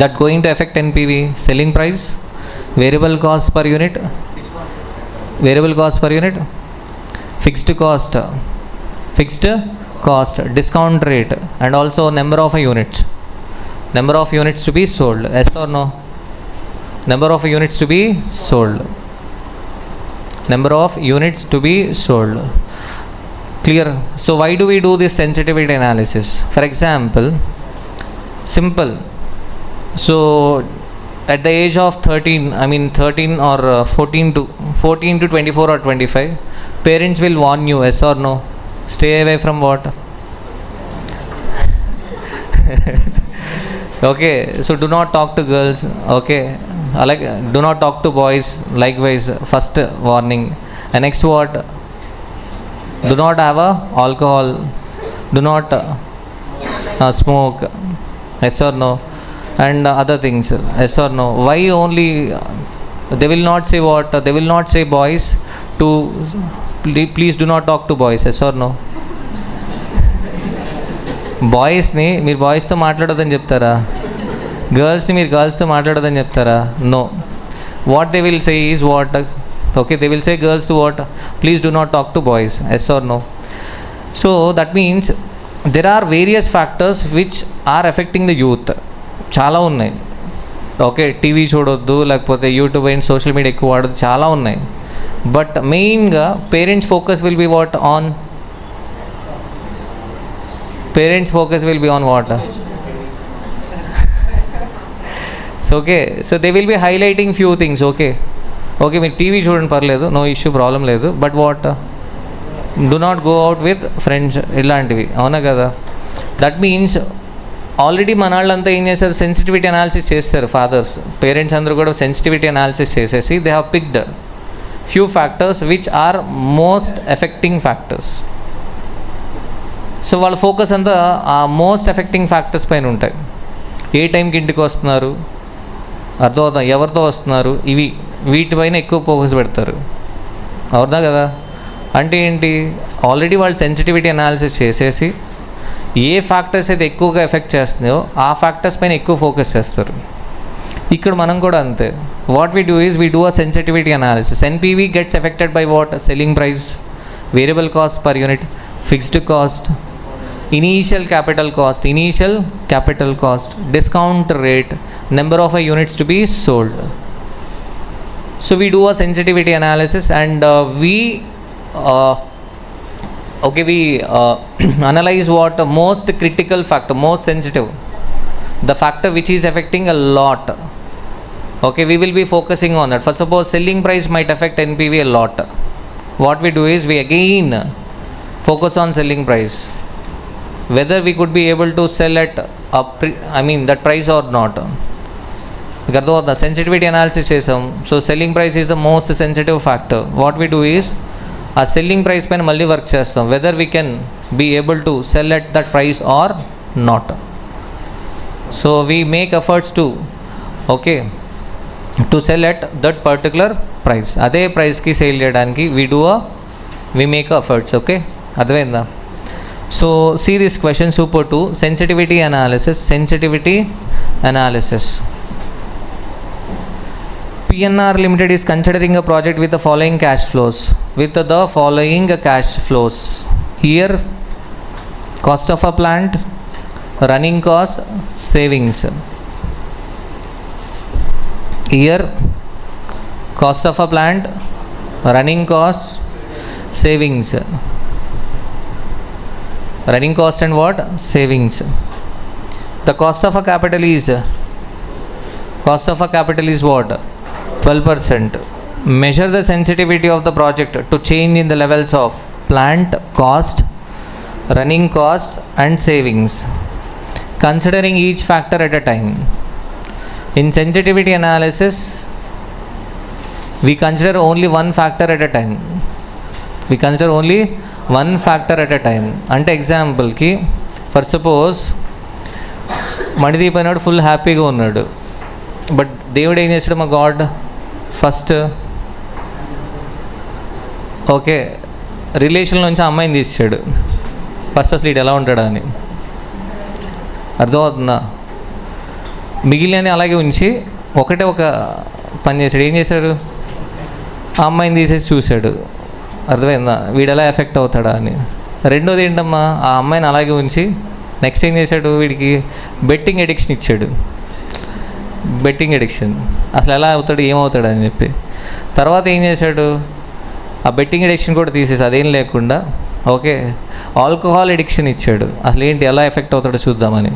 that going to affect NPV? Selling price, variable cost per unit, fixed cost, discount rate, and also number of units to be sold, yes or no? Number of units to be sold. Clear? So why do we do this sensitivity analysis? For example, simple. So at the age of 13 or 14 to 24 or 25, parents will warn you, yes or no? Stay away from what? Okay, so do not talk to girls. Okay, do not talk to boys. Likewise, first warning. And next what? Do not have alcohol. Do not smoke. Yes or no? And other things. Yes or no? Why only? They will not say what? They will not say boys to please do not talk to boys. Yes or no? బాయ్స్ని మీరు బాయ్స్తో మాట్లాడొద్దని చెప్తారా? గర్ల్స్ని మీరు గర్ల్స్తో మాట్లాడొద్దని చెప్తారా? No. What they will say is what? Okay, they will say girls to what? Please do not talk to boys. Yes or no? So that means there are various factors which are affecting the youth. చాలా ఉన్నాయి. Okay, TV చూడొద్దు, లేకపోతే YouTube and social media ఎక్కువ వాడద్దు, చాలా ఉన్నాయి. But మెయిన్గా parents focus will be what? On what? So okay, so they will be highlighting few things. Okay, మీరు TV చూడండి పర్లేదు, నో ఇష్యూ, ప్రాబ్లం లేదు. But what? Do not go out with friends, ఇలాంటివి. అవునా కదా? దట్ మీన్స్ ఆల్రెడీ మన వాళ్ళంతా ఏం చేశారు? సెన్సిటివిటీ అనాలిసిస్ చేస్తారు. ఫాదర్స్, పేరెంట్స్ అందరూ కూడా సెన్సిటివిటీ అనాలిసిస్ చేసేసి they have picked few factors which are most affecting factors. So వాళ్ళ ఫోకస్ అంతా ఆ మోస్ట్ ఎఫెక్టింగ్ ఫ్యాక్టర్స్ పైన ఉంటాయి. ఏ టైంకి ఇంటికి వస్తున్నారు, అర్థమవుతాం, ఎవరితో వస్తున్నారు, వీటిపైన ఎక్కువ ఫోకస్ పెడతారు. అవునా కదా? అంటే ఏంటి, ఆల్రెడీ వాళ్ళు సెన్సిటివిటీ అనాలిసిస్ చేసేసి ఏ ఫ్యాక్టర్స్ అయితే ఎక్కువగా ఎఫెక్ట్ చేస్తున్నాయో ఆ ఫ్యాక్టర్స్ పైన ఎక్కువ ఫోకస్ చేస్తారు. ఇక్కడ మనం కూడా అంతే. What we do is we do a sensitivity analysis. NPV gets affected by what? Selling price, variable cost per unit, fixed cost, initial capital cost, discount rate, number of units to be sold. So we do a sensitivity analysis and we analyze what most critical factor, most sensitive, the factor which is affecting a lot. Okay, we will be focusing on that. For suppose selling price might affect NPV a lot. What we do is we again focus on selling price, whether we could be able to sell at that price or not. Because the sensitivity analysis chesam, so selling price is the most sensitive factor. What we do is a selling price pain malli work chestam, whether we can be able to sell at that price or not. So we make efforts to sell at that particular price. Ade price ki sale cheyadaniki we make efforts. Okay, advainda. So see this question super 2, sensitivity analysis. PNR Limited is considering a project with the following cash flows. Here, cost of a plant, running cost, savings. Here, cost of a plant, running cost, savings. Running cost and what? Savings. The cost of a capital is what? 12%. Measure the sensitivity of the project to change in the levels of plant cost, running cost and savings, considering each factor at a time. In sensitivity analysis, we consider only one factor at a time. అంటే ఎగ్జాంపుల్కి, for suppose Manideep అన్నాడు full హ్యాపీగా ఉన్నాడు, but దేవుడు ఏం చేశాడు, మా God first relation నుంచి అమ్మాయిని తీసాడు. ఫస్ట్ అసలు ఇటు ఎలా ఉంటాడా అని అర్థమవుతుందా? మిగిలిన అలాగే ఉంచి ఒక పని చేశాడు. ఏం చేశాడు? ఆ అమ్మాయిని తీసేసి చూశాడు. అర్థమైందా? వీడు ఎలా ఎఫెక్ట్ అవుతాడా అని. రెండోది ఏంటమ్మా, ఆ అమ్మాయిని అలాగే ఉంచి నెక్స్ట్ ఏం చేశాడు, వీడికి బెట్టింగ్ ఎడిక్షన్ ఇచ్చాడు. అసలు ఎలా అవుతాడు, ఏమవుతాడు అని చెప్పి. తర్వాత ఏం చేశాడు, ఆ బెట్టింగ్ ఎడిక్షన్ కూడా తీసేసి అదేం లేకుండా ఆల్కహాల్ ఎడిక్షన్ ఇచ్చాడు. అసలు ఏంటి, ఎలా ఎఫెక్ట్ అవుతాడో చూద్దామని.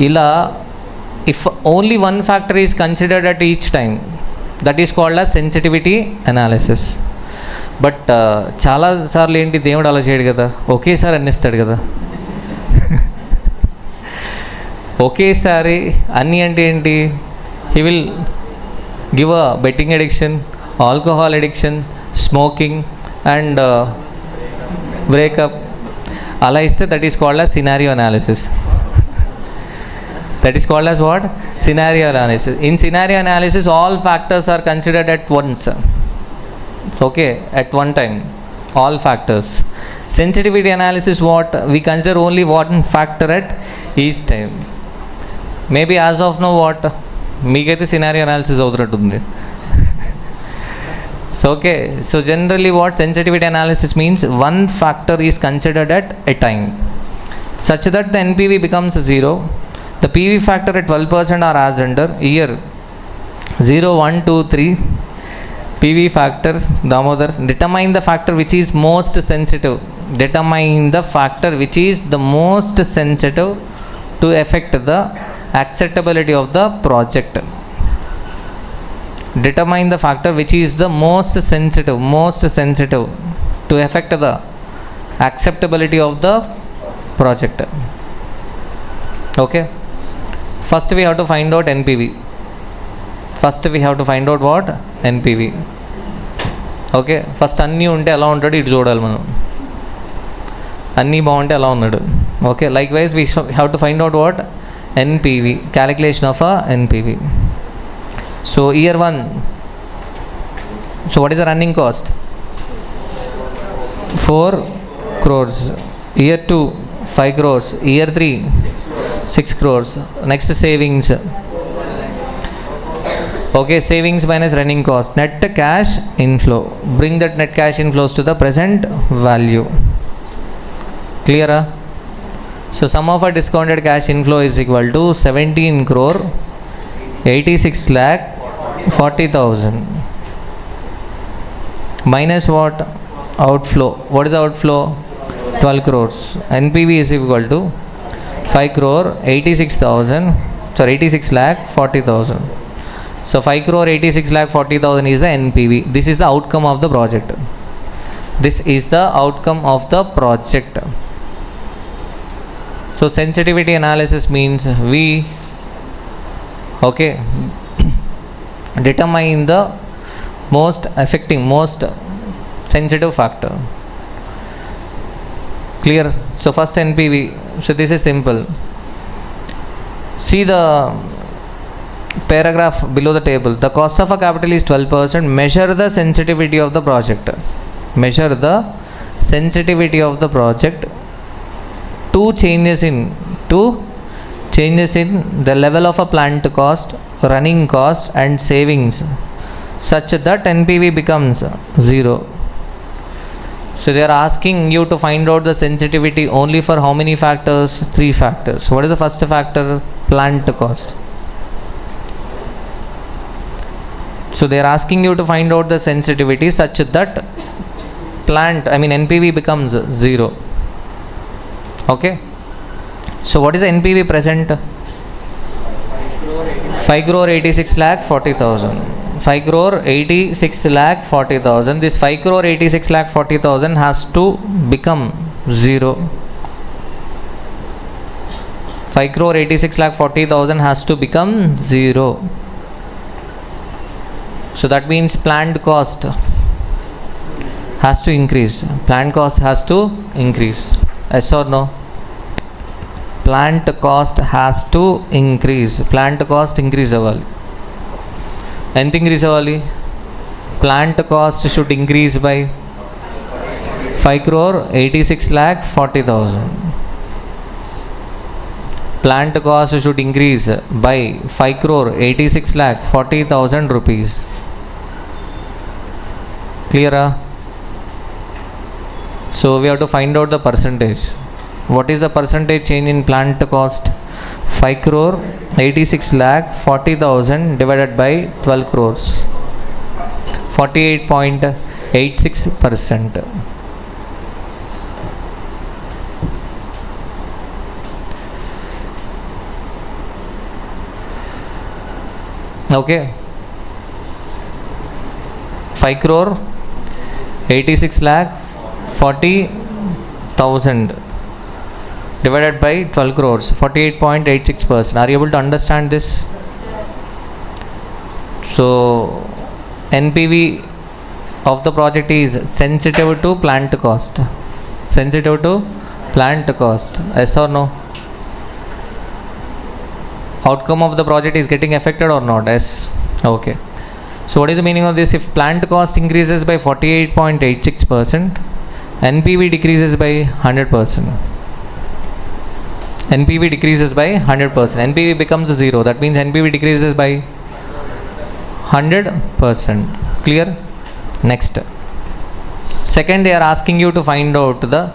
ఇలా if only one factor is considered at each time, that is called as sensitivity analysis. But చాలాసార్లు ఏంటి, దేవుడు అలా చేయడు కదా, ఒకేసారి అన్నిస్తాడు కదా. ఒకేసారి అన్నీ అంటే ఏంటి, he will give a betting addiction, alcohol addiction, smoking and breakup. అలా ఇస్తే that is called as scenario analysis. That is called as what? Scenario analysis. In scenario analysis, all factors are considered at once. It's at one time, all factors. Sensitivity analysis, what? We consider only one factor at each time. Maybe as of now, what? Meekaithe scenario analysis avutrattundi. So generally what sensitivity analysis means, one factor is considered at a time, such that the NPV becomes 0. The PV factor at 12% are as under. Here 0, 1, 2, 3 PV factor. Damodar, determine the factor which is most sensitive. Determine the factor which is the most sensitive to affect the acceptability of the project. Determine the factor which is the most sensitive to affect the acceptability of the project. Okay, first we have to find out NPV. What? NPV. Okay, first అన్నీ ఉంటే ఎలా ఉంటాడు ఇటు చూడాలి మనం, అన్నీ బాగుంటే ఎలా ఉన్నాడు. Okay, like wise we have to find out what? NPV, calculation of NPV. So year 1, so what is the running cost? 4 crores. Year 2, 5 crores. Year 3, 6 crores. Next savings. Okay, savings minus running cost. Net cash inflow. Bring that net cash inflows to the present value. Clear? So sum of a discounted cash inflow is equal to 17 crore 86 lakh 40,000 minus what? Outflow. What is the outflow? 12 crores. NPV is equal to 5 crore 86,000, sorry, 86 lakh 40,000. So 5 crore 86 lakh 40,000 is the NPV. This is the outcome of the project. This is the outcome of the project. So sensitivity analysis means we determine the most affecting, most sensitive factor. Clear? So first NPV. So this is simple. See the paragraph below the table. The cost of a capital is 12%. Measure the sensitivity of the project. Measure the sensitivity of the project to changes in the level of a plant cost, running cost and savings such that NPV becomes 0. So they are asking you to find out the sensitivity only for how many factors? 3 factors. What is the first factor? Plant cost. So they are asking you to find out the sensitivity such that NPV becomes 0. Okay. So what is the NPV present? 5 crore 86 lakh 40,000. 5 crore 86 lakh 40,000. This 5 crore 86 lakh 40,000 has to become 0. 5 crore 86 lakh 40,000 has to become 0. So that means plant cost has to increase. Plant cost has to increase. Yes or no? Plant cost has to increase. Plant cost increase avali. Anything increase avali? Plant cost should increase by 5 crore 86 lakh 40,000. Plant cost should increase by 5 crore 86 lakh 40,000 rupees. Clear? So we have to find out the percentage. What is the percentage change in plant cost? 5 crore 86 lakh 40,000 divided by 12 crores. 48.86%. Okay. 5 crore 86 lakh 40,000 divided by 12 crores, 48.86%. Are you able to understand this? So NPV of the project is sensitive to plant cost. Sensitive to plant cost. Yes or no? Outcome of the project is getting affected or not? Yes. Okay. So what is the meaning of this? If plant cost increases by 48.86%, NPV decreases by 100%. NPV decreases by 100%. NPV becomes 0. That means NPV decreases by 100%. Clear? Next. Second, they are asking you to find out the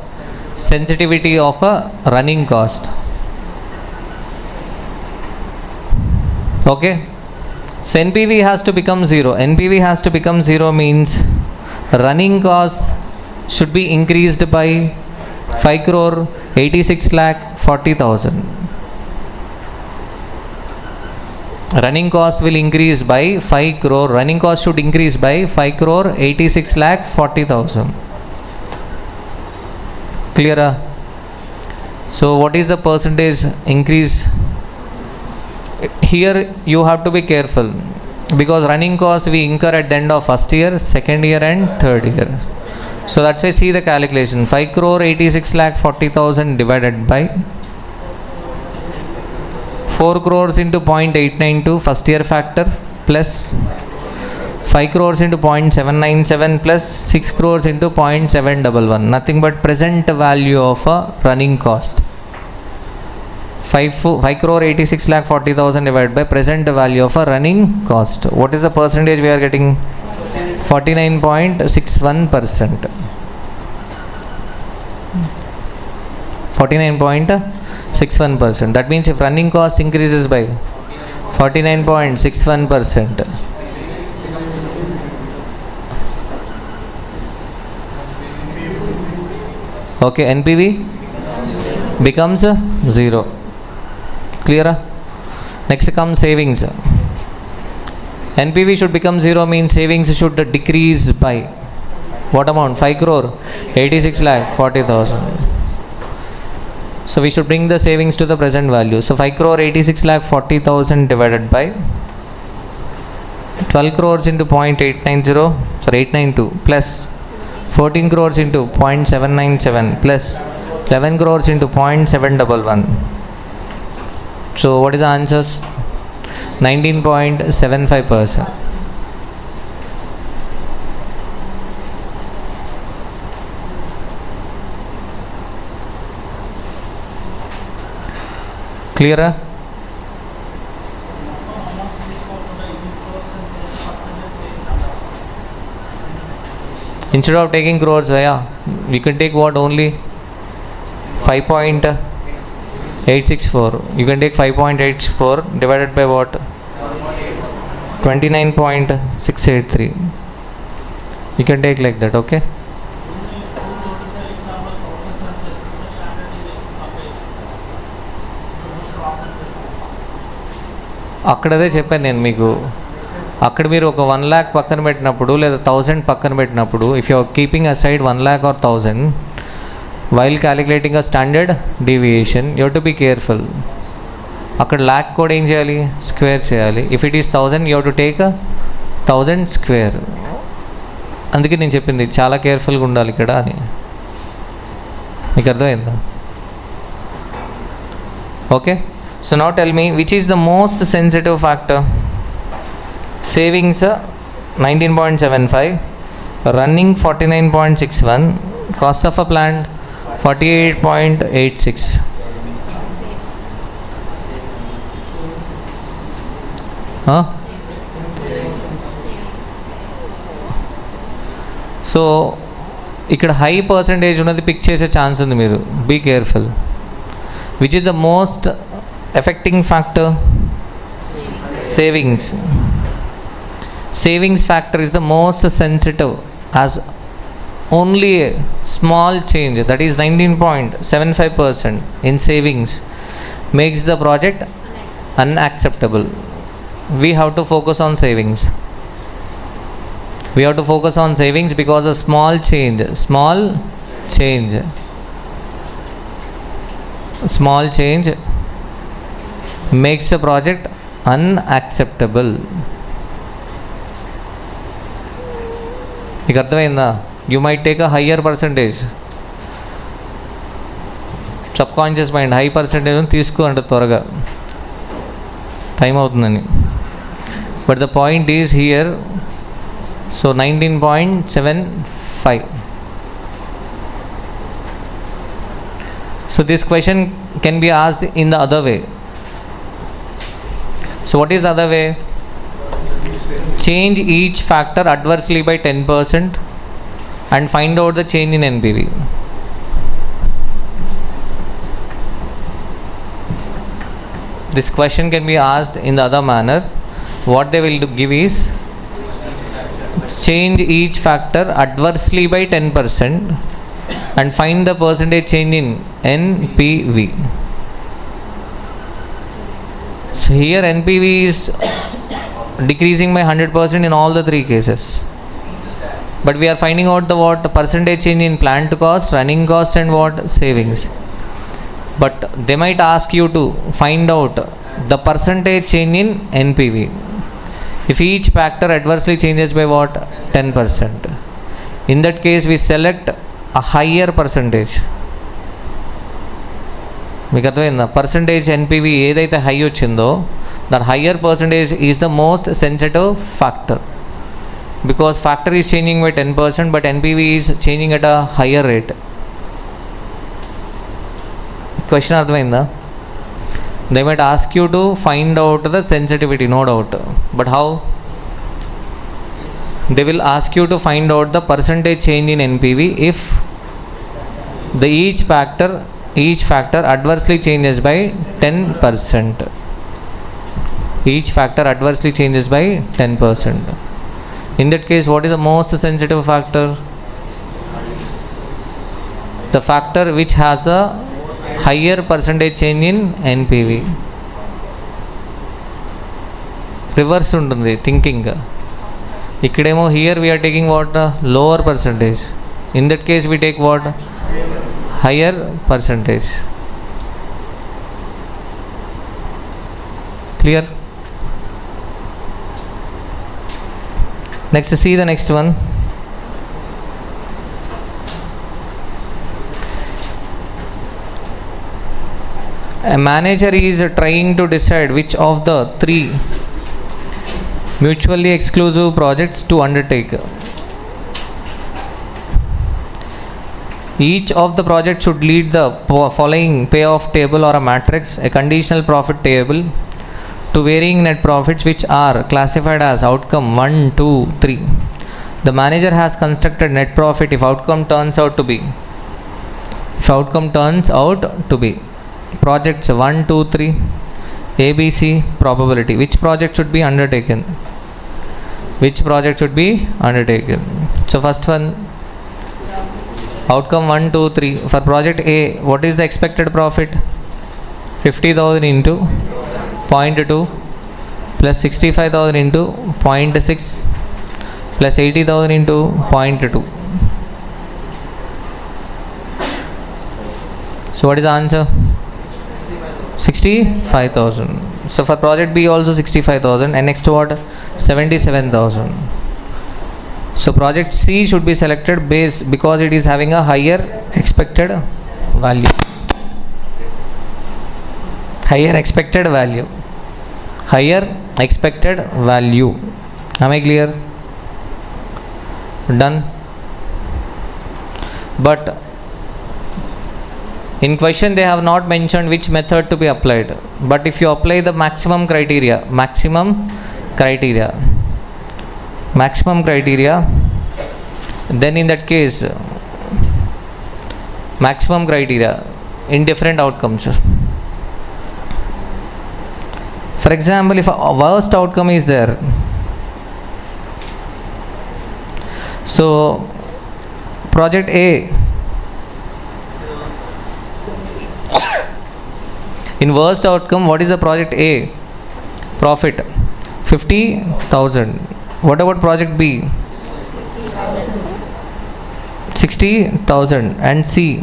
sensitivity of a running cost. Okay. So NPV has to become 0. NPV has to become 0 means running cost should be increased by 5 crore 86 lakh 40,000. Running cost will increase by 5 crore. Running cost should increase by 5 crore 86 lakh 40,000. Clear? So what is the percentage increase? Here you have to be careful because running cost we incur at the end of first year, second year and third year. So that's why see the calculation. 5 crore 86 lakh 40,000 divided by 4 crores into 0.892 first year factor plus 5 crores into 0.797 plus 6 crores into 0.711. Nothing but present value of a running cost. 5 crore 86 lakh 40,000 divided by present value of a running cost. What is the percentage we are getting? 49.61%. 49.61%. That means if running cost increases by 49.61%, okay, NPV becomes 0. Clear? Next comes savings. NPV should become 0 means savings should decrease by what amount? 5 crore 86 lakh 40,000. So we should bring the savings to the present value. So 5 crore 86 lakh 40,000 divided by 12 crores into 892 plus 14 crores into 0.797 plus 11 crores into 0.711. So what is the answers? 19.75%. Clear? Instead of taking crores, yeah, you can take what? Only 5.864. You can take 5.84 divided by what? 29.683. You can take like that, okay? అక్కడదే చెప్పాను నేను మీకు. అక్కడ మీరు ఒక 1 lakh పక్కన పెట్టినప్పుడు లేదా 1000 పక్కన పెట్టినప్పుడు, if you are keeping aside 1 lakh or 1000 while calculating a standard deviation, you have to be careful. అక్కడ lakh కూడా ఏం చేయాలి? స్క్వేర్ చేయాలి. If it is 1000 you have to take a 1000 square. అందుకే నేను చెప్పింది చాలా కేర్ఫుల్గా ఉండాలి ఇక్కడ అని. మీకు అర్థమైందా? Okay. So now tell me, which is the most sensitive factor? Savings 19.75, running 49.61, cost of a plant 48.86. సో ఇక్కడ హై పర్సంటేజ్ ఉన్నది పిక్ చేసే ఛాన్స్ ఉంది, మీరు be careful. Which is the most affecting factor? Savings. Savings factor is the most sensitive, as only a small change, that is 19.75% in savings, makes the project unacceptable. We have to focus on savings. We have to focus on savings because a small change makes a project unacceptable. మీకు అర్థమైందా? You might take a higher percentage. Subconscious mind high percentage తీసుకో అంటే త్వరగా time అవుతుందని. But the point is here. So 19.75. So this question can be asked in the other way. So what is the other way? Change each factor adversely by 10% and find out the change in NPV. This question can be asked in the other manner. What they will give is change each factor adversely by 10% and find the percentage change in NPV. So here NPV is decreasing by 100% in all the three cases, but we are finding out the what percentage change in plant cost, running cost, and what savings. But they might ask you to find out the percentage change in NPV if each factor adversely changes by what? 10%. In that case we select a higher percentage. మీకు అర్థమైందా? Percentage NPV ఏదైతే high వచ్చిందో that higher percentage is the most sensitive factor, because factor is changing by 10% but NPV is changing at a higher rate. Question అర్థమైందా? They might ask you to find out the sensitivity, no doubt, but how? They will ask you to find out the percentage change in NPV if the each factor adversely changes by 10%. Each factor adversely changes by 10%. In that case, what is the most sensitive factor? The factor which has a higher percentage change in NPV. Reverse ఉంటుంది thinking. Ikkademo here we are taking what? Lower percentage. In that case we take what? Higher percentage. Clear? Next, see the next one. A manager is trying to decide which of the three mutually exclusive projects to undertake. Each of the projects should lead the following payoff table or a matrix, a conditional profit table, to varying net profits which are classified as outcome 1, 2, 3. The manager has constructed net profit if outcome turns out to be. Projects 1, 2, 3, ABC probability. Which project should be undertaken? So first one, outcome 1, 2, 3. For project A, what is the expected profit? 50,000 into 0.2 plus 65,000 into 0.6 plus 80,000 into 0.2. So what is the answer? 65,000. So for project B also 65,000, and next what? 77,000. So project C should be selected because it is having a higher expected value. Higher expected value. Am I clear? Done. But in question they have not mentioned which method to be applied. But if you apply the maximum criteria, then in that case maximum criteria in different outcomes. For example, if a worst outcome is there, so project A, in worst outcome, what is the project A profit? 50,000. What about project B? 60,000. And C?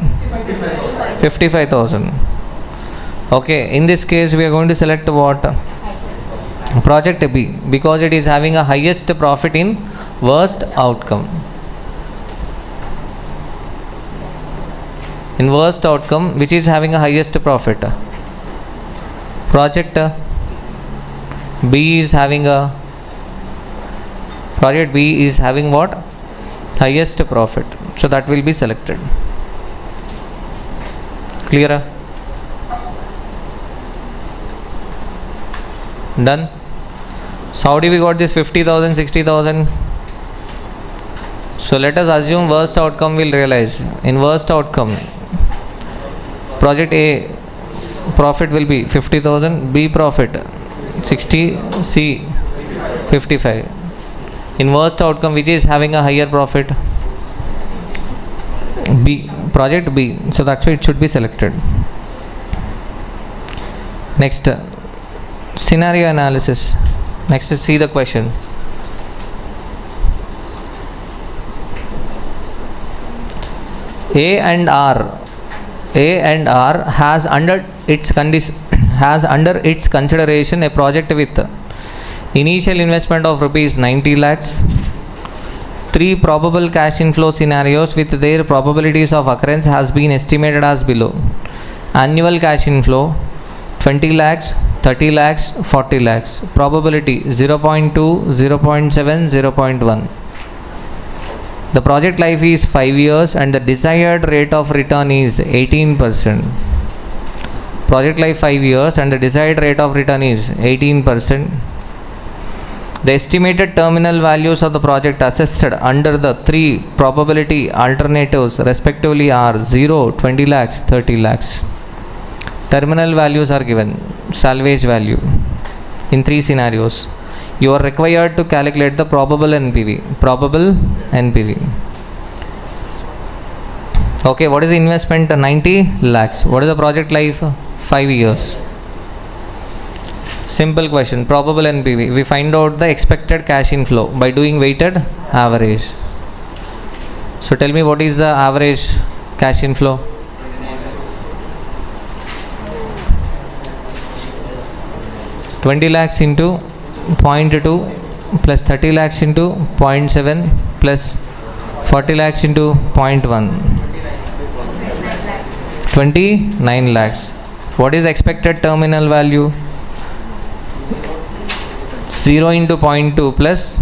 55,000. Okay, in this case we are going to select what? Project B, because it is having a highest profit in worst outcome. In worst outcome, which is having a highest profit? Project B is having what? Highest profit. So that will be selected. Clear? Done. So how do we got this 50,000, 60,000? So let us assume worst outcome will realize. In worst outcome, project A profit will be 50,000, B profit 60, C 55. In worst outcome, which is having a higher profit? B, project B. So that's why it should be selected. Next, scenario analysis. Next, see the question. A and R has under its consideration a project with initial investment of rupees 90 lakhs, 3 probable cash inflow scenarios with their probabilities of occurrence has been estimated as below. Annual cash inflow 20 lakhs, 30 lakhs, 40 lakhs. Probability 0.2, 0.7, 0.1. The project life is 5 years and the desired rate of return is 18%. Project life 5 years and the desired rate of return is 18%. The estimated terminal values of the project assessed under the 3 probability alternatives respectively are 0, 20 lakhs, 30 lakhs. Terminal values are given, salvage value, in 3 scenarios. You are required to calculate the probable NPV. Probable NPV. Okay, what is the investment? 90 lakhs. What is the project life? 5 years. Simple question. Probable NPV. We find out the expected cash inflow by doing weighted average. So tell me, what is the average cash inflow? 20 lakhs into 0.2 plus 30 lakhs into 0.7 plus 40 lakhs into 0.1. 29 lakhs. What is the expected terminal value? 0 into 0.2 plus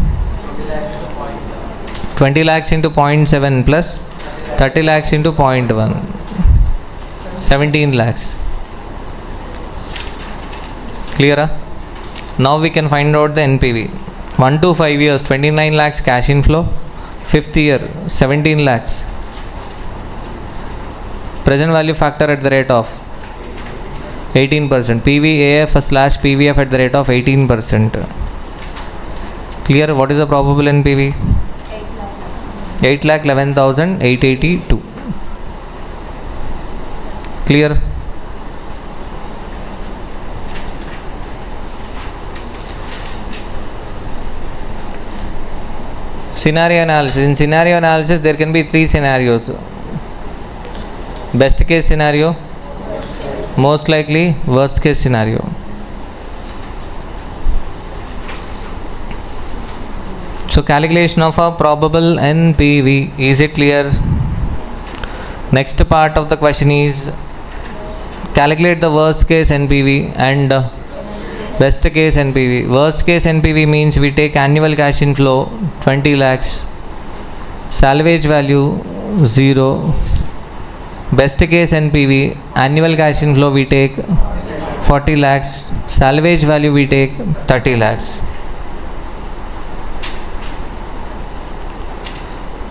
20 lakhs into 0.7 plus 30 lakhs into 0.1. 17 lakhs. Clear? Now we can find out the NPV. 1 to 5 years, 29 lakhs cash inflow. 5th year, 17 lakhs. Present value factor at the rate of 18%. PVAF slash PVF at the rate of 18%. Clear? What is the probable NPV? 8,11,882. Clear? Scenario analysis. In scenario analysis, there can be 3 scenarios. Best case scenario, most likely, worst case scenario. So calculation of a probable NPV. Is it clear? Next part of the question is calculate the worst case NPV and best case NPV. Worst case NPV means we take annual cash inflow 20 lakhs, salvage value 0. Best case NPV, annual cash inflow we take 40 lakhs, salvage value we take 30 lakhs.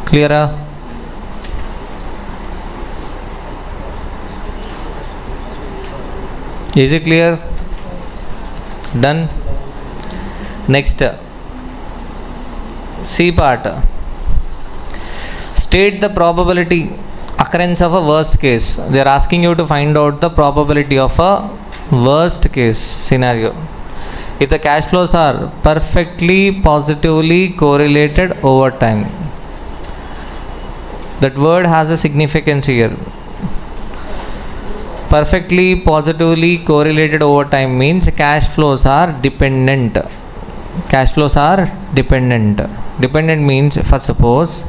Clear? Is it clear? Done. Next, C part. State the probability occurrence of a worst case. They are asking you to find out the probability of a worst case scenario. If the cash flows are perfectly positively correlated over time. That word has a significance here. Perfectly positively correlated over time means cash flows are dependent. Cash flows are dependent. Dependent means, for suppose,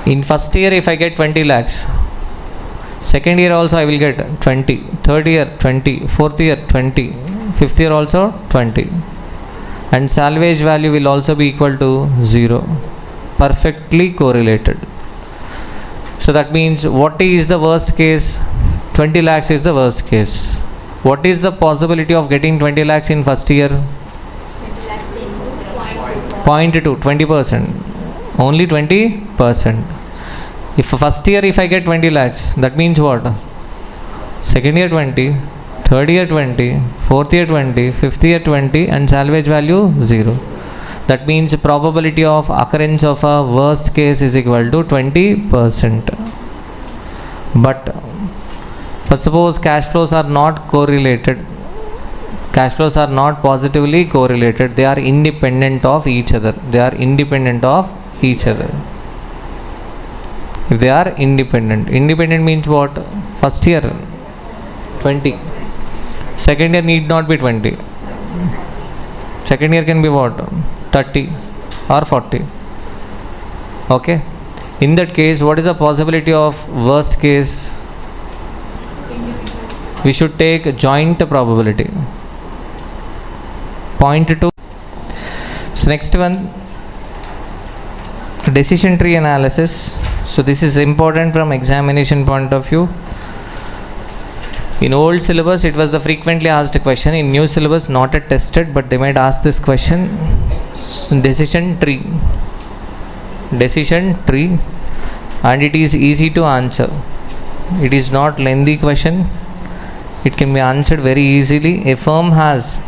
in first year if I get 20 lakhs, second year also I will get 20, third year 20, fourth year 20, fifth year also 20, and salvage value will also be equal to 0. Perfectly correlated. So that means, what is the worst case? 20 lakhs is the worst case. What is the possibility of getting 20 lakhs in first year? 0.2, 20%. Only 20%. If first year if I get 20 lakhs, that means what? Second year 20, third year 20, fourth year 20, fifth year 20, and salvage value 0. That means probability of occurrence of a worst case is equal to 20%. But for suppose cash flows are not correlated, cash flows are not positively correlated, they are independent of each other. They are independent of each other. If they are independent, independent means what? First year 20, second year need not be 20, second year can be what? 30 or 40. Okay, in that case, what is the possibility of worst case? We should take joint probability. Point 2. So next one, decision tree analysis. So this is important from examination point of view. In old syllabus it was the frequently asked question. In new syllabus not yet tested, but they might ask this question. Decision tree, and it is easy to answer. It is not lengthy question. It can be answered very easily. A firm has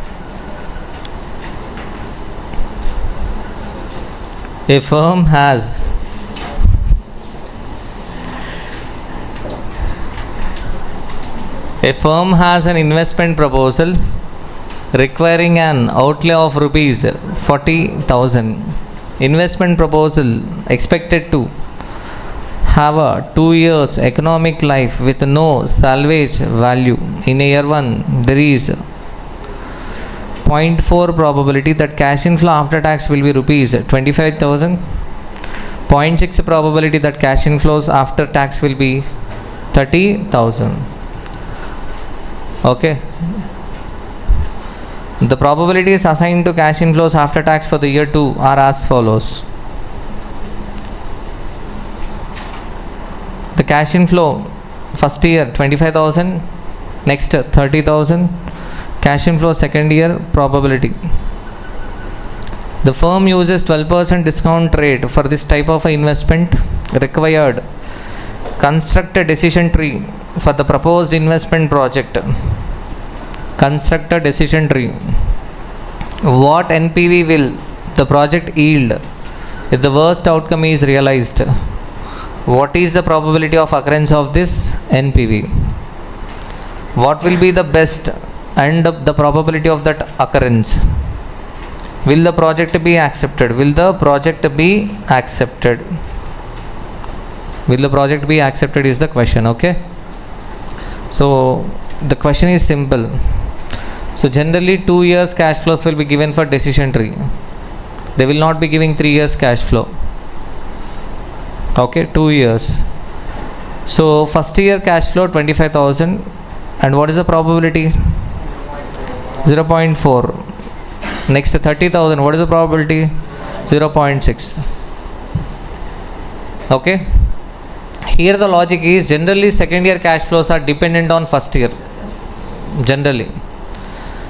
an investment proposal requiring an outlay of rupees 40,000. Investment proposal expected to have a 2 years economic life with no salvage value. In year 1 there is 0.4 probability that cash inflow after tax will be rupees 25,000. 0.6 probability that cash inflows after tax will be 30,000. Okay. The probabilities assigned to cash inflows after tax for the year 2 are as follows. The cash inflow first year 25,000, next 30,000. Cash inflow second year probability. The firm uses 12% discount rate for this type of investment. Required. Construct a decision tree for the proposed investment project. Construct a decision tree. What NPV will the project yield if the worst outcome is realized? What is the probability of occurrence of this NPV? What will be the best and the probability of that occurrence? Will the project be accepted? Will the project be accepted? Will the project be accepted is the question. Okay. So the question is simple. So generally 2 years cash flows will be given for decision tree. They will not be giving 3 years cash flow. Okay, 2 years. So first year cash flow 25,000, and what is the probability? 0.4. Next 30,000, what is the probability? 0.6. Okay. Here the logic is generally second year cash flows are dependent on first year. Generally.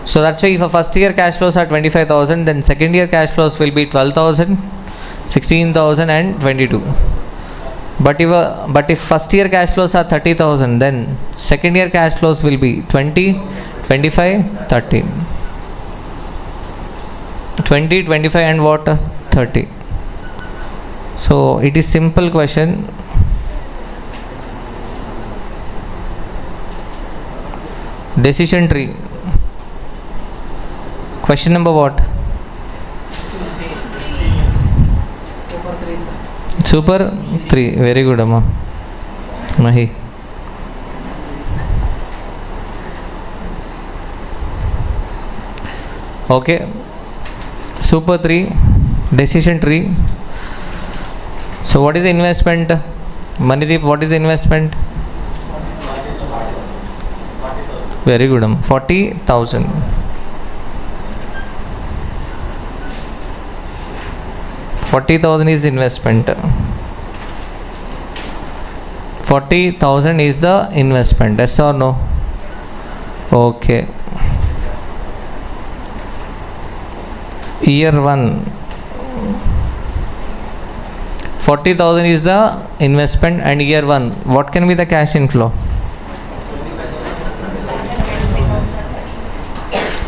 So that's why if a first year cash flows are 25,000, then second year cash flows will be 12,000, 16,000 and 22. But if first year cash flows are 30,000, then second year cash flows will be 20, 25, 30. 20, 25 and what? 30. So it is simple question. Decision tree. Question number what? Super 3. Very good, Amma. Mahi. Okay. Super 3. Decision tree. So what is the investment? Manideep, what is the investment? Very good, Amma. 40,000. 40,000 is investment. 40,000 is the investment. Yes or no? Okay. Year 1. 40,000 is the investment, and year 1. What can be the cash inflow?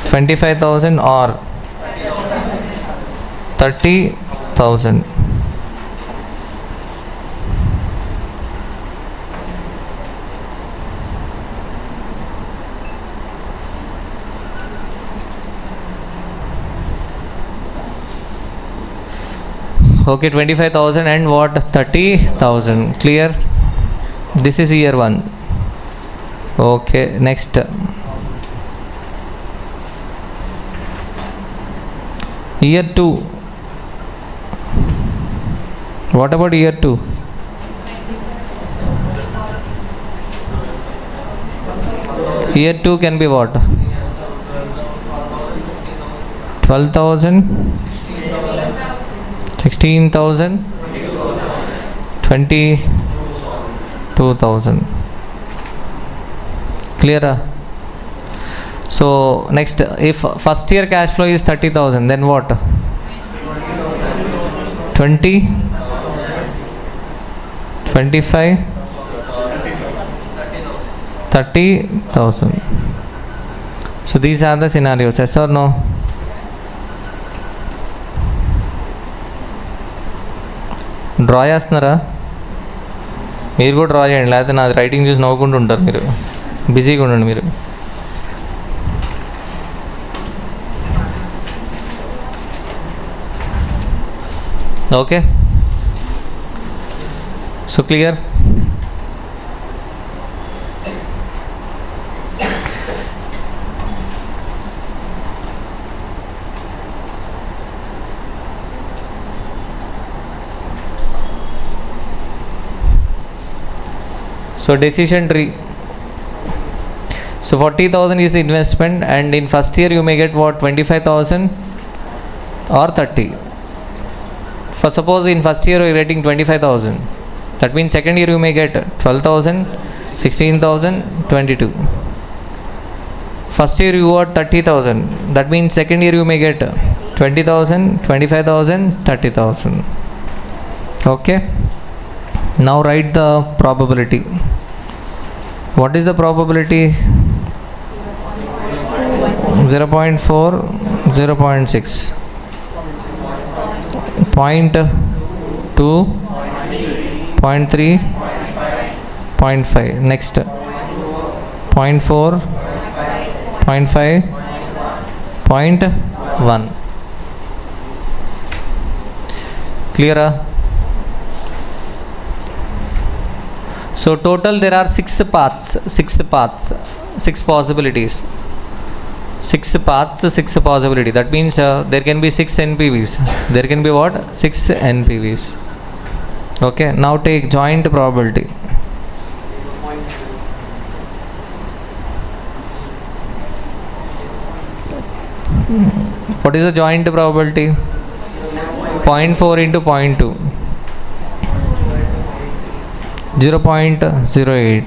25,000 or 30,000. Okay, 25,000 and what? 30,000. Clear? This is year 1. Okay, next. Year 2. What about year 2? Year 2 can be what? 12,000, 16,000, 22,000. Clear? So next, if first year cash flow is 30,000, then what? 20, 25, 30,000. So these are the scenarios, yes or no? Draw చేస్తున్నారా? మీరు కూడా draw చేయండి, లేకపోతే నాది writing చూసి నవ్వుకుంటూ ఉంటారు మీరు. బిజీగా ఉండండి మీరు. Okay, so clear? So decision tree. So 40,000 is the investment, and in first year you may get what, 25,000 or 30. For suppose in first year you are getting 25,000, that means second year you may get 12,000, 16,000, 22. First year you got 30,000, that means second year you may get 20,000, 25,000, 30,000. Okay, now write the probability. What is the probability? 0.4, 0.6, 0.2, 0.3, 0.5. Next, 0.4, 0.5, 0.1. Clear? So total there are six paths, six possibilities. Six paths, six possibility. That means there can be 6 NPVs. There can be what? 6 NPVs. Okay, now take joint probability. What is the joint probability? 0.4 into 0.2. 0.08, 0.12,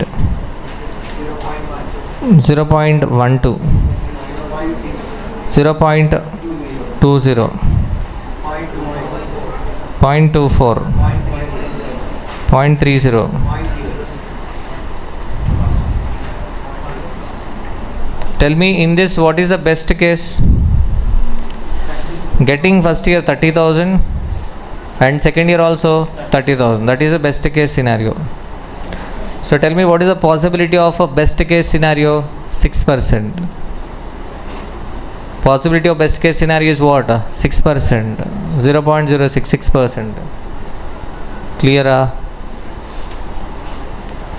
0.20, 0.24, 0.30. Tell me, in this what is the best case? Getting first year 30,000 and second year also 30,000. That is the best case scenario. So tell me, what is the possibility of a best case scenario? 6%. Possibility of best case scenario is what? 6%. 0.066%. Clear?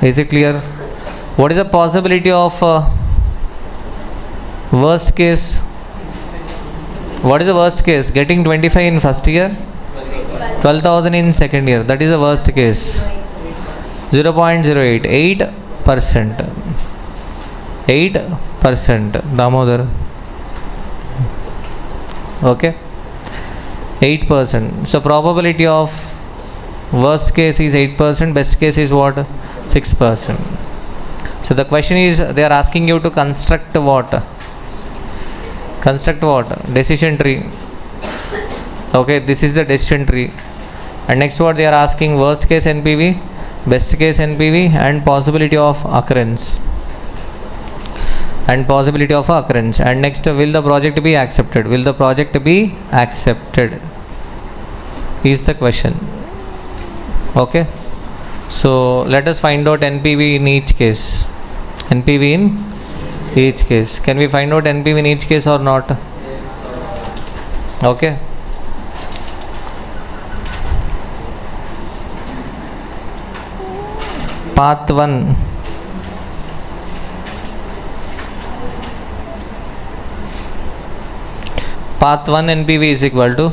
Is it clear? What is the possibility of worst case? What is the worst case? Getting 25 in first year, 12,000 in second year. That is the worst case. 0.08, 8%. 8%. Damodar. Okay. 8%. So probability of worst case is 8%. Best case is what? 6%. So the question is, they are asking you to construct what? Construct what? Decision tree. Okay, this is the decision tree. And next what they are asking? Worst case NPV, best case NPV, and possibility of occurrence. And possibility of occurrence. And next, will the project be accepted? Will the project be accepted? Is the question. Okay. So let us find out NPV in each case. NPV in each case. Can we find out NPV in each case or not? Okay. Path 1. Path 1 NPV is equal to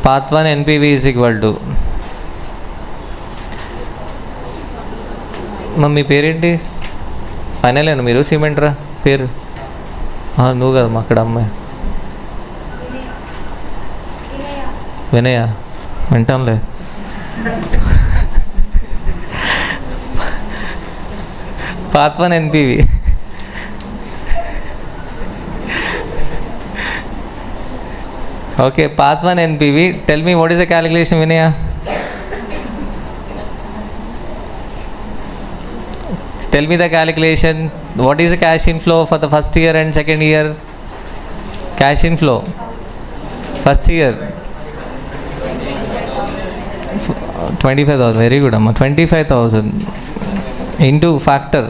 Path 1 NPV is equal to mummy పేరేంటి? Final అయినా మీరు సిమెంట్రా పేరు? నువ్వు కదమ్మా అక్కడ అమ్మాయి. వినయ వింటాంలే. పాత్ 1 NPV. Okay, path 1 NPV. Tell me what is the calculation, Vinaya? Tell me the calculation. What is the cash inflow for the first year and second year? Cash inflow. First year. 25,000. Very good, Amma. 25,000 into factor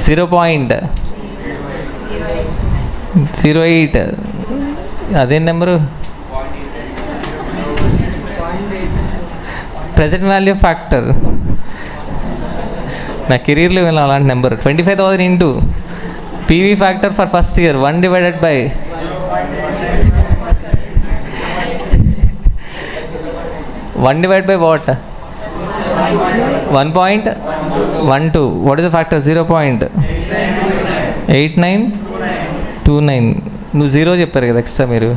0.08. అదేం number? Present value factor. నా కెరీర్లో వెళ్ళాలి అలాంటి number. 25,000 into PV factor for first year 1 divided by 1 divided by what? 1.12. What is the factor? 0.8929. నువ్వు zero చెప్పారు కదా extra మీరు.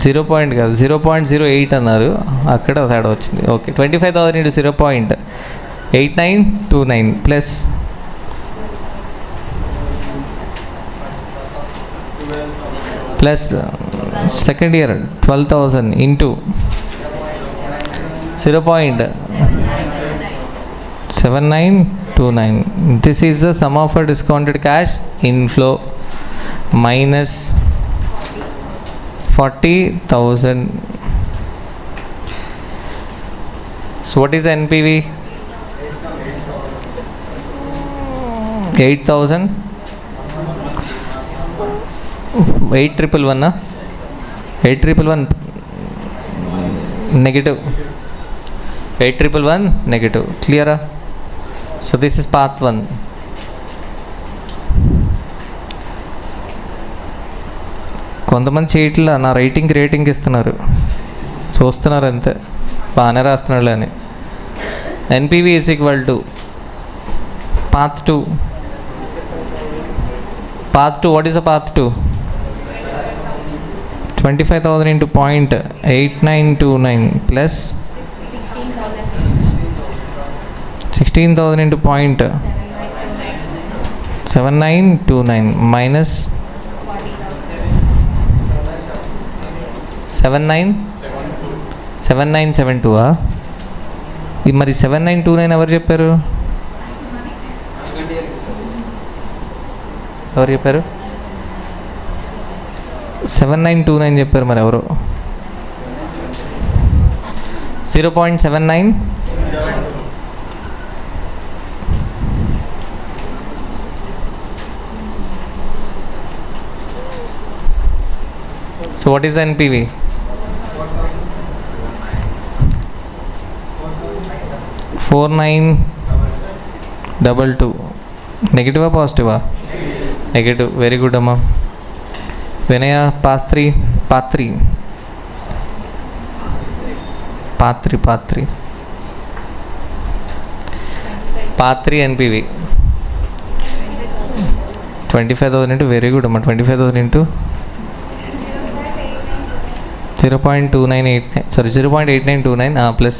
Zero point కాదు 0.08 అన్నారు, అక్కడ తేడా వచ్చింది. Okay, 25,000 into 0.8929 plus second year 12,000 into 0.7929. This is the sum of a discounted cash inflow minus 40,000. So what is the NPV? 8,000. 8,111 8,111 negative. 8,111 negative. Clear? So this is path 1. కొంతమంది చేయట్లా, నా rating ఇస్తున్నారు, చూస్తున్నారు అంతే, బాగానే రాస్తున్నాడు అని. NPV is equal to path 2. Path 2, what is the path 2? 25,000 into 0.8929 plus 16,000 into 0.7929 minus 7972. మరి 7929 ఎవరు చెప్పారు? 7929 చెప్పారు మరి ఎవరు? 0.79. So what is the NPV? 4922. Negative or positive? Negative. Very good, Amma. Vinaya, path 3. Path 3 NPV 25,000 into, very good, Amma. 25,000 into 0.8929 plus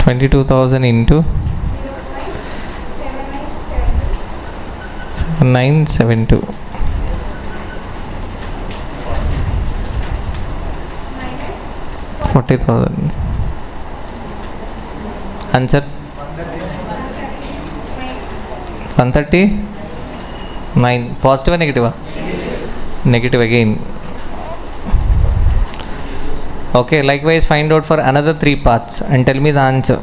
22,000 into 7972 40,000. Answer 139. Positive or negative? Negative again. Okay, likewise find out for another 3 paths and tell me the answer.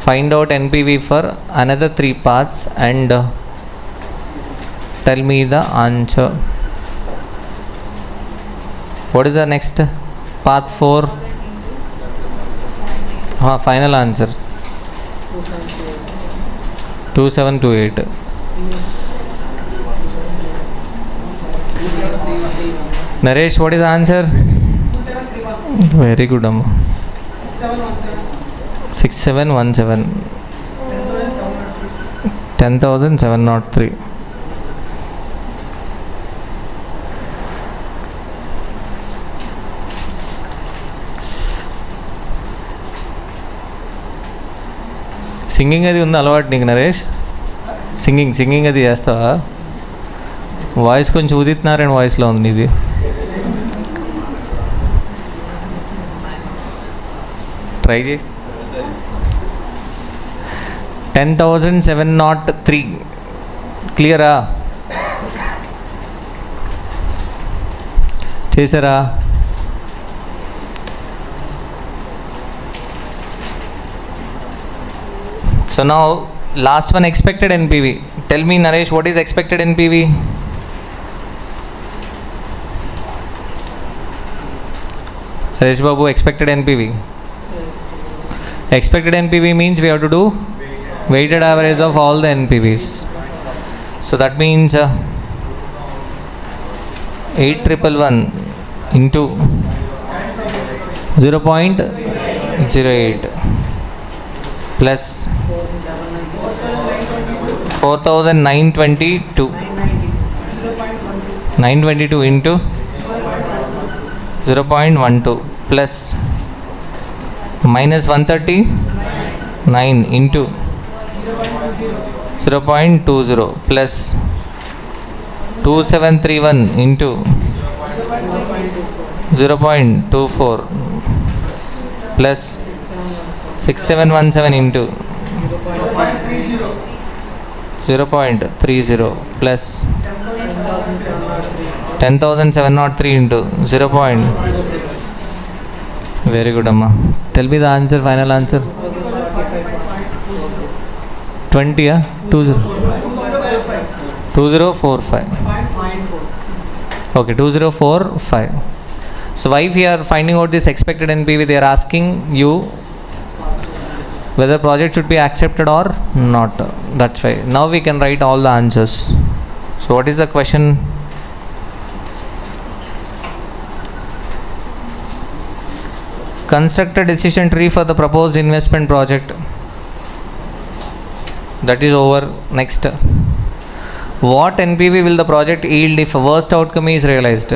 Find out NPV for another 3 paths and tell me the answer. What is the next? Path 4. Final answer 2728. Naresh, what is the answer? Very good, Amma. 6717. 10,703. Singing అది ఉంది అలవాటు నీకు Naresh? Singing అది చేస్తావా? Voice కొంచెం ఉదిత్ నారాయణ వాయిస్లో ఉంది ఇది. ట్రై చేయి. 10,703 క్లియరా? చేశారా? So now last one, expected NPV. Tell me Naresh, what is expected NPV? Naresh Babu, expected NPV. Expected NPV means we have to do weighted average of all the NPVs. So that means 8,111 into 0.08 plus 4,922 into 0.12 plus minus 139 into 0.20 plus 2731 into 0.24 plus 6717 into 0.30 plus 10,703 into 0. Very good, Amma. Tell me the answer, final answer. 20, 2045. Okay, 2045. So why we are finding out this expected NPV? They are asking you whether project should be accepted or not. That's why. Now we can write all the answers. So what is the question? Construct a decision tree for the proposed investment project. That is over. Next. What NPV will the project yield if a worst outcome is realized?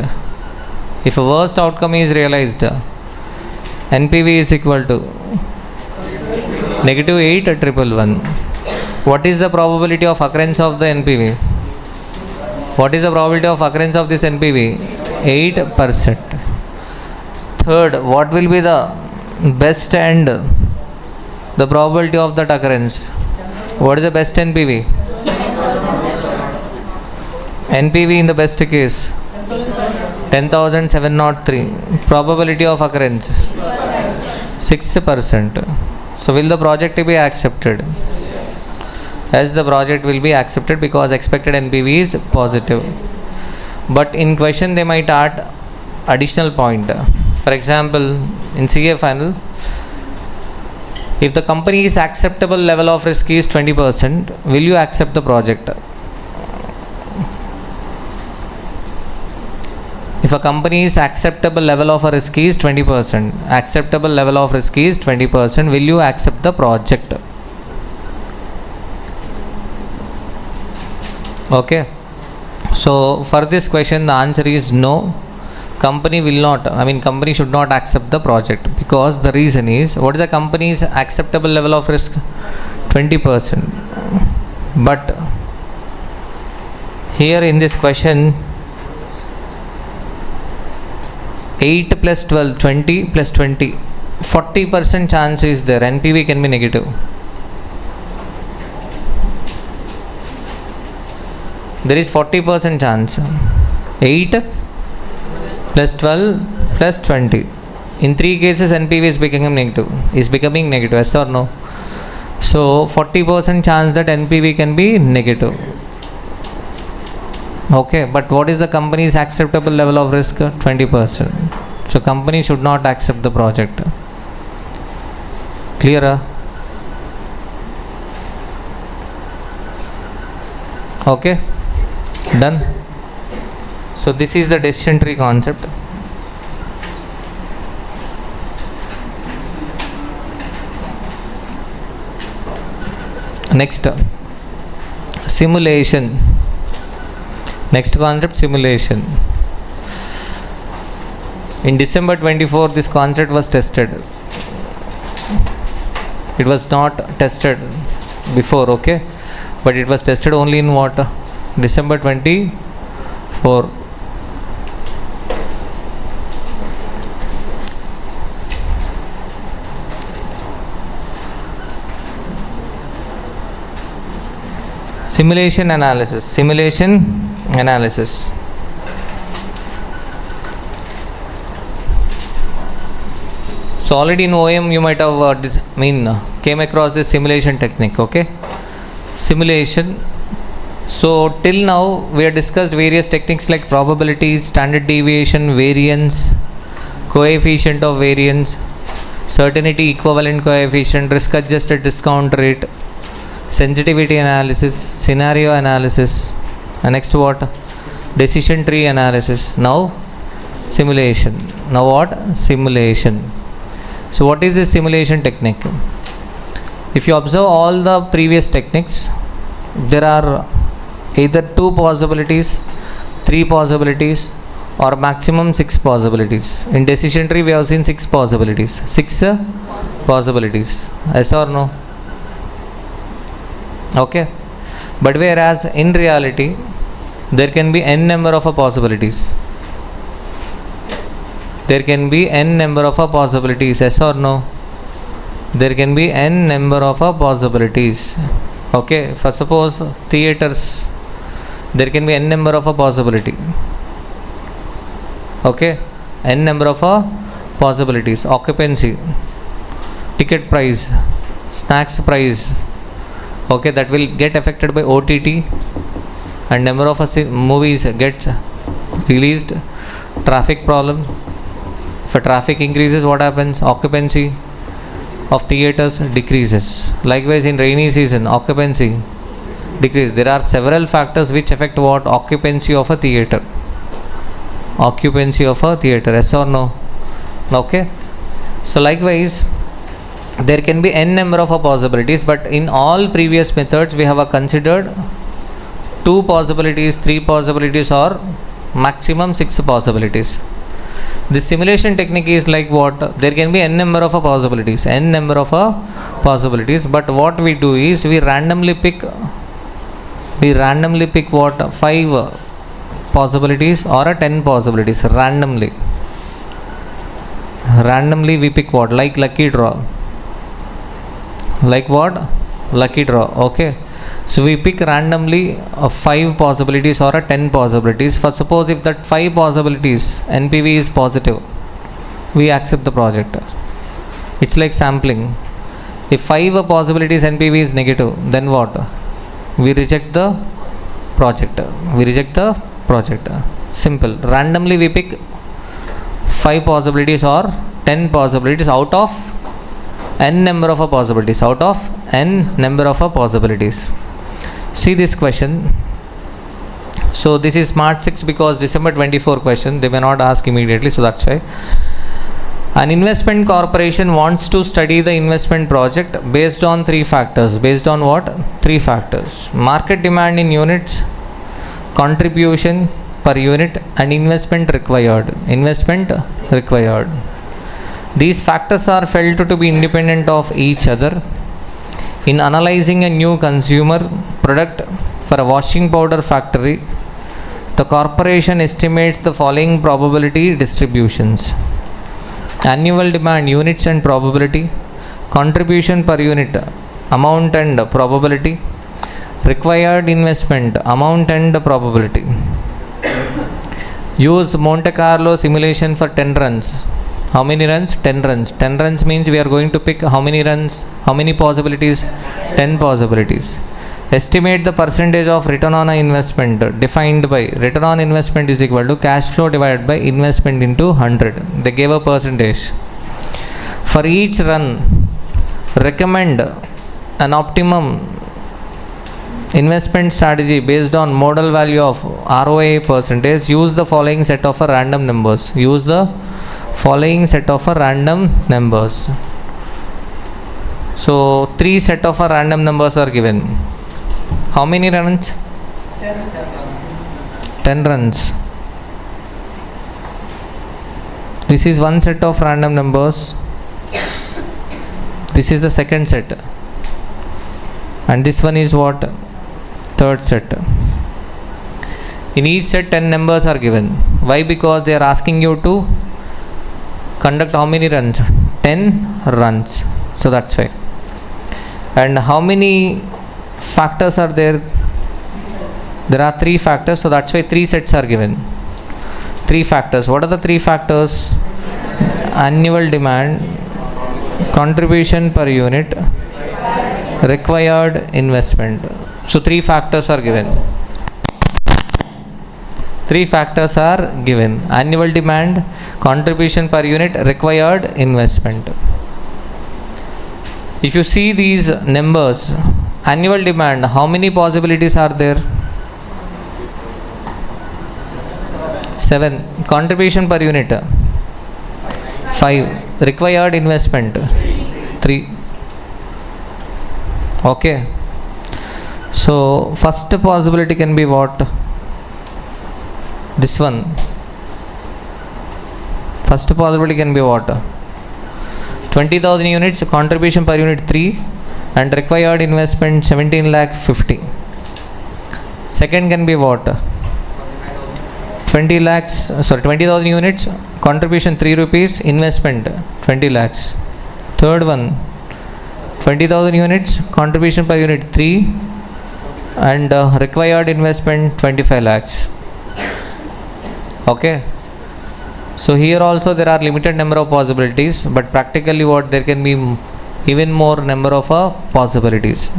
If a worst outcome is realized, NPV is equal to -8,111. What is the probability of occurrence of the NPV? What is the probability of occurrence of this NPV? 8%. Third, what will be the best and the probability of that occurrence? What is the best NPV? NPV in the best case 10,703. Probability of occurrence 6%. So will the project be accepted? As the project will be accepted because expected NPV is positive. But in question they might add additional point. For example, in CA final, if the company's acceptable level of risk is 20%, will you accept the project? If a company's acceptable level of a risk is 20%, acceptable level of risk is 20%, will you accept the project? Okay. So for this question the answer is no. Company will not, company should not accept the project, because the reason is, what is the company's acceptable level of risk? 20%. But here in this question, 8 plus 12, 20 plus 20, 40% chance is there. NPV can be negative. There is 40% chance. 8 plus 12 plus 20. In 3 cases NPV is becoming negative. Yes or no? So 40% chance that NPV can be negative. Okay, but what is the company's acceptable level of risk? 20%. So company should not accept the project. Clear? Okay, done. So this is the decision tree concept. Next, simulation. Next concept, simulation. In December 24, this concept was tested. It was not tested before, okay? But it was tested only in what? December 24. Simulation analysis. So already in OM you might have came across this simulation technique, okay? Simulation. So till now we have discussed various techniques like probability, standard deviation, variance, coefficient of variance, certainty equivalent coefficient, risk adjusted discount rate, sensitivity analysis, scenario analysis, and next what? Decision tree analysis. Now simulation. Now what? Simulation. So what is this simulation technique? If you observe all the previous techniques, there are either 2 possibilities, 3 possibilities, or maximum 6 possibilities. In decision tree we have seen 6 possibilities. 6 possibilities. Yes or no? Okay. But whereas in reality there can be n number of possibilities. There can be n number of possibilities. Yes or no? There can be n number of possibilities. Okay. For suppose theaters, there can be n number of possibility. Okay. N number of possibilities. Occupancy, ticket price, snacks price. Okay, that will get affected by OTT, and number of movies get released. Traffic problem. If traffic increases, what happens? Occupancy of theaters decreases. Likewise, in rainy season, occupancy decreases. There are several factors which affect what? Occupancy of a theater. Occupancy of a theater. Yes or no? Okay. So likewise, there can be n number of possibilities, but in all previous methods we have considered 2 possibilities, 3 possibilities, or maximum 6 possibilities. This simulation technique is like what? There can be n number of possibilities, but what we do is we randomly pick what? 5 possibilities or 10 possibilities. Randomly we pick what? Like lucky draw. Like what? Lucky draw. Okay. So we pick randomly 5 possibilities or 10 possibilities. For suppose if that 5 possibilities NPV is positive, we accept the project. It's like sampling. If 5 possibilities NPV is negative, then what? We reject the project. Simple. Randomly we pick 5 possibilities or 10 possibilities out of n number of possibilities. See this question. So this is Smart 6 because December 24 question. They may not ask immediately, so that's why. An investment corporation wants to study the investment project based on 3 factors. Based on what? 3 factors. Market demand in units, contribution per unit, and investment required. These factors are felt to be independent of each other. In analyzing a new consumer product for a washing powder factory, the corporation estimates the following probability distributions: annual demand, units and probability; contribution per unit, amount and probability; required investment, amount and probability. Use Monte Carlo simulation for 10 runs. How many runs? 10 runs. 10 runs means we are going to pick how many runs? How many possibilities? 10 possibilities. Estimate the percentage of return on investment defined by return on investment is equal to cash flow divided by investment into 100. They gave a percentage. For each run, recommend an optimum investment strategy based on model value of ROI percentage. Use the following set of random numbers. So 3 set of random numbers are given. How many runs? 10 runs. This is one set of random numbers. This is the second set. And this one is what? Third set. In each set 10 numbers are given. Why? Because they are asking you to conduct how many runs? 10 runs. So that's why. And how many factors are there? There are 3 factors, so that's why 3 sets are given. 3 factors. What are the 3 factors? Annual demand, contribution per unit, required investment. So 3 factors are given. 3 factors are given. Annual demand, contribution per unit, required investment. If you see these numbers, annual demand, how many possibilities are there? 7. Contribution per unit, 5. Required investment, 3. Okay. So first possibility can be what? This one. First possibility can be what? 20,000 units, contribution per unit 3, and required investment 17 lakh 50. Second can be what? 20,000 units, contribution 3 rupees, investment 20 lakhs. Third one, 20,000 units, contribution per unit 3, and required investment 25 lakhs. Okay. So here also there are limited number of possibilities, but practically what there can be even more number of possibilities.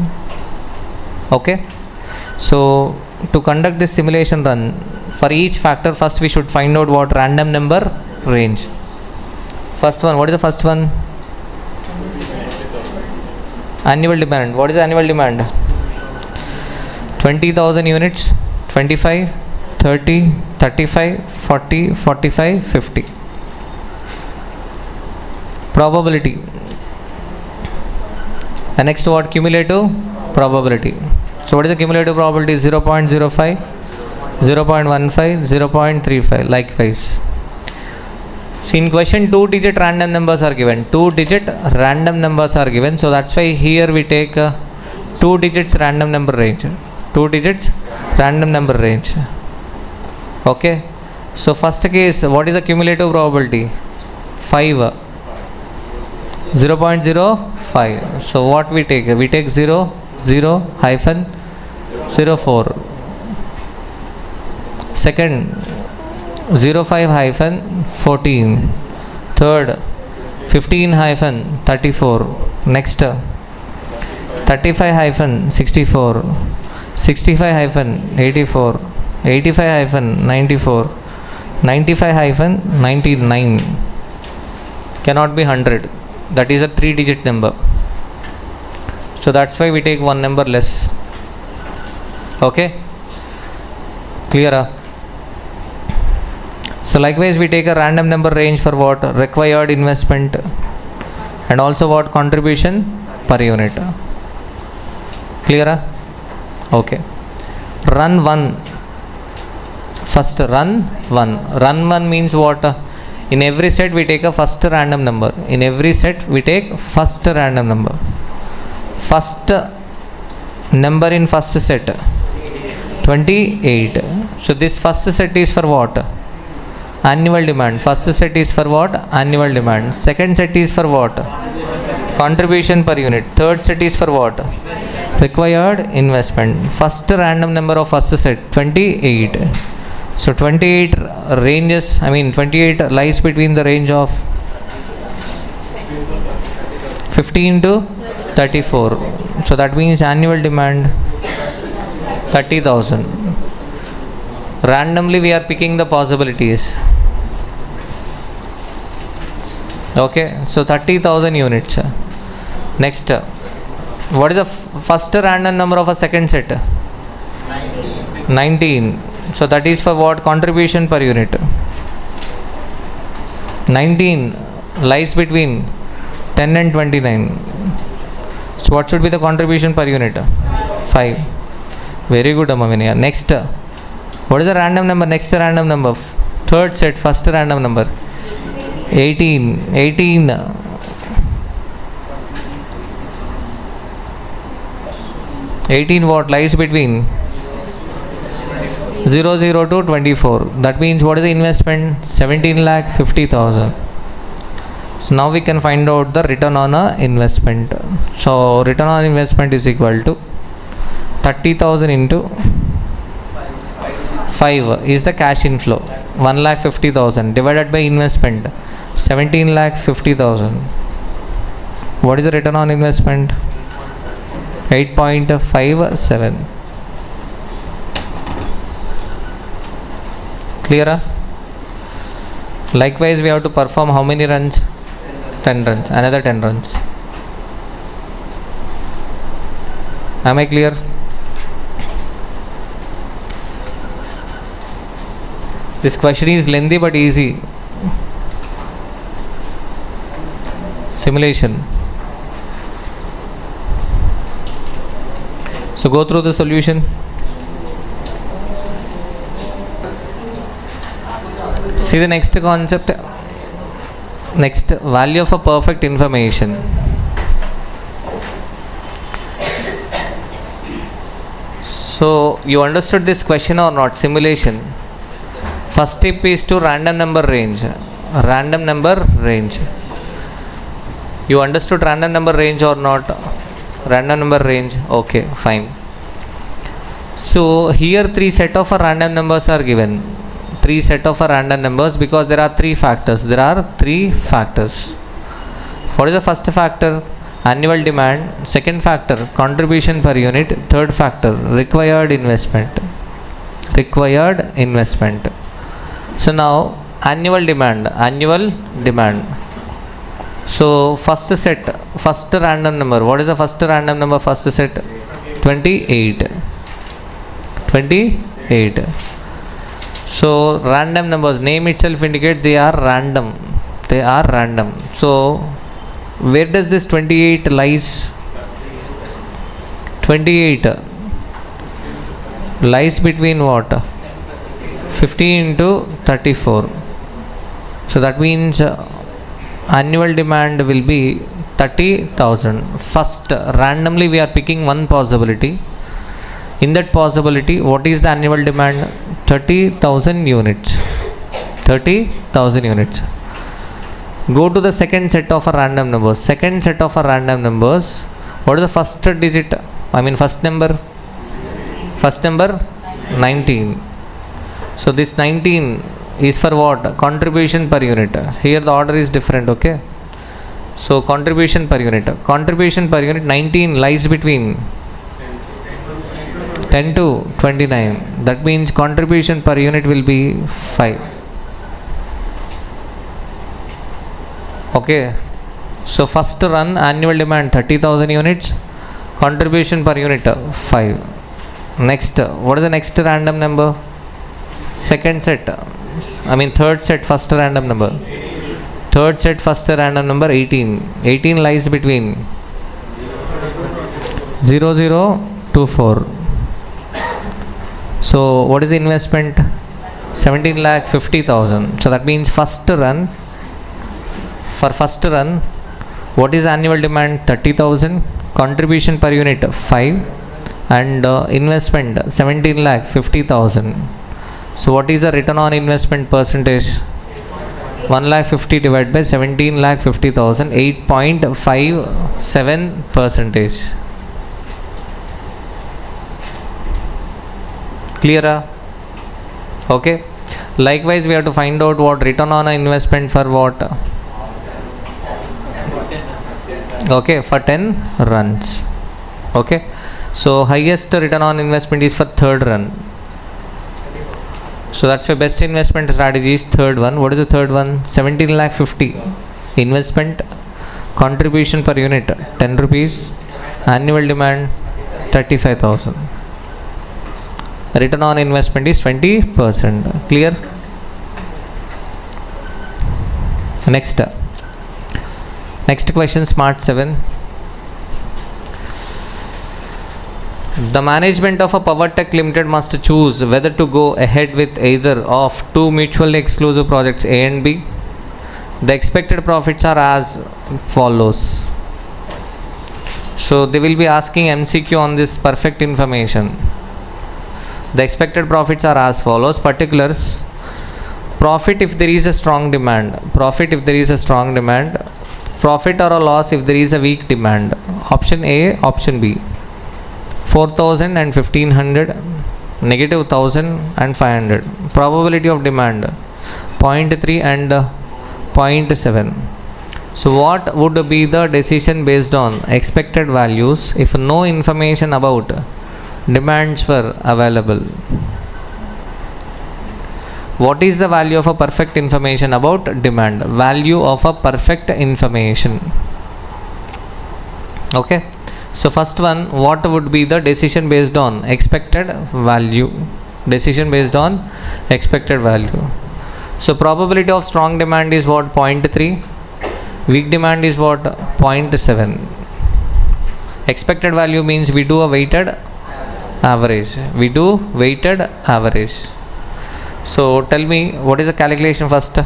Okay. So to conduct this simulation run, for each factor first we should find out what random number range. First one, what is the first one? Annual demand. What is the annual demand? 20,000 units, 25, 30, 35, 40, 45, 50. Probability. And next what? Cumulative probability. So what is the cumulative probability? 0.05, 0.15, 0.35, likewise. So in question 2-digit random numbers are given. 2-digit random numbers are given. So that's why here we take 2 digits random number range. 2 digits random number range. Okay. So first case, what is the cumulative probability? 5. 0.05. So what we take? We take 0, 0, hyphen, 04. Second, 05 hyphen 14. Third, 15 hyphen 34. Next, 35 hyphen 64. 65 hyphen 84. 85 hyphen 94. 95 hyphen 99. Cannot be 100. That is a 3-digit number. So that's why we take one number less. Okay. Clear? So likewise we take a random number range for what? Required investment, and also what? Contribution per unit. Clear? Okay. Run 1. First run 1. Run 1 means what? In every set we take a first random number. In every set we take first random number. First number in first set 28. So this first set is for what? Annual demand. First set is for what? Annual demand. Second set is for what? Contribution per unit. Third set is for what? Required investment. First random number of first set 28. So 28 ranges, 28 lies between the range of 15 to 34. So that means annual demand 30,000. Randomly we are picking the possibilities. Okay, so 30,000 units. Next, what is the first random number of a second set? 19. So that is for what? Contribution per unit. 19 lies between 10 and 29. So what should be the contribution per unit? 5. Very good, Amavinia. Next, what is the random number? Next random number. Third set, first random number. 18. 18. 18 what lies between 00 to 24. That means what is the investment? 17,50,000. So now we can find out the return on a investment. So return on investment is equal to 30,000 into 5 is the cash inflow, 1,50,000 divided by investment 17,50,000. What is the return on investment? 8.57. Clear? Likewise, we have to perform how many runs? 10 runs. Another 10 runs. Am I clear? This question is lengthy but easy. Simulation. So go through the solution. See the next concept. Next, value of a perfect information. So you understood this question or not? Simulation. First step is to random number range. Random number range. You understood random number range or not? Random number range. Okay, fine. So here 3 set of random numbers are given. 3 set of random numbers because there are 3 factors. There are 3 factors. What is the first factor? Annual demand. Second factor, contribution per unit. Third factor, required investment. Required investment. So now annual demand. Annual demand. So first set, first random number. What is the first random number? First set 28. 28. So random numbers, name itself indicates they are random. They are random. So where does this 28 lies? 28 lies between what? 15 into 34. So that means annual demand will be 30,000. First, randomly we are picking one possibility. In that possibility, what is the annual demand? 30,000 units. 30,000 units. Go to the second set of a random numbers. Second set of a random numbers. What is the first digit? I mean first number. First number 19. So this 19 is for what? Contribution per unit. Here the order is different, okay? So contribution per unit. Contribution per unit 19 lies between 10 to 29. That means contribution per unit will be 5. Okay. So first run annual demand 30,000 units. Contribution per unit 5. Next, what is the next random number? Second set. I mean third set, first random number. Third set, first random number 18. 18 lies between 00 to 4. So what is the investment? 17,50,000. So that means first run. For first run, what is annual demand? 30,000. Contribution per unit 5. And investment 17,50,000. So what is the return on investment percentage? 1,50,000 divided by 17,50,000, 8.57 percentage. Clear? Okay. Likewise, we have to find out what return on investment for what? Okay, for 10 runs. Okay. So highest return on investment is for third run. So that's your best investment strategy is third one. What is the third one? 17,50,000 investment, contribution per unit 10 rupees, annual demand 35,000. Return on investment is 20%. Clear? Next question, Smart 7. The management of a power tech limited must choose whether to go ahead with either of two mutually exclusive projects A and B. The expected profits are as follows. So they will be asking MCQ on this perfect information. The expected profits are as follows. Particulars: profit if there is a strong demand, profit if there is a strong demand, profit or a loss if there is a weak demand. Option A, option B. 4,000 and 1,500, negative 1,000 and 500. Probability of demand 0.3 and 0.7. So what would be the decision based on expected values if no information about demands were available? What is the value of a perfect information about demand? Value of a perfect information. Okay. So first one, what would be the decision based on expected value? Decision based on expected value. So probability of strong demand is what? 0.3. Weak demand is what? 0.7. Expected value means we do a weighted average. We do weighted average. So tell me, what is the calculation first?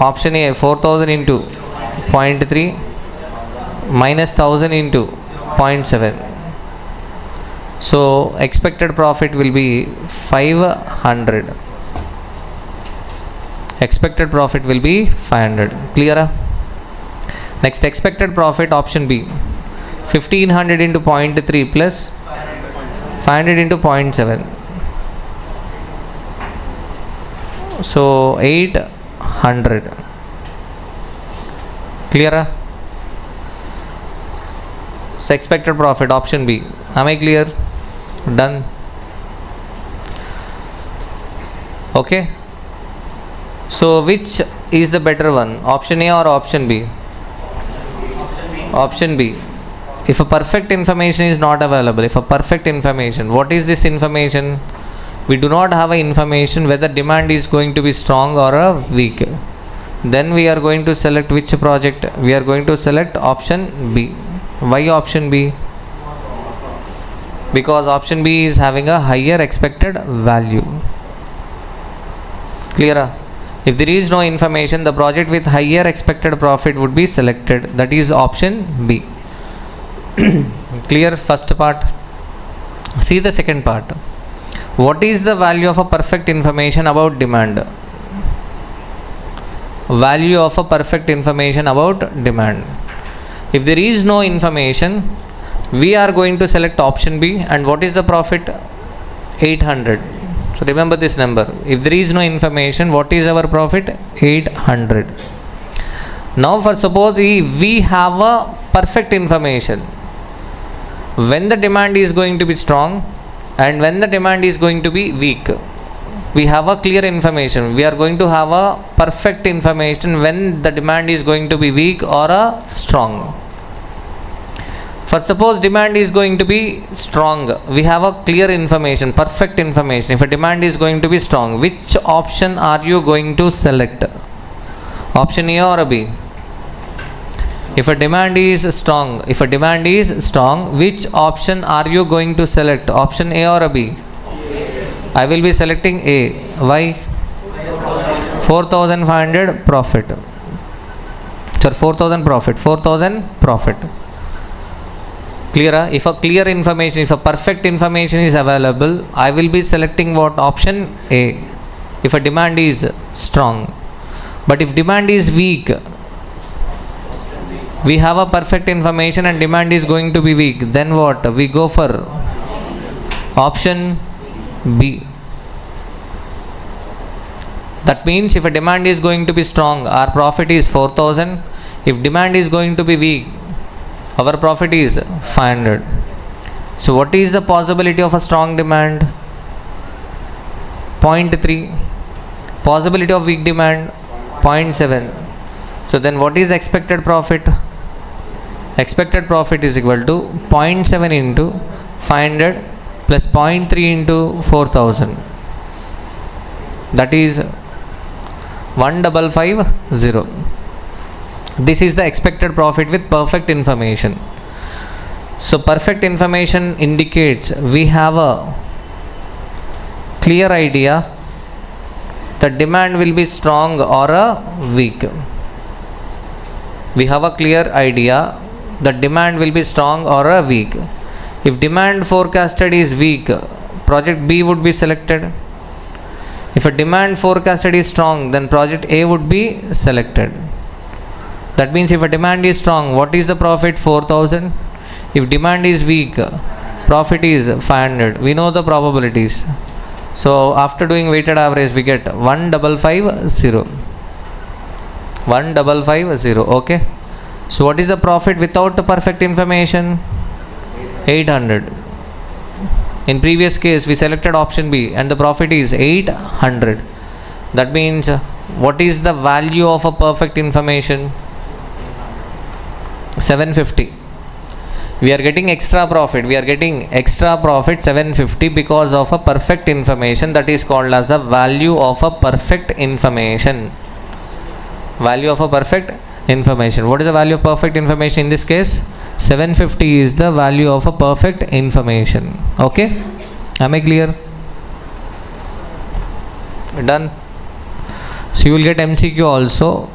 Option A, 4,000 into 0.3 minus 1,000 into 0.7. So expected profit will be 500. Expected profit will be 500. Clear? Next, expected profit, option B. 1,500 into 0.3 plus 500 into 0.7. So 800. Clear? So expected profit, option B. Am I clear? Done. Okay. So which is the better one? Option A or option B? Option B. If a perfect information is not available, if a perfect information, what is this information? We do not have a information whether demand is going to be strong or a weak. Then we are going to select which project? We are going to select option B. Why option B? Because option B is having a higher expected value. Clear? If there is no information, the project with higher expected profit would be selected. That is option B. Clear first part? See the second part. What is the value of a perfect information about demand? Value of a perfect information about demand. If there is no information, we are going to select option B. And what is the profit? 800. So remember this number. If there is no information, what is our profit? 800. Now for suppose we have a perfect information. When the demand is going to be strong and when the demand is going to be weak. We have a clear information. We are going to have a perfect information when the demand is going to be weak or a strong. For suppose demand is going to be strong, we have a clear information, perfect information. If a demand is going to be strong, which option are you going to select? Option A or B? If a demand is strong, which option are you going to select? Option A or B? I will be selecting A. Why? 4,500 profit. Sir, 4,000 profit. 4,000 profit. Clear? If a clear information, if a perfect information is available, I will be selecting what? Option A. If a demand is strong. But if demand is weak, we have a perfect information and demand is going to be weak, then what? We go for option B. That means if a demand is going to be strong, our profit is 4,000. If demand is going to be weak, our profit is 500. So what is the possibility of a strong demand? 0.3. Possibility of weak demand? 0.7. So then what is expected profit? Expected profit is equal to 0.7 into 500 plus 0.3 into 4,000. That is 1,550. This is the expected profit with perfect information. So perfect information indicates we have a clear idea that demand will be strong or a weak. We have a clear idea that demand will be strong or a weak. If demand forecasted is weak, project B would be selected. If a demand forecasted is strong, then project A would be selected. That means if a demand is strong, what is the profit? 4,000. If demand is weak, profit is 500. We know the probabilities. So after doing weighted average, we get 1550. 1550. Okay. So what is the profit without the perfect information? 800. In previous case, we selected option B and the profit is 800. That means what is the value of a perfect information? 750. We are getting extra profit. We are getting extra profit 750 because of a perfect information, that is called as a value of a perfect information. Value of a perfect information. What is the value of perfect information in this case? 750 is the value of a perfect information. Okay? Am I clear? Done. So you will get MCQ also.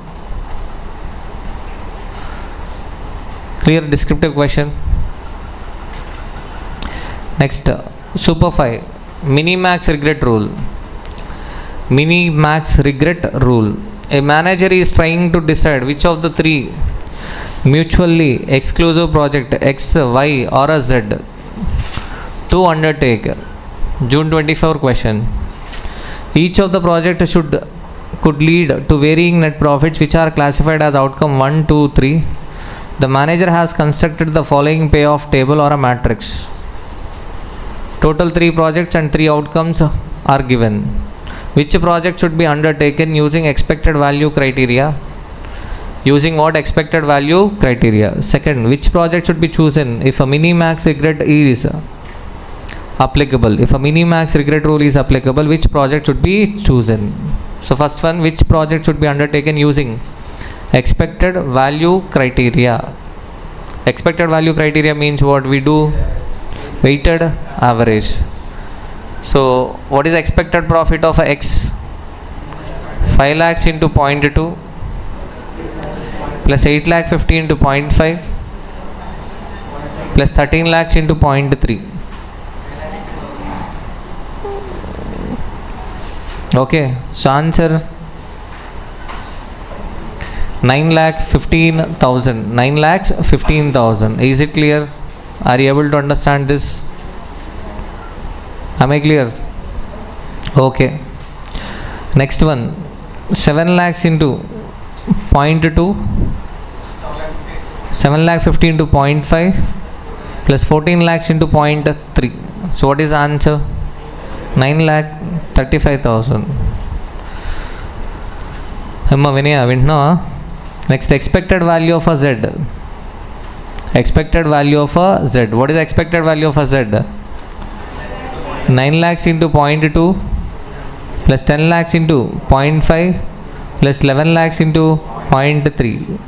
Clear descriptive question. Next, Super 5. Minimax regret rule. Minimax regret rule. A manager is trying to decide which of the three mutually exclusive project X, Y or a Z to undertake. June 24 question. Each of the project could lead to varying net profits which are classified as outcome 1, 2, 3. The manager has constructed the following payoff table or a matrix. Total 3 projects and 3 outcomes are given. Which project should be undertaken using expected value criteria? Using what expected value criteria? Second, which project should be chosen if a minimax regret is applicable? If a minimax regret rule is applicable, which project should be chosen? So first one, which project should be undertaken using expected value criteria? Expected value criteria means what we do? Weighted average. So what is expected profit of X? 5 lakhs into 0.2 plus 8 lakh 50 into 0.5 plus 13 lakhs into 0.3. Okay, so answer 9 lakh 15,000. 9 lakhs 15,000. Is it clear? Are you able to understand this? Am I clear? Okay. Next one. 7 lakhs into 0.2. 7 lakh 50 into 0.5 plus 14 lakhs into 0.3. So what is the answer? 9 lakh 35,000. Amma Vinaya, vintnava? Next, expected value of a Z. Expected value of a Z. What is the expected value of a Z? 9 lakhs into 0.2 plus 10 lakhs into 0.5 plus 11 lakhs into 0.3.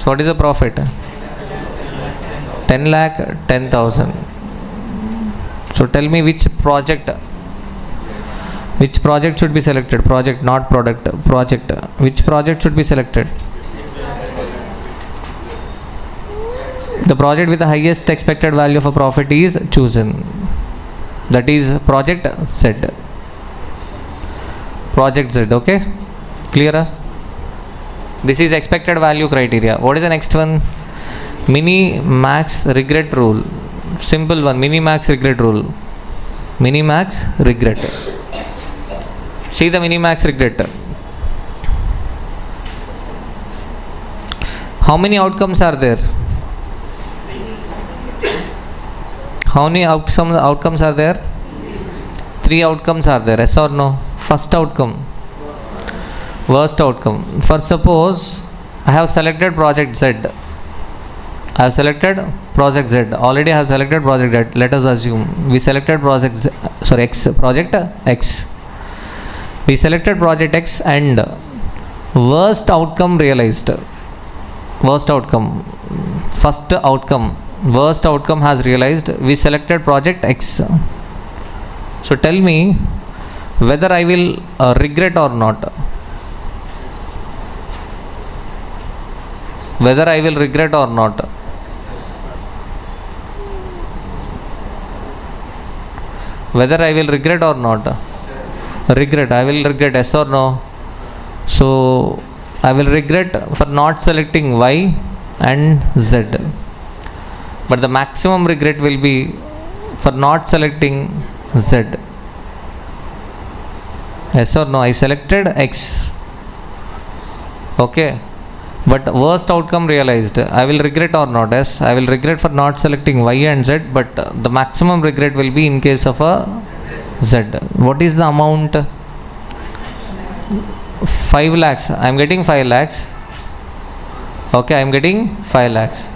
So what is the profit? 10 lakh 10,000. So tell me which project should be selected? Project, not product. Project. Which project should be selected? The project with the highest expected value of a profit is chosen. That is project Z. Project Z. Okay? Clear? This is expected value criteria. What is the next one? Minimax regret rule. Simple one. Minimax regret rule. Minimax regret. See the minimax regret. How many outcomes are there? How many outcomes are there? 3 outcomes are there. Yes or no? First outcome. Worst outcome. For suppose I have selected project Z. I have selected project Z. Already I have selected project Z. Let us assume we selected project Z, X. Project X. We selected project X and worst outcome realized. Worst outcome. First outcome worst outcome has realized. We selected project X. So tell me whether I will regret or not. Whether I will regret or not. Whether I will regret or not. Regret. I will regret, yes or no? So I will regret for not selecting Y and Z. But the maximum regret will be for not selecting Z. Yes or no? I selected X. Okay. But worst outcome realized. I will regret or not? Yes, I will regret for not selecting Y and Z, but the maximum regret will be in case of a Z. What is the amount? 5 lakhs. I am getting 5 lakhs. Okay, I am getting 5 lakhs.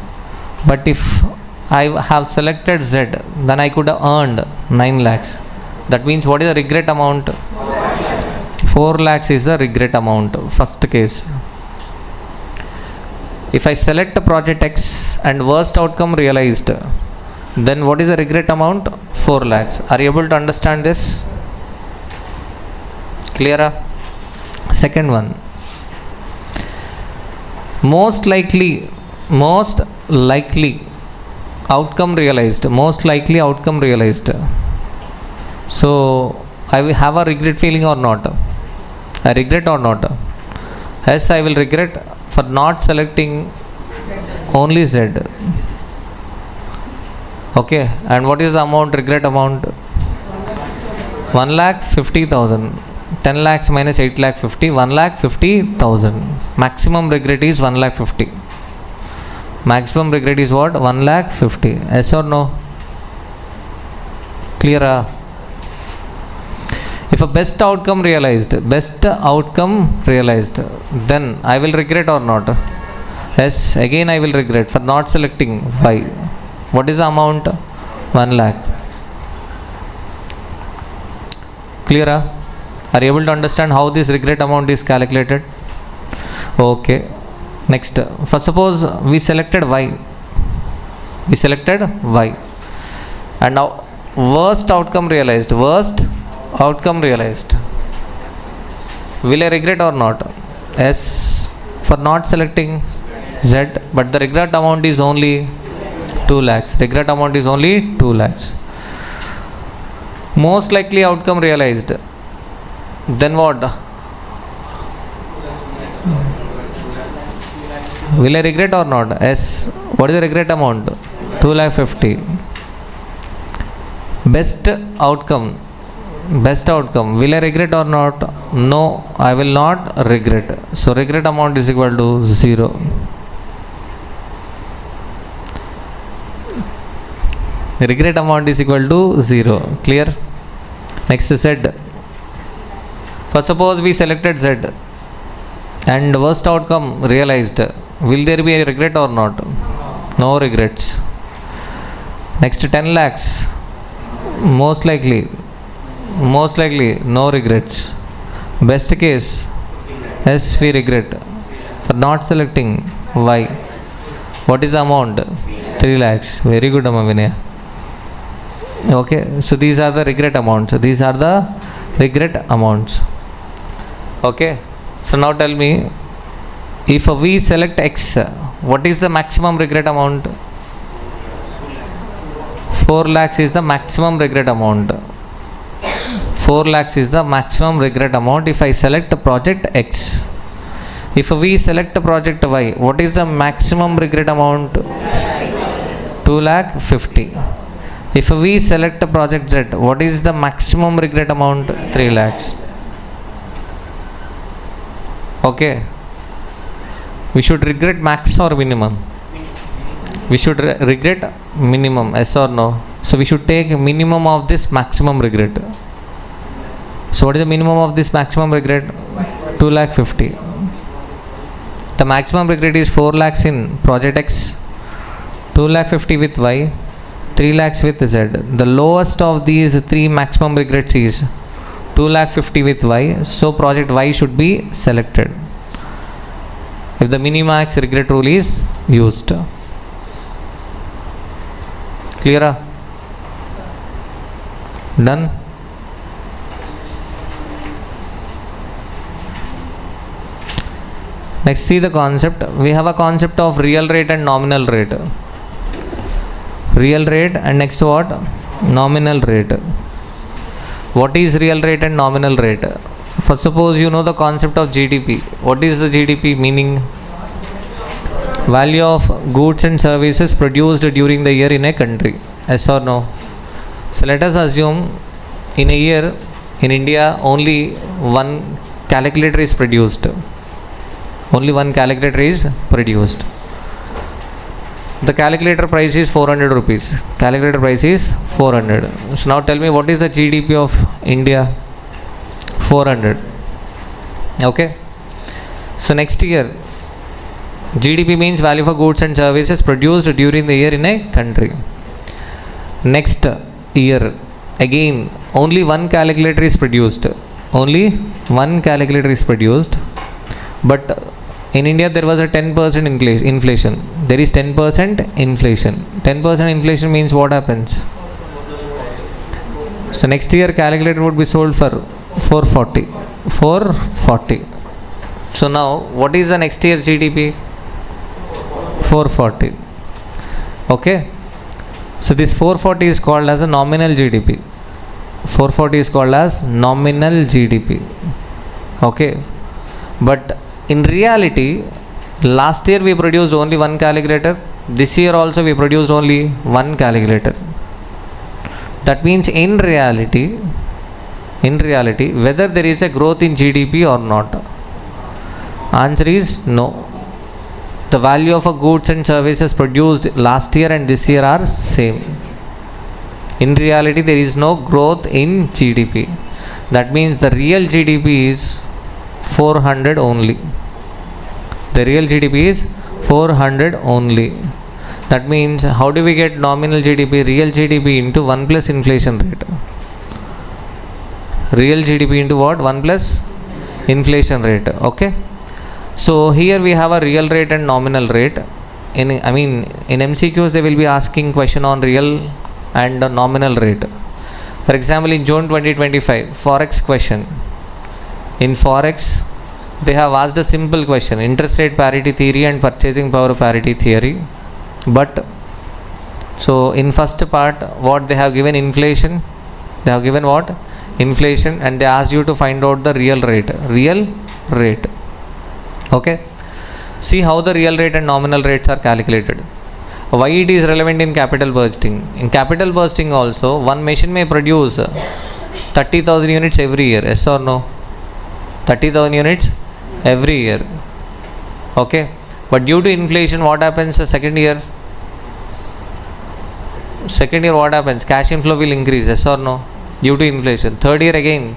But if I have selected Z, then I could have earned 9 lakhs. That means what is the regret amount? 4 lakhs is the regret amount. First case. If I select project X and worst outcome realized, then what is the regret amount? 4 lakhs. Are you able to understand this? Clear? Second one. Most likely outcome realized. Most likely outcome realized. So I will have a regret feeling or not? I regret or not? Yes, I will regret for not selecting only Z. Okay, and what is the amount, regret amount? 1,50,000. 10 lakhs minus 8 lakh 50, 1,50,000. Maximum regret is 1,50,000. Maximum regret is what? 1,50,000. Yes or no? Clear? If a best outcome realized, then I will regret or not? Yes, again I will regret for not selecting Y. What is the amount? 1 lakh. Clear? Are you able to understand how this regret amount is calculated? Okay. Next, for suppose we selected Y. And now worst outcome realized. Will I regret or not? Yes, for not selecting Z, but the regret amount is only 2 lakhs. Most likely outcome realized. Then what? Will I regret or not? Yes. What is the regret amount? 2,50,000. Best outcome. Will I regret or not? No, I will not regret. So regret amount is equal to 0. Regret amount is equal to 0. Clear? Next is Z. For suppose we selected Z and worst outcome realized. Will there be a regret or not? No regrets. Next 10 lakhs. Most likely no regrets. Best case, yes, we regret for not selecting Y. What is the amount? 3 lakhs. Very good, Amavinaya. Okay, so these are the regret amounts. Okay, so now tell me, if we select X, what is the maximum regret amount? 4 lakhs is the maximum regret amount. 4 lakhs is the maximum regret amount if I select project X. If we select project Y, what is the maximum regret amount? 2,50,000. If we select project Z, what is the maximum regret amount? 3 lakhs. Okay. We should regret max or minimum? We should regret minimum, yes or no? So we should take minimum of this maximum regret. So what is the minimum of this maximum regret? 2,50,000. The maximum regret is 4 lakhs in project X, 2,50,000 with Y, 3 lakhs with Z. The lowest of these 3 maximum regrets is 2,50,000 with Y. So project Y should be selected if the Minimax regret rule is used. Clear? Done? Next, see the concept. We have a concept of real rate and nominal rate. Real rate and next what? Nominal rate. What is real rate and nominal rate? First, suppose you know the concept of GDP. What is the GDP meaning? Value of goods and services produced during the year in a country. Yes or no? So let us assume in a year in India only one calculator is produced. Only one calculator is produced. The calculator price is 400 rupees. Calculator price is 400. So now tell me, what is the GDP of India? 400. Okay. So next year, GDP means value for goods and services produced during the year in a country. Next year, again, only one calculator is produced. Only one calculator is produced. But in India, there was a 10% inflation. There is 10% inflation. 10% inflation means what happens? So next year, calculator would be sold for 440. 440. So now, what is the next year GDP? 440. Okay. So this 440 is called as a nominal GDP. 440 is called as nominal GDP. Okay. But in reality, last year we produced only one calculator. This year also we produced only one calculator. That means in reality, whether there is a growth in GDP or not, answer is no. The value of a goods and services produced last year and this year are same. In reality, there is no growth in GDP. That means the real GDP is 400 only. The real GDP is 400 only. That means how do we get nominal GDP? Real GDP into 1 plus inflation rate. Real GDP into what? 1 plus inflation rate. Okay. So here we have a real rate and nominal rate. In MCQs they will be asking question on real and nominal rate. For example, in June 2025, Forex question. In Forex, they have asked a simple question, interest rate parity theory and purchasing power parity theory. But so in first part, what they have given inflation, they have given what? Inflation, and they asked you to find out the real rate. Real rate. Okay. See how the real rate and nominal rates are calculated. Why it is relevant in capital bursting? In capital bursting also, one machine may produce 30,000 units every year. Yes or no? 30,000 units every year. Okay. But due to inflation, what happens the second year? Second year what happens? Cash inflow will increase. Yes or no? Due to inflation. Third year again,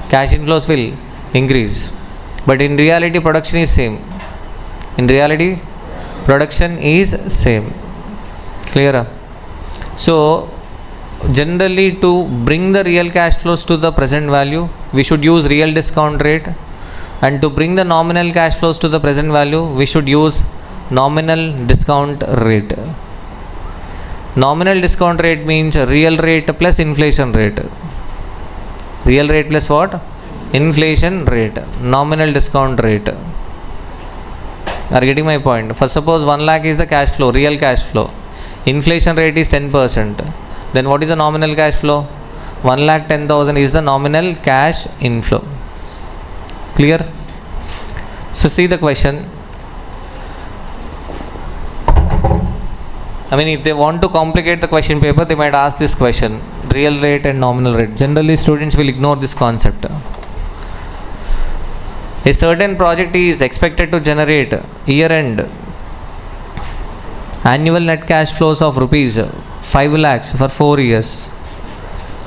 cash inflows will increase. But in reality, production is same. In reality, production is same. Clear? So, generally to bring the real cash flows to the present value, we should use real discount rate. And to bring the nominal cash flows to the present value, we should use nominal discount rate. Nominal discount rate means real rate plus inflation rate. Real rate plus what? Inflation rate. Nominal discount rate. Are you getting my point? For suppose 1 lakh is the cash flow, real cash flow. Inflation rate is 10%. Then what is the nominal cash flow? 1,10,000 is the nominal cash inflow. Clear? So see the question. If they want to complicate the question paper, they might ask this question, real rate and nominal rate. Generally, students will ignore this concept. A certain project is expected to generate year-end annual net cash flows of rupees 5 lakhs for 4 years.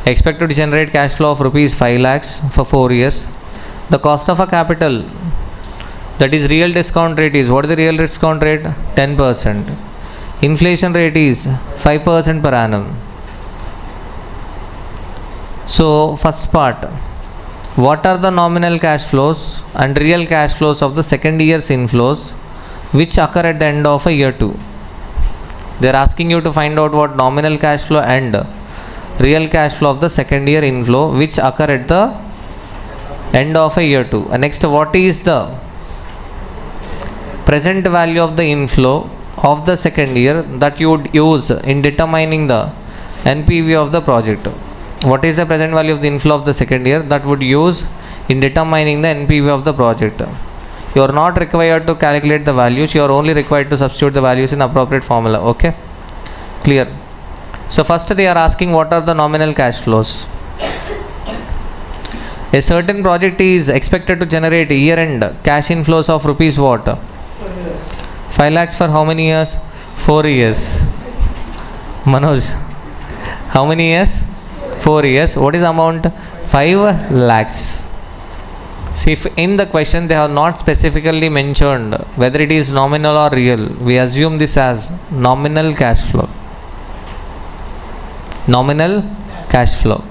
Expected to generate cash flow of rupees 5 lakhs for 4 years. The cost of a capital, that is real discount rate, is what is the real discount rate? 10%. Inflation rate is 5% per annum. So first part, what are the nominal cash flows and real cash flows of the second year's inflows which occur at the end of a year 2? They are asking you to find out what nominal cash flow and real cash flow of the second year inflow which occur at the end of a year 2. Next, what is the present value of the inflow of the second year that you would use in determining the NPV of the project? What is the present value of the inflow of the second year that would use in determining the NPV of the project? You are not required to calculate the values, you are only required to substitute the values in appropriate formula. Okay, clear? So first they are asking what are the nominal cash flows. A certain project is expected to generate year-end cash inflows of rupees what? 5 lakhs for how many years? 4 years. Manoj, how many years? 4 years. What is the amount? 5 lakhs. See, if in the question they have not specifically mentioned whether it is nominal or real, we assume this as nominal cash flow. Nominal cash flow.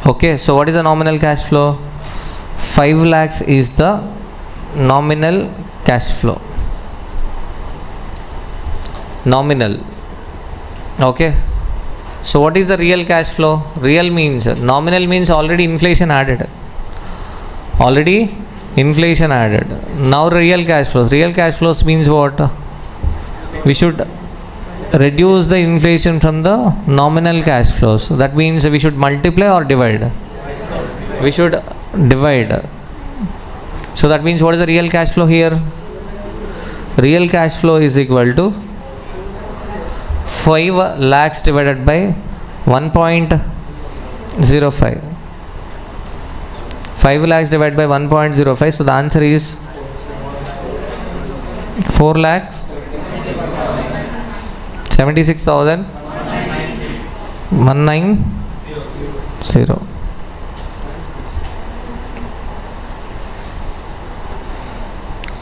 Okay, so what is the nominal cash flow? 5 lakhs is the nominal cash flow. Nominal. Okay. So what is the real cash flow? Real means, nominal means already inflation added. Already inflation added. Now real cash flows. Real cash flows means what? We should reduce the inflation from the nominal cash flows. So that means we should multiply or divide? We should divide. So that means what is the real cash flow here? Real cash flow is equal to 5 lakhs divided by 1.05. 5 lakhs divided by 1.05. So the answer is 4 lakh 76,190.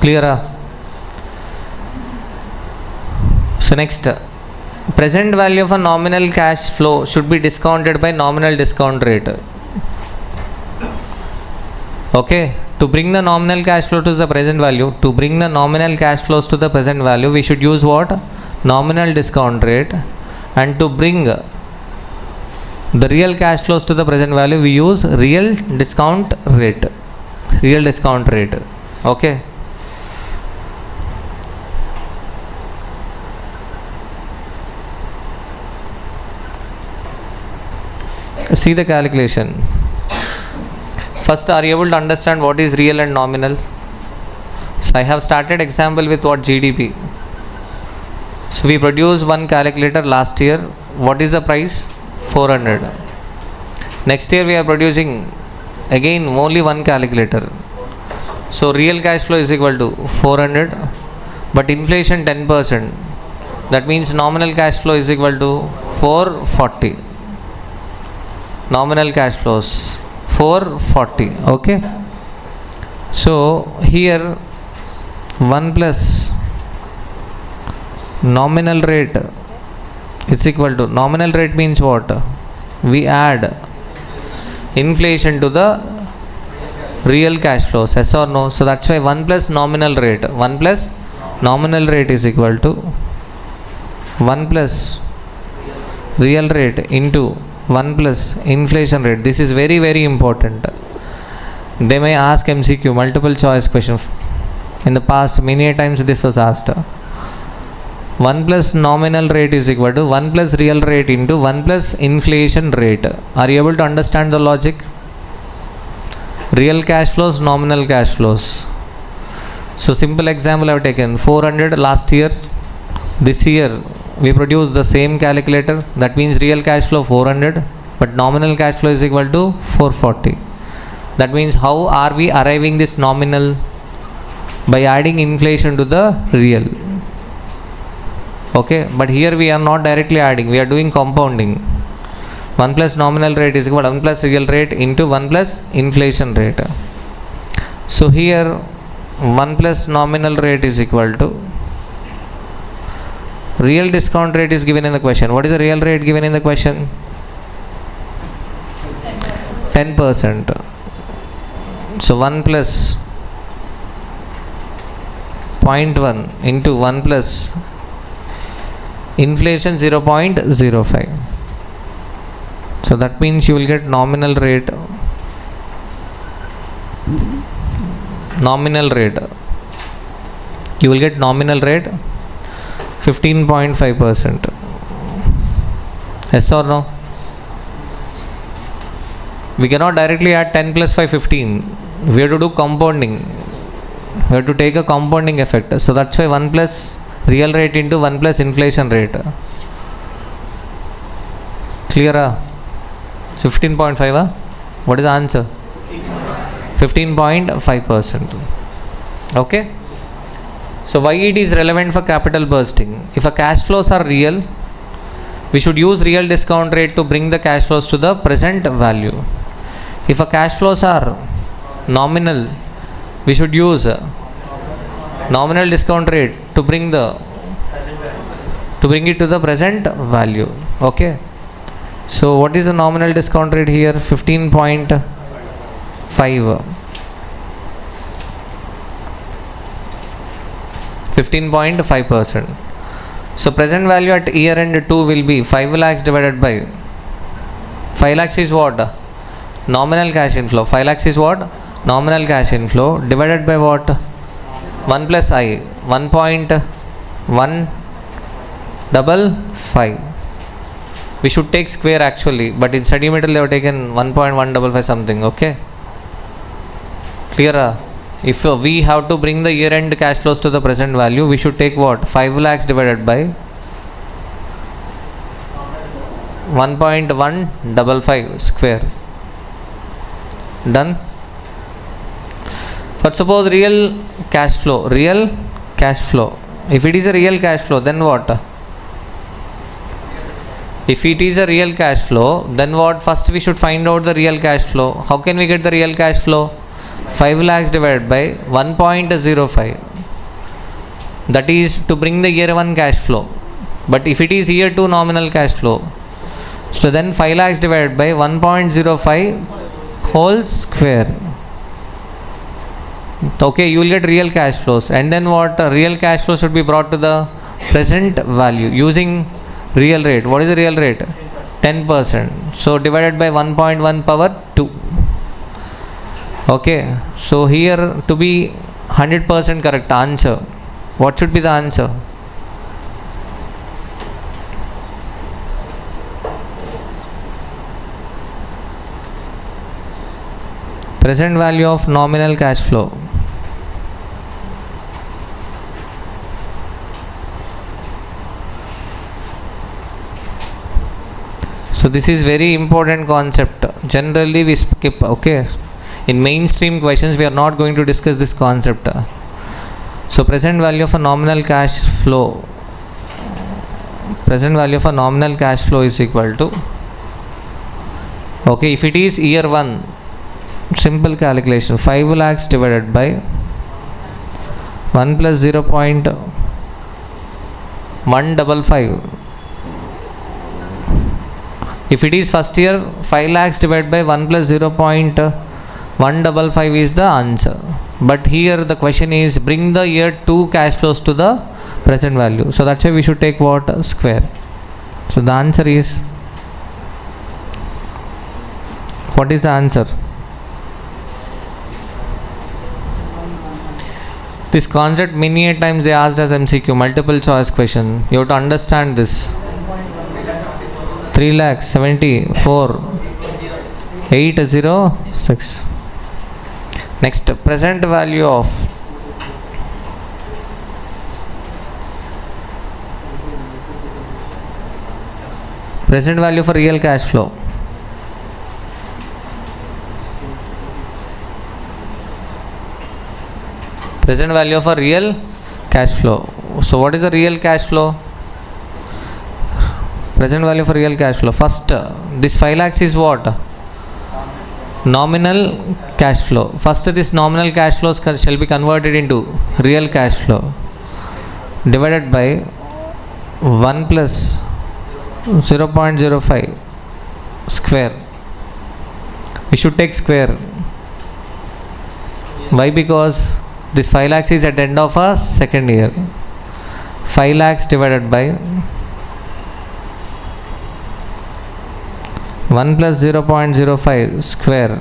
Clear? So next, present value of a nominal cash flow should be discounted by nominal discount rate. Okay, to bring the nominal cash flow to the present value, to bring the nominal cash flows to the present value, we should use what? Nominal discount rate. And to bring the real cash flows to the present value, we use real discount rate. Real discount rate. Okay. See the calculation. First, are you able to understand what is real and nominal? So I have started example with what? GDP. So we produced one calculator last year. What is the price? 400. Next year we are producing again only one calculator. So real cash flow is equal to 400, but inflation 10%. That means nominal cash flow is equal to 440. Nominal cash flows 440. Okay. So here 1 plus nominal rate is equal to, nominal rate means what? We add inflation to the real cash flows, yes or no? So that's why 1 plus nominal rate, 1 plus nominal rate is equal to 1 plus real rate into 1 plus inflation rate. This is very, very important. They may ask MCQ, multiple choice question. In the past, many times this was asked. 1 plus nominal rate is equal to 1 plus real rate into 1 plus inflation rate. Are you able to understand the logic? Real cash flows, nominal cash flows. So simple example I have taken. 400 last year. This year we produce the same calculator. That means real cash flow 400, but nominal cash flow is equal to 440. That means how are we arriving this nominal? By adding inflation to the real. Okay, but here we are not directly adding, we are doing compounding. 1 plus nominal rate is equal to 1 plus real rate into 1 plus inflation rate. So here 1 plus nominal rate is equal to, real discount rate is given in the question. What is the real rate given in the question? 10%. So 1 plus 0.1 into 1 plus inflation 0.05. So that means you will get nominal rate. You will get nominal rate 15.5%. Yes or no? We cannot directly add 10 plus 5 15. We have to do compounding. We have to take a compounding effect. So that's why 1 plus real rate into 1 plus inflation rate. Clear? 15.5. What is the answer? 15.5%. Okay. So why it is relevant for capital bursting? If a cash flows are real, we should use real discount rate to bring the cash flows to the present value. If a cash flows are nominal, we should use nominal discount rate to bring it to the present value. Okay. So what is the nominal discount rate here? 15.5. 15.5%. So present value at year end 2 will be 5 lakhs divided by 5 lakhs is what? Nominal cash inflow. 5 lakhs is what? Nominal cash inflow divided by what? 1 plus I. 1.155. We should take square actually, but in study material they have taken 1.155 something. Okay. Clear? If we have to bring the year end cash flows to the present value, we should take what? 5 lakhs divided by 1.155 square. Done? For suppose real cash flow. If it is a real cash flow, then what? If it is a real cash flow, then what? First we should find out the real cash flow. How can we get the real cash flow? 5 lakhs divided by 1.05. That is to bring the year 1 cash flow. But if it is year 2 nominal cash flow, so then 5 lakhs divided by 1.05 whole square. Okay, you will get real cash flows. And then what? Real cash flow should be brought to the present value using real rate. What is the real rate? 10%. So divided by 1.1 power 2. Okay, so here to be 100% correct answer, what should be the answer? Present value of nominal cash flow. So this is very important concept. Generally we skip. Okay. In mainstream questions, we are not going to discuss this concept. So present value of a nominal cash flow. Present value of a nominal cash flow is equal to. Okay, if it is year 1, simple calculation. 5 lakhs divided by 1 plus 0.155. If it is first year, 5 lakhs divided by 1 plus 0.155 is the answer. But here the question is bring the year 2 cash flows to the present value. So that's why we should take what? Square. So the answer is, what is the answer? This concept many a times they asked as MCQ, multiple choice question. You have to understand this. 3,74,806. Next, present value of for real cash flow. Present value for real cash flow. So what is the real cash flow? Present value for real cash flow. First, this 5 lakhs is what? Nominal cash flow. First, this nominal cash flows shall be converted into real cash flow divided by 1 plus 0.05 square. We should take square. Why? Because this 5 lakhs is at the end of a second year. 5 lakhs divided by 1 plus 0.05 square.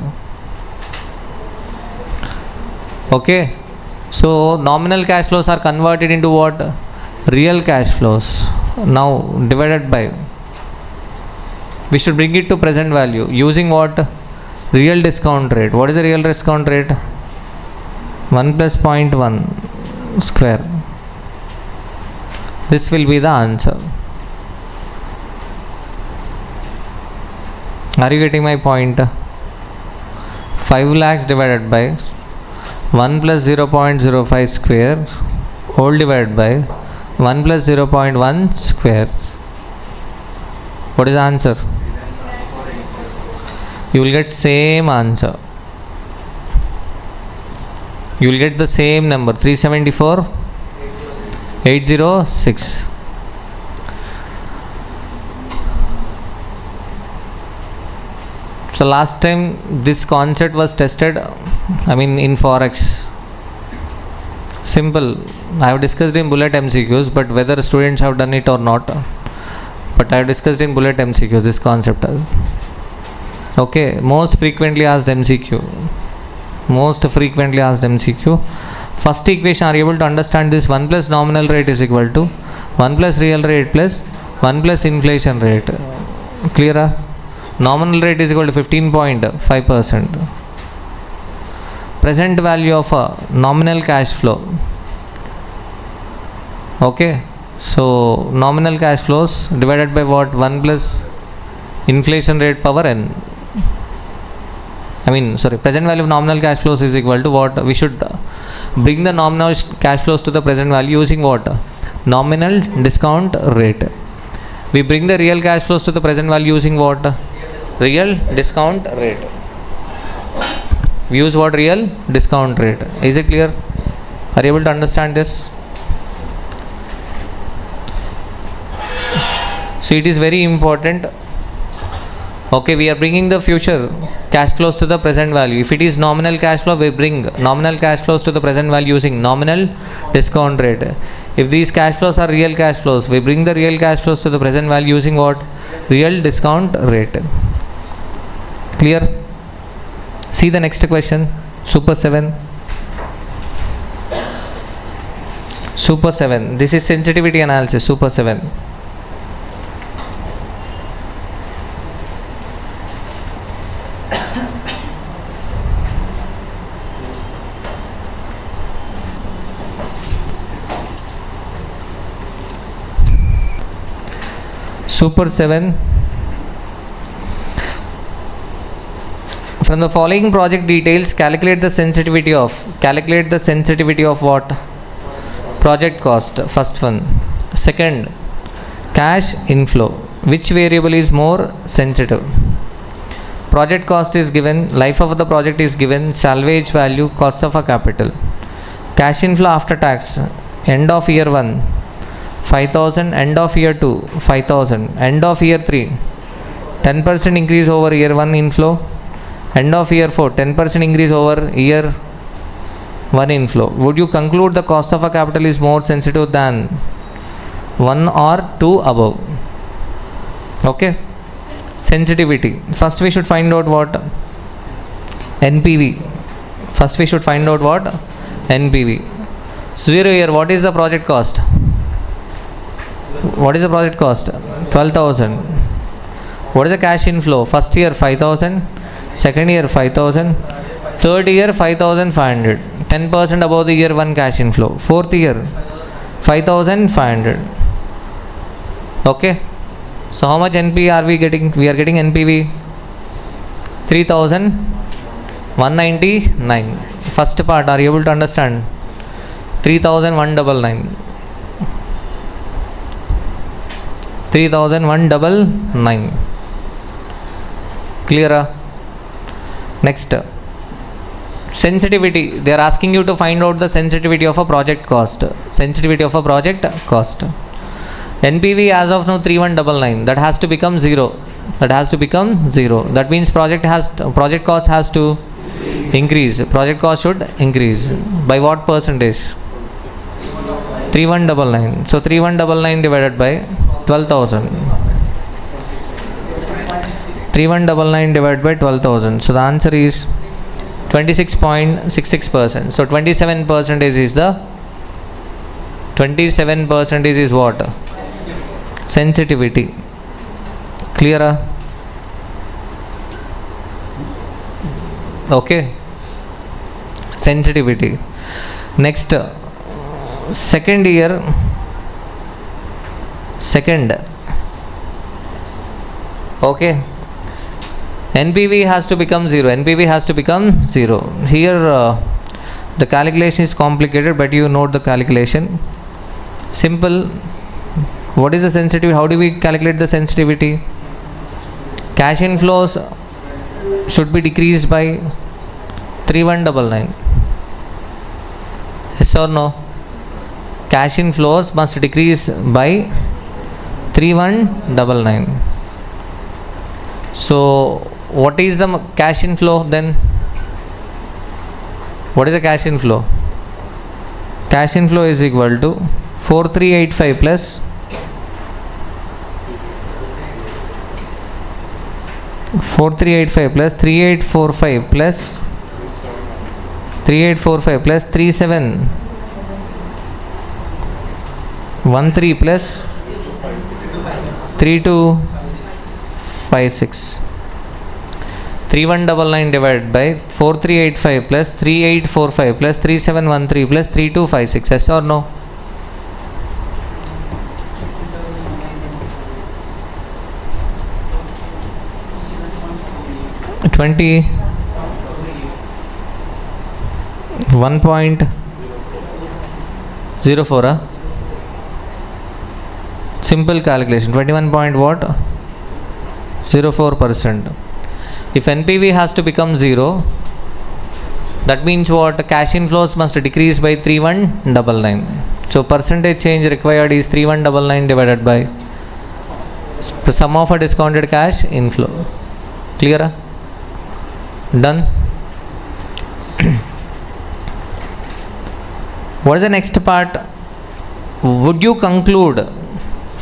Okay, so nominal cash flows are converted into what? Real cash flows. Now divided by, we should bring it to present value using what? Real discount rate. What is the real discount rate? 1 plus 0.1 square. This will be the answer. Are you getting my point? 5 lakhs divided by 1 plus 0.05 square whole divided by 1 plus 0.1 square. What is the answer? You will get same answer. You will get the same number, 374,806. So last time this concept was tested, in Forex. Simple. I have discussed in bullet MCQs, but whether students have done it or not, but I have discussed in bullet MCQs this concept. Okay, most frequently asked MCQ. First equation, are you able to understand this? 1 plus nominal rate is equal to 1 plus real rate plus 1 plus inflation rate. Clear? Nominal rate is equal to 15.5%. Present value of a nominal cash flow. Okay, so nominal cash flows divided by what? 1 plus inflation rate power n. Present value of nominal cash flows is equal to what? We should bring the nominal cash flows to the present value using what? Nominal discount rate. We bring the real cash flows to the present value using what? Real discount rate. We use what? Real discount rate. Is it clear? Are you able to understand this? So it is very important. Okay, we are bringing the future cash flows to the present value. If it is nominal cash flow, we bring nominal cash flows to the present value using nominal discount rate. If these cash flows are real cash flows, we bring the real cash flows to the present value using what? Real discount rate. Clear? See the next question. Super 7. This is sensitivity analysis. Super 7. Super 7. From the following project details, calculate the sensitivity of what? Project cost. First one. Second, cash inflow. Which variable is more sensitive? Project cost is given, life of the project is given, salvage value, cost of a capital. Cash inflow after tax, end of year 1, 5,000, end of year 2, 5,000, end of year 3, 10% increase over year 1 inflow, end of year 4, 10% increase over year 1 inflow. Would you conclude the cost of a capital is more sensitive than 1 or 2 above? Okay. Sensitivity. First we should find out what? NPV. NPV. 0 year, what is the project cost? 12,000. What is the cash inflow? First year 5,000, second year 5,000, third year 5,500, 10% above the year 1 cash inflow. Fourth year 5,500. Okay. So how much NPV are we getting? We are getting NPV 3,199. First part, are you able to understand? 3,199. 3,199. Clear? Next, sensitivity. They are asking you to find out the sensitivity of a project cost. NPV as of now 3,199. That has to become 0. That means project cost has to increase. Project cost should increase. By what percentage? 3,199. So 3,199 divided by 12,000. 3199 divided by 12,000. So the answer is 26.66%. So 27% is the 27% is what? Sensitivity. Clear? Okay. Sensitivity. Next, second year. Okay. NPV has to become 0. NPV has to become 0. Here the calculation is complicated, but you note the calculation. Simple. What is the sensitivity? How do we calculate the sensitivity? Cash inflows should be decreased by 3199. Yes or no? Cash inflows must decrease by 3199. So what is the cash inflow then? What is the cash inflow? Cash inflow is equal to 4385 plus 3845 plus 3713 plus 3256. 3199 divided by 4385 plus 3845 plus 3713 plus 3256. Yes or no? $21.04. Simple calculation. 21 point what? 04%. If NPV has to become 0, that means what? Cash inflows must decrease by 3199. So percentage change required is 3199 divided by sum of a discounted cash inflow. Clear? Done. What is the next part? Would you conclude?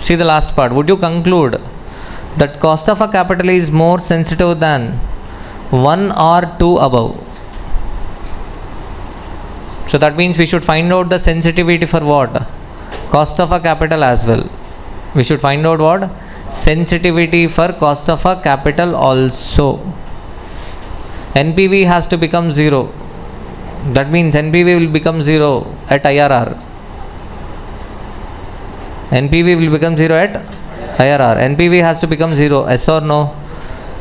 See the last part. Would you conclude that cost of a capital is more sensitive than 1 or 2 above? So that means we should find out the sensitivity for what? Cost of a capital as well. We should find out what? Sensitivity for cost of a capital also. NPV has to become 0. That means NPV will become 0 at IRR. NPV will become 0 at IRR. NPV has to become 0. Yes or no?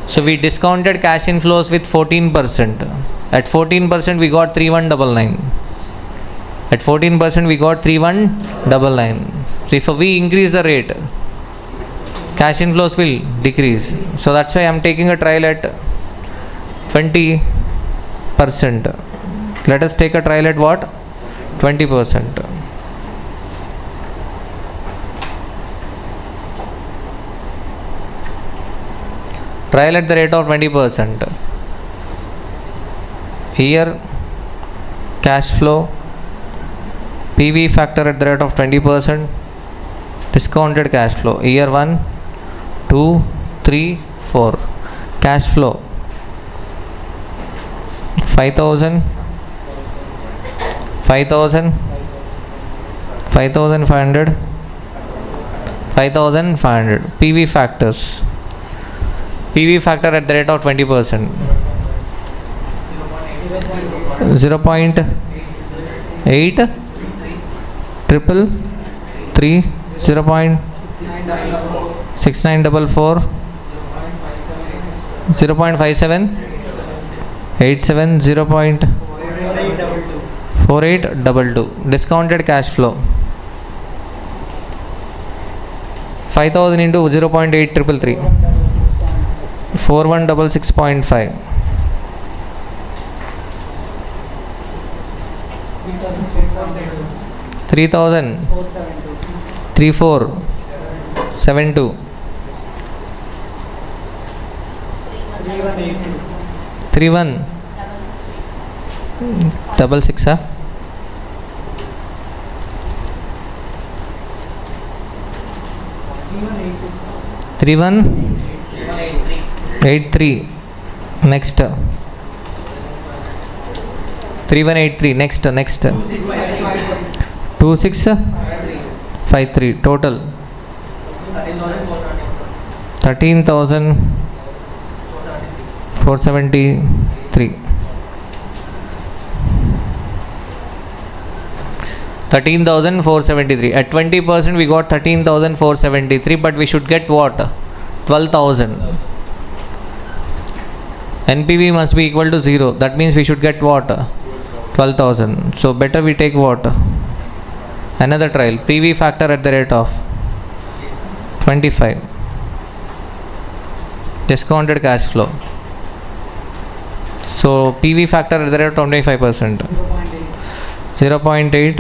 So we discounted cash inflows with 14%. At 14% we got 3199. At 14% we got 3199. So if we increase the rate, cash inflows will decrease. So that's why I am taking a trial at 20%. Let us take a trial at what? 20%. Trial at the rate of 20%. Here cash flow, PV factor at the rate of 20%, discounted cash flow. Year 1, 2, 3, 4. Cash flow 5,000, 5,000, 5,500, 5,500. PV factors. PV factor at the rate of 20%. 0.8 triple 3 0.6944 0.57 87 0.4822. Discounted cash flow 5,000 into 0.8333 4166.5. 3,000 3472 3166 huh? 31 8183 next 3183 next 2653 total 13,473 13,473 at 20% we got 13,473, but we should get what? 12,000. NPV must be equal to 0, that means we should get what? 12,000. So better we take what? Another trial. PV factor at the rate of 25. Discounted cash flow. So PV factor at the rate of 25%. 0.8,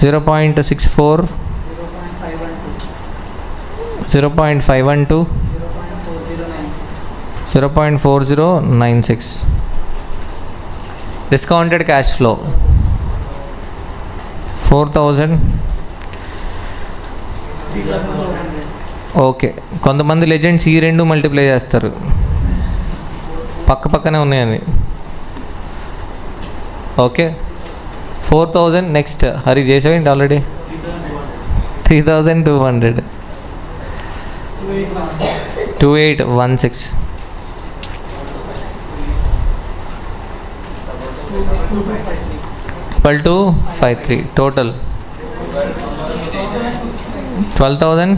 0.64, 0.512, 0.4096. Discounted cash flow 4,000. Okay, కొంతమంది legends ఈ రెండు multiply చేస్తారు, పక్క పక్కనే ఉన్నాయని. Okay, 4,000 next. Hari చేసావేంటి already? 3,200. 2816 equal to 53 total 12,000.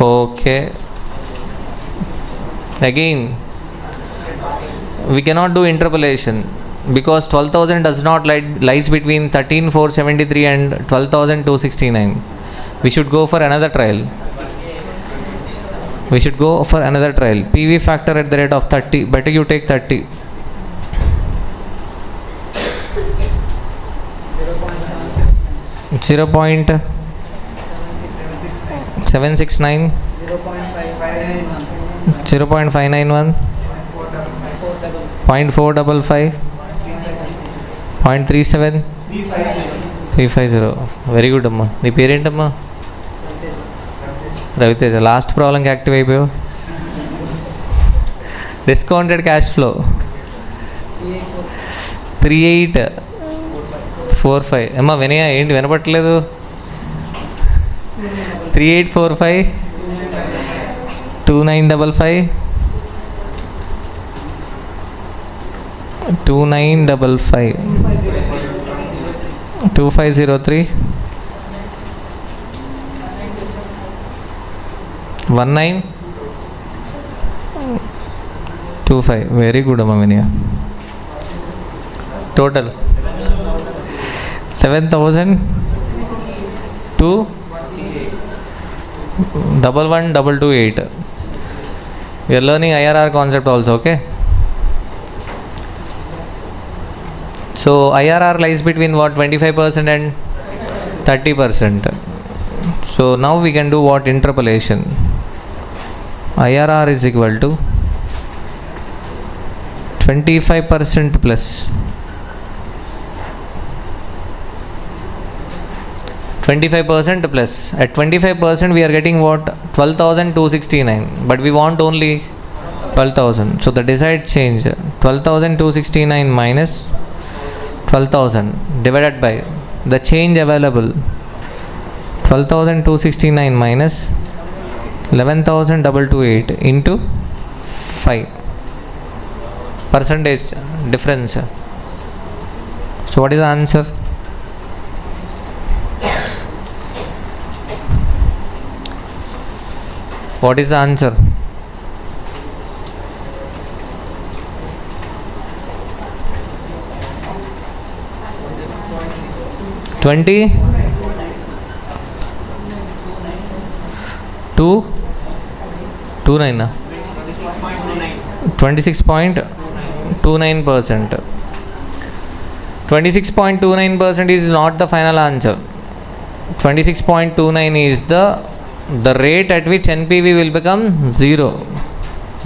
Okay, again we cannot do interpolation because 12,000 does not lies between 13,473 and 12,269. We should go for another trial. PV factor at the rate of 30. Better you take 30. 0.769, 0.591, 0.455, 0.37, 350. Very good అమ్మా. నీ పేరేంటమ్మా? Raviteja. Last ప్రాబ్లంకి active అయిపోయావు. Discounted cash flow 3845. అమ్మా వినయా, ఏంటి వినపట్లేదు? 3845, 2955, 2955, 2503, 1925. Very good అమ్మా వినయా. Total 11,228. We are learning IRR concept also, okay? So IRR lies between what? 25% and 30%. So now we can do what? Interpolation. IRR is equal to 25% plus 25% plus. At 25% we are getting what? 12,269, but we want only 12,000. So the desired change 12,269 minus 12,000 divided by the change available 12,269 minus 11,228 into 5 percentage difference. So what is the answer? What is the answer? 20 29 26.29%. 26.29% is not the final answer. 26.29 is the rate at which NPV will become 0.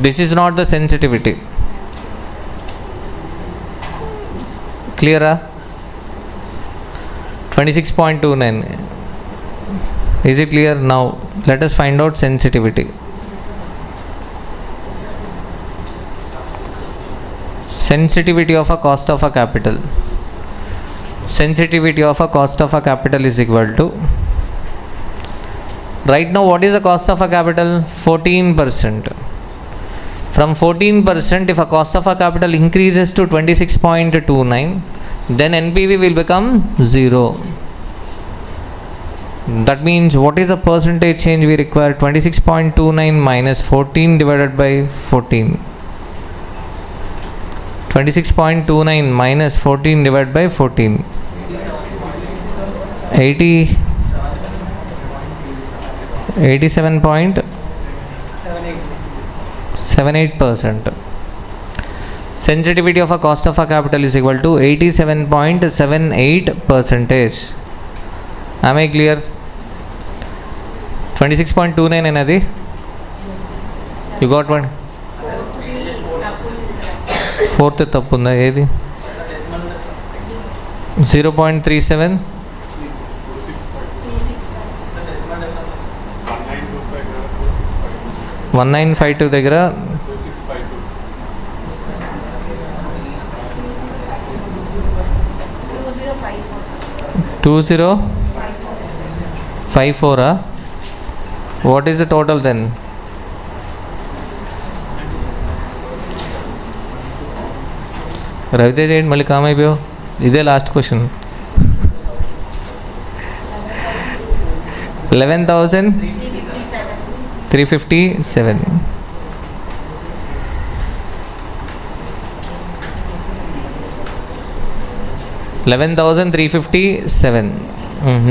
This is not the sensitivity. Clear? 26.29. Is it clear? Now let us find out sensitivity. sensitivity of a cost of a capital. Sensitivity of a cost of a capital is equal to, right now what is the cost of a capital? 14%. From 14%, if a cost of a capital increases to 26.29, then NPV will become 0. That means what is the percentage change we require? 26.29 minus 14 divided by 14. 26.29 minus 14 divided by 14. 87.78%. Sensitivity of a cost of a capital is equal to 87.78 percentage. Am I clear? 26.29 another. You got one? Fourth tappunda edi 0.37. 1952 దగ్గర 2054. What is the total then? Ravitej ఏంటి మళ్ళీ com అయిపోయావు? ఇదే last question. 11,357. 11,357.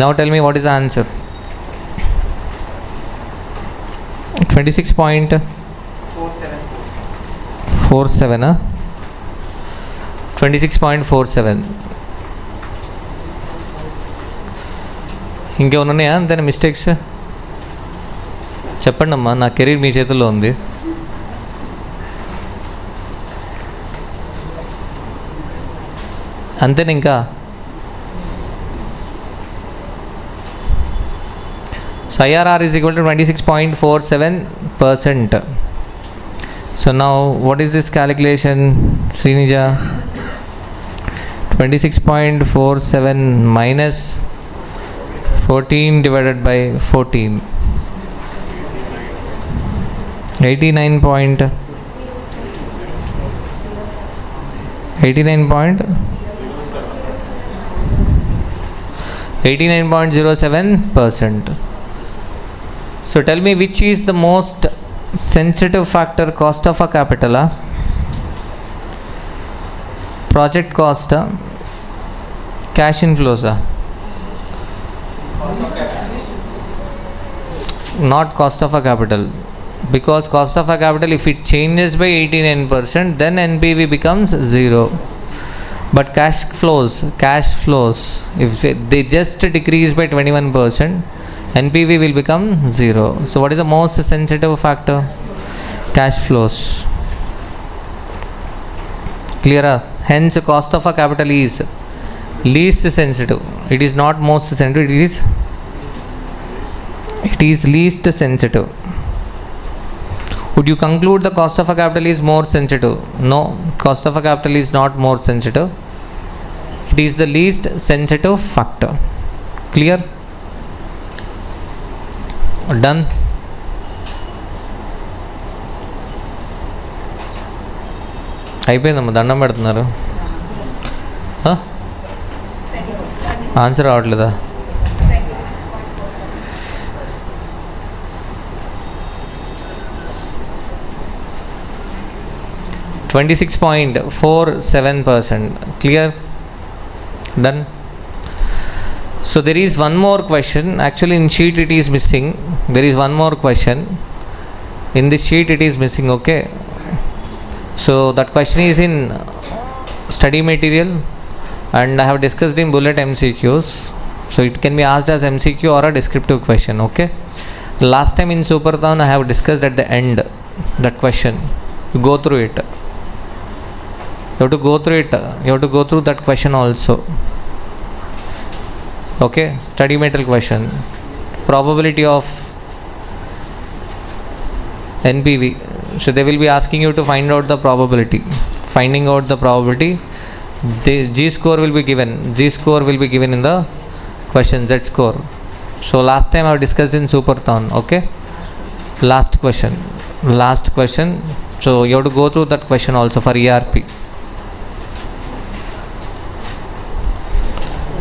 Now tell me what is the answer. 26.47. 26.47. ఇంకేమైనా ఉన్నాయా అంతేనా mistakes? చెప్పండి అమ్మా, నా కెరీర్ మీ చేతుల్లో ఉంది. అంతేనా? ఇంకా so IRR is equal to 26.47%. So now what is this calculation, Srinija? 26.47 minus 14 divided by 14. 89.07%. So tell me which is the most sensitive factor, cost of a capital, project cost, cash inflows, not cost of a capital, because cost of a capital, if it changes by 89%, then NPV becomes 0. But cash flows, if they just decrease by 21%, NPV will become 0. So what is the most sensitive factor? Cash flows. Clear? Hence cost of a capital is least sensitive. It is not most sensitive, it is least sensitive. Would you conclude the cost of a capital is more sensitive? No, cost of a capital is not more sensitive. It is the least sensitive factor. Clear? Done? అయిపోయిందమ్మా, దండం పెడుతున్నారు. Answer రావట్లేదా? $26.47. Clear? Done? So there is one more question. Actually in sheet it is missing. There is one more question. In this sheet it is missing. Okay. So that question is in study material and I have discussed in bullet MCQs. So it can be asked as MCQ or a descriptive question. Okay. Last time in Supertown I have discussed at the end that question. You go through it. You have to go through it. You have to go through that question also. Okay, study material question. Probability of NPV. So they will be asking you to find out the probability finding out the probability. The G score will be given. G score will be given in the question, Z score. So last time I have discussed in Superthon. Okay. Last question. So you have to go through that question also for ERP.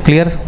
Clear?